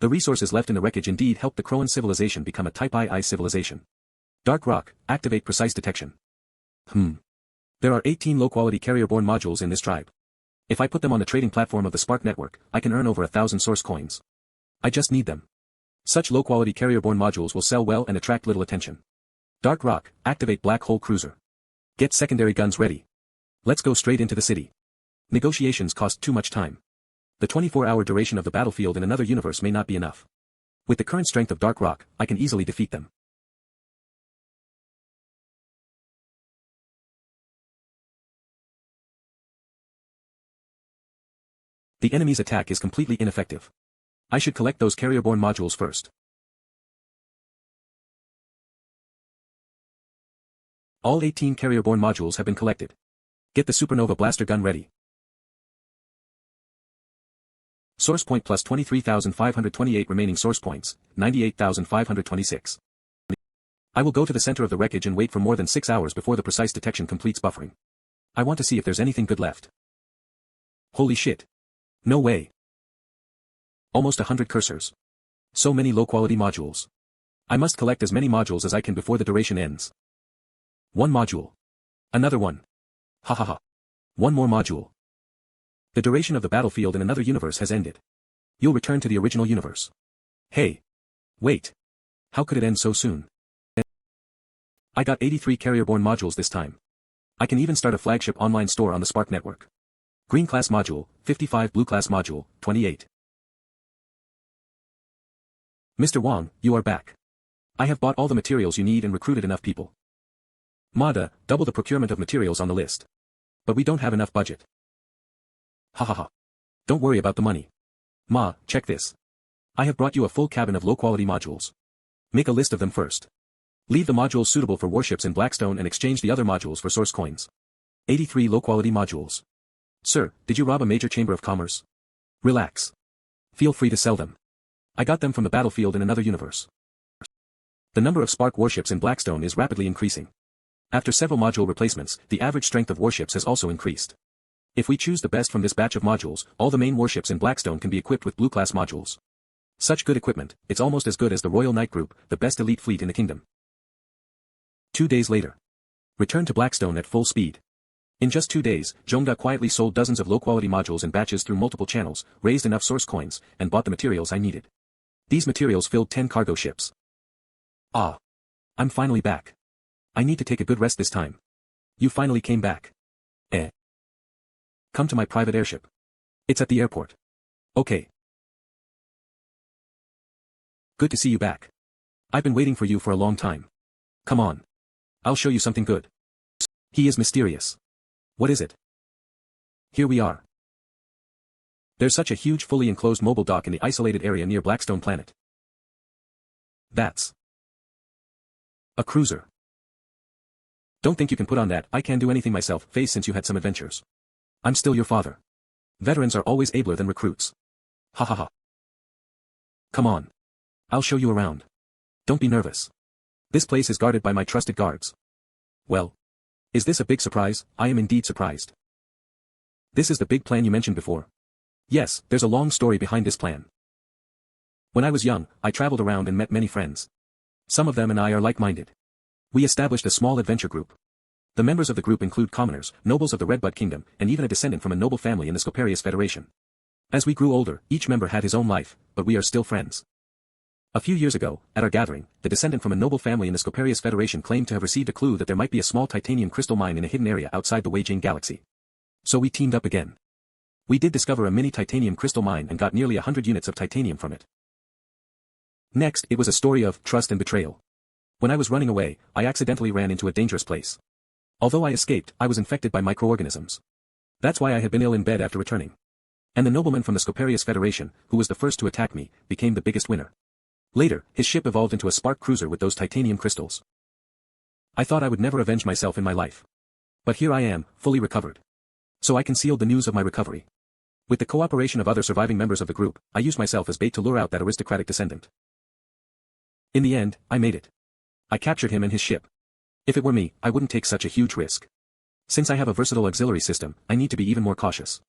The resources left in the wreckage indeed helped the Crowan civilization become a Type II civilization. Dark Rock, activate precise detection. There are 18 low-quality carrier-borne modules in this tribe. If I put them on the trading platform of the Spark network, I can earn over 1,000 source coins. I just need them. Such low-quality carrier-borne modules will sell well and attract little attention. Dark Rock, activate Black Hole Cruiser. Get secondary guns ready. Let's go straight into the city. Negotiations cost too much time. The 24-hour duration of the battlefield in another universe may not be enough. With the current strength of Dark Rock, I can easily defeat them. The enemy's attack is completely ineffective. I should collect those carrier-borne modules first. All 18 carrier-borne modules have been collected. Get the Supernova Blaster gun ready. Source point plus 23,528 remaining source points, 98,526. I will go to the center of the wreckage and wait for more than 6 hours before the precise detection completes buffering. I want to see if there's anything good left. Holy shit. No way. Almost 100 cursors. So many low-quality modules. I must collect as many modules as I can before the duration ends. One module. Another one. Ha ha ha. One more module. The duration of the battlefield in another universe has ended. You'll return to the original universe. Hey. Wait. How could it end so soon? I got 83 carrier-borne modules this time. I can even start a flagship online store on the Spark network. Green class module, 55 blue class module, 28. Mr. Wang, you are back. I have bought all the materials you need and recruited enough people. Mada, double the procurement of materials on the list. But we don't have enough budget. Ha ha ha. Don't worry about the money. Ma, check this. I have brought you a full cabin of low-quality modules. Make a list of them first. Leave the modules suitable for warships in Blackstone and exchange the other modules for source coins. 83 low-quality modules. Sir, did you rob a major chamber of commerce? Relax. Feel free to sell them. I got them from the battlefield in another universe. The number of Spark warships in Blackstone is rapidly increasing. After several module replacements, the average strength of warships has also increased. If we choose the best from this batch of modules, all the main warships in Blackstone can be equipped with blue-class modules. Such good equipment, it's almost as good as the Royal Knight Group, the best elite fleet in the kingdom. 2 days later. Return to Blackstone at full speed. In just 2 days, Zhongda quietly sold dozens of low-quality modules in batches through multiple channels, raised enough source coins, and bought the materials I needed. These materials filled 10 cargo ships. Ah. I'm finally back. I need to take a good rest this time. You finally came back. Come to my private airship. It's at the airport. Okay. Good to see you back. I've been waiting for you for a long time. Come on. I'll show you something good. He is mysterious. What is it? Here we are. There's such a huge fully enclosed mobile dock in the isolated area near Blackstone Planet. That's a cruiser. Don't think you can put on that "I can't do anything myself" face since you had some adventures. I'm still your father. Veterans are always abler than recruits. Ha ha ha. Come on. I'll show you around. Don't be nervous. This place is guarded by my trusted guards. Well. Is this a big surprise? I am indeed surprised. This is the big plan you mentioned before. Yes, there's a long story behind this plan. When I was young, I traveled around and met many friends. Some of them and I are like-minded. We established a small adventure group. The members of the group include commoners, nobles of the Redbud Kingdom, and even a descendant from a noble family in the Scoparius Federation. As we grew older, each member had his own life, but we are still friends. A few years ago, at our gathering, the descendant from a noble family in the Scoparius Federation claimed to have received a clue that there might be a small titanium crystal mine in a hidden area outside the Weijing Galaxy. So we teamed up again. We did discover a mini titanium crystal mine and got nearly 100 units of titanium from it. Next, it was a story of trust and betrayal. When I was running away, I accidentally ran into a dangerous place. Although I escaped, I was infected by microorganisms. That's why I had been ill in bed after returning. And the nobleman from the Scoparius Federation, who was the first to attack me, became the biggest winner. Later, his ship evolved into a Spark cruiser with those titanium crystals. I thought I would never avenge myself in my life. But here I am, fully recovered. So I concealed the news of my recovery. With the cooperation of other surviving members of the group, I used myself as bait to lure out that aristocratic descendant. In the end, I made it. I captured him and his ship. If it were me, I wouldn't take such a huge risk. Since I have a versatile auxiliary system, I need to be even more cautious.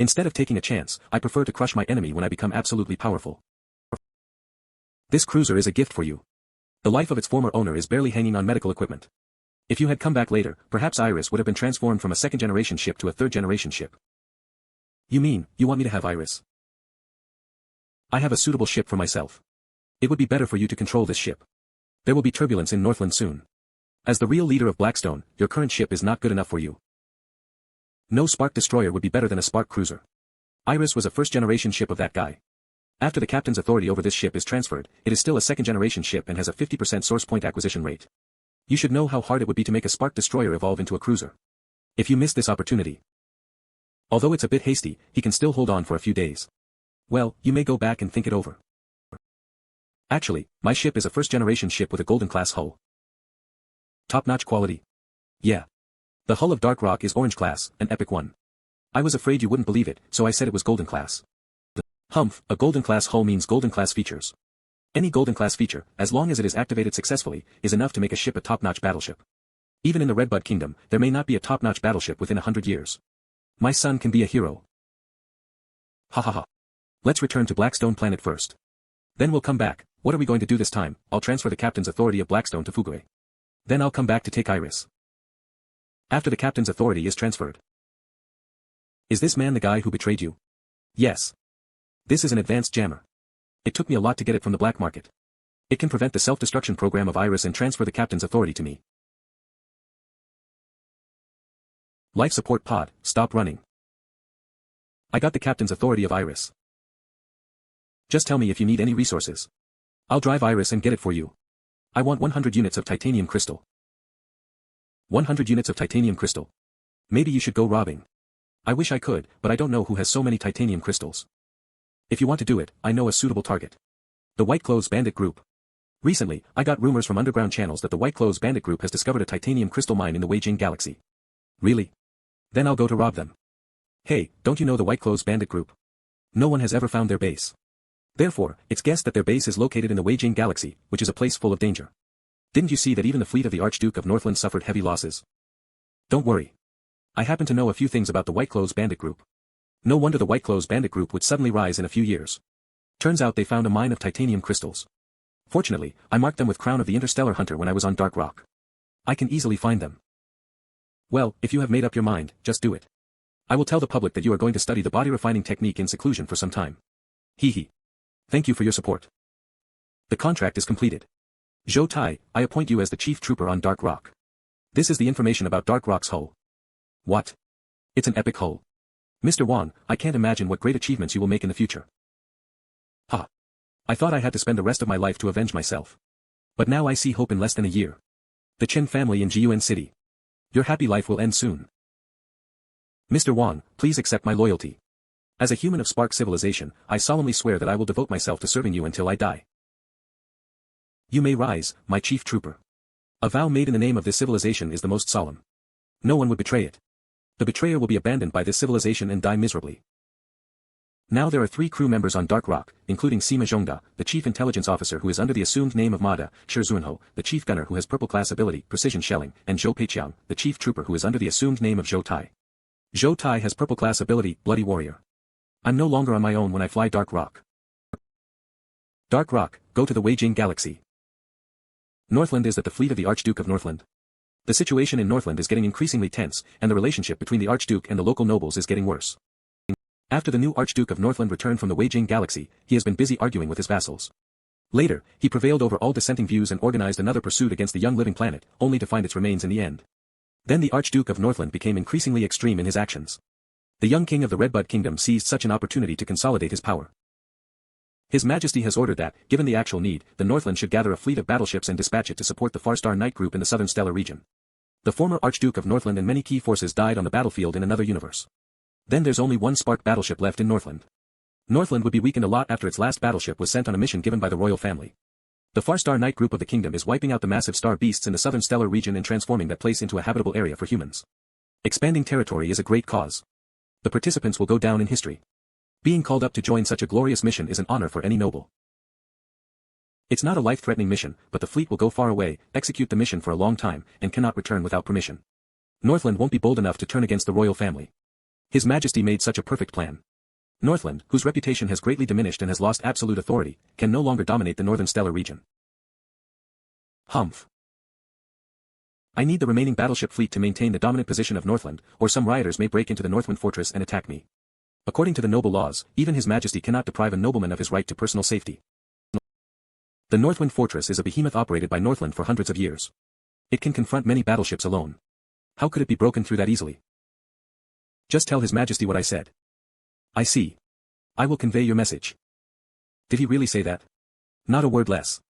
Instead of taking a chance, I prefer to crush my enemy when I become absolutely powerful. This cruiser is a gift for you. The life of its former owner is barely hanging on medical equipment. If you had come back later, perhaps Iris would have been transformed from a second-generation ship to a third-generation ship. You mean, you want me to have Iris? I have a suitable ship for myself. It would be better for you to control this ship. There will be turbulence in Northland soon. As the real leader of Blackstone, your current ship is not good enough for you. No Spark destroyer would be better than a Spark cruiser. Iris was a first-generation ship of that guy. After the captain's authority over this ship is transferred, it is still a second-generation ship and has a 50% source point acquisition rate. You should know how hard it would be to make a Spark destroyer evolve into a cruiser. If you miss this opportunity. Although it's a bit hasty, he can still hold on for a few days. Well, you may go back and think it over. Actually, my ship is a first-generation ship with a golden-class hull. Top-notch quality. Yeah. The hull of Dark Rock is orange class, an epic one. I was afraid you wouldn't believe it, so I said it was golden class. Humph, a golden class hull means golden class features. Any golden class feature, as long as it is activated successfully, is enough to make a ship a top-notch battleship. Even in the Redbud Kingdom, there may not be a top-notch battleship within 100 years. My son can be a hero. Ha ha ha. Let's return to Blackstone Planet first. Then we'll come back. What are we going to do this time? I'll transfer the captain's authority of Blackstone to Fugui. Then I'll come back to take Iris. After the captain's authority is transferred. Is this man the guy who betrayed you? Yes. This is an advanced jammer. It took me a lot to get it from the black market. It can prevent the self-destruction program of Iris and transfer the captain's authority to me. Life support pod, stop running. I got the captain's authority of Iris. Just tell me if you need any resources. I'll drive Iris and get it for you. I want 100 units of titanium crystal. 100 units of titanium crystal. Maybe you should go robbing. I wish I could, but I don't know who has so many titanium crystals. If you want to do it, I know a suitable target. The White Clothes Bandit Group. Recently, I got rumors from underground channels that the White Clothes Bandit Group has discovered a titanium crystal mine in the Weijing Galaxy. Really? Then I'll go to rob them. Hey, don't you know the White Clothes Bandit Group? No one has ever found their base. Therefore, it's guessed that their base is located in the Weijing Galaxy, which is a place full of danger. Didn't you see that even the fleet of the Archduke of Northland suffered heavy losses? Don't worry. I happen to know a few things about the White Clothes Bandit Group. No wonder the White Clothes Bandit Group would suddenly rise in a few years. Turns out they found a mine of titanium crystals. Fortunately, I marked them with Crown of the Interstellar Hunter when I was on Dark Rock. I can easily find them. Well, if you have made up your mind, just do it. I will tell the public that you are going to study the body refining technique in seclusion for some time. Hee hee. Thank you for your support. The contract is completed. Zhou Tai, I appoint you as the chief trooper on Dark Rock. This is the information about Dark Rock's hull. What? It's an epic hull. Mr. Wang, I can't imagine what great achievements you will make in the future. Ha. I thought I had to spend the rest of my life to avenge myself. But now I see hope in less than a year. The Chen family in Jiuan City. Your happy life will end soon. Mr. Wang, please accept my loyalty. As a human of Spark civilization, I solemnly swear that I will devote myself to serving you until I die. You may rise, my chief trooper. A vow made in the name of this civilization is the most solemn. No one would betray it. The betrayer will be abandoned by this civilization and die miserably. Now there are 3 crew members on Dark Rock, including Sima Zhongda, the chief intelligence officer who is under the assumed name of Mada, Shi Zunho, the chief gunner who has purple class ability, precision shelling, and Zhou Peiqiang, the chief trooper who is under the assumed name of Zhou Tai. Zhou Tai has purple class ability, Bloody Warrior. I'm no longer on my own when I fly Dark Rock. Dark Rock, go to the Weijing Galaxy. Northland is that the fleet of the Archduke of Northland. The situation in Northland is getting increasingly tense, and the relationship between the Archduke and the local nobles is getting worse. After the new Archduke of Northland returned from the Weijing Galaxy, he has been busy arguing with his vassals. Later, he prevailed over all dissenting views and organized another pursuit against the young living planet, only to find its remains in the end. Then the Archduke of Northland became increasingly extreme in his actions. The young king of the Redbud Kingdom seized such an opportunity to consolidate his power. His Majesty has ordered that, given the actual need, the Northland should gather a fleet of battleships and dispatch it to support the Farstar Knight Group in the Southern Stellar region. The former Archduke of Northland and many key forces died on the battlefield in another universe. Then there's only one Spark battleship left in Northland. Northland would be weakened a lot after its last battleship was sent on a mission given by the royal family. The Farstar Knight Group of the kingdom is wiping out the massive star beasts in the Southern Stellar region and transforming that place into a habitable area for humans. Expanding territory is a great cause. The participants will go down in history. Being called up to join such a glorious mission is an honor for any noble. It's not a life-threatening mission, but the fleet will go far away, execute the mission for a long time, and cannot return without permission. Northland won't be bold enough to turn against the royal family. His Majesty made such a perfect plan. Northland, whose reputation has greatly diminished and has lost absolute authority, can no longer dominate the northern stellar region. Humph. I need the remaining battleship fleet to maintain the dominant position of Northland, or some rioters may break into the Northwind fortress and attack me. According to the noble laws, even His Majesty cannot deprive a nobleman of his right to personal safety. The Northwind fortress is a behemoth operated by Northland for hundreds of years. It can confront many battleships alone. How could it be broken through that easily? Just tell His Majesty what I said. I see. I will convey your message. Did he really say that? Not a word less.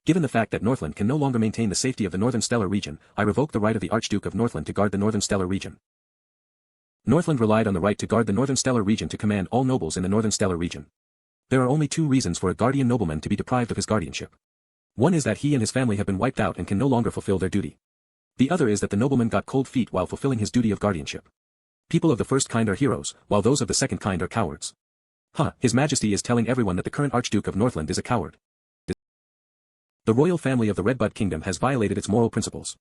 Given the fact that Northland can no longer maintain the safety of the Northern Stellar region, I revoke the right of the Archduke of Northland to guard the Northern Stellar region. Northland relied on the right to guard the Northern Stellar region to command all nobles in the Northern Stellar region. There are only two reasons for a guardian nobleman to be deprived of his guardianship. One is that he and his family have been wiped out and can no longer fulfill their duty. The other is that the nobleman got cold feet while fulfilling his duty of guardianship. People of the first kind are heroes, while those of the second kind are cowards. His Majesty is telling everyone that the current Archduke of Northland is a coward. The royal family of the Redbud Kingdom has violated its moral principles.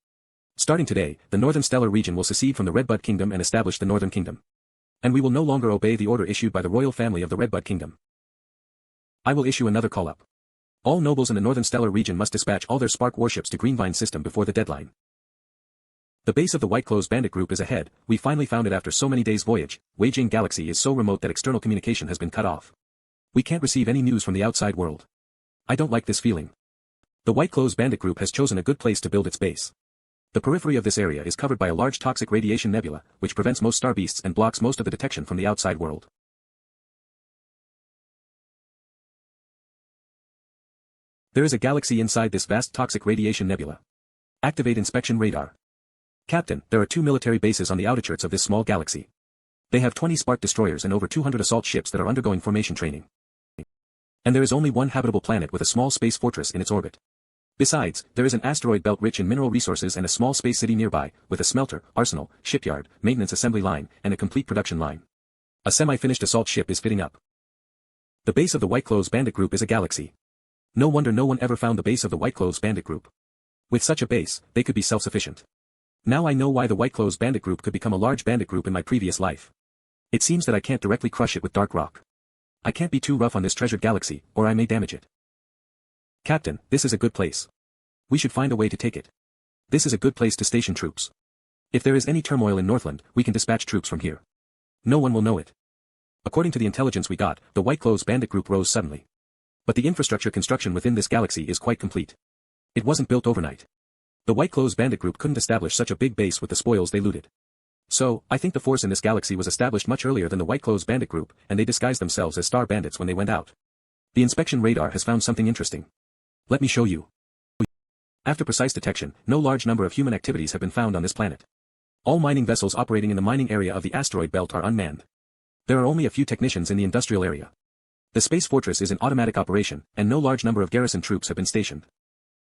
Starting today, the Northern Stellar region will secede from the Redbud Kingdom and establish the Northern Kingdom. And we will no longer obey the order issued by the royal family of the Redbud Kingdom. I will issue another call-up. All nobles in the Northern Stellar region must dispatch all their spark warships to Greenvine system before the deadline. The base of the White Clothes Bandit Group is ahead. We finally found it after so many days' voyage. Weijing Galaxy is so remote that external communication has been cut off. We can't receive any news from the outside world. I don't like this feeling. The White Clothes Bandit Group has chosen a good place to build its base. The periphery of this area is covered by a large toxic radiation nebula, which prevents most star beasts and blocks most of the detection from the outside world. There is a galaxy inside this vast toxic radiation nebula. Activate inspection radar. Captain, there are 2 military bases on the outskirts of this small galaxy. They have 20 Spark destroyers and over 200 assault ships that are undergoing formation training. And there is only one habitable planet with a small space fortress in its orbit. Besides, there is an asteroid belt rich in mineral resources and a small space city nearby, with a smelter, arsenal, shipyard, maintenance assembly line, and a complete production line. A semi-finished assault ship is fitting up. The base of the White Clothes Bandit Group is a galaxy. No wonder no one ever found the base of the White Clothes Bandit Group. With such a base, they could be self-sufficient. Now I know why the White Clothes Bandit Group could become a large bandit group in my previous life. It seems that I can't directly crush it with dark rock. I can't be too rough on this treasured galaxy, or I may damage it. Captain, this is a good place. We should find a way to take it. This is a good place to station troops. If there is any turmoil in Northland, we can dispatch troops from here. No one will know it. According to the intelligence we got, the White Clothes Bandit Group rose suddenly. But the infrastructure construction within this galaxy is quite complete. It wasn't built overnight. The White Clothes Bandit Group couldn't establish such a big base with the spoils they looted. So, I think the force in this galaxy was established much earlier than the White Clothes Bandit Group, and they disguised themselves as star bandits when they went out. The inspection radar has found something interesting. Let me show you. After precise detection, no large number of human activities have been found on this planet. All mining vessels operating in the mining area of the asteroid belt are unmanned. There are only a few technicians in the industrial area. The space fortress is in automatic operation, and no large number of garrison troops have been stationed.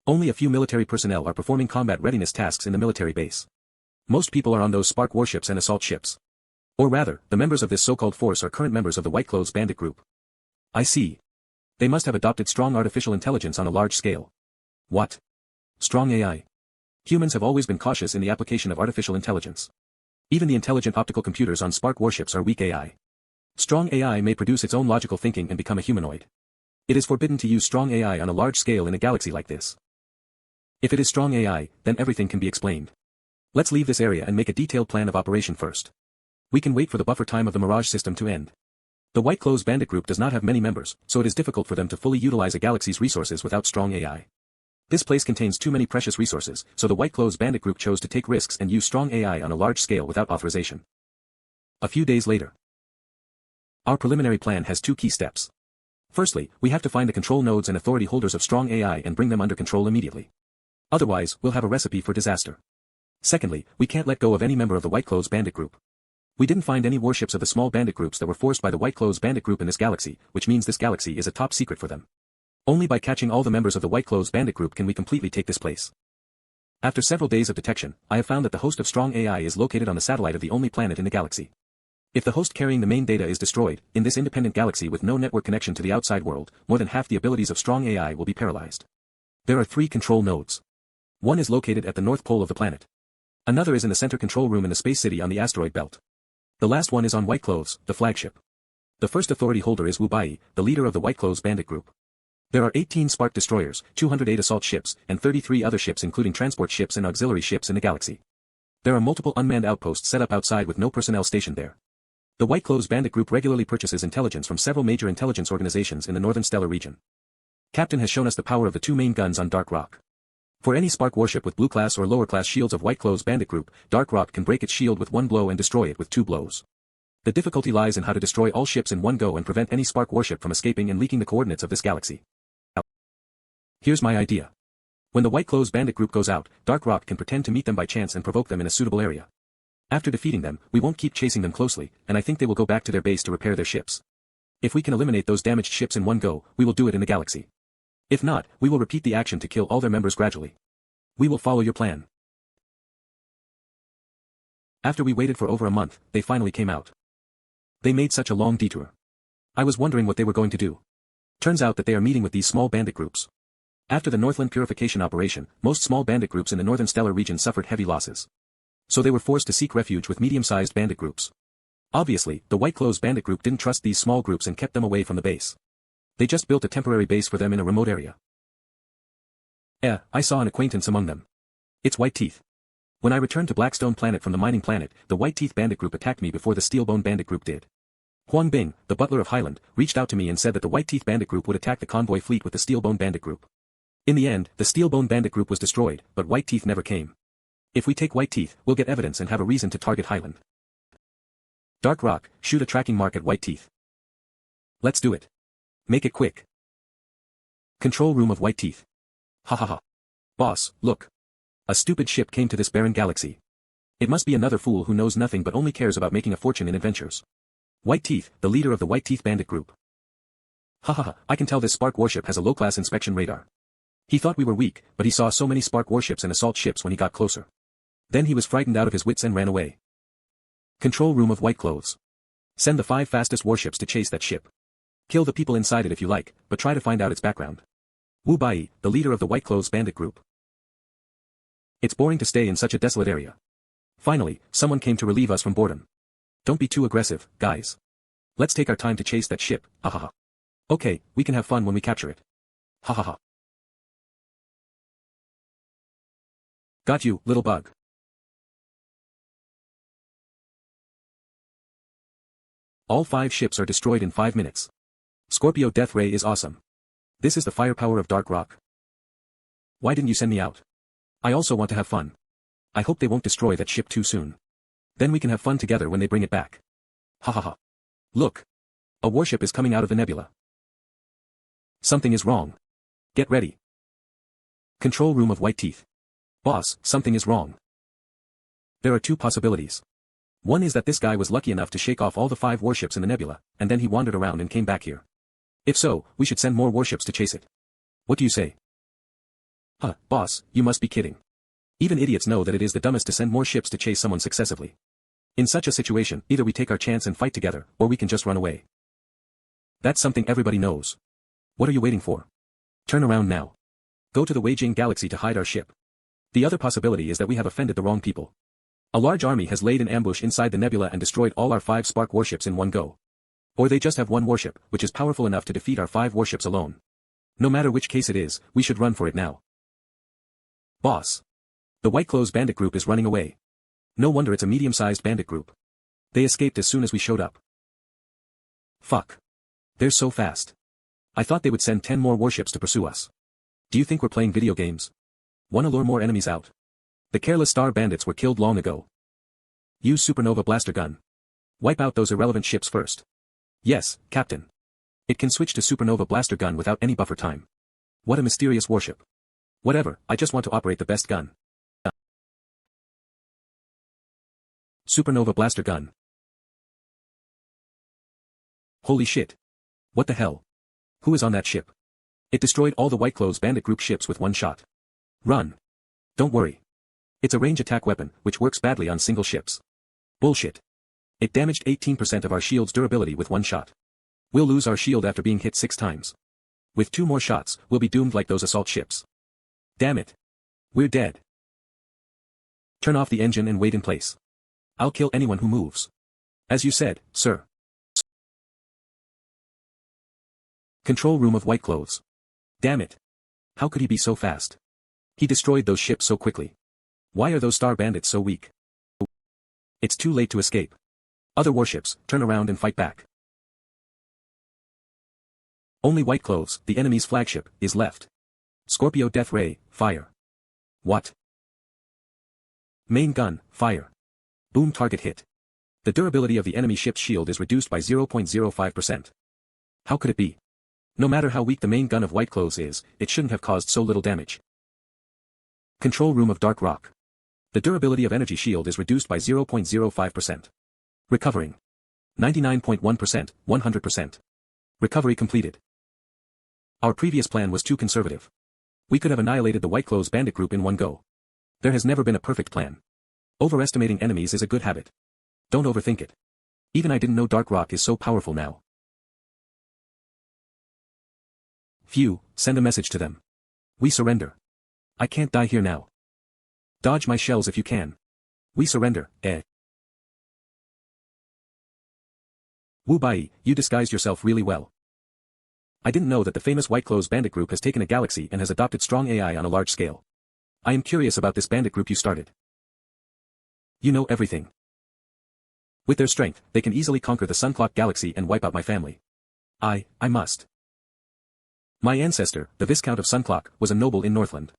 Only a few military personnel are performing combat readiness tasks in the military base. Most people are on those spark warships and assault ships. Or rather, the members of this so-called force are current members of the White Clothes Bandit Group. I see. They must have adopted strong artificial intelligence on a large scale. What? Strong AI. Humans have always been cautious in the application of artificial intelligence. Even the intelligent optical computers on spark warships are weak AI. Strong AI may produce its own logical thinking and become a humanoid. It is forbidden to use strong AI on a large scale in a galaxy like this. If it is strong AI, then everything can be explained. Let's leave this area and make a detailed plan of operation first. We can wait for the buffer time of the Mirage system to end. The White Clothes Bandit Group does not have many members, so it is difficult for them to fully utilize a galaxy's resources without strong AI. This place contains too many precious resources, so the White Clothes Bandit Group chose to take risks and use strong AI on a large scale without authorization. A few days later. Our preliminary plan has 2 key steps. Firstly, we have to find the control nodes and authority holders of strong AI and bring them under control immediately. Otherwise, we'll have a recipe for disaster. Secondly, we can't let go of any member of the White Clothes Bandit Group. We didn't find any warships of the small bandit groups that were forced by the White Clothes Bandit Group in this galaxy, which means this galaxy is a top secret for them. Only by catching all the members of the White Clothes Bandit Group can we completely take this place. After several days of detection, I have found that the host of strong AI is located on the satellite of the only planet in the galaxy. If the host carrying the main data is destroyed, in this independent galaxy with no network connection to the outside world, more than half the abilities of strong AI will be paralyzed. There are 3 control nodes. One is located at the north pole of the planet. Another is in the center control room in the space city on the asteroid belt. The last one is on White Clothes, the flagship. The first authority holder is Wu Bai, the leader of the White Clothes bandit group. There are 18 Spark destroyers, 208 assault ships, and 33 other ships including transport ships and auxiliary ships in the galaxy. There are multiple unmanned outposts set up outside with no personnel stationed there. The White Clothes bandit group regularly purchases intelligence from several major intelligence organizations in the northern stellar region. Captain has shown us the power of the two main guns on Dark Rock. For any Spark warship with blue class or lower class shields of White Clothes bandit group, Dark Rock can break its shield with one blow and destroy it with two blows. The difficulty lies in how to destroy all ships in one go and prevent any Spark warship from escaping and leaking the coordinates of this galaxy. Here's my idea. When the White Clothes bandit group goes out, Dark Rock can pretend to meet them by chance and provoke them in a suitable area. After defeating them, we won't keep chasing them closely, and I think they will go back to their base to repair their ships. If we can eliminate those damaged ships in one go, we will do it in the galaxy. If not, we will repeat the action to kill all their members gradually. We will follow your plan. After we waited for over a month, they finally came out. They made such a long detour. I was wondering what they were going to do. Turns out that they are meeting with these small bandit groups. After the Northland purification operation, most small bandit groups in the northern stellar region suffered heavy losses. So they were forced to seek refuge with medium-sized bandit groups. Obviously, the White Clothes bandit group didn't trust these small groups and kept them away from the base. They just built a temporary base for them in a remote area. I saw an acquaintance among them. It's White Teeth. When I returned to Blackstone Planet from the mining planet, the White Teeth bandit group attacked me before the Steelbone bandit group did. Huang Bing, the butler of Highland, reached out to me and said that the White Teeth bandit group would attack the convoy fleet with the Steelbone bandit group. In the end, the Steelbone bandit group was destroyed, but White Teeth never came. If we take White Teeth, we'll get evidence and have a reason to target Highland. Dark Rock, shoot a tracking mark at White Teeth. Let's do it. Make it quick. Control room of White Teeth. Ha ha ha. Boss, look. A stupid ship came to this barren galaxy. It must be another fool who knows nothing but only cares about making a fortune in adventures. White Teeth, the leader of the White Teeth bandit group. Ha ha ha, I can tell this Spark warship has a low-class inspection radar. He thought we were weak, but he saw so many Spark warships and assault ships when he got closer. Then he was frightened out of his wits and ran away. Control room of White Clothes. Send the 5 fastest warships to chase that ship. Kill the people inside it if you like, but try to find out its background. Wu Bai, the leader of the White Clothes bandit group. It's boring to stay in such a desolate area. Finally, someone came to relieve us from boredom. Don't be too aggressive, guys. Let's take our time to chase that ship, ha ha ha. Okay, we can have fun when we capture it. Ha ha ha. Got you, little bug. All 5 ships are destroyed in 5 minutes. Scorpio Death Ray is awesome. This is the firepower of Dark Rock. Why didn't you send me out? I also want to have fun. I hope they won't destroy that ship too soon. Then we can have fun together when they bring it back. Ha ha ha. Look. A warship is coming out of the nebula. Something is wrong. Get ready. Control room of White Teeth. Boss, something is wrong. There are 2 possibilities. One is that this guy was lucky enough to shake off all the 5 warships in the nebula, and then he wandered around and came back here. If so, we should send more warships to chase it. What do you say? Boss, you must be kidding. Even idiots know that it is the dumbest to send more ships to chase someone successively. In such a situation, either we take our chance and fight together, or we can just run away. That's something everybody knows. What are you waiting for? Turn around now. Go to the Weijing galaxy to hide our ship. The other possibility is that we have offended the wrong people. A large army has laid an ambush inside the nebula and destroyed all our 5 Spark warships in one go. Or they just have one warship, which is powerful enough to defeat our 5 warships alone. No matter which case it is, we should run for it now. Boss. The White Clothes bandit group is running away. No wonder it's a medium-sized bandit group. They escaped as soon as we showed up. Fuck. They're so fast. I thought they would send 10 more warships to pursue us. Do you think we're playing video games? Wanna lure more enemies out? The careless star bandits were killed long ago. Use supernova blaster gun. Wipe out those irrelevant ships first. Yes, Captain. It can switch to supernova blaster gun without any buffer time. What a mysterious warship. Whatever, I just want to operate the best gun. Supernova blaster gun. Holy shit. What the hell? Who is on that ship? It destroyed all the White Clothes bandit group ships with one shot. Run. Don't worry. It's a range attack weapon, which works badly on single ships. Bullshit. It damaged 18% of our shield's durability with one shot. We'll lose our shield after being hit 6 times. With 2 more shots, we'll be doomed like those assault ships. Damn it. We're dead. Turn off the engine and wait in place. I'll kill anyone who moves. As you said, sir. Control room of white clothes. Damn it. How could he be so fast? He destroyed those ships so quickly. Why are those star bandits so weak? It's too late to escape. Other warships, turn around and fight back. Only white clothes, the enemy's flagship, is left. Scorpio Death Ray, fire. What? Main gun, fire. Boom, target hit. The durability of the enemy ship's shield is reduced by 0.05%. How could it be? No matter how weak the main gun of white clothes is, it shouldn't have caused so little damage. Control room of dark rock. The durability of energy shield is reduced by 0.05%. Recovering. 99.1%, 100%. Recovery completed. Our previous plan was too conservative. We could have annihilated the white clothes bandit group in one go. There has never been a perfect plan. Overestimating enemies is a good habit. Don't overthink it. Even I didn't know dark rock is so powerful now. Phew, send a message to them. We surrender. I can't die here now. Dodge my shells if you can. We surrender, eh? Wu Bai, you disguised yourself really well. I didn't know that the famous White Clothes bandit group has taken a galaxy and has adopted strong AI on a large scale. I am curious about this bandit group you started. You know everything. With their strength, they can easily conquer the Sunclock galaxy and wipe out my family. I must. My ancestor, the Viscount of Sunclock, was a noble in Northland.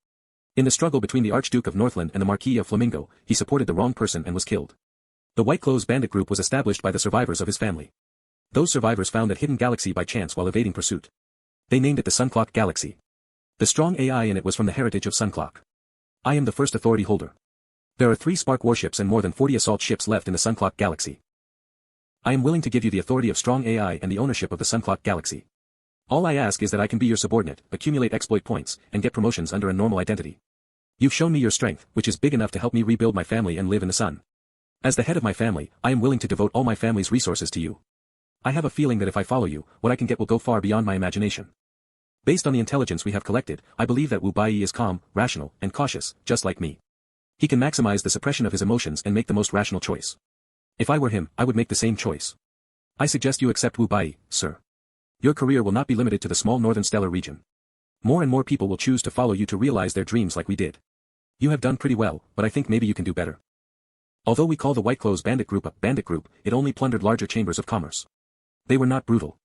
In the struggle between the Archduke of Northland and the Marquis of Flamingo, he supported the wrong person and was killed. The White Clothes bandit group was established by the survivors of his family. Those survivors found that hidden galaxy by chance while evading pursuit. They named it the Sunclock Galaxy. The strong AI in it was from the heritage of Sunclock. I am the first authority holder. There are 3 spark warships and more than 40 assault ships left in the Sunclock Galaxy. I am willing to give you the authority of strong AI and the ownership of the Sunclock Galaxy. All I ask is that I can be your subordinate, accumulate exploit points, and get promotions under a normal identity. You've shown me your strength, which is big enough to help me rebuild my family and live in the sun. As the head of my family, I am willing to devote all my family's resources to you. I have a feeling that if I follow you, what I can get will go far beyond my imagination. Based on the intelligence we have collected, I believe that Wu Bai is calm, rational, and cautious, just like me. He can maximize the suppression of his emotions and make the most rational choice. If I were him, I would make the same choice. I suggest you accept Wu Bai, sir. Your career will not be limited to the small northern stellar region. More and more people will choose to follow you to realize their dreams like we did. You have done pretty well, but I think maybe you can do better. Although we call the White Clothes bandit group a bandit group, it only plundered larger chambers of commerce. They were not brutal.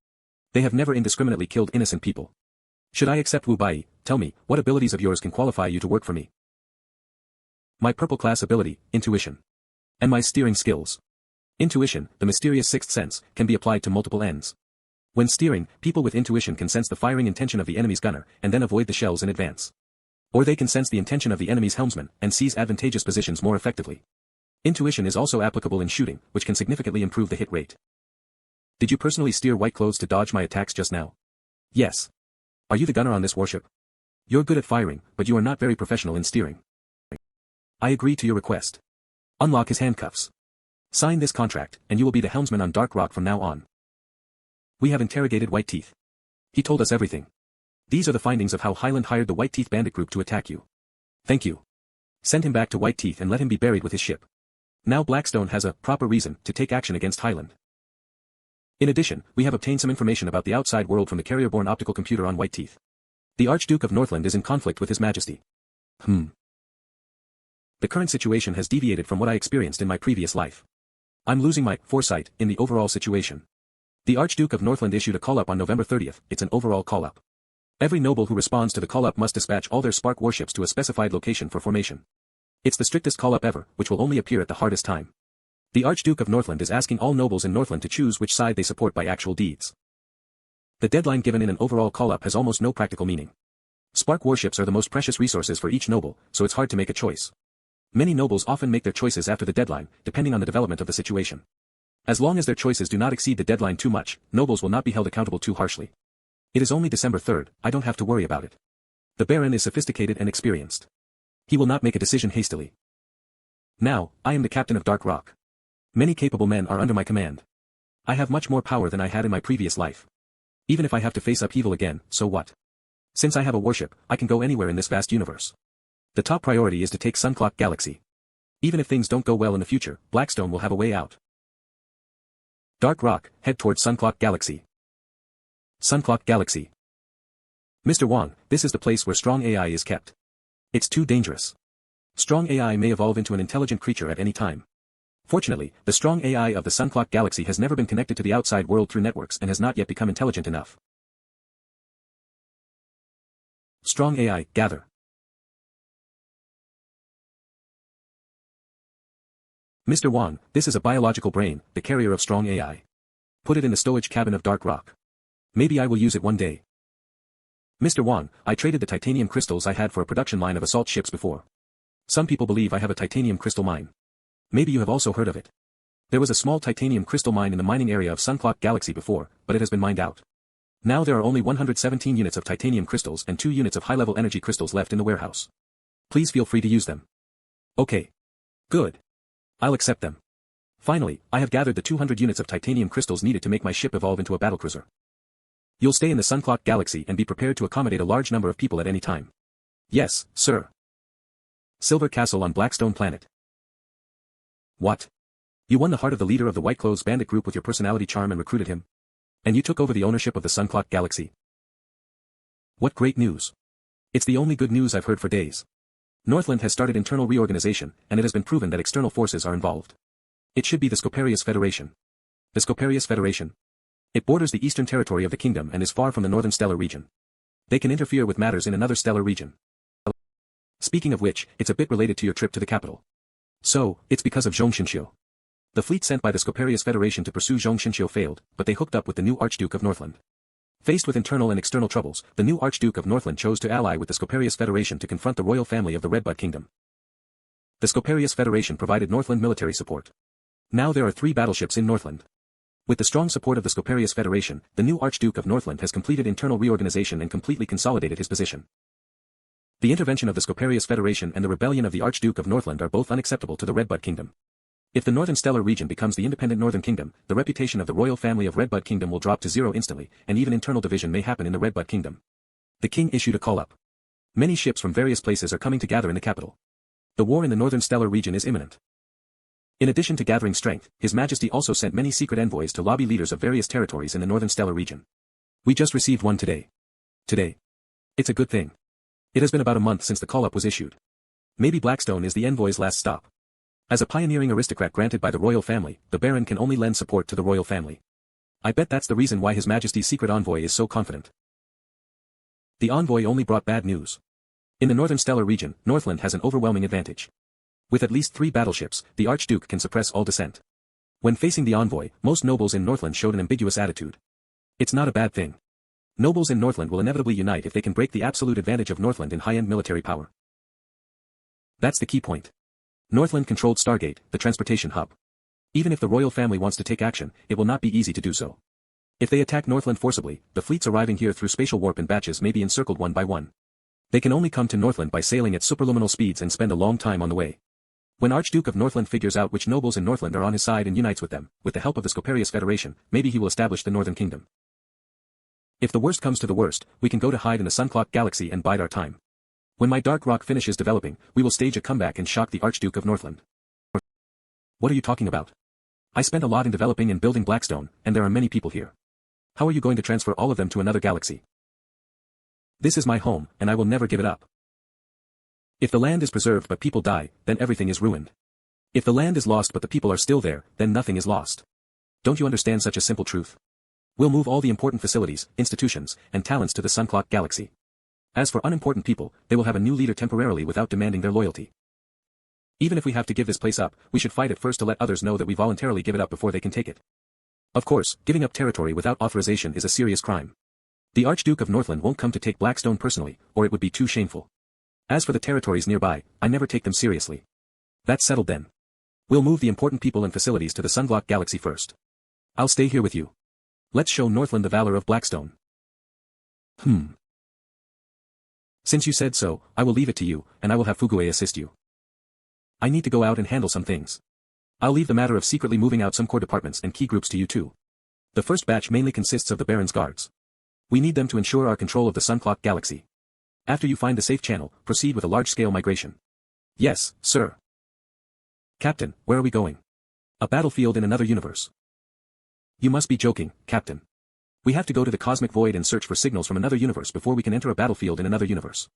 They have never indiscriminately killed innocent people. Should I accept Wu Bai, tell me, what abilities of yours can qualify you to work for me? My purple class ability, intuition. And my steering skills. Intuition, the mysterious sixth sense, can be applied to multiple ends. When steering, people with intuition can sense the firing intention of the enemy's gunner, and then avoid the shells in advance. Or they can sense the intention of the enemy's helmsman, and seize advantageous positions more effectively. Intuition is also applicable in shooting, which can significantly improve the hit rate. Did you personally steer White Clothes to dodge my attacks just now? Yes. Are you the gunner on this warship? You're good at firing, but you are not very professional in steering. I agree to your request. Unlock his handcuffs. Sign this contract, and you will be the helmsman on Dark Rock from now on. We have interrogated White Teeth. He told us everything. These are the findings of how Highland hired the White Teeth bandit group to attack you. Thank you. Send him back to White Teeth and let him be buried with his ship. Now Blackstone has a proper reason to take action against Highland. In addition, we have obtained some information about the outside world from the carrier-borne optical computer on White Teeth. The Archduke of Northland is in conflict with His Majesty. The current situation has deviated from what I experienced in my previous life. I'm losing my foresight in the overall situation. The Archduke of Northland issued a call-up on November 30th, it's an overall call-up. Every noble who responds to the call-up must dispatch all their spark warships to a specified location for formation. It's the strictest call-up ever, which will only appear at the hardest time. The Archduke of Northland is asking all nobles in Northland to choose which side they support by actual deeds. The deadline given in an overall call-up has almost no practical meaning. Spark warships are the most precious resources for each noble, so it's hard to make a choice. Many nobles often make their choices after the deadline, depending on the development of the situation. As long as their choices do not exceed the deadline too much, nobles will not be held accountable too harshly. It is only December 3rd, I don't have to worry about it. The Baron is sophisticated and experienced. He will not make a decision hastily. Now, I am the captain of Dark Rock. Many capable men are under my command. I have much more power than I had in my previous life. Even if I have to face upheaval again, so what? Since I have a warship, I can go anywhere in this vast universe. The top priority is to take Sunclock Galaxy. Even if things don't go well in the future, Blackstone will have a way out. Dark Rock, head towards Sunclock Galaxy. Sunclock Galaxy. Mr. Wang, this is the place where strong AI is kept. It's too dangerous. Strong AI may evolve into an intelligent creature at any time. Fortunately, the strong AI of the Sunclock Galaxy has never been connected to the outside world through networks and has not yet become intelligent enough. Strong AI, gather. Mr. Wang, this is a biological brain, the carrier of strong AI. Put it in the stowage cabin of Dark Rock. Maybe I will use it one day. Mr. Wang, I traded the titanium crystals I had for a production line of assault ships before. Some people believe I have a titanium crystal mine. Maybe you have also heard of it. There was a small titanium crystal mine in the mining area of Sunclock Galaxy before, but it has been mined out. Now there are only 117 units of titanium crystals and 2 units of high-level energy crystals left in the warehouse. Please feel free to use them. Okay. Good. I'll accept them. Finally, I have gathered the 200 units of titanium crystals needed to make my ship evolve into a battlecruiser. You'll stay in the Sunclock Galaxy and be prepared to accommodate a large number of people at any time. Yes, sir. Silver Castle on Blackstone Planet. What? You won the heart of the leader of the White Clothes Bandit group with your personality charm and recruited him? And you took over the ownership of the Sunclock Galaxy? What great news. It's the only good news I've heard for days. Northland has started internal reorganization, and it has been proven that external forces are involved. It should be the Scoparius Federation. The Scoparius Federation? It borders the eastern territory of the kingdom and is far from the northern stellar region. They can interfere with matters in another stellar region. Speaking of which, it's a bit related to your trip to the capital. So, it's because of Zhong Xinxiu. The fleet sent by the Scoparius Federation to pursue Zhong Xinxiu failed, but they hooked up with the new Archduke of Northland. Faced with internal and external troubles, the new Archduke of Northland chose to ally with the Scoparius Federation to confront the royal family of the Redbud Kingdom. The Scoparius Federation provided Northland military support. Now there are 3 battleships in Northland. With the strong support of the Scoparius Federation, the new Archduke of Northland has completed internal reorganization and completely consolidated his position. The intervention of the Scoparius Federation and the rebellion of the Archduke of Northland are both unacceptable to the Redbud Kingdom. If the Northern Stellar region becomes the independent Northern Kingdom, the reputation of the royal family of Redbud Kingdom will drop to 0 instantly, and even internal division may happen in the Redbud Kingdom. The king issued a call-up. Many ships from various places are coming to gather in the capital. The war in the Northern Stellar region is imminent. In addition to gathering strength, His Majesty also sent many secret envoys to lobby leaders of various territories in the Northern Stellar region. We just received one today. Today. It's a good thing. It has been about a month since the call-up was issued. Maybe Blackstone is the envoy's last stop. As a pioneering aristocrat granted by the royal family, the Baron can only lend support to the royal family. I bet that's the reason why His Majesty's secret envoy is so confident. The envoy only brought bad news. In the Northern Stellar region, Northland has an overwhelming advantage. With at least 3 battleships, the Archduke can suppress all dissent. When facing the envoy, most nobles in Northland showed an ambiguous attitude. It's not a bad thing. Nobles in Northland will inevitably unite if they can break the absolute advantage of Northland in high-end military power. That's the key point. Northland controlled Stargate, the transportation hub. Even if the royal family wants to take action, it will not be easy to do so. If they attack Northland forcibly, the fleets arriving here through spatial warp in batches may be encircled one by one. They can only come to Northland by sailing at superluminal speeds and spend a long time on the way. When Archduke of Northland figures out which nobles in Northland are on his side and unites with them, with the help of the Scoparius Federation, maybe he will establish the Northern Kingdom. If the worst comes to the worst, we can go to hide in the Sunclock Galaxy and bide our time. When my Dark Rock finishes developing, we will stage a comeback and shock the Archduke of Northland. What are you talking about? I spent a lot in developing and building Blackstone, and there are many people here. How are you going to transfer all of them to another galaxy? This is my home, and I will never give it up. If the land is preserved but people die, then everything is ruined. If the land is lost but the people are still there, then nothing is lost. Don't you understand such a simple truth? We'll move all the important facilities, institutions, and talents to the Sunclock Galaxy. As for unimportant people, they will have a new leader temporarily without demanding their loyalty. Even if we have to give this place up, we should fight it first to let others know that we voluntarily give it up before they can take it. Of course, giving up territory without authorization is a serious crime. The Archduke of Northland won't come to take Blackstone personally, or it would be too shameful. As for the territories nearby, I never take them seriously. That's settled then. We'll move the important people and facilities to the Sunclock Galaxy first. I'll stay here with you. Let's show Northland the valor of Blackstone. Since you said so, I will leave it to you, and I will have Fugue assist you. I need to go out and handle some things. I'll leave the matter of secretly moving out some core departments and key groups to you too. The first batch mainly consists of the Baron's guards. We need them to ensure our control of the Sunclock Galaxy. After you find a safe channel, proceed with a large-scale migration. Yes, sir. Captain, where are we going? A battlefield in another universe. You must be joking, Captain. We have to go to the cosmic void and search for signals from another universe before we can enter a battlefield in another universe.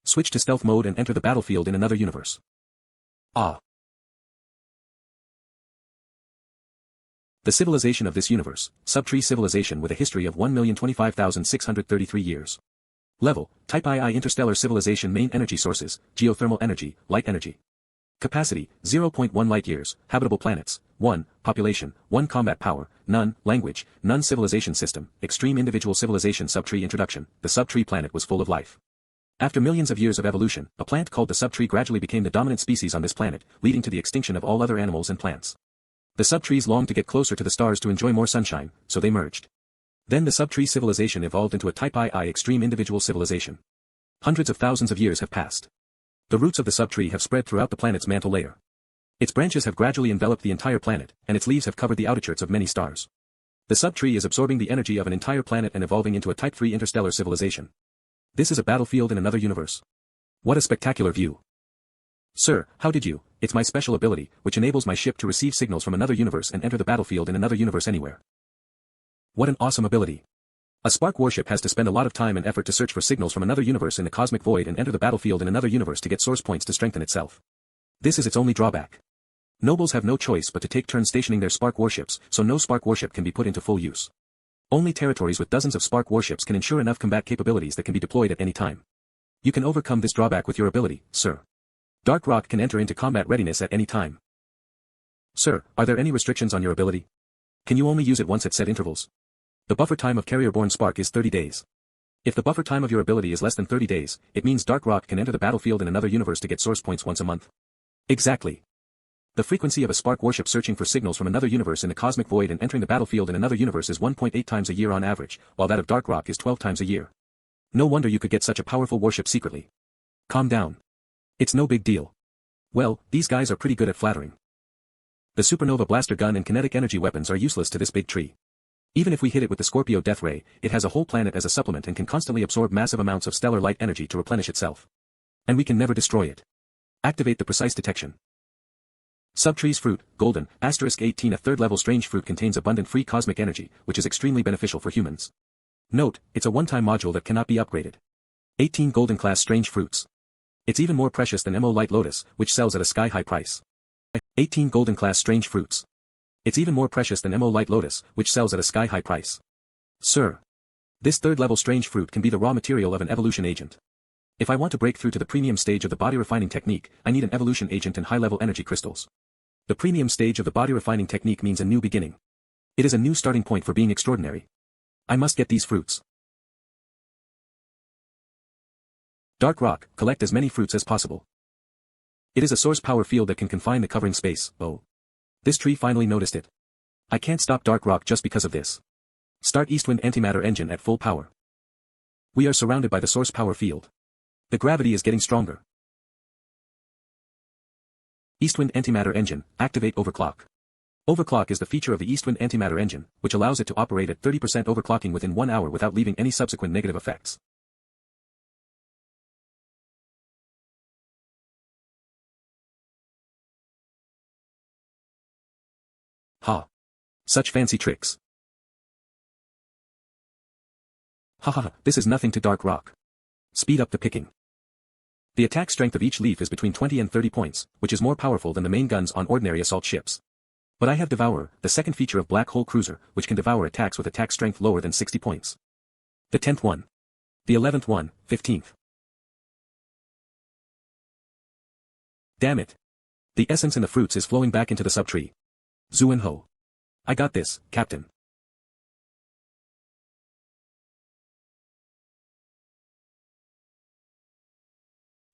Switch to stealth mode and enter the battlefield in another universe. Ah. The civilization of this universe, Subtree civilization with a history of 1,025,633 years. Level, Type II interstellar civilization. Main energy sources, geothermal energy, light energy. Capacity, 0.1 light-years, habitable planets, 1, population, 1 combat power, none, language, none civilization system, extreme individual civilization. Subtree introduction. The Subtree planet was full of life. After millions of years of evolution, a plant called the Subtree gradually became the dominant species on this planet, leading to the extinction of all other animals and plants. The Subtrees longed to get closer to the stars to enjoy more sunshine, so they merged. Then the Subtree civilization evolved into a Type II extreme individual civilization. Hundreds of thousands of years have passed. The roots of the Subtree have spread throughout the planet's mantle layer. Its branches have gradually enveloped the entire planet, and its leaves have covered the outskirts of many stars. The Subtree is absorbing the energy of an entire planet and evolving into a Type III interstellar civilization. This is a battlefield in another universe. What a spectacular view. Sir, how did you? It's my special ability, which enables my ship to receive signals from another universe and enter the battlefield in another universe anywhere. What an awesome ability. A spark warship has to spend a lot of time and effort to search for signals from another universe in the cosmic void and enter the battlefield in another universe to get source points to strengthen itself. This is its only drawback. Nobles have no choice but to take turns stationing their spark warships, so no spark warship can be put into full use. Only territories with dozens of spark warships can ensure enough combat capabilities that can be deployed at any time. You can overcome this drawback with your ability, sir. Dark Rock can enter into combat readiness at any time. Sir, are there any restrictions on your ability? Can you only use it once at set intervals? The buffer time of carrier-borne spark is 30 days. If the buffer time of your ability is less than 30 days, it means Dark Rock can enter the battlefield in another universe to get source points once a month. Exactly. The frequency of a spark warship searching for signals from another universe in the cosmic void and entering the battlefield in another universe is 1.8 times a year on average, while that of Dark Rock is 12 times a year. No wonder you could get such a powerful warship secretly. Calm down. It's no big deal. Well, these guys are pretty good at flattering. The supernova blaster gun and kinetic energy weapons are useless to this big tree. Even if we hit it with the Scorpio Death Ray, it has a whole planet as a supplement and can constantly absorb massive amounts of stellar light energy to replenish itself. And we can never destroy it. Activate the precise detection. Subtree's fruit, golden, *18. A third-level strange fruit contains abundant free cosmic energy, which is extremely beneficial for humans. Note, it's a one-time module that cannot be upgraded. 18 golden class strange fruits. It's even more precious than Mo Light Lotus, which sells at a sky-high price. 18 golden class strange fruits. It's even more precious than Mo Light Lotus, which sells at a sky-high price. Sir. This third-level strange fruit can be the raw material of an evolution agent. If I want to break through to the premium stage of the body refining technique, I need an evolution agent and high-level energy crystals. The premium stage of the body refining technique means a new beginning. It is a new starting point for being extraordinary. I must get these fruits. Dark Rock, collect as many fruits as possible. It is a source power field that can confine the covering space. Oh. This tree finally noticed it. I can't stop Dark Rock just because of this. Start Eastwind antimatter engine at full power. We are surrounded by the source power field. The gravity is getting stronger. Eastwind antimatter engine, activate overclock. Overclock is the feature of the Eastwind antimatter engine, which allows it to operate at 30% overclocking within 1 hour without leaving any subsequent negative effects. Ha! Such fancy tricks. Haha, this is nothing to Dark Rock. Speed up the picking. The attack strength of each leaf is between 20 and 30 points, which is more powerful than the main guns on ordinary assault ships. But I have Devourer, the second feature of Black Hole Cruiser, which can devour attacks with attack strength lower than 60 points. The 10th one. The 11th one, 15th. Damn it. The essence in the fruits is flowing back into the subtree. Zuin-ho. I got this, Captain.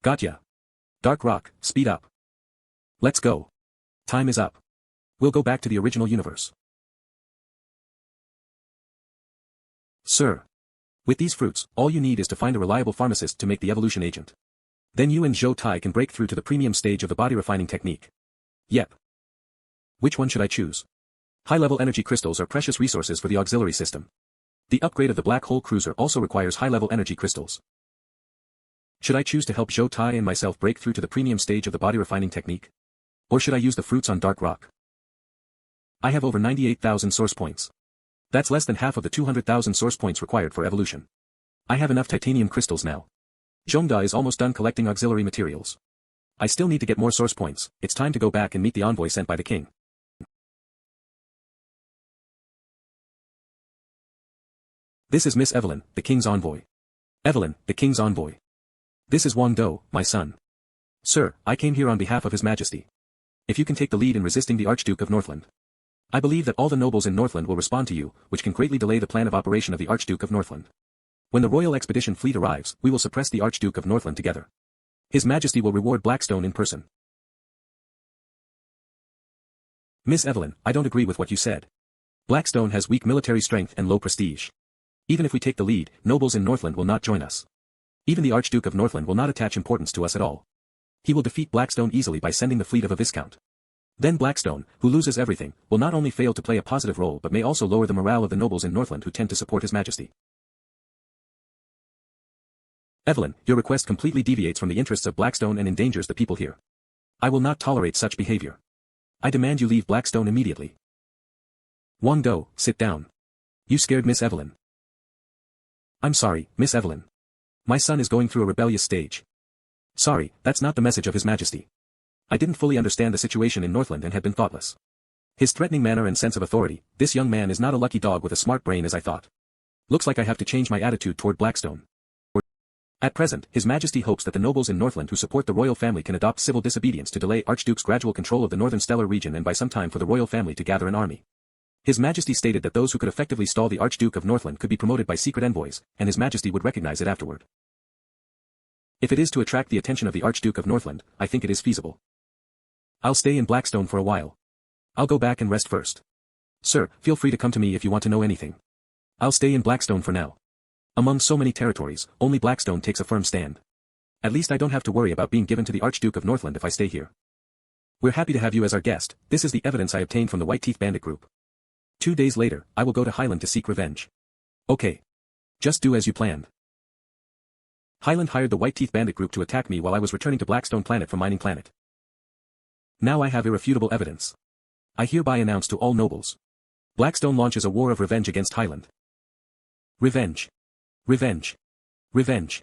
Gotcha. Dark Rock, speed up. Let's go. Time is up. We'll go back to the original universe. Sir. With these fruits, all you need is to find a reliable pharmacist to make the evolution agent. Then you and Zhou Tai can break through to the premium stage of the body refining technique. Yep. Which one should I choose? High-level energy crystals are precious resources for the auxiliary system. The upgrade of the Black Hole Cruiser also requires high-level energy crystals. Should I choose to help Zhou Tai and myself break through to the premium stage of the body refining technique? Or should I use the fruits on Dark Rock? I have over 98,000 source points. That's less than half of the 200,000 source points required for evolution. I have enough titanium crystals now. Zhongda is almost done collecting auxiliary materials. I still need to get more source points. It's time to go back and meet the envoy sent by the king. This is Miss Evelyn, the king's envoy. Evelyn, the king's envoy. This is Wang Dong, my son. Sir, I came here on behalf of His Majesty. If you can take the lead in resisting the Archduke of Northland. I believe that all the nobles in Northland will respond to you, which can greatly delay the plan of operation of the Archduke of Northland. When the Royal Expedition Fleet arrives, we will suppress the Archduke of Northland together. His Majesty will reward Blackstone in person. Miss Evelyn, I don't agree with what you said. Blackstone has weak military strength and low prestige. Even if we take the lead, nobles in Northland will not join us. Even the Archduke of Northland will not attach importance to us at all. He will defeat Blackstone easily by sending the fleet of a viscount. Then Blackstone, who loses everything, will not only fail to play a positive role but may also lower the morale of the nobles in Northland who tend to support His Majesty. Evelyn, your request completely deviates from the interests of Blackstone and endangers the people here. I will not tolerate such behavior. I demand you leave Blackstone immediately. Wang Dong, sit down. You scared Miss Evelyn. I'm sorry, Miss Evelyn. My son is going through a rebellious stage. Sorry, that's not the message of His Majesty. I didn't fully understand the situation in Northland and had been thoughtless. His threatening manner and sense of authority, this young man is not a lucky dog with a smart brain as I thought. Looks like I have to change my attitude toward Blackstone. At present, His Majesty hopes that the nobles in Northland who support the royal family can adopt civil disobedience to delay Archduke's gradual control of the northern stellar region and buy some time for the royal family to gather an army. His Majesty stated that those who could effectively stall the Archduke of Northland could be promoted by secret envoys, and His Majesty would recognize it afterward. If it is to attract the attention of the Archduke of Northland, I think it is feasible. I'll stay in Blackstone for a while. I'll go back and rest first. Sir, feel free to come to me if you want to know anything. I'll stay in Blackstone for now. Among so many territories, only Blackstone takes a firm stand. At least I don't have to worry about being given to the Archduke of Northland if I stay here. We're happy to have you as our guest. This is the evidence I obtained from the White Teeth Bandit group. 2 days later, I will go to Highland to seek revenge. Okay. Just do as you planned. Highland hired the White Teeth Bandit group to attack me while I was returning to Blackstone Planet from Mining Planet. Now I have irrefutable evidence. I hereby announce to all nobles. Blackstone launches a war of revenge against Highland. Revenge. Revenge. Revenge.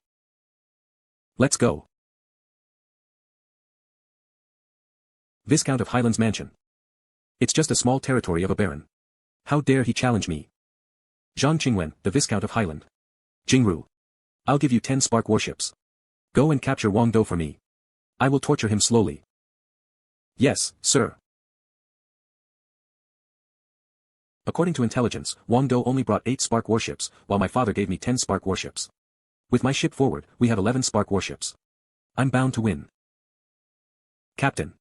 Let's go. Viscount of Highland's mansion. It's just a small territory of a baron. How dare he challenge me? Zhang Qingwen, the Viscount of Highland. Jingru. I'll give you 10 spark warships. Go and capture Wang Dong for me. I will torture him slowly. Yes, sir. According to intelligence, Wang Dong only brought 8 spark warships, while my father gave me 10 spark warships. With my ship forward, we have 11 spark warships. I'm bound to win. Captain.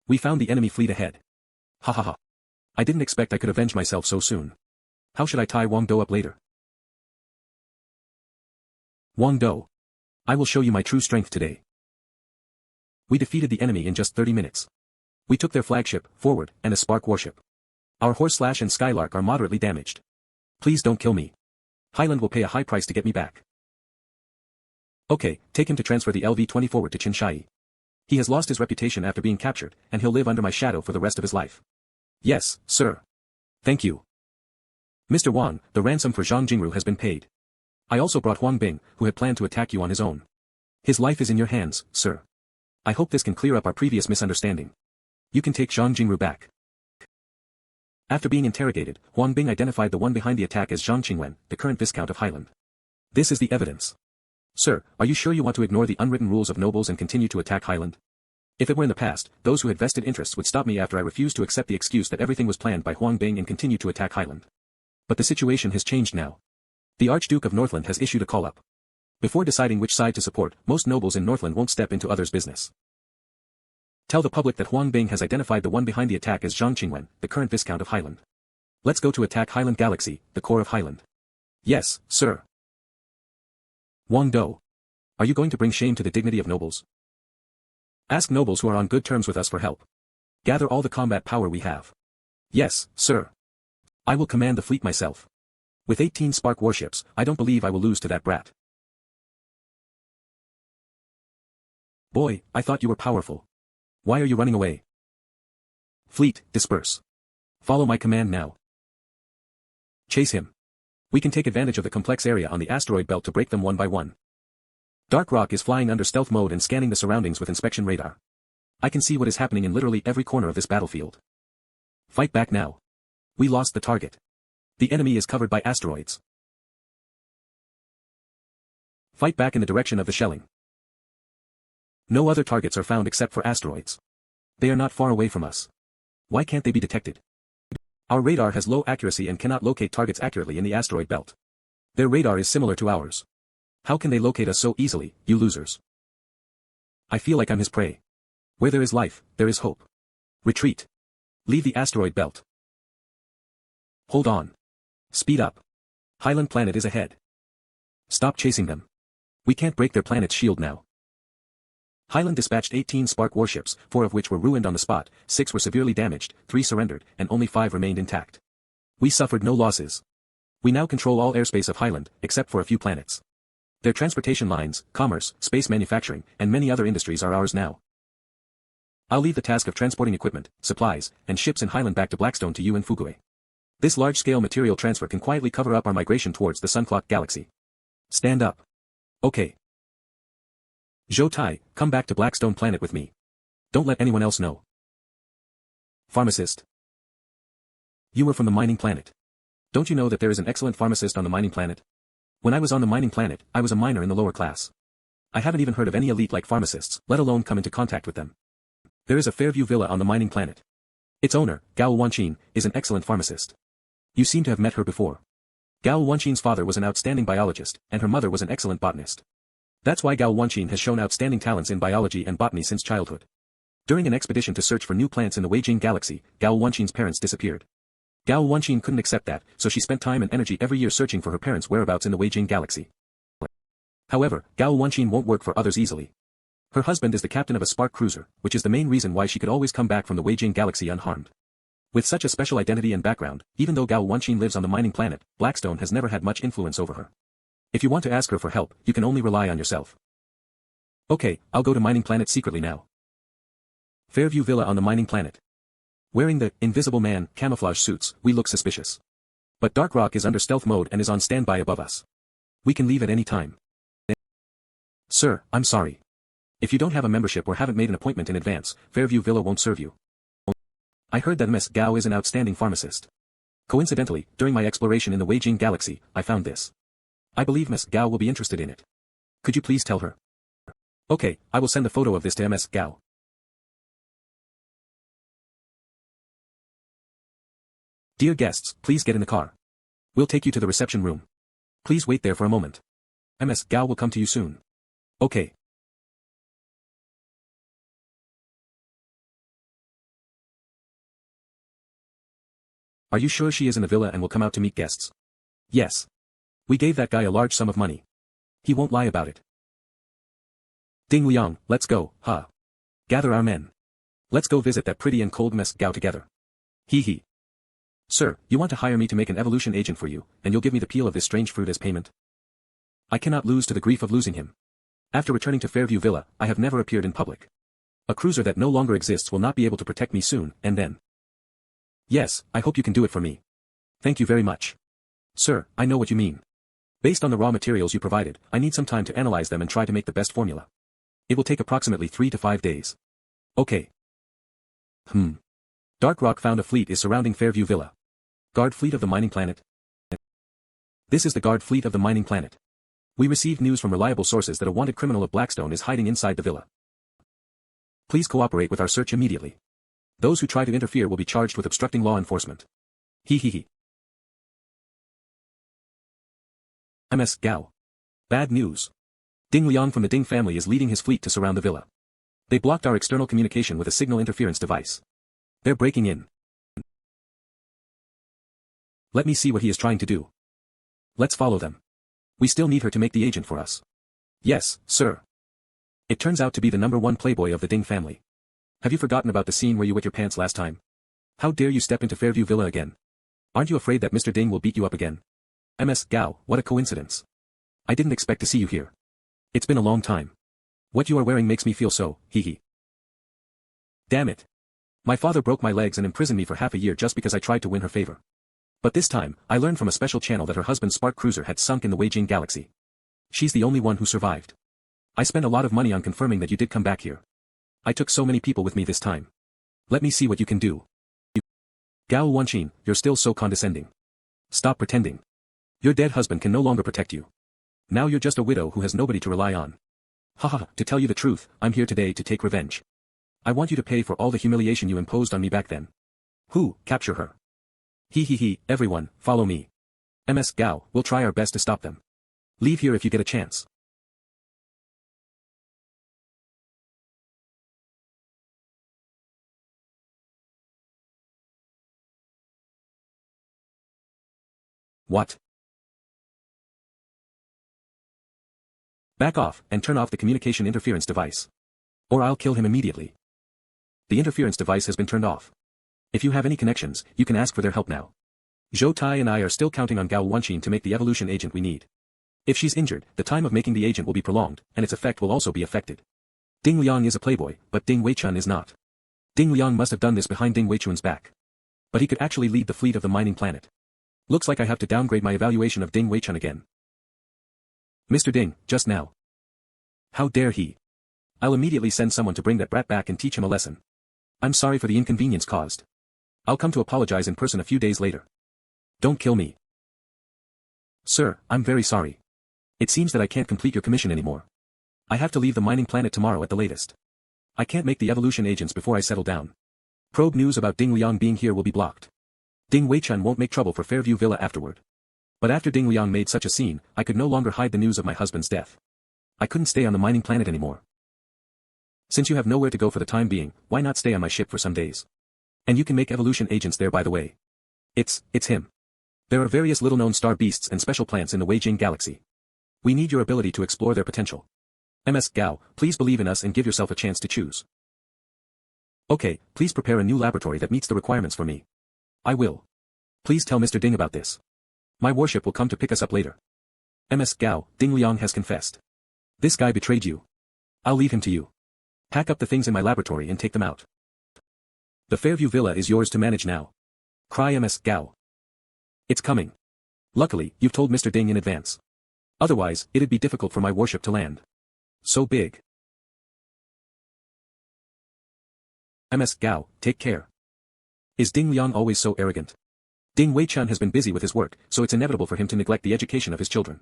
We found the enemy fleet ahead. Ha ha ha. I didn't expect I could avenge myself so soon. How should I tie Wang Dong up later? Wang Dong. I will show you my true strength today. We defeated the enemy in just 30 minutes. We took their flagship, forward, and a spark warship. Our Horse/Slash and Skylark are moderately damaged. Please don't kill me. Highland will pay a high price to get me back. Okay, take him to transfer the LV-20 forward to Qinshai. He has lost his reputation after being captured, and he'll live under my shadow for the rest of his life. Yes, sir. Thank you. Mr. Wang, the ransom for Zhang Jingru has been paid. I also brought Huang Bing, who had planned to attack you on his own. His life is in your hands, sir. I hope this can clear up our previous misunderstanding. You can take Zhang Jingru back. After being interrogated, Huang Bing identified the one behind the attack as Zhang Qingwen, the current Viscount of Highland. This is the evidence. Sir, are you sure you want to ignore the unwritten rules of nobles and continue to attack Highland? If it were in the past, those who had vested interests would stop me after I refused to accept the excuse that everything was planned by Huang Bing and continue to attack Highland. But the situation has changed now. The Archduke of Northland has issued a call-up. Before deciding which side to support, most nobles in Northland won't step into others' business. Tell the public that Huang Bing has identified the one behind the attack as Zhang Qingwen, the current Viscount of Highland. Let's go to attack Highland Galaxy, the core of Highland. Yes, sir. Wang Dong. Are you going to bring shame to the dignity of nobles? Ask nobles who are on good terms with us for help. Gather all the combat power we have. Yes, sir. I will command the fleet myself. With 18 spark warships, I don't believe I will lose to that brat. Boy, I thought you were powerful. Why are you running away? Fleet, disperse. Follow my command now. Chase him. We can take advantage of the complex area on the asteroid belt to break them one by one. Dark Rock is flying under stealth mode and scanning the surroundings with inspection radar. I can see what is happening in literally every corner of this battlefield. Fight back now. We lost the target. The enemy is covered by asteroids. Fight back in the direction of the shelling. No other targets are found except for asteroids. They are not far away from us. Why can't they be detected? Our radar has low accuracy and cannot locate targets accurately in the asteroid belt. Their radar is similar to ours. How can they locate us so easily, you losers? I feel like I'm his prey. Where there is life, there is hope. Retreat. Leave the asteroid belt. Hold on. Speed up. Highland planet is ahead. Stop chasing them. We can't break their planet's shield now. Highland dispatched 18 Spark warships, 4 of which were ruined on the spot, 6 were severely damaged, 3 surrendered, and only 5 remained intact. We suffered no losses. We now control all airspace of Highland, except for a few planets. Their transportation lines, commerce, space manufacturing, and many other industries are ours now. I'll leave the task of transporting equipment, supplies, and ships in Highland back to Blackstone to you and Fugue. This large-scale material transfer can quietly cover up our migration towards the Sunclock galaxy. Stand up. Okay. Zhou Tai, come back to Blackstone planet with me. Don't let anyone else know. Pharmacist. You were from the mining planet. Don't you know that there is an excellent pharmacist on the mining planet? When I was on the mining planet, I was a miner in the lower class. I haven't even heard of any elite like pharmacists, let alone come into contact with them. There is a Fairview Villa on the mining planet. Its owner, Gao Wanqin, is an excellent pharmacist. You seem to have met her before. Gao Wanqin's father was an outstanding biologist, and her mother was an excellent botanist. That's why Gao Wanqin has shown outstanding talents in biology and botany since childhood. During an expedition to search for new plants in the Weijing galaxy, Gao Wanqin's parents disappeared. Gao Wanqin couldn't accept that, so she spent time and energy every year searching for her parents' whereabouts in the Weijing galaxy. However, Gao Wanqin won't work for others easily. Her husband is the captain of a Spark cruiser, which is the main reason why she could always come back from the Weijing galaxy unharmed. With such a special identity and background, even though Gao Wanqin lives on the mining planet, Blackstone has never had much influence over her. If you want to ask her for help, you can only rely on yourself. Okay, I'll go to mining planet secretly now. Fairview Villa on the mining planet. Wearing the Invisible Man camouflage suits, we look suspicious. But Dark Rock is under stealth mode and is on standby above us. We can leave at any time. Sir, I'm sorry. If you don't have a membership or haven't made an appointment in advance, Fairview Villa won't serve you. I heard that Ms. Gao is an outstanding pharmacist. Coincidentally, during my exploration in the Weijing galaxy, I found this. I believe Ms. Gao will be interested in it. Could you please tell her? Okay, I will send a photo of this to Ms. Gao. Dear guests, please get in the car. We'll take you to the reception room. Please wait there for a moment. Ms. Gao will come to you soon. Okay. Are you sure she is in the villa and will come out to meet guests? Yes. We gave that guy a large sum of money. He won't lie about it. Ding Liang, let's go, huh? Gather our men. Let's go visit that pretty and cold Ms. Gao together. Hee hee. Sir, you want to hire me to make an evolution agent for you, and you'll give me the peel of this strange fruit as payment? I cannot lose to the grief of losing him. After returning to Fairview Villa, I have never appeared in public. A cruiser that no longer exists will not be able to protect me soon, and then. Yes, I hope you can do it for me. Thank you very much. Sir, I know what you mean. Based on the raw materials you provided, I need some time to analyze them and try to make the best formula. It will take approximately 3 to 5 days. Okay. Dark Rock found a fleet is surrounding Fairview Villa. Guard fleet of the mining planet. This is the guard fleet of the mining planet. We received news from reliable sources that a wanted criminal of Blackstone is hiding inside the villa. Please cooperate with our search immediately. Those who try to interfere will be charged with obstructing law enforcement. Hee hee hee. Ms. Gao. Bad news. Ding Liang from the Ding family is leading his fleet to surround the villa. They blocked our external communication with a signal interference device. They're breaking in. Let me see what he is trying to do. Let's follow them. We still need her to make the agent for us. Yes, sir. It turns out to be the #1 playboy of the Ding family. Have you forgotten about the scene where you wet your pants last time? How dare you step into Fairview Villa again? Aren't you afraid that Mr. Ding will beat you up again? Ms. Gao, what a coincidence. I didn't expect to see you here. It's been a long time. What you are wearing makes me feel so, hee hee. Damn it. My father broke my legs and imprisoned me for half a year just because I tried to win her favor. But this time, I learned from a special channel that her husband's Spark cruiser had sunk in the Weijing galaxy. She's the only one who survived. I spent a lot of money on confirming that you did come back here. I took so many people with me this time. Let me see what you can do. Gao Wanqin, you're still so condescending. Stop pretending. Your dead husband can no longer protect you. Now you're just a widow who has nobody to rely on. Haha, to tell you the truth, I'm here today to take revenge. I want you to pay for all the humiliation you imposed on me back then. Who, capture her? He, everyone, follow me. Ms. Gao, we'll try our best to stop them. Leave here if you get a chance. What? Back off, and turn off the communication interference device. Or I'll kill him immediately. The interference device has been turned off. If you have any connections, you can ask for their help now. Zhou Tai and I are still counting on Gao Wanqin to make the evolution agent we need. If she's injured, the time of making the agent will be prolonged, and its effect will also be affected. Ding Liang is a playboy, but Ding Weichun is not. Ding Liang must have done this behind Ding Weichun's back. But he could actually lead the fleet of the mining planet. Looks like I have to downgrade my evaluation of Ding Weichun again. Mr. Ding, just now. How dare he? I'll immediately send someone to bring that brat back and teach him a lesson. I'm sorry for the inconvenience caused. I'll come to apologize in person a few days later. Don't kill me. Sir, I'm very sorry. It seems that I can't complete your commission anymore. I have to leave the mining planet tomorrow at the latest. I can't make the evolution agents before I settle down. Probe news about Ding Liang being here will be blocked. Ding Weichun won't make trouble for Fairview Villa afterward. But after Ding Liang made such a scene, I could no longer hide the news of my husband's death. I couldn't stay on the mining planet anymore. Since you have nowhere to go for the time being, why not stay on my ship for some days? And you can make evolution agents there by the way. It's him. There are various little-known star beasts and special plants in the Weijing galaxy. We need your ability to explore their potential. Ms. Gao, please believe in us and give yourself a chance to choose. Okay, please prepare a new laboratory that meets the requirements for me. I will. Please tell Mr. Ding about this. My warship will come to pick us up later. Ms. Gao, Ding Liang has confessed. This guy betrayed you. I'll leave him to you. Pack up the things in my laboratory and take them out. The Fairview Villa is yours to manage now. Cry Ms. Gao. It's coming. Luckily, you've told Mr. Ding in advance. Otherwise, it'd be difficult for my warship to land. So big. Ms. Gao, take care. Is Ding Liang always so arrogant? Ding Weichun has been busy with his work, so it's inevitable for him to neglect the education of his children.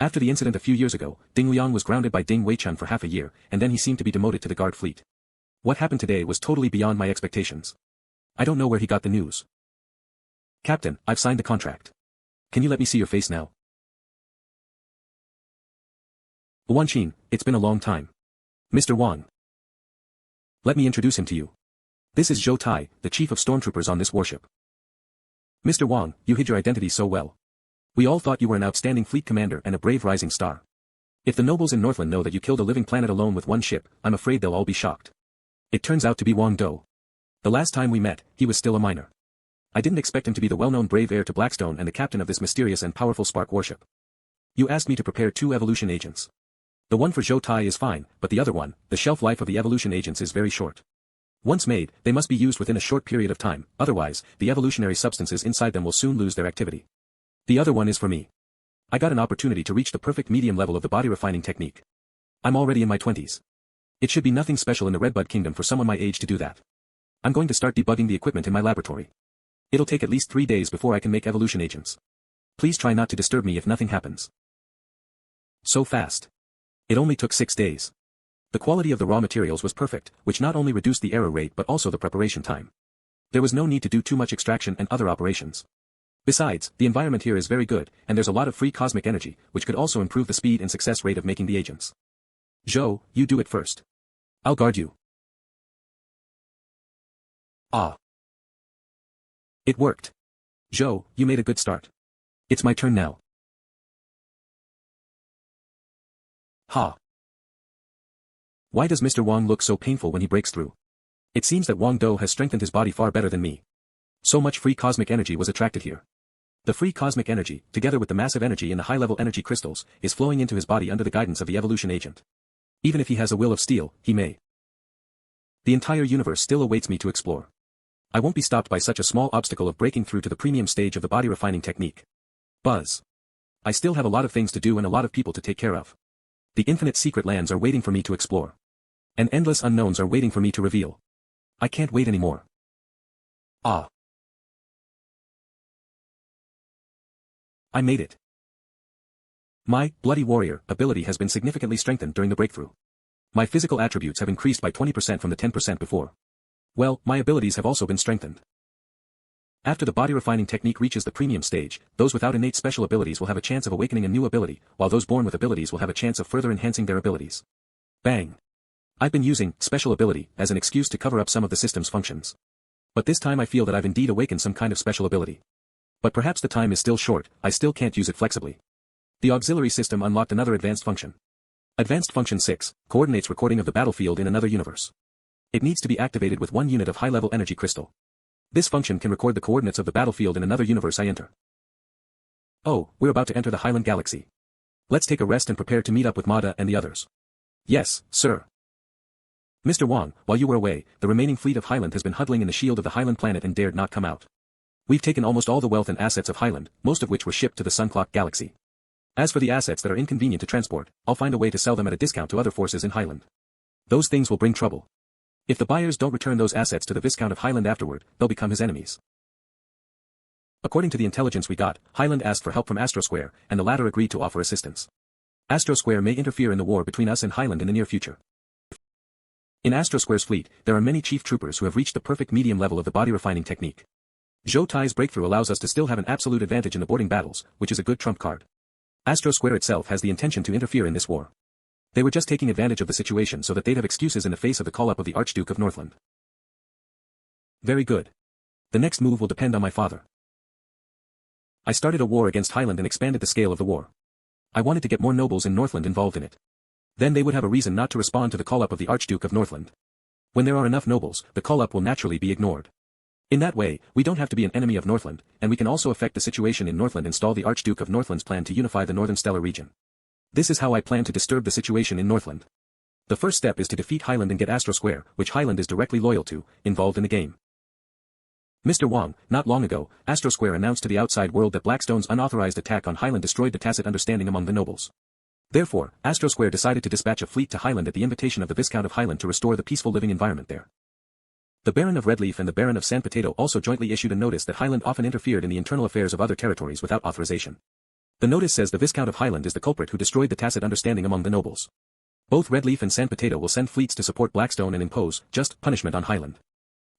After the incident a few years ago, Ding Liang was grounded by Ding Weichun for half a year, and then he seemed to be demoted to the guard fleet. What happened today was totally beyond my expectations. I don't know where he got the news. Captain, I've signed the contract. Can you let me see your face now? Wanqin, it's been a long time. Mr. Wang. Let me introduce him to you. This is Zhou Tai, the chief of stormtroopers on this warship. Mr. Wang, you hid your identity so well. We all thought you were an outstanding fleet commander and a brave rising star. If the nobles in Northland know that you killed a living planet alone with one ship, I'm afraid they'll all be shocked. It turns out to be Wang Dong. The last time we met, he was still a minor. I didn't expect him to be the well-known brave heir to Blackstone and the captain of this mysterious and powerful Spark warship. You asked me to prepare 2 evolution agents. The one for Zhou Tai is fine, but the other one, the shelf life of the evolution agents is very short. Once made, they must be used within a short period of time, otherwise, the evolutionary substances inside them will soon lose their activity. The other one is for me. I got an opportunity to reach the perfect medium level of the body refining technique. I'm already in my 20s. It should be nothing special in the Redbud Kingdom for someone my age to do that. I'm going to start debugging the equipment in my laboratory. It'll take at least 3 days before I can make evolution agents. Please try not to disturb me if nothing happens. So fast. It only took 6 days. The quality of the raw materials was perfect, which not only reduced the error rate but also the preparation time. There was no need to do too much extraction and other operations. Besides, the environment here is very good, and there's a lot of free cosmic energy, which could also improve the speed and success rate of making the agents. Zhou, you do it first. I'll guard you. Ah. It worked. Zhou, you made a good start. It's my turn now. Ha. Why does Mr. Wang look so painful when he breaks through? It seems that Wang Dong has strengthened his body far better than me. So much free cosmic energy was attracted here. The free cosmic energy, together with the massive energy in the high-level energy crystals, is flowing into his body under the guidance of the evolution agent. Even if he has a will of steel, he may. The entire universe still awaits me to explore. I won't be stopped by such a small obstacle of breaking through to the premium stage of the body refining technique. Buzz. I still have a lot of things to do and a lot of people to take care of. The infinite secret lands are waiting for me to explore. And endless unknowns are waiting for me to reveal. I can't wait anymore. Ah. I made it. My bloody warrior ability has been significantly strengthened during the breakthrough. My physical attributes have increased by 20% from the 10% before. Well, my abilities have also been strengthened. After the body refining technique reaches the premium stage, those without innate special abilities will have a chance of awakening a new ability, while those born with abilities will have a chance of further enhancing their abilities. Bang. I've been using special ability as an excuse to cover up some of the system's functions. But this time I feel that I've indeed awakened some kind of special ability. But perhaps the time is still short, I still can't use it flexibly. The auxiliary system unlocked another advanced function. Advanced function 6, coordinates recording of the battlefield in another universe. It needs to be activated with 1 unit of high-level energy crystal. This function can record the coordinates of the battlefield in another universe I enter. Oh, we're about to enter the Highland Galaxy. Let's take a rest and prepare to meet up with Mada and the others. Yes, sir. Mr. Wang, while you were away, the remaining fleet of Highland has been huddling in the shield of the Highland planet and dared not come out. We've taken almost all the wealth and assets of Highland, most of which were shipped to the Sunclock Galaxy. As for the assets that are inconvenient to transport, I'll find a way to sell them at a discount to other forces in Highland. Those things will bring trouble. If the buyers don't return those assets to the Viscount of Highland afterward, they'll become his enemies. According to the intelligence we got, Highland asked for help from Astro Square, and the latter agreed to offer assistance. Astro Square may interfere in the war between us and Highland in the near future. In Astro Square's fleet, there are many chief troopers who have reached the perfect medium level of the body refining technique. Zhou Tai's breakthrough allows us to still have an absolute advantage in the boarding battles, which is a good trump card. Astro Square itself has the intention to interfere in this war. They were just taking advantage of the situation so that they'd have excuses in the face of the call-up of the Archduke of Northland. Very good. The next move will depend on my father. I started a war against Highland and expanded the scale of the war. I wanted to get more nobles in Northland involved in it. Then they would have a reason not to respond to the call-up of the Archduke of Northland. When there are enough nobles, the call-up will naturally be ignored. In that way, we don't have to be an enemy of Northland, and we can also affect the situation in Northland and stall the Archduke of Northland's plan to unify the Northern Stellar region. This is how I plan to disturb the situation in Northland. The first step is to defeat Highland and get Astro Square, which Highland is directly loyal to, involved in the game. Mr. Wang, not long ago, Astro Square announced to the outside world that Blackstone's unauthorized attack on Highland destroyed the tacit understanding among the nobles. Therefore, Astro Square decided to dispatch a fleet to Highland at the invitation of the Viscount of Highland to restore the peaceful living environment there. The Baron of Redleaf and the Baron of San Potato also jointly issued a notice that Highland often interfered in the internal affairs of other territories without authorization. The notice says the Viscount of Highland is the culprit who destroyed the tacit understanding among the nobles. Both Redleaf and San Potato will send fleets to support Blackstone and impose just punishment on Highland.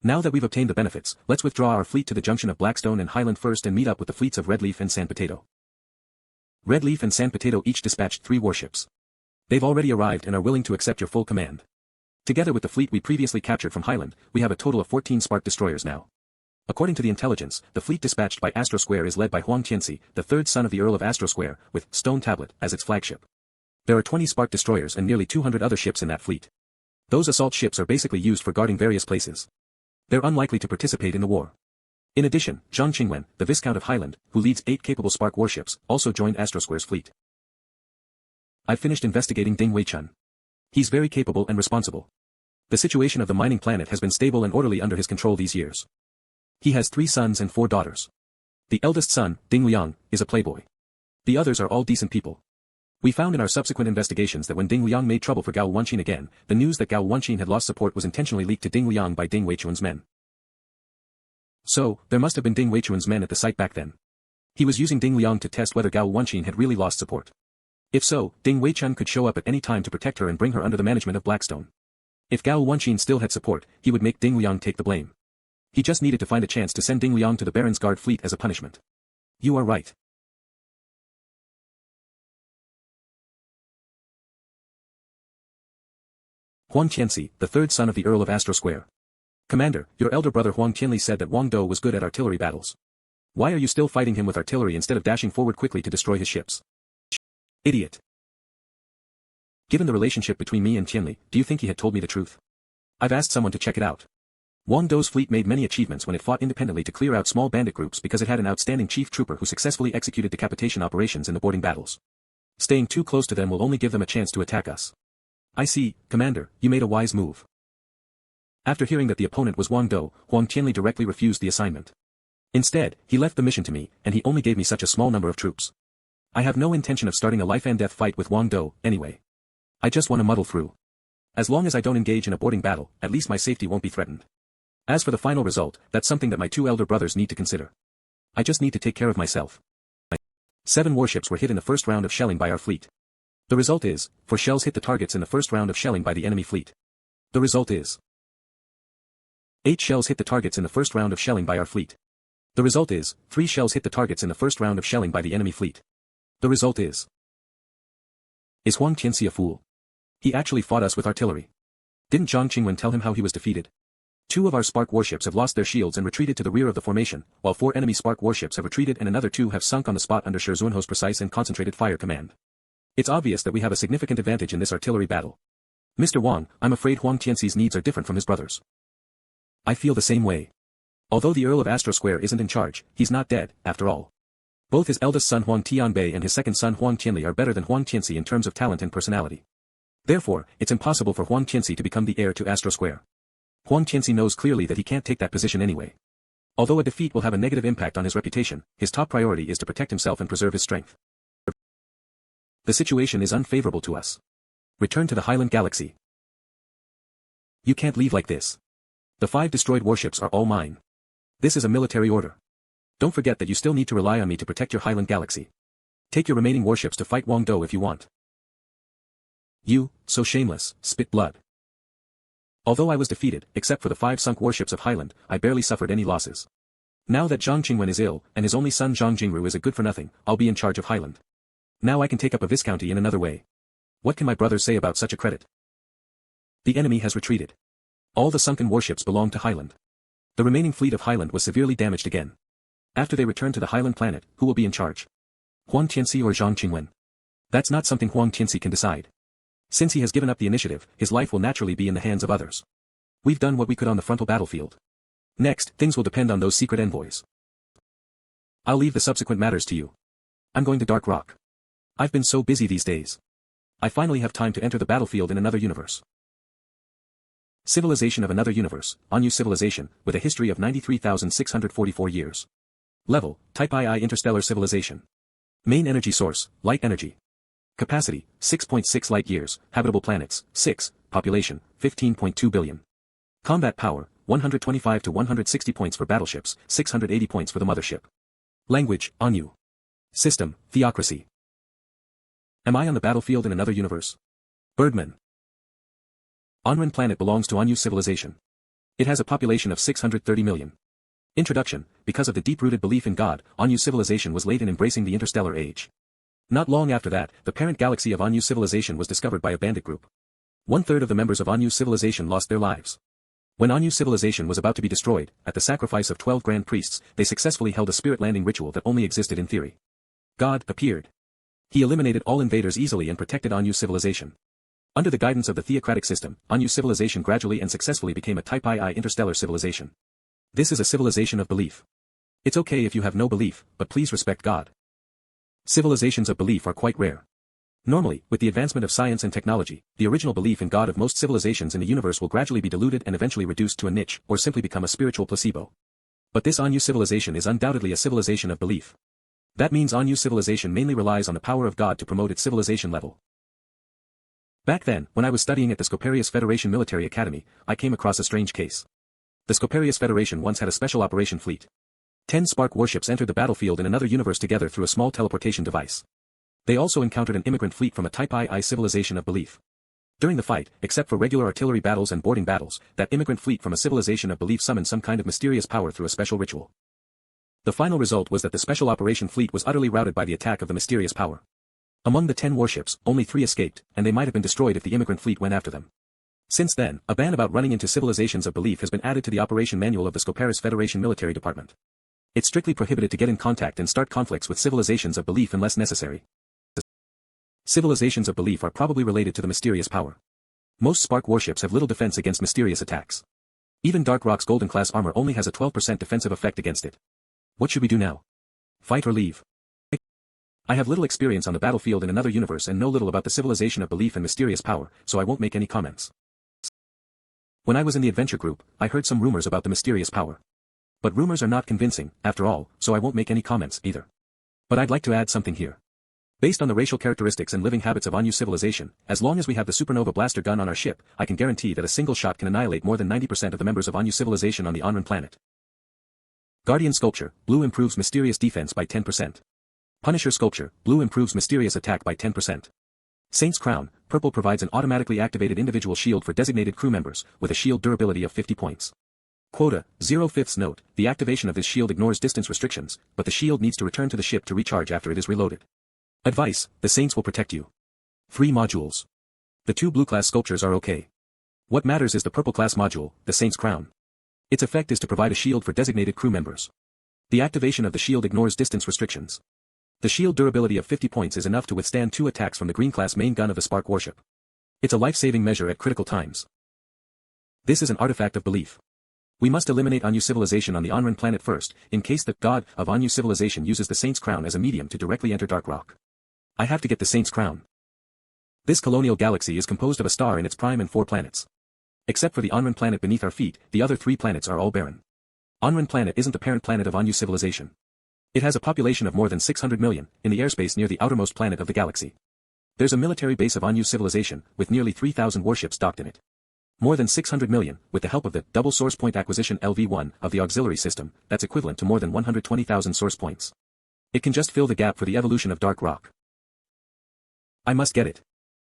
Now that we've obtained the benefits, let's withdraw our fleet to the junction of Blackstone and Highland first and meet up with the fleets of Redleaf and San Potato. Redleaf and San Potato each dispatched 3 warships. They've already arrived and are willing to accept your full command. Together with the fleet we previously captured from Highland, we have a total of 14 Spark destroyers now. According to the intelligence, the fleet dispatched by Astro Square is led by Huang Tianxi, the third son of the Earl of Astro Square, with Stone Tablet as its flagship. There are 20 Spark destroyers and nearly 200 other ships in that fleet. Those assault ships are basically used for guarding various places. They're unlikely to participate in the war. In addition, Zhang Qingwen, the Viscount of Highland, who leads 8 capable Spark warships, also joined Astro Square's fleet. I've finished investigating Ding Weichun. He's very capable and responsible. The situation of the mining planet has been stable and orderly under his control these years. He has 3 sons and 4 daughters. The eldest son, Ding Liang, is a playboy. The others are all decent people. We found in our subsequent investigations that when Ding Liang made trouble for Gao Wenqin again, the news that Gao Wenqin had lost support was intentionally leaked to Ding Liang by Ding Weichun's men. So, there must have been Ding Weichun's men at the site back then. He was using Ding Liang to test whether Gao Wenqin had really lost support. If so, Ding Weichun could show up at any time to protect her and bring her under the management of Blackstone. If Gao Wenqin still had support, he would make Ding Liang take the blame. He just needed to find a chance to send Ding Liang to the Baron's Guard fleet as a punishment. You are right. Huang Tianxi, the third son of the Earl of Astro Square. Commander, your elder brother Huang Tianli said that Wang Dong was good at artillery battles. Why are you still fighting him with artillery instead of dashing forward quickly to destroy his ships? Idiot. Given the relationship between me and Tianli, do you think he had told me the truth? I've asked someone to check it out. Wang Dong's fleet made many achievements when it fought independently to clear out small bandit groups because it had an outstanding chief trooper who successfully executed decapitation operations in the boarding battles. Staying too close to them will only give them a chance to attack us. I see, Commander, you made a wise move. After hearing that the opponent was Wang Dong, Huang Tianli directly refused the assignment. Instead, he left the mission to me, and he only gave me such a small number of troops. I have no intention of starting a life-and-death fight with Wang Dong, anyway. I just want to muddle through. As long as I don't engage in a boarding battle, at least my safety won't be threatened. As for the final result, that's something that my two elder brothers need to consider. I just need to take care of myself. 7 warships were hit in the first round of shelling by our fleet. The result is, 4 shells hit the targets in the first round of shelling by the enemy fleet. The result is 8 shells hit the targets in the first round of shelling by our fleet. The result is, 3 shells hit the targets in the first round of shelling by the enemy fleet. The result is Huang Tianxi a fool? He actually fought us with artillery. Didn't Zhang Qingwen tell him how he was defeated? 2 of our Spark warships have lost their shields and retreated to the rear of the formation, while 4 enemy Spark warships have retreated and another 2 have sunk on the spot under Shi Zunho's precise and concentrated fire command. It's obvious that we have a significant advantage in this artillery battle. Mr. Wang, I'm afraid Huang Tianxi's needs are different from his brothers. I feel the same way. Although the Earl of Astro Square isn't in charge, he's not dead, after all. Both his eldest son Huang Tianbei and his second son Huang Tianli are better than Huang Tianxi in terms of talent and personality. Therefore, it's impossible for Huang Tianxi to become the heir to Astro Square. Huang Tianxi knows clearly that he can't take that position anyway. Although a defeat will have a negative impact on his reputation, his top priority is to protect himself and preserve his strength. The situation is unfavorable to us. Return to the Highland Galaxy. You can't leave like this. The 5 destroyed warships are all mine. This is a military order. Don't forget that you still need to rely on me to protect your Highland Galaxy. Take your remaining warships to fight Wang Dong if you want. You, so shameless, spit blood. Although I was defeated, except for the 5 sunk warships of Highland, I barely suffered any losses. Now that Zhang Qingwen is ill, and his only son Zhang Jingru is a good-for-nothing, I'll be in charge of Highland. Now I can take up a viscounty in another way. What can my brothers say about such a credit? The enemy has retreated. All the sunken warships belong to Highland. The remaining fleet of Highland was severely damaged again. After they return to the Highland planet, who will be in charge? Huang Tianxi or Zhang Qingwen? That's not something Huang Tianxi can decide. Since he has given up the initiative, his life will naturally be in the hands of others. We've done what we could on the frontal battlefield. Next, things will depend on those secret envoys. I'll leave the subsequent matters to you. I'm going to Dark Rock. I've been so busy these days. I finally have time to enter the battlefield in another universe. Civilization of another universe, Anu civilization, with a history of 93,644 years. Level, Type II interstellar civilization. Main energy source, light energy. Capacity, 6.6 light years, habitable planets, 6, population, 15.2 billion. Combat power, 125 to 160 points for battleships, 680 points for the mothership. Language, Anu. System, theocracy. Am I on the battlefield in another universe? Birdman. Onren planet belongs to Anu civilization. It has a population of 630 million. Introduction, because of the deep-rooted belief in God, Anu civilization was late in embracing the interstellar age. Not long after that, the parent galaxy of Anu civilization was discovered by a bandit group. 1/3 of the members of Anu civilization lost their lives. When Anu civilization was about to be destroyed, at the sacrifice of 12 grand priests, they successfully held a spirit landing ritual that only existed in theory. God appeared. He eliminated all invaders easily and protected Anu civilization. Under the guidance of the theocratic system, Anu civilization gradually and successfully became a Type II interstellar civilization. This is a civilization of belief. It's okay if you have no belief, but please respect God. Civilizations of belief are quite rare. Normally, with the advancement of science and technology, the original belief in God of most civilizations in the universe will gradually be diluted and eventually reduced to a niche, or simply become a spiritual placebo. But this Anu civilization is undoubtedly a civilization of belief. That means Anu civilization mainly relies on the power of God to promote its civilization level. Back then, when I was studying at the Scoparius Federation Military Academy, I came across a strange case. The Scoparius Federation once had a special operation fleet. 10 Spark warships entered the battlefield in another universe together through a small teleportation device. They also encountered an immigrant fleet from a Type II civilization of belief. During the fight, except for regular artillery battles and boarding battles, that immigrant fleet from a civilization of belief summoned some kind of mysterious power through a special ritual. The final result was that the special operation fleet was utterly routed by the attack of the mysterious power. Among the 10 warships, only 3 escaped, and they might have been destroyed if the immigrant fleet went after them. Since then, a ban about running into civilizations of belief has been added to the operation manual of the Scoparius Federation Military Department. It's strictly prohibited to get in contact and start conflicts with civilizations of belief unless necessary. Civilizations of belief are probably related to the mysterious power. Most Spark warships have little defense against mysterious attacks. Even Dark Rock's Golden-class armor only has a 12% defensive effect against it. What should we do now? Fight or leave? I have little experience on the battlefield in another universe and know little about the civilization of belief and mysterious power, so I won't make any comments. When I was in the adventure group, I heard some rumors about the mysterious power. But rumors are not convincing, after all, so I won't make any comments either. But I'd like to add something here. Based on the racial characteristics and living habits of Anu civilization, as long as we have the supernova blaster gun on our ship, I can guarantee that a single shot can annihilate more than 90% of the members of Anu civilization on the Onran planet. Guardian Sculpture, blue improves mysterious defense by 10%. Punisher Sculpture, blue improves mysterious attack by 10%. Saint's Crown, purple provides an automatically activated individual shield for designated crew members, with a shield durability of 50 points. Quota, 0/5 note, the activation of this shield ignores distance restrictions, but the shield needs to return to the ship to recharge after it is reloaded. Advice, the Saints will protect you. 3 modules. The 2 blue class sculptures are okay. What matters is the purple class module, the Saint's Crown. Its effect is to provide a shield for designated crew members. The activation of the shield ignores distance restrictions. The shield durability of 50 points is enough to withstand 2 attacks from the green class main gun of the Spark warship. It's a life-saving measure at critical times. This is an artifact of belief. We must eliminate Anu civilization on the Onran planet first, in case the god of Anu civilization uses the Saint's Crown as a medium to directly enter Dark Rock. I have to get the Saint's Crown. This colonial galaxy is composed of a star in its prime and 4 planets. Except for the Onran planet beneath our feet, the other 3 planets are all barren. Onran planet isn't the parent planet of Anu civilization. It has a population of more than 600 million, in the airspace near the outermost planet of the galaxy. There's a military base of Anu civilization, with nearly 3,000 warships docked in it. More than 600 million, with the help of the double source point acquisition LV1 of the auxiliary system, that's equivalent to more than 120,000 source points. It can just fill the gap for the evolution of Dark Rock. I must get it.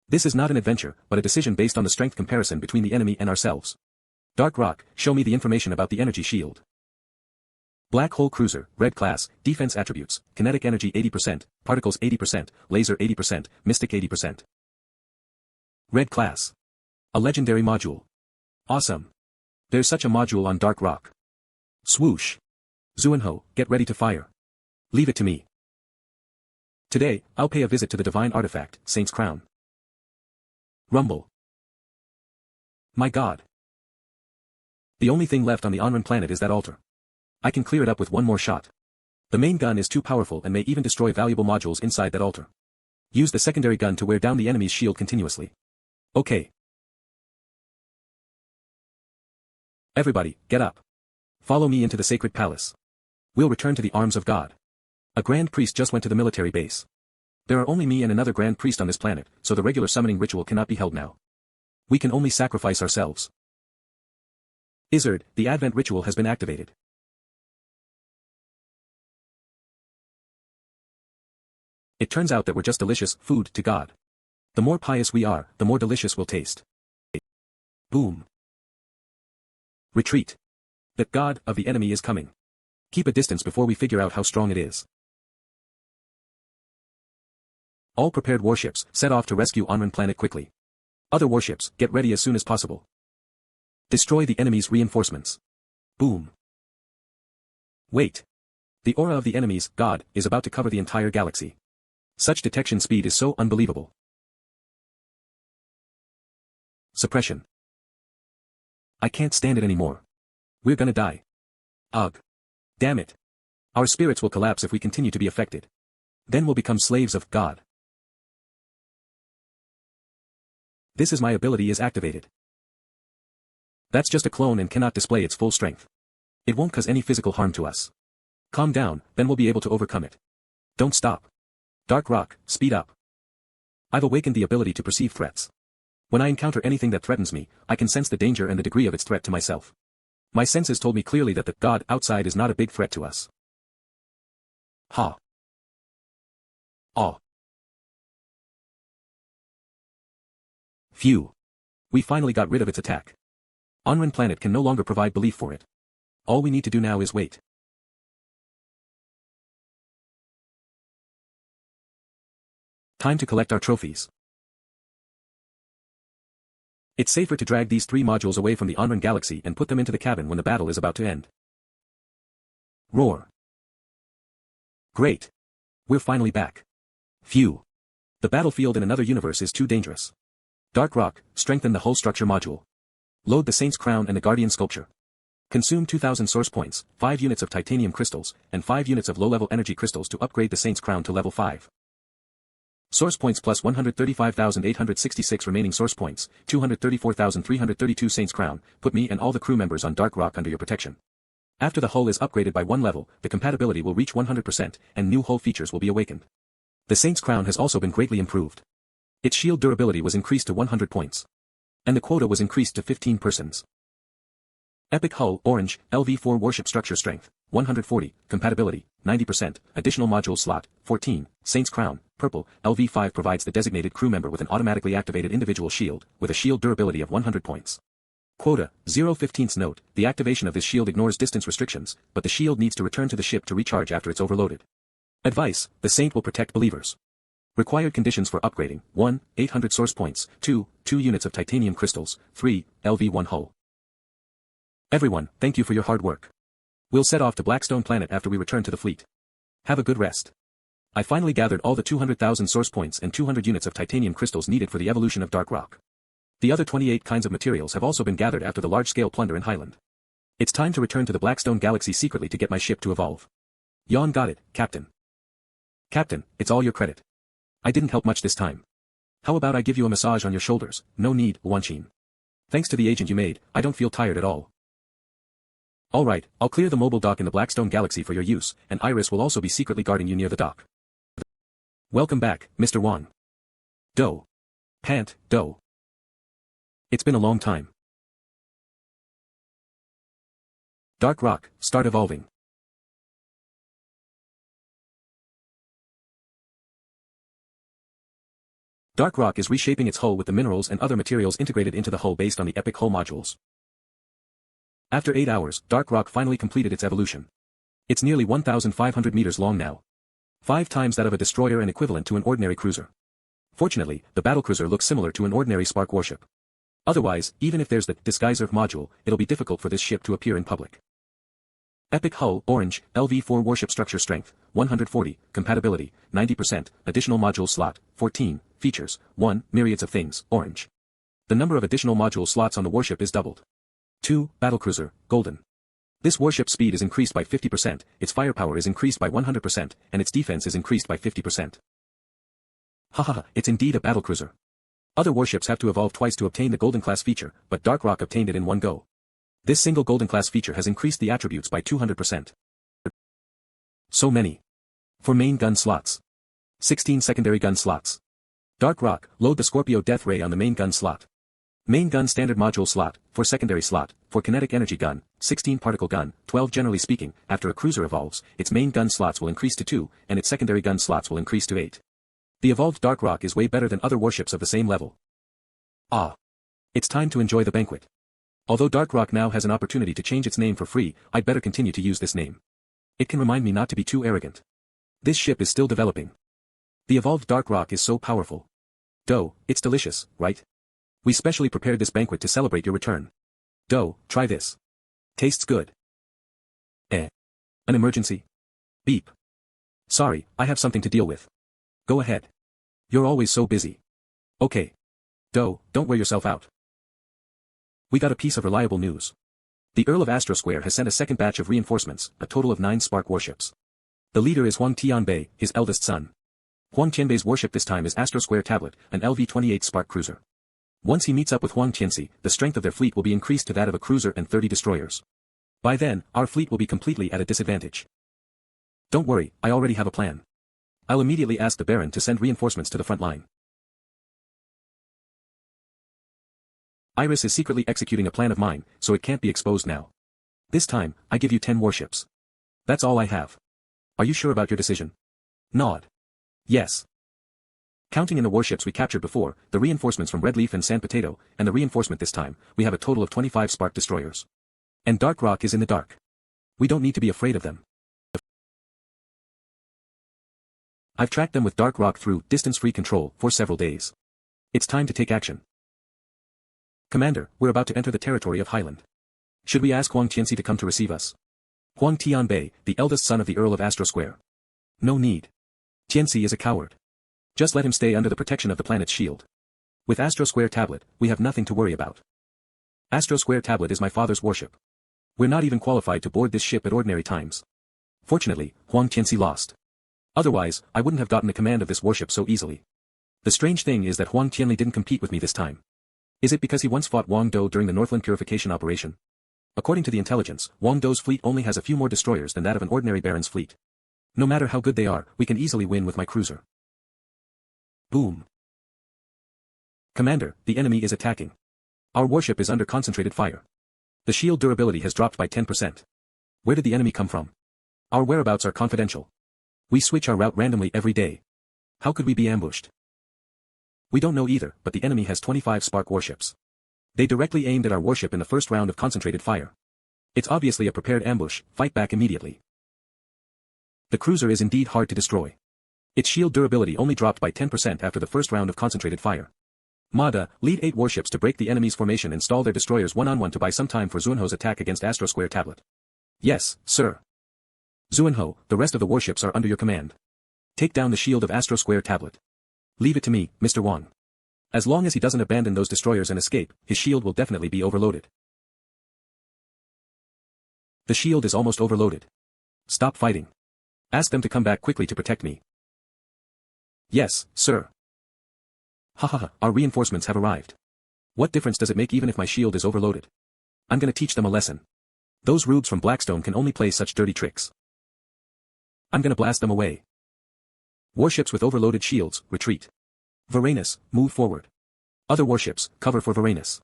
This is not an adventure, but a decision based on the strength comparison between the enemy and ourselves. Dark Rock, show me the information about the energy shield. Black Hole Cruiser, Red Class, Defense Attributes, Kinetic Energy 80%, Particles 80%, Laser 80%, Mystic 80%. Red Class. A legendary module. Awesome. There's such a module on Dark Rock. Swoosh. Zuinho, get ready to fire. Leave it to me. Today, I'll pay a visit to the divine artifact, Saint's Crown. Rumble. My god. The only thing left on the Onran planet is that altar. I can clear it up with one more shot. The main gun is too powerful and may even destroy valuable modules inside that altar. Use the secondary gun to wear down the enemy's shield continuously. Okay. Everybody, get up. Follow me into the sacred palace. We'll return to the arms of God. A grand priest just went to the military base. There are only me and another grand priest on this planet, so the regular summoning ritual cannot be held now. We can only sacrifice ourselves. Izzard, the Advent ritual has been activated. It turns out that we're just delicious food to God. The more pious we are, the more delicious we'll taste. Boom. Retreat. The god of the enemy is coming. Keep a distance before we figure out how strong it is. All prepared warships, set off to rescue Onran planet quickly. Other warships, get ready as soon as possible. Destroy the enemy's reinforcements. Boom. Wait. The aura of the enemy's god is about to cover the entire galaxy. Such detection speed is so unbelievable. Suppression. I can't stand it anymore. We're gonna die. Ugh. Damn it. Our spirits will collapse if we continue to be affected. Then we'll become slaves of God. This is my ability is activated. That's just a clone and cannot display its full strength. It won't cause any physical harm to us. Calm down, then we'll be able to overcome it. Don't stop. Dark Rock, speed up. I've awakened the ability to perceive threats. When I encounter anything that threatens me, I can sense the danger and the degree of its threat to myself. My senses told me clearly that the god outside is not a big threat to us. Ha. Aw. Phew. We finally got rid of its attack. Onran planet can no longer provide belief for it. All we need to do now is wait. Time to collect our trophies. It's safer to drag these 3 modules away from the Onran galaxy and put them into the cabin when the battle is about to end. Roar. Great. We're finally back. Phew. The battlefield in another universe is too dangerous. Dark Rock, strengthen the hull structure module. Load the Saint's Crown and the Guardian Sculpture. Consume 2,000 source points, 5 units of titanium crystals, and 5 units of low-level energy crystals to upgrade the Saint's Crown to level 5. Source points plus 135,866 remaining source points, 234,332 Saint's Crown, put me and all the crew members on Dark Rock under your protection. After the hull is upgraded by one level, the compatibility will reach 100%, and new hull features will be awakened. The Saint's Crown has also been greatly improved. Its shield durability was increased to 100 points. And the quota was increased to 15 persons. Epic Hull, Orange, LV4 Warship Structure Strength, 140, Compatibility, 90%, Additional Module Slot, 14, Saint's Crown, Purple, LV5 provides the designated crew member with an automatically activated individual shield, with a shield durability of 100 points. Quota, 0.15 Note, the activation of this shield ignores distance restrictions, but the shield needs to return to the ship to recharge after it's overloaded. Advice, the Saint will protect believers. Required conditions for upgrading, 1, 800 source points, 2 units of titanium crystals, 3, LV1 hull. Everyone, thank you for your hard work. We'll set off to Blackstone Planet after we return to the fleet. Have a good rest. I finally gathered all the 200,000 source points and 200 units of titanium crystals needed for the evolution of Dark Rock. The other 28 kinds of materials have also been gathered after the large-scale plunder in Highland. It's time to return to the Blackstone Galaxy secretly to get my ship to evolve. Yon got it, Captain. Captain, it's all your credit. I didn't help much this time. How about I give you a massage on your shoulders? No need, Wanchin. Thanks to the agent you made, I don't feel tired at all. Alright, I'll clear the mobile dock in the Blackstone Galaxy for your use, and Iris will also be secretly guarding you near the dock. Welcome back, Mr. Wang. Do. Pant, Do. It's been a long time. Dark Rock, start evolving. Dark Rock is reshaping its hull with the minerals and other materials integrated into the hull based on the Epic Hull modules. After 8 hours, Dark Rock finally completed its evolution. It's nearly 1,500 meters long now. 5 times that of a destroyer and equivalent to an ordinary cruiser. Fortunately, the battlecruiser looks similar to an ordinary spark warship. Otherwise, even if there's the disguiser module, it'll be difficult for this ship to appear in public. Epic Hull, Orange, LV4 Warship Structure Strength, 140, Compatibility, 90%, Additional Module Slot, 14, Features, 1, Myriads of Things, Orange. The number of additional module slots on the warship is doubled. 2, Battlecruiser, Golden. This warship's speed is increased by 50%, its firepower is increased by 100%, and its defense is increased by 50%. Hahaha, it's indeed a battlecruiser. Other warships have to evolve twice to obtain the Golden Class feature, but Dark Rock obtained it in one go. This single Golden Class feature has increased the attributes by 200%. So many. 4 main gun slots. 16 secondary gun slots. Dark Rock, load the Scorpio Death Ray on the main gun slot. Main gun standard module slot, 4 secondary slot, 4 kinetic energy gun, 16 particle gun, 12 generally speaking, after a cruiser evolves, its main gun slots will increase to 2, and its secondary gun slots will increase to 8. The evolved Dark Rock is way better than other warships of the same level. Ah. It's time to enjoy the banquet. Although Dark Rock now has an opportunity to change its name for free, I'd better continue to use this name. It can remind me not to be too arrogant. This ship is still developing. The evolved Dark Rock is so powerful. Do, it's delicious, right? We specially prepared this banquet to celebrate your return. Do, try this. Tastes good. An emergency? Beep. Sorry, I have something to deal with. Go ahead. You're always so busy. Okay. Do, don't wear yourself out. We got a piece of reliable news. The Earl of Astrosquare has sent a second batch of reinforcements, a total of 9 spark warships. The leader is Huang Tianbei, his eldest son. Huang Tianbei's warship this time is Astrosquare Tablet, an LV-28 spark cruiser. Once he meets up with Huang Tianxi, the strength of their fleet will be increased to that of a cruiser and 30 destroyers. By then, our fleet will be completely at a disadvantage. Don't worry, I already have a plan. I'll immediately ask the Baron to send reinforcements to the front line. Iris is secretly executing a plan of mine, so it can't be exposed now. This time, I give you 10 warships. That's all I have. Are you sure about your decision? Nod. Yes. Counting in the warships we captured before, the reinforcements from Red Leaf and Sand Potato, and the reinforcement this time, we have a total of 25 spark destroyers. And Dark Rock is in the dark. We don't need to be afraid of them. I've tracked them with Dark Rock through distance-free control for several days. It's time to take action. Commander, we're about to enter the territory of Highland. Should we ask Huang Tianxi to come to receive us? Huang Tianbei, the eldest son of the Earl of Astrosquare. No need. Tianxi is a coward. Just let him stay under the protection of the planet's shield. With Astrosquare Tablet, we have nothing to worry about. Astrosquare Tablet is my father's warship. We're not even qualified to board this ship at ordinary times. Fortunately, Huang Tianxi lost. Otherwise, I wouldn't have gotten the command of this warship so easily. The strange thing is that Huang Tianli didn't compete with me this time. Is it because he once fought Wang Do during the Northland Purification operation? According to the intelligence, Wang Do's fleet only has a few more destroyers than that of an ordinary baron's fleet. No matter how good they are, we can easily win with my cruiser. Boom. Commander, the enemy is attacking. Our warship is under concentrated fire. The shield durability has dropped by 10%. Where did the enemy come from? Our whereabouts are confidential. We switch our route randomly every day. How could we be ambushed? We don't know either, but the enemy has 25 Spark warships. They directly aimed at our warship in the first round of concentrated fire. It's obviously a prepared ambush, fight back immediately. The cruiser is indeed hard to destroy. Its shield durability only dropped by 10% after the first round of concentrated fire. Mada, lead 8 warships to break the enemy's formation and stall their destroyers one-on-one to buy some time for Zuenho's attack against Astro Square Tablet. Yes, sir. Zuenho, the rest of the warships are under your command. Take down the shield of Astro Square Tablet. Leave it to me, Mr. Wang. As long as he doesn't abandon those destroyers and escape, his shield will definitely be overloaded. The shield is almost overloaded. Stop fighting. Ask them to come back quickly to protect me. Yes, sir. Hahaha, our reinforcements have arrived. What difference does it make even if my shield is overloaded? I'm gonna teach them a lesson. Those rubes from Blackstone can only play such dirty tricks. I'm gonna blast them away. Warships with overloaded shields, retreat. Varanus, move forward. Other warships, cover for Varanus.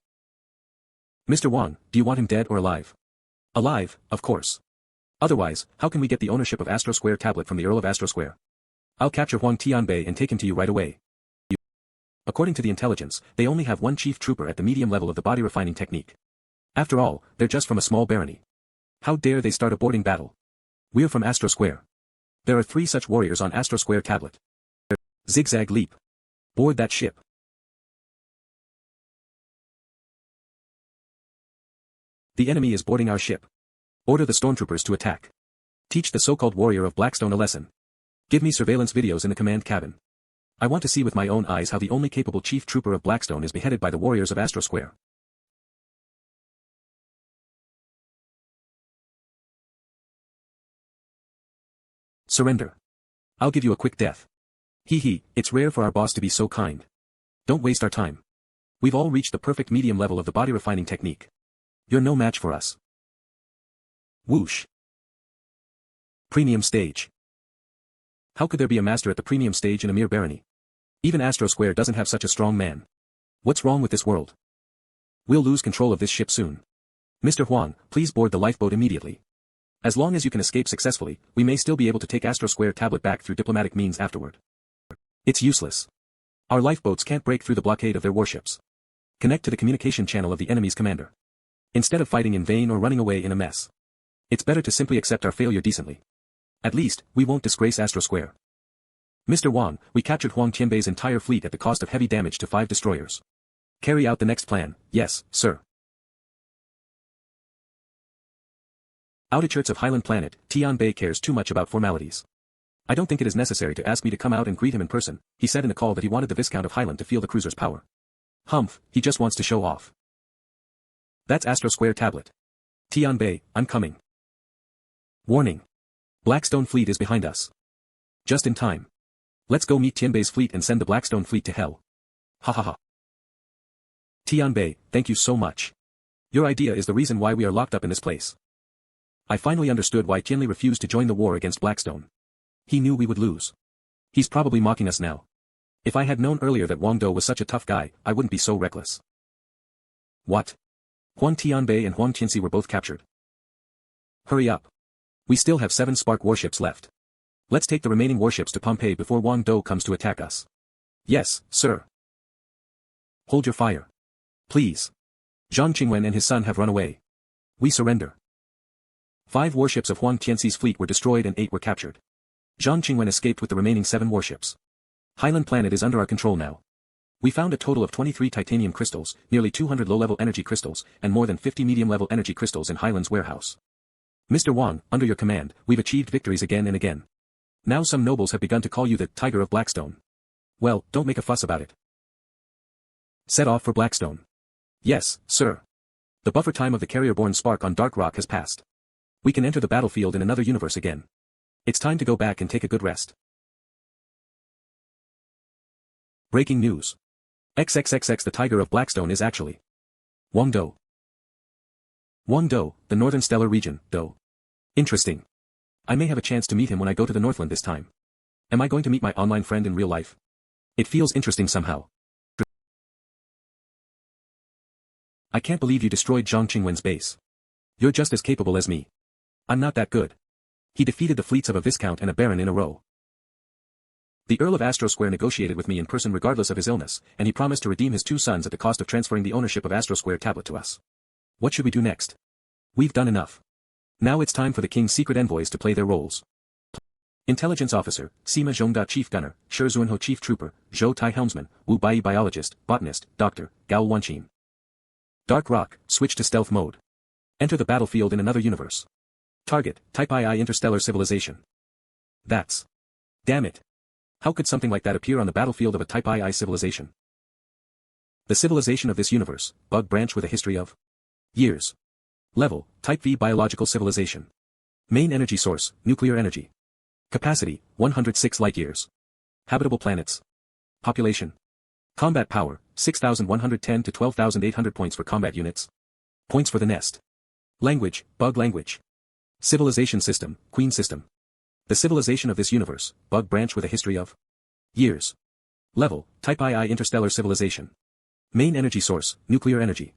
Mr. Wang, do you want him dead or alive? Alive, of course. Otherwise, how can we get the ownership of Astro Square Tablet from the Earl of Astro Square? I'll capture Huang Tianbei and take him to you right away. According to the intelligence, they only have one chief trooper at the medium level of the body refining technique. After all, they're just from a small barony. How dare they start a boarding battle? We're from Astro Square. There are 3 such warriors on Astro Square Tablet. Zigzag leap. Board that ship. The enemy is boarding our ship. Order the stormtroopers to attack. Teach the so-called warrior of Blackstone a lesson. Give me surveillance videos in the command cabin. I want to see with my own eyes how the only capable chief trooper of Blackstone is beheaded by the warriors of Astro Square. Surrender. I'll give you a quick death. Hee, it's rare for our boss to be so kind. Don't waste our time. We've all reached the perfect medium level of the body refining technique. You're no match for us. Whoosh. Premium stage. How could there be a master at the premium stage in a mere barony? Even Astro Square doesn't have such a strong man. What's wrong with this world? We'll lose control of this ship soon. Mr. Huang, please board the lifeboat immediately. As long as you can escape successfully, we may still be able to take Astro Square Tablet back through diplomatic means afterward. It's useless. Our lifeboats can't break through the blockade of their warships. Connect to the communication channel of the enemy's commander. Instead of fighting in vain or running away in a mess. It's better to simply accept our failure decently. At least, we won't disgrace Astro Square. Mr. Wang, we captured Huang Tianbei's entire fleet at the cost of heavy damage to 5 destroyers. Carry out the next plan, yes, sir. Outskirts of Highland Planet, Tianbei cares too much about formalities. I don't think it is necessary to ask me to come out and greet him in person. He said in a call that he wanted the Viscount of Highland to feel the cruiser's power. Humph, he just wants to show off. That's Astro Square Tablet. Tianbei, I'm coming. Warning. Blackstone fleet is behind us. Just in time. Let's go meet Tianbei's fleet and send the Blackstone fleet to hell. Ha ha ha. Tianbei, thank you so much. Your idea is the reason why we are locked up in this place. I finally understood why Tianli refused to join the war against Blackstone. He knew we would lose. He's probably mocking us now. If I had known earlier that Wang Do was such a tough guy, I wouldn't be so reckless. What? Huang Tianbei and Huang Tianxi were both captured. Hurry up. We still have 7 Spark warships left. Let's take the remaining warships to Pompeii before Wang Do comes to attack us. Yes, sir. Hold your fire. Please. Zhang Qingwen and his son have run away. We surrender. 5 warships of Huang Tianxi's fleet were destroyed and 8 were captured. Zhang Qingwen escaped with the remaining 7 warships. Highland Planet is under our control now. We found a total of 23 titanium crystals, nearly 200 low-level energy crystals, and more than 50 medium-level energy crystals in Highland's warehouse. Mr. Wang, under your command, we've achieved victories again and again. Now some nobles have begun to call you the Tiger of Blackstone. Well, don't make a fuss about it. Set off for Blackstone. Yes, sir. The buffer time of the carrier-borne spark on Dark Rock has passed. We can enter the battlefield in another universe again. It's time to go back and take a good rest. Breaking news. XXXX the Tiger of Blackstone is actually Wang Dong. Wang Dong, the Northern Stellar Region, Do. Interesting. I may have a chance to meet him when I go to the Northland this time. Am I going to meet my online friend in real life? It feels interesting somehow. I can't believe you destroyed Zhang Qingwen's base. You're just as capable as me. I'm not that good. He defeated the fleets of a viscount and a baron in a row. The Earl of Astro Square negotiated with me in person regardless of his illness, and he promised to redeem his 2 sons at the cost of transferring the ownership of Astro Square tablet to us. What should we do next? We've done enough. Now it's time for the king's secret envoys to play their roles. Intelligence Officer, Sima Zhongda Chief Gunner, Shi Zuanho Chief Trooper, Zhou Tai Helmsman, Wu Bai Biologist, Botanist, Doctor, Gao Wanqin. Dark Rock, switch to stealth mode. Enter the battlefield in another universe. Target, Type II interstellar civilization. That's. Damn it. How could something like that appear on the battlefield of a Type II civilization? The civilization of this universe, bug branch with a history of years. Level, Type V biological civilization. Main energy source, nuclear energy. Capacity, 106 light-years. Habitable planets. Population. Combat power, 6,110 to 12,800 points for combat units. Points for the nest. Language, bug language. Civilization system, Queen system. The civilization of this universe, bug branch with a history of years. Level, Type II interstellar civilization. Main energy source, nuclear energy.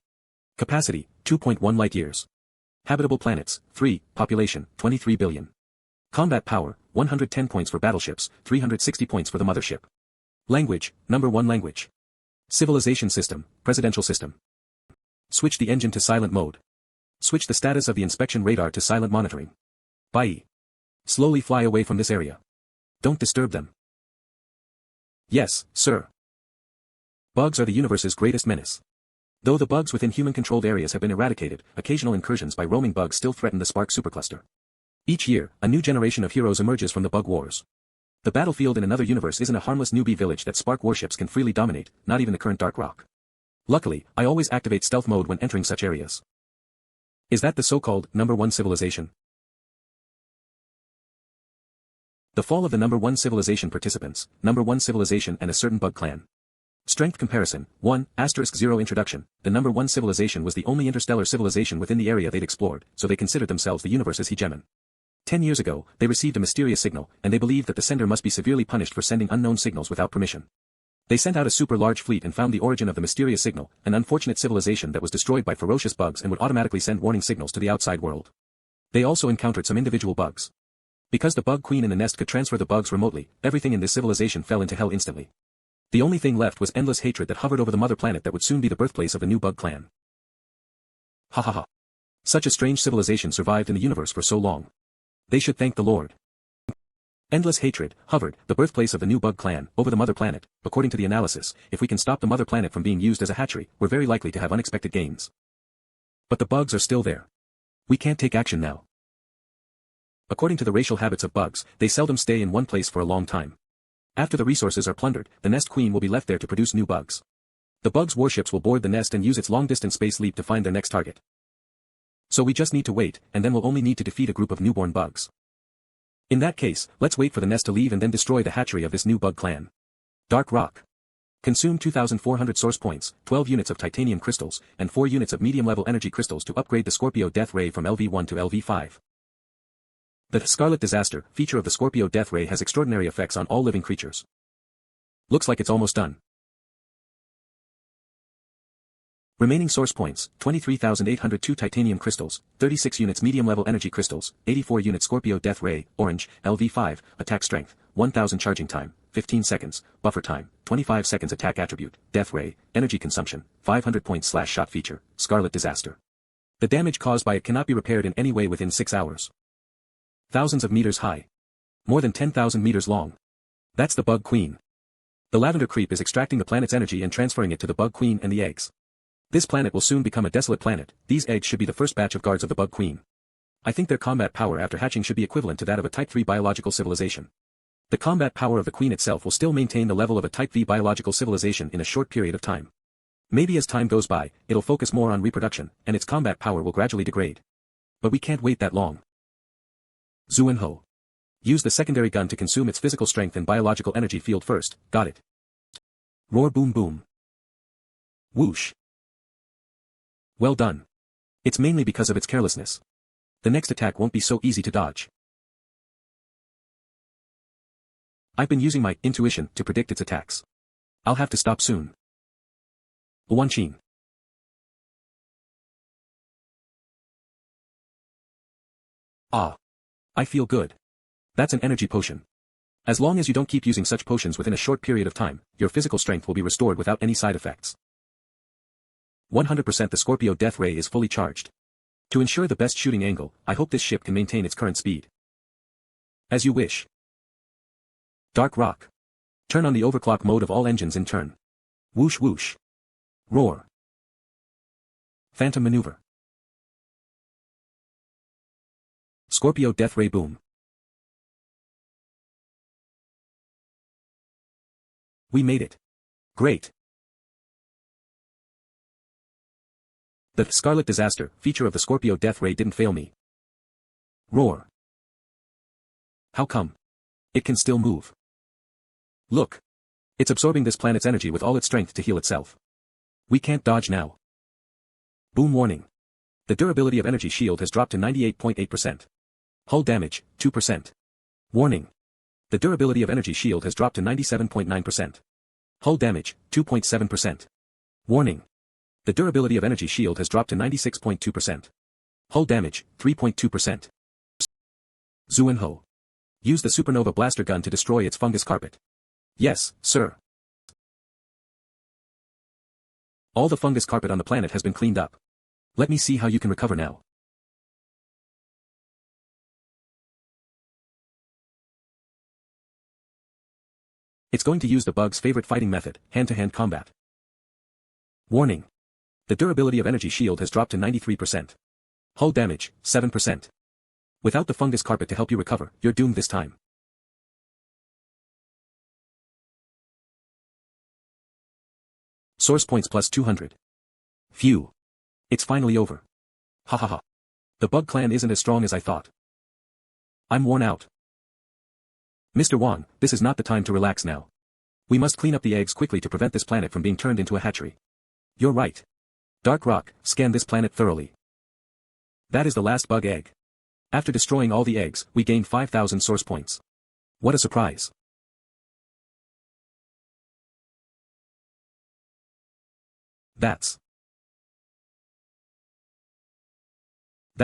Capacity, 2.1 light-years. Habitable planets, 3, population, 23 billion. Combat power, 110 points for battleships, 360 points for the mothership. Language, number 1 language. Civilization system, presidential system. Switch the engine to silent mode. Switch the status of the inspection radar to silent monitoring. Bye. Slowly fly away from this area. Don't disturb them. Yes, sir. Bugs are the universe's greatest menace. Though the bugs within human-controlled areas have been eradicated, occasional incursions by roaming bugs still threaten the Spark supercluster. Each year, a new generation of heroes emerges from the bug wars. The battlefield in another universe isn't a harmless newbie village that Spark warships can freely dominate, not even the current Dark Rock. Luckily, I always activate stealth mode when entering such areas. Is that the so-called number 1 civilization? The fall of the number 1 civilization participants, number 1 civilization and a certain bug clan. Strength comparison, 1*0 introduction. The number 1 civilization was the only interstellar civilization within the area they'd explored, so they considered themselves the universe's hegemon. 10 years ago, they received a mysterious signal, and they believed that the sender must be severely punished for sending unknown signals without permission. They sent out a super large fleet and found the origin of the mysterious signal, an unfortunate civilization that was destroyed by ferocious bugs and would automatically send warning signals to the outside world. They also encountered some individual bugs. Because the bug queen in the nest could transfer the bugs remotely, everything in this civilization fell into hell instantly. The only thing left was endless hatred that hovered over the mother planet that would soon be the birthplace of the new bug clan. Ha ha ha. Such a strange civilization survived in the universe for so long. They should thank the Lord. Endless hatred hovered, the birthplace of the new bug clan, over the mother planet. According to the analysis, if we can stop the mother planet from being used as a hatchery, we're very likely to have unexpected gains. But the bugs are still there. We can't take action now. According to the racial habits of bugs, they seldom stay in one place for a long time. After the resources are plundered, the nest queen will be left there to produce new bugs. The bugs' warships will board the nest and use its long-distance space leap to find their next target. So we just need to wait, and then we'll only need to defeat a group of newborn bugs. In that case, let's wait for the nest to leave and then destroy the hatchery of this new bug clan. Dark Rock. Consume 2,400 source points, 12 units of titanium crystals, and 4 units of medium-level energy crystals to upgrade the Scorpio Death Ray from LV1 to LV5. The Scarlet Disaster feature of the Scorpio Death Ray has extraordinary effects on all living creatures. Looks like it's almost done. Remaining source points, 23,802 titanium crystals, 36 units medium-level energy crystals, 84 units Scorpio Death Ray, orange, LV5, attack strength, 1,000 charging time, 15 seconds, buffer time, 25 seconds attack attribute, Death Ray, energy consumption, 500 points / shot feature, Scarlet Disaster. The damage caused by it cannot be repaired in any way within 6 hours. Thousands of meters high. More than 10,000 meters long. That's the Bug Queen. The Lavender Creep is extracting the planet's energy and transferring it to the Bug Queen and the eggs. This planet will soon become a desolate planet. These eggs should be the first batch of guards of the Bug Queen. I think their combat power after hatching should be equivalent to that of a Type 3 biological civilization. The combat power of the Queen itself will still maintain the level of a Type V biological civilization in a short period of time. Maybe as time goes by, it'll focus more on reproduction, and its combat power will gradually degrade. But we can't wait that long. Zuanho. Use the secondary gun to consume its physical strength and biological energy field first, got it. Roar boom boom. Whoosh. Well done. It's mainly because of its carelessness. The next attack won't be so easy to dodge. I've been using my intuition to predict its attacks. I'll have to stop soon. Wanchin. Ah. I feel good. That's an energy potion. As long as you don't keep using such potions within a short period of time, your physical strength will be restored without any side effects. 100% the Scorpio Death Ray is fully charged. To ensure the best shooting angle, I hope this ship can maintain its current speed. As you wish. Dark Rock. Turn on the overclock mode of all engines in turn. Whoosh whoosh. Roar. Phantom Maneuver. Scorpio Death Ray Boom. We made it. Great. The Scarlet Disaster feature of the Scorpio Death Ray didn't fail me. Roar. How come? It can still move. Look. It's absorbing this planet's energy with all its strength to heal itself. We can't dodge now. Boom warning. The durability of energy shield has dropped to 98.8%. Hull damage, 2%. Warning. The durability of energy shield has dropped to 97.9%. Hull damage, 2.7%. Warning. The durability of energy shield has dropped to 96.2%. Hull damage, 3.2%. Zuenho. Use the supernova blaster gun to destroy its fungus carpet. Yes, sir. All the fungus carpet on the planet has been cleaned up. Let me see how you can recover now. It's going to use the bug's favorite fighting method, hand-to-hand combat. Warning. The durability of energy shield has dropped to 93%. Hull damage, 7%. Without the fungus carpet to help you recover, you're doomed this time. Source points plus 200. Phew. It's finally over. Ha ha ha. The bug clan isn't as strong as I thought. I'm worn out. Mr. Wang, this is not the time to relax now. We must clean up the eggs quickly to prevent this planet from being turned into a hatchery. You're right. Dark Rock, scan this planet thoroughly. That is the last bug egg. After destroying all the eggs, we gained 5,000 source points. What a surprise. That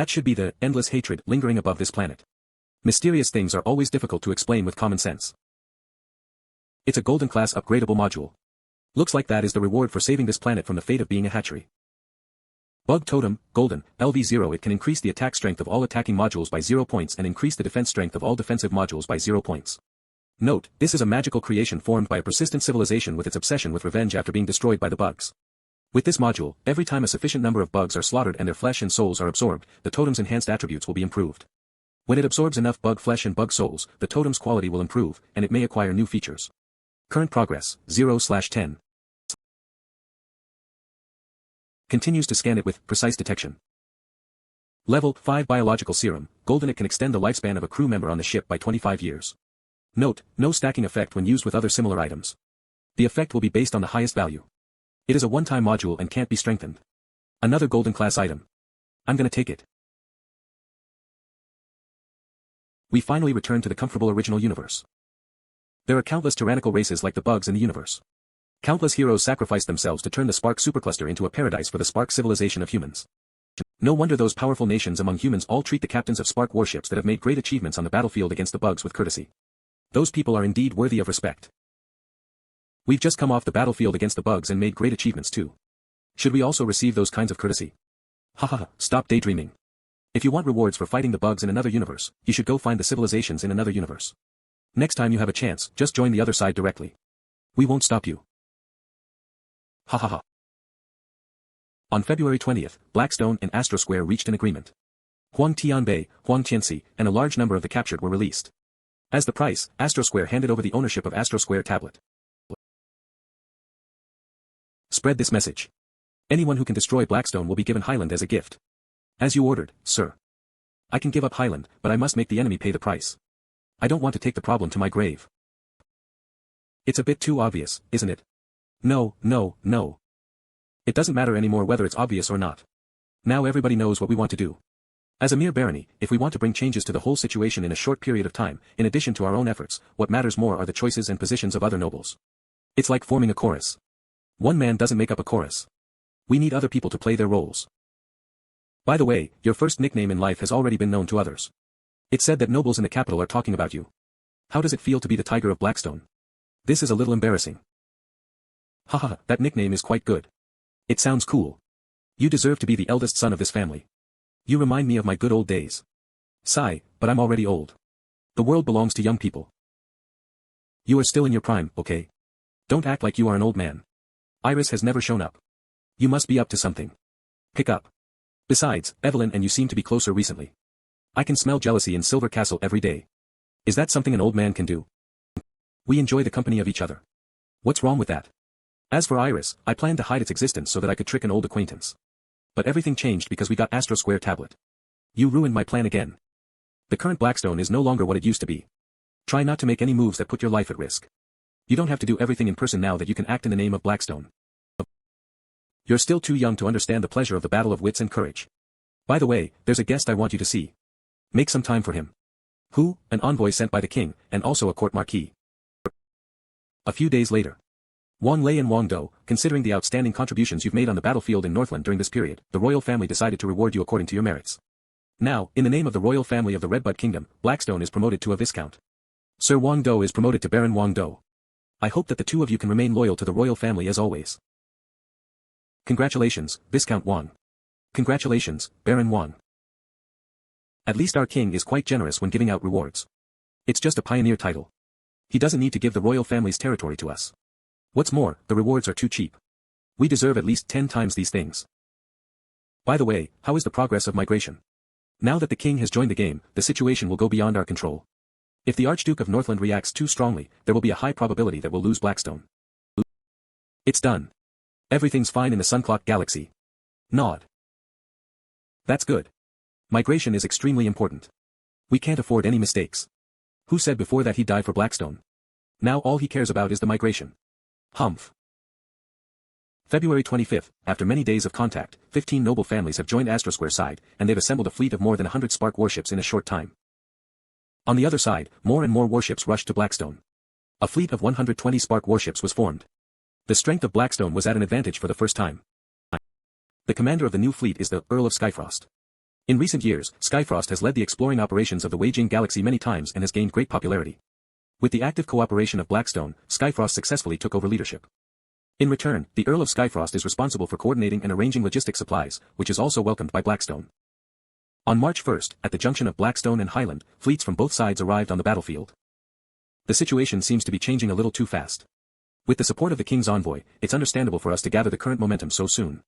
should be the endless hatred lingering above this planet. Mysterious things are always difficult to explain with common sense. It's a golden class upgradable module. Looks like that is the reward for saving this planet from the fate of being a hatchery. Bug Totem, Golden, LV0. It can increase the attack strength of all attacking modules by 0 points and increase the defense strength of all defensive modules by 0 points. Note, this is a magical creation formed by a persistent civilization with its obsession with revenge after being destroyed by the bugs. With this module, every time a sufficient number of bugs are slaughtered and their flesh and souls are absorbed, the totem's enhanced attributes will be improved. When it absorbs enough bug flesh and bug souls, the totem's quality will improve, and it may acquire new features. Current progress, 0/10. Continues to scan it with precise detection. Level 5 Biological Serum, Golden. It can extend the lifespan of a crew member on the ship by 25 years. Note, no stacking effect when used with other similar items. The effect will be based on the highest value. It is a one-time module and can't be strengthened. Another golden class item. I'm gonna take it. We finally return to the comfortable original universe. There are countless tyrannical races like the bugs in the universe. Countless heroes sacrificed themselves to turn the Spark supercluster into a paradise for the Spark civilization of humans. No wonder those powerful nations among humans all treat the captains of Spark warships that have made great achievements on the battlefield against the bugs with courtesy. Those people are indeed worthy of respect. We've just come off the battlefield against the bugs and made great achievements too. Should we also receive those kinds of courtesy? Haha, stop daydreaming. If you want rewards for fighting the bugs in another universe, you should go find the civilizations in another universe. Next time you have a chance, just join the other side directly. We won't stop you. Ha ha ha. On February 20th, Blackstone and Astro Square reached an agreement. Huang Tianbei, Huang Tianxi, and a large number of the captured were released. As the price, Astro Square handed over the ownership of Astro Square Tablet. Spread this message. Anyone who can destroy Blackstone will be given Highland as a gift. As you ordered, sir. I can give up Highland, but I must make the enemy pay the price. I don't want to take the problem to my grave. It's a bit too obvious, isn't it? No, no, no. It doesn't matter anymore whether it's obvious or not. Now everybody knows what we want to do. As a mere barony, if we want to bring changes to the whole situation in a short period of time, in addition to our own efforts, what matters more are the choices and positions of other nobles. It's like forming a chorus. One man doesn't make up a chorus. We need other people to play their roles. By the way, your first nickname in life has already been known to others. It's said that nobles in the capital are talking about you. How does it feel to be the Tiger of Blackstone? This is a little embarrassing. Haha, that nickname is quite good. It sounds cool. You deserve to be the eldest son of this family. You remind me of my good old days. Sigh, but I'm already old. The world belongs to young people. You are still in your prime, okay? Don't act like you are an old man. Iris has never shown up. You must be up to something. Pick up. Besides, Evelyn and you seem to be closer recently. I can smell jealousy in Silver Castle every day. Is that something an old man can do? We enjoy the company of each other. What's wrong with that? As for Iris, I planned to hide its existence so that I could trick an old acquaintance. But everything changed because we got Astro Square tablet. You ruined my plan again. The current Blackstone is no longer what it used to be. Try not to make any moves that put your life at risk. You don't have to do everything in person now that you can act in the name of Blackstone. You're still too young to understand the pleasure of the battle of wits and courage. By the way, there's a guest I want you to see. Make some time for him. Who? An envoy sent by the king, and also a court marquis. A few days later. Wang Lei and Wang Dong, considering the outstanding contributions you've made on the battlefield in Northland during this period, the royal family decided to reward you according to your merits. Now, in the name of the royal family of the Redbud Kingdom, Blackstone is promoted to a viscount. Sir Wang Dong is promoted to Baron Wang Dong. I hope that the two of you can remain loyal to the royal family as always. Congratulations, Viscount Wang. Congratulations, Baron Wang. At least our king is quite generous when giving out rewards. It's just a pioneer title. He doesn't need to give the royal family's territory to us. What's more, the rewards are too cheap. We deserve at least 10 times these things. By the way, how is the progress of migration? Now that the king has joined the game, the situation will go beyond our control. If the Archduke of Northland reacts too strongly, there will be a high probability that we'll lose Blackstone. It's done. Everything's fine in the Sunclock Galaxy. Nod. That's good. Migration is extremely important. We can't afford any mistakes. Who said before that he'd die for Blackstone? Now all he cares about is the migration. Humph. February 25th, after many days of contact, 15 noble families have joined Astro Square side, and they've assembled a fleet of more than 100 Spark warships in a short time. On the other side, more and more warships rushed to Blackstone. A fleet of 120 Spark warships was formed. The strength of Blackstone was at an advantage for the first time. The commander of the new fleet is the Earl of Skyfrost. In recent years, Skyfrost has led the exploring operations of the Weijing Galaxy many times and has gained great popularity. With the active cooperation of Blackstone, Skyfrost successfully took over leadership. In return, the Earl of Skyfrost is responsible for coordinating and arranging logistic supplies, which is also welcomed by Blackstone. On March 1st, at the junction of Blackstone and Highland, fleets from both sides arrived on the battlefield. The situation seems to be changing a little too fast. With the support of the King's envoy, it's understandable for us to gather the current momentum so soon.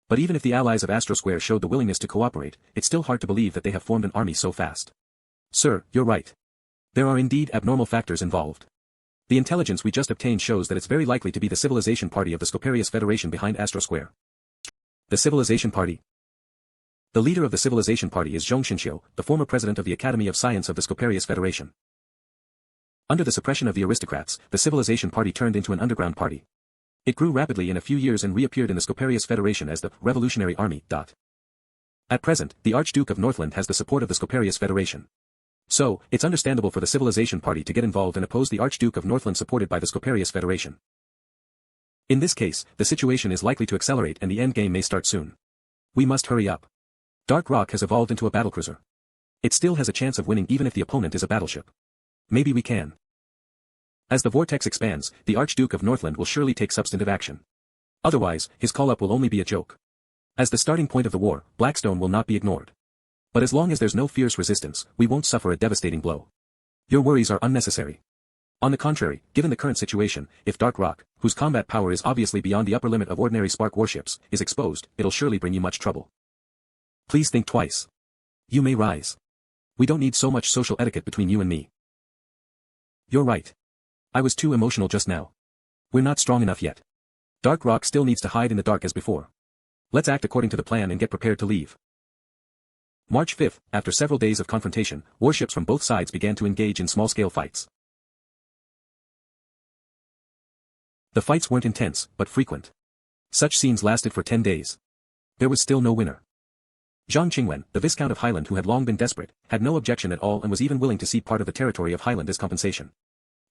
But even if the allies of Astro Square showed the willingness to cooperate, it's still hard to believe that they have formed an army so fast. Sir, you're right. There are indeed abnormal factors involved. The intelligence we just obtained shows that it's very likely to be the Civilization Party of the Scoparius Federation behind Astro Square. The Civilization Party. The leader of the Civilization Party is Zhong Xinxiu, the former president of the Academy of Science of the Scoparius Federation. Under the suppression of the aristocrats, the Civilization Party turned into an underground party. It grew rapidly in a few years and reappeared in the Scoparius Federation as the Revolutionary Army. At present, the Archduke of Northland has the support of the Scoparius Federation. So, it's understandable for the Civilization Party to get involved and oppose the Archduke of Northland supported by the Scoparius Federation. In this case, the situation is likely to accelerate and the endgame may start soon. We must hurry up. Dark Rock has evolved into a battlecruiser. It still has a chance of winning even if the opponent is a battleship. Maybe we can. As the vortex expands, the Archduke of Northland will surely take substantive action. Otherwise, his call-up will only be a joke. As the starting point of the war, Blackstone will not be ignored. But as long as there's no fierce resistance, we won't suffer a devastating blow. Your worries are unnecessary. On the contrary, given the current situation, if Dark Rock, whose combat power is obviously beyond the upper limit of ordinary Spark warships, is exposed, it'll surely bring you much trouble. Please think twice. You may rise. We don't need so much social etiquette between you and me. You're right. I was too emotional just now. We're not strong enough yet. Dark Rock still needs to hide in the dark as before. Let's act according to the plan and get prepared to leave. March 5th, after several days of confrontation, warships from both sides began to engage in small-scale fights. The fights weren't intense, but frequent. Such scenes lasted for 10 days. There was still no winner. Zhang Qingwen, the Viscount of Highland who had long been desperate, had no objection at all and was even willing to cede part of the territory of Highland as compensation.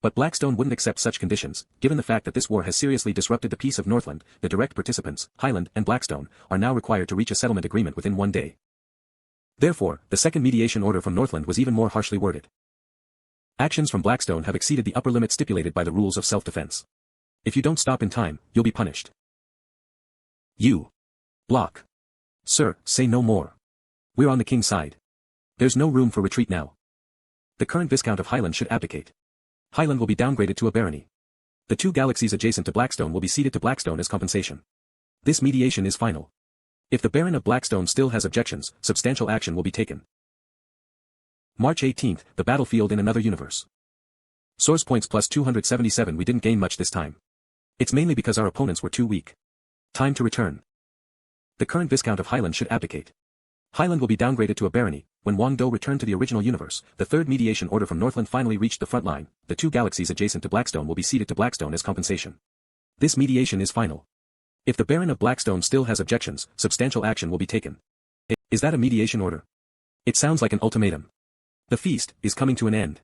But Blackstone wouldn't accept such conditions, given the fact that this war has seriously disrupted the peace of Northland. The direct participants, Highland and Blackstone, are now required to reach a settlement agreement within 1 day. Therefore, the second mediation order from Northland was even more harshly worded. Actions from Blackstone have exceeded the upper limit stipulated by the rules of self-defense. If you don't stop in time, you'll be punished. You. Block. Sir, say no more. We're on the king's side. There's no room for retreat now. The current Viscount of Highland should abdicate. Highland will be downgraded to a barony. The 2 galaxies adjacent to Blackstone will be ceded to Blackstone as compensation. This mediation is final. If the Baron of Blackstone still has objections, substantial action will be taken. March 18th, the battlefield in another universe. Source points plus 277. We didn't gain much this time. It's mainly because our opponents were too weak. Time to return. The current Viscount of Highland should abdicate. Highland will be downgraded to a barony. When Wang Dong returned to the original universe, the third mediation order from Northland finally reached the front line. The 2 galaxies adjacent to Blackstone will be ceded to Blackstone as compensation. This mediation is final. If the Baron of Blackstone still has objections, substantial action will be taken. Is that a mediation order? It sounds like an ultimatum. The feast is coming to an end.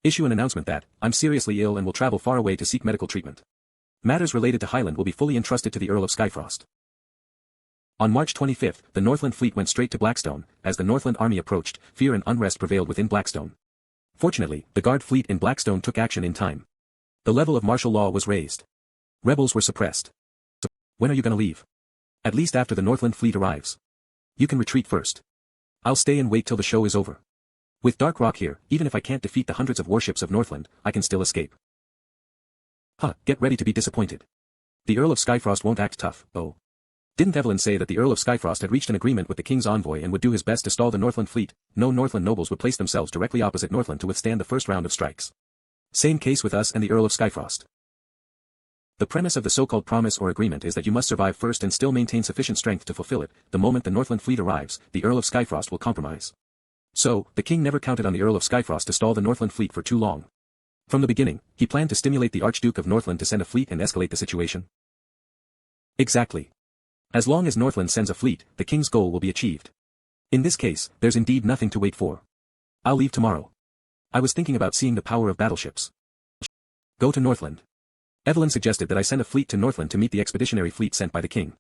Issue an announcement that I'm seriously ill and will travel far away to seek medical treatment. Matters related to Highland will be fully entrusted to the Earl of Skyfrost. On March 25th, the Northland fleet went straight to Blackstone. As the Northland army approached, fear and unrest prevailed within Blackstone. Fortunately, the Guard fleet in Blackstone took action in time. The level of martial law was raised. Rebels were suppressed. When are you gonna leave? At least after the Northland fleet arrives. You can retreat first. I'll stay and wait till the show is over. With Dark Rock here, even if I can't defeat the hundreds of warships of Northland, I can still escape. Get ready to be disappointed. The Earl of Skyfrost won't act tough, oh. Didn't Evelyn say that the Earl of Skyfrost had reached an agreement with the king's envoy and would do his best to stall the Northland fleet? No Northland nobles would place themselves directly opposite Northland to withstand the first round of strikes. Same case with us and the Earl of Skyfrost. The premise of the so-called promise or agreement is that you must survive first and still maintain sufficient strength to fulfill it. The moment the Northland fleet arrives, the Earl of Skyfrost will compromise. So, the king never counted on the Earl of Skyfrost to stall the Northland fleet for too long. From the beginning, he planned to stimulate the Archduke of Northland to send a fleet and escalate the situation. Exactly. As long as Northland sends a fleet, the king's goal will be achieved. In this case, there's indeed nothing to wait for. I'll leave tomorrow. I was thinking about seeing the power of battleships. Go to Northland. Evelyn suggested that I send a fleet to Northland to meet the expeditionary fleet sent by the king.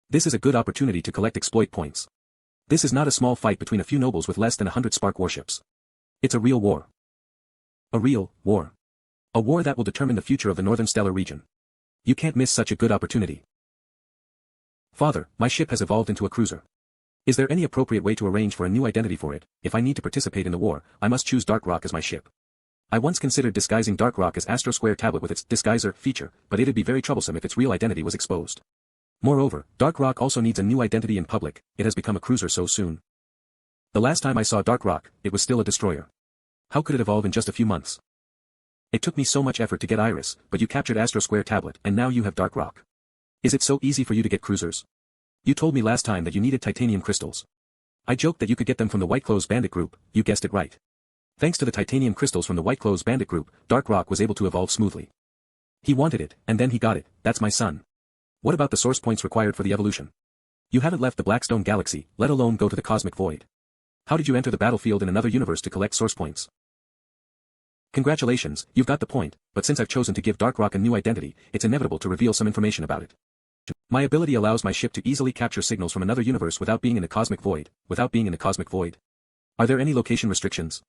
This is a good opportunity to collect exploit points. This is not a small fight between a few nobles with less than 100 spark warships. It's a real war. A real war. A war that will determine the future of the Northern Stellar region. You can't miss such a good opportunity. Father, my ship has evolved into a cruiser. Is there any appropriate way to arrange for a new identity for it? If I need to participate in the war, I must choose Dark Rock as my ship. I once considered disguising Dark Rock as Astro Square Tablet with its disguiser feature, but it'd be very troublesome if its real identity was exposed. Moreover, Dark Rock also needs a new identity in public. It has become a cruiser so soon. The last time I saw Dark Rock, it was still a destroyer. How could it evolve in just a few months? It took me so much effort to get Iris, but you captured Astro Square Tablet and now you have Dark Rock. Is it so easy for you to get cruisers? You told me last time that you needed titanium crystals. I joked that you could get them from the White Clothes Bandit group. You guessed it right. Thanks to the titanium crystals from the White Clothes Bandit group, Dark Rock was able to evolve smoothly. He wanted it, and then he got it. That's my son. What about the source points required for the evolution? You haven't left the Blackstone Galaxy, let alone go to the Cosmic Void. How did you enter the battlefield in another universe to collect source points? Congratulations, you've got the point, but since I've chosen to give Dark Rock a new identity, it's inevitable to reveal some information about it. My ability allows my ship to easily capture signals from another universe without being in the Cosmic Void. Are there any location restrictions?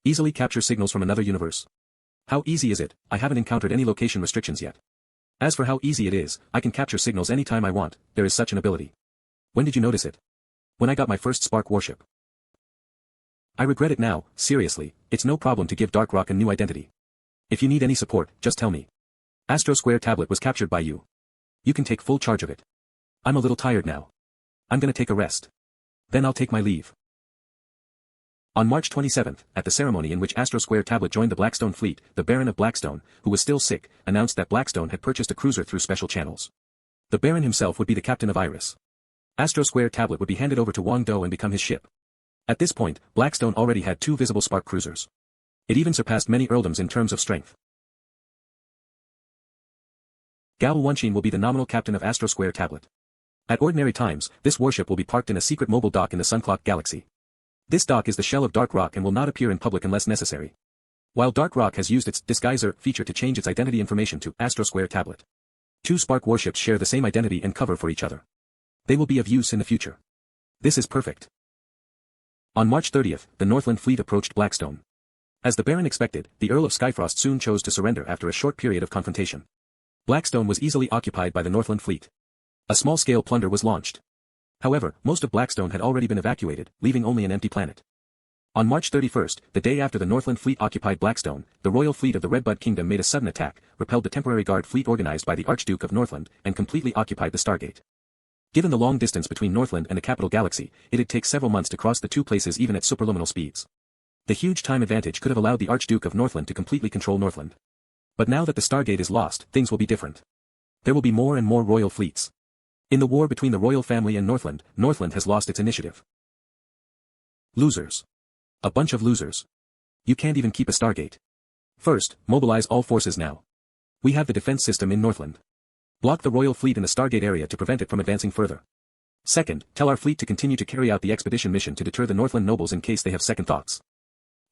Easily capture signals from another universe. How easy is it? I haven't encountered any location restrictions yet. As for how easy it is, I can capture signals anytime I want. There is such an ability. When did you notice it? When I got my first Spark warship. I regret it now, seriously, it's no problem to give Dark Rock a new identity. If you need any support, just tell me. Astro Square Tablet was captured by you. You can take full charge of it. I'm a little tired now. I'm gonna take a rest. Then I'll take my leave. On March 27th, at the ceremony in which Astro Square Tablet joined the Blackstone fleet, the Baron of Blackstone, who was still sick, announced that Blackstone had purchased a cruiser through special channels. The Baron himself would be the captain of Iris. Astro Square Tablet would be handed over to Wang Dong and become his ship. At this point, Blackstone already had 2 visible spark cruisers. It even surpassed many earldoms in terms of strength. Gao Wenqin will be the nominal captain of Astro Square Tablet. At ordinary times, this warship will be parked in a secret mobile dock in the Sunclock Galaxy. This dock is the shell of Dark Rock and will not appear in public unless necessary. While Dark Rock has used its Disguiser feature to change its identity information to Astro Square Tablet. Two Spark warships share the same identity and cover for each other. They will be of use in the future. This is perfect. On March 30th, the Northland fleet approached Blackstone. As the Baron expected, the Earl of Skyfrost soon chose to surrender after a short period of confrontation. Blackstone was easily occupied by the Northland fleet. A small-scale plunder was launched. However, most of Blackstone had already been evacuated, leaving only an empty planet. On March 31st, the day after the Northland fleet occupied Blackstone, the royal fleet of the Redbud Kingdom made a sudden attack, repelled the temporary guard fleet organized by the Archduke of Northland, and completely occupied the Stargate. Given the long distance between Northland and the capital galaxy, it'd take several months to cross the two places even at superluminal speeds. The huge time advantage could have allowed the Archduke of Northland to completely control Northland. But now that the Stargate is lost, things will be different. There will be more and more royal fleets. In the war between the royal family and Northland, Northland has lost its initiative. Losers. A bunch of losers. You can't even keep a Stargate. First, mobilize all forces now. We have the defense system in Northland. Block the royal fleet in the Stargate area to prevent it from advancing further. Second, tell our fleet to continue to carry out the expedition mission to deter the Northland nobles in case they have second thoughts.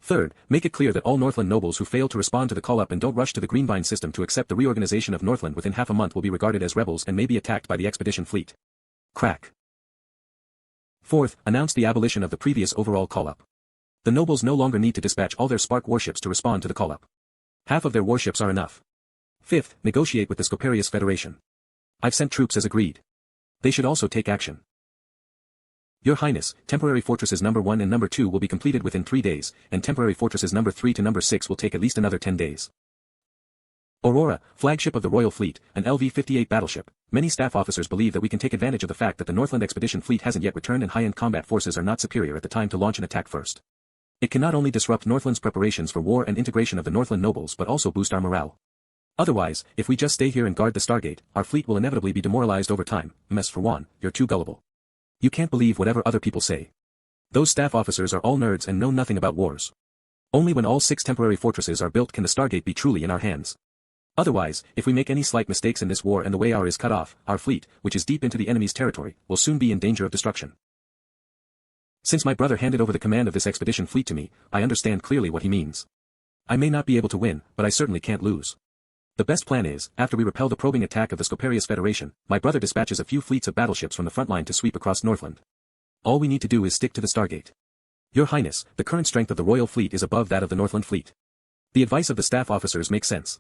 Third, make it clear that all Northland nobles who fail to respond to the call-up and don't rush to the Greenvine system to accept the reorganization of Northland within half a month will be regarded as rebels and may be attacked by the expedition fleet. Crack. Fourth, announce the abolition of the previous overall call-up. The nobles no longer need to dispatch all their Spark warships to respond to the call-up. Half of their warships are enough. Fifth, negotiate with the Scoparius Federation. I've sent troops as agreed. They should also take action. Your Highness, temporary fortresses number 1 and number 2 will be completed within 3 days, and temporary fortresses number 3 to number 6 will take at least another 10 days. Aurora, flagship of the Royal Fleet, an LV-58 battleship. Many staff officers believe that we can take advantage of the fact that the Northland Expedition fleet hasn't yet returned and high-end combat forces are not superior at the time to launch an attack first. It can not only disrupt Northland's preparations for war and integration of the Northland nobles but also boost our morale. Otherwise, if we just stay here and guard the Stargate, our fleet will inevitably be demoralized over time. Mess for Juan, you're too gullible. You can't believe whatever other people say. Those staff officers are all nerds and know nothing about wars. Only when all 6 temporary fortresses are built can the Stargate be truly in our hands. Otherwise, if we make any slight mistakes in this war and the way our is cut off, our fleet, which is deep into the enemy's territory, will soon be in danger of destruction. Since my brother handed over the command of this expedition fleet to me, I understand clearly what he means. I may not be able to win, but I certainly can't lose. The best plan is, after we repel the probing attack of the Scoparius Federation, my brother dispatches a few fleets of battleships from the front line to sweep across Northland. All we need to do is stick to the Stargate. Your Highness, the current strength of the Royal Fleet is above that of the Northland Fleet. The advice of the staff officers makes sense.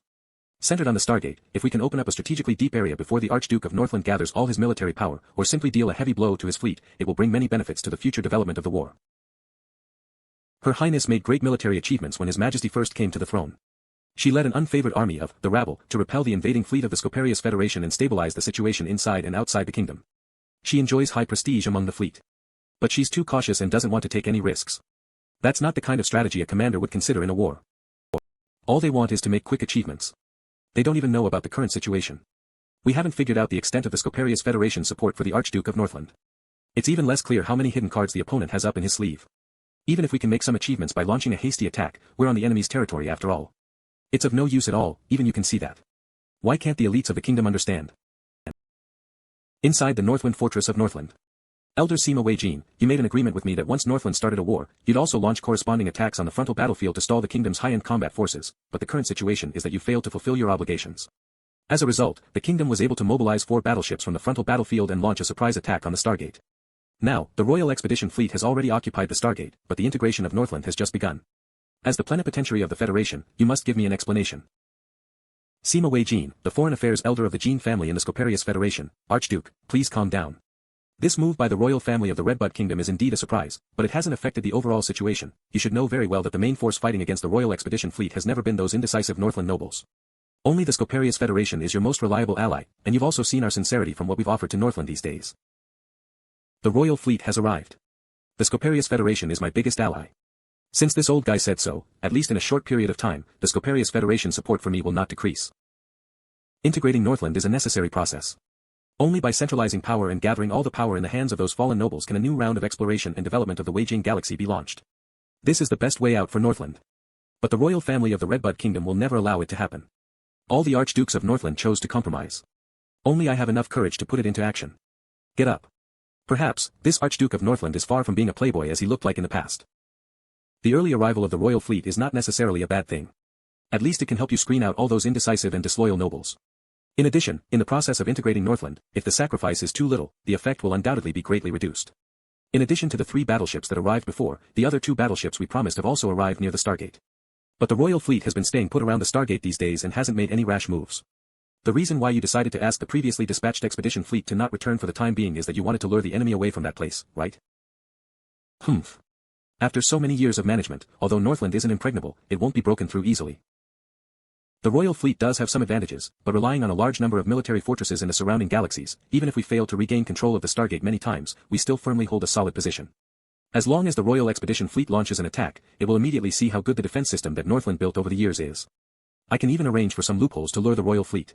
Centered on the Stargate, if we can open up a strategically deep area before the Archduke of Northland gathers all his military power, or simply deal a heavy blow to his fleet, it will bring many benefits to the future development of the war. Her Highness made great military achievements when His Majesty first came to the throne. She led an unfavored army of the rabble to repel the invading fleet of the Scoparius Federation and stabilize the situation inside and outside the kingdom. She enjoys high prestige among the fleet. But she's too cautious and doesn't want to take any risks. That's not the kind of strategy a commander would consider in a war. All they want is to make quick achievements. They don't even know about the current situation. We haven't figured out the extent of the Scoparius Federation's support for the Archduke of Northland. It's even less clear how many hidden cards the opponent has up in his sleeve. Even if we can make some achievements by launching a hasty attack, we're on the enemy's territory after all. It's of no use at all, even you can see that. Why can't the elites of the kingdom understand? Inside the Northwind Fortress of Northland. Elder Sima Wei-jin, you made an agreement with me that once Northland started a war, you'd also launch corresponding attacks on the frontal battlefield to stall the kingdom's high-end combat forces, but the current situation is that you failed to fulfill your obligations. As a result, the kingdom was able to mobilize 4 battleships from the frontal battlefield and launch a surprise attack on the Stargate. Now, the Royal Expedition Fleet has already occupied the Stargate, but the integration of Northland has just begun. As the plenipotentiary of the Federation, you must give me an explanation. Sima Wei-jin, the Foreign Affairs Elder of the Jin family in the Scoparius Federation, Archduke, please calm down. This move by the royal family of the Redbud Kingdom is indeed a surprise, but it hasn't affected the overall situation. You should know very well that the main force fighting against the Royal Expedition Fleet has never been those indecisive Northland nobles. Only the Scoparius Federation is your most reliable ally, and you've also seen our sincerity from what we've offered to Northland these days. The Royal Fleet has arrived. The Scoparius Federation is my biggest ally. Since this old guy said so, at least in a short period of time, the Scoparius Federation support for me will not decrease. Integrating Northland is a necessary process. Only by centralizing power and gathering all the power in the hands of those fallen nobles can a new round of exploration and development of the Weijing Galaxy be launched. This is the best way out for Northland. But the royal family of the Redbud Kingdom will never allow it to happen. All the Archdukes of Northland chose to compromise. Only I have enough courage to put it into action. Get up. Perhaps, this Archduke of Northland is far from being a playboy as he looked like in the past. The early arrival of the royal fleet is not necessarily a bad thing. At least it can help you screen out all those indecisive and disloyal nobles. In addition, in the process of integrating Northland, if the sacrifice is too little, the effect will undoubtedly be greatly reduced. In addition to the 3 battleships that arrived before, the other 2 battleships we promised have also arrived near the Stargate. But the royal fleet has been staying put around the Stargate these days and hasn't made any rash moves. The reason why you decided to ask the previously dispatched expedition fleet to not return for the time being is that you wanted to lure the enemy away from that place, right? Humph. After so many years of management, although Northland isn't impregnable, it won't be broken through easily. The royal fleet does have some advantages, but relying on a large number of military fortresses in the surrounding galaxies, even if we fail to regain control of the Stargate many times, we still firmly hold a solid position. As long as the Royal Expedition Fleet launches an attack, it will immediately see how good the defense system that Northland built over the years is. I can even arrange for some loopholes to lure the royal fleet.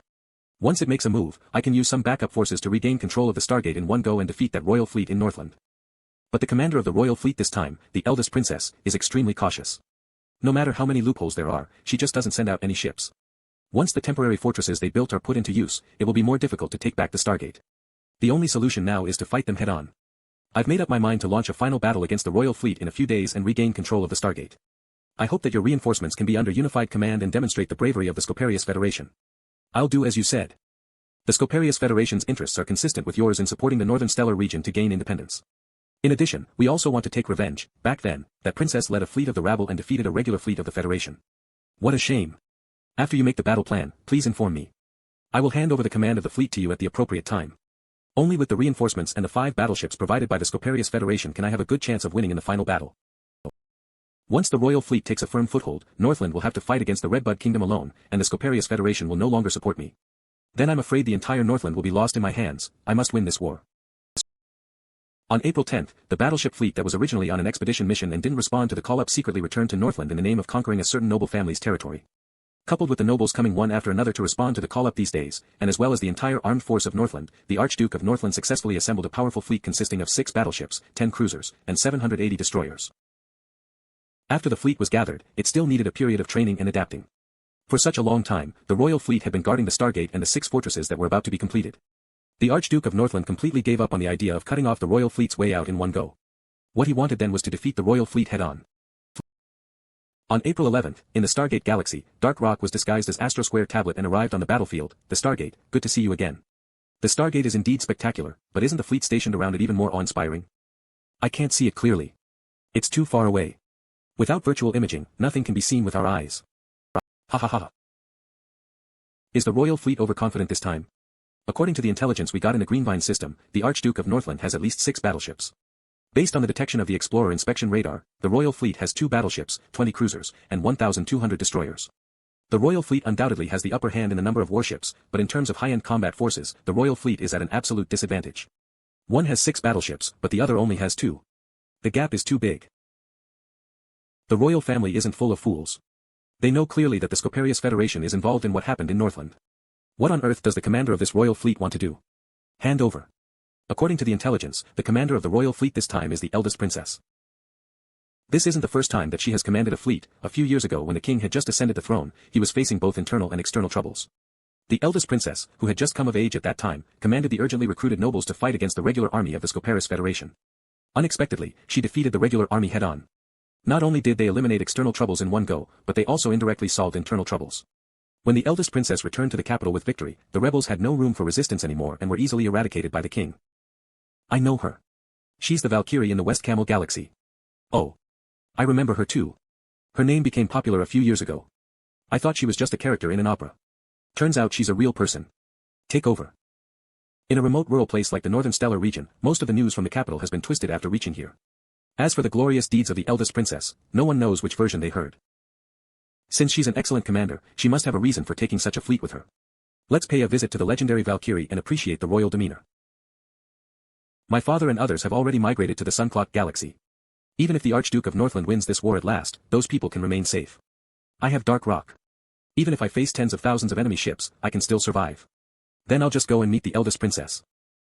Once it makes a move, I can use some backup forces to regain control of the Stargate in one go and defeat that royal fleet in Northland. But the commander of the royal fleet this time, the eldest princess, is extremely cautious. No matter how many loopholes there are, she just doesn't send out any ships. Once the temporary fortresses they built are put into use, it will be more difficult to take back the Stargate. The only solution now is to fight them head-on. I've made up my mind to launch a final battle against the royal fleet in a few days and regain control of the Stargate. I hope that your reinforcements can be under unified command and demonstrate the bravery of the Scoparius Federation. I'll do as you said. The Scoparius Federation's interests are consistent with yours in supporting the Northern Stellar region to gain independence. In addition, we also want to take revenge. Back then, that princess led a fleet of the rabble and defeated a regular fleet of the Federation. What a shame. After you make the battle plan, please inform me. I will hand over the command of the fleet to you at the appropriate time. Only with the reinforcements and the 5 battleships provided by the Scoparius Federation can I have a good chance of winning in the final battle. Once the royal fleet takes a firm foothold, Northland will have to fight against the Redbud Kingdom alone, and the Scoparius Federation will no longer support me. Then I'm afraid the entire Northland will be lost in my hands. I must win this war. On April 10th, the battleship fleet that was originally on an expedition mission and didn't respond to the call-up secretly returned to Northland in the name of conquering a certain noble family's territory. Coupled with the nobles coming one after another to respond to the call-up these days, and as well as the entire armed force of Northland, the Archduke of Northland successfully assembled a powerful fleet consisting of 6 battleships, 10 cruisers, and 780 destroyers. After the fleet was gathered, it still needed a period of training and adapting. For such a long time, the royal fleet had been guarding the Stargate and the 6 fortresses that were about to be completed. The Archduke of Northland completely gave up on the idea of cutting off the royal fleet's way out in one go. What he wanted then was to defeat the royal fleet head-on. On April 11th, in the Stargate galaxy, Dark Rock was disguised as Astro Square Tablet and arrived on the battlefield. The Stargate, good to see you again. The Stargate is indeed spectacular, but isn't the fleet stationed around it even more awe-inspiring? I can't see it clearly. It's too far away. Without virtual imaging, nothing can be seen with our eyes. Ha ha ha. Is the royal fleet overconfident this time? According to the intelligence we got in the Greenvine system, the Archduke of Northland has at least 6 battleships. Based on the detection of the Explorer inspection radar, the royal fleet has 2 battleships, 20 cruisers, and 1,200 destroyers. The royal fleet undoubtedly has the upper hand in the number of warships, but in terms of high-end combat forces, the royal fleet is at an absolute disadvantage. One has 6 battleships, but the other only has 2. The gap is too big. The royal family isn't full of fools. They know clearly that the Scoparius Federation is involved in what happened in Northland. What on earth does the commander of this royal fleet want to do? Hand over. According to the intelligence, the commander of the royal fleet this time is the eldest princess. This isn't the first time that she has commanded a fleet. A few years ago when the king had just ascended the throne, he was facing both internal and external troubles. The eldest princess, who had just come of age at that time, commanded the urgently recruited nobles to fight against the regular army of the Scoparius Federation. Unexpectedly, she defeated the regular army head-on. Not only did they eliminate external troubles in one go, but they also indirectly solved internal troubles. When the eldest princess returned to the capital with victory, the rebels had no room for resistance anymore and were easily eradicated by the king. I know her. She's the Valkyrie in the West Camel Galaxy. Oh. I remember her too. Her name became popular a few years ago. I thought she was just a character in an opera. Turns out she's a real person. Take over. In a remote rural place like the Northern Stellar region, most of the news from the capital has been twisted after reaching here. As for the glorious deeds of the eldest princess, no one knows which version they heard. Since she's an excellent commander, she must have a reason for taking such a fleet with her. Let's pay a visit to the legendary Valkyrie and appreciate the royal demeanor. My father and others have already migrated to the Sunclock Galaxy. Even if the Archduke of Northland wins this war at last, those people can remain safe. I have Dark Rock. Even if I face tens of thousands of enemy ships, I can still survive. Then I'll just go and meet the eldest princess.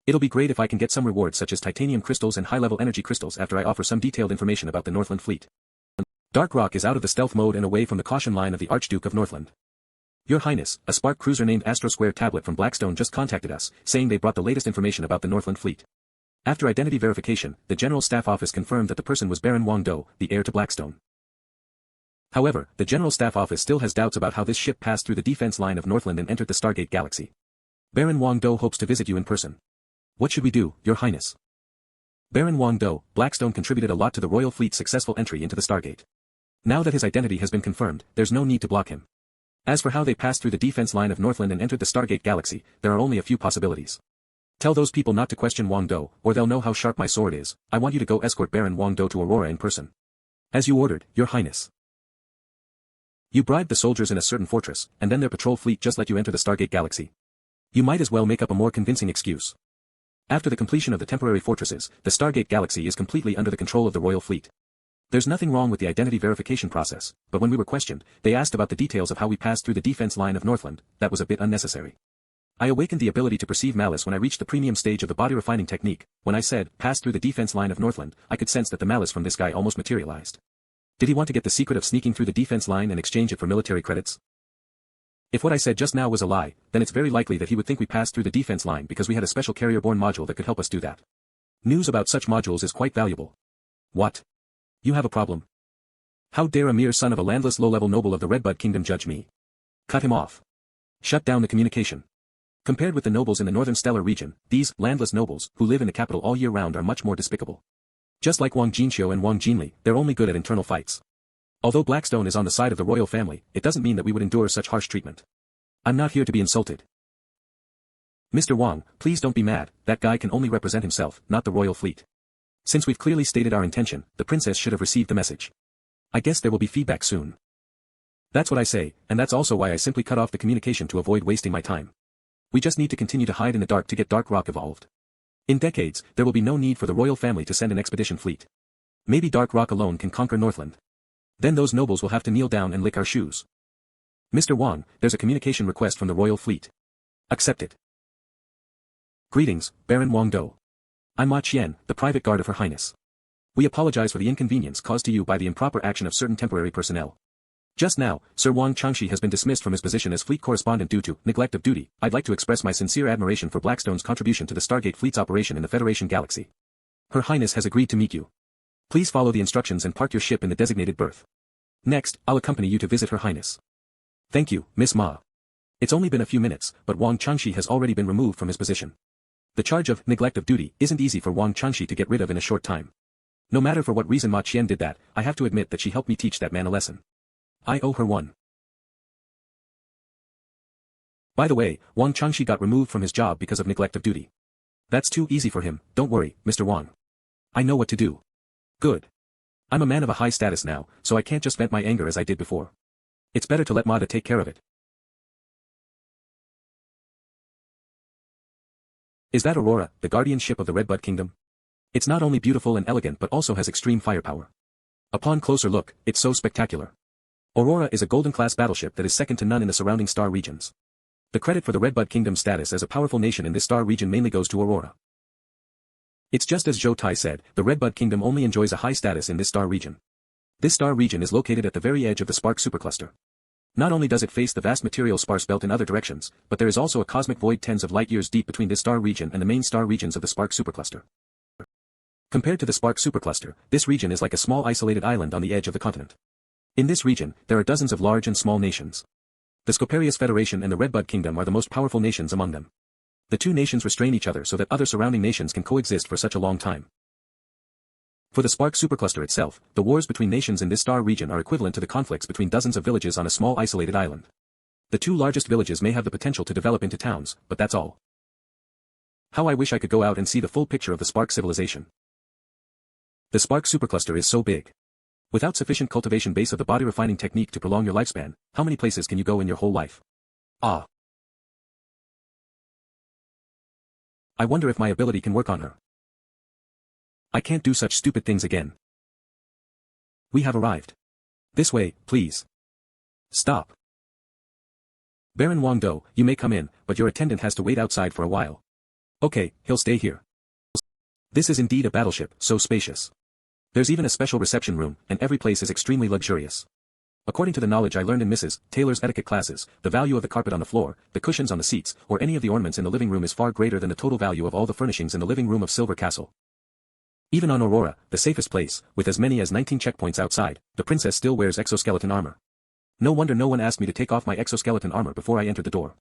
It'll be great if I can get some rewards such as titanium crystals and high-level energy crystals after I offer some detailed information about the Northland fleet. Dark Rock is out of the stealth mode and away from the caution line of the Archduke of Northland. Your Highness, a Spark cruiser named Astro Square Tablet from Blackstone just contacted us, saying they brought the latest information about the Northland fleet. After identity verification, the General Staff Office confirmed that the person was Baron Wang Dong, the heir to Blackstone. However, the General Staff Office still has doubts about how this ship passed through the defense line of Northland and entered the Stargate Galaxy. Baron Wang Dong hopes to visit you in person. What should we do, Your Highness? Baron Wang Dong, Blackstone contributed a lot to the Royal Fleet's successful entry into the Stargate. Now that his identity has been confirmed, there's no need to block him. As for how they passed through the defense line of Northland and entered the Stargate Galaxy, there are only a few possibilities. Tell those people not to question Wang Dong, or they'll know how sharp my sword is. I want you to go escort Baron Wang Dong to Aurora in person. As you ordered, Your Highness. You bribed the soldiers in a certain fortress, and then their patrol fleet just let you enter the Stargate Galaxy. You might as well make up a more convincing excuse. After the completion of the temporary fortresses, the Stargate Galaxy is completely under the control of the Royal Fleet. There's nothing wrong with the identity verification process, but when we were questioned, they asked about the details of how we passed through the defense line of Northland. That was a bit unnecessary. I awakened the ability to perceive malice when I reached the premium stage of the body refining technique. When I said, pass through the defense line of Northland, I could sense that the malice from this guy almost materialized. Did he want to get the secret of sneaking through the defense line and exchange it for military credits? If what I said just now was a lie, then it's very likely that he would think we passed through the defense line because we had a special carrier-borne module that could help us do that. News about such modules is quite valuable. What? You have a problem? How dare a mere son of a landless low-level noble of the Redbud Kingdom judge me? Cut him off. Shut down the communication. Compared with the nobles in the northern stellar region, these landless nobles, who live in the capital all year round, are much more despicable. Just like Wang Jinxiu and Wang Jinli, they're only good at internal fights. Although Blackstone is on the side of the royal family, it doesn't mean that we would endure such harsh treatment. I'm not here to be insulted. Mr. Wang, please don't be mad, that guy can only represent himself, not the royal fleet. Since we've clearly stated our intention, the princess should have received the message. I guess there will be feedback soon. That's what I say, and that's also why I simply cut off the communication to avoid wasting my time. We just need to continue to hide in the dark to get Dark Rock evolved. In decades, there will be no need for the royal family to send an expedition fleet. Maybe Dark Rock alone can conquer Northland. Then those nobles will have to kneel down and lick our shoes. Mr. Wang, there's a communication request from the royal fleet. Accept it. Greetings, Baron Wang Dong. I'm Ma Qian, the private guard of Her Highness. We apologize for the inconvenience caused to you by the improper action of certain temporary personnel. Just now, Sir Wang Changshi has been dismissed from his position as fleet correspondent due to neglect of duty. I'd like to express my sincere admiration for Blackstone's contribution to the Stargate fleet's operation in the Federation Galaxy. Her Highness has agreed to meet you. Please follow the instructions and park your ship in the designated berth. Next, I'll accompany you to visit Her Highness. Thank you, Miss Ma. It's only been a few minutes, but Wang Changshi has already been removed from his position. The charge of neglect of duty isn't easy for Wang Changshi to get rid of in a short time. No matter for what reason Ma Qian did that, I have to admit that she helped me teach that man a lesson. I owe her one. By the way, Wang Changshi got removed from his job because of neglect of duty. That's too easy for him, don't worry, Mr. Wang. I know what to do. Good. I'm a man of a high status now, so I can't just vent my anger as I did before. It's better to let Mada take care of it. Is that Aurora, the guardian ship of the Redbud Kingdom? It's not only beautiful and elegant but also has extreme firepower. Upon closer look, it's so spectacular. Aurora is a golden-class battleship that is second to none in the surrounding star regions. The credit for the Redbud Kingdom's status as a powerful nation in this star region mainly goes to Aurora. It's just as Zhou Tai said, the Redbud Kingdom only enjoys a high status in this star region. This star region is located at the very edge of the Spark supercluster. Not only does it face the vast material sparse belt in other directions, but there is also a cosmic void tens of light years deep between this star region and the main star regions of the Spark supercluster. Compared to the Spark supercluster, this region is like a small isolated island on the edge of the continent. In this region, there are dozens of large and small nations. The Scoparius Federation and the Redbud Kingdom are the most powerful nations among them. The two nations restrain each other so that other surrounding nations can coexist for such a long time. For the Spark supercluster itself, the wars between nations in this star region are equivalent to the conflicts between dozens of villages on a small isolated island. The two largest villages may have the potential to develop into towns, but that's all. How I wish I could go out and see the full picture of the Spark civilization. The Spark supercluster is so big. Without sufficient cultivation base of the body refining technique to prolong your lifespan, how many places can you go in your whole life? Ah. I wonder if my ability can work on her. I can't do such stupid things again. We have arrived. This way, please. Stop. Baron Wang Dong, you may come in, but your attendant has to wait outside for a while. Okay, he'll stay here. This is indeed a battleship, so spacious. There's even a special reception room, and every place is extremely luxurious. According to the knowledge I learned in Mrs. Taylor's etiquette classes, the value of the carpet on the floor, the cushions on the seats, or any of the ornaments in the living room is far greater than the total value of all the furnishings in the living room of Silver Castle. Even on Aurora, the safest place, with as many as 19 checkpoints outside, the princess still wears exoskeleton armor. No wonder no one asked me to take off my exoskeleton armor before I entered the door.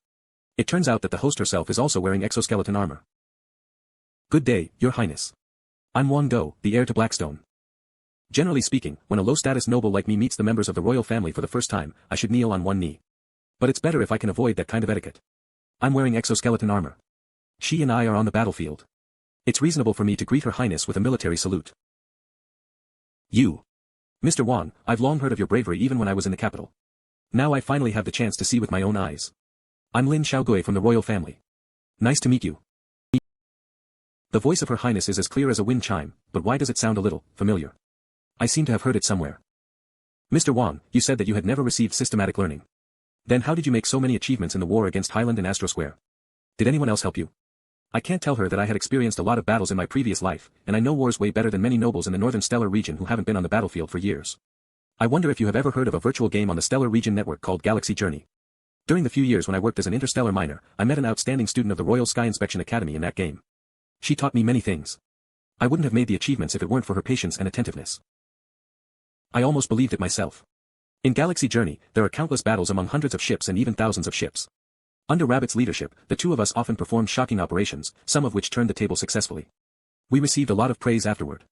It turns out that the host herself is also wearing exoskeleton armor. Good day, Your Highness. I'm Wang Dong, the heir to Blackstone. Generally speaking, when a low-status noble like me meets the members of the royal family for the first time, I should kneel on one knee. But it's better if I can avoid that kind of etiquette. I'm wearing exoskeleton armor. She and I are on the battlefield. It's reasonable for me to greet Her Highness with a military salute. You. Mr. Wang, I've long heard of your bravery even when I was in the capital. Now I finally have the chance to see with my own eyes. I'm Lin Xiaogui from the royal family. Nice to meet you. The voice of Her Highness is as clear as a wind chime, but why does it sound a little familiar? I seem to have heard it somewhere. Mr. Wang, you said that you had never received systematic learning. Then how did you make so many achievements in the war against Highland and Astro Square? Did anyone else help you? I can't tell her that I had experienced a lot of battles in my previous life, and I know wars way better than many nobles in the northern stellar region who haven't been on the battlefield for years. I wonder if you have ever heard of a virtual game on the stellar region network called Galaxy Journey. During the few years when I worked as an interstellar miner, I met an outstanding student of the Royal Sky Inspection Academy in that game. She taught me many things. I wouldn't have made the achievements if it weren't for her patience and attentiveness. I almost believed it myself. In Galaxy Journey, there are countless battles among hundreds of ships and even thousands of ships. Under Rabbit's leadership, the two of us often performed shocking operations, some of which turned the table successfully. We received a lot of praise afterward.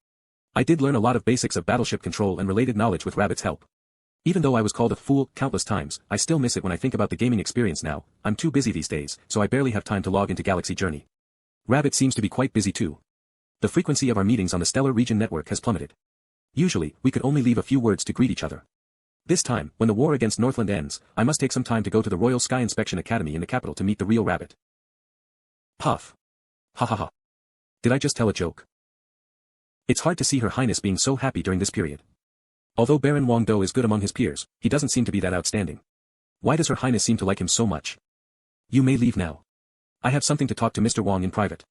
I did learn a lot of basics of battleship control and related knowledge with Rabbit's help. Even though I was called a fool countless times, I still miss it when I think about the gaming experience now. I'm too busy these days, so I barely have time to log into Galaxy Journey. Rabbit seems to be quite busy too. The frequency of our meetings on the Stellar Region network has plummeted. Usually, we could only leave a few words to greet each other. This time, when the war against Northland ends, I must take some time to go to the Royal Sky Inspection Academy in the capital to meet the real Rabbit. Puff. Ha ha ha. Did I just tell a joke? It's hard to see Her Highness being so happy during this period. Although Baron Wang Dong is good among his peers, he doesn't seem to be that outstanding. Why does Her Highness seem to like him so much? You may leave now. I have something to talk to Mr. Wang in private.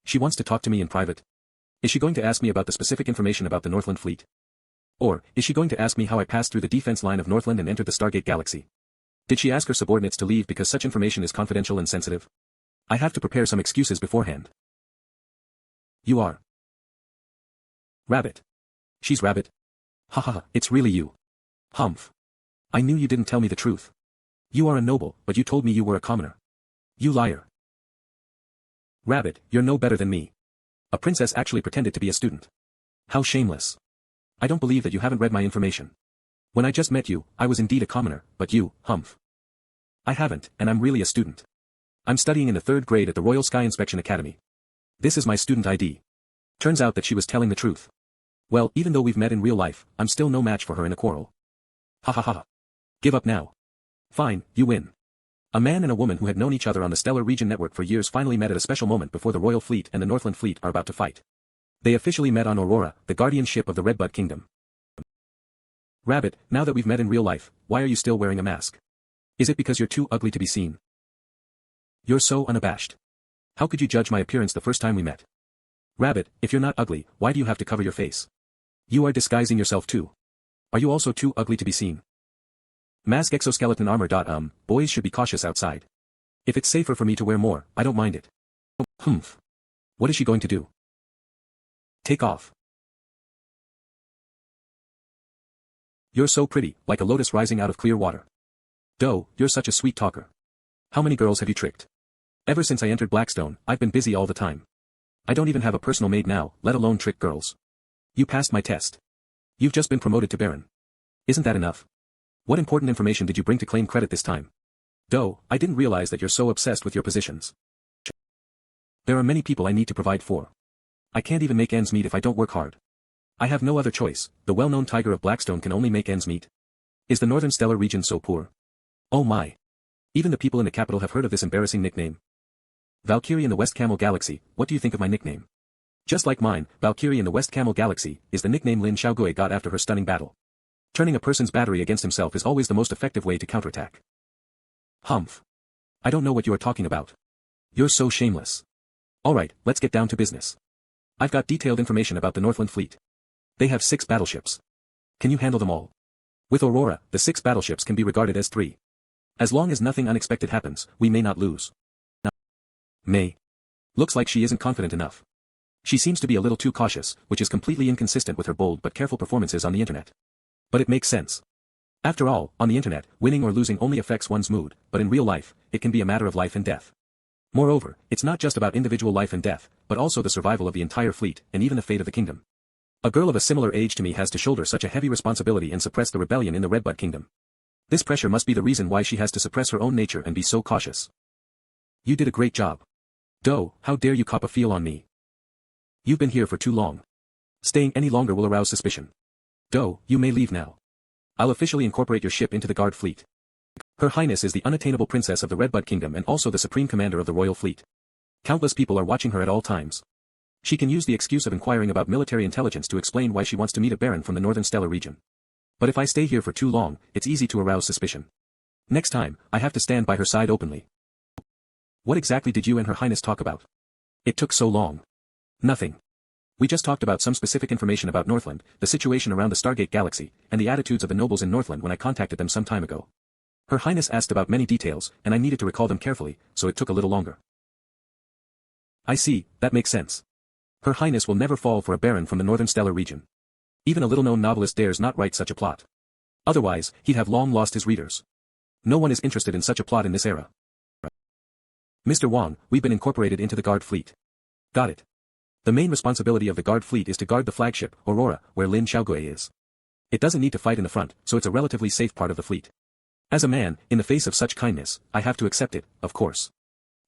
She wants to talk to me in private. Is she going to ask me about the specific information about the Northland fleet? Or, is she going to ask me how I passed through the defense line of Northland and entered the Stargate Galaxy? Did she ask her subordinates to leave because such information is confidential and sensitive? I have to prepare some excuses beforehand. You are Rabbit. She's Rabbit. Ha ha ha, it's really you. Humph. I knew you didn't tell me the truth. You are a noble, but you told me you were a commoner. You liar. Rabbit, you're no better than me. A princess actually pretended to be a student. How shameless. I don't believe that you haven't read my information. When I just met you, I was indeed a commoner, but you, Humph. I haven't, and I'm really a student. I'm studying in the 3rd grade at the Royal Sky Inspection Academy. This is my student ID. Turns out that she was telling the truth. Well, even though we've met in real life, I'm still no match for her in a quarrel. Ha ha ha. Give up now. Fine, you win. A man and a woman who had known each other on the Stellar Region network for years finally met at a special moment before the Royal Fleet and the Northland Fleet are about to fight. They officially met on Aurora, the guardian ship of the Redbud Kingdom. Rabbit, now that we've met in real life, why are you still wearing a mask? Is it because you're too ugly to be seen? You're so unabashed. How could you judge my appearance the first time we met? Rabbit, if you're not ugly, why do you have to cover your face? You are disguising yourself too. Are you also too ugly to be seen? Mask exoskeleton armor. Boys should be cautious outside. If it's safer for me to wear more, I don't mind it. Humph. What is she going to do? Take off. You're so pretty, like a lotus rising out of clear water. Doe, you're such a sweet talker. How many girls have you tricked? Ever since I entered Blackstone, I've been busy all the time. I don't even have a personal maid now, let alone trick girls. You passed my test. You've just been promoted to Baron. Isn't that enough? What important information did you bring to claim credit this time? Doe, I didn't realize that you're so obsessed with your positions. There are many people I need to provide for. I can't even make ends meet if I don't work hard. I have no other choice, the well-known tiger of Blackstone can only make ends meet. Is the Northern Stellar region so poor? Oh my. Even the people in the capital have heard of this embarrassing nickname. Valkyrie in the West Camel Galaxy, what do you think of my nickname? Just like mine, Valkyrie in the West Camel Galaxy, is the nickname Lin Xiaogui got after her stunning battle. Turning a person's battery against himself is always the most effective way to counterattack. Humph. I don't know what you are talking about. You're so shameless. Alright, let's get down to business. I've got detailed information about the Northland fleet. They have 6 battleships. Can you handle them all? With Aurora, the 6 battleships can be regarded as 3. As long as nothing unexpected happens, we may not lose. May. Looks like she isn't confident enough. She seems to be a little too cautious, which is completely inconsistent with her bold but careful performances on the internet. But it makes sense. After all, on the internet, winning or losing only affects one's mood, but in real life, it can be a matter of life and death. Moreover, it's not just about individual life and death, but also the survival of the entire fleet, and even the fate of the kingdom. A girl of a similar age to me has to shoulder such a heavy responsibility and suppress the rebellion in the Redbud Kingdom. This pressure must be the reason why she has to suppress her own nature and be so cautious. You did a great job. Do, how dare you cop a feel on me? You've been here for too long. Staying any longer will arouse suspicion. Do, you may leave now. I'll officially incorporate your ship into the guard fleet. Her Highness is the unattainable princess of the Redbud Kingdom and also the supreme commander of the royal fleet. Countless people are watching her at all times. She can use the excuse of inquiring about military intelligence to explain why she wants to meet a baron from the northern stellar region. But if I stay here for too long, it's easy to arouse suspicion. Next time, I have to stand by her side openly. What exactly did you and Her Highness talk about? It took so long. Nothing. We just talked about some specific information about Northland, the situation around the Stargate Galaxy, and the attitudes of the nobles in Northland when I contacted them some time ago. Her Highness asked about many details, and I needed to recall them carefully, so it took a little longer. I see, that makes sense. Her Highness will never fall for a baron from the northern stellar region. Even a little-known novelist dares not write such a plot. Otherwise, he'd have long lost his readers. No one is interested in such a plot in this era. Mr. Wang, we've been incorporated into the guard fleet. Got it. The main responsibility of the guard fleet is to guard the flagship, Aurora, where Lin Xiaogui is. It doesn't need to fight in the front, so it's a relatively safe part of the fleet. As a man, in the face of such kindness, I have to accept it, of course.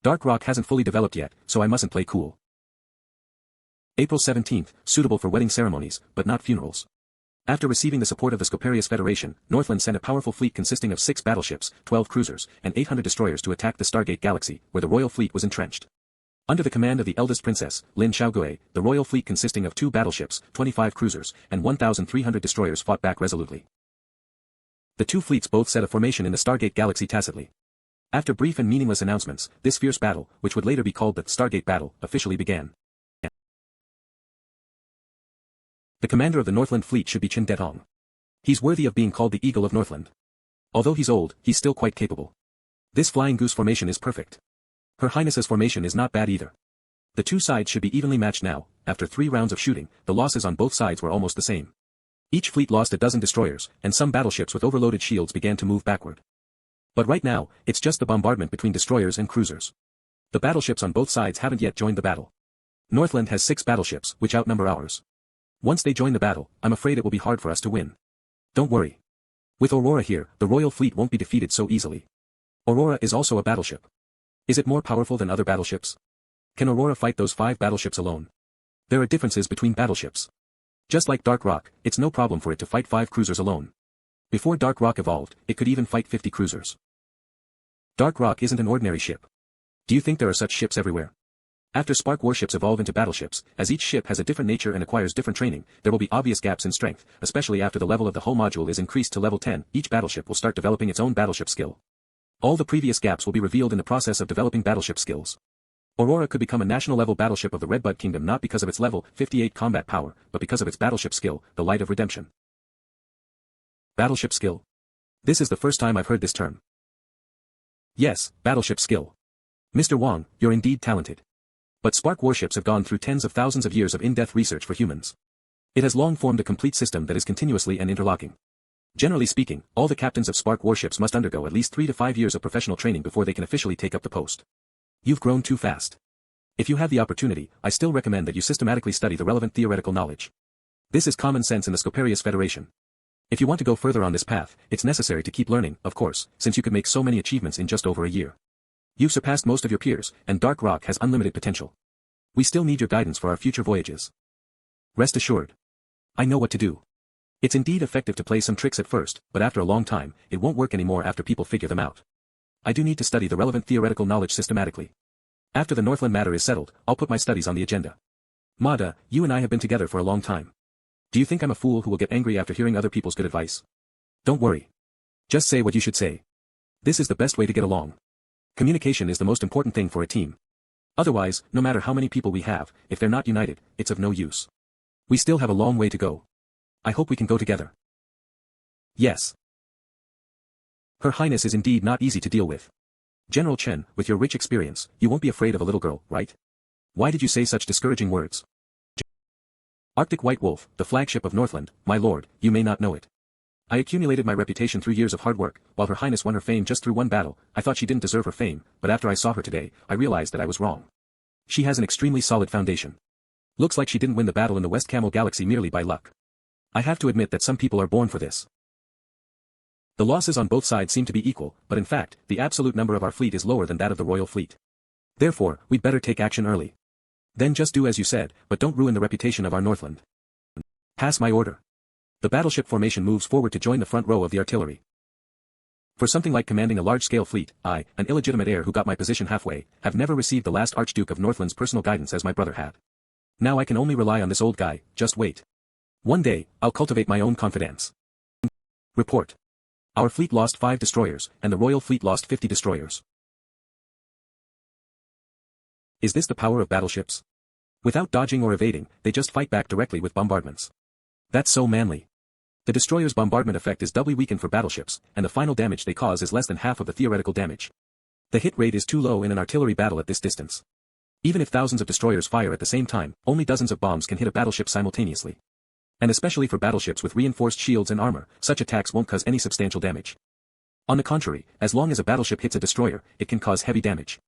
Dark Rock hasn't fully developed yet, so I mustn't play cool. April 17th, suitable for wedding ceremonies, but not funerals. After receiving the support of the Scoparius Federation, Northland sent a powerful fleet consisting of 6 battleships, 12 cruisers, and 800 destroyers to attack the Stargate Galaxy, where the royal fleet was entrenched. Under the command of the eldest princess, Lin Xiaogui, the royal fleet consisting of 2 battleships, 25 cruisers, and 1,300 destroyers fought back resolutely. The 2 fleets both set a formation in the Stargate Galaxy tacitly. After brief and meaningless announcements, this fierce battle, which would later be called the Stargate Battle, officially began. The commander of the Northland fleet should be Chen Detong. He's worthy of being called the Eagle of Northland. Although he's old, he's still quite capable. This flying goose formation is perfect. Her Highness's formation is not bad either. The 2 sides should be evenly matched now. After 3 rounds of shooting, the losses on both sides were almost the same. Each fleet lost a dozen destroyers, and some battleships with overloaded shields began to move backward. But right now, it's just the bombardment between destroyers and cruisers. The battleships on both sides haven't yet joined the battle. Northland has 6 battleships, which outnumber ours. Once they join the battle, I'm afraid it will be hard for us to win. Don't worry. With Aurora here, the royal fleet won't be defeated so easily. Aurora is also a battleship. Is it more powerful than other battleships? Can Aurora fight those 5 battleships alone? There are differences between battleships. Just like Dark Rock, it's no problem for it to fight 5 cruisers alone. Before Dark Rock evolved, it could even fight 50 cruisers. Dark Rock isn't an ordinary ship. Do you think there are such ships everywhere? After Spark warships evolve into battleships, as each ship has a different nature and acquires different training, there will be obvious gaps in strength, especially after the level of the hull module is increased to level 10, each battleship will start developing its own battleship skill. All the previous gaps will be revealed in the process of developing battleship skills. Aurora could become a national-level battleship of the Redbud Kingdom not because of its level 58 combat power, but because of its battleship skill, the Light of Redemption. Battleship skill? This is the first time I've heard this term. Yes, battleship skill. Mr. Wang, you're indeed talented. But Spark warships have gone through tens of thousands of years of in-depth research for humans. It has long formed a complete system that is continuously and interlocking. Generally speaking, all the captains of Spark warships must undergo at least 3 to 5 years of professional training before they can officially take up the post. You've grown too fast. If you have the opportunity, I still recommend that you systematically study the relevant theoretical knowledge. This is common sense in the Scoparius Federation. If you want to go further on this path, it's necessary to keep learning, of course, since you could make so many achievements in just over a year. You've surpassed most of your peers, and Dark Rock has unlimited potential. We still need your guidance for our future voyages. Rest assured. I know what to do. It's indeed effective to play some tricks at first, but after a long time, it won't work anymore after people figure them out. I do need to study the relevant theoretical knowledge systematically. After the Northland matter is settled, I'll put my studies on the agenda. Mada, you and I have been together for a long time. Do you think I'm a fool who will get angry after hearing other people's good advice? Don't worry. Just say what you should say. This is the best way to get along. Communication is the most important thing for a team. Otherwise, no matter how many people we have, if they're not united, it's of no use. We still have a long way to go. I hope we can go together. Yes. Her Highness is indeed not easy to deal with. General Chen, with your rich experience, you won't be afraid of a little girl, right? Why did you say such discouraging words? Arctic White Wolf, the flagship of Northland, my lord, you may not know it. I accumulated my reputation through years of hard work, while Her Highness won her fame just through one battle. I thought she didn't deserve her fame, but after I saw her today, I realized that I was wrong. She has an extremely solid foundation. Looks like she didn't win the battle in the West Camel Galaxy merely by luck. I have to admit that some people are born for this. The losses on both sides seem to be equal, but in fact, the absolute number of our fleet is lower than that of the royal fleet. Therefore, we'd better take action early. Then just do as you said, but don't ruin the reputation of our Northland. Pass my order. The battleship formation moves forward to join the front row of the artillery. For something like commanding a large-scale fleet, I, an illegitimate heir who got my position halfway, have never received the last Archduke of Northland's personal guidance as my brother had. Now I can only rely on this old guy, just wait. One day, I'll cultivate my own confidence. Report. Our fleet lost 5 destroyers, and the royal fleet lost 50 destroyers. Is this the power of battleships? Without dodging or evading, they just fight back directly with bombardments. That's so manly. The destroyer's bombardment effect is doubly weakened for battleships, and the final damage they cause is less than half of the theoretical damage. The hit rate is too low in an artillery battle at this distance. Even if thousands of destroyers fire at the same time, only dozens of bombs can hit a battleship simultaneously. And especially for battleships with reinforced shields and armor, such attacks won't cause any substantial damage. On the contrary, as long as a battleship hits a destroyer, it can cause heavy damage.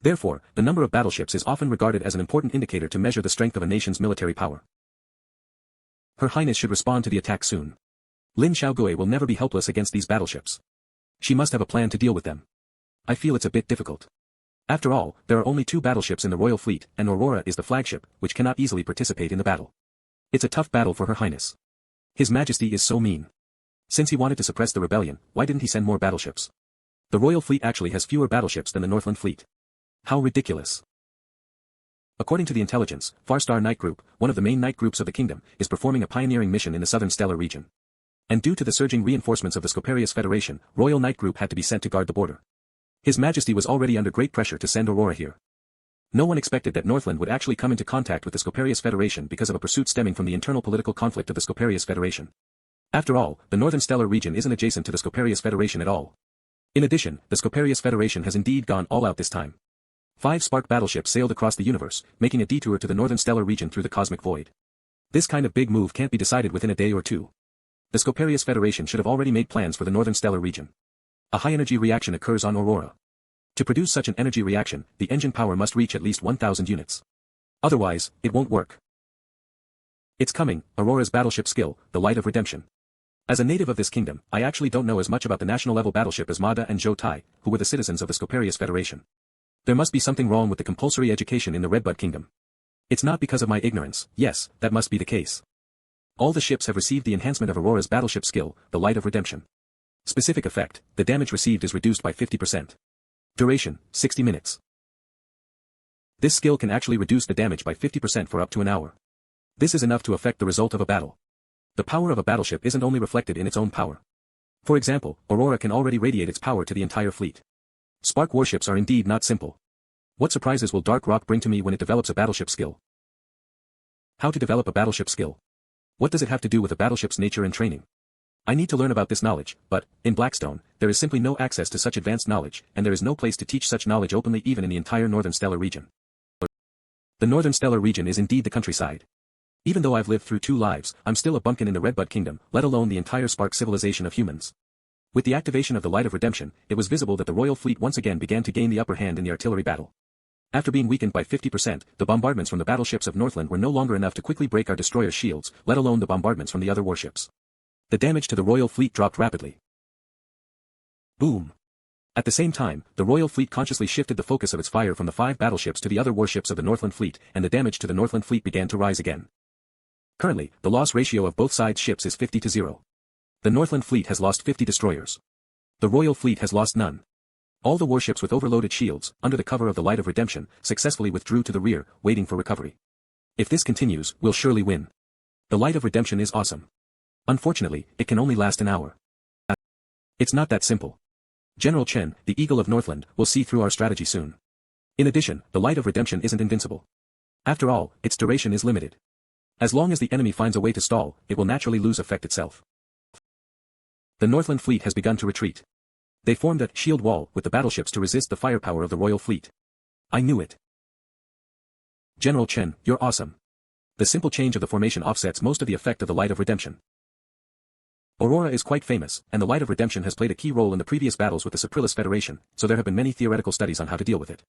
Therefore, the number of battleships is often regarded as an important indicator to measure the strength of a nation's military power. Her Highness should respond to the attack soon. Lin Xiaogui will never be helpless against these battleships. She must have a plan to deal with them. I feel it's a bit difficult. After all, there are only 2 battleships in the royal fleet, and Aurora is the flagship, which cannot easily participate in the battle. It's a tough battle for Her Highness. His Majesty is so mean. Since he wanted to suppress the rebellion, why didn't he send more battleships? The royal fleet actually has fewer battleships than the Northland fleet. How ridiculous. According to the intelligence, Farstar Night Group, one of the main night groups of the kingdom, is performing a pioneering mission in the southern stellar region. And due to the surging reinforcements of the Scoparius Federation, Royal Night Group had to be sent to guard the border. His Majesty was already under great pressure to send Aurora here. No one expected that Northland would actually come into contact with the Scoparius Federation because of a pursuit stemming from the internal political conflict of the Scoparius Federation. After all, the northern stellar region isn't adjacent to the Scoparius Federation at all. In addition, the Scoparius Federation has indeed gone all out this time. 5 Spark battleships sailed across the universe, making a detour to the northern stellar region through the cosmic void. This kind of big move can't be decided within a day or two. The Scoparius Federation should have already made plans for the northern stellar region. A high-energy reaction occurs on Aurora. To produce such an energy reaction, the engine power must reach at least 1,000 units. Otherwise, it won't work. It's coming, Aurora's battleship skill, the Light of Redemption. As a native of this kingdom, I actually don't know as much about the national-level battleship as Mada and Zhou Tai, who were the citizens of the Scoparius Federation. There must be something wrong with the compulsory education in the Redbud Kingdom. It's not because of my ignorance, yes, that must be the case. All the ships have received the enhancement of Aurora's battleship skill, the Light of Redemption. Specific effect, the damage received is reduced by 50%. Duration, 60 minutes. This skill can actually reduce the damage by 50% for up to an hour. This is enough to affect the result of a battle. The power of a battleship isn't only reflected in its own power. For example, Aurora can already radiate its power to the entire fleet. Spark warships are indeed not simple. What surprises will Dark Rock bring to me when it develops a battleship skill? How to develop a battleship skill? What does it have to do with a battleship's nature and training? I need to learn about this knowledge, but, in Blackstone, there is simply no access to such advanced knowledge, and there is no place to teach such knowledge openly even in the entire Northern Stellar region. The Northern Stellar region is indeed the countryside. Even though I've lived through 2 lives, I'm still a bumpkin in the Redbud Kingdom, let alone the entire Spark civilization of humans. With the activation of the Light of Redemption, it was visible that the royal fleet once again began to gain the upper hand in the artillery battle. After being weakened by 50%, the bombardments from the battleships of Northland were no longer enough to quickly break our destroyer shields, let alone the bombardments from the other warships. The damage to the royal fleet dropped rapidly. Boom. At the same time, the royal fleet consciously shifted the focus of its fire from the 5 battleships to the other warships of the Northland fleet, and the damage to the Northland fleet began to rise again. Currently, the loss ratio of both sides' ships is 50-0. The Northland fleet has lost 50 destroyers. The royal fleet has lost none. All the warships with overloaded shields, under the cover of the Light of Redemption, successfully withdrew to the rear, waiting for recovery. If this continues, we'll surely win. The Light of Redemption is awesome. Unfortunately, it can only last an hour. It's not that simple. General Chen, the Eagle of Northland, will see through our strategy soon. In addition, the Light of Redemption isn't invincible. After all, its duration is limited. As long as the enemy finds a way to stall, it will naturally lose effect itself. The Northland fleet has begun to retreat. They formed a shield wall with the battleships to resist the firepower of the royal fleet. I knew it. General Chen, you're awesome. The simple change of the formation offsets most of the effect of the Light of Redemption. Aurora is quite famous, and the Light of Redemption has played a key role in the previous battles with the Cruelest Federation, so there have been many theoretical studies on how to deal with it.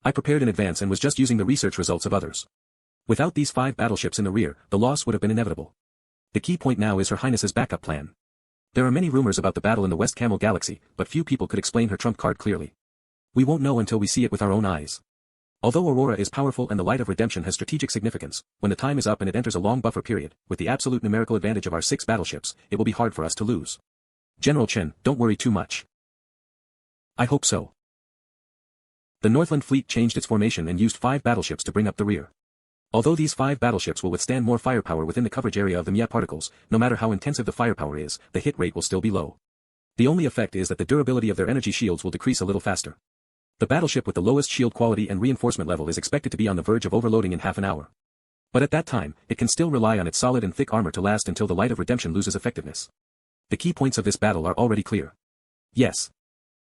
I prepared in advance and was just using the research results of others. Without these 5 battleships in the rear, the loss would have been inevitable. The key point now is Her Highness's backup plan. There are many rumors about the battle in the West Camel Galaxy, but few people could explain her trump card clearly. We won't know until we see it with our own eyes. Although Aurora is powerful and the Light of Redemption has strategic significance, when the time is up and it enters a long buffer period, with the absolute numerical advantage of our 6 battleships, it will be hard for us to lose. General Chen, don't worry too much. I hope so. The Northland fleet changed its formation and used 5 battleships to bring up the rear. Although these 5 battleships will withstand more firepower within the coverage area of the Mia particles, no matter how intensive the firepower is, the hit rate will still be low. The only effect is that the durability of their energy shields will decrease a little faster. The battleship with the lowest shield quality and reinforcement level is expected to be on the verge of overloading in half an hour. But at that time, it can still rely on its solid and thick armor to last until the Light of Redemption loses effectiveness. The key points of this battle are already clear. Yes.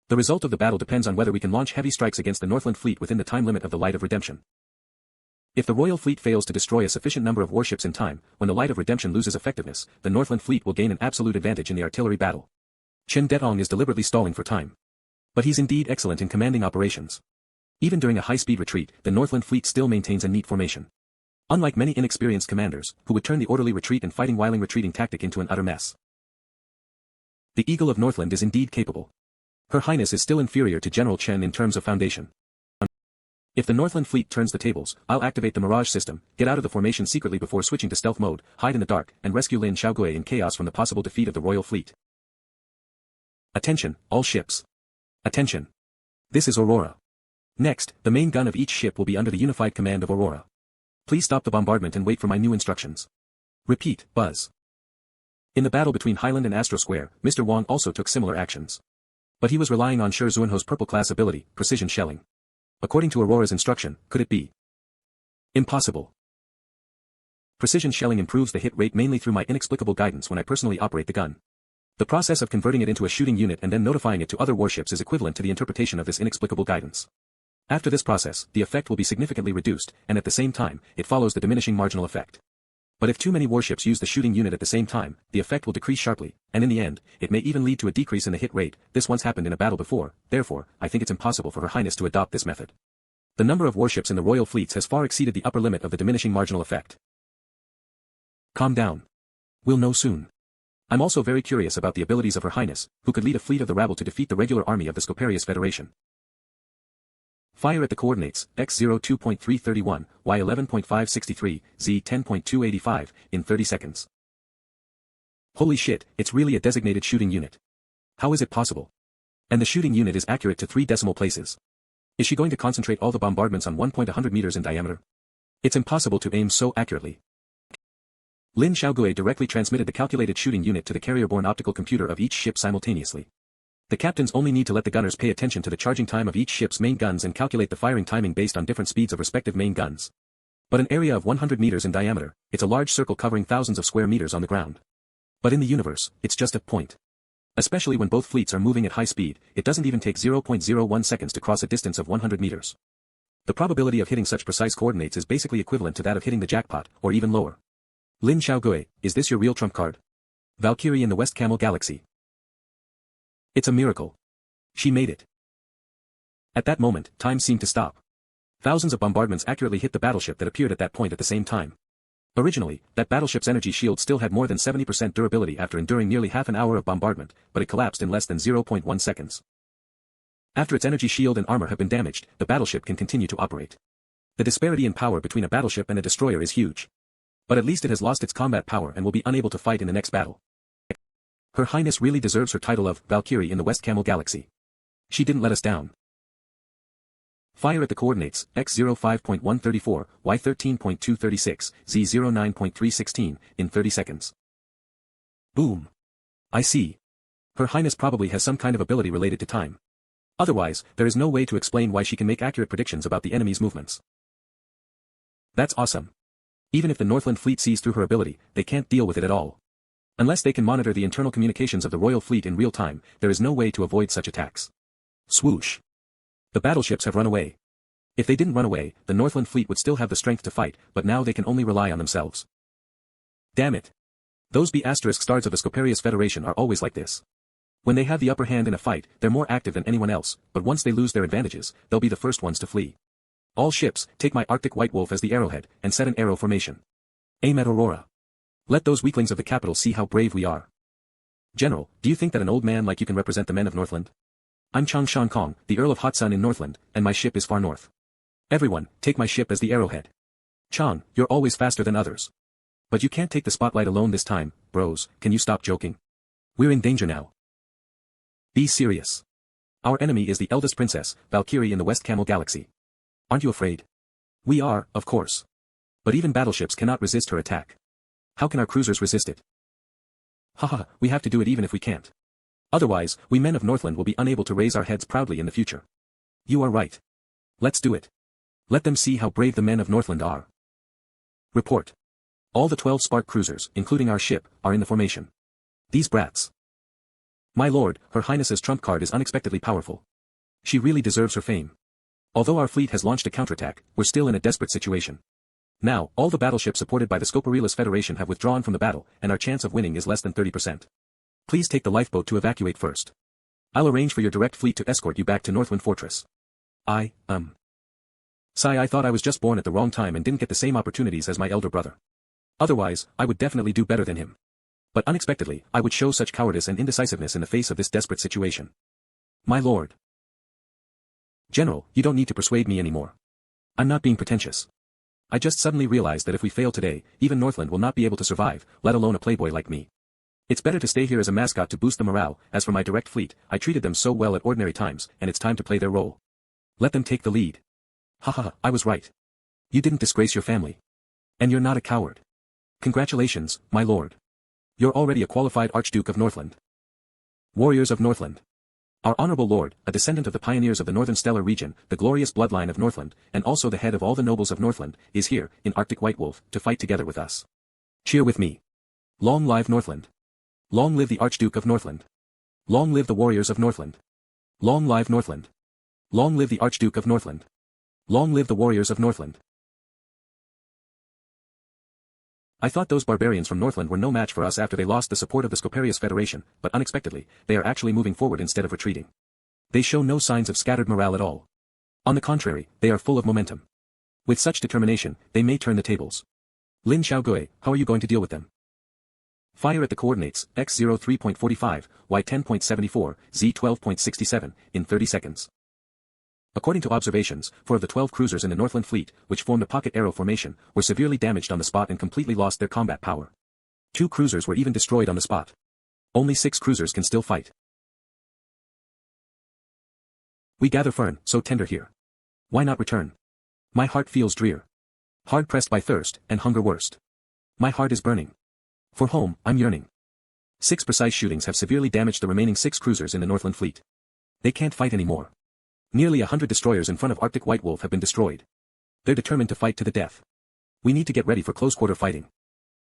The result of the battle depends on whether we can launch heavy strikes against the Northland fleet within the time limit of the Light of Redemption. If the Royal Fleet fails to destroy a sufficient number of warships in time, when the Light of Redemption loses effectiveness, the Northland fleet will gain an absolute advantage in the artillery battle. Chen Detong is deliberately stalling for time. But he's indeed excellent in commanding operations. Even during a high-speed retreat, the Northland fleet still maintains a neat formation. Unlike many inexperienced commanders, who would turn the orderly retreat and fighting whiling retreating tactic into an utter mess. The Eagle of Northland is indeed capable. Her Highness is still inferior to General Chen in terms of foundation. If the Northland fleet turns the tables, I'll activate the Mirage system, get out of the formation secretly before switching to stealth mode, hide in the dark, and rescue Lin Xiaogui in chaos from the possible defeat of the Royal Fleet. Attention, all ships. Attention. This is Aurora. Next, the main gun of each ship will be under the unified command of Aurora. Please stop the bombardment and wait for my new instructions. Repeat, Buzz. In the battle between Highland and Astro Square, Mr. Wang also took similar actions. But he was relying on Shi Zuanho's purple class ability, precision shelling. According to Aurora's instruction, could it be impossible? Precision shelling improves the hit rate mainly through my inexplicable guidance when I personally operate the gun. The process of converting it into a shooting unit and then notifying it to other warships is equivalent to the interpretation of this inexplicable guidance. After this process, the effect will be significantly reduced, and at the same time, it follows the diminishing marginal effect. But if too many warships use the shooting unit at the same time, the effect will decrease sharply, and in the end, it may even lead to a decrease in the hit rate. This once happened in a battle before, therefore, I think it's impossible for Her Highness to adopt this method. The number of warships in the royal fleets has far exceeded the upper limit of the diminishing marginal effect. Calm down. We'll know soon. I'm also very curious about the abilities of Her Highness, who could lead a fleet of the rabble to defeat the regular army of the Scoparius Federation. Fire at the coordinates, x0 2.331, y 11.563, z 10.285, in 30 seconds. Holy shit, it's really a designated shooting unit. How is it possible? And the shooting unit is accurate to 3 decimal places. Is she going to concentrate all the bombardments on 1.100 meters in diameter? It's impossible to aim so accurately. Lin Xiaogui directly transmitted the calculated shooting unit to the carrier-borne optical computer of each ship simultaneously. The captains only need to let the gunners pay attention to the charging time of each ship's main guns and calculate the firing timing based on different speeds of respective main guns. But an area of 100 meters in diameter, it's a large circle covering thousands of square meters on the ground. But in the universe, it's just a point. Especially when both fleets are moving at high speed, it doesn't even take 0.01 seconds to cross a distance of 100 meters. The probability of hitting such precise coordinates is basically equivalent to that of hitting the jackpot, or even lower. Lin Xiaogui, is this your real trump card? Valkyrie in the West Camel Galaxy. It's a miracle. She made it. At that moment, time seemed to stop. Thousands of bombardments accurately hit the battleship that appeared at that point at the same time. Originally, that battleship's energy shield still had more than 70% durability after enduring nearly half an hour of bombardment, but it collapsed in less than 0.1 seconds. After its energy shield and armor have been damaged, the battleship can continue to operate. The disparity in power between a battleship and a destroyer is huge. But at least it has lost its combat power and will be unable to fight in the next battle. Her Highness really deserves her title of Valkyrie in the West Camel Galaxy. She didn't let us down. Fire at the coordinates, x0 5.134, y 13.236, z 09.316, in 30 seconds. Boom. I see. Her Highness probably has some kind of ability related to time. Otherwise, there is no way to explain why she can make accurate predictions about the enemy's movements. That's awesome. Even if the Northland fleet sees through her ability, they can't deal with it at all. Unless they can monitor the internal communications of the royal fleet in real time, there is no way to avoid such attacks. Swoosh. The battleships have run away. If they didn't run away, the Northland fleet would still have the strength to fight, but now they can only rely on themselves. Damn it. Those B***stars of the Scoparius Federation are always like this. When they have the upper hand in a fight, they're more active than anyone else, but once they lose their advantages, they'll be the first ones to flee. All ships, take my Arctic White Wolf as the arrowhead, and set an arrow formation. Aim at Aurora. Let those weaklings of the capital see how brave we are. General, do you think that an old man like you can represent the men of Northland? I'm Chang Shan Kong, the Earl of Hotsun in Northland, and my ship is far north. Everyone, take my ship as the arrowhead. Chang, you're always faster than others. But you can't take the spotlight alone this time, bros, can you stop joking? We're in danger now. Be serious. Our enemy is the eldest princess, Valkyrie in the West Camel Galaxy. Aren't you afraid? We are, of course. But even battleships cannot resist her attack. How can our cruisers resist it? Haha, we have to do it even if we can't. Otherwise, we men of Northland will be unable to raise our heads proudly in the future. You are right. Let's do it. Let them see how brave the men of Northland are. Report. All the 12 Spark cruisers, including our ship, are in the formation. These brats. My lord, Her Highness's trump card is unexpectedly powerful. She really deserves her fame. Although our fleet has launched a counterattack, we're still in a desperate situation. Now, all the battleships supported by the Scoparius Federation have withdrawn from the battle, and our chance of winning is less than 30%. Please take the lifeboat to evacuate first. I'll arrange for your direct fleet to escort you back to Northwind Fortress. Sigh, I thought I was just born at the wrong time and didn't get the same opportunities as my elder brother. Otherwise, I would definitely do better than him. But unexpectedly, I would show such cowardice and indecisiveness in the face of this desperate situation. My lord. General, you don't need to persuade me anymore. I'm not being pretentious. I just suddenly realized that if we fail today, even Northland will not be able to survive, let alone a playboy like me. It's better to stay here as a mascot to boost the morale. As for my direct fleet, I treated them so well at ordinary times, and it's time to play their role. Let them take the lead. Haha, I was right. You didn't disgrace your family. And you're not a coward. Congratulations, my lord. You're already a qualified Archduke of Northland. Warriors of Northland. Our honorable lord, a descendant of the pioneers of the Northern Stellar region, the glorious bloodline of Northland, and also the head of all the nobles of Northland, is here, in Arctic White Wolf, to fight together with us. Cheer with me. Long live Northland. Long live the Archduke of Northland. Long live the warriors of Northland. Long live Northland. Long live the Archduke of Northland. Long live the warriors of Northland. I thought those barbarians from Northland were no match for us after they lost the support of the Scoparius Federation, but unexpectedly, they are actually moving forward instead of retreating. They show no signs of scattered morale at all. On the contrary, they are full of momentum. With such determination, they may turn the tables. Lin Xiaogui, how are you going to deal with them? Fire at the coordinates, x03.45, y10.74, z12.67, in 30 seconds. According to observations, 4 of the 12 cruisers in the Northland fleet, which formed a pocket arrow formation, were severely damaged on the spot and completely lost their combat power. 2 cruisers were even destroyed on the spot. Only 6 cruisers can still fight. We gather fern, so tender here. Why not return? My heart feels drear. Hard pressed by thirst, and hunger worst. My heart is burning. For home, I'm yearning. 6 precise shootings have severely damaged the remaining 6 cruisers in the Northland fleet. They can't fight anymore. Nearly 100 destroyers in front of Arctic White Wolf have been destroyed. They're determined to fight to the death. We need to get ready for close-quarter fighting.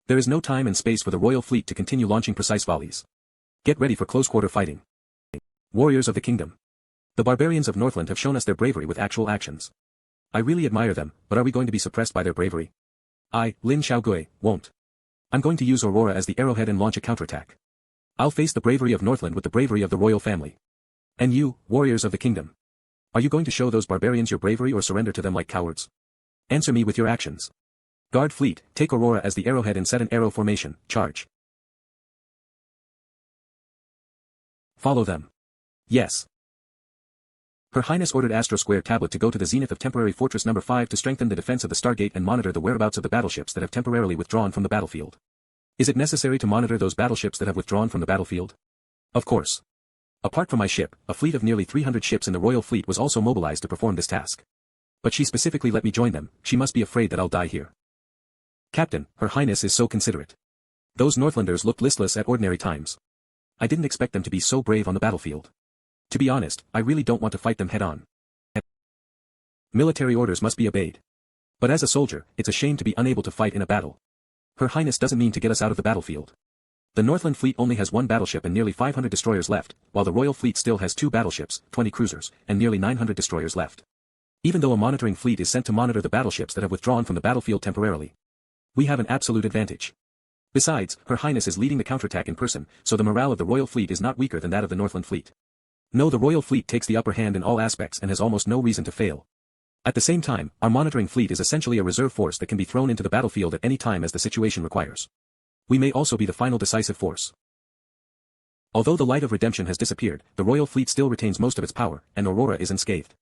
There is no time and space for the royal fleet to continue launching precise volleys. Get ready for close-quarter fighting. Warriors of the kingdom. The barbarians of Northland have shown us their bravery with actual actions. I really admire them, but are we going to be suppressed by their bravery? I, Lin Xiaogui, won't. I'm going to use Aurora as the arrowhead and launch a counterattack. I'll face the bravery of Northland with the bravery of the royal family. And you, warriors of the kingdom. Are you going to show those barbarians your bravery or surrender to them like cowards? Answer me with your actions. Guard fleet, take Aurora as the arrowhead and set an arrow formation, charge. Follow them. Yes. Her Highness ordered Astro Square Tablet to go to the zenith of Temporary Fortress No. 5 to strengthen the defense of the Stargate and monitor the whereabouts of the battleships that have temporarily withdrawn from the battlefield. Is it necessary to monitor those battleships that have withdrawn from the battlefield? Of course. Apart from my ship, a fleet of nearly 300 ships in the royal fleet was also mobilized to perform this task. But she specifically let me join them. She must be afraid that I'll die here. Captain, Her Highness is so considerate. Those Northlanders looked listless at ordinary times. I didn't expect them to be so brave on the battlefield. To be honest, I really don't want to fight them head-on. Military orders must be obeyed. But as a soldier, it's a shame to be unable to fight in a battle. Her Highness doesn't mean to get us out of the battlefield. The Northland fleet only has 1 battleship and nearly 500 destroyers left, while the Royal Fleet still has 2 battleships, 20 cruisers, and nearly 900 destroyers left. Even though a monitoring fleet is sent to monitor the battleships that have withdrawn from the battlefield temporarily, we have an absolute advantage. Besides, Her Highness is leading the counterattack in person, so the morale of the Royal Fleet is not weaker than that of the Northland Fleet. No, the Royal Fleet takes the upper hand in all aspects and has almost no reason to fail. At the same time, our monitoring fleet is essentially a reserve force that can be thrown into the battlefield at any time as the situation requires. We may also be the final decisive force. Although the light of redemption has disappeared, the Royal Fleet still retains most of its power, and Aurora is unscathed.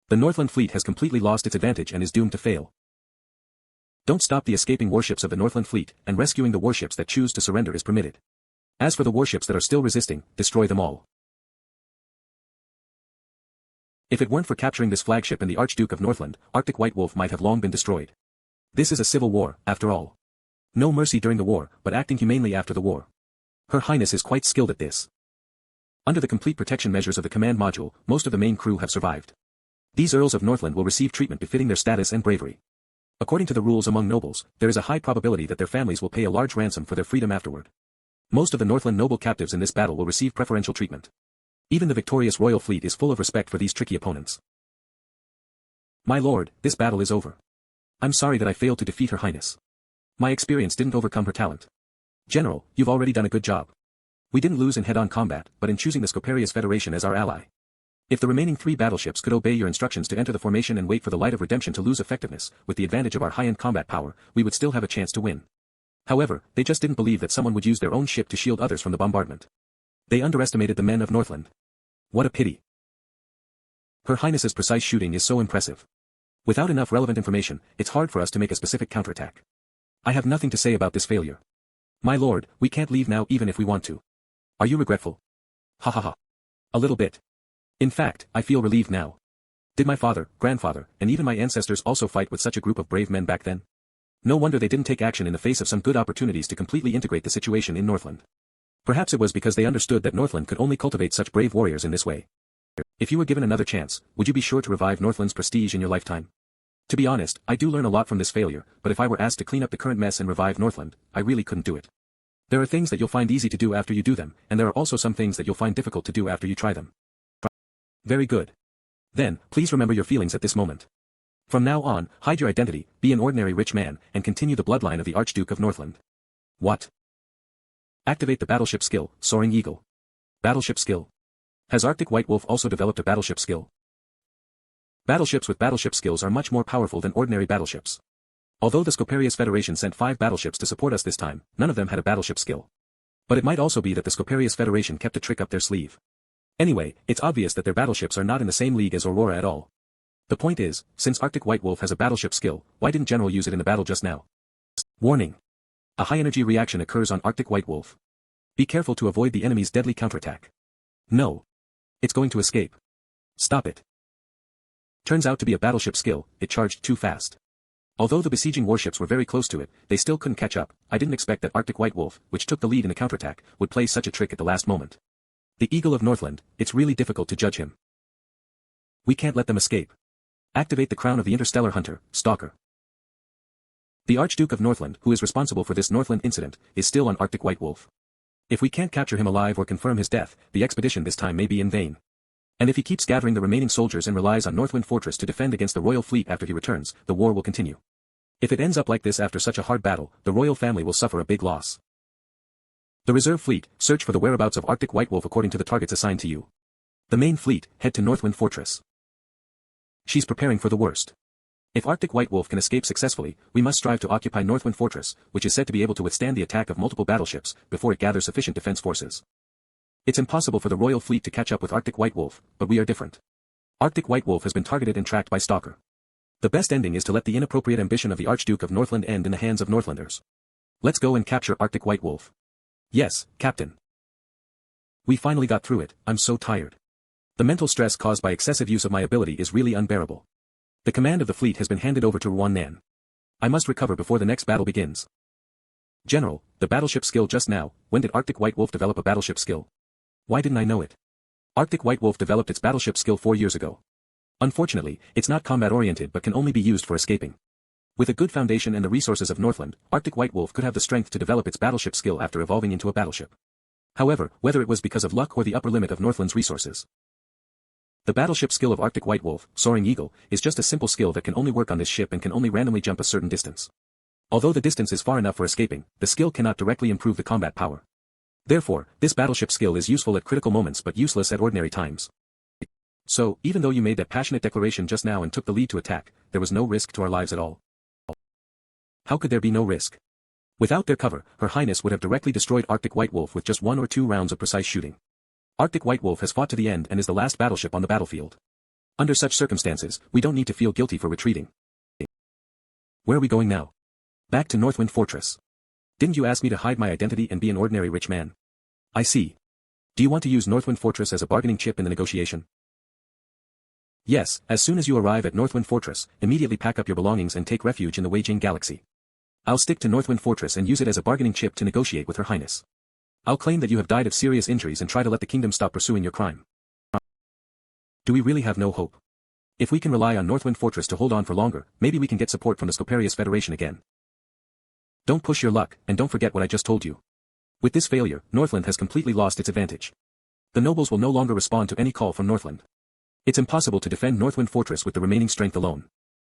The Northland Fleet has completely lost its advantage and is doomed to fail. Don't stop the escaping warships of the Northland Fleet, and rescuing the warships that choose to surrender is permitted. As for the warships that are still resisting, destroy them all. If it weren't for capturing this flagship and the Archduke of Northland, Arctic White Wolf might have long been destroyed. This is a civil war, after all. No mercy during the war, but acting humanely after the war. Her Highness is quite skilled at this. Under the complete protection measures of the command module, most of the main crew have survived. These Earls of Northland will receive treatment befitting their status and bravery. According to the rules among nobles, there is a high probability that their families will pay a large ransom for their freedom afterward. Most of the Northland noble captives in this battle will receive preferential treatment. Even the victorious Royal Fleet is full of respect for these tricky opponents. My lord, this battle is over. I'm sorry that I failed to defeat Her Highness. My experience didn't overcome her talent. General, you've already done a good job. We didn't lose in head-on combat, but in choosing the Scoparius Federation as our ally. If the remaining 3 battleships could obey your instructions to enter the formation and wait for the light of redemption to lose effectiveness, with the advantage of our high-end combat power, we would still have a chance to win. However, they just didn't believe that someone would use their own ship to shield others from the bombardment. They underestimated the men of Northland. What a pity. Her Highness's precise shooting is so impressive. Without enough relevant information, it's hard for us to make a specific counterattack. I have nothing to say about this failure. My lord, we can't leave now even if we want to. Are you regretful? Ha ha ha. A little bit. In fact, I feel relieved now. Did my father, grandfather, and even my ancestors also fight with such a group of brave men back then? No wonder they didn't take action in the face of some good opportunities to completely integrate the situation in Northland. Perhaps it was because they understood that Northland could only cultivate such brave warriors in this way. If you were given another chance, would you be sure to revive Northland's prestige in your lifetime? To be honest, I do learn a lot from this failure, but if I were asked to clean up the current mess and revive Northland, I really couldn't do it. There are things that you'll find easy to do after you do them, and there are also some things that you'll find difficult to do after you try them. Very good. Then, please remember your feelings at this moment. From now on, hide your identity, be an ordinary rich man, and continue the bloodline of the Archduke of Northland. What? Activate the battleship skill, Soaring Eagle. Battleship skill. Has Arctic White Wolf also developed a battleship skill? Battleships with battleship skills are much more powerful than ordinary battleships. Although the Scoparius Federation sent 5 battleships to support us this time, none of them had a battleship skill. But it might also be that the Scoparius Federation kept a trick up their sleeve. Anyway, it's obvious that their battleships are not in the same league as Aurora at all. The point is, since Arctic White Wolf has a battleship skill, why didn't General use it in the battle just now? Warning. A high-energy reaction occurs on Arctic White Wolf. Be careful to avoid the enemy's deadly counterattack. No. It's going to escape. Stop it. Turns out to be a battleship skill, it charged too fast. Although the besieging warships were very close to it, they still couldn't catch up. I didn't expect that Arctic White Wolf, which took the lead in the counterattack, would play such a trick at the last moment. The Eagle of Northland, it's really difficult to judge him. We can't let them escape. Activate the crown of the interstellar hunter, Stalker. The Archduke of Northland, who is responsible for this Northland incident, is still on Arctic White Wolf. If we can't capture him alive or confirm his death, the expedition this time may be in vain. And if he keeps gathering the remaining soldiers and relies on Northwind Fortress to defend against the royal fleet after he returns, the war will continue. If it ends up like this after such a hard battle, the royal family will suffer a big loss. The reserve fleet, search for the whereabouts of Arctic White Wolf according to the targets assigned to you. The main fleet, head to Northwind Fortress. She's preparing for the worst. If Arctic White Wolf can escape successfully, we must strive to occupy Northwind Fortress, which is said to be able to withstand the attack of multiple battleships, before it gathers sufficient defense forces. It's impossible for the royal fleet to catch up with Arctic White Wolf, but we are different. Arctic White Wolf has been targeted and tracked by Stalker. The best ending is to let the inappropriate ambition of the Archduke of Northland end in the hands of Northlanders. Let's go and capture Arctic White Wolf. Yes, Captain. We finally got through it. I'm so tired. The mental stress caused by excessive use of my ability is really unbearable. The command of the fleet has been handed over to Ruan Nan. I must recover before the next battle begins. General, the battleship skill just now, when did Arctic White Wolf develop a battleship skill? Why didn't I know it? Arctic White Wolf developed its battleship skill 4 years ago. Unfortunately, it's not combat-oriented but can only be used for escaping. With a good foundation and the resources of Northland, Arctic White Wolf could have the strength to develop its battleship skill after evolving into a battleship. However, whether it was because of luck or the upper limit of Northland's resources, the battleship skill of Arctic White Wolf, Soaring Eagle, is just a simple skill that can only work on this ship and can only randomly jump a certain distance. Although the distance is far enough for escaping, the skill cannot directly improve the combat power. Therefore, this battleship skill is useful at critical moments but useless at ordinary times. So, even though you made that passionate declaration just now and took the lead to attack, there was no risk to our lives at all. How could there be no risk? Without their cover, Her Highness would have directly destroyed Arctic White Wolf with just 1 or 2 rounds of precise shooting. Arctic White Wolf has fought to the end and is the last battleship on the battlefield. Under such circumstances, we don't need to feel guilty for retreating. Where are we going now? Back to Northwind Fortress. Didn't you ask me to hide my identity and be an ordinary rich man? I see. Do you want to use Northwind Fortress as a bargaining chip in the negotiation? Yes, as soon as you arrive at Northwind Fortress, immediately pack up your belongings and take refuge in the Weijing Galaxy. I'll stick to Northwind Fortress and use it as a bargaining chip to negotiate with Her Highness. I'll claim that you have died of serious injuries and try to let the kingdom stop pursuing your crime. Do we really have no hope? If we can rely on Northwind Fortress to hold on for longer, maybe we can get support from the Scoparius Federation again. Don't push your luck, and don't forget what I just told you. With this failure, Northland has completely lost its advantage. The nobles will no longer respond to any call from Northland. It's impossible to defend Northwind Fortress with the remaining strength alone.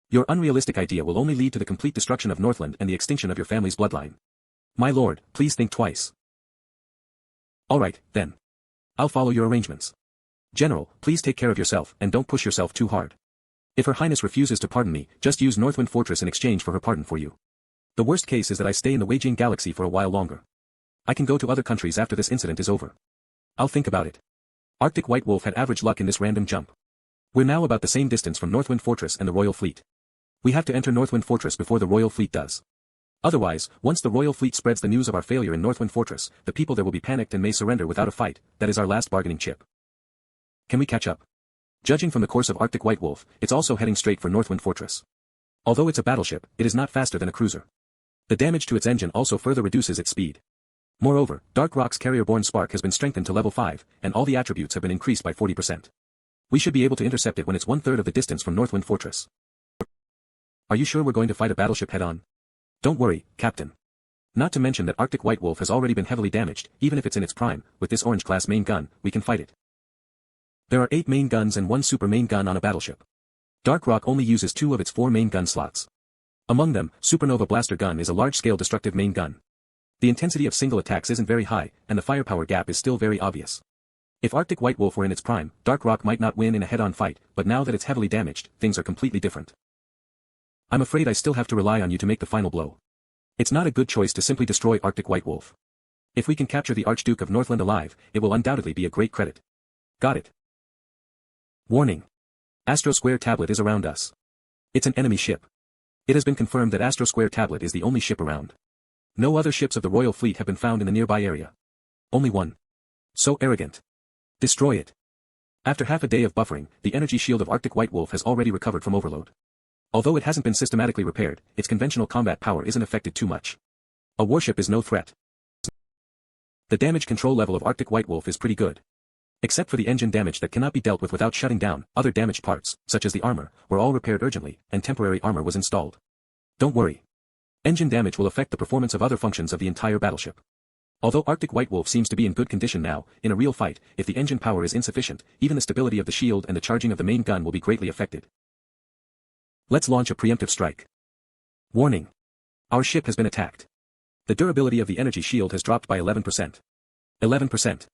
Your unrealistic idea will only lead to the complete destruction of Northland and the extinction of your family's bloodline. My lord, please think twice. Alright, then. I'll follow your arrangements. General, please take care of yourself and don't push yourself too hard. If Her Highness refuses to pardon me, just use Northwind Fortress in exchange for her pardon for you. The worst case is that I stay in the Weijing Galaxy for a while longer. I can go to other countries after this incident is over. I'll think about it. Arctic White Wolf had average luck in this random jump. We're now about the same distance from Northwind Fortress and the Royal Fleet. We have to enter Northwind Fortress before the Royal Fleet does. Otherwise, once the Royal Fleet spreads the news of our failure in Northwind Fortress, the people there will be panicked and may surrender without a fight. That is our last bargaining chip. Can we catch up? Judging from the course of Arctic White Wolf, it's also heading straight for Northwind Fortress. Although it's a battleship, it is not faster than a cruiser. The damage to its engine also further reduces its speed. Moreover, Dark Rock's carrier-borne spark has been strengthened to level 5, and all the attributes have been increased by 40%. We should be able to intercept it when it's 1/3 of the distance from Northwind Fortress. Are you sure we're going to fight a battleship head-on? Don't worry, Captain. Not to mention that Arctic White Wolf has already been heavily damaged, even if it's in its prime, with this orange-class main gun, we can fight it. There are 8 main guns and 1 super main gun on a battleship. Dark Rock only uses 2 of its 4 main gun slots. Among them, Supernova Blaster Gun is a large-scale destructive main gun. The intensity of single attacks isn't very high, and the firepower gap is still very obvious. If Arctic White Wolf were in its prime, Dark Rock might not win in a head-on fight, but now that it's heavily damaged, things are completely different. I'm afraid I still have to rely on you to make the final blow. It's not a good choice to simply destroy Arctic White Wolf. If we can capture the Archduke of Northland alive, it will undoubtedly be a great credit. Got it. Warning. Astro Square Tablet is around us. It's an enemy ship. It has been confirmed that Astro Square Tablet is the only ship around. No other ships of the Royal Fleet have been found in the nearby area. Only one. So arrogant. Destroy it. After half a day of buffering, the energy shield of Arctic White Wolf has already recovered from overload. Although it hasn't been systematically repaired, its conventional combat power isn't affected too much. A warship is no threat. The damage control level of Arctic White Wolf is pretty good. Except for the engine damage that cannot be dealt with without shutting down, other damaged parts, such as the armor, were all repaired urgently, and temporary armor was installed. Don't worry. Engine damage will affect the performance of other functions of the entire battleship. Although Arctic White Wolf seems to be in good condition now, in a real fight, if the engine power is insufficient, even the stability of the shield and the charging of the main gun will be greatly affected. Let's launch a preemptive strike. Warning. Our ship has been attacked. The durability of the energy shield has dropped by 11%. 11%.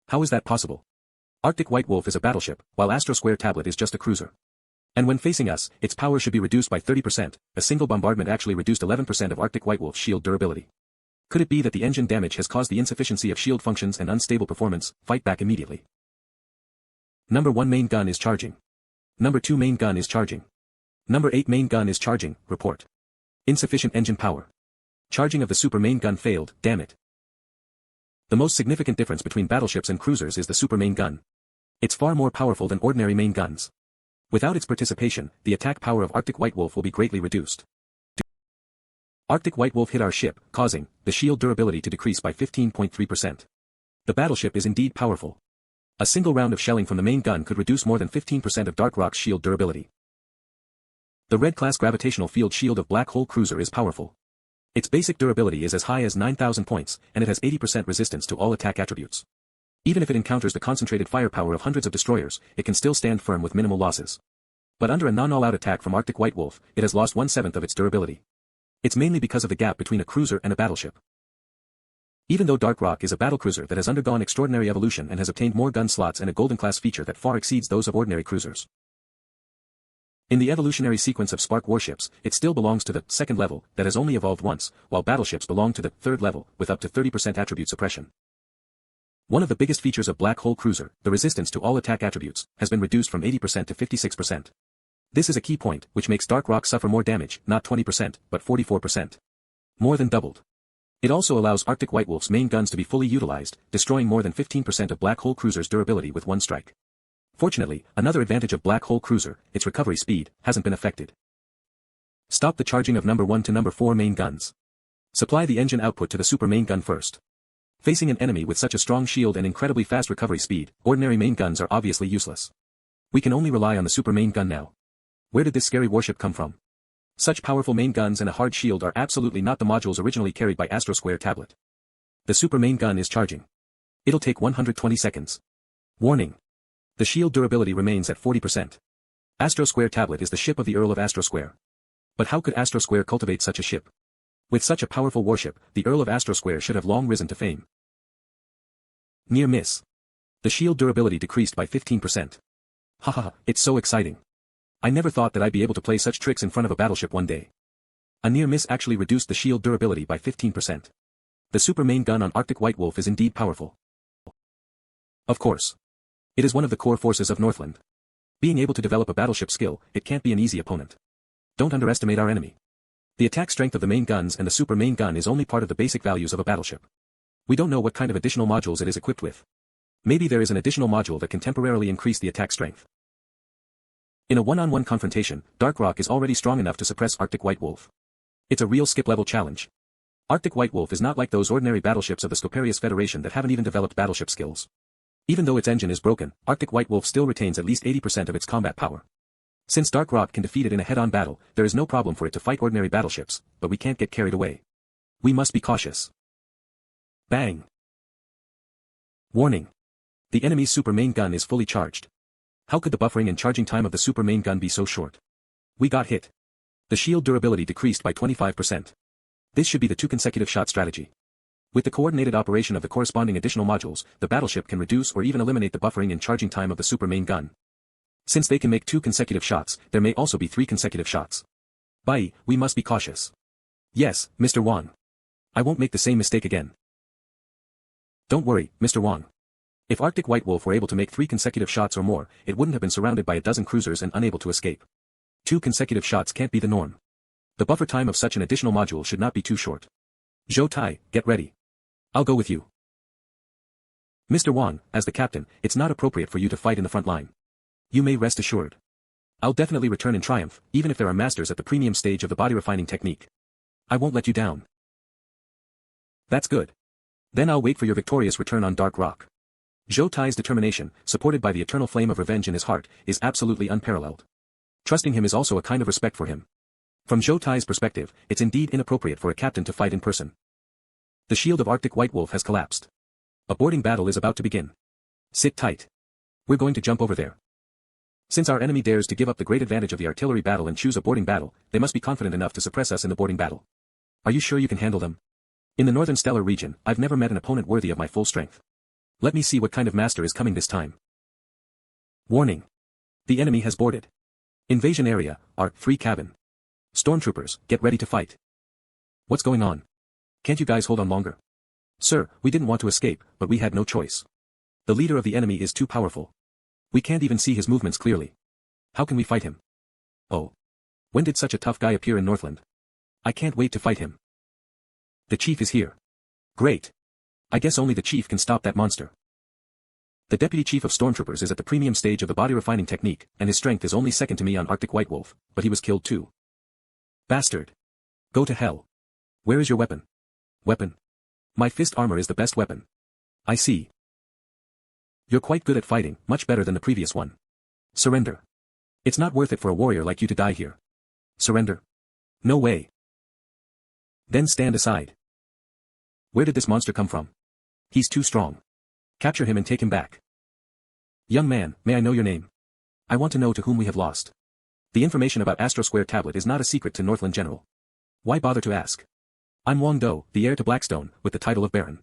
How is that possible? Arctic White Wolf is a battleship, while Astro Square Tablet is just a cruiser. And when facing us, its power should be reduced by 30%, a single bombardment actually reduced 11% of Arctic White Wolf's shield durability. Could it be that the engine damage has caused the insufficiency of shield functions and unstable performance? Fight back immediately. Number 1 main gun is charging. Number 2 main gun is charging. Number 8 main gun is charging, report. Insufficient engine power. Charging of the super main gun failed, damn it. The most significant difference between battleships and cruisers is the super main gun. It's far more powerful than ordinary main guns. Without its participation, the attack power of Arctic White Wolf will be greatly reduced. Arctic White Wolf hit our ship, causing the shield durability to decrease by 15.3%. The battleship is indeed powerful. A single round of shelling from the main gun could reduce more than 15% of Dark Rock's shield durability. The red-class gravitational field shield of Black Hole Cruiser is powerful. Its basic durability is as high as 9,000 points, and it has 80% resistance to all attack attributes. Even if it encounters the concentrated firepower of hundreds of destroyers, it can still stand firm with minimal losses. But under a non-all-out attack from Arctic White Wolf, it has lost 1/7 of its durability. It's mainly because of the gap between a cruiser and a battleship. Even though Dark Rock is a battlecruiser that has undergone extraordinary evolution and has obtained more gun slots and a golden-class feature that far exceeds those of ordinary cruisers. In the evolutionary sequence of Spark warships, it still belongs to the second level that has only evolved once, while battleships belong to the third level, with up to 30% attribute suppression. One of the biggest features of Black Hole Cruiser, the resistance to all attack attributes, has been reduced from 80% to 56%. This is a key point, which makes Dark Rock suffer more damage, not 20%, but 44%. More than doubled. It also allows Arctic White Wolf's main guns to be fully utilized, destroying more than 15% of Black Hole Cruiser's durability with one strike. Fortunately, another advantage of Black Hole Cruiser, its recovery speed, hasn't been affected. Stop the charging of number 1 to number 4 main guns. Supply the engine output to the super main gun first. Facing an enemy with such a strong shield and incredibly fast recovery speed, ordinary main guns are obviously useless. We can only rely on the super main gun now. Where did this scary warship come from? Such powerful main guns and a hard shield are absolutely not the modules originally carried by Astro Square Tablet. The super main gun is charging. It'll take 120 seconds. Warning. The shield durability remains at 40%. Astro Square Tablet is the ship of the Earl of Astro Square. But how could Astro Square cultivate such a ship? With such a powerful warship, the Earl of Astro Square should have long risen to fame. Near miss. The shield durability decreased by 15%. Haha, it's so exciting. I never thought that I'd be able to play such tricks in front of a battleship one day. A near miss actually reduced the shield durability by 15%. The super main gun on Arctic White Wolf is indeed powerful. Of course. It is one of the core forces of Northland. Being able to develop a battleship skill, it can't be an easy opponent. Don't underestimate our enemy. The attack strength of the main guns and the super main gun is only part of the basic values of a battleship. We don't know what kind of additional modules it is equipped with. Maybe there is an additional module that can temporarily increase the attack strength. In a one-on-one confrontation, Dark Rock is already strong enough to suppress Arctic White Wolf. It's a real skip-level challenge. Arctic White Wolf is not like those ordinary battleships of the Scoparius Federation that haven't even developed battleship skills. Even though its engine is broken, Arctic White Wolf still retains at least 80% of its combat power. Since Dark Rock can defeat it in a head-on battle, there is no problem for it to fight ordinary battleships, but we can't get carried away. We must be cautious. Bang! Warning! The enemy's super main gun is fully charged. How could the buffering and charging time of the super main gun be so short? We got hit. The shield durability decreased by 25%. This should be the 2 consecutive shot strategy. With the coordinated operation of the corresponding additional modules, the battleship can reduce or even eliminate the buffering and charging time of the super main gun. Since they can make 2 consecutive shots, there may also be 3 consecutive shots. Bye, we must be cautious. Yes, Mr. Wang. I won't make the same mistake again. Don't worry, Mr. Wang. If Arctic White Wolf were able to make 3 consecutive shots or more, it wouldn't have been surrounded by a dozen cruisers and unable to escape. 2 consecutive shots can't be the norm. The buffer time of such an additional module should not be too short. Zhou Tai, get ready. I'll go with you. Mr. Wang, as the captain, it's not appropriate for you to fight in the front line. You may rest assured. I'll definitely return in triumph, even if there are masters at the premium stage of the body refining technique. I won't let you down. That's good. Then I'll wait for your victorious return on Dark Rock. Zhou Tai's determination, supported by the eternal flame of revenge in his heart, is absolutely unparalleled. Trusting him is also a kind of respect for him. From Zhou Tai's perspective, it's indeed inappropriate for a captain to fight in person. The shield of Arctic White Wolf has collapsed. A boarding battle is about to begin. Sit tight. We're going to jump over there. Since our enemy dares to give up the great advantage of the artillery battle and choose a boarding battle, they must be confident enough to suppress us in the boarding battle. Are you sure you can handle them? In the Northern Stellar region, I've never met an opponent worthy of my full strength. Let me see what kind of master is coming this time. Warning. The enemy has boarded. Invasion area, R3 cabin. Stormtroopers, get ready to fight. What's going on? Can't you guys hold on longer? Sir, we didn't want to escape, but we had no choice. The leader of the enemy is too powerful. We can't even see his movements clearly. How can we fight him? Oh. When did such a tough guy appear in Northland? I can't wait to fight him. The chief is here. Great. I guess only the chief can stop that monster. The deputy chief of Stormtroopers is at the premium stage of the body refining technique, and his strength is only second to me on Arctic White Wolf, but he was killed too. Bastard. Go to hell. Where is your weapon? Weapon? My fist armor is the best weapon. I see. You're quite good at fighting, much better than the previous one. Surrender. It's not worth it for a warrior like you to die here. Surrender? No way. Then stand aside. Where did this monster come from? He's too strong. Capture him and take him back. Young man, may I know your name? I want to know to whom we have lost. The information about Astro Square Tablet is not a secret to Northland General. Why bother to ask? I'm Wang Dong, the heir to Blackstone, with the title of Baron.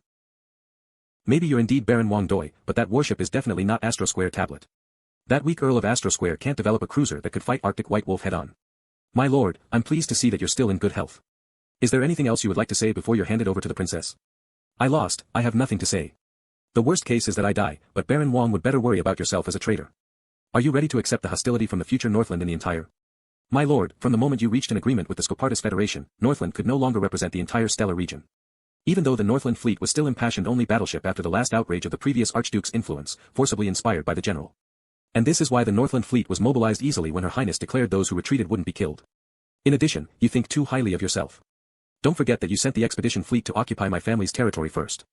Maybe you're indeed Baron Wang Dong, but that warship is definitely not Astro Square Tablet. That weak Earl of Astro Square can't develop a cruiser that could fight Arctic White Wolf head-on. My lord, I'm pleased to see that you're still in good health. Is there anything else you would like to say before you're handed over to the princess? I lost, I have nothing to say. The worst case is that I die, but Baron Wang would better worry about yourself as a traitor. Are you ready to accept the hostility from the future Northland in the entire? My lord, from the moment you reached an agreement with the Scopartis Federation, Northland could no longer represent the entire stellar region. Even though the Northland fleet was still impassioned only battleship after the last outrage of the previous Archduke's influence, forcibly inspired by the general. And this is why the Northland fleet was mobilized easily when Her Highness declared those who retreated wouldn't be killed. In addition, you think too highly of yourself. Don't forget that you sent the expedition fleet to occupy my family's territory first.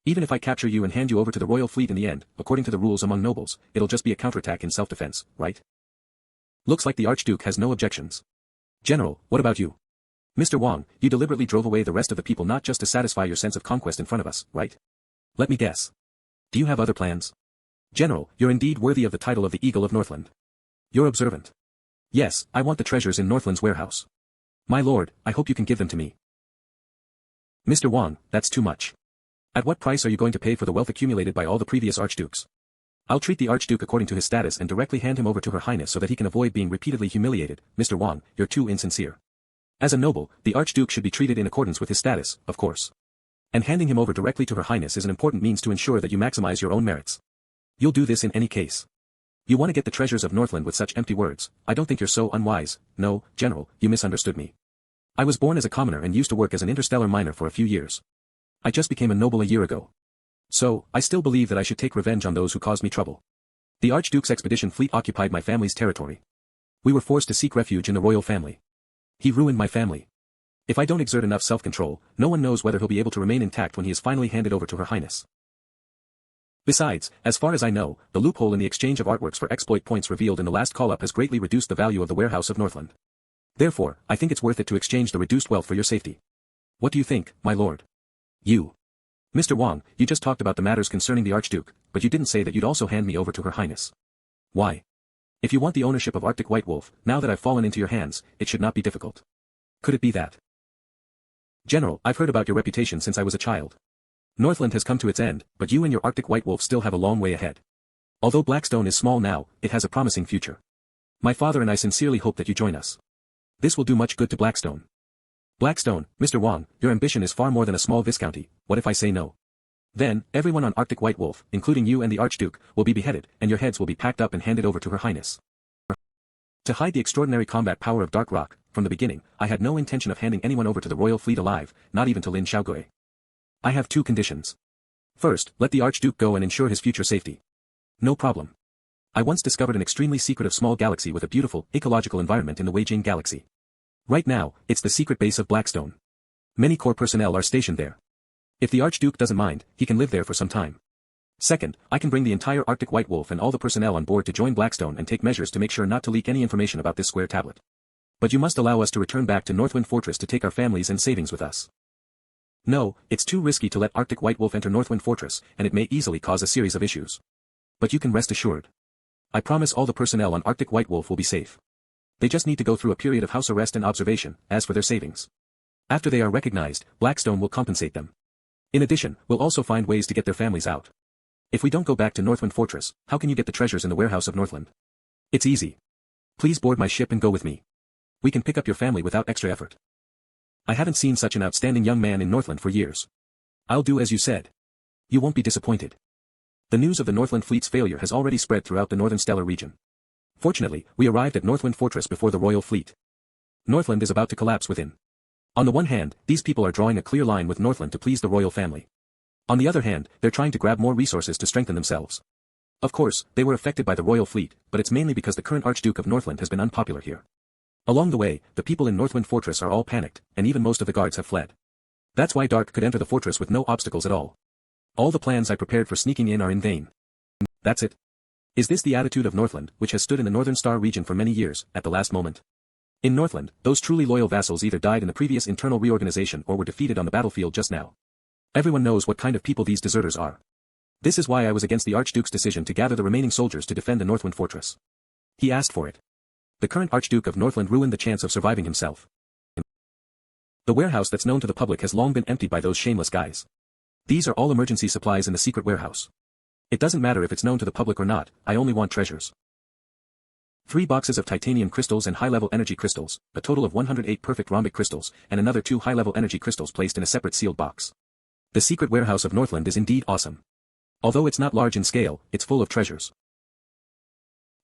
Even if I capture you and hand you over to the royal fleet in the end, according to the rules among nobles, it'll just be a counterattack in self-defense, right? Looks like the Archduke has no objections. General, what about you? Mr. Wang, you deliberately drove away the rest of the people not just to satisfy your sense of conquest in front of us, right? Let me guess. Do you have other plans? General, you're indeed worthy of the title of the Eagle of Northland. You're observant. Yes, I want the treasures in Northland's warehouse. My lord, I hope you can give them to me. Mr. Wang, that's too much. At what price are you going to pay for the wealth accumulated by all the previous archdukes? I'll treat the Archduke according to his status and directly hand him over to Her Highness so that he can avoid being repeatedly humiliated. Mr. Wang, you're too insincere. As a noble, the Archduke should be treated in accordance with his status, of course. And handing him over directly to Her Highness is an important means to ensure that you maximize your own merits. You'll do this in any case. You want to get the treasures of Northland with such empty words. I don't think you're so unwise. No, General, you misunderstood me. I was born as a commoner and used to work as an interstellar miner for a few years. I just became a noble a year ago. So, I still believe that I should take revenge on those who caused me trouble. The Archduke's expedition fleet occupied my family's territory. We were forced to seek refuge in the royal family. He ruined my family. If I don't exert enough self-control, no one knows whether he'll be able to remain intact when he is finally handed over to Her Highness. Besides, as far as I know, the loophole in the exchange of artworks for exploit points revealed in the last call-up has greatly reduced the value of the warehouse of Northland. Therefore, I think it's worth it to exchange the reduced wealth for your safety. What do you think, my lord? You. Mr. Wang, you just talked about the matters concerning the Archduke, but you didn't say that you'd also hand me over to Her Highness. Why? If you want the ownership of Arctic White Wolf, now that I've fallen into your hands, it should not be difficult. Could it be that? General, I've heard about your reputation since I was a child. Northland has come to its end, but you and your Arctic White Wolf still have a long way ahead. Although Blackstone is small now, it has a promising future. My father and I sincerely hope that you join us. This will do much good to Blackstone. Blackstone, Mr. Wang, your ambition is far more than a small viscounty. What if I say no? Then, everyone on Arctic White Wolf, including you and the Archduke, will be beheaded, and your heads will be packed up and handed over to Her Highness. To hide the extraordinary combat power of Dark Rock, from the beginning, I had no intention of handing anyone over to the royal fleet alive, not even to Lin Xiaogui. I have two conditions. First, let the Archduke go and ensure his future safety. No problem. I once discovered an extremely secretive small galaxy with a beautiful, ecological environment in the Weijing Galaxy. Right now, it's the secret base of Blackstone. Many core personnel are stationed there. If the Archduke doesn't mind, he can live there for some time. Second, I can bring the entire Arctic White Wolf and all the personnel on board to join Blackstone and take measures to make sure not to leak any information about this square tablet. But you must allow us to return back to Northwind Fortress to take our families and savings with us. No, it's too risky to let Arctic White Wolf enter Northwind Fortress, and it may easily cause a series of issues. But you can rest assured. I promise all the personnel on Arctic White Wolf will be safe. They just need to go through a period of house arrest and observation. As for their savings, after they are recognized, Blackstone will compensate them. In addition, we'll also find ways to get their families out. If we don't go back to Northwind Fortress, how can you get the treasures in the warehouse of Northland? It's easy. Please board my ship and go with me. We can pick up your family without extra effort. I haven't seen such an outstanding young man in Northland for years. I'll do as you said. You won't be disappointed. The news of the Northland fleet's failure has already spread throughout the Northern Stellar region. Fortunately, we arrived at Northwind Fortress before the royal fleet. Northland is about to collapse within. On the one hand, these people are drawing a clear line with Northland to please the royal family. On the other hand, they're trying to grab more resources to strengthen themselves. Of course, they were affected by the royal fleet, but it's mainly because the current Archduke of Northland has been unpopular here. Along the way, the people in Northwind Fortress are all panicked, and even most of the guards have fled. That's why Dark could enter the fortress with no obstacles at all. All the plans I prepared for sneaking in are in vain. That's it. Is this the attitude of Northland, which has stood in the Northern Star region for many years, at the last moment? In Northland, those truly loyal vassals either died in the previous internal reorganization or were defeated on the battlefield just now. Everyone knows what kind of people these deserters are. This is why I was against the Archduke's decision to gather the remaining soldiers to defend the Northland fortress. He asked for it. The current Archduke of Northland ruined the chance of surviving himself. The warehouse that's known to the public has long been emptied by those shameless guys. These are all emergency supplies in the secret warehouse. It doesn't matter if it's known to the public or not, I only want treasures. 3 boxes of titanium crystals and high-level energy crystals, a total of 108 perfect rhombic crystals, and another 2 high-level energy crystals placed in a separate sealed box. The secret warehouse of Northland is indeed awesome. Although it's not large in scale, it's full of treasures.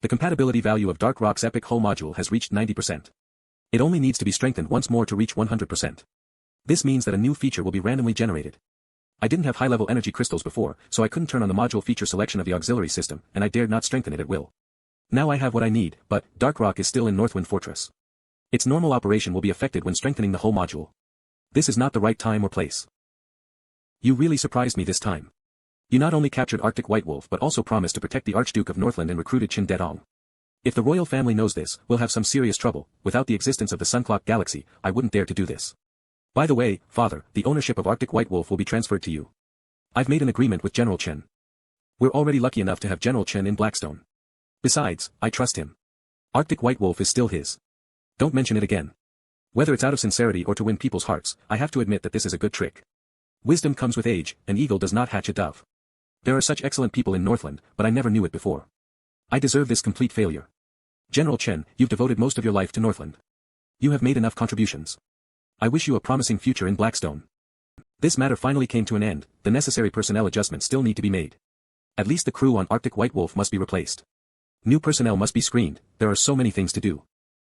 The compatibility value of Dark Rock's epic hull module has reached 90%. It only needs to be strengthened once more to reach 100%. This means that a new feature will be randomly generated. I didn't have high-level energy crystals before, so I couldn't turn on the module feature selection of the auxiliary system, and I dared not strengthen it at will. Now I have what I need, but Dark Rock is still in Northwind Fortress. Its normal operation will be affected when strengthening the whole module. This is not the right time or place. You really surprised me this time. You not only captured Arctic White Wolf but also promised to protect the Archduke of Northland and recruited Qin Dedong. If the royal family knows this, we'll have some serious trouble. Without the existence of the Sunclock Galaxy, I wouldn't dare to do this. By the way, Father, the ownership of Arctic White Wolf will be transferred to you. I've made an agreement with General Qin. We're already lucky enough to have General Qin in Blackstone. Besides, I trust him. Arctic White Wolf is still his. Don't mention it again. Whether it's out of sincerity or to win people's hearts, I have to admit that this is a good trick. Wisdom comes with age, an eagle does not hatch a dove. There are such excellent people in Northland, but I never knew it before. I deserve this complete failure. General Qin, you've devoted most of your life to Northland. You have made enough contributions. I wish you a promising future in Blackstone. This matter finally came to an end, the necessary personnel adjustments still need to be made. At least the crew on Arctic White Wolf must be replaced. New personnel must be screened, there are so many things to do.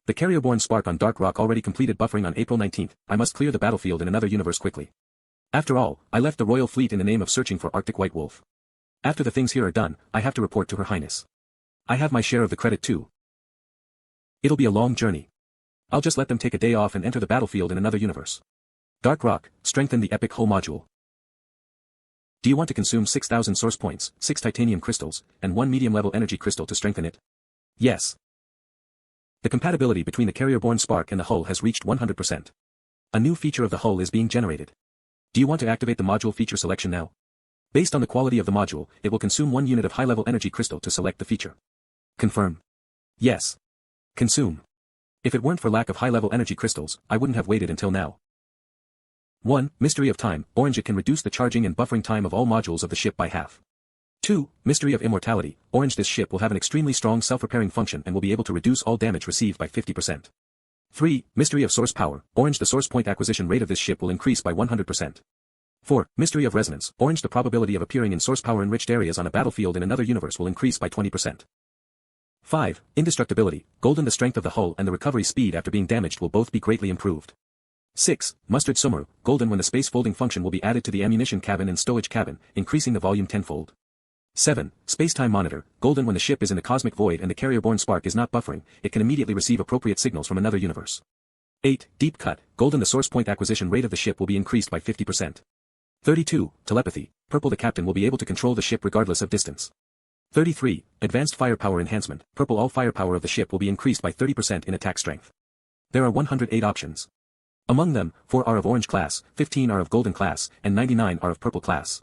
The carrier-borne Spark on Dark Rock already completed buffering on April 19th, I must clear the battlefield in another universe quickly. After all, I left the royal fleet in the name of searching for Arctic White Wolf. After the things here are done, I have to report to Her Highness. I have my share of the credit too. It'll be a long journey. I'll just let them take a day off and enter the battlefield in another universe. Dark Rock, strengthen the epic hull module. Do you want to consume 6,000 source points, 6 titanium crystals, and 1 medium-level energy crystal to strengthen it? Yes. The compatibility between the carrier-borne Spark and the hull has reached 100%. A new feature of the hull is being generated. Do you want to activate the module feature selection now? Based on the quality of the module, it will consume 1 unit of high-level energy crystal to select the feature. Confirm. Yes. Consume. If it weren't for lack of high-level energy crystals, I wouldn't have waited until now. 1. Mystery of Time, Orange. It can reduce the charging and buffering time of all modules of the ship by half. 2. Mystery of Immortality, Orange. This ship will have an extremely strong self-repairing function and will be able to reduce all damage received by 50%. 3. Mystery of Source Power, Orange. The source point acquisition rate of this ship will increase by 100%. 4. Mystery of Resonance, Orange. The probability of appearing in source power enriched areas on a battlefield in another universe will increase by 20%. 5. Indestructibility, Golden. The strength of the hull and the recovery speed after being damaged will both be greatly improved. 6. Mustard Sumeru, Golden. When the space folding function will be added to the ammunition cabin and stowage cabin, increasing the volume tenfold. 7. Space-time Monitor, Golden. When the ship is in the cosmic void and the carrier-borne Spark is not buffering, it can immediately receive appropriate signals from another universe. 8. Deep Cut, Golden. The source point acquisition rate of the ship will be increased by 50%. 32. Telepathy, Purple. The captain will be able to control the ship regardless of distance. 33. Advanced Firepower Enhancement, Purple. All firepower of the ship will be increased by 30% in attack strength. There are 108 options. Among them, 4 are of Orange class, 15 are of Golden class, and 99 are of Purple class.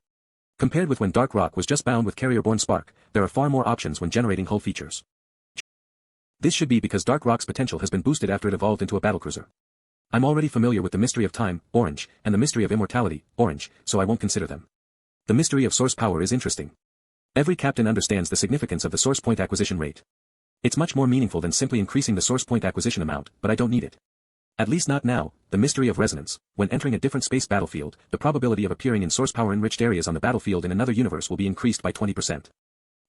Compared with when Dark Rock was just bound with carrier-borne Spark, there are far more options when generating hull features. This should be because Dark Rock's potential has been boosted after it evolved into a battlecruiser. I'm already familiar with the Mystery of Time, Orange, and the Mystery of Immortality, Orange, so I won't consider them. The Mystery of Source Power is interesting. Every captain understands the significance of the source point acquisition rate. It's much more meaningful than simply increasing the source point acquisition amount, but I don't need it. At least not now. The Mystery of Resonance, when entering a different space battlefield, the probability of appearing in source power enriched areas on the battlefield in another universe will be increased by 20%.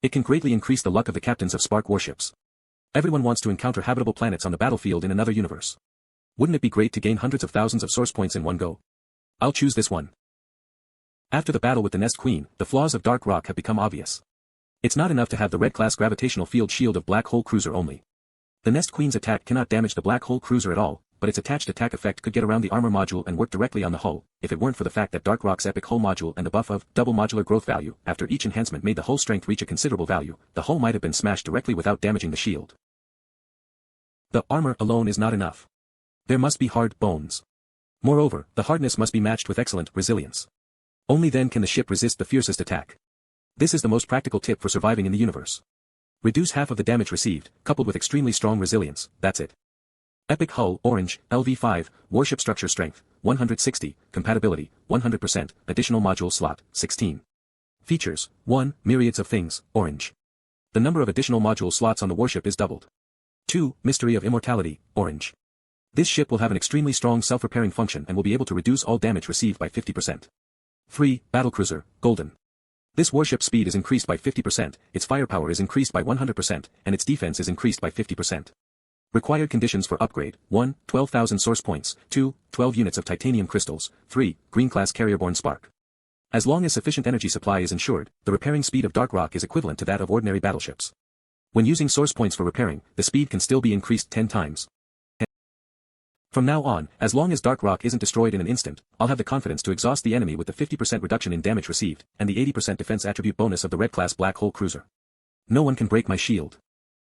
It can greatly increase the luck of the captains of Spark warships. Everyone wants to encounter habitable planets on the battlefield in another universe. Wouldn't it be great to gain hundreds of thousands of source points in one go? I'll choose this one. After the battle with the Nest Queen, the flaws of Dark Rock have become obvious. It's not enough to have the red-class gravitational field shield of Black Hole Cruiser only. The Nest Queen's attack cannot damage the Black Hole Cruiser at all, but its attached attack effect could get around the armor module and work directly on the hull, if it weren't for the fact that Dark Rock's epic hull module and the buff of double modular growth value after each enhancement made the hull strength reach a considerable value, the hull might have been smashed directly without damaging the shield. The armor alone is not enough. There must be hard bones. Moreover, the hardness must be matched with excellent resilience. Only then can the ship resist the fiercest attack. This is the most practical tip for surviving in the universe. Reduce half of the damage received, coupled with extremely strong resilience, that's it. Epic hull, orange, LV5, warship structure strength, 160, compatibility, 100%, additional module slot, 16. Features, 1, myriads of things, orange. The number of additional module slots on the warship is doubled. 2, mystery of immortality, orange. This ship will have an extremely strong self-repairing function and will be able to reduce all damage received by 50%. 3, battlecruiser, golden. This warship speed is increased by 50%, its firepower is increased by 100%, and its defense is increased by 50%. Required conditions for upgrade, 1, 12,000 source points, 2, 12 units of titanium crystals, 3, green-class carrier-borne spark. As long as sufficient energy supply is ensured, the repairing speed of Dark Rock is equivalent to that of ordinary battleships. When using source points for repairing, the speed can still be increased 10 times. From now on, as long as Dark Rock isn't destroyed in an instant, I'll have the confidence to exhaust the enemy with the 50% reduction in damage received, and the 80% defense attribute bonus of the Red-class Black Hole Cruiser. No one can break my shield.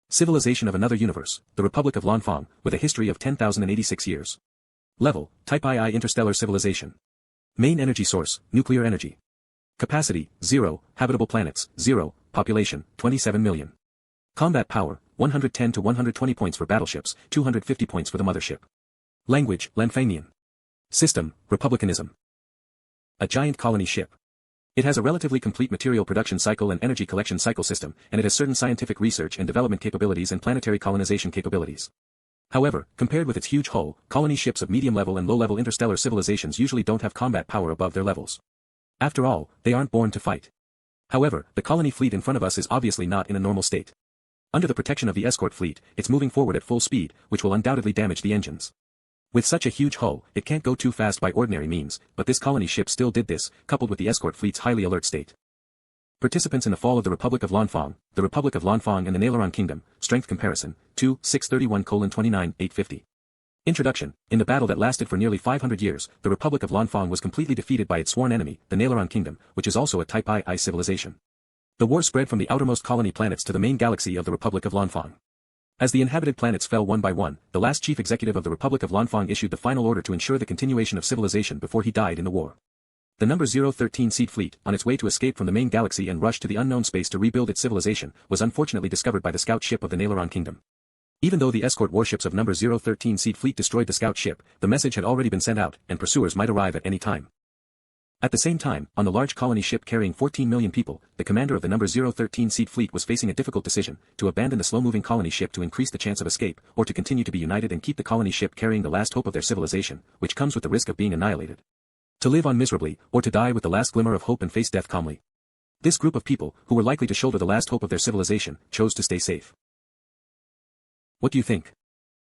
Civilization of another universe, the Republic of Lanfang, with a history of 10,086 years. Level, Type II interstellar civilization. Main energy source, nuclear energy. Capacity, 0, habitable planets, 0, population, 27 million. Combat power, 110 to 120 points for battleships, 250 points for the mothership. Language, Lanfangian. System, Republicanism. A giant colony ship. It has a relatively complete material production cycle and energy collection cycle system, and it has certain scientific research and development capabilities and planetary colonization capabilities. However, compared with its huge hull, colony ships of medium-level and low-level interstellar civilizations usually don't have combat power above their levels. After all, they aren't born to fight. However, the colony fleet in front of us is obviously not in a normal state. Under the protection of the escort fleet, it's moving forward at full speed, which will undoubtedly damage the engines. With such a huge hull, it can't go too fast by ordinary means, but this colony ship still did this, coupled with the escort fleet's highly alert state. Participants in the fall of the Republic of Lanfang and the Naileron Kingdom, strength comparison, 2, 631:29, 850. Introduction. In the battle that lasted for nearly 500 years, the Republic of Lanfang was completely defeated by its sworn enemy, the Naileron Kingdom, which is also a Type II civilization. The war spread from the outermost colony planets to the main galaxy of the Republic of Lanfang. As the inhabited planets fell one by one, the last chief executive of the Republic of Lanfang issued the final order to ensure the continuation of civilization before he died in the war. The number 013 Seed Fleet, on its way to escape from the main galaxy and rush to the unknown space to rebuild its civilization, was unfortunately discovered by the scout ship of the Naileron Kingdom. Even though the escort warships of number 013 Seed Fleet destroyed the scout ship, the message had already been sent out, and pursuers might arrive at any time. At the same time, on the large colony ship carrying 14 million people, the commander of the number 013 Seed Fleet was facing a difficult decision, to abandon the slow-moving colony ship to increase the chance of escape, or to continue to be united and keep the colony ship carrying the last hope of their civilization, which comes with the risk of being annihilated. To live on miserably, or to die with the last glimmer of hope and face death calmly. This group of people, who were likely to shoulder the last hope of their civilization, chose to stay safe. What do you think?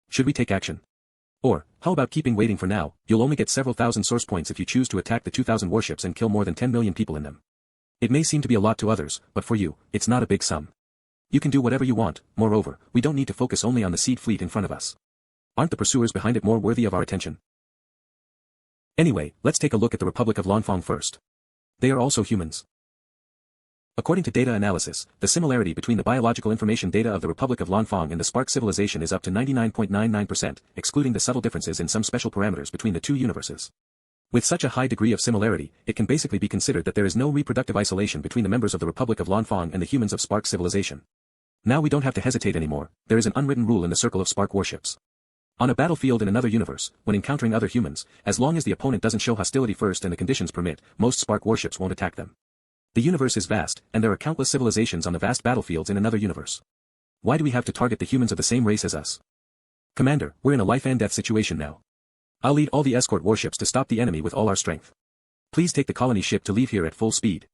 Should we take action? Or, how about keeping waiting for now? You'll only get several thousand source points if you choose to attack the 2,000 warships and kill more than 10 million people in them. It may seem to be a lot to others, but for you, it's not a big sum. You can do whatever you want. Moreover, we don't need to focus only on the seed fleet in front of us. Aren't the pursuers behind it more worthy of our attention? Anyway, let's take a look at the Republic of Lanfang first. They are also humans. According to data analysis, the similarity between the biological information data of the Republic of Lanfang and the Spark civilization is up to 99.99%, excluding the subtle differences in some special parameters between the two universes. With such a high degree of similarity, it can basically be considered that there is no reproductive isolation between the members of the Republic of Lanfang and the humans of Spark civilization. Now we don't have to hesitate anymore, there is an unwritten rule in the circle of Spark warships. On a battlefield in another universe, when encountering other humans, as long as the opponent doesn't show hostility first and the conditions permit, most Spark warships won't attack them. The universe is vast, and there are countless civilizations on the vast battlefields in another universe. Why do we have to target the humans of the same race as us? Commander, we're in a life and death situation now. I'll lead all the escort warships to stop the enemy with all our strength. Please take the colony ship to leave here at full speed.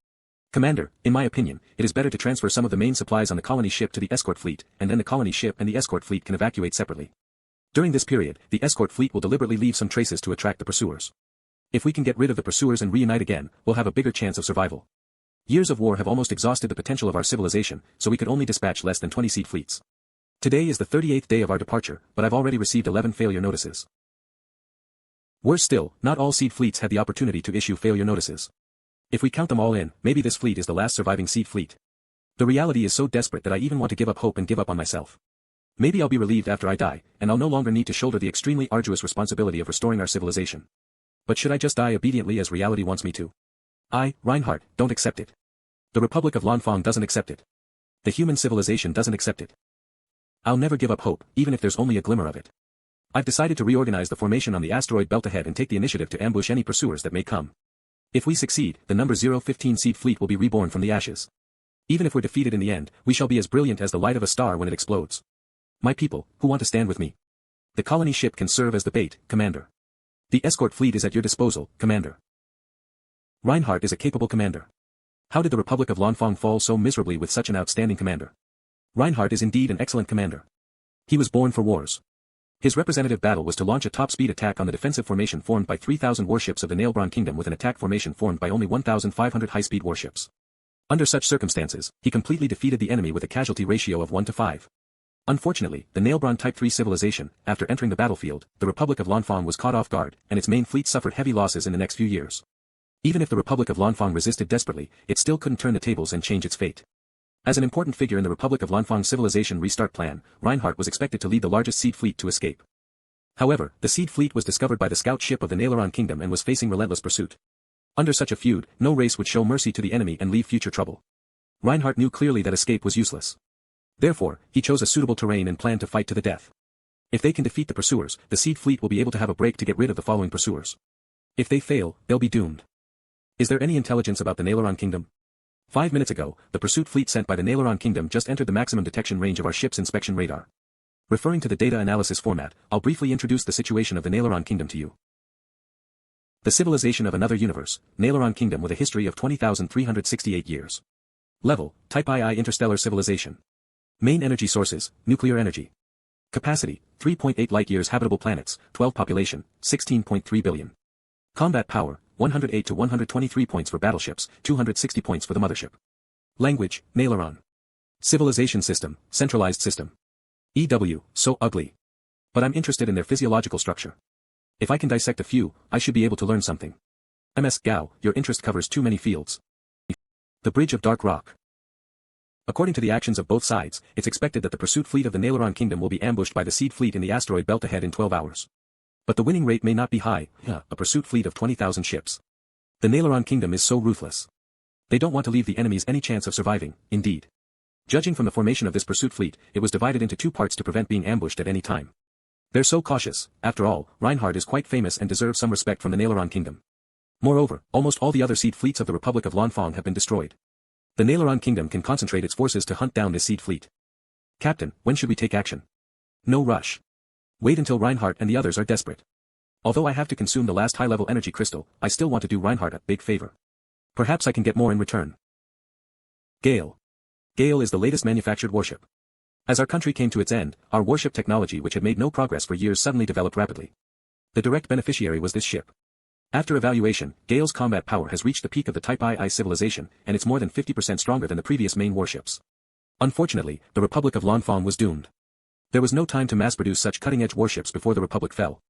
Commander, in my opinion, it is better to transfer some of the main supplies on the colony ship to the escort fleet, and then the colony ship and the escort fleet can evacuate separately. During this period, the escort fleet will deliberately leave some traces to attract the pursuers. If we can get rid of the pursuers and reunite again, we'll have a bigger chance of survival. Years of war have almost exhausted the potential of our civilization, so we could only dispatch less than 20 seed fleets. Today is the 38th day of our departure, but I've already received 11 failure notices. Worse still, not all seed fleets had the opportunity to issue failure notices. If we count them all in, maybe this fleet is the last surviving seed fleet. The reality is so desperate that I even want to give up hope and give up on myself. Maybe I'll be relieved after I die, and I'll no longer need to shoulder the extremely arduous responsibility of restoring our civilization. But should I just die obediently as reality wants me to? I, Reinhardt, don't accept it. The Republic of Lanfang doesn't accept it. The human civilization doesn't accept it. I'll never give up hope, even if there's only a glimmer of it. I've decided to reorganize the formation on the asteroid belt ahead and take the initiative to ambush any pursuers that may come. If we succeed, the number 015 Seed Fleet will be reborn from the ashes. Even if we're defeated in the end, we shall be as brilliant as the light of a star when it explodes. My people, who want to stand with me? The colony ship can serve as the bait, Commander. The escort fleet is at your disposal, Commander. Reinhardt is a capable commander. How did the Republic of Lanfang fall so miserably with such an outstanding commander? Reinhardt is indeed an excellent commander. He was born for wars. His representative battle was to launch a top-speed attack on the defensive formation formed by 3,000 warships of the Nailbron Kingdom with an attack formation formed by only 1,500 high-speed warships. Under such circumstances, he completely defeated the enemy with a casualty ratio of 1 to 5. Unfortunately, the Nailbron Type 3 civilization, after entering the battlefield, the Republic of Lanfang was caught off guard, and its main fleet suffered heavy losses in the next few years. Even if the Republic of Lanfang resisted desperately, it still couldn't turn the tables and change its fate. As an important figure in the Republic of Lanfang civilization restart plan, Reinhardt was expected to lead the largest seed fleet to escape. However, the seed fleet was discovered by the scout ship of the Nailoron Kingdom and was facing relentless pursuit. Under such a feud, no race would show mercy to the enemy and leave future trouble. Reinhardt knew clearly that escape was useless. Therefore, he chose a suitable terrain and planned to fight to the death. If they can defeat the pursuers, the seed fleet will be able to have a break to get rid of the following pursuers. If they fail, they'll be doomed. Is there any intelligence about the Nailoron Kingdom? 5 minutes ago, the pursuit fleet sent by the Nailoron Kingdom just entered the maximum detection range of our ship's inspection radar. Referring to the data analysis format, I'll briefly introduce the situation of the Nailoron Kingdom to you. The civilization of another universe, Nailoron Kingdom with a history of 20,368 years. Level, Type II interstellar civilization. Main energy sources, nuclear energy. Capacity, 3.8 light-years habitable planets, 12 population, 16.3 billion. Combat power, 108 to 123 points for battleships, 260 points for the mothership. Language, Nailoron. Civilization system, centralized system. EW, so ugly. But I'm interested in their physiological structure. If I can dissect a few, I should be able to learn something. MS Gao, your interest covers too many fields. The Bridge of Dark Rock. According to the actions of both sides, it's expected that the pursuit fleet of the Nailoron Kingdom will be ambushed by the seed fleet in the asteroid belt ahead in 12 hours. But the winning rate may not be high, a pursuit fleet of 20,000 ships. The Nailoron Kingdom is so ruthless. They don't want to leave the enemies any chance of surviving, indeed. Judging from the formation of this pursuit fleet, it was divided into 2 parts to prevent being ambushed at any time. They're so cautious. After all, Reinhardt is quite famous and deserves some respect from the Nailoron Kingdom. Moreover, almost all the other seed fleets of the Republic of Lanfang have been destroyed. The Nailoron Kingdom can concentrate its forces to hunt down this seed fleet. Captain, when should we take action? No rush. Wait until Reinhardt and the others are desperate. Although I have to consume the last high-level energy crystal, I still want to do Reinhardt a big favor. Perhaps I can get more in return. Gale. Gale is the latest manufactured warship. As our country came to its end, our warship technology which had made no progress for years suddenly developed rapidly. The direct beneficiary was this ship. After evaluation, Gale's combat power has reached the peak of the Type II civilization, and it's more than 50% stronger than the previous main warships. Unfortunately, the Republic of Lanfang was doomed. There was no time to mass-produce such cutting-edge warships before the Republic fell.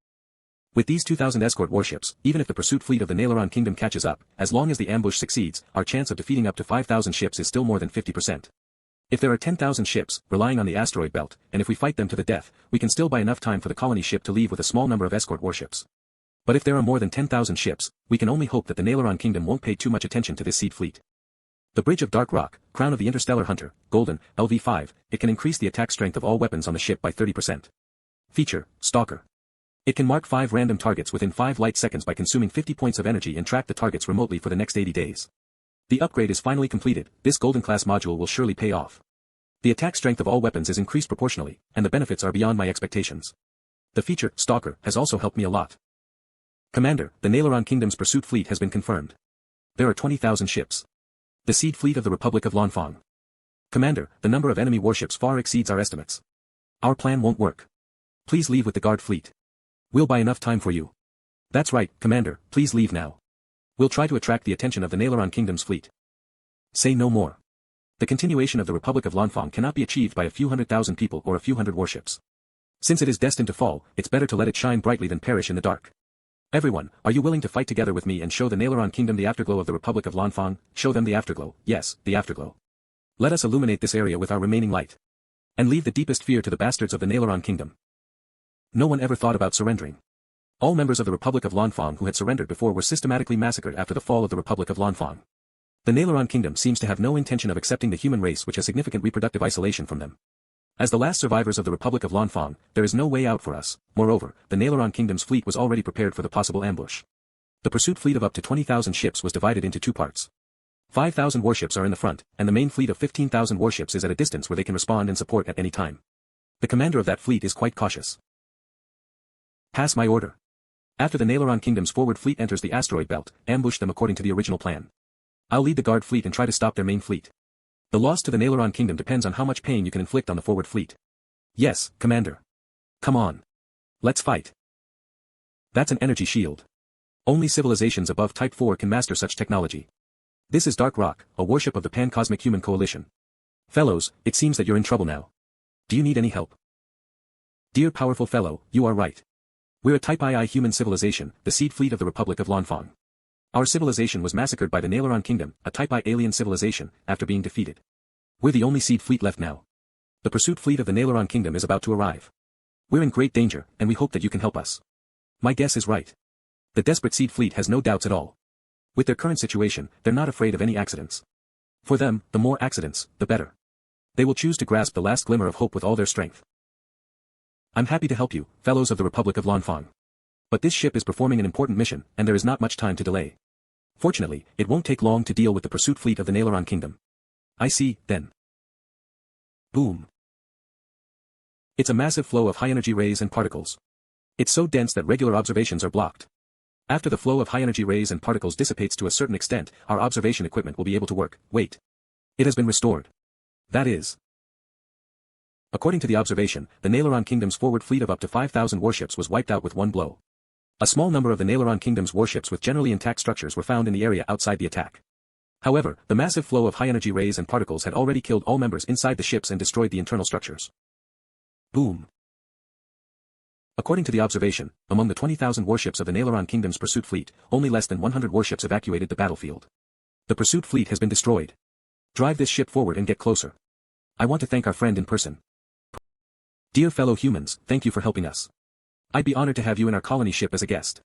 With these 2,000 escort warships, even if the pursuit fleet of the Nailoron Kingdom catches up, as long as the ambush succeeds, our chance of defeating up to 5,000 ships is still more than 50%. If there are 10,000 ships, relying on the asteroid belt, and if we fight them to the death, we can still buy enough time for the colony ship to leave with a small number of escort warships. But if there are more than 10,000 ships, we can only hope that the Nailoron Kingdom won't pay too much attention to this seed fleet. The Bridge of Dark Rock, Crown of the Interstellar Hunter, Golden, LV5, it can increase the attack strength of all weapons on the ship by 30%. Feature, Stalker. It can mark 5 random targets within 5 light seconds by consuming 50 points of energy and track the targets remotely for the next 80 days. The upgrade is finally completed, this Golden-class module will surely pay off. The attack strength of all weapons is increased proportionally, and the benefits are beyond my expectations. The feature, Stalker, has also helped me a lot. Commander, the Nailoron Kingdom's pursuit fleet has been confirmed. There are 20,000 ships. The seed fleet of the Republic of Lanfang. Commander, the number of enemy warships far exceeds our estimates. Our plan won't work. Please leave with the guard fleet. We'll buy enough time for you. That's right, Commander, please leave now. We'll try to attract the attention of the Nailoron Kingdom's fleet. Say no more. The continuation of the Republic of Lanfang cannot be achieved by a few 100,000 people or a few hundred warships. Since it is destined to fall, it's better to let it shine brightly than perish in the dark. Everyone, are you willing to fight together with me and show the Nailoron Kingdom the afterglow of the Republic of Lanfang? Show them the afterglow, yes, the afterglow. Let us illuminate this area with our remaining light. and leave the deepest fear to the bastards of the Naileron kingdom. No one ever thought about surrendering. All members of the Republic of Lanfang who had surrendered before were systematically massacred after the fall of the Republic of Lanfang. The Naileron kingdom seems to have no intention of accepting the human race, which has significant reproductive isolation from them. As the last survivors of the Republic of Lanfang, there is no way out for us. Moreover, the Naileron kingdom's fleet was already prepared for the possible ambush. The pursuit fleet of up to 20,000 ships was divided into two parts. 5,000 warships are in the front, and the main fleet of 15,000 warships is at a distance where they can respond and support at any time. The commander of that fleet is quite cautious. Pass my order. After the Naileron kingdom's forward fleet enters the asteroid belt, ambush them according to the original plan. I'll lead the guard fleet and try to stop their main fleet. The loss to the Naileron kingdom depends on how much pain you can inflict on the forward fleet. Yes, Commander. Come on. Let's fight. That's an energy shield. Only civilizations above Type 4 can master such technology. This is Dark Rock, a warship of the Pan-Cosmic Human Coalition. Fellows, it seems that you're in trouble now. Do you need any help? Dear powerful fellow, you are right. We're a Type II human civilization, the seed fleet of the Republic of Lanfang. Our civilization was massacred by the Naileron kingdom, a Type I alien civilization, after being defeated. We're the only seed fleet left now. The pursuit fleet of the Naileron kingdom is about to arrive. We're in great danger, and we hope that you can help us. My guess is right. The desperate seed fleet has no doubts at all. With their current situation, they're not afraid of any accidents. For them, the more accidents, the better. They will choose to grasp the last glimmer of hope with all their strength. I'm happy to help you, fellows of the Republic of Lanfang. But this ship is performing an important mission, and there is not much time to delay. Fortunately, it won't take long to deal with the pursuit fleet of the Naileron kingdom. I see, then. Boom. It's a massive flow of high-energy rays and particles. It's so dense that regular observations are blocked. After the flow of high-energy rays and particles dissipates to a certain extent, our observation equipment will be able to work. Wait. It has been restored. That is. According to the observation, the Naileron kingdom's forward fleet of up to 5,000 warships was wiped out with one blow. A small number of the Naileron kingdom's warships with generally intact structures were found in the area outside the attack. However, the massive flow of high-energy rays and particles had already killed all members inside the ships and destroyed the internal structures. Boom. According to the observation, among the 20,000 warships of the Naileron kingdom's pursuit fleet, only less than 100 warships evacuated the battlefield. The pursuit fleet has been destroyed. Drive this ship forward and get closer. I want to thank our friend in person. Dear fellow humans, thank you for helping us. I'd be honored to have you in our colony ship as a guest.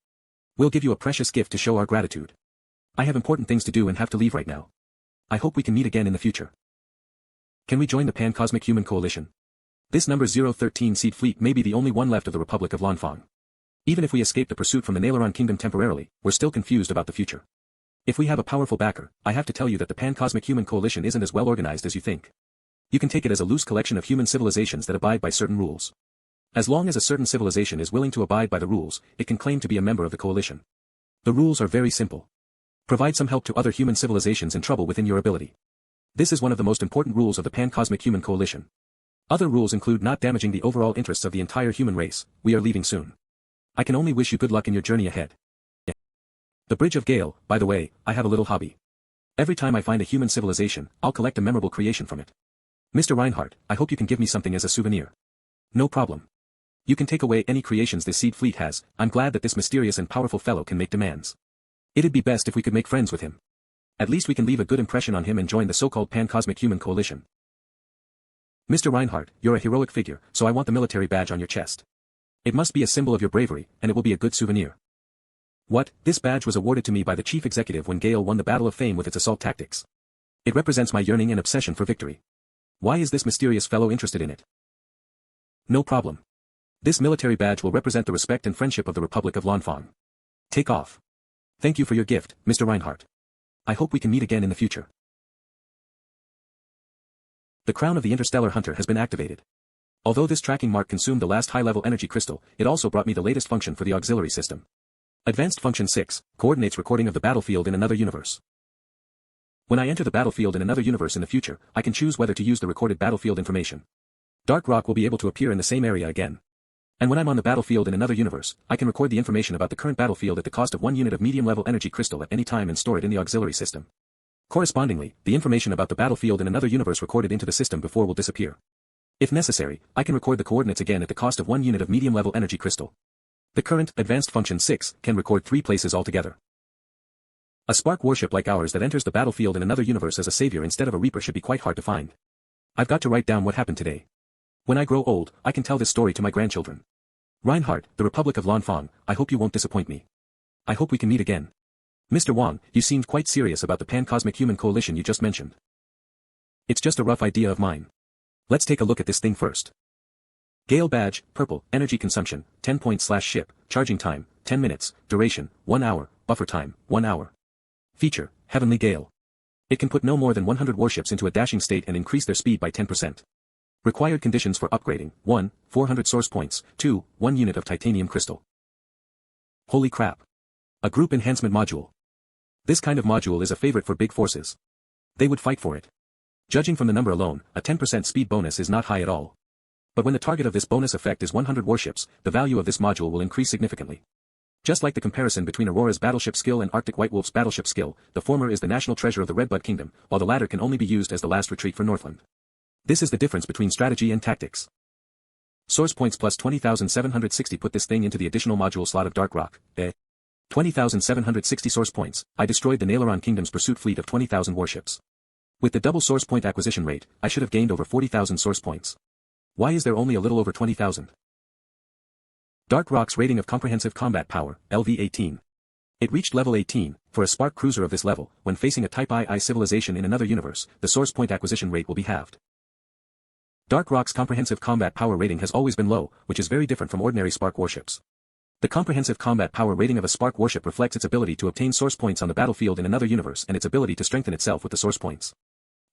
We'll give you a precious gift to show our gratitude. I have important things to do and have to leave right now. I hope we can meet again in the future. Can we join the Pan-Cosmic Human Coalition? This number 013 seed fleet may be the only one left of the Republic of Lanfang. Even if we escape the pursuit from the Naileron kingdom temporarily, we're still confused about the future. If we have a powerful backer, I have to tell you that the Pan-Cosmic Human Coalition isn't as well organized as you think. You can take it as a loose collection of human civilizations that abide by certain rules. As long as a certain civilization is willing to abide by the rules, it can claim to be a member of the coalition. The rules are very simple. Provide some help to other human civilizations in trouble within your ability. This is one of the most important rules of the Pan-Cosmic Human Coalition. Other rules include not damaging the overall interests of the entire human race. We are leaving soon. I can only wish you good luck in your journey ahead. The Bridge of Gale, by the way, I have a little hobby. Every time I find a human civilization, I'll collect a memorable creation from it. Mr. Reinhardt, I hope you can give me something as a souvenir. No problem. You can take away any creations this seed fleet has. I'm glad that this mysterious and powerful fellow can make demands. It'd be best if we could make friends with him. At least we can leave a good impression on him and join the so-called Pan-Cosmic Human Coalition. Mr. Reinhardt, you're a heroic figure, so I want the military badge on your chest. It must be a symbol of your bravery, and it will be a good souvenir. What? This badge was awarded to me by the chief executive when Gale won the Battle of Fame with its assault tactics. It represents my yearning and obsession for victory. Why is this mysterious fellow interested in it? No problem. This military badge will represent the respect and friendship of the Republic of Lanfang. Take off. Thank you for your gift, Mr. Reinhardt. I hope we can meet again in the future. The crown of the interstellar hunter has been activated. Although this tracking mark consumed the last high-level energy crystal, it also brought me the latest function for the auxiliary system. Advanced Function 6, coordinates recording of the battlefield in another universe. When I enter the battlefield in another universe in the future, I can choose whether to use the recorded battlefield information. Dark Rock will be able to appear in the same area again. And when I'm on the battlefield in another universe, I can record the information about the current battlefield at the cost of 1 unit of medium-level energy crystal at any time and store it in the auxiliary system. Correspondingly, the information about the battlefield in another universe recorded into the system before will disappear. If necessary, I can record the coordinates again at the cost of 1 unit of medium-level energy crystal. The current, Advanced Function 6, can record 3 places altogether. A spark warship like ours that enters the battlefield in another universe as a savior instead of a reaper should be quite hard to find. I've got to write down what happened today. When I grow old, I can tell this story to my grandchildren. Reinhardt, the Republic of Lanfang, I hope you won't disappoint me. I hope we can meet again. Mr. Wang, you seemed quite serious about the Pan-Cosmic Human Coalition you just mentioned. It's just a rough idea of mine. Let's take a look at this thing first. Gale badge, purple, energy consumption, 10 points/ship, charging time, 10 minutes, duration, 1 hour, buffer time, 1 hour. Feature, Heavenly Gale. It can put no more than 100 warships into a dashing state and increase their speed by 10%. Required conditions for upgrading, 1, 400 source points, 2, 1 unit of titanium crystal. Holy crap. A group enhancement module. This kind of module is a favorite for big forces. They would fight for it. Judging from the number alone, a 10% speed bonus is not high at all. But when the target of this bonus effect is 100 warships, the value of this module will increase significantly. Just like the comparison between Aurora's battleship skill and Arctic White Wolf's battleship skill, the former is the national treasure of the Redbud Kingdom, while the latter can only be used as the last retreat for Northland. This is the difference between strategy and tactics. Source points plus 20,760 put this thing into the additional module slot of Dark Rock. 20,760 source points, I destroyed the Naileron Kingdom's pursuit fleet of 20,000 warships. With the double source point acquisition rate, I should have gained over 40,000 source points. Why is there only a little over 20,000? Dark Rock's rating of comprehensive combat power, LV-18. It reached level 18, for a spark cruiser of this level, when facing a Type II civilization in another universe, the source point acquisition rate will be halved. Dark Rock's comprehensive combat power rating has always been low, which is very different from ordinary spark warships. The comprehensive combat power rating of a spark warship reflects its ability to obtain source points on the battlefield in another universe and its ability to strengthen itself with the source points.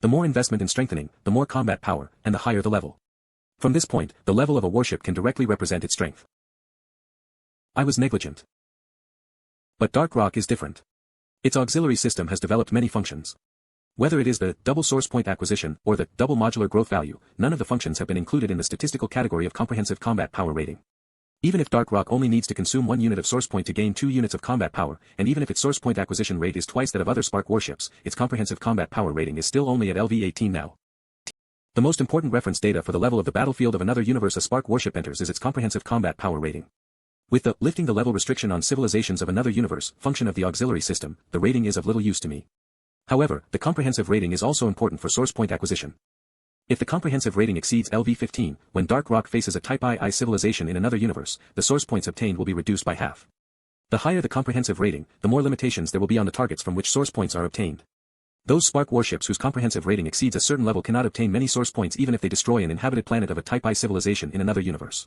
The more investment in strengthening, the more combat power, and the higher the level. From this point, the level of a warship can directly represent its strength. I was negligent. But Dark Rock is different. Its auxiliary system has developed many functions. Whether it is the double source point acquisition or the double modular growth value, none of the functions have been included in the statistical category of comprehensive combat power rating. Even if Dark Rock only needs to consume 1 unit of source point to gain 2 units of combat power, and even if its source point acquisition rate is twice that of other spark warships, its comprehensive combat power rating is still only at LV-18 now. The most important reference data for the level of the battlefield of another universe a spark warship enters is its comprehensive combat power rating. With the lifting the level restriction on civilizations of another universe function of the auxiliary system, the rating is of little use to me. However, the comprehensive rating is also important for source point acquisition. If the comprehensive rating exceeds LV-15, when Dark Rock faces a Type II civilization in another universe, the source points obtained will be reduced by half. The higher the comprehensive rating, the more limitations there will be on the targets from which source points are obtained. Those spark warships whose comprehensive rating exceeds a certain level cannot obtain many source points even if they destroy an inhabited planet of a Type I civilization in another universe.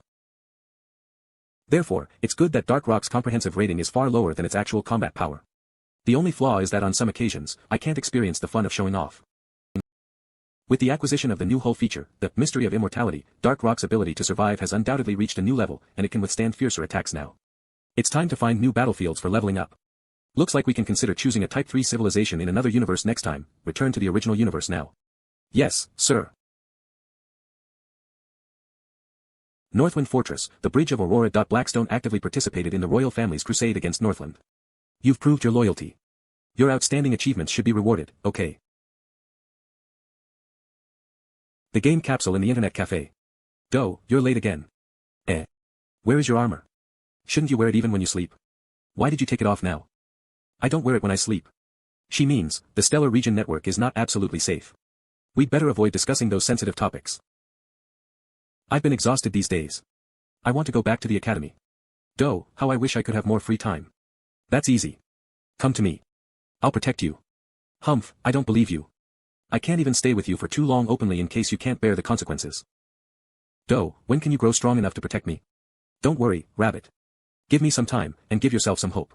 Therefore, it's good that Dark Rock's comprehensive rating is far lower than its actual combat power. The only flaw is that on some occasions, I can't experience the fun of showing off. With the acquisition of the new hull feature, the Mystery of Immortality, Dark Rock's ability to survive has undoubtedly reached a new level, and it can withstand fiercer attacks now. It's time to find new battlefields for leveling up. Looks like we can consider choosing a Type 3 civilization in another universe next time. Return to the original universe now. Yes, sir. Northwind Fortress, the Bridge of Aurora. Blackstone actively participated in the royal family's crusade against Northland. You've proved your loyalty. Your outstanding achievements should be rewarded, okay? The game capsule in the internet cafe. Go, you're late again. Where is your armor? Shouldn't you wear it even when you sleep? Why did you take it off now? I don't wear it when I sleep. She means, the stellar region network is not absolutely safe. We'd better avoid discussing those sensitive topics. I've been exhausted these days. I want to go back to the academy. Do, how I wish I could have more free time. That's easy. Come to me. I'll protect you. Humph, I don't believe you. I can't even stay with you for too long openly in case you can't bear the consequences. Do, when can you grow strong enough to protect me? Don't worry, Rabbit. Give me some time, and give yourself some hope.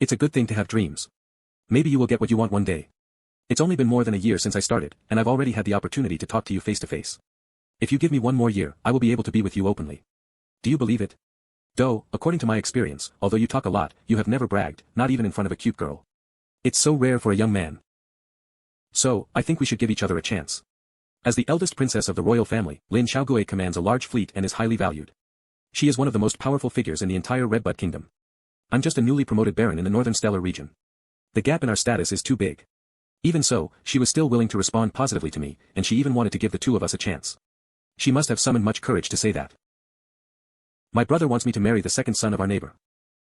It's a good thing to have dreams. Maybe you will get what you want one day. It's only been more than a year since I started, and I've already had the opportunity to talk to you face to face. If you give me one more year, I will be able to be with you openly. Do you believe it? Do, according to my experience, although you talk a lot, you have never bragged, not even in front of a cute girl. It's so rare for a young man. So, I think we should give each other a chance. As the eldest princess of the royal family, Lin Xiaogue commands a large fleet and is highly valued. She is one of the most powerful figures in the entire Redbud Kingdom. I'm just a newly promoted baron in the northern stellar region. The gap in our status is too big. Even so, she was still willing to respond positively to me, and she even wanted to give the two of us a chance. She must have summoned much courage to say that. My brother wants me to marry the second son of our neighbor.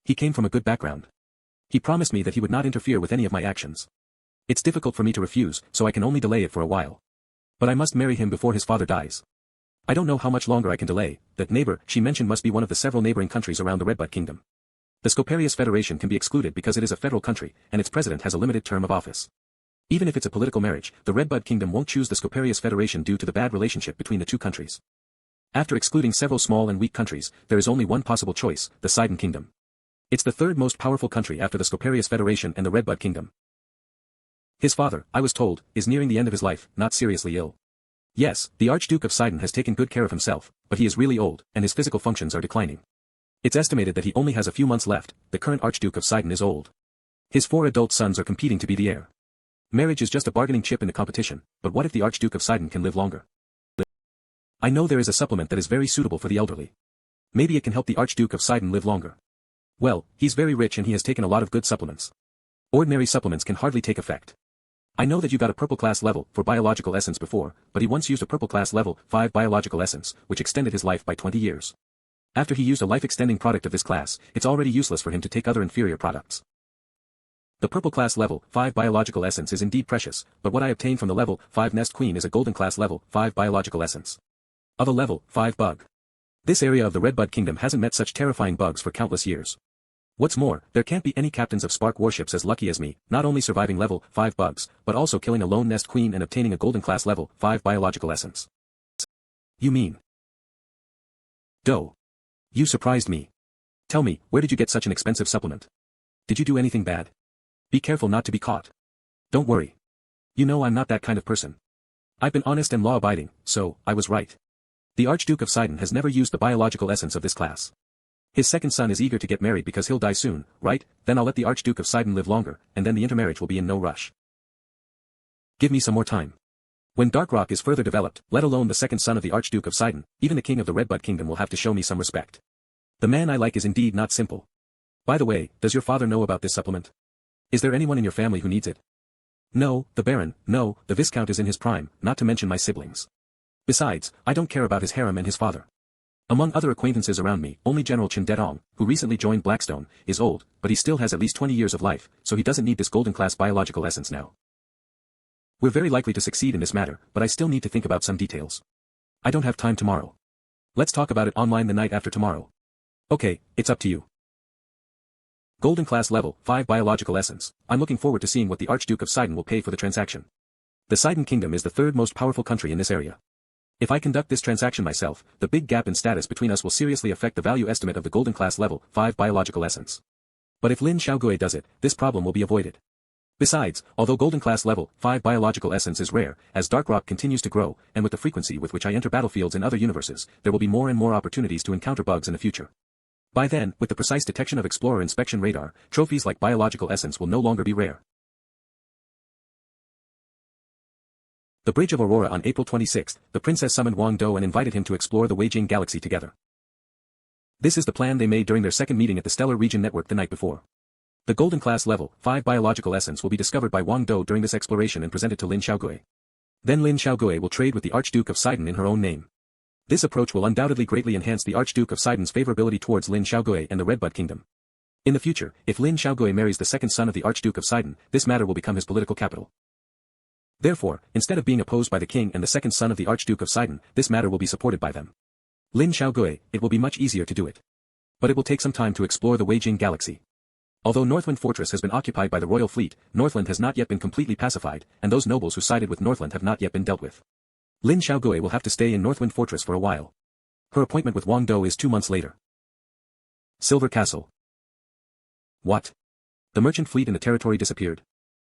He came from a good background. He promised me that he would not interfere with any of my actions. It's difficult for me to refuse, so I can only delay it for a while. But I must marry him before his father dies. I don't know how much longer I can delay. That neighbor she mentioned must be one of the several neighboring countries around the Redbud Kingdom. The Scoparius Federation can be excluded because it is a federal country, and its president has a limited term of office. Even if it's a political marriage, the Redbud Kingdom won't choose the Scoparius Federation due to the bad relationship between the two countries. After excluding several small and weak countries, there is only one possible choice, the Sidon Kingdom. It's the third most powerful country after the Scoparius Federation and the Redbud Kingdom. His father, I was told, is nearing the end of his life, not seriously ill. Yes, the Archduke of Sidon has taken good care of himself, but he is really old, and his physical functions are declining. It's estimated that he only has a few months left. The current Archduke of Sidon is old. His 4 adult sons are competing to be the heir. Marriage is just a bargaining chip in the competition, but what if the Archduke of Sidon can live longer? I know there is a supplement that is very suitable for the elderly. Maybe it can help the Archduke of Sidon live longer. Well, he's very rich and he has taken a lot of good supplements. Ordinary supplements can hardly take effect. I know that you got a purple class level for biological essence before, but he once used a purple class level 5 biological essence, which extended his life by 20 years. After he used a life-extending product of this class, it's already useless for him to take other inferior products. The purple class level 5 biological essence is indeed precious, but what I obtained from the level 5 Nest Queen is a golden class level 5 biological essence. Of a level 5 bug. This area of the Redbud Kingdom hasn't met such terrifying bugs for countless years. What's more, there can't be any captains of Spark warships as lucky as me, not only surviving level 5 bugs, but also killing a lone Nest Queen and obtaining a golden class level 5 biological essence. You mean? Doe. You surprised me. Tell me, where did you get such an expensive supplement? Did you do anything bad? Be careful not to be caught. Don't worry. You know I'm not that kind of person. I've been honest and law-abiding, so, I was right. The Archduke of Sidon has never used the biological essence of this class. His second son is eager to get married because he'll die soon, right? Then I'll let the Archduke of Sidon live longer, and then the intermarriage will be in no rush. Give me some more time. When Dark Rock is further developed, let alone the second son of the Archduke of Sidon, even the king of the Redbud Kingdom will have to show me some respect. The man I like is indeed not simple. By the way, does your father know about this supplement? Is there anyone in your family who needs it? No, the Baron, no, the Viscount is in his prime, not to mention my siblings. Besides, I don't care about his harem and his father. Among other acquaintances around me, only General Chen Dedong, who recently joined Blackstone, is old, but he still has at least 20 years of life, so he doesn't need this golden class biological essence now. We're very likely to succeed in this matter, but I still need to think about some details. I don't have time tomorrow. Let's talk about it online the night after tomorrow. Okay, it's up to you. Golden class level 5 biological essence. I'm looking forward to seeing what the Archduke of Sidon will pay for the transaction. The Sidon Kingdom is the third most powerful country in this area. If I conduct this transaction myself, the big gap in status between us will seriously affect the value estimate of the golden class level 5 biological essence. But if Lin Xiaogui does it, this problem will be avoided. Besides, although golden class level 5 biological essence is rare, as Dark Rock continues to grow, and with the frequency with which I enter battlefields in other universes, there will be more and more opportunities to encounter bugs in the future. By then, with the precise detection of Explorer Inspection Radar, trophies like biological essence will no longer be rare. The Bridge of Aurora on April 26, the princess summoned Wang Dong and invited him to explore the Weijing Galaxy together. This is the plan they made during their second meeting at the Stellar Region Network the night before. The golden class level 5 biological essence will be discovered by Wang Dong during this exploration and presented to Lin Xiaogui. Then Lin Xiaogui will trade with the Archduke of Sidon in her own name. This approach will undoubtedly greatly enhance the Archduke of Sidon's favorability towards Lin Xiaogui and the Redbud Kingdom. In the future, if Lin Xiaogui marries the second son of the Archduke of Sidon, this matter will become his political capital. Therefore, instead of being opposed by the king and the second son of the Archduke of Sidon, this matter will be supported by them. Lin Xiaogui, it will be much easier to do it. But it will take some time to explore the Weijing Galaxy. Although Northland Fortress has been occupied by the royal fleet, Northland has not yet been completely pacified, and those nobles who sided with Northland have not yet been dealt with. Lin Xiaogui will have to stay in Northwind Fortress for a while. Her appointment with Wang Dong is 2 months later. Silver Castle. What? The merchant fleet in the territory disappeared.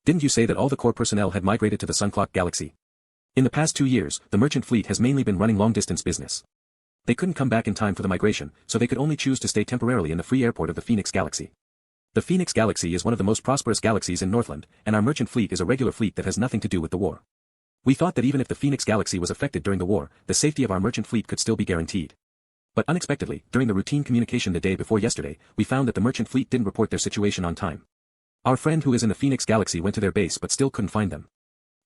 Didn't you say that all the core personnel had migrated to the Sunclock Galaxy? In the past 2 years, the merchant fleet has mainly been running long-distance business. They couldn't come back in time for the migration, so they could only choose to stay temporarily in the free airport of the Phoenix Galaxy. The Phoenix Galaxy is one of the most prosperous galaxies in Northland, and our merchant fleet is a regular fleet that has nothing to do with the war. We thought that even if the Phoenix Galaxy was affected during the war, the safety of our merchant fleet could still be guaranteed. But unexpectedly, during the routine communication the day before yesterday, we found that the merchant fleet didn't report their situation on time. Our friend who is in the Phoenix Galaxy went to their base but still couldn't find them.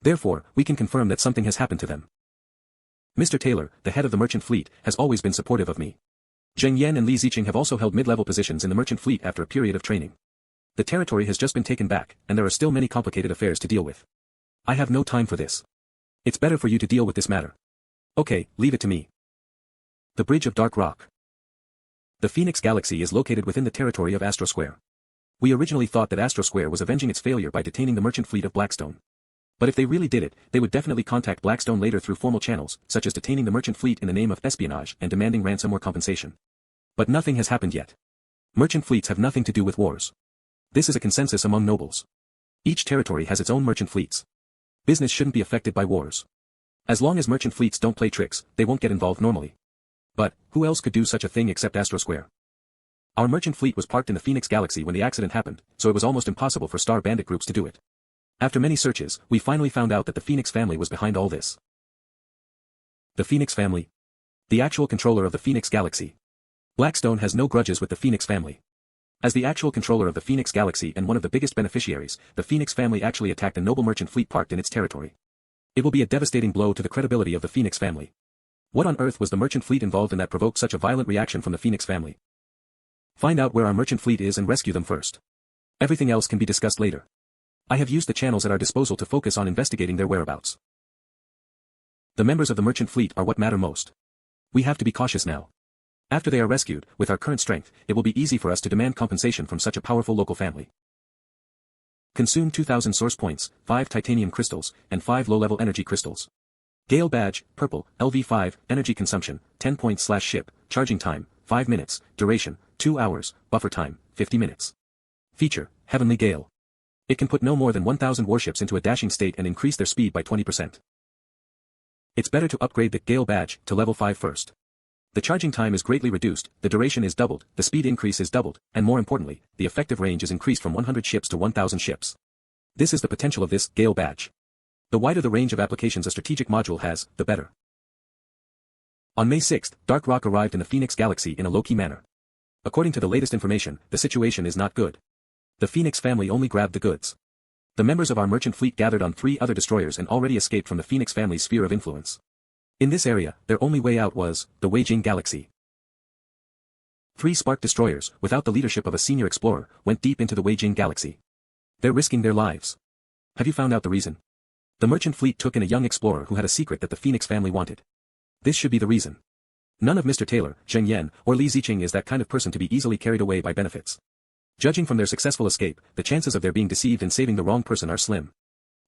Therefore, we can confirm that something has happened to them. Mr. Taylor, the head of the merchant fleet, has always been supportive of me. Zheng Yan and Li Ziqing have also held mid-level positions in the merchant fleet after a period of training. The territory has just been taken back, and there are still many complicated affairs to deal with. I have no time for this. It's better for you to deal with this matter. Okay, leave it to me. The Bridge of Dark Rock. The Phoenix Galaxy is located within the territory of Astro Square. We originally thought that Astro Square was avenging its failure by detaining the merchant fleet of Blackstone. But if they really did it, they would definitely contact Blackstone later through formal channels, such as detaining the merchant fleet in the name of espionage and demanding ransom or compensation. But nothing has happened yet. Merchant fleets have nothing to do with wars. This is a consensus among nobles. Each territory has its own merchant fleets. Business shouldn't be affected by wars. As long as merchant fleets don't play tricks, they won't get involved normally. But, who else could do such a thing except Astro Square? Our merchant fleet was parked in the Phoenix Galaxy when the accident happened, so it was almost impossible for Star Bandit groups to do it. After many searches, we finally found out that the Phoenix family was behind all this. The Phoenix family? The actual controller of the Phoenix Galaxy. Blackstone has no grudges with the Phoenix family. As the actual controller of the Phoenix Galaxy and one of the biggest beneficiaries, the Phoenix family actually attacked a noble merchant fleet parked in its territory. It will be a devastating blow to the credibility of the Phoenix family. What on earth was the merchant fleet involved in that provoked such a violent reaction from the Phoenix family? Find out where our merchant fleet is and rescue them first. Everything else can be discussed later. I have used the channels at our disposal to focus on investigating their whereabouts. The members of the merchant fleet are what matter most. We have to be cautious now. After they are rescued, with our current strength, it will be easy for us to demand compensation from such a powerful local family. Consume 2,000 source points, 5 titanium crystals, and 5 low-level energy crystals. Gale badge, purple, LV5, energy consumption, 10 points/ship, charging time, 5 minutes, duration, 2 hours, buffer time, 50 minutes. Feature, Heavenly Gale. It can put no more than 1,000 warships into a dashing state and increase their speed by 20%. It's better to upgrade the Gale badge to level 5 first. The charging time is greatly reduced, the duration is doubled, the speed increase is doubled, and more importantly, the effective range is increased from 100 ships to 1,000 ships. This is the potential of this Gale badge. The wider the range of applications a strategic module has, the better. On May 6, Dark Rock arrived in the Phoenix Galaxy in a low-key manner. According to the latest information, the situation is not good. The Phoenix family only grabbed the goods. The members of our merchant fleet gathered on 3 other destroyers and already escaped from the Phoenix family's sphere of influence. In this area, their only way out was the Weijing Galaxy. 3 Spark destroyers, without the leadership of a senior explorer, went deep into the Weijing Galaxy. They're risking their lives. Have you found out the reason? The merchant fleet took in a young explorer who had a secret that the Phoenix family wanted. This should be the reason. None of Mr. Taylor, Zheng Yan, or Li Ziqing is that kind of person to be easily carried away by benefits. Judging from their successful escape, the chances of their being deceived and saving the wrong person are slim.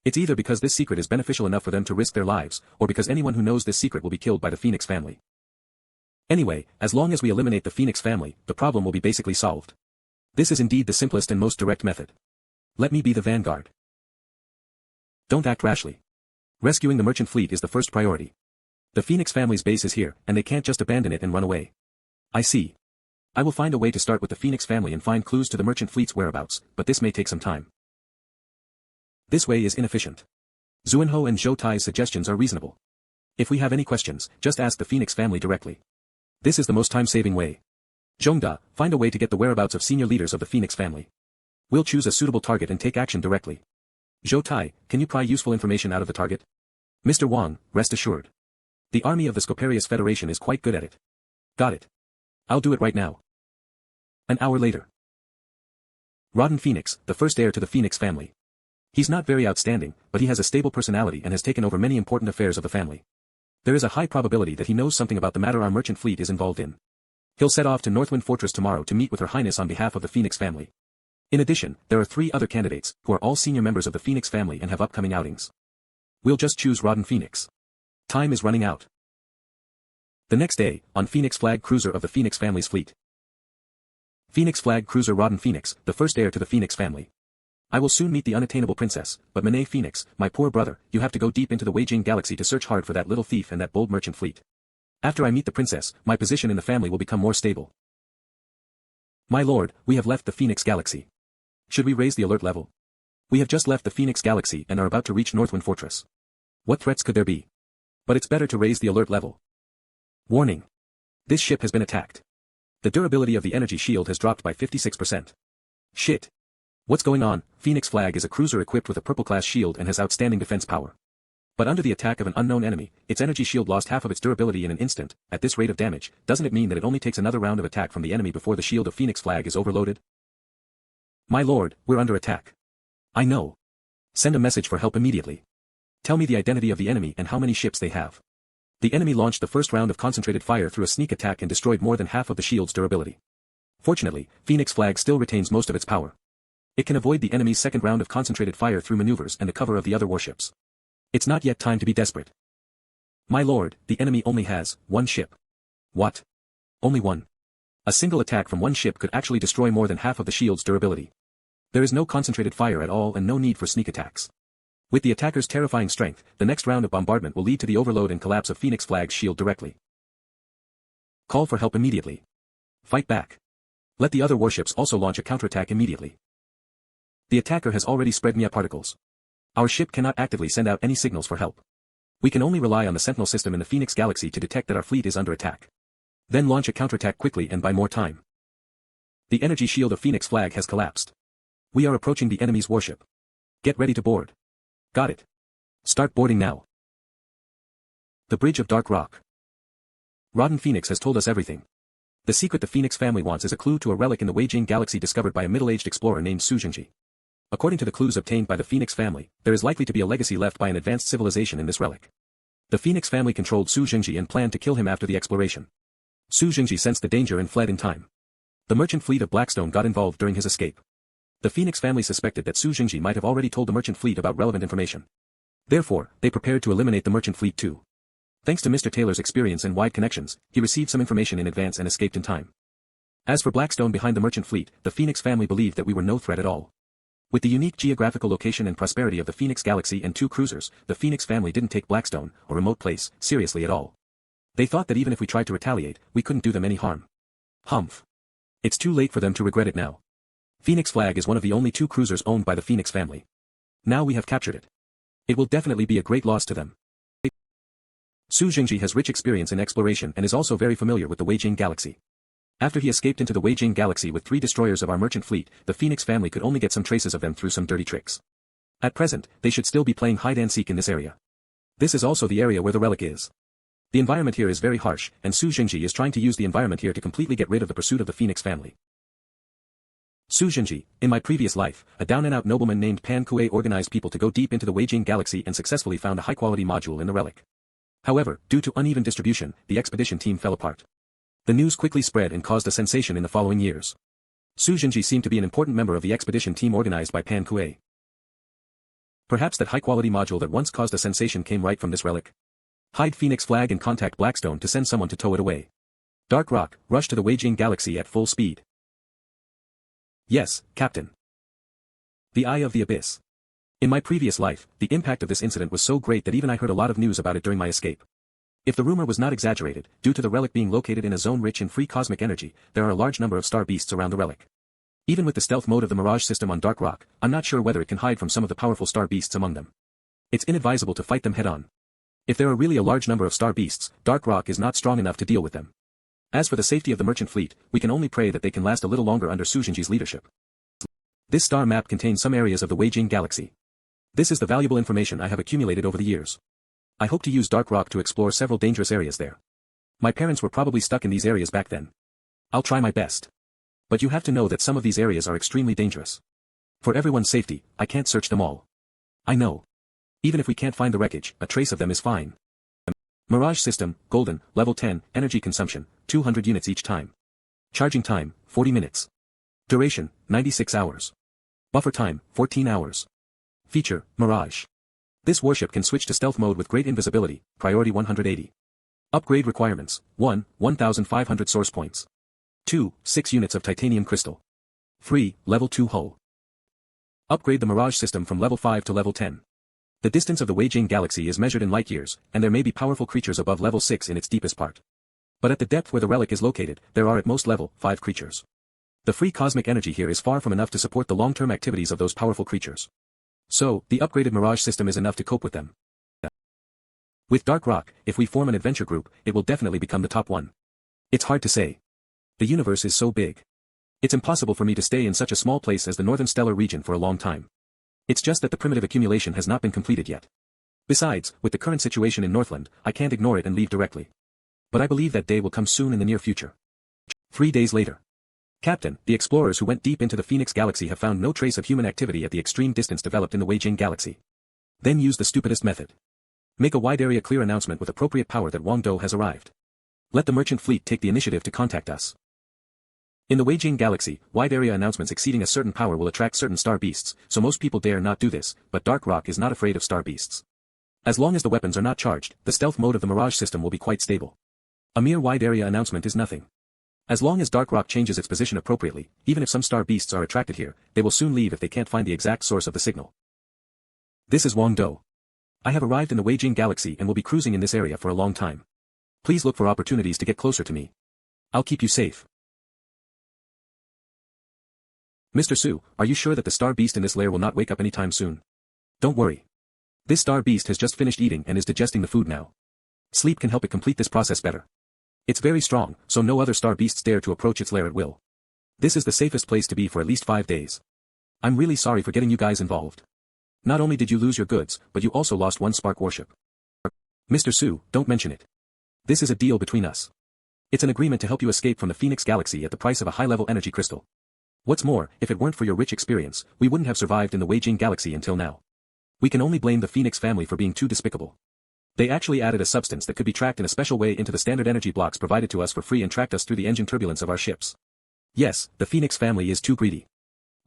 It's either because this secret is beneficial enough for them to risk their lives, or because anyone who knows this secret will be killed by the Phoenix family. Anyway, as long as we eliminate the Phoenix family, the problem will be basically solved. This is indeed the simplest and most direct method. Let me be the vanguard. Don't act rashly. Rescuing the merchant fleet is the first priority. The Phoenix family's base is here, and they can't just abandon it and run away. I see. I will find a way to start with the Phoenix family and find clues to the merchant fleet's whereabouts, but this may take some time. This way is inefficient. Zuinho and Zhou Tai's suggestions are reasonable. If we have any questions, just ask the Phoenix family directly. This is the most time-saving way. Zhongda, find a way to get the whereabouts of senior leaders of the Phoenix family. We'll choose a suitable target and take action directly. Zhou Tai, can you pry useful information out of the target? Mr. Wang, rest assured. The army of the Scoparius Federation is quite good at it. Got it. I'll do it right now. An hour later. Rodden Phoenix, the first heir to the Phoenix family. He's not very outstanding, but he has a stable personality and has taken over many important affairs of the family. There is a high probability that he knows something about the matter our merchant fleet is involved in. He'll set off to Northwind Fortress tomorrow to meet with Her Highness on behalf of the Phoenix family. In addition, there are 3 other candidates, who are all senior members of the Phoenix family and have upcoming outings. We'll just choose Rodden Phoenix. Time is running out. The next day, on Phoenix Flag Cruiser of the Phoenix family's fleet. Phoenix Flag Cruiser Rodden Phoenix, the first heir to the Phoenix family. I will soon meet the unattainable princess, but Monet Phoenix, my poor brother, you have to go deep into the Weijing Galaxy to search hard for that little thief and that bold merchant fleet. After I meet the princess, my position in the family will become more stable. My lord, we have left the Phoenix Galaxy. Should we raise the alert level? We have just left the Phoenix Galaxy and are about to reach Northwind Fortress. What threats could there be? But it's better to raise the alert level. Warning. This ship has been attacked. The durability of the energy shield has dropped by 56%. Shit. What's going on? Phoenix Flag is a cruiser equipped with a purple-class shield and has outstanding defense power. But under the attack of an unknown enemy, its energy shield lost half of its durability in an instant. At this rate of damage, doesn't it mean that it only takes another round of attack from the enemy before the shield of Phoenix Flag is overloaded? My lord, we're under attack. I know. Send a message for help immediately. Tell me the identity of the enemy and how many ships they have. The enemy launched the first round of concentrated fire through a sneak attack and destroyed more than half of the shield's durability. Fortunately, Phoenix Flag still retains most of its power. It can avoid the enemy's second round of concentrated fire through maneuvers and the cover of the other warships. It's not yet time to be desperate. My lord, the enemy only has one ship. What? Only one? A single attack from one ship could actually destroy more than half of the shield's durability. There is no concentrated fire at all and no need for sneak attacks. With the attacker's terrifying strength, the next round of bombardment will lead to the overload and collapse of Phoenix Flag's shield directly. Call for help immediately. Fight back. Let the other warships also launch a counterattack immediately. The attacker has already spread Mia particles. Our ship cannot actively send out any signals for help. We can only rely on the Sentinel system in the Phoenix Galaxy to detect that our fleet is under attack. Then launch a counterattack quickly and buy more time. The energy shield of Phoenix Flag has collapsed. We are approaching the enemy's warship. Get ready to board. Got it. Start boarding now. The Bridge of Dark Rock. Rotten Phoenix has told us everything. The secret the Phoenix family wants is a clue to a relic in the Weijing Galaxy discovered by a middle-aged explorer named Su Jinji. According to the clues obtained by the Phoenix family, there is likely to be a legacy left by an advanced civilization in this relic. The Phoenix family controlled Su Jinji and planned to kill him after the exploration. Su Jinji sensed the danger and fled in time. The merchant fleet of Blackstone got involved during his escape. The Phoenix family suspected that Su Jinji might have already told the merchant fleet about relevant information. Therefore, they prepared to eliminate the merchant fleet too. Thanks to Mr. Taylor's experience and wide connections, he received some information in advance and escaped in time. As for Blackstone behind the merchant fleet, the Phoenix family believed that we were no threat at all. With the unique geographical location and prosperity of the Phoenix Galaxy and 2 cruisers, the Phoenix family didn't take Blackstone, a remote place, seriously at all. They thought that even if we tried to retaliate, we couldn't do them any harm. Humph. It's too late for them to regret it now. Phoenix Flag is one of the only 2 cruisers owned by the Phoenix family. Now we have captured it. It will definitely be a great loss to them. Su Jinji has rich experience in exploration and is also very familiar with the Weijing Galaxy. After he escaped into the Weijing Galaxy with 3 destroyers of our merchant fleet, the Phoenix family could only get some traces of them through some dirty tricks. At present, they should still be playing hide-and-seek in this area. This is also the area where the relic is. The environment here is very harsh, and Su Jinji is trying to use the environment here to completely get rid of the pursuit of the Phoenix family. Su Jinji, in my previous life, a down-and-out nobleman named Pan Kuei organized people to go deep into the Weijing Galaxy and successfully found a high-quality module in the relic. However, due to uneven distribution, the expedition team fell apart. The news quickly spread and caused a sensation in the following years. Su Jinji seemed to be an important member of the expedition team organized by Pan Kuei. Perhaps that high-quality module that once caused a sensation came right from this relic. Hide Phoenix Flag and contact Blackstone to send someone to tow it away. Dark Rock, rush to the Weijing Galaxy at full speed. Yes, Captain. The Eye of the Abyss. In my previous life, the impact of this incident was so great that even I heard a lot of news about it during my escape. If the rumor was not exaggerated, due to the relic being located in a zone rich in free cosmic energy, there are a large number of star beasts around the relic. Even with the stealth mode of the Mirage system on Dark Rock, I'm not sure whether it can hide from some of the powerful star beasts among them. It's inadvisable to fight them head-on. If there are really a large number of star beasts, Dark Rock is not strong enough to deal with them. As for the safety of the merchant fleet, we can only pray that they can last a little longer under Su Jinji's leadership. This star map contains some areas of the Weijing Galaxy. This is the valuable information I have accumulated over the years. I hope to use Dark Rock to explore several dangerous areas there. My parents were probably stuck in these areas back then. I'll try my best. But you have to know that some of these areas are extremely dangerous. For everyone's safety, I can't search them all. I know. Even if we can't find the wreckage, a trace of them is fine. Mirage System, Golden, Level 10, Energy Consumption, 200 units each time. Charging time, 40 minutes. Duration, 96 hours. Buffer time, 14 hours. Feature, Mirage. This warship can switch to stealth mode with great invisibility, priority 180. Upgrade requirements, 1, 1,500 source points. 2, 6 units of titanium crystal. Free, Level 2 hull. Upgrade the Mirage System from Level 5 to Level 10. The distance of the Weijing Galaxy is measured in light years, and there may be powerful creatures above Level 6 in its deepest part. But at the depth where the relic is located, there are at most Level 5 creatures. The free cosmic energy here is far from enough to support the long-term activities of those powerful creatures. So, the upgraded Mirage System is enough to cope with them. With Dark Rock, if we form an adventure group, it will definitely become the top one. It's hard to say. The universe is so big. It's impossible for me to stay in such a small place as the Northern Stellar region for a long time. It's just that the primitive accumulation has not been completed yet. Besides, with the current situation in Northland, I can't ignore it and leave directly. But I believe that day will come soon in the near future. 3 days later. Captain, the explorers who went deep into the Phoenix Galaxy have found no trace of human activity at the extreme distance developed in the Weijing Galaxy. Then use the stupidest method. Make a wide area clear announcement with appropriate power that Wang Dong has arrived. Let the merchant fleet take the initiative to contact us. In the Weijing galaxy, wide area announcements exceeding a certain power will attract certain star beasts, so most people dare not do this, but Dark Rock is not afraid of star beasts. As long as the weapons are not charged, the stealth mode of the Mirage system will be quite stable. A mere wide area announcement is nothing. As long as Dark Rock changes its position appropriately, even if some star beasts are attracted here, they will soon leave if they can't find the exact source of the signal. This is Wang Dong. I have arrived in the Weijing galaxy and will be cruising in this area for a long time. Please look for opportunities to get closer to me. I'll keep you safe. Mr. Su, are you sure that the star beast in this lair will not wake up anytime soon? Don't worry. This star beast has just finished eating and is digesting the food now. Sleep can help it complete this process better. It's very strong, so no other star beasts dare to approach its lair at will. This is the safest place to be for at least 5 days. I'm really sorry for getting you guys involved. Not only did you lose your goods, but you also lost one spark warship. Mr. Su, don't mention it. This is a deal between us. It's an agreement to help you escape from the Phoenix Galaxy at the price of a high-level energy crystal. What's more, if it weren't for your rich experience, we wouldn't have survived in the Weijing Galaxy until now. We can only blame the Phoenix family for being too despicable. They actually added a substance that could be tracked in a special way into the standard energy blocks provided to us for free and tracked us through the engine turbulence of our ships. Yes, the Phoenix family is too greedy.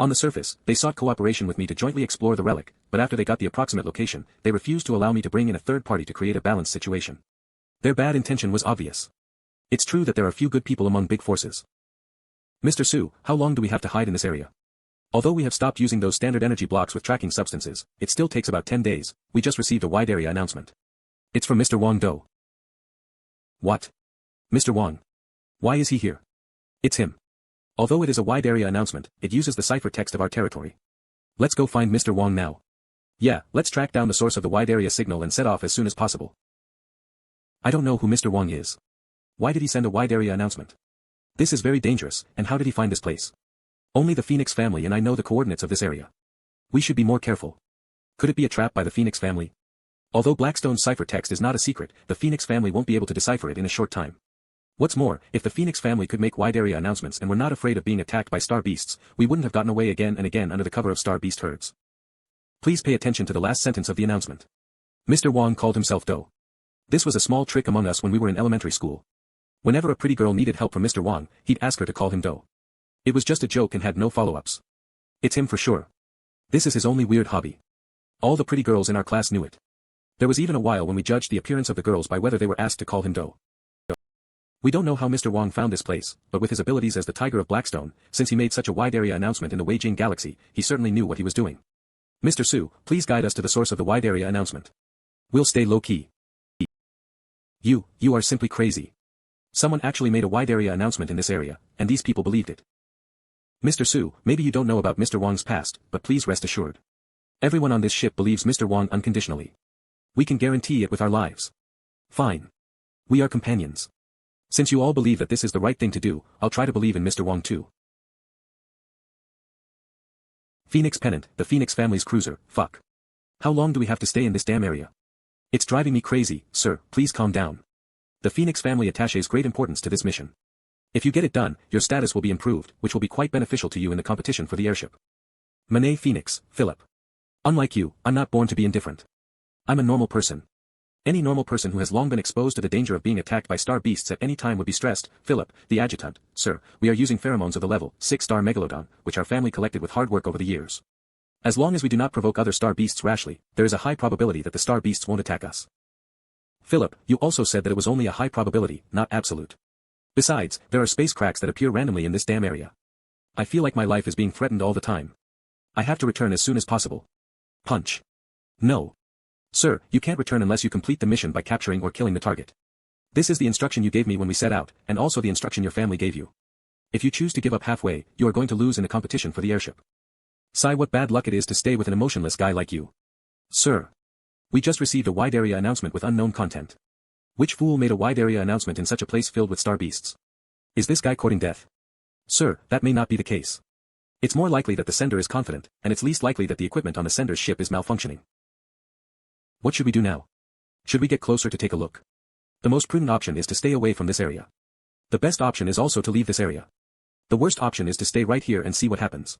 On the surface, they sought cooperation with me to jointly explore the relic, but after they got the approximate location, they refused to allow me to bring in a third party to create a balanced situation. Their bad intention was obvious. It's true that there are few good people among big forces. Mr. Su, how long do we have to hide in this area? Although we have stopped using those standard energy blocks with tracking substances, it still takes about 10 days. We just received a wide area announcement. It's from Mr. Wang Dong. What? Mr. Wang? Why is he here? It's him. Although it is a wide area announcement, it uses the ciphertext of our territory. Let's go find Mr. Wang now. Yeah, let's track down the source of the wide area signal and set off as soon as possible. I don't know who Mr. Wang is. Why did he send a wide area announcement? This is very dangerous, and how did he find this place? Only the Phoenix family and I know the coordinates of this area. We should be more careful. Could it be a trap by the Phoenix family? Although Blackstone's ciphertext is not a secret, the Phoenix family won't be able to decipher it in a short time. What's more, if the Phoenix family could make wide area announcements and were not afraid of being attacked by star beasts, we wouldn't have gotten away again and again under the cover of star beast herds. Please pay attention to the last sentence of the announcement. Mr. Wang called himself Do. This was a small trick among us when we were in elementary school. Whenever a pretty girl needed help from Mr. Wang, he'd ask her to call him Do. It was just a joke and had no follow-ups. It's him for sure. This is his only weird hobby. All the pretty girls in our class knew it. There was even a while when we judged the appearance of the girls by whether they were asked to call him Do. We don't know how Mr. Wang found this place, but with his abilities as the Tiger of Blackstone, since he made such a wide area announcement in the Weijing Galaxy, he certainly knew what he was doing. Mr. Su, please guide us to the source of the wide area announcement. We'll stay low-key. You are simply crazy. Someone actually made a wide area announcement in this area, and these people believed it. Mr. Su, maybe you don't know about Mr. Wang's past, but please rest assured. Everyone on this ship believes Mr. Wang unconditionally. We can guarantee it with our lives. Fine. We are companions. Since you all believe that this is the right thing to do, I'll try to believe in Mr. Wang too. Phoenix Pennant, the Phoenix family's cruiser, fuck. How long do we have to stay in this damn area? It's driving me crazy, sir, please calm down. The Phoenix family attaches great importance to this mission. If you get it done, your status will be improved, which will be quite beneficial to you in the competition for the airship. Manet Phoenix, Philip. Unlike you, I'm not born to be indifferent. I'm a normal person. Any normal person who has long been exposed to the danger of being attacked by star beasts at any time would be stressed. Philip, the adjutant, sir, we are using pheromones of the level 6-star megalodon, which our family collected with hard work over the years. As long as we do not provoke other star beasts rashly, there is a high probability that the star beasts won't attack us. Philip, you also said that it was only a high probability, not absolute. Besides, there are space cracks that appear randomly in this damn area. I feel like my life is being threatened all the time. I have to return as soon as possible. Punch. No. Sir, you can't return unless you complete the mission by capturing or killing the target. This is the instruction you gave me when we set out, and also the instruction your family gave you. If you choose to give up halfway, you are going to lose in the competition for the airship. Sigh, what bad luck it is to stay with an emotionless guy like you. Sir. We just received a wide area announcement with unknown content. Which fool made a wide area announcement in such a place filled with star beasts? Is this guy courting death? Sir, that may not be the case. It's more likely that the sender is confident, and it's least likely that the equipment on the sender's ship is malfunctioning. What should we do now? Should we get closer to take a look? The most prudent option is to stay away from this area. The best option is also to leave this area. The worst option is to stay right here and see what happens.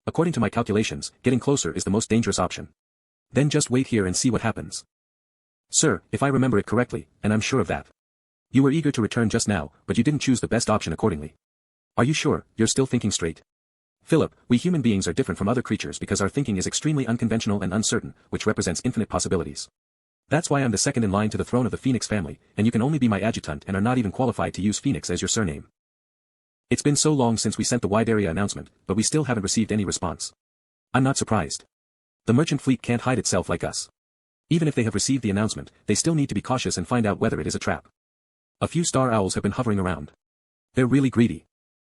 According to my calculations, getting closer is the most dangerous option. Then just wait here and see what happens. Sir, if I remember it correctly, and I'm sure of that. You were eager to return just now, but you didn't choose the best option accordingly. Are you sure, you're still thinking straight? Philip, we human beings are different from other creatures because our thinking is extremely unconventional and uncertain, which represents infinite possibilities. That's why I'm the second in line to the throne of the Phoenix family, and you can only be my adjutant and are not even qualified to use Phoenix as your surname. It's been so long since we sent the wide area announcement, but we still haven't received any response. I'm not surprised. The merchant fleet can't hide itself like us. Even if they have received the announcement, they still need to be cautious and find out whether it is a trap. A few star owls have been hovering around. They're really greedy.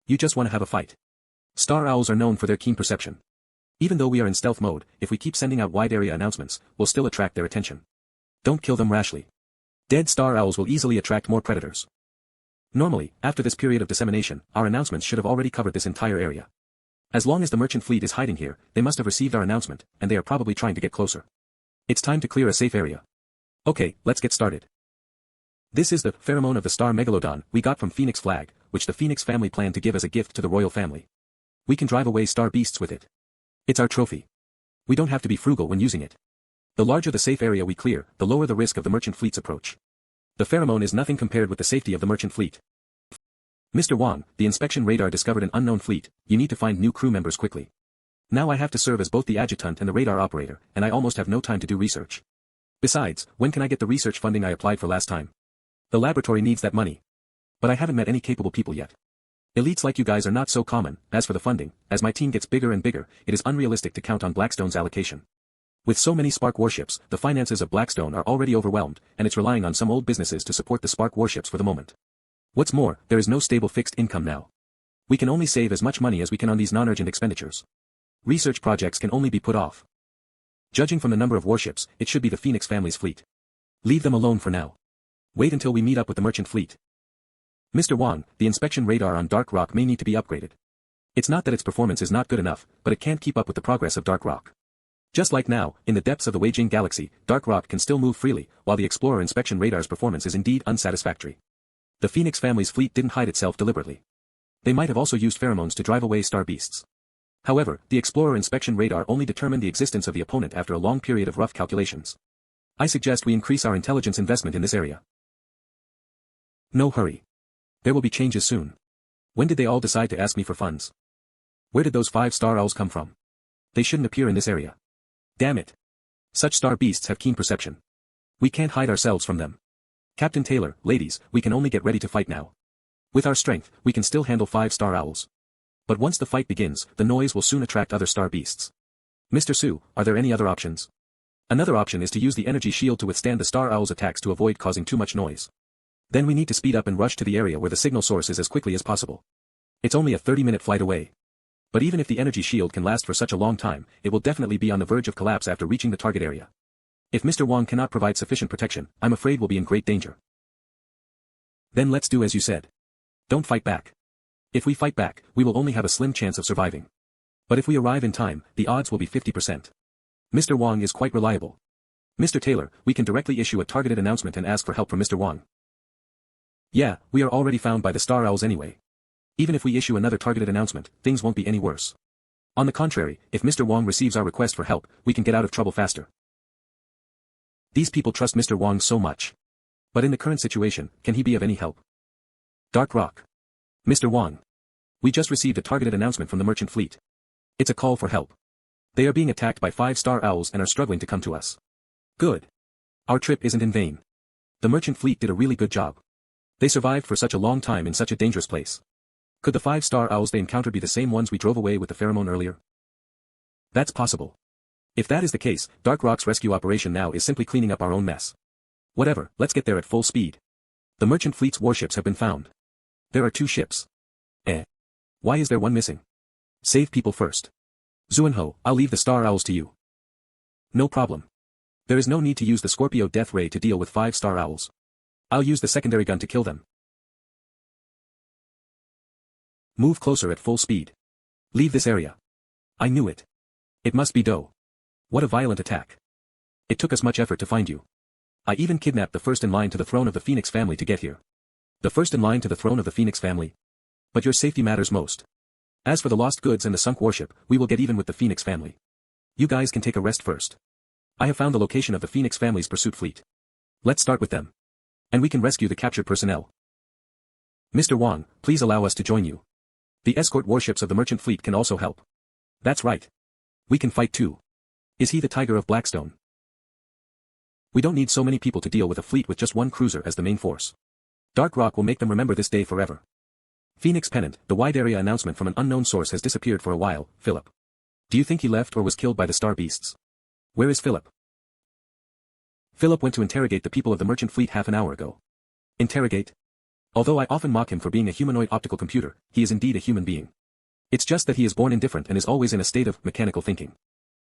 You just want to have a fight. Star owls are known for their keen perception. Even though we are in stealth mode, if we keep sending out wide area announcements, we'll still attract their attention. Don't kill them rashly. Dead star owls will easily attract more predators. Normally, after this period of dissemination, our announcements should have already covered this entire area. As long as the merchant fleet is hiding here, they must have received our announcement, and they are probably trying to get closer. It's time to clear a safe area. Okay, let's get started. This is the pheromone of the star megalodon we got from Phoenix Flag, which the Phoenix family planned to give as a gift to the royal family. We can drive away star beasts with it. It's our trophy. We don't have to be frugal when using it. The larger the safe area we clear, the lower the risk of the merchant fleet's approach. The pheromone is nothing compared with the safety of the merchant fleet. Mr. Wang, the inspection radar discovered an unknown fleet, you need to find new crew members quickly. Now I have to serve as both the adjutant and the radar operator, and I almost have no time to do research. Besides, when can I get the research funding I applied for last time? The laboratory needs that money. But I haven't met any capable people yet. Elites like you guys are not so common. As for the funding, as my team gets bigger and bigger, it is unrealistic to count on Blackstone's allocation. With so many Spark warships, the finances of Blackstone are already overwhelmed, and it's relying on some old businesses to support the Spark warships for the moment. What's more, there is no stable fixed income now. We can only save as much money as we can on these non-urgent expenditures. Research projects can only be put off. Judging from the number of warships, it should be the Phoenix family's fleet. Leave them alone for now. Wait until we meet up with the merchant fleet. Mr. Wang, the inspection radar on Dark Rock may need to be upgraded. It's not that its performance is not good enough, but it can't keep up with the progress of Dark Rock. Just like now, in the depths of the Weijing galaxy, Dark Rock can still move freely, while the Explorer inspection radar's performance is indeed unsatisfactory. The Phoenix family's fleet didn't hide itself deliberately. They might have also used pheromones to drive away star beasts. However, the Explorer inspection radar only determined the existence of the opponent after a long period of rough calculations. I suggest we increase our intelligence investment in this area. No hurry. There will be changes soon. When did they all decide to ask me for funds? Where did those 5 star owls come from? They shouldn't appear in this area. Damn it. Such star beasts have keen perception. We can't hide ourselves from them. Captain Taylor, ladies, we can only get ready to fight now. With our strength, we can still handle 5 star owls. But once the fight begins, the noise will soon attract other star beasts. Mr. Su, are there any other options? Another option is to use the energy shield to withstand the star owl's attacks to avoid causing too much noise. Then we need to speed up and rush to the area where the signal source is as quickly as possible. It's only a 30-minute flight away. But even if the energy shield can last for such a long time, it will definitely be on the verge of collapse after reaching the target area. If Mr. Wang cannot provide sufficient protection, I'm afraid we'll be in great danger. Then let's do as you said. Don't fight back. If we fight back, we will only have a slim chance of surviving. But if we arrive in time, the odds will be 50%. Mr. Wang is quite reliable. Mr. Taylor, we can directly issue a targeted announcement and ask for help from Mr. Wang. Yeah, we are already found by the Star Owls anyway. Even if we issue another targeted announcement, things won't be any worse. On the contrary, if Mr. Wang receives our request for help, we can get out of trouble faster. These people trust Mr. Wang so much. But in the current situation, can he be of any help? Dark Rock. Mr. Wang. We just received a targeted announcement from the merchant fleet. It's a call for help. They are being attacked by 5 star owls and are struggling to come to us. Good. Our trip isn't in vain. The merchant fleet did a really good job. They survived for such a long time in such a dangerous place. Could the 5 star owls they encountered be the same ones we drove away with the pheromone earlier? That's possible. If that is the case, Dark Rock's rescue operation now is simply cleaning up our own mess. Whatever, let's get there at full speed. The merchant fleet's warships have been found. There are 2 ships. Why is there one missing? Save people first. Zuenho, I'll leave the star owls to you. No problem. There is no need to use the Scorpio Death Ray to deal with 5 star owls. I'll use the secondary gun to kill them. Move closer at full speed. Leave this area. I knew it. It must be Do. What a violent attack. It took us much effort to find you. I even kidnapped the first in line to the throne of the Phoenix family to get here. The first in line to the throne of the Phoenix family? But your safety matters most. As for the lost goods and the sunk warship, we will get even with the Phoenix family. You guys can take a rest first. I have found the location of the Phoenix family's pursuit fleet. Let's start with them. And we can rescue the captured personnel. Mr. Wang, please allow us to join you. The escort warships of the merchant fleet can also help. That's right. We can fight too. Is he the Tiger of Blackstone? We don't need so many people to deal with a fleet with just one cruiser as the main force. Dark Rock will make them remember this day forever. Phoenix Pennant, the wide area announcement from an unknown source has disappeared for a while, Philip. Do you think he left or was killed by the star beasts? Where is Philip? Philip went to interrogate the people of the merchant fleet half an hour ago. Interrogate? Although I often mock him for being a humanoid optical computer, he is indeed a human being. It's just that he is born indifferent and is always in a state of mechanical thinking.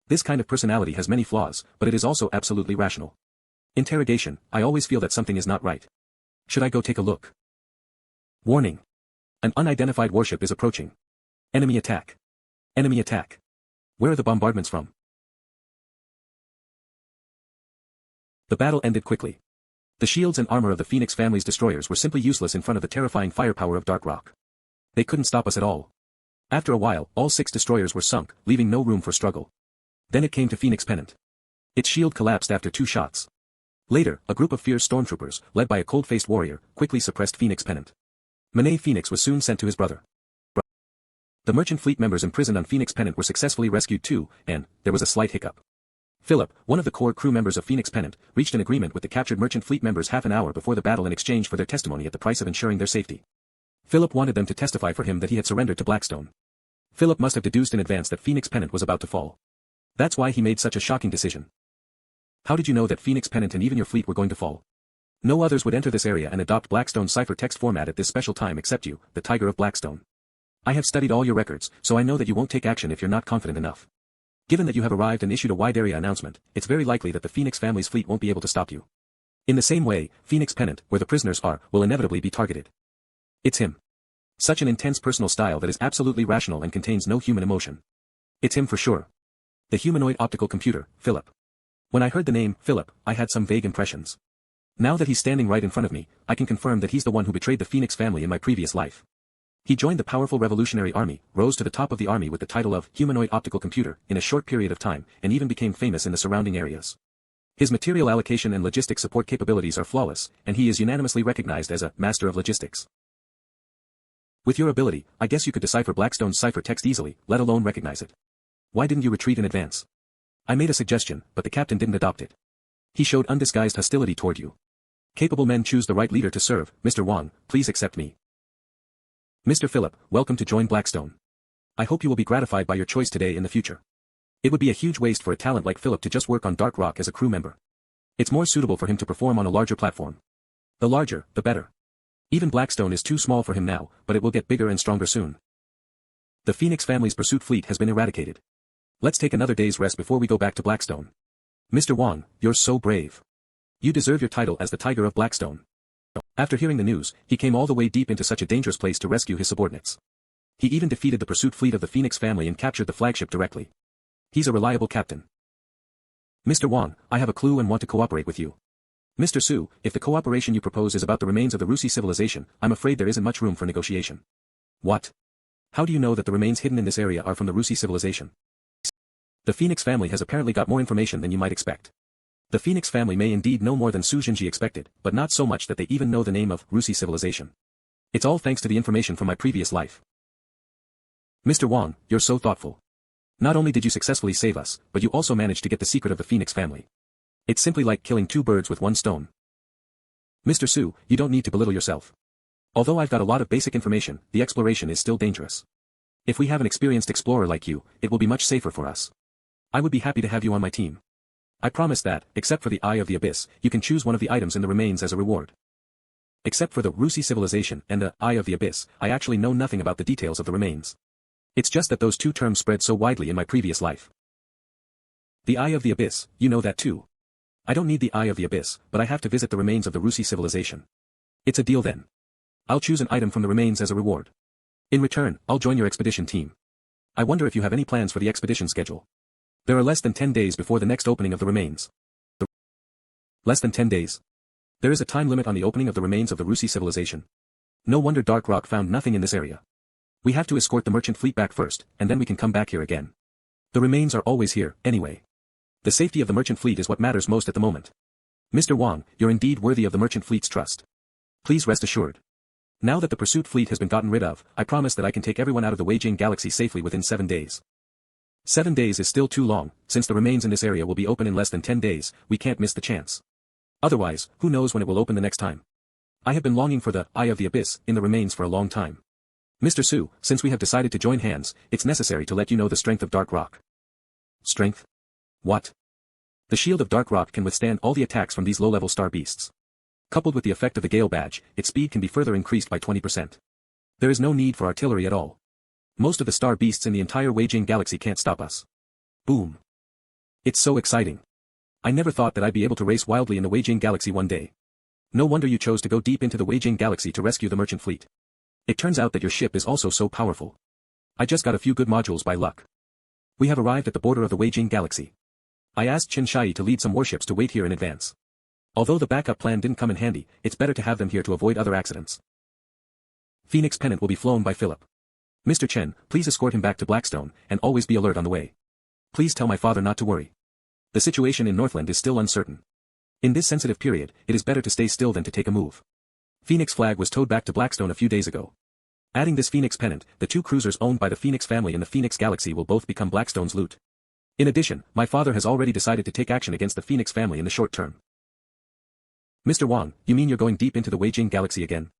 This kind of personality has many flaws, but it is also absolutely rational. Interrogation, I always feel that something is not right. Should I go take a look? Warning. An unidentified warship is approaching. Enemy attack. Enemy attack. Where are the bombardments from? The battle ended quickly. The shields and armor of the Phoenix family's destroyers were simply useless in front of the terrifying firepower of Dark Rock. They couldn't stop us at all. After a while, all 6 destroyers were sunk, leaving no room for struggle. Then it came to Phoenix Pennant. Its shield collapsed after 2 shots. Later, a group of fierce stormtroopers, led by a cold-faced warrior, quickly suppressed Phoenix Pennant. Manet Phoenix was soon sent to his brother. The merchant fleet members imprisoned on Phoenix Pennant were successfully rescued too, and there was a slight hiccup. Philip, one of the core crew members of Phoenix Pennant, reached an agreement with the captured merchant fleet members half an hour before the battle in exchange for their testimony at the price of ensuring their safety. Philip wanted them to testify for him that he had surrendered to Blackstone. Philip must have deduced in advance that Phoenix Pennant was about to fall. That's why he made such a shocking decision. How did you know that Phoenix Pennant and even your fleet were going to fall? No others would enter this area and adopt Blackstone's ciphertext format at this special time except you, the Tiger of Blackstone. I have studied all your records, so I know that you won't take action if you're not confident enough. Given that you have arrived and issued a wide area announcement, it's very likely that the Phoenix family's fleet won't be able to stop you. In the same way, Phoenix Pennant, where the prisoners are, will inevitably be targeted. It's him. Such an intense personal style that is absolutely rational and contains no human emotion. It's him for sure. The humanoid optical computer, Philip. When I heard the name, Philip, I had some vague impressions. Now that he's standing right in front of me, I can confirm that he's the one who betrayed the Phoenix family in my previous life. He joined the powerful revolutionary army, rose to the top of the army with the title of humanoid optical computer in a short period of time, and even became famous in the surrounding areas. His material allocation and logistic support capabilities are flawless, and he is unanimously recognized as a master of logistics. With your ability, I guess you could decipher Blackstone's ciphertext easily, let alone recognize it. Why didn't you retreat in advance? I made a suggestion, but the captain didn't adopt it. He showed undisguised hostility toward you. Capable men choose the right leader to serve. Mr. Wang, please accept me. Mr. Philip, welcome to join Blackstone. I hope you will be gratified by your choice today in the future. It would be a huge waste for a talent like Philip to just work on Dark Rock as a crew member. It's more suitable for him to perform on a larger platform. The larger, the better. Even Blackstone is too small for him now, but it will get bigger and stronger soon. The Phoenix family's pursuit fleet has been eradicated. Let's take another day's rest before we go back to Blackstone. Mr. Wang, you're so brave. You deserve your title as the Tiger of Blackstone. After hearing the news, he came all the way deep into such a dangerous place to rescue his subordinates. He even defeated the pursuit fleet of the Phoenix family and captured the flagship directly. He's a reliable captain. Mr. Wang, I have a clue and want to cooperate with you. Mr. Su, if the cooperation you propose is about the remains of the Rusi civilization, I'm afraid there isn't much room for negotiation. What? How do you know that the remains hidden in this area are from the Rusi civilization? The Phoenix family has apparently got more information than you might expect. The Phoenix family may indeed know more than Su Jinji expected, but not so much that they even know the name of Rusi civilization. It's all thanks to the information from my previous life. Mr. Wang, you're so thoughtful. Not only did you successfully save us, but you also managed to get the secret of the Phoenix family. It's simply like killing 2 birds with 1 stone. Mr. Su, you don't need to belittle yourself. Although I've got a lot of basic information, the exploration is still dangerous. If we have an experienced explorer like you, it will be much safer for us. I would be happy to have you on my team. I promise that, except for the Eye of the Abyss, you can choose one of the items in the remains as a reward. Except for the Rusi civilization and the Eye of the Abyss, I actually know nothing about the details of the remains. It's just that those 2 terms spread so widely in my previous life. The Eye of the Abyss, you know that too. I don't need the Eye of the Abyss, but I have to visit the remains of the Rusi civilization. It's a deal then. I'll choose an item from the remains as a reward. In return, I'll join your expedition team. I wonder if you have any plans for the expedition schedule. There are less than 10 days before the next opening of the remains. Less than 10 days. There is a time limit on the opening of the remains of the Rusi civilization. No wonder Dark Rock found nothing in this area. We have to escort the merchant fleet back first, and then we can come back here again. The remains are always here, anyway. The safety of the merchant fleet is what matters most at the moment. Mr. Wang, you're indeed worthy of the merchant fleet's trust. Please rest assured. Now that the pursuit fleet has been gotten rid of, I promise that I can take everyone out of the Weijing galaxy safely within 7 days. 7 days is still too long, since the remains in this area will be open in less than 10 days, we can't miss the chance. Otherwise, who knows when it will open the next time. I have been longing for the Eye of the Abyss in the remains for a long time. Mr. Su, since we have decided to join hands, it's necessary to let you know the strength of Dark Rock. Strength? What? The shield of Dark Rock can withstand all the attacks from these low-level star beasts. Coupled with the effect of the Gale badge, its speed can be further increased by 20%. There is no need for artillery at all. Most of the star beasts in the entire Weijing galaxy can't stop us. Boom. It's so exciting. I never thought that I'd be able to race wildly in the Weijing galaxy one day. No wonder you chose to go deep into the Weijing galaxy to rescue the merchant fleet. It turns out that your ship is also so powerful. I just got a few good modules by luck. We have arrived at the border of the Weijing galaxy. I asked Chen Shai to lead some warships to wait here in advance. Although the backup plan didn't come in handy, it's better to have them here to avoid other accidents. Phoenix Pennant will be flown by Philip. Mr. Chen, please escort him back to Blackstone, and always be alert on the way. Please tell my father not to worry. The situation in Northland is still uncertain. In this sensitive period, it is better to stay still than to take a move. Phoenix flag was towed back to Blackstone a few days ago. Adding this Phoenix Pennant, the 2 cruisers owned by the Phoenix family in the Phoenix Galaxy will both become Blackstone's loot. In addition, my father has already decided to take action against the Phoenix family in the short term. Mr. Wang, you mean you're going deep into the Weijing Galaxy again?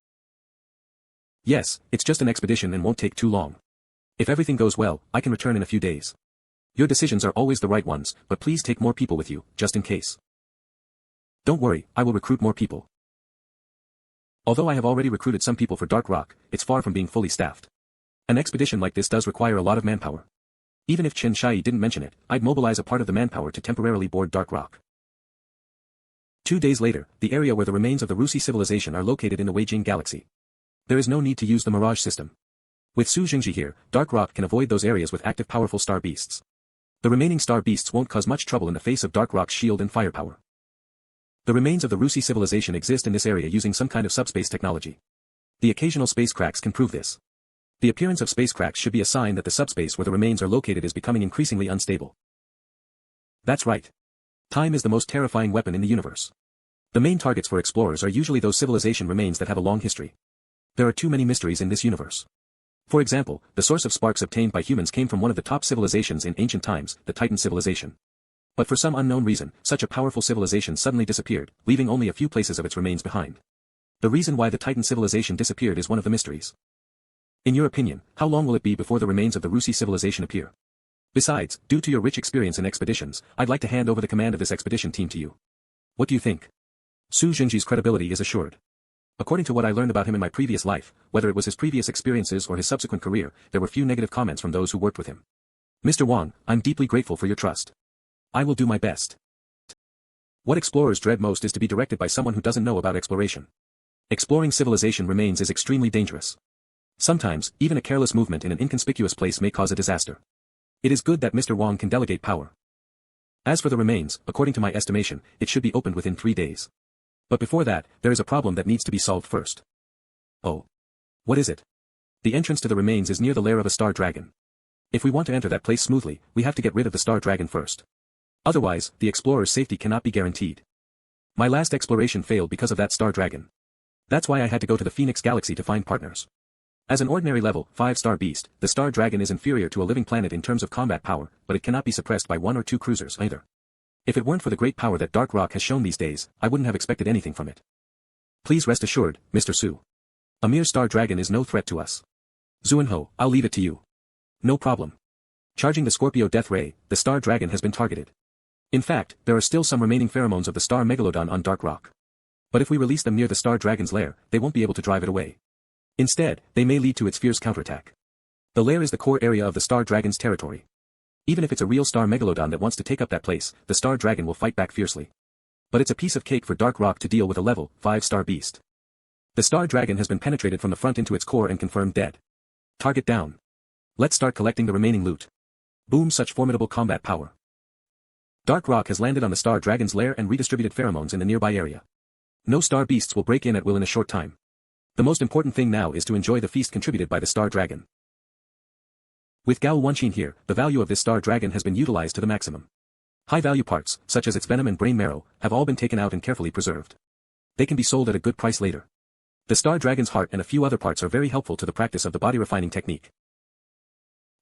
Yes, it's just an expedition and won't take too long. If everything goes well, I can return in a few days. Your decisions are always the right ones, but please take more people with you, just in case. Don't worry, I will recruit more people. Although I have already recruited some people for Dark Rock, it's far from being fully staffed. An expedition like this does require a lot of manpower. Even if Chen Shai didn't mention it, I'd mobilize a part of the manpower to temporarily board Dark Rock. 2 days later, the area where the remains of the Rusi civilization are located in the Weijing Galaxy. There is no need to use the Mirage system. With Su Jingji here, Dark Rock can avoid those areas with active powerful star beasts. The remaining star beasts won't cause much trouble in the face of Dark Rock's shield and firepower. The remains of the Rusi civilization exist in this area using some kind of subspace technology. The occasional space cracks can prove this. The appearance of space cracks should be a sign that the subspace where the remains are located is becoming increasingly unstable. That's right. Time is the most terrifying weapon in the universe. The main targets for explorers are usually those civilization remains that have a long history. There are too many mysteries in this universe. For example, the source of sparks obtained by humans came from one of the top civilizations in ancient times, the Titan civilization. But for some unknown reason, such a powerful civilization suddenly disappeared, leaving only a few places of its remains behind. The reason why the Titan civilization disappeared is one of the mysteries. In your opinion, how long will it be before the remains of the Rusi civilization appear? Besides, due to your rich experience in expeditions, I'd like to hand over the command of this expedition team to you. What do you think? Su Jingji's credibility is assured. According to what I learned about him in my previous life, whether it was his previous experiences or his subsequent career, there were few negative comments from those who worked with him. Mr. Wang, I'm deeply grateful for your trust. I will do my best. What explorers dread most is to be directed by someone who doesn't know about exploration. Exploring civilization remains is extremely dangerous. Sometimes, even a careless movement in an inconspicuous place may cause a disaster. It is good that Mr. Wang can delegate power. As for the remains, according to my estimation, it should be opened within 3 days. But before that, there is a problem that needs to be solved first. Oh. What is it? The entrance to the remains is near the lair of a star dragon. If we want to enter that place smoothly, we have to get rid of the star dragon first. Otherwise, the explorer's safety cannot be guaranteed. My last exploration failed because of that star dragon. That's why I had to go to the Phoenix Galaxy to find partners. As an ordinary level 5-star beast, the star dragon is inferior to a living planet in terms of combat power, but it cannot be suppressed by 1 or 2 cruisers either. If it weren't for the great power that Dark Rock has shown these days, I wouldn't have expected anything from it. Please rest assured, Mr. Su. A mere star dragon is no threat to us. Zuanho, I'll leave it to you. No problem. Charging the Scorpio Death Ray, the star dragon has been targeted. In fact, there are still some remaining pheromones of the star Megalodon on Dark Rock. But if we release them near the star dragon's lair, they won't be able to drive it away. Instead, they may lead to its fierce counterattack. The lair is the core area of the star dragon's territory. Even if it's a real star Megalodon that wants to take up that place, the star dragon will fight back fiercely. But it's a piece of cake for Dark Rock to deal with a level 5-star beast. The star dragon has been penetrated from the front into its core and confirmed dead. Target down. Let's start collecting the remaining loot. Boom, such formidable combat power. Dark Rock has landed on the star dragon's lair and redistributed pheromones in the nearby area. No star beasts will break in at will in a short time. The most important thing now is to enjoy the feast contributed by the star dragon. With Gao Wenqin here, the value of this star dragon has been utilized to the maximum. High-value parts, such as its venom and brain marrow, have all been taken out and carefully preserved. They can be sold at a good price later. The star dragon's heart and a few other parts are very helpful to the practice of the body refining technique.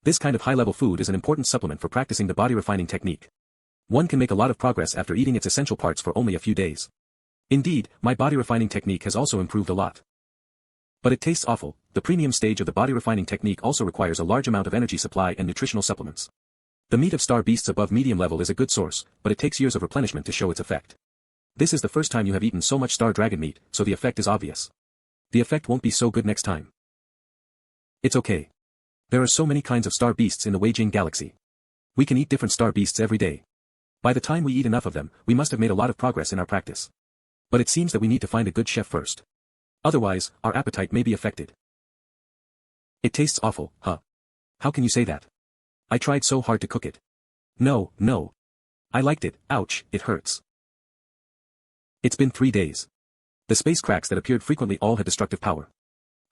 This kind of high-level food is an important supplement for practicing the body refining technique. One can make a lot of progress after eating its essential parts for only a few days. Indeed, my body refining technique has also improved a lot. But it tastes awful. The premium stage of the body refining technique also requires a large amount of energy supply and nutritional supplements. The meat of star beasts above medium level is a good source, but it takes years of replenishment to show its effect. This is the first time you have eaten so much star dragon meat, so the effect is obvious. The effect won't be so good next time. It's okay. There are so many kinds of star beasts in the Weijing galaxy. We can eat different star beasts every day. By the time we eat enough of them, we must have made a lot of progress in our practice. But it seems that we need to find a good chef first. Otherwise, our appetite may be affected. It tastes awful, huh? How can you say that? I tried so hard to cook it. No. I liked it. Ouch, it hurts. It's been 3 days. The space cracks that appeared frequently all had destructive power.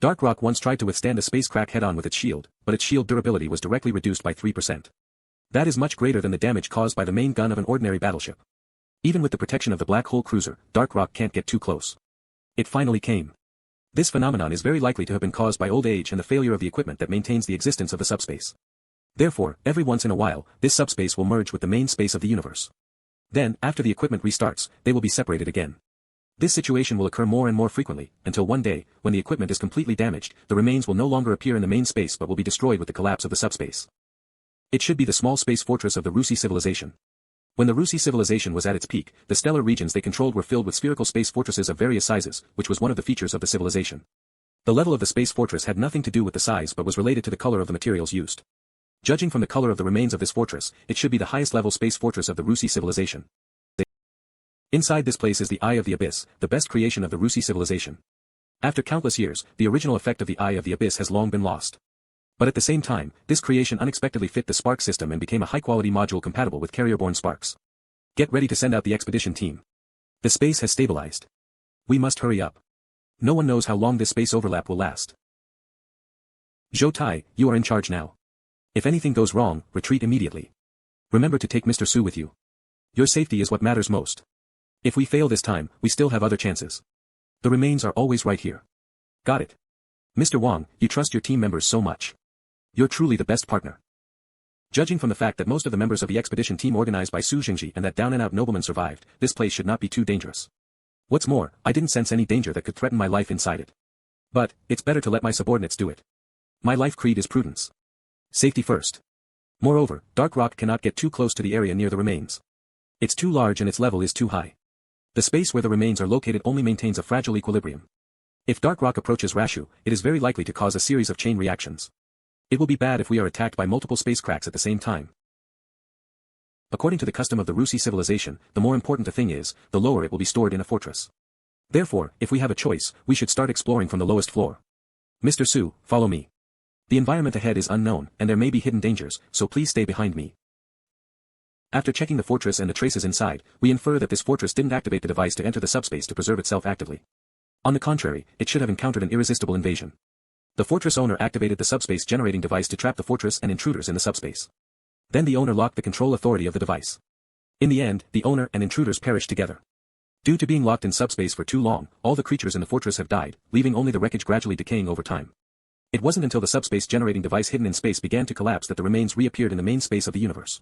Dark Rock once tried to withstand a space crack head-on with its shield, but its shield durability was directly reduced by 3%. That is much greater than the damage caused by the main gun of an ordinary battleship. Even with the protection of the Black Hole cruiser, Dark Rock can't get too close. It finally came. This phenomenon is very likely to have been caused by old age and the failure of the equipment that maintains the existence of the subspace. Therefore, every once in a while, this subspace will merge with the main space of the universe. Then, after the equipment restarts, they will be separated again. This situation will occur more and more frequently, until one day, when the equipment is completely damaged, the remains will no longer appear in the main space but will be destroyed with the collapse of the subspace. It should be the small space fortress of the Rusi civilization. When the Rusi civilization was at its peak, the stellar regions they controlled were filled with spherical space fortresses of various sizes, which was one of the features of the civilization. The level of the space fortress had nothing to do with the size but was related to the color of the materials used. Judging from the color of the remains of this fortress, it should be the highest level space fortress of the Rusi civilization. Inside this place is the Eye of the Abyss, the best creation of the Rusi civilization. After countless years, the original effect of the Eye of the Abyss has long been lost. But at the same time, this creation unexpectedly fit the spark system and became a high-quality module compatible with carrier-borne sparks. Get ready to send out the expedition team. The space has stabilized. We must hurry up. No one knows how long this space overlap will last. Zhou Tai, you are in charge now. If anything goes wrong, retreat immediately. Remember to take Mr. Su with you. Your safety is what matters most. If we fail this time, we still have other chances. The remains are always right here. Got it. Mr. Wang, you trust your team members so much. You're truly the best partner. Judging from the fact that most of the members of the expedition team organized by Su Jingji and that down-and-out nobleman survived, this place should not be too dangerous. What's more, I didn't sense any danger that could threaten my life inside it. But, it's better to let my subordinates do it. My life creed is prudence. Safety first. Moreover, Dark Rock cannot get too close to the area near the remains. It's too large and its level is too high. The space where the remains are located only maintains a fragile equilibrium. If Dark Rock approaches Rashu, it is very likely to cause a series of chain reactions. It will be bad if we are attacked by multiple space cracks at the same time. According to the custom of the Rusi civilization, the more important a thing is, the lower it will be stored in a fortress. Therefore, if we have a choice, we should start exploring from the lowest floor. Mr. Su, follow me. The environment ahead is unknown, and there may be hidden dangers, so please stay behind me. After checking the fortress and the traces inside, we infer that this fortress didn't activate the device to enter the subspace to preserve itself actively. On the contrary, it should have encountered an irresistible invasion. The fortress owner activated the subspace generating device to trap the fortress and intruders in the subspace. Then the owner locked the control authority of the device. In the end, the owner and intruders perished together. Due to being locked in subspace for too long, all the creatures in the fortress have died, leaving only the wreckage gradually decaying over time. It wasn't until the subspace generating device hidden in space began to collapse that the remains reappeared in the main space of the universe.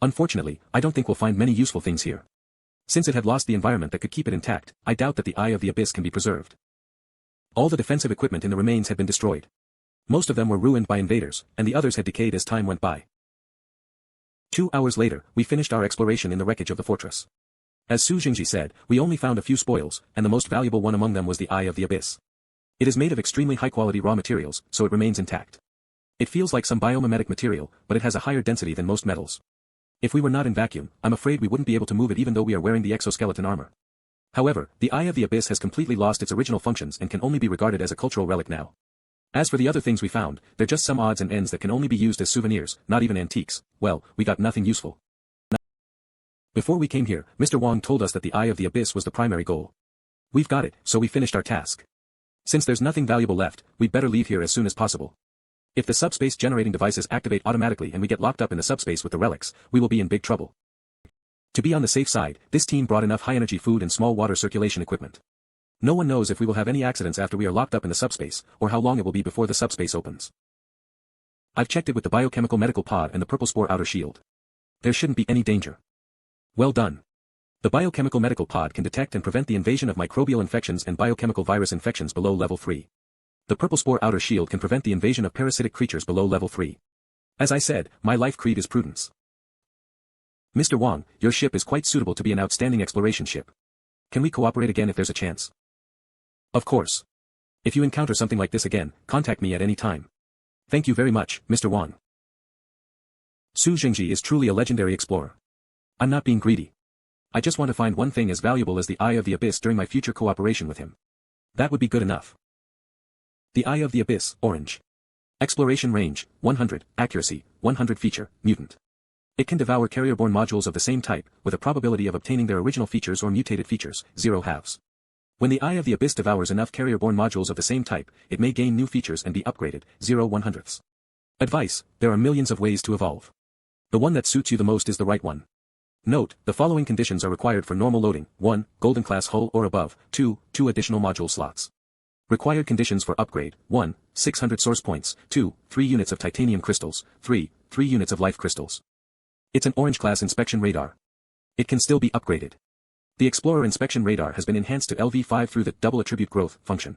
Unfortunately, I don't think we'll find many useful things here. Since it had lost the environment that could keep it intact, I doubt that the Eye of the Abyss can be preserved. All the defensive equipment in the remains had been destroyed. Most of them were ruined by invaders, and the others had decayed as time went by. 2 hours later, we finished our exploration in the wreckage of the fortress. As Su Jingji said, we only found a few spoils, and the most valuable one among them was the Eye of the Abyss. It is made of extremely high-quality raw materials, so it remains intact. It feels like some biomimetic material, but it has a higher density than most metals. If we were not in vacuum, I'm afraid we wouldn't be able to move it even though we are wearing the exoskeleton armor. However, the Eye of the Abyss has completely lost its original functions and can only be regarded as a cultural relic now. As for the other things we found, they're just some odds and ends that can only be used as souvenirs, not even antiques. Well, we got nothing useful. Before we came here, Mr. Wang told us that the Eye of the Abyss was the primary goal. We've got it, so we finished our task. Since there's nothing valuable left, we'd better leave here as soon as possible. If the subspace generating devices activate automatically and we get locked up in the subspace with the relics, we will be in big trouble. To be on the safe side, this team brought enough high-energy food and small water circulation equipment. No one knows if we will have any accidents after we are locked up in the subspace, or how long it will be before the subspace opens. I've checked it with the biochemical medical pod and the purple spore outer shield. There shouldn't be any danger. Well done. The biochemical medical pod can detect and prevent the invasion of microbial infections and biochemical virus infections below level 3. The purple spore outer shield can prevent the invasion of parasitic creatures below level 3. As I said, my life creed is prudence. Mr. Wang, your ship is quite suitable to be an outstanding exploration ship. Can we cooperate again if there's a chance? Of course. If you encounter something like this again, contact me at any time. Thank you very much, Mr. Wang. Su Jingji is truly a legendary explorer. I'm not being greedy. I just want to find one thing as valuable as the Eye of the Abyss during my future cooperation with him. That would be good enough. The Eye of the Abyss, orange. Exploration range, 100, accuracy, 100 feature, mutant. It can devour carrier-borne modules of the same type, with a probability of obtaining their original features or mutated features, 0/2. When the Eye of the Abyss devours enough carrier-borne modules of the same type, it may gain new features and be upgraded, 0/100. Advice, there are millions of ways to evolve. The one that suits you the most is the right one. Note, the following conditions are required for normal loading: 1, golden class hull or above, 2, 2 additional module slots. Required conditions for upgrade: 1, 600 source points, 2, 3 units of titanium crystals, 3, 3 units of life crystals. It's an orange class inspection radar. It can still be upgraded. The Explorer inspection radar has been enhanced to LV5 through the double attribute growth function.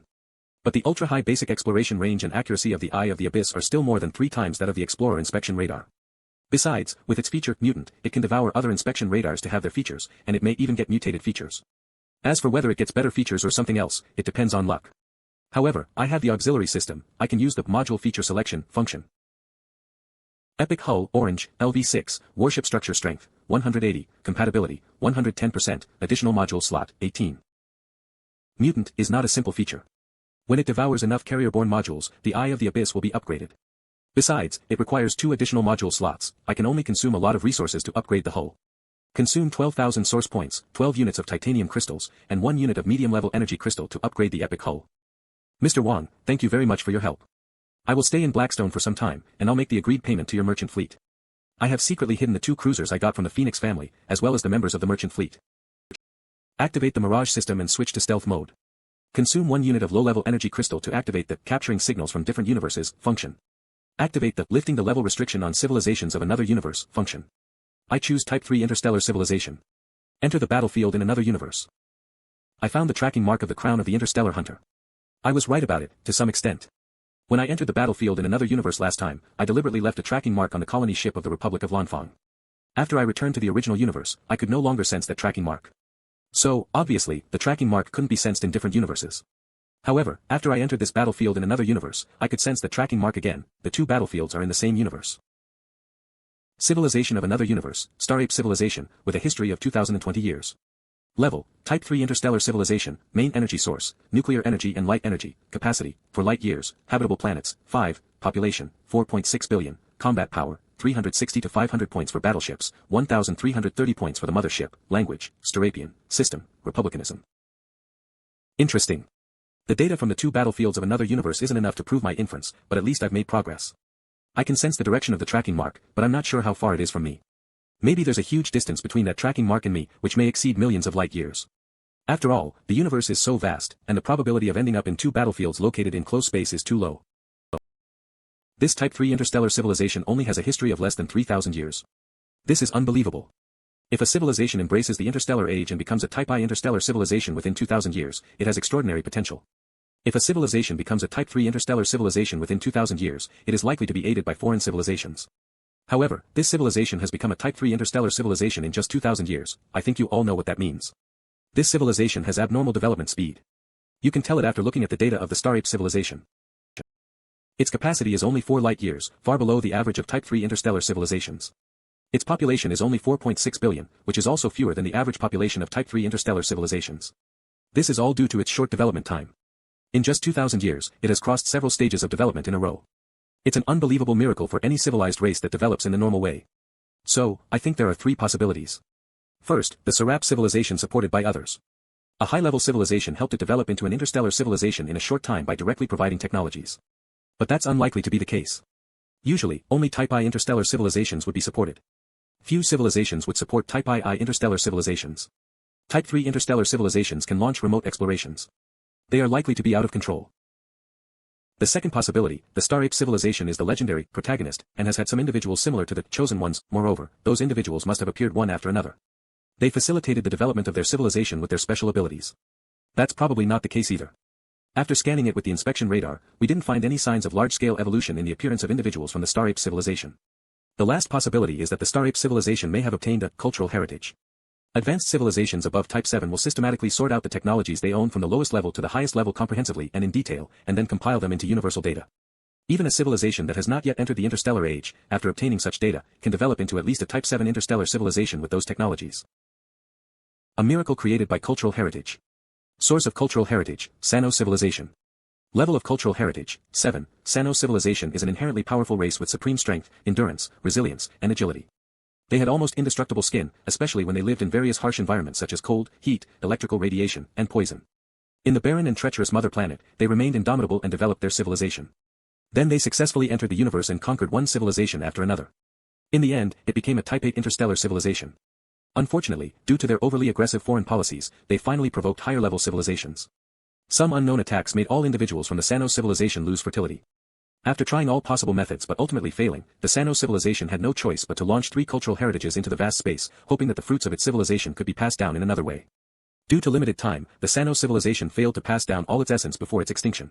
But the ultra-high basic exploration range and accuracy of the Eye of the Abyss are still more than 3 times that of the Explorer inspection radar. Besides, with its feature, mutant, it can devour other inspection radars to have their features, and it may even get mutated features. As for whether it gets better features or something else, it depends on luck. However, I have the auxiliary system, I can use the module feature selection function. Epic hull, orange, LV6, warship structure strength, 180, compatibility, 110%, additional module slot, 18. Mutant is not a simple feature. When it devours enough carrier-borne modules, the Eye of the Abyss will be upgraded. Besides, it requires 2 additional module slots. I can only consume a lot of resources to upgrade the hull. Consume 12,000 source points, 12 units of titanium crystals, and 1 unit of medium-level energy crystal to upgrade the epic hull. Mr. Wang, thank you very much for your help. I will stay in Blackstone for some time, and I'll make the agreed payment to your merchant fleet. I have secretly hidden the 2 cruisers I got from the Phoenix family, as well as the members of the merchant fleet. Activate the Mirage system and switch to stealth mode. Consume 1 unit of low-level energy crystal to activate the capturing signals from different universes function. Activate the lifting the level restriction on civilizations of another universe function. I choose Type 3 interstellar civilization. Enter the battlefield in another universe. I found the tracking mark of the crown of the interstellar hunter. I was right about it, to some extent. When I entered the battlefield in another universe last time, I deliberately left a tracking mark on the colony ship of the Republic of Lanfang. After I returned to the original universe, I could no longer sense that tracking mark. So, obviously, the tracking mark couldn't be sensed in different universes. However, after I entered this battlefield in another universe, I could sense the tracking mark again. The 2 battlefields are in the same universe. Civilization of another universe, Starape civilization, with a history of 2020 years. Level, Type 3 interstellar civilization, main energy source, nuclear energy and light energy, capacity, for light years, habitable planets, 5, population, 4.6 billion, combat power, 360 to 500 points for battleships, 1,330 points for the mothership, language, Starapian, system, republicanism. Interesting. The data from the 2 battlefields of another universe isn't enough to prove my inference, but at least I've made progress. I can sense the direction of the tracking mark, but I'm not sure how far it is from me. Maybe there's a huge distance between that tracking mark and me, which may exceed millions of light years. After all, the universe is so vast, and the probability of ending up in 2 battlefields located in close space is too low. This Type 3 interstellar civilization only has a history of less than 3,000 years. This is unbelievable. If a civilization embraces the interstellar age and becomes a Type I interstellar civilization within 2,000 years, it has extraordinary potential. If a civilization becomes a Type 3 interstellar civilization within 2,000 years, it is likely to be aided by foreign civilizations. However, this civilization has become a Type 3 interstellar civilization in just 2,000 years. I think you all know what that means. This civilization has abnormal development speed. You can tell it after looking at the data of the Starape civilization. Its capacity is only 4 light years, far below the average of Type 3 interstellar civilizations. Its population is only 4.6 billion, which is also fewer than the average population of Type 3 interstellar civilizations. This is all due to its short development time. In just 2,000 years, it has crossed several stages of development in a row. It's an unbelievable miracle for any civilized race that develops in the normal way. So, I think there are 3 possibilities. First, the Serap civilization supported by others. A high-level civilization helped it develop into an interstellar civilization in a short time by directly providing technologies. But that's unlikely to be the case. Usually, only Type I interstellar civilizations would be supported. Few civilizations would support Type II interstellar civilizations. Type 3 interstellar civilizations can launch remote explorations. They are likely to be out of control. The second possibility, the Star Ape civilization is the legendary protagonist, and has had some individuals similar to the chosen ones. Moreover, those individuals must have appeared one after another. They facilitated the development of their civilization with their special abilities. That's probably not the case either. After scanning it with the inspection radar, we didn't find any signs of large-scale evolution in the appearance of individuals from the Star Ape civilization. The last possibility is that the Star Ape civilization may have obtained a cultural heritage. Advanced civilizations above Type 7 will systematically sort out the technologies they own from the lowest level to the highest level comprehensively and in detail, and then compile them into universal data. Even a civilization that has not yet entered the interstellar age, after obtaining such data, can develop into at least a Type 7 interstellar civilization with those technologies. A miracle created by cultural heritage. Source of cultural heritage, Sano civilization. Level of cultural heritage, 7. Sano civilization is an inherently powerful race with supreme strength, endurance, resilience, and agility. They had almost indestructible skin, especially when they lived in various harsh environments such as cold, heat, electrical radiation, and poison. In the barren and treacherous mother planet, they remained indomitable and developed their civilization. Then they successfully entered the universe and conquered one civilization after another. In the end, it became a Type 8 interstellar civilization. Unfortunately, due to their overly aggressive foreign policies, they finally provoked higher-level civilizations. Some unknown attacks made all individuals from the Sano civilization lose fertility. After trying all possible methods but ultimately failing, the Sano civilization had no choice but to launch 3 cultural heritages into the vast space, hoping that the fruits of its civilization could be passed down in another way. Due to limited time, the Sano civilization failed to pass down all its essence before its extinction.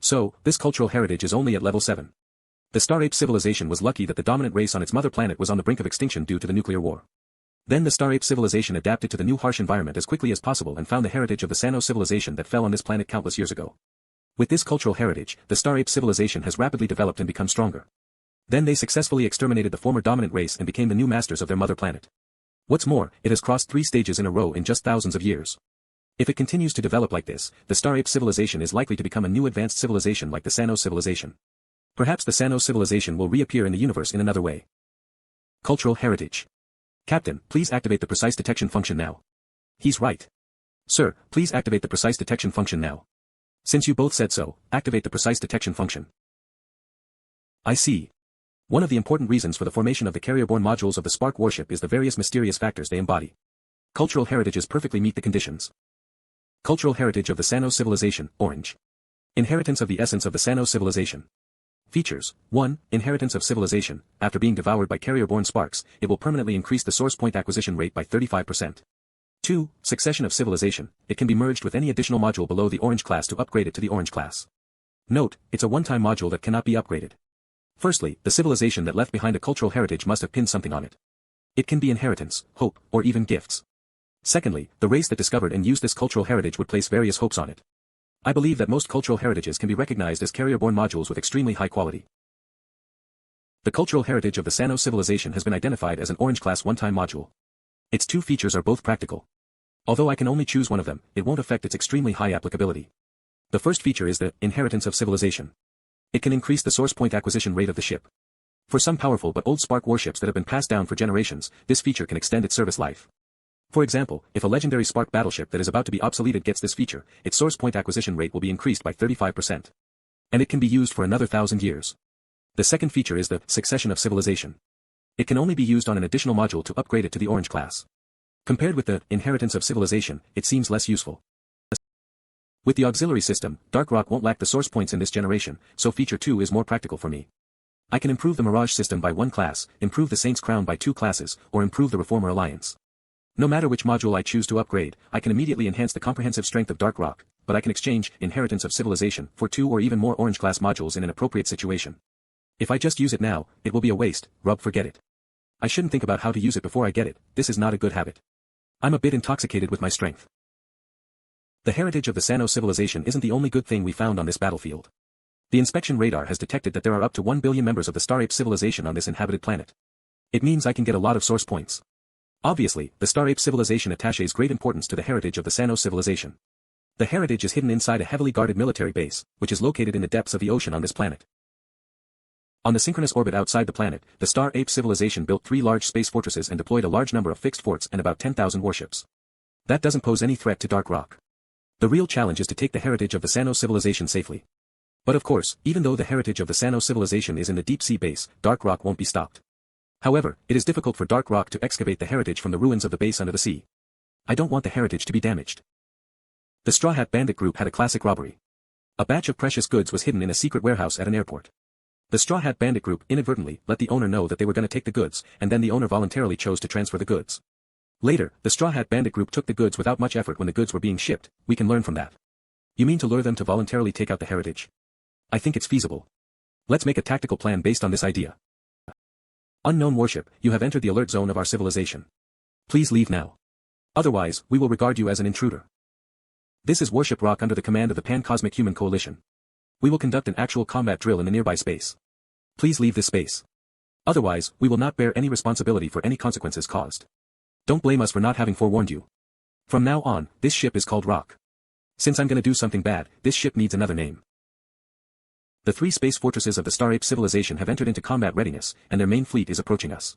So, this cultural heritage is only at level 7. The Star Ape civilization was lucky that the dominant race on its mother planet was on the brink of extinction due to the nuclear war. Then the Star Ape civilization adapted to the new harsh environment as quickly as possible and found the heritage of the Sano civilization that fell on this planet countless years ago. With this cultural heritage, the Star Ape civilization has rapidly developed and become stronger. Then they successfully exterminated the former dominant race and became the new masters of their mother planet. What's more, it has crossed 3 stages in a row in just thousands of years. If it continues to develop like this, the Star Ape civilization is likely to become a new advanced civilization like the Sano civilization. Perhaps the Sano civilization will reappear in the universe in another way. Cultural heritage. Captain, please activate the precise detection function now. He's right. Sir, please activate the precise detection function now. Since you both said so, activate the precise detection function. I see. One of the important reasons for the formation of the carrier-borne modules of the Spark warship is the various mysterious factors they embody. Cultural heritages perfectly meet the conditions. Cultural heritage of the Sano civilization, orange. Inheritance of the essence of the Sano civilization. Features, 1. Inheritance of civilization. After being devoured by carrier-borne sparks, it will permanently increase the source point acquisition rate by 35%. 2. Succession of civilization. It can be merged with any additional module below the orange class to upgrade it to the orange class. Note, it's a one-time module that cannot be upgraded. Firstly, the civilization that left behind a cultural heritage must have pinned something on it. It can be inheritance, hope, or even gifts. Secondly, the race that discovered and used this cultural heritage would place various hopes on it. I believe that most cultural heritages can be recognized as carrier-borne modules with extremely high quality. The cultural heritage of the Sano civilization has been identified as an orange class one-time module. Its 2 features are both practical. Although I can only choose one of them, it won't affect its extremely high applicability. The first feature is the inheritance of civilization. It can increase the source point acquisition rate of the ship. For some powerful but old Spark warships that have been passed down for generations, this feature can extend its service life. For example, if a legendary Spark battleship that is about to be obsoleted gets this feature, its source point acquisition rate will be increased by 35%. And it can be used for another 1,000 years. The second feature is the succession of civilization. It can only be used on an additional module to upgrade it to the orange class. Compared with the inheritance of civilization, it seems less useful. With the auxiliary system, Dark Rock won't lack the source points in this generation, so feature 2 is more practical for me. I can improve the Mirage system by 1 class, improve the Saint's Crown by 2 classes, or improve the Reformer Alliance. No matter which module I choose to upgrade, I can immediately enhance the comprehensive strength of Dark Rock, but I can exchange inheritance of civilization for 2 or even more orange class modules in an appropriate situation. If I just use it now, it will be a waste, forget it. I shouldn't think about how to use it before I get it, this is not a good habit. I'm a bit intoxicated with my strength. The heritage of the Sano civilization isn't the only good thing we found on this battlefield. The inspection radar has detected that there are up to 1 billion members of the Star Ape civilization on this inhabited planet. It means I can get a lot of source points. Obviously, the Star Ape civilization attaches great importance to the heritage of the Sano civilization. The heritage is hidden inside a heavily guarded military base, which is located in the depths of the ocean on this planet. On the synchronous orbit outside the planet, the Star Ape civilization built 3 large space fortresses and deployed a large number of fixed forts and about 10,000 warships. That doesn't pose any threat to Dark Rock. The real challenge is to take the heritage of the Sano civilization safely. But of course, even though the heritage of the Sano civilization is in the deep sea base, Dark Rock won't be stopped. However, it is difficult for Dark Rock to excavate the heritage from the ruins of the base under the sea. I don't want the heritage to be damaged. The Straw Hat Bandit group had a classic robbery. A batch of precious goods was hidden in a secret warehouse at an airport. The Straw Hat Bandit group inadvertently let the owner know that they were going to take the goods, and then the owner voluntarily chose to transfer the goods. Later, the Straw Hat Bandit group took the goods without much effort when the goods were being shipped. We can learn from that. You mean to lure them to voluntarily take out the heritage? I think it's feasible. Let's make a tactical plan based on this idea. Unknown warship, you have entered the alert zone of our civilization. Please leave now. Otherwise, we will regard you as an intruder. This is Warship Rock under the command of the Pan-Cosmic Human Coalition. We will conduct an actual combat drill in the nearby space. Please leave this space. Otherwise, we will not bear any responsibility for any consequences caused. Don't blame us for not having forewarned you. From now on, this ship is called Rock. Since I'm gonna do something bad, this ship needs another name. The 3 space fortresses of the Star Ape civilization have entered into combat readiness, and their main fleet is approaching us.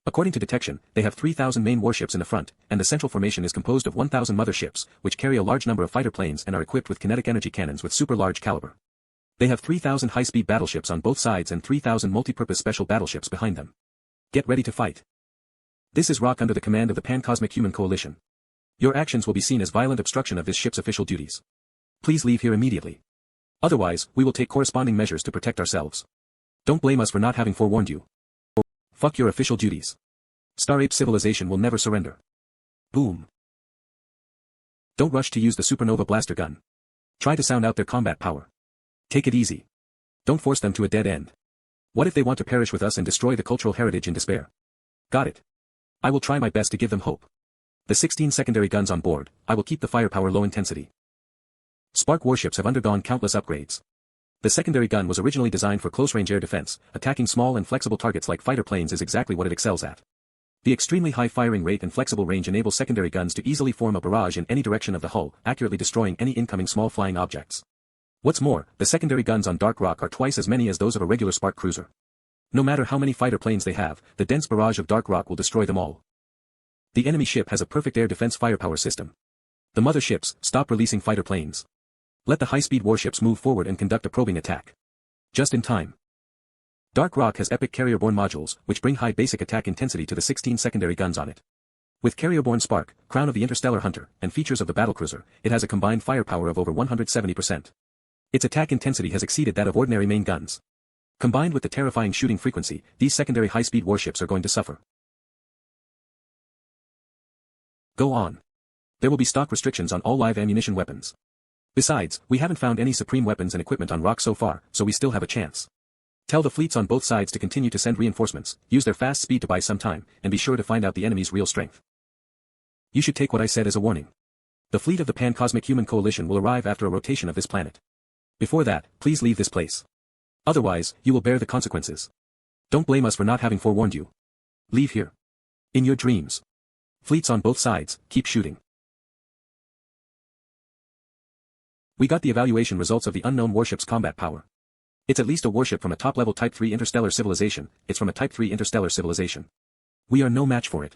According to detection, they have 3,000 main warships in the front, and the central formation is composed of 1,000 motherships, which carry a large number of fighter planes and are equipped with kinetic energy cannons with super large caliber. They have 3,000 high-speed battleships on both sides and 3,000 multi-purpose special battleships behind them. Get ready to fight. This is Rock under the command of the Pan-Cosmic Human Coalition. Your actions will be seen as violent obstruction of this ship's official duties. Please leave here immediately. Otherwise, we will take corresponding measures to protect ourselves. Don't blame us for not having forewarned you. Fuck your official duties. Star Ape civilization will never surrender. Boom. Don't rush to use the supernova blaster gun. Try to sound out their combat power. Take it easy. Don't force them to a dead end. What if they want to perish with us and destroy the cultural heritage in despair? Got it. I will try my best to give them hope. The 16 secondary guns on board, I will keep the firepower low intensity. Spark warships have undergone countless upgrades. The secondary gun was originally designed for close-range air defense. Attacking small and flexible targets like fighter planes is exactly what it excels at. The extremely high firing rate and flexible range enable secondary guns to easily form a barrage in any direction of the hull, accurately destroying any incoming small flying objects. What's more, the secondary guns on Dark Rock are twice as many as those of a regular Spark cruiser. No matter how many fighter planes they have, the dense barrage of Dark Rock will destroy them all. The enemy ship has a perfect air defense firepower system. The motherships, stop releasing fighter planes. Let the high-speed warships move forward and conduct a probing attack. Just in time. Dark Rock has epic carrier-borne modules, which bring high basic attack intensity to the 16 secondary guns on it. With carrier-borne Spark, Crown of the Interstellar Hunter, and features of the battlecruiser, it has a combined firepower of over 170%. Its attack intensity has exceeded that of ordinary main guns. Combined with the terrifying shooting frequency, these secondary high-speed warships are going to suffer. Go on. There will be stock restrictions on all live ammunition weapons. Besides, we haven't found any supreme weapons and equipment on Rock so far, so we still have a chance. Tell the fleets on both sides to continue to send reinforcements, use their fast speed to buy some time, and be sure to find out the enemy's real strength. You should take what I said as a warning. The fleet of the Pan-Cosmic Human Coalition will arrive after a rotation of this planet. Before that, please leave this place. Otherwise, you will bear the consequences. Don't blame us for not having forewarned you. Leave here. In your dreams. Fleets on both sides, keep shooting. We got the evaluation results of the unknown warship's combat power. It's at least a warship from a top-level Type 3 interstellar civilization. It's from a Type 3 interstellar civilization. We are no match for it.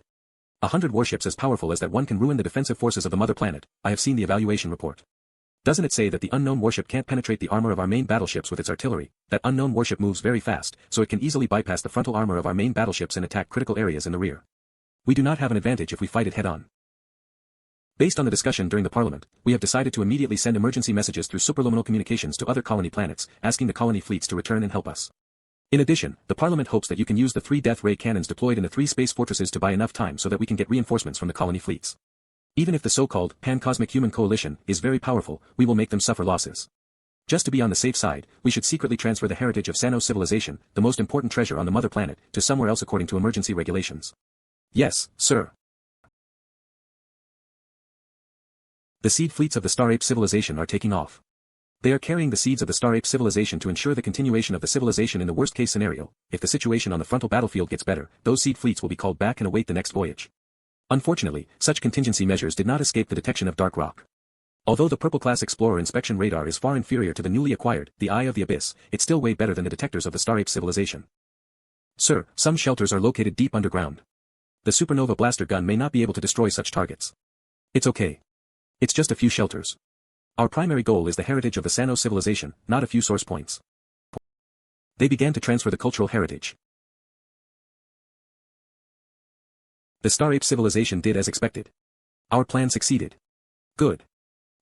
100 warships as powerful as that one can ruin the defensive forces of the mother planet. I have seen the evaluation report. Doesn't it say that the unknown warship can't penetrate the armor of our main battleships with its artillery? That unknown warship moves very fast, so it can easily bypass the frontal armor of our main battleships and attack critical areas in the rear. We do not have an advantage if we fight it head-on. Based on the discussion during the Parliament, we have decided to immediately send emergency messages through superluminal communications to other colony planets, asking the colony fleets to return and help us. In addition, the Parliament hopes that you can use the 3 death ray cannons deployed in the 3 space fortresses to buy enough time so that we can get reinforcements from the colony fleets. Even if the so-called Pan-Cosmic Human Coalition is very powerful, we will make them suffer losses. Just to be on the safe side, we should secretly transfer the heritage of Sano civilization, the most important treasure on the mother planet, to somewhere else according to emergency regulations. Yes, sir. The seed fleets of the Star Ape civilization are taking off. They are carrying the seeds of the Star Ape civilization to ensure the continuation of the civilization in the worst-case scenario. If the situation on the frontal battlefield gets better, those seed fleets will be called back and await the next voyage. Unfortunately, such contingency measures did not escape the detection of Dark Rock. Although the Purple-class Explorer inspection radar is far inferior to the newly acquired, the Eye of the Abyss, it's still way better than the detectors of the Star Ape civilization. Sir, some shelters are located deep underground. The supernova blaster gun may not be able to destroy such targets. It's okay. It's just a few shelters. Our primary goal is the heritage of the Sano civilization, not a few source points. They began to transfer the cultural heritage. The Star Ape civilization did as expected. Our plan succeeded. Good.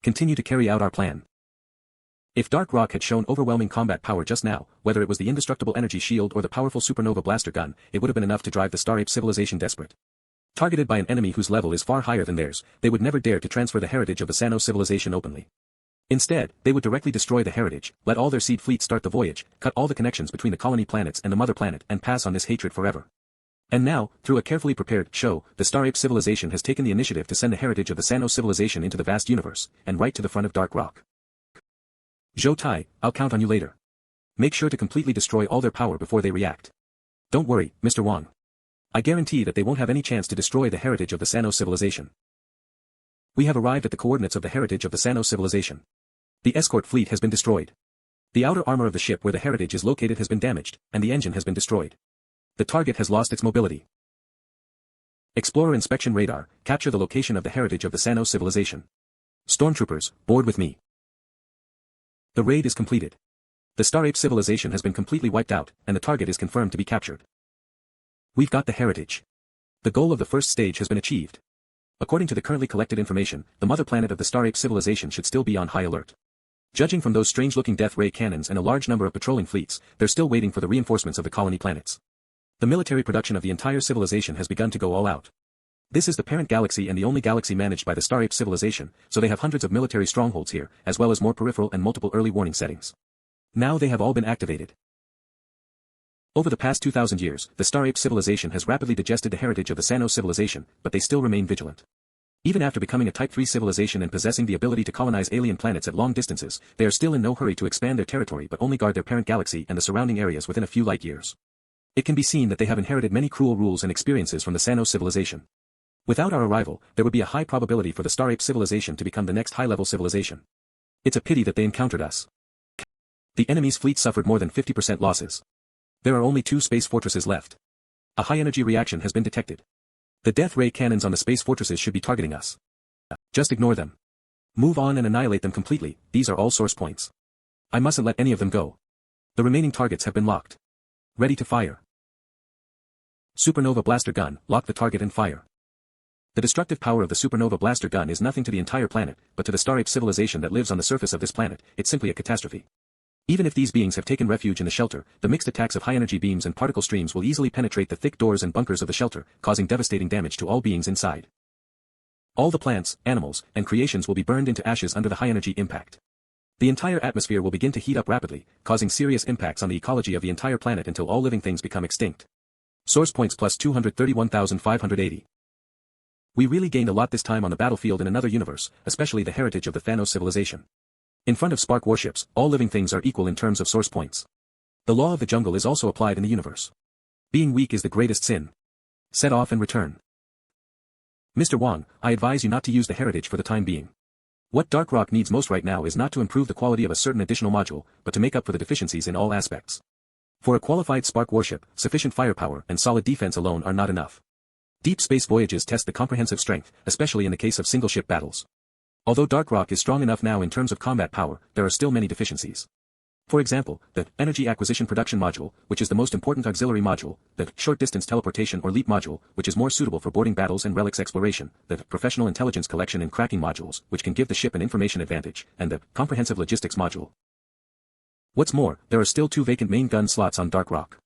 Continue to carry out our plan. If Dark Rock had shown overwhelming combat power just now, whether it was the indestructible energy shield or the powerful supernova blaster gun, it would have been enough to drive the Star Ape civilization desperate. Targeted by an enemy whose level is far higher than theirs, they would never dare to transfer the heritage of the Sano civilization openly. Instead, they would directly destroy the heritage, let all their seed fleet start the voyage, cut all the connections between the colony planets and the mother planet and pass on this hatred forever. And now, through a carefully prepared show, the Star Ape civilization has taken the initiative to send the heritage of the Sano civilization into the vast universe, and right to the front of Dark Rock. Zhou Tai, I'll count on you later. Make sure to completely destroy all their power before they react. Don't worry, Mr. Wang. I guarantee that they won't have any chance to destroy the heritage of the Sano civilization. We have arrived at the coordinates of the heritage of the Sano civilization. The escort fleet has been destroyed. The outer armor of the ship where the heritage is located has been damaged, and the engine has been destroyed. The target has lost its mobility. Explorer inspection radar, capture the location of the heritage of the Sano civilization. Stormtroopers, board with me. The raid is completed. The Star Ape civilization has been completely wiped out, and the target is confirmed to be captured. We've got the heritage. The goal of the first stage has been achieved. According to the currently collected information, the mother planet of the Star Ape civilization should still be on high alert. Judging from those strange-looking death ray cannons and a large number of patrolling fleets, they're still waiting for the reinforcements of the colony planets. The military production of the entire civilization has begun to go all out. This is the parent galaxy and the only galaxy managed by the Star Ape civilization, so they have hundreds of military strongholds here, as well as more peripheral and multiple early warning settings. Now they have all been activated. Over the past 2,000 years, the Star Ape civilization has rapidly digested the heritage of the Sano civilization, but they still remain vigilant. Even after becoming a Type 3 civilization and possessing the ability to colonize alien planets at long distances, they are still in no hurry to expand their territory but only guard their parent galaxy and the surrounding areas within a few light years. It can be seen that they have inherited many cruel rules and experiences from the Sano civilization. Without our arrival, there would be a high probability for the Star Ape civilization to become the next high-level civilization. It's a pity that they encountered us. The enemy's fleet suffered more than 50% losses. There are only 2 space fortresses left. A high-energy reaction has been detected. The death ray cannons on the space fortresses should be targeting us. Just ignore them. Move on and annihilate them completely, these are all source points. I mustn't let any of them go. The remaining targets have been locked. Ready to fire. Supernova blaster gun, lock the target and fire. The destructive power of the supernova blaster gun is nothing to the entire planet, but to the Star Ape civilization that lives on the surface of this planet, it's simply a catastrophe. Even if these beings have taken refuge in the shelter, the mixed attacks of high-energy beams and particle streams will easily penetrate the thick doors and bunkers of the shelter, causing devastating damage to all beings inside. All the plants, animals, and creations will be burned into ashes under the high-energy impact. The entire atmosphere will begin to heat up rapidly, causing serious impacts on the ecology of the entire planet until all living things become extinct. Source points plus 231,580. We really gained a lot this time on the battlefield in another universe, especially the heritage of the Thanos civilization. In front of Spark warships, all living things are equal in terms of source points. The law of the jungle is also applied in the universe. Being weak is the greatest sin. Set off and return. Mr. Wang, I advise you not to use the heritage for the time being. What Dark Rock needs most right now is not to improve the quality of a certain additional module, but to make up for the deficiencies in all aspects. For a qualified Spark warship, sufficient firepower and solid defense alone are not enough. Deep space voyages test the comprehensive strength, especially in the case of single-ship battles. Although Dark Rock is strong enough now in terms of combat power, there are still many deficiencies. For example, the Energy Acquisition Production Module, which is the most important auxiliary module, the Short-Distance Teleportation or Leap Module, which is more suitable for boarding battles and relics exploration, the Professional Intelligence Collection and Cracking Modules, which can give the ship an information advantage, and the Comprehensive Logistics Module. What's more, there are still 2 vacant main gun slots on Dark Rock.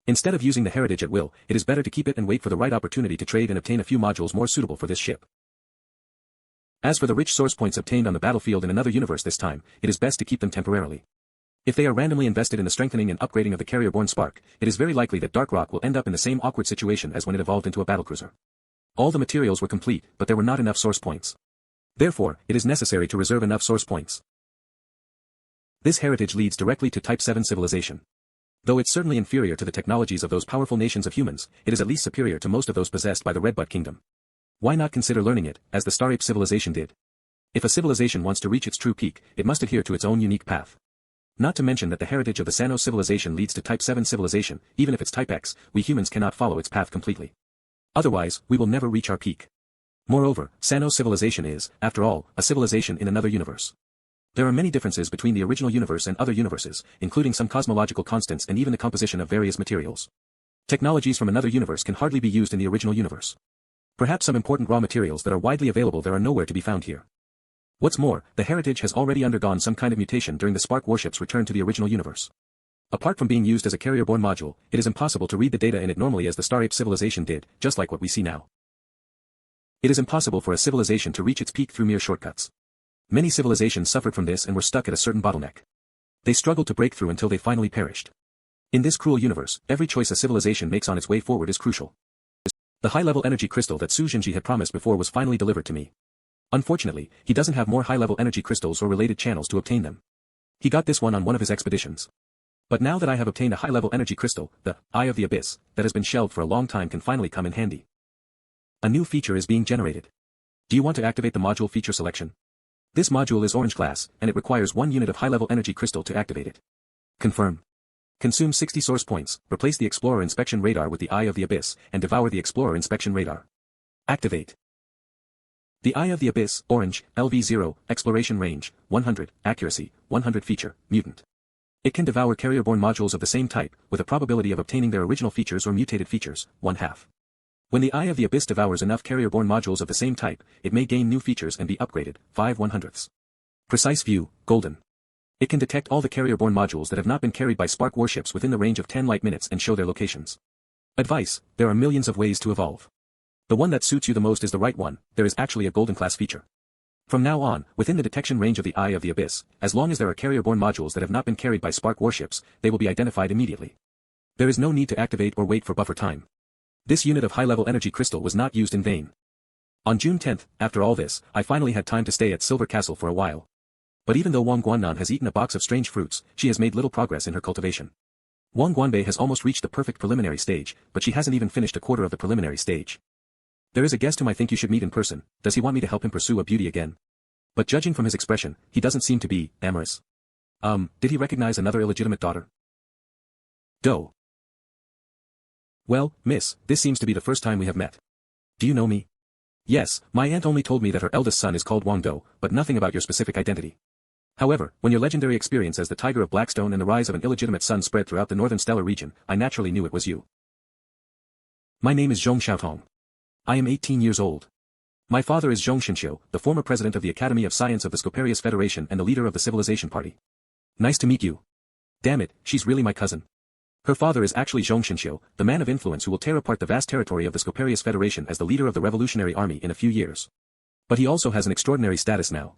Instead of using the heritage at will, it is better to keep it and wait for the right opportunity to trade and obtain a few modules more suitable for this ship. As for the rich source points obtained on the battlefield in another universe this time, it is best to keep them temporarily. If they are randomly invested in the strengthening and upgrading of the carrier-borne Spark, it is very likely that Dark Rock will end up in the same awkward situation as when it evolved into a battlecruiser. All the materials were complete, but there were not enough source points. Therefore, it is necessary to reserve enough source points. This heritage leads directly to Type 7 civilization. Though it's certainly inferior to the technologies of those powerful nations of humans, it is at least superior to most of those possessed by the Redbutt Kingdom. Why not consider learning it, as the Star Ape civilization did? If a civilization wants to reach its true peak, it must adhere to its own unique path. Not to mention that the heritage of the Sano civilization leads to Type 7 civilization, even if it's Type X, we humans cannot follow its path completely. Otherwise, we will never reach our peak. Moreover, Sano civilization is, after all, a civilization in another universe. There are many differences between the original universe and other universes, including some cosmological constants and even the composition of various materials. Technologies from another universe can hardly be used in the original universe. Perhaps some important raw materials that are widely available there are nowhere to be found here. What's more, the heritage has already undergone some kind of mutation during the Spark warship's return to the original universe. Apart from being used as a carrier-borne module, it is impossible to read the data in it normally as the Star Ape civilization did, just like what we see now. It is impossible for a civilization to reach its peak through mere shortcuts. Many civilizations suffered from this and were stuck at a certain bottleneck. They struggled to break through until they finally perished. In this cruel universe, every choice a civilization makes on its way forward is crucial. The high-level energy crystal that Su Jinji had promised before was finally delivered to me. Unfortunately, he doesn't have more high-level energy crystals or related channels to obtain them. He got this one on one of his expeditions. But now that I have obtained a high-level energy crystal, the Eye of the Abyss, that has been shelved for a long time can finally come in handy. A new feature is being generated. Do you want to activate the module feature selection? This module is orange glass, and it requires 1 unit of high-level energy crystal to activate it. Confirm. Consume 60 source points, replace the Explorer Inspection Radar with the Eye of the Abyss, and devour the Explorer Inspection Radar. Activate. The Eye of the Abyss, orange, LV0, exploration range, 100, accuracy, 100 feature, mutant. It can devour carrier-borne modules of the same type, with a probability of obtaining their original features or mutated features, 1/2. When the Eye of the Abyss devours enough carrier-borne modules of the same type, it may gain new features and be upgraded, 5/100ths. Precise view, golden. It can detect all the carrier-borne modules that have not been carried by Spark warships within the range of 10 light minutes and show their locations. Advice: there are millions of ways to evolve. The one that suits you the most is the right one. There is actually a golden class feature. From now on, within the detection range of the Eye of the Abyss, as long as there are carrier-borne modules that have not been carried by Spark warships, they will be identified immediately. There is no need to activate or wait for buffer time. This unit of high-level energy crystal was not used in vain. On June 10th, after all this, I finally had time to stay at Silver Castle for a while. But even though Wang Guannan has eaten a box of strange fruits, she has made little progress in her cultivation. Wang Guanbei has almost reached the perfect preliminary stage, but she hasn't even finished a quarter of the preliminary stage. There is a guest whom I think you should meet in person. Does he want me to help him pursue a beauty again? But judging from his expression, he doesn't seem to be amorous. Did he recognize another illegitimate daughter? Do. Well, miss, this seems to be the first time we have met. Do you know me? Yes, my aunt only told me that her eldest son is called Wang Do, but nothing about your specific identity. However, when your legendary experience as the Tiger of Blackstone and the rise of an illegitimate son spread throughout the northern stellar region, I naturally knew it was you. My name is Zhong Xiaotong. I am 18 years old. My father is Zhong Xinxiu, the former president of the Academy of Science of the Scoparius Federation and the leader of the Civilization Party. Nice to meet you. Damn it, she's really my cousin. Her father is actually Zhong Xinxiu, the man of influence who will tear apart the vast territory of the Scoparius Federation as the leader of the revolutionary army in a few years. But he also has an extraordinary status now.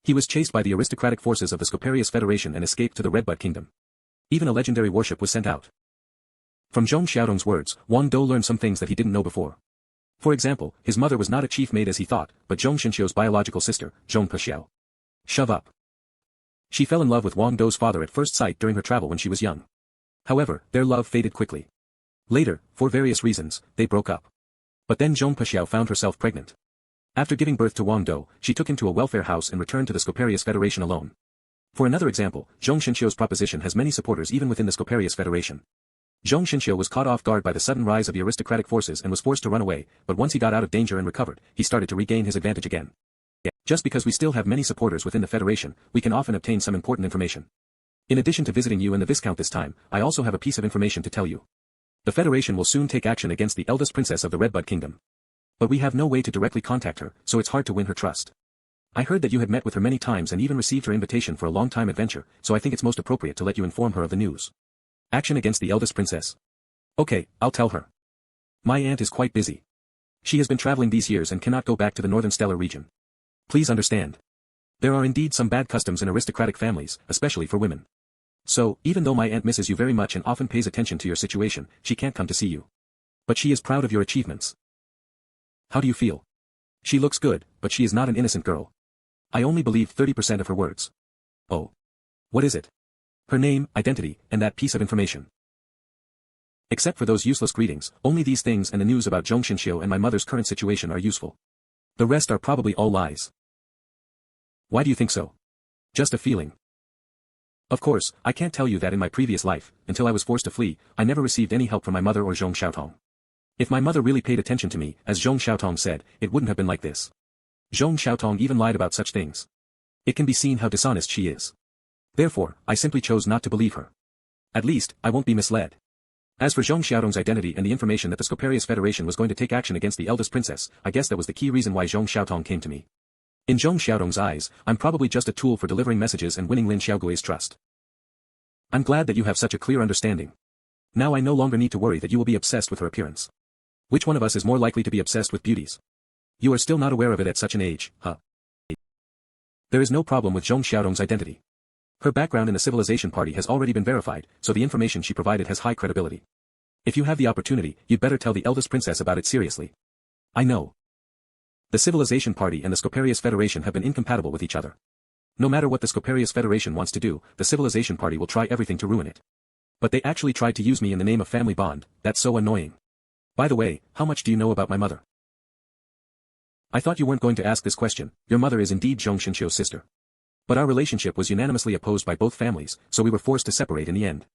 He was chased by the aristocratic forces of the Scoparius Federation and escaped to the Redbud Kingdom. Even a legendary warship was sent out. From Zhong Xiaotong's words, Wang Do learned some things that he didn't know before. For example, his mother was not a chief maid as he thought, but Zhong Xinxiu's biological sister, Zhong Pexiao. Shove up. She fell in love with Wang Do's father at first sight during her travel when she was young. However, their love faded quickly. Later, for various reasons, they broke up. But then Zhong Pexiao found herself pregnant. After giving birth to Wang Do, she took him to a welfare house and returned to the Scoparius Federation alone. For another example, Zhong Xinxiu's proposition has many supporters even within the Scoparius Federation. Zhong Xinxiu was caught off guard by the sudden rise of the aristocratic forces and was forced to run away, but once he got out of danger and recovered, he started to regain his advantage again. Just because we still have many supporters within the Federation, we can often obtain some important information. In addition to visiting you and the Viscount this time, I also have a piece of information to tell you. The Federation will soon take action against the eldest princess of the Redbud Kingdom. But we have no way to directly contact her, so it's hard to win her trust. I heard that you had met with her many times and even received her invitation for a long-time adventure, so I think it's most appropriate to let you inform her of the news. Action against the eldest princess. Okay, I'll tell her. My aunt is quite busy. She has been traveling these years and cannot go back to the northern stellar region. Please understand. There are indeed some bad customs in aristocratic families, especially for women. So, even though my aunt misses you very much and often pays attention to your situation, she can't come to see you. But she is proud of your achievements. How do you feel? She looks good, but she is not an innocent girl. I only believe 30% of her words. Oh. What is it? Her name, identity, and that piece of information. Except for those useless greetings, only these things and the news about Zhong Xinxiu and my mother's current situation are useful. The rest are probably all lies. Why do you think so? Just a feeling. Of course, I can't tell you that in my previous life, until I was forced to flee, I never received any help from my mother or Zhong Xiaotong. If my mother really paid attention to me, as Zhong Xiaotong said, it wouldn't have been like this. Zhong Xiaotong even lied about such things. It can be seen how dishonest she is. Therefore, I simply chose not to believe her. At least, I won't be misled. As for Zhong Xiaodong's identity and the information that the Scoparius Federation was going to take action against the eldest princess, I guess that was the key reason why Zhong Xiaotong came to me. In Zhong Xiaodong's eyes, I'm probably just a tool for delivering messages and winning Lin Xiaogui's trust. I'm glad that you have such a clear understanding. Now I no longer need to worry that you will be obsessed with her appearance. Which one of us is more likely to be obsessed with beauties? You are still not aware of it at such an age, huh? There is no problem with Zhong Xiaodong's identity. Her background in the civilization party has already been verified, so the information she provided has high credibility. If you have the opportunity, you'd better tell the eldest princess about it seriously. I know. The civilization party and the Scoparius Federation have been incompatible with each other. No matter what the Scoparius Federation wants to do, the civilization party will try everything to ruin it. But they actually tried to use me in the name of family bond. That's so annoying. By the way, how much do you know about my mother? I thought you weren't going to ask this question. Your mother is indeed Zhong Xinqiu's sister. But our relationship was unanimously opposed by both families, so we were forced to separate in the end.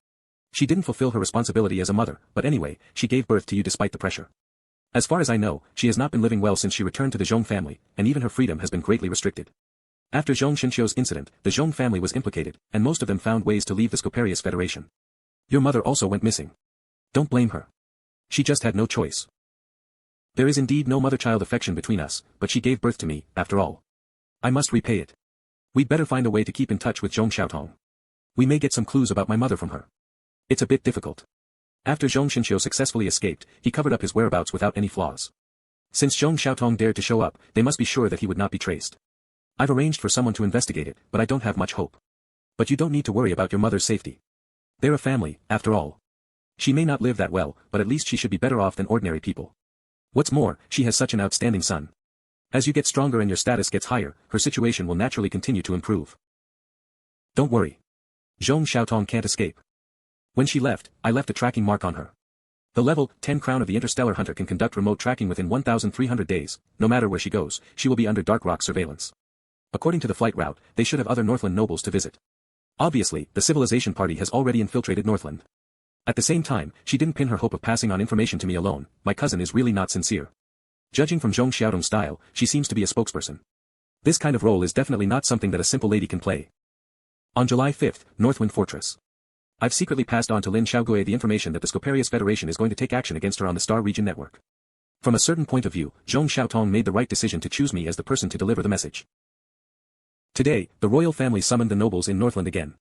She didn't fulfill her responsibility as a mother, but anyway, she gave birth to you despite the pressure. As far as I know, she has not been living well since she returned to the Zhong family, and even her freedom has been greatly restricted. After Zhong Xinqiu's incident, the Zhong family was implicated, and most of them found ways to leave the Scoparius Federation. Your mother also went missing. Don't blame her. She just had no choice. There is indeed no mother-child affection between us, but she gave birth to me, after all. I must repay it. We'd better find a way to keep in touch with Zhong Xiaotong. We may get some clues about my mother from her. It's a bit difficult. After Zhong Xinqiu successfully escaped, he covered up his whereabouts without any flaws. Since Zhong Xiaotong dared to show up, they must be sure that he would not be traced. I've arranged for someone to investigate it, but I don't have much hope. But you don't need to worry about your mother's safety. They're a family, after all. She may not live that well, but at least she should be better off than ordinary people. What's more, she has such an outstanding son. As you get stronger and your status gets higher, her situation will naturally continue to improve. Don't worry. Zhong Xiaotong can't escape. When she left, I left a tracking mark on her. The level 10 crown of the interstellar hunter can conduct remote tracking within 1,300 days. No matter where she goes, she will be under Dark Rock surveillance. According to the flight route, they should have other Northland nobles to visit. Obviously, the civilization party has already infiltrated Northland. At the same time, she didn't pin her hope of passing on information to me alone. My cousin is really not sincere. Judging from Zhong Xiaodong's style, she seems to be a spokesperson. This kind of role is definitely not something that a simple lady can play. On July 5th, Northwind Fortress. I've secretly passed on to Lin Xiaogui the information that the Scoparius Federation is going to take action against her on the Star Region network. From a certain point of view, Zhong Xiaotong made the right decision to choose me as the person to deliver the message. Today, the royal family summoned the nobles in Northland again.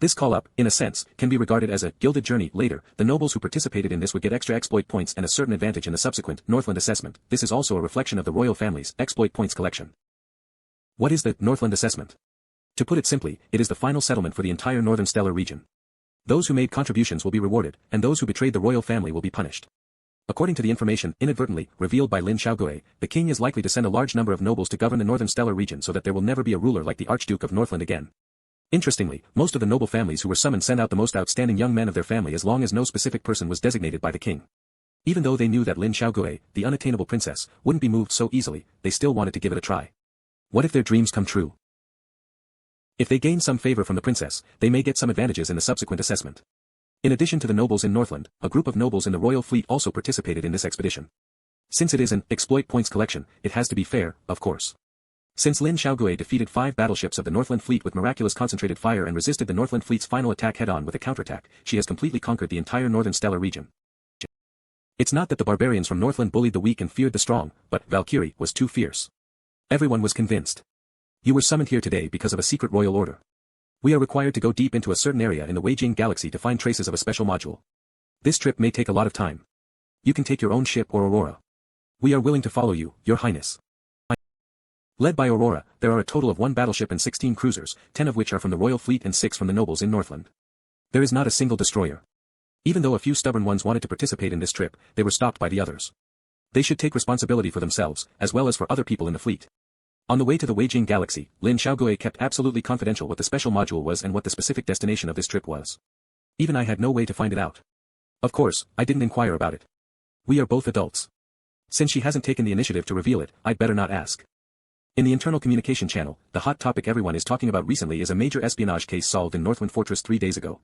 This call-up, in a sense, can be regarded as a gilded journey. Later, the nobles who participated in this would get extra exploit points and a certain advantage in the subsequent Northland assessment. This is also a reflection of the royal family's exploit points collection. What is the Northland assessment? To put it simply, it is the final settlement for the entire Northern Stellar region. Those who made contributions will be rewarded, and those who betrayed the royal family will be punished. According to the information inadvertently revealed by Lin Xiaogui, the king is likely to send a large number of nobles to govern the Northern Stellar region so that there will never be a ruler like the Archduke of Northland again. Interestingly, most of the noble families who were summoned sent out the most outstanding young men of their family as long as no specific person was designated by the king. Even though they knew that Lin Xiaogui, the unattainable princess, wouldn't be moved so easily, they still wanted to give it a try. What if their dreams come true? If they gain some favor from the princess, they may get some advantages in the subsequent assessment. In addition to the nobles in Northland, a group of nobles in the royal fleet also participated in this expedition. Since it is an exploit points collection, it has to be fair, of course. Since Lin Xiaogui defeated 5 battleships of the Northland fleet with miraculous concentrated fire and resisted the Northland fleet's final attack head-on with a counterattack, she has completely conquered the entire Northern Stellar region. It's not that the barbarians from Northland bullied the weak and feared the strong, but Valkyrie was too fierce. Everyone was convinced. You were summoned here today because of a secret royal order. We are required to go deep into a certain area in the Weijing galaxy to find traces of a special module. This trip may take a lot of time. You can take your own ship or Aurora. We are willing to follow you, Your Highness. Led by Aurora, there are a total of 1 battleship and 16 cruisers, 10 of which are from the royal fleet and 6 from the nobles in Northland. There is not a single destroyer. Even though a few stubborn ones wanted to participate in this trip, they were stopped by the others. They should take responsibility for themselves, as well as for other people in the fleet. On the way to the Weijing galaxy, Lin Xiaogui kept absolutely confidential what the special module was and what the specific destination of this trip was. Even I had no way to find it out. Of course, I didn't inquire about it. We are both adults. Since she hasn't taken the initiative to reveal it, I'd better not ask. In the internal communication channel, the hot topic everyone is talking about recently is a major espionage case solved in Northwind Fortress 3 days ago.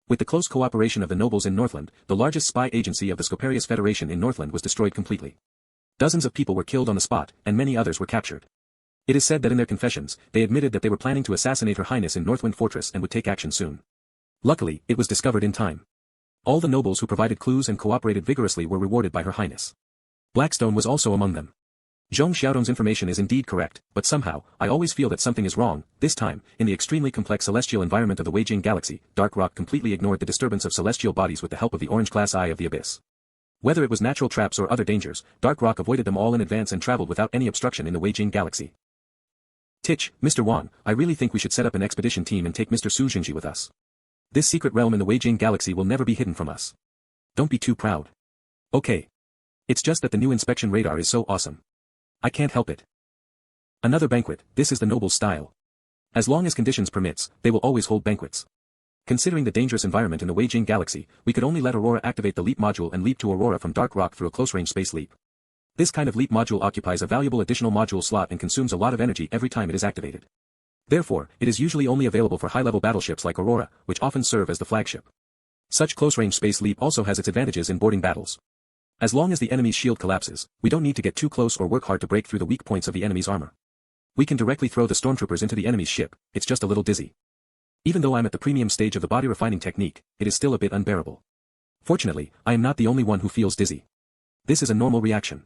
With the close cooperation of the nobles in Northland, the largest spy agency of the Scoparius Federation in Northland was destroyed completely. Dozens of people were killed on the spot, and many others were captured. It is said that in their confessions, they admitted that they were planning to assassinate Her Highness in Northwind Fortress and would take action soon. Luckily, it was discovered in time. All the nobles who provided clues and cooperated vigorously were rewarded by Her Highness. Blackstone was also among them. Zhong Xiaodong's information is indeed correct, but somehow, I always feel that something is wrong. This time, in the extremely complex celestial environment of the Weijing Galaxy, Dark Rock completely ignored the disturbance of celestial bodies with the help of the orange-glass eye of the abyss. Whether it was natural traps or other dangers, Dark Rock avoided them all in advance and traveled without any obstruction in the Weijing Galaxy. Tich, Mr. Wang, I really think we should set up an expedition team and take Mr. Su Jingji with us. This secret realm in the Weijing Galaxy will never be hidden from us. Don't be too proud. Okay. It's just that the new inspection radar is so awesome. I can't help it. Another banquet, this is the nobles' style. As long as conditions permits, they will always hold banquets. Considering the dangerous environment in the Weijing Galaxy, we could only let Aurora activate the leap module and leap to Aurora from Dark Rock through a close-range space leap. This kind of leap module occupies a valuable additional module slot and consumes a lot of energy every time it is activated. Therefore, it is usually only available for high-level battleships like Aurora, which often serve as the flagship. Such close-range space leap also has its advantages in boarding battles. As long as the enemy's shield collapses, we don't need to get too close or work hard to break through the weak points of the enemy's armor. We can directly throw the stormtroopers into the enemy's ship, it's just a little dizzy. Even though I'm at the premium stage of the body refining technique, it is still a bit unbearable. Fortunately, I am not the only one who feels dizzy. This is a normal reaction.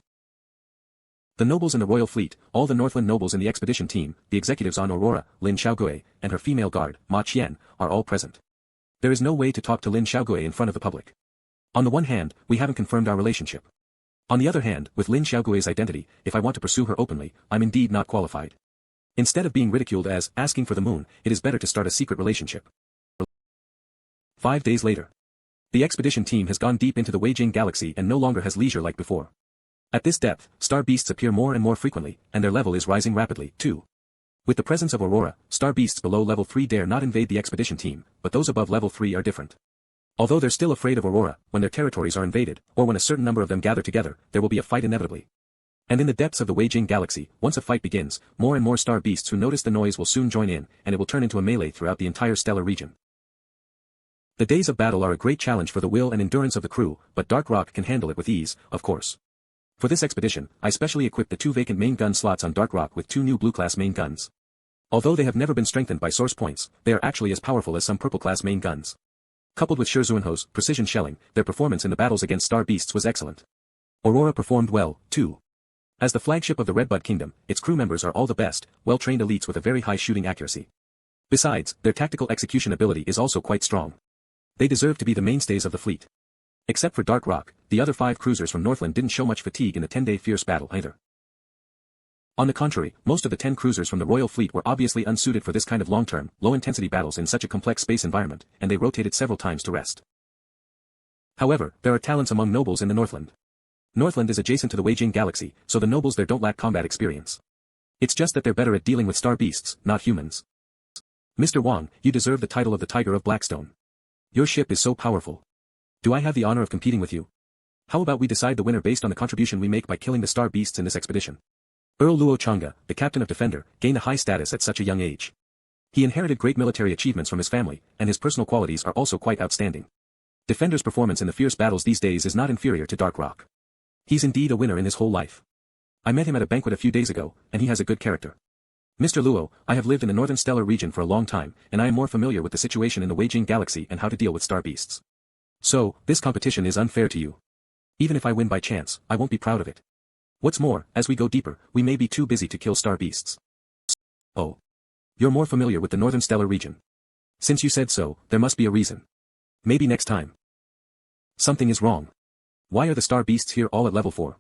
The nobles in the royal fleet, all the Northland nobles in the expedition team, the executives on Aurora, Lin Xiaogui, and her female guard, Ma Qian, are all present. There is no way to talk to Lin Xiaogui in front of the public. On the one hand, we haven't confirmed our relationship. On the other hand, with Lin Xiaogui's identity, if I want to pursue her openly, I'm indeed not qualified. Instead of being ridiculed as asking for the moon, it is better to start a secret relationship. 5 days later. The expedition team has gone deep into the Weijing Galaxy and no longer has leisure like before. At this depth, star beasts appear more and more frequently, and their level is rising rapidly, too. With the presence of Aurora, star beasts below level 3 dare not invade the expedition team, but those above level 3 are different. Although they're still afraid of Aurora, when their territories are invaded, or when a certain number of them gather together, there will be a fight inevitably. And in the depths of the Weijing Galaxy, once a fight begins, more and more star beasts who notice the noise will soon join in, and it will turn into a melee throughout the entire stellar region. The days of battle are a great challenge for the will and endurance of the crew, but Dark Rock can handle it with ease, of course. For this expedition, I specially equipped the 2 vacant main gun slots on Dark Rock with 2 new blue-class main guns. Although they have never been strengthened by source points, they are actually as powerful as some purple-class main guns. Coupled with Shizunho's precision shelling, their performance in the battles against star beasts was excellent. Aurora performed well, too. As the flagship of the Redbud Kingdom, its crew members are all the best, well-trained elites with a very high shooting accuracy. Besides, their tactical execution ability is also quite strong. They deserve to be the mainstays of the fleet. Except for Dark Rock, the other 5 cruisers from Northland didn't show much fatigue in the 10-day fierce battle either. On the contrary, most of the 10 cruisers from the Royal Fleet were obviously unsuited for this kind of long-term, low-intensity battles in such a complex space environment, and they rotated several times to rest. However, there are talents among nobles in the Northland. Northland is adjacent to the Weijing Galaxy, so the nobles there don't lack combat experience. It's just that they're better at dealing with star beasts, not humans. Mr. Wang, you deserve the title of the Tiger of Blackstone. Your ship is so powerful. Do I have the honor of competing with you? How about we decide the winner based on the contribution we make by killing the star beasts in this expedition? Earl Luo Chang'e, the captain of Defender, gained a high status at such a young age. He inherited great military achievements from his family, and his personal qualities are also quite outstanding. Defender's performance in the fierce battles these days is not inferior to Dark Rock. He's indeed a winner in his whole life. I met him at a banquet a few days ago, and he has a good character. Mr. Luo, I have lived in the northern stellar region for a long time, and I am more familiar with the situation in the Weijing Galaxy and how to deal with star beasts. So, this competition is unfair to you. Even if I win by chance, I won't be proud of it. What's more, as we go deeper, we may be too busy to kill star beasts. Oh. You're more familiar with the northern stellar region. Since you said so, there must be a reason. Maybe next time. Something is wrong. Why are the star beasts here all at level 4?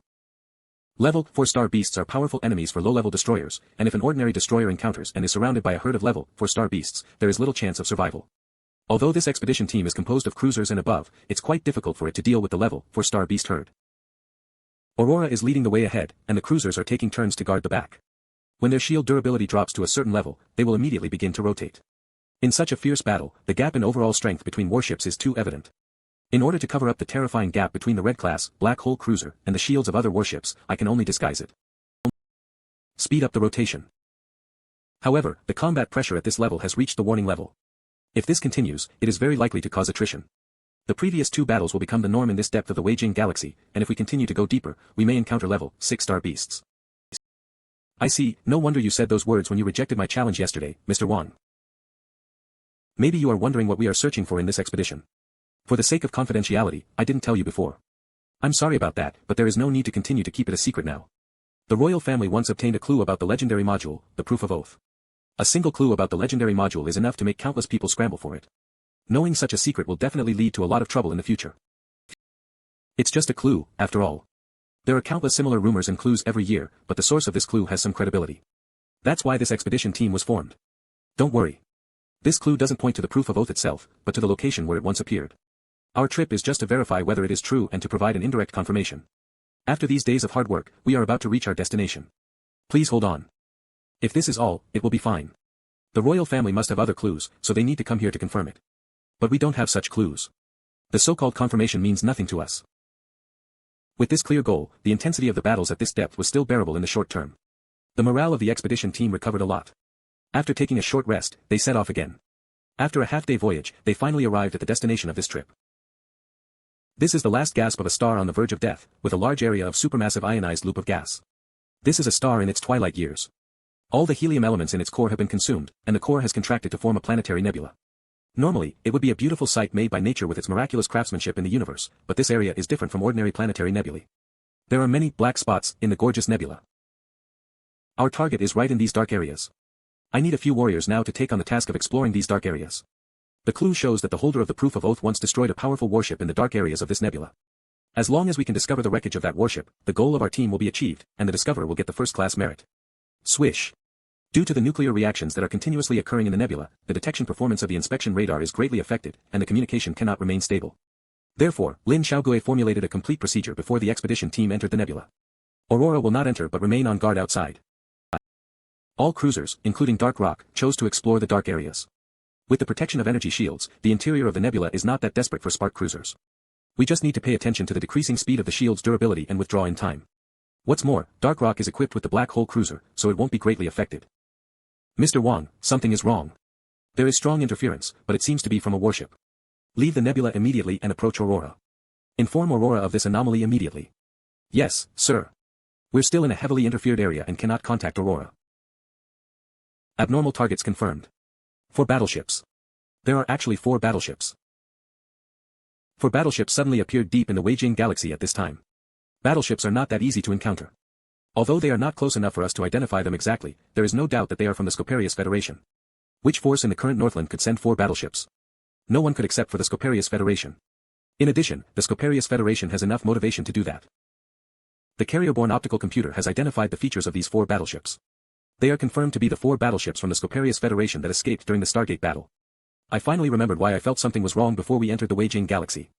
Level 4 star beasts are powerful enemies for low-level destroyers, and if an ordinary destroyer encounters and is surrounded by a herd of level 4 star beasts, there is little chance of survival. Although this expedition team is composed of cruisers and above, it's quite difficult for it to deal with the level 4 star beast herd. Aurora is leading the way ahead, and the cruisers are taking turns to guard the back. When their shield durability drops to a certain level, they will immediately begin to rotate. In such a fierce battle, the gap in overall strength between warships is too evident. In order to cover up the terrifying gap between the red-class, black hole cruiser, and the shields of other warships, I can only disguise it. Speed up the rotation. However, the combat pressure at this level has reached the warning level. If this continues, it is very likely to cause attrition. The previous 2 battles will become the norm in this depth of the Weijing Galaxy, and if we continue to go deeper, we may encounter level 6 star beasts. I see, no wonder you said those words when you rejected my challenge yesterday, Mr. Wang. Maybe you are wondering what we are searching for in this expedition. For the sake of confidentiality, I didn't tell you before. I'm sorry about that, but there is no need to continue to keep it a secret now. The royal family once obtained a clue about the legendary module, the Proof of Oath. A single clue about the legendary module is enough to make countless people scramble for it. Knowing such a secret will definitely lead to a lot of trouble in the future. It's just a clue, after all. There are countless similar rumors and clues every year, but the source of this clue has some credibility. That's why this expedition team was formed. Don't worry. This clue doesn't point to the Proof of Oath itself, but to the location where it once appeared. Our trip is just to verify whether it is true and to provide an indirect confirmation. After these days of hard work, we are about to reach our destination. Please hold on. If this is all, it will be fine. The royal family must have other clues, so they need to come here to confirm it. But we don't have such clues. The so-called confirmation means nothing to us. With this clear goal, the intensity of the battles at this depth was still bearable in the short term. The morale of the expedition team recovered a lot. After taking a short rest, they set off again. After a half-day voyage, they finally arrived at the destination of this trip. This is the last gasp of a star on the verge of death, with a large area of supermassive ionized loop of gas. This is a star in its twilight years. All the helium elements in its core have been consumed, and the core has contracted to form a planetary nebula. Normally, it would be a beautiful sight made by nature with its miraculous craftsmanship in the universe, but this area is different from ordinary planetary nebulae. There are many black spots in the gorgeous nebula. Our target is right in these dark areas. I need a few warriors now to take on the task of exploring these dark areas. The clue shows that the holder of the Proof of Oath once destroyed a powerful warship in the dark areas of this nebula. As long as we can discover the wreckage of that warship, the goal of our team will be achieved, and the discoverer will get the first-class merit. Swish. Due to the nuclear reactions that are continuously occurring in the nebula, the detection performance of the inspection radar is greatly affected, and the communication cannot remain stable. Therefore, Lin Xiaogui formulated a complete procedure before the expedition team entered the nebula. Aurora will not enter but remain on guard outside. All cruisers, including Dark Rock, chose to explore the dark areas. With the protection of energy shields, the interior of the nebula is not that desperate for spark cruisers. We just need to pay attention to the decreasing speed of the shield's durability and withdraw in time. What's more, Dark Rock is equipped with the Black Hole Cruiser, so it won't be greatly affected. Mr. Wang, something is wrong. There is strong interference, but it seems to be from a warship. Leave the nebula immediately and approach Aurora. Inform Aurora of this anomaly immediately. Yes, sir. We're still in a heavily interfered area and cannot contact Aurora. Abnormal targets confirmed. 4 battleships. There are actually 4 battleships. 4 battleships suddenly appeared deep in the Weijing galaxy at this time. Battleships are not that easy to encounter. Although they are not close enough for us to identify them exactly, there is no doubt that they are from the Scoparius Federation. Which force in the current Northland could send 4 battleships? No one could except for the Scoparius Federation. In addition, the Scoparius Federation has enough motivation to do that. The carrier-borne optical computer has identified the features of these 4 battleships. They are confirmed to be the 4 battleships from the Scoparius Federation that escaped during the Stargate battle. I finally remembered why I felt something was wrong before we entered the Weijing galaxy.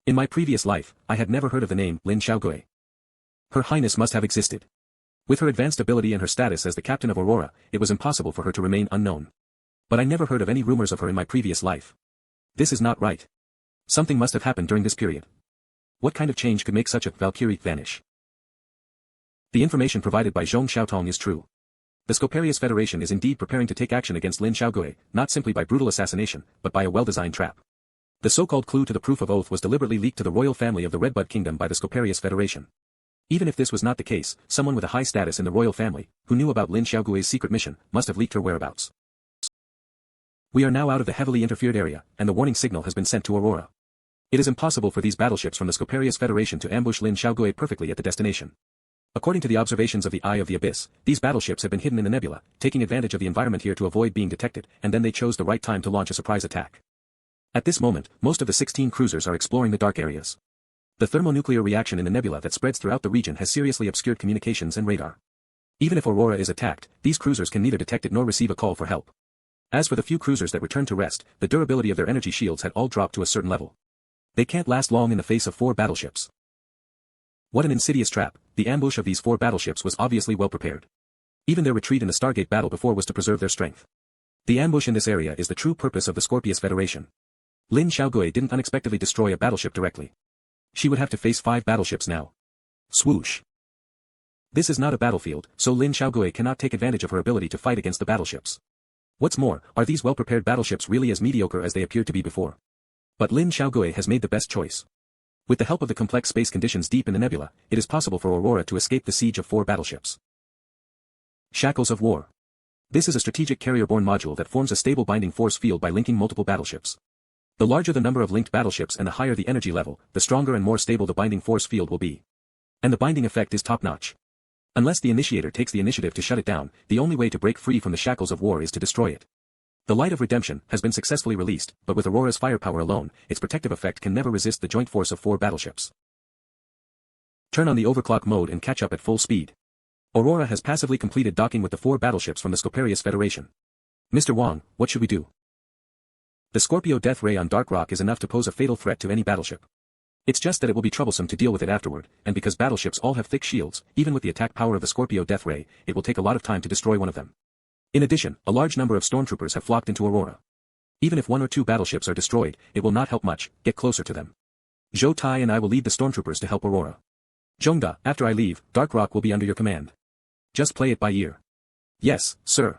In my previous life, I had never heard of the name Lin Xiaogui. Her Highness must have existed. With her advanced ability and her status as the captain of Aurora, it was impossible for her to remain unknown. But I never heard of any rumors of her in my previous life. This is not right. Something must have happened during this period. What kind of change could make such a Valkyrie vanish? The information provided by Zhong Xiaotong is true. The Scoparius Federation is indeed preparing to take action against Lin Xiaogui, not simply by brutal assassination, but by a well-designed trap. The so-called clue to the Proof of Oath was deliberately leaked to the royal family of the Redbud Kingdom by the Scoparius Federation. Even if this was not the case, someone with a high status in the royal family, who knew about Lin Xiaogui's secret mission, must have leaked her whereabouts. We are now out of the heavily interfered area, and the warning signal has been sent to Aurora. It is impossible for these battleships from the Scoparius Federation to ambush Lin Xiaogui perfectly at the destination. According to the observations of the Eye of the Abyss, these battleships have been hidden in the nebula, taking advantage of the environment here to avoid being detected, and then they chose the right time to launch a surprise attack. At this moment, most of the 16 cruisers are exploring the dark areas. The thermonuclear reaction in the nebula that spreads throughout the region has seriously obscured communications and radar. Even if Aurora is attacked, these cruisers can neither detect it nor receive a call for help. As for the few cruisers that return to rest, the durability of their energy shields had all dropped to a certain level. They can't last long in the face of 4 battleships. What an insidious trap. The ambush of these 4 battleships was obviously well prepared. Even their retreat in the Stargate battle before was to preserve their strength. The ambush in this area is the true purpose of the Scorpius Federation. Lin Xiaogui didn't unexpectedly destroy a battleship directly. She would have to face 5 battleships now. Swoosh. This is not a battlefield, so Lin Xiaogui cannot take advantage of her ability to fight against the battleships. What's more, are these well-prepared battleships really as mediocre as they appeared to be before? But Lin Xiaogui has made the best choice. With the help of the complex space conditions deep in the nebula, it is possible for Aurora to escape the siege of 4 battleships. Shackles of War. This is a strategic carrier-borne module that forms a stable binding force field by linking multiple battleships. The larger the number of linked battleships and the higher the energy level, the stronger and more stable the binding force field will be. And the binding effect is top-notch. Unless the initiator takes the initiative to shut it down, the only way to break free from the shackles of war is to destroy it. The Light of Redemption has been successfully released, but with Aurora's firepower alone, its protective effect can never resist the joint force of 4 battleships. Turn on the overclock mode and catch up at full speed. Aurora has passively completed docking with the 4 battleships from the Scoparius Federation. Mr. Wang, what should we do? The Scorpio Death Ray on Dark Rock is enough to pose a fatal threat to any battleship. It's just that it will be troublesome to deal with it afterward, and because battleships all have thick shields, even with the attack power of the Scorpio Death Ray, it will take a lot of time to destroy one of them. In addition, a large number of stormtroopers have flocked into Aurora. Even if 1 or 2 battleships are destroyed, it will not help much. Get closer to them. Zhou Tai and I will lead the stormtroopers to help Aurora. Zhongda, after I leave, Dark Rock will be under your command. Just play it by ear. Yes, sir.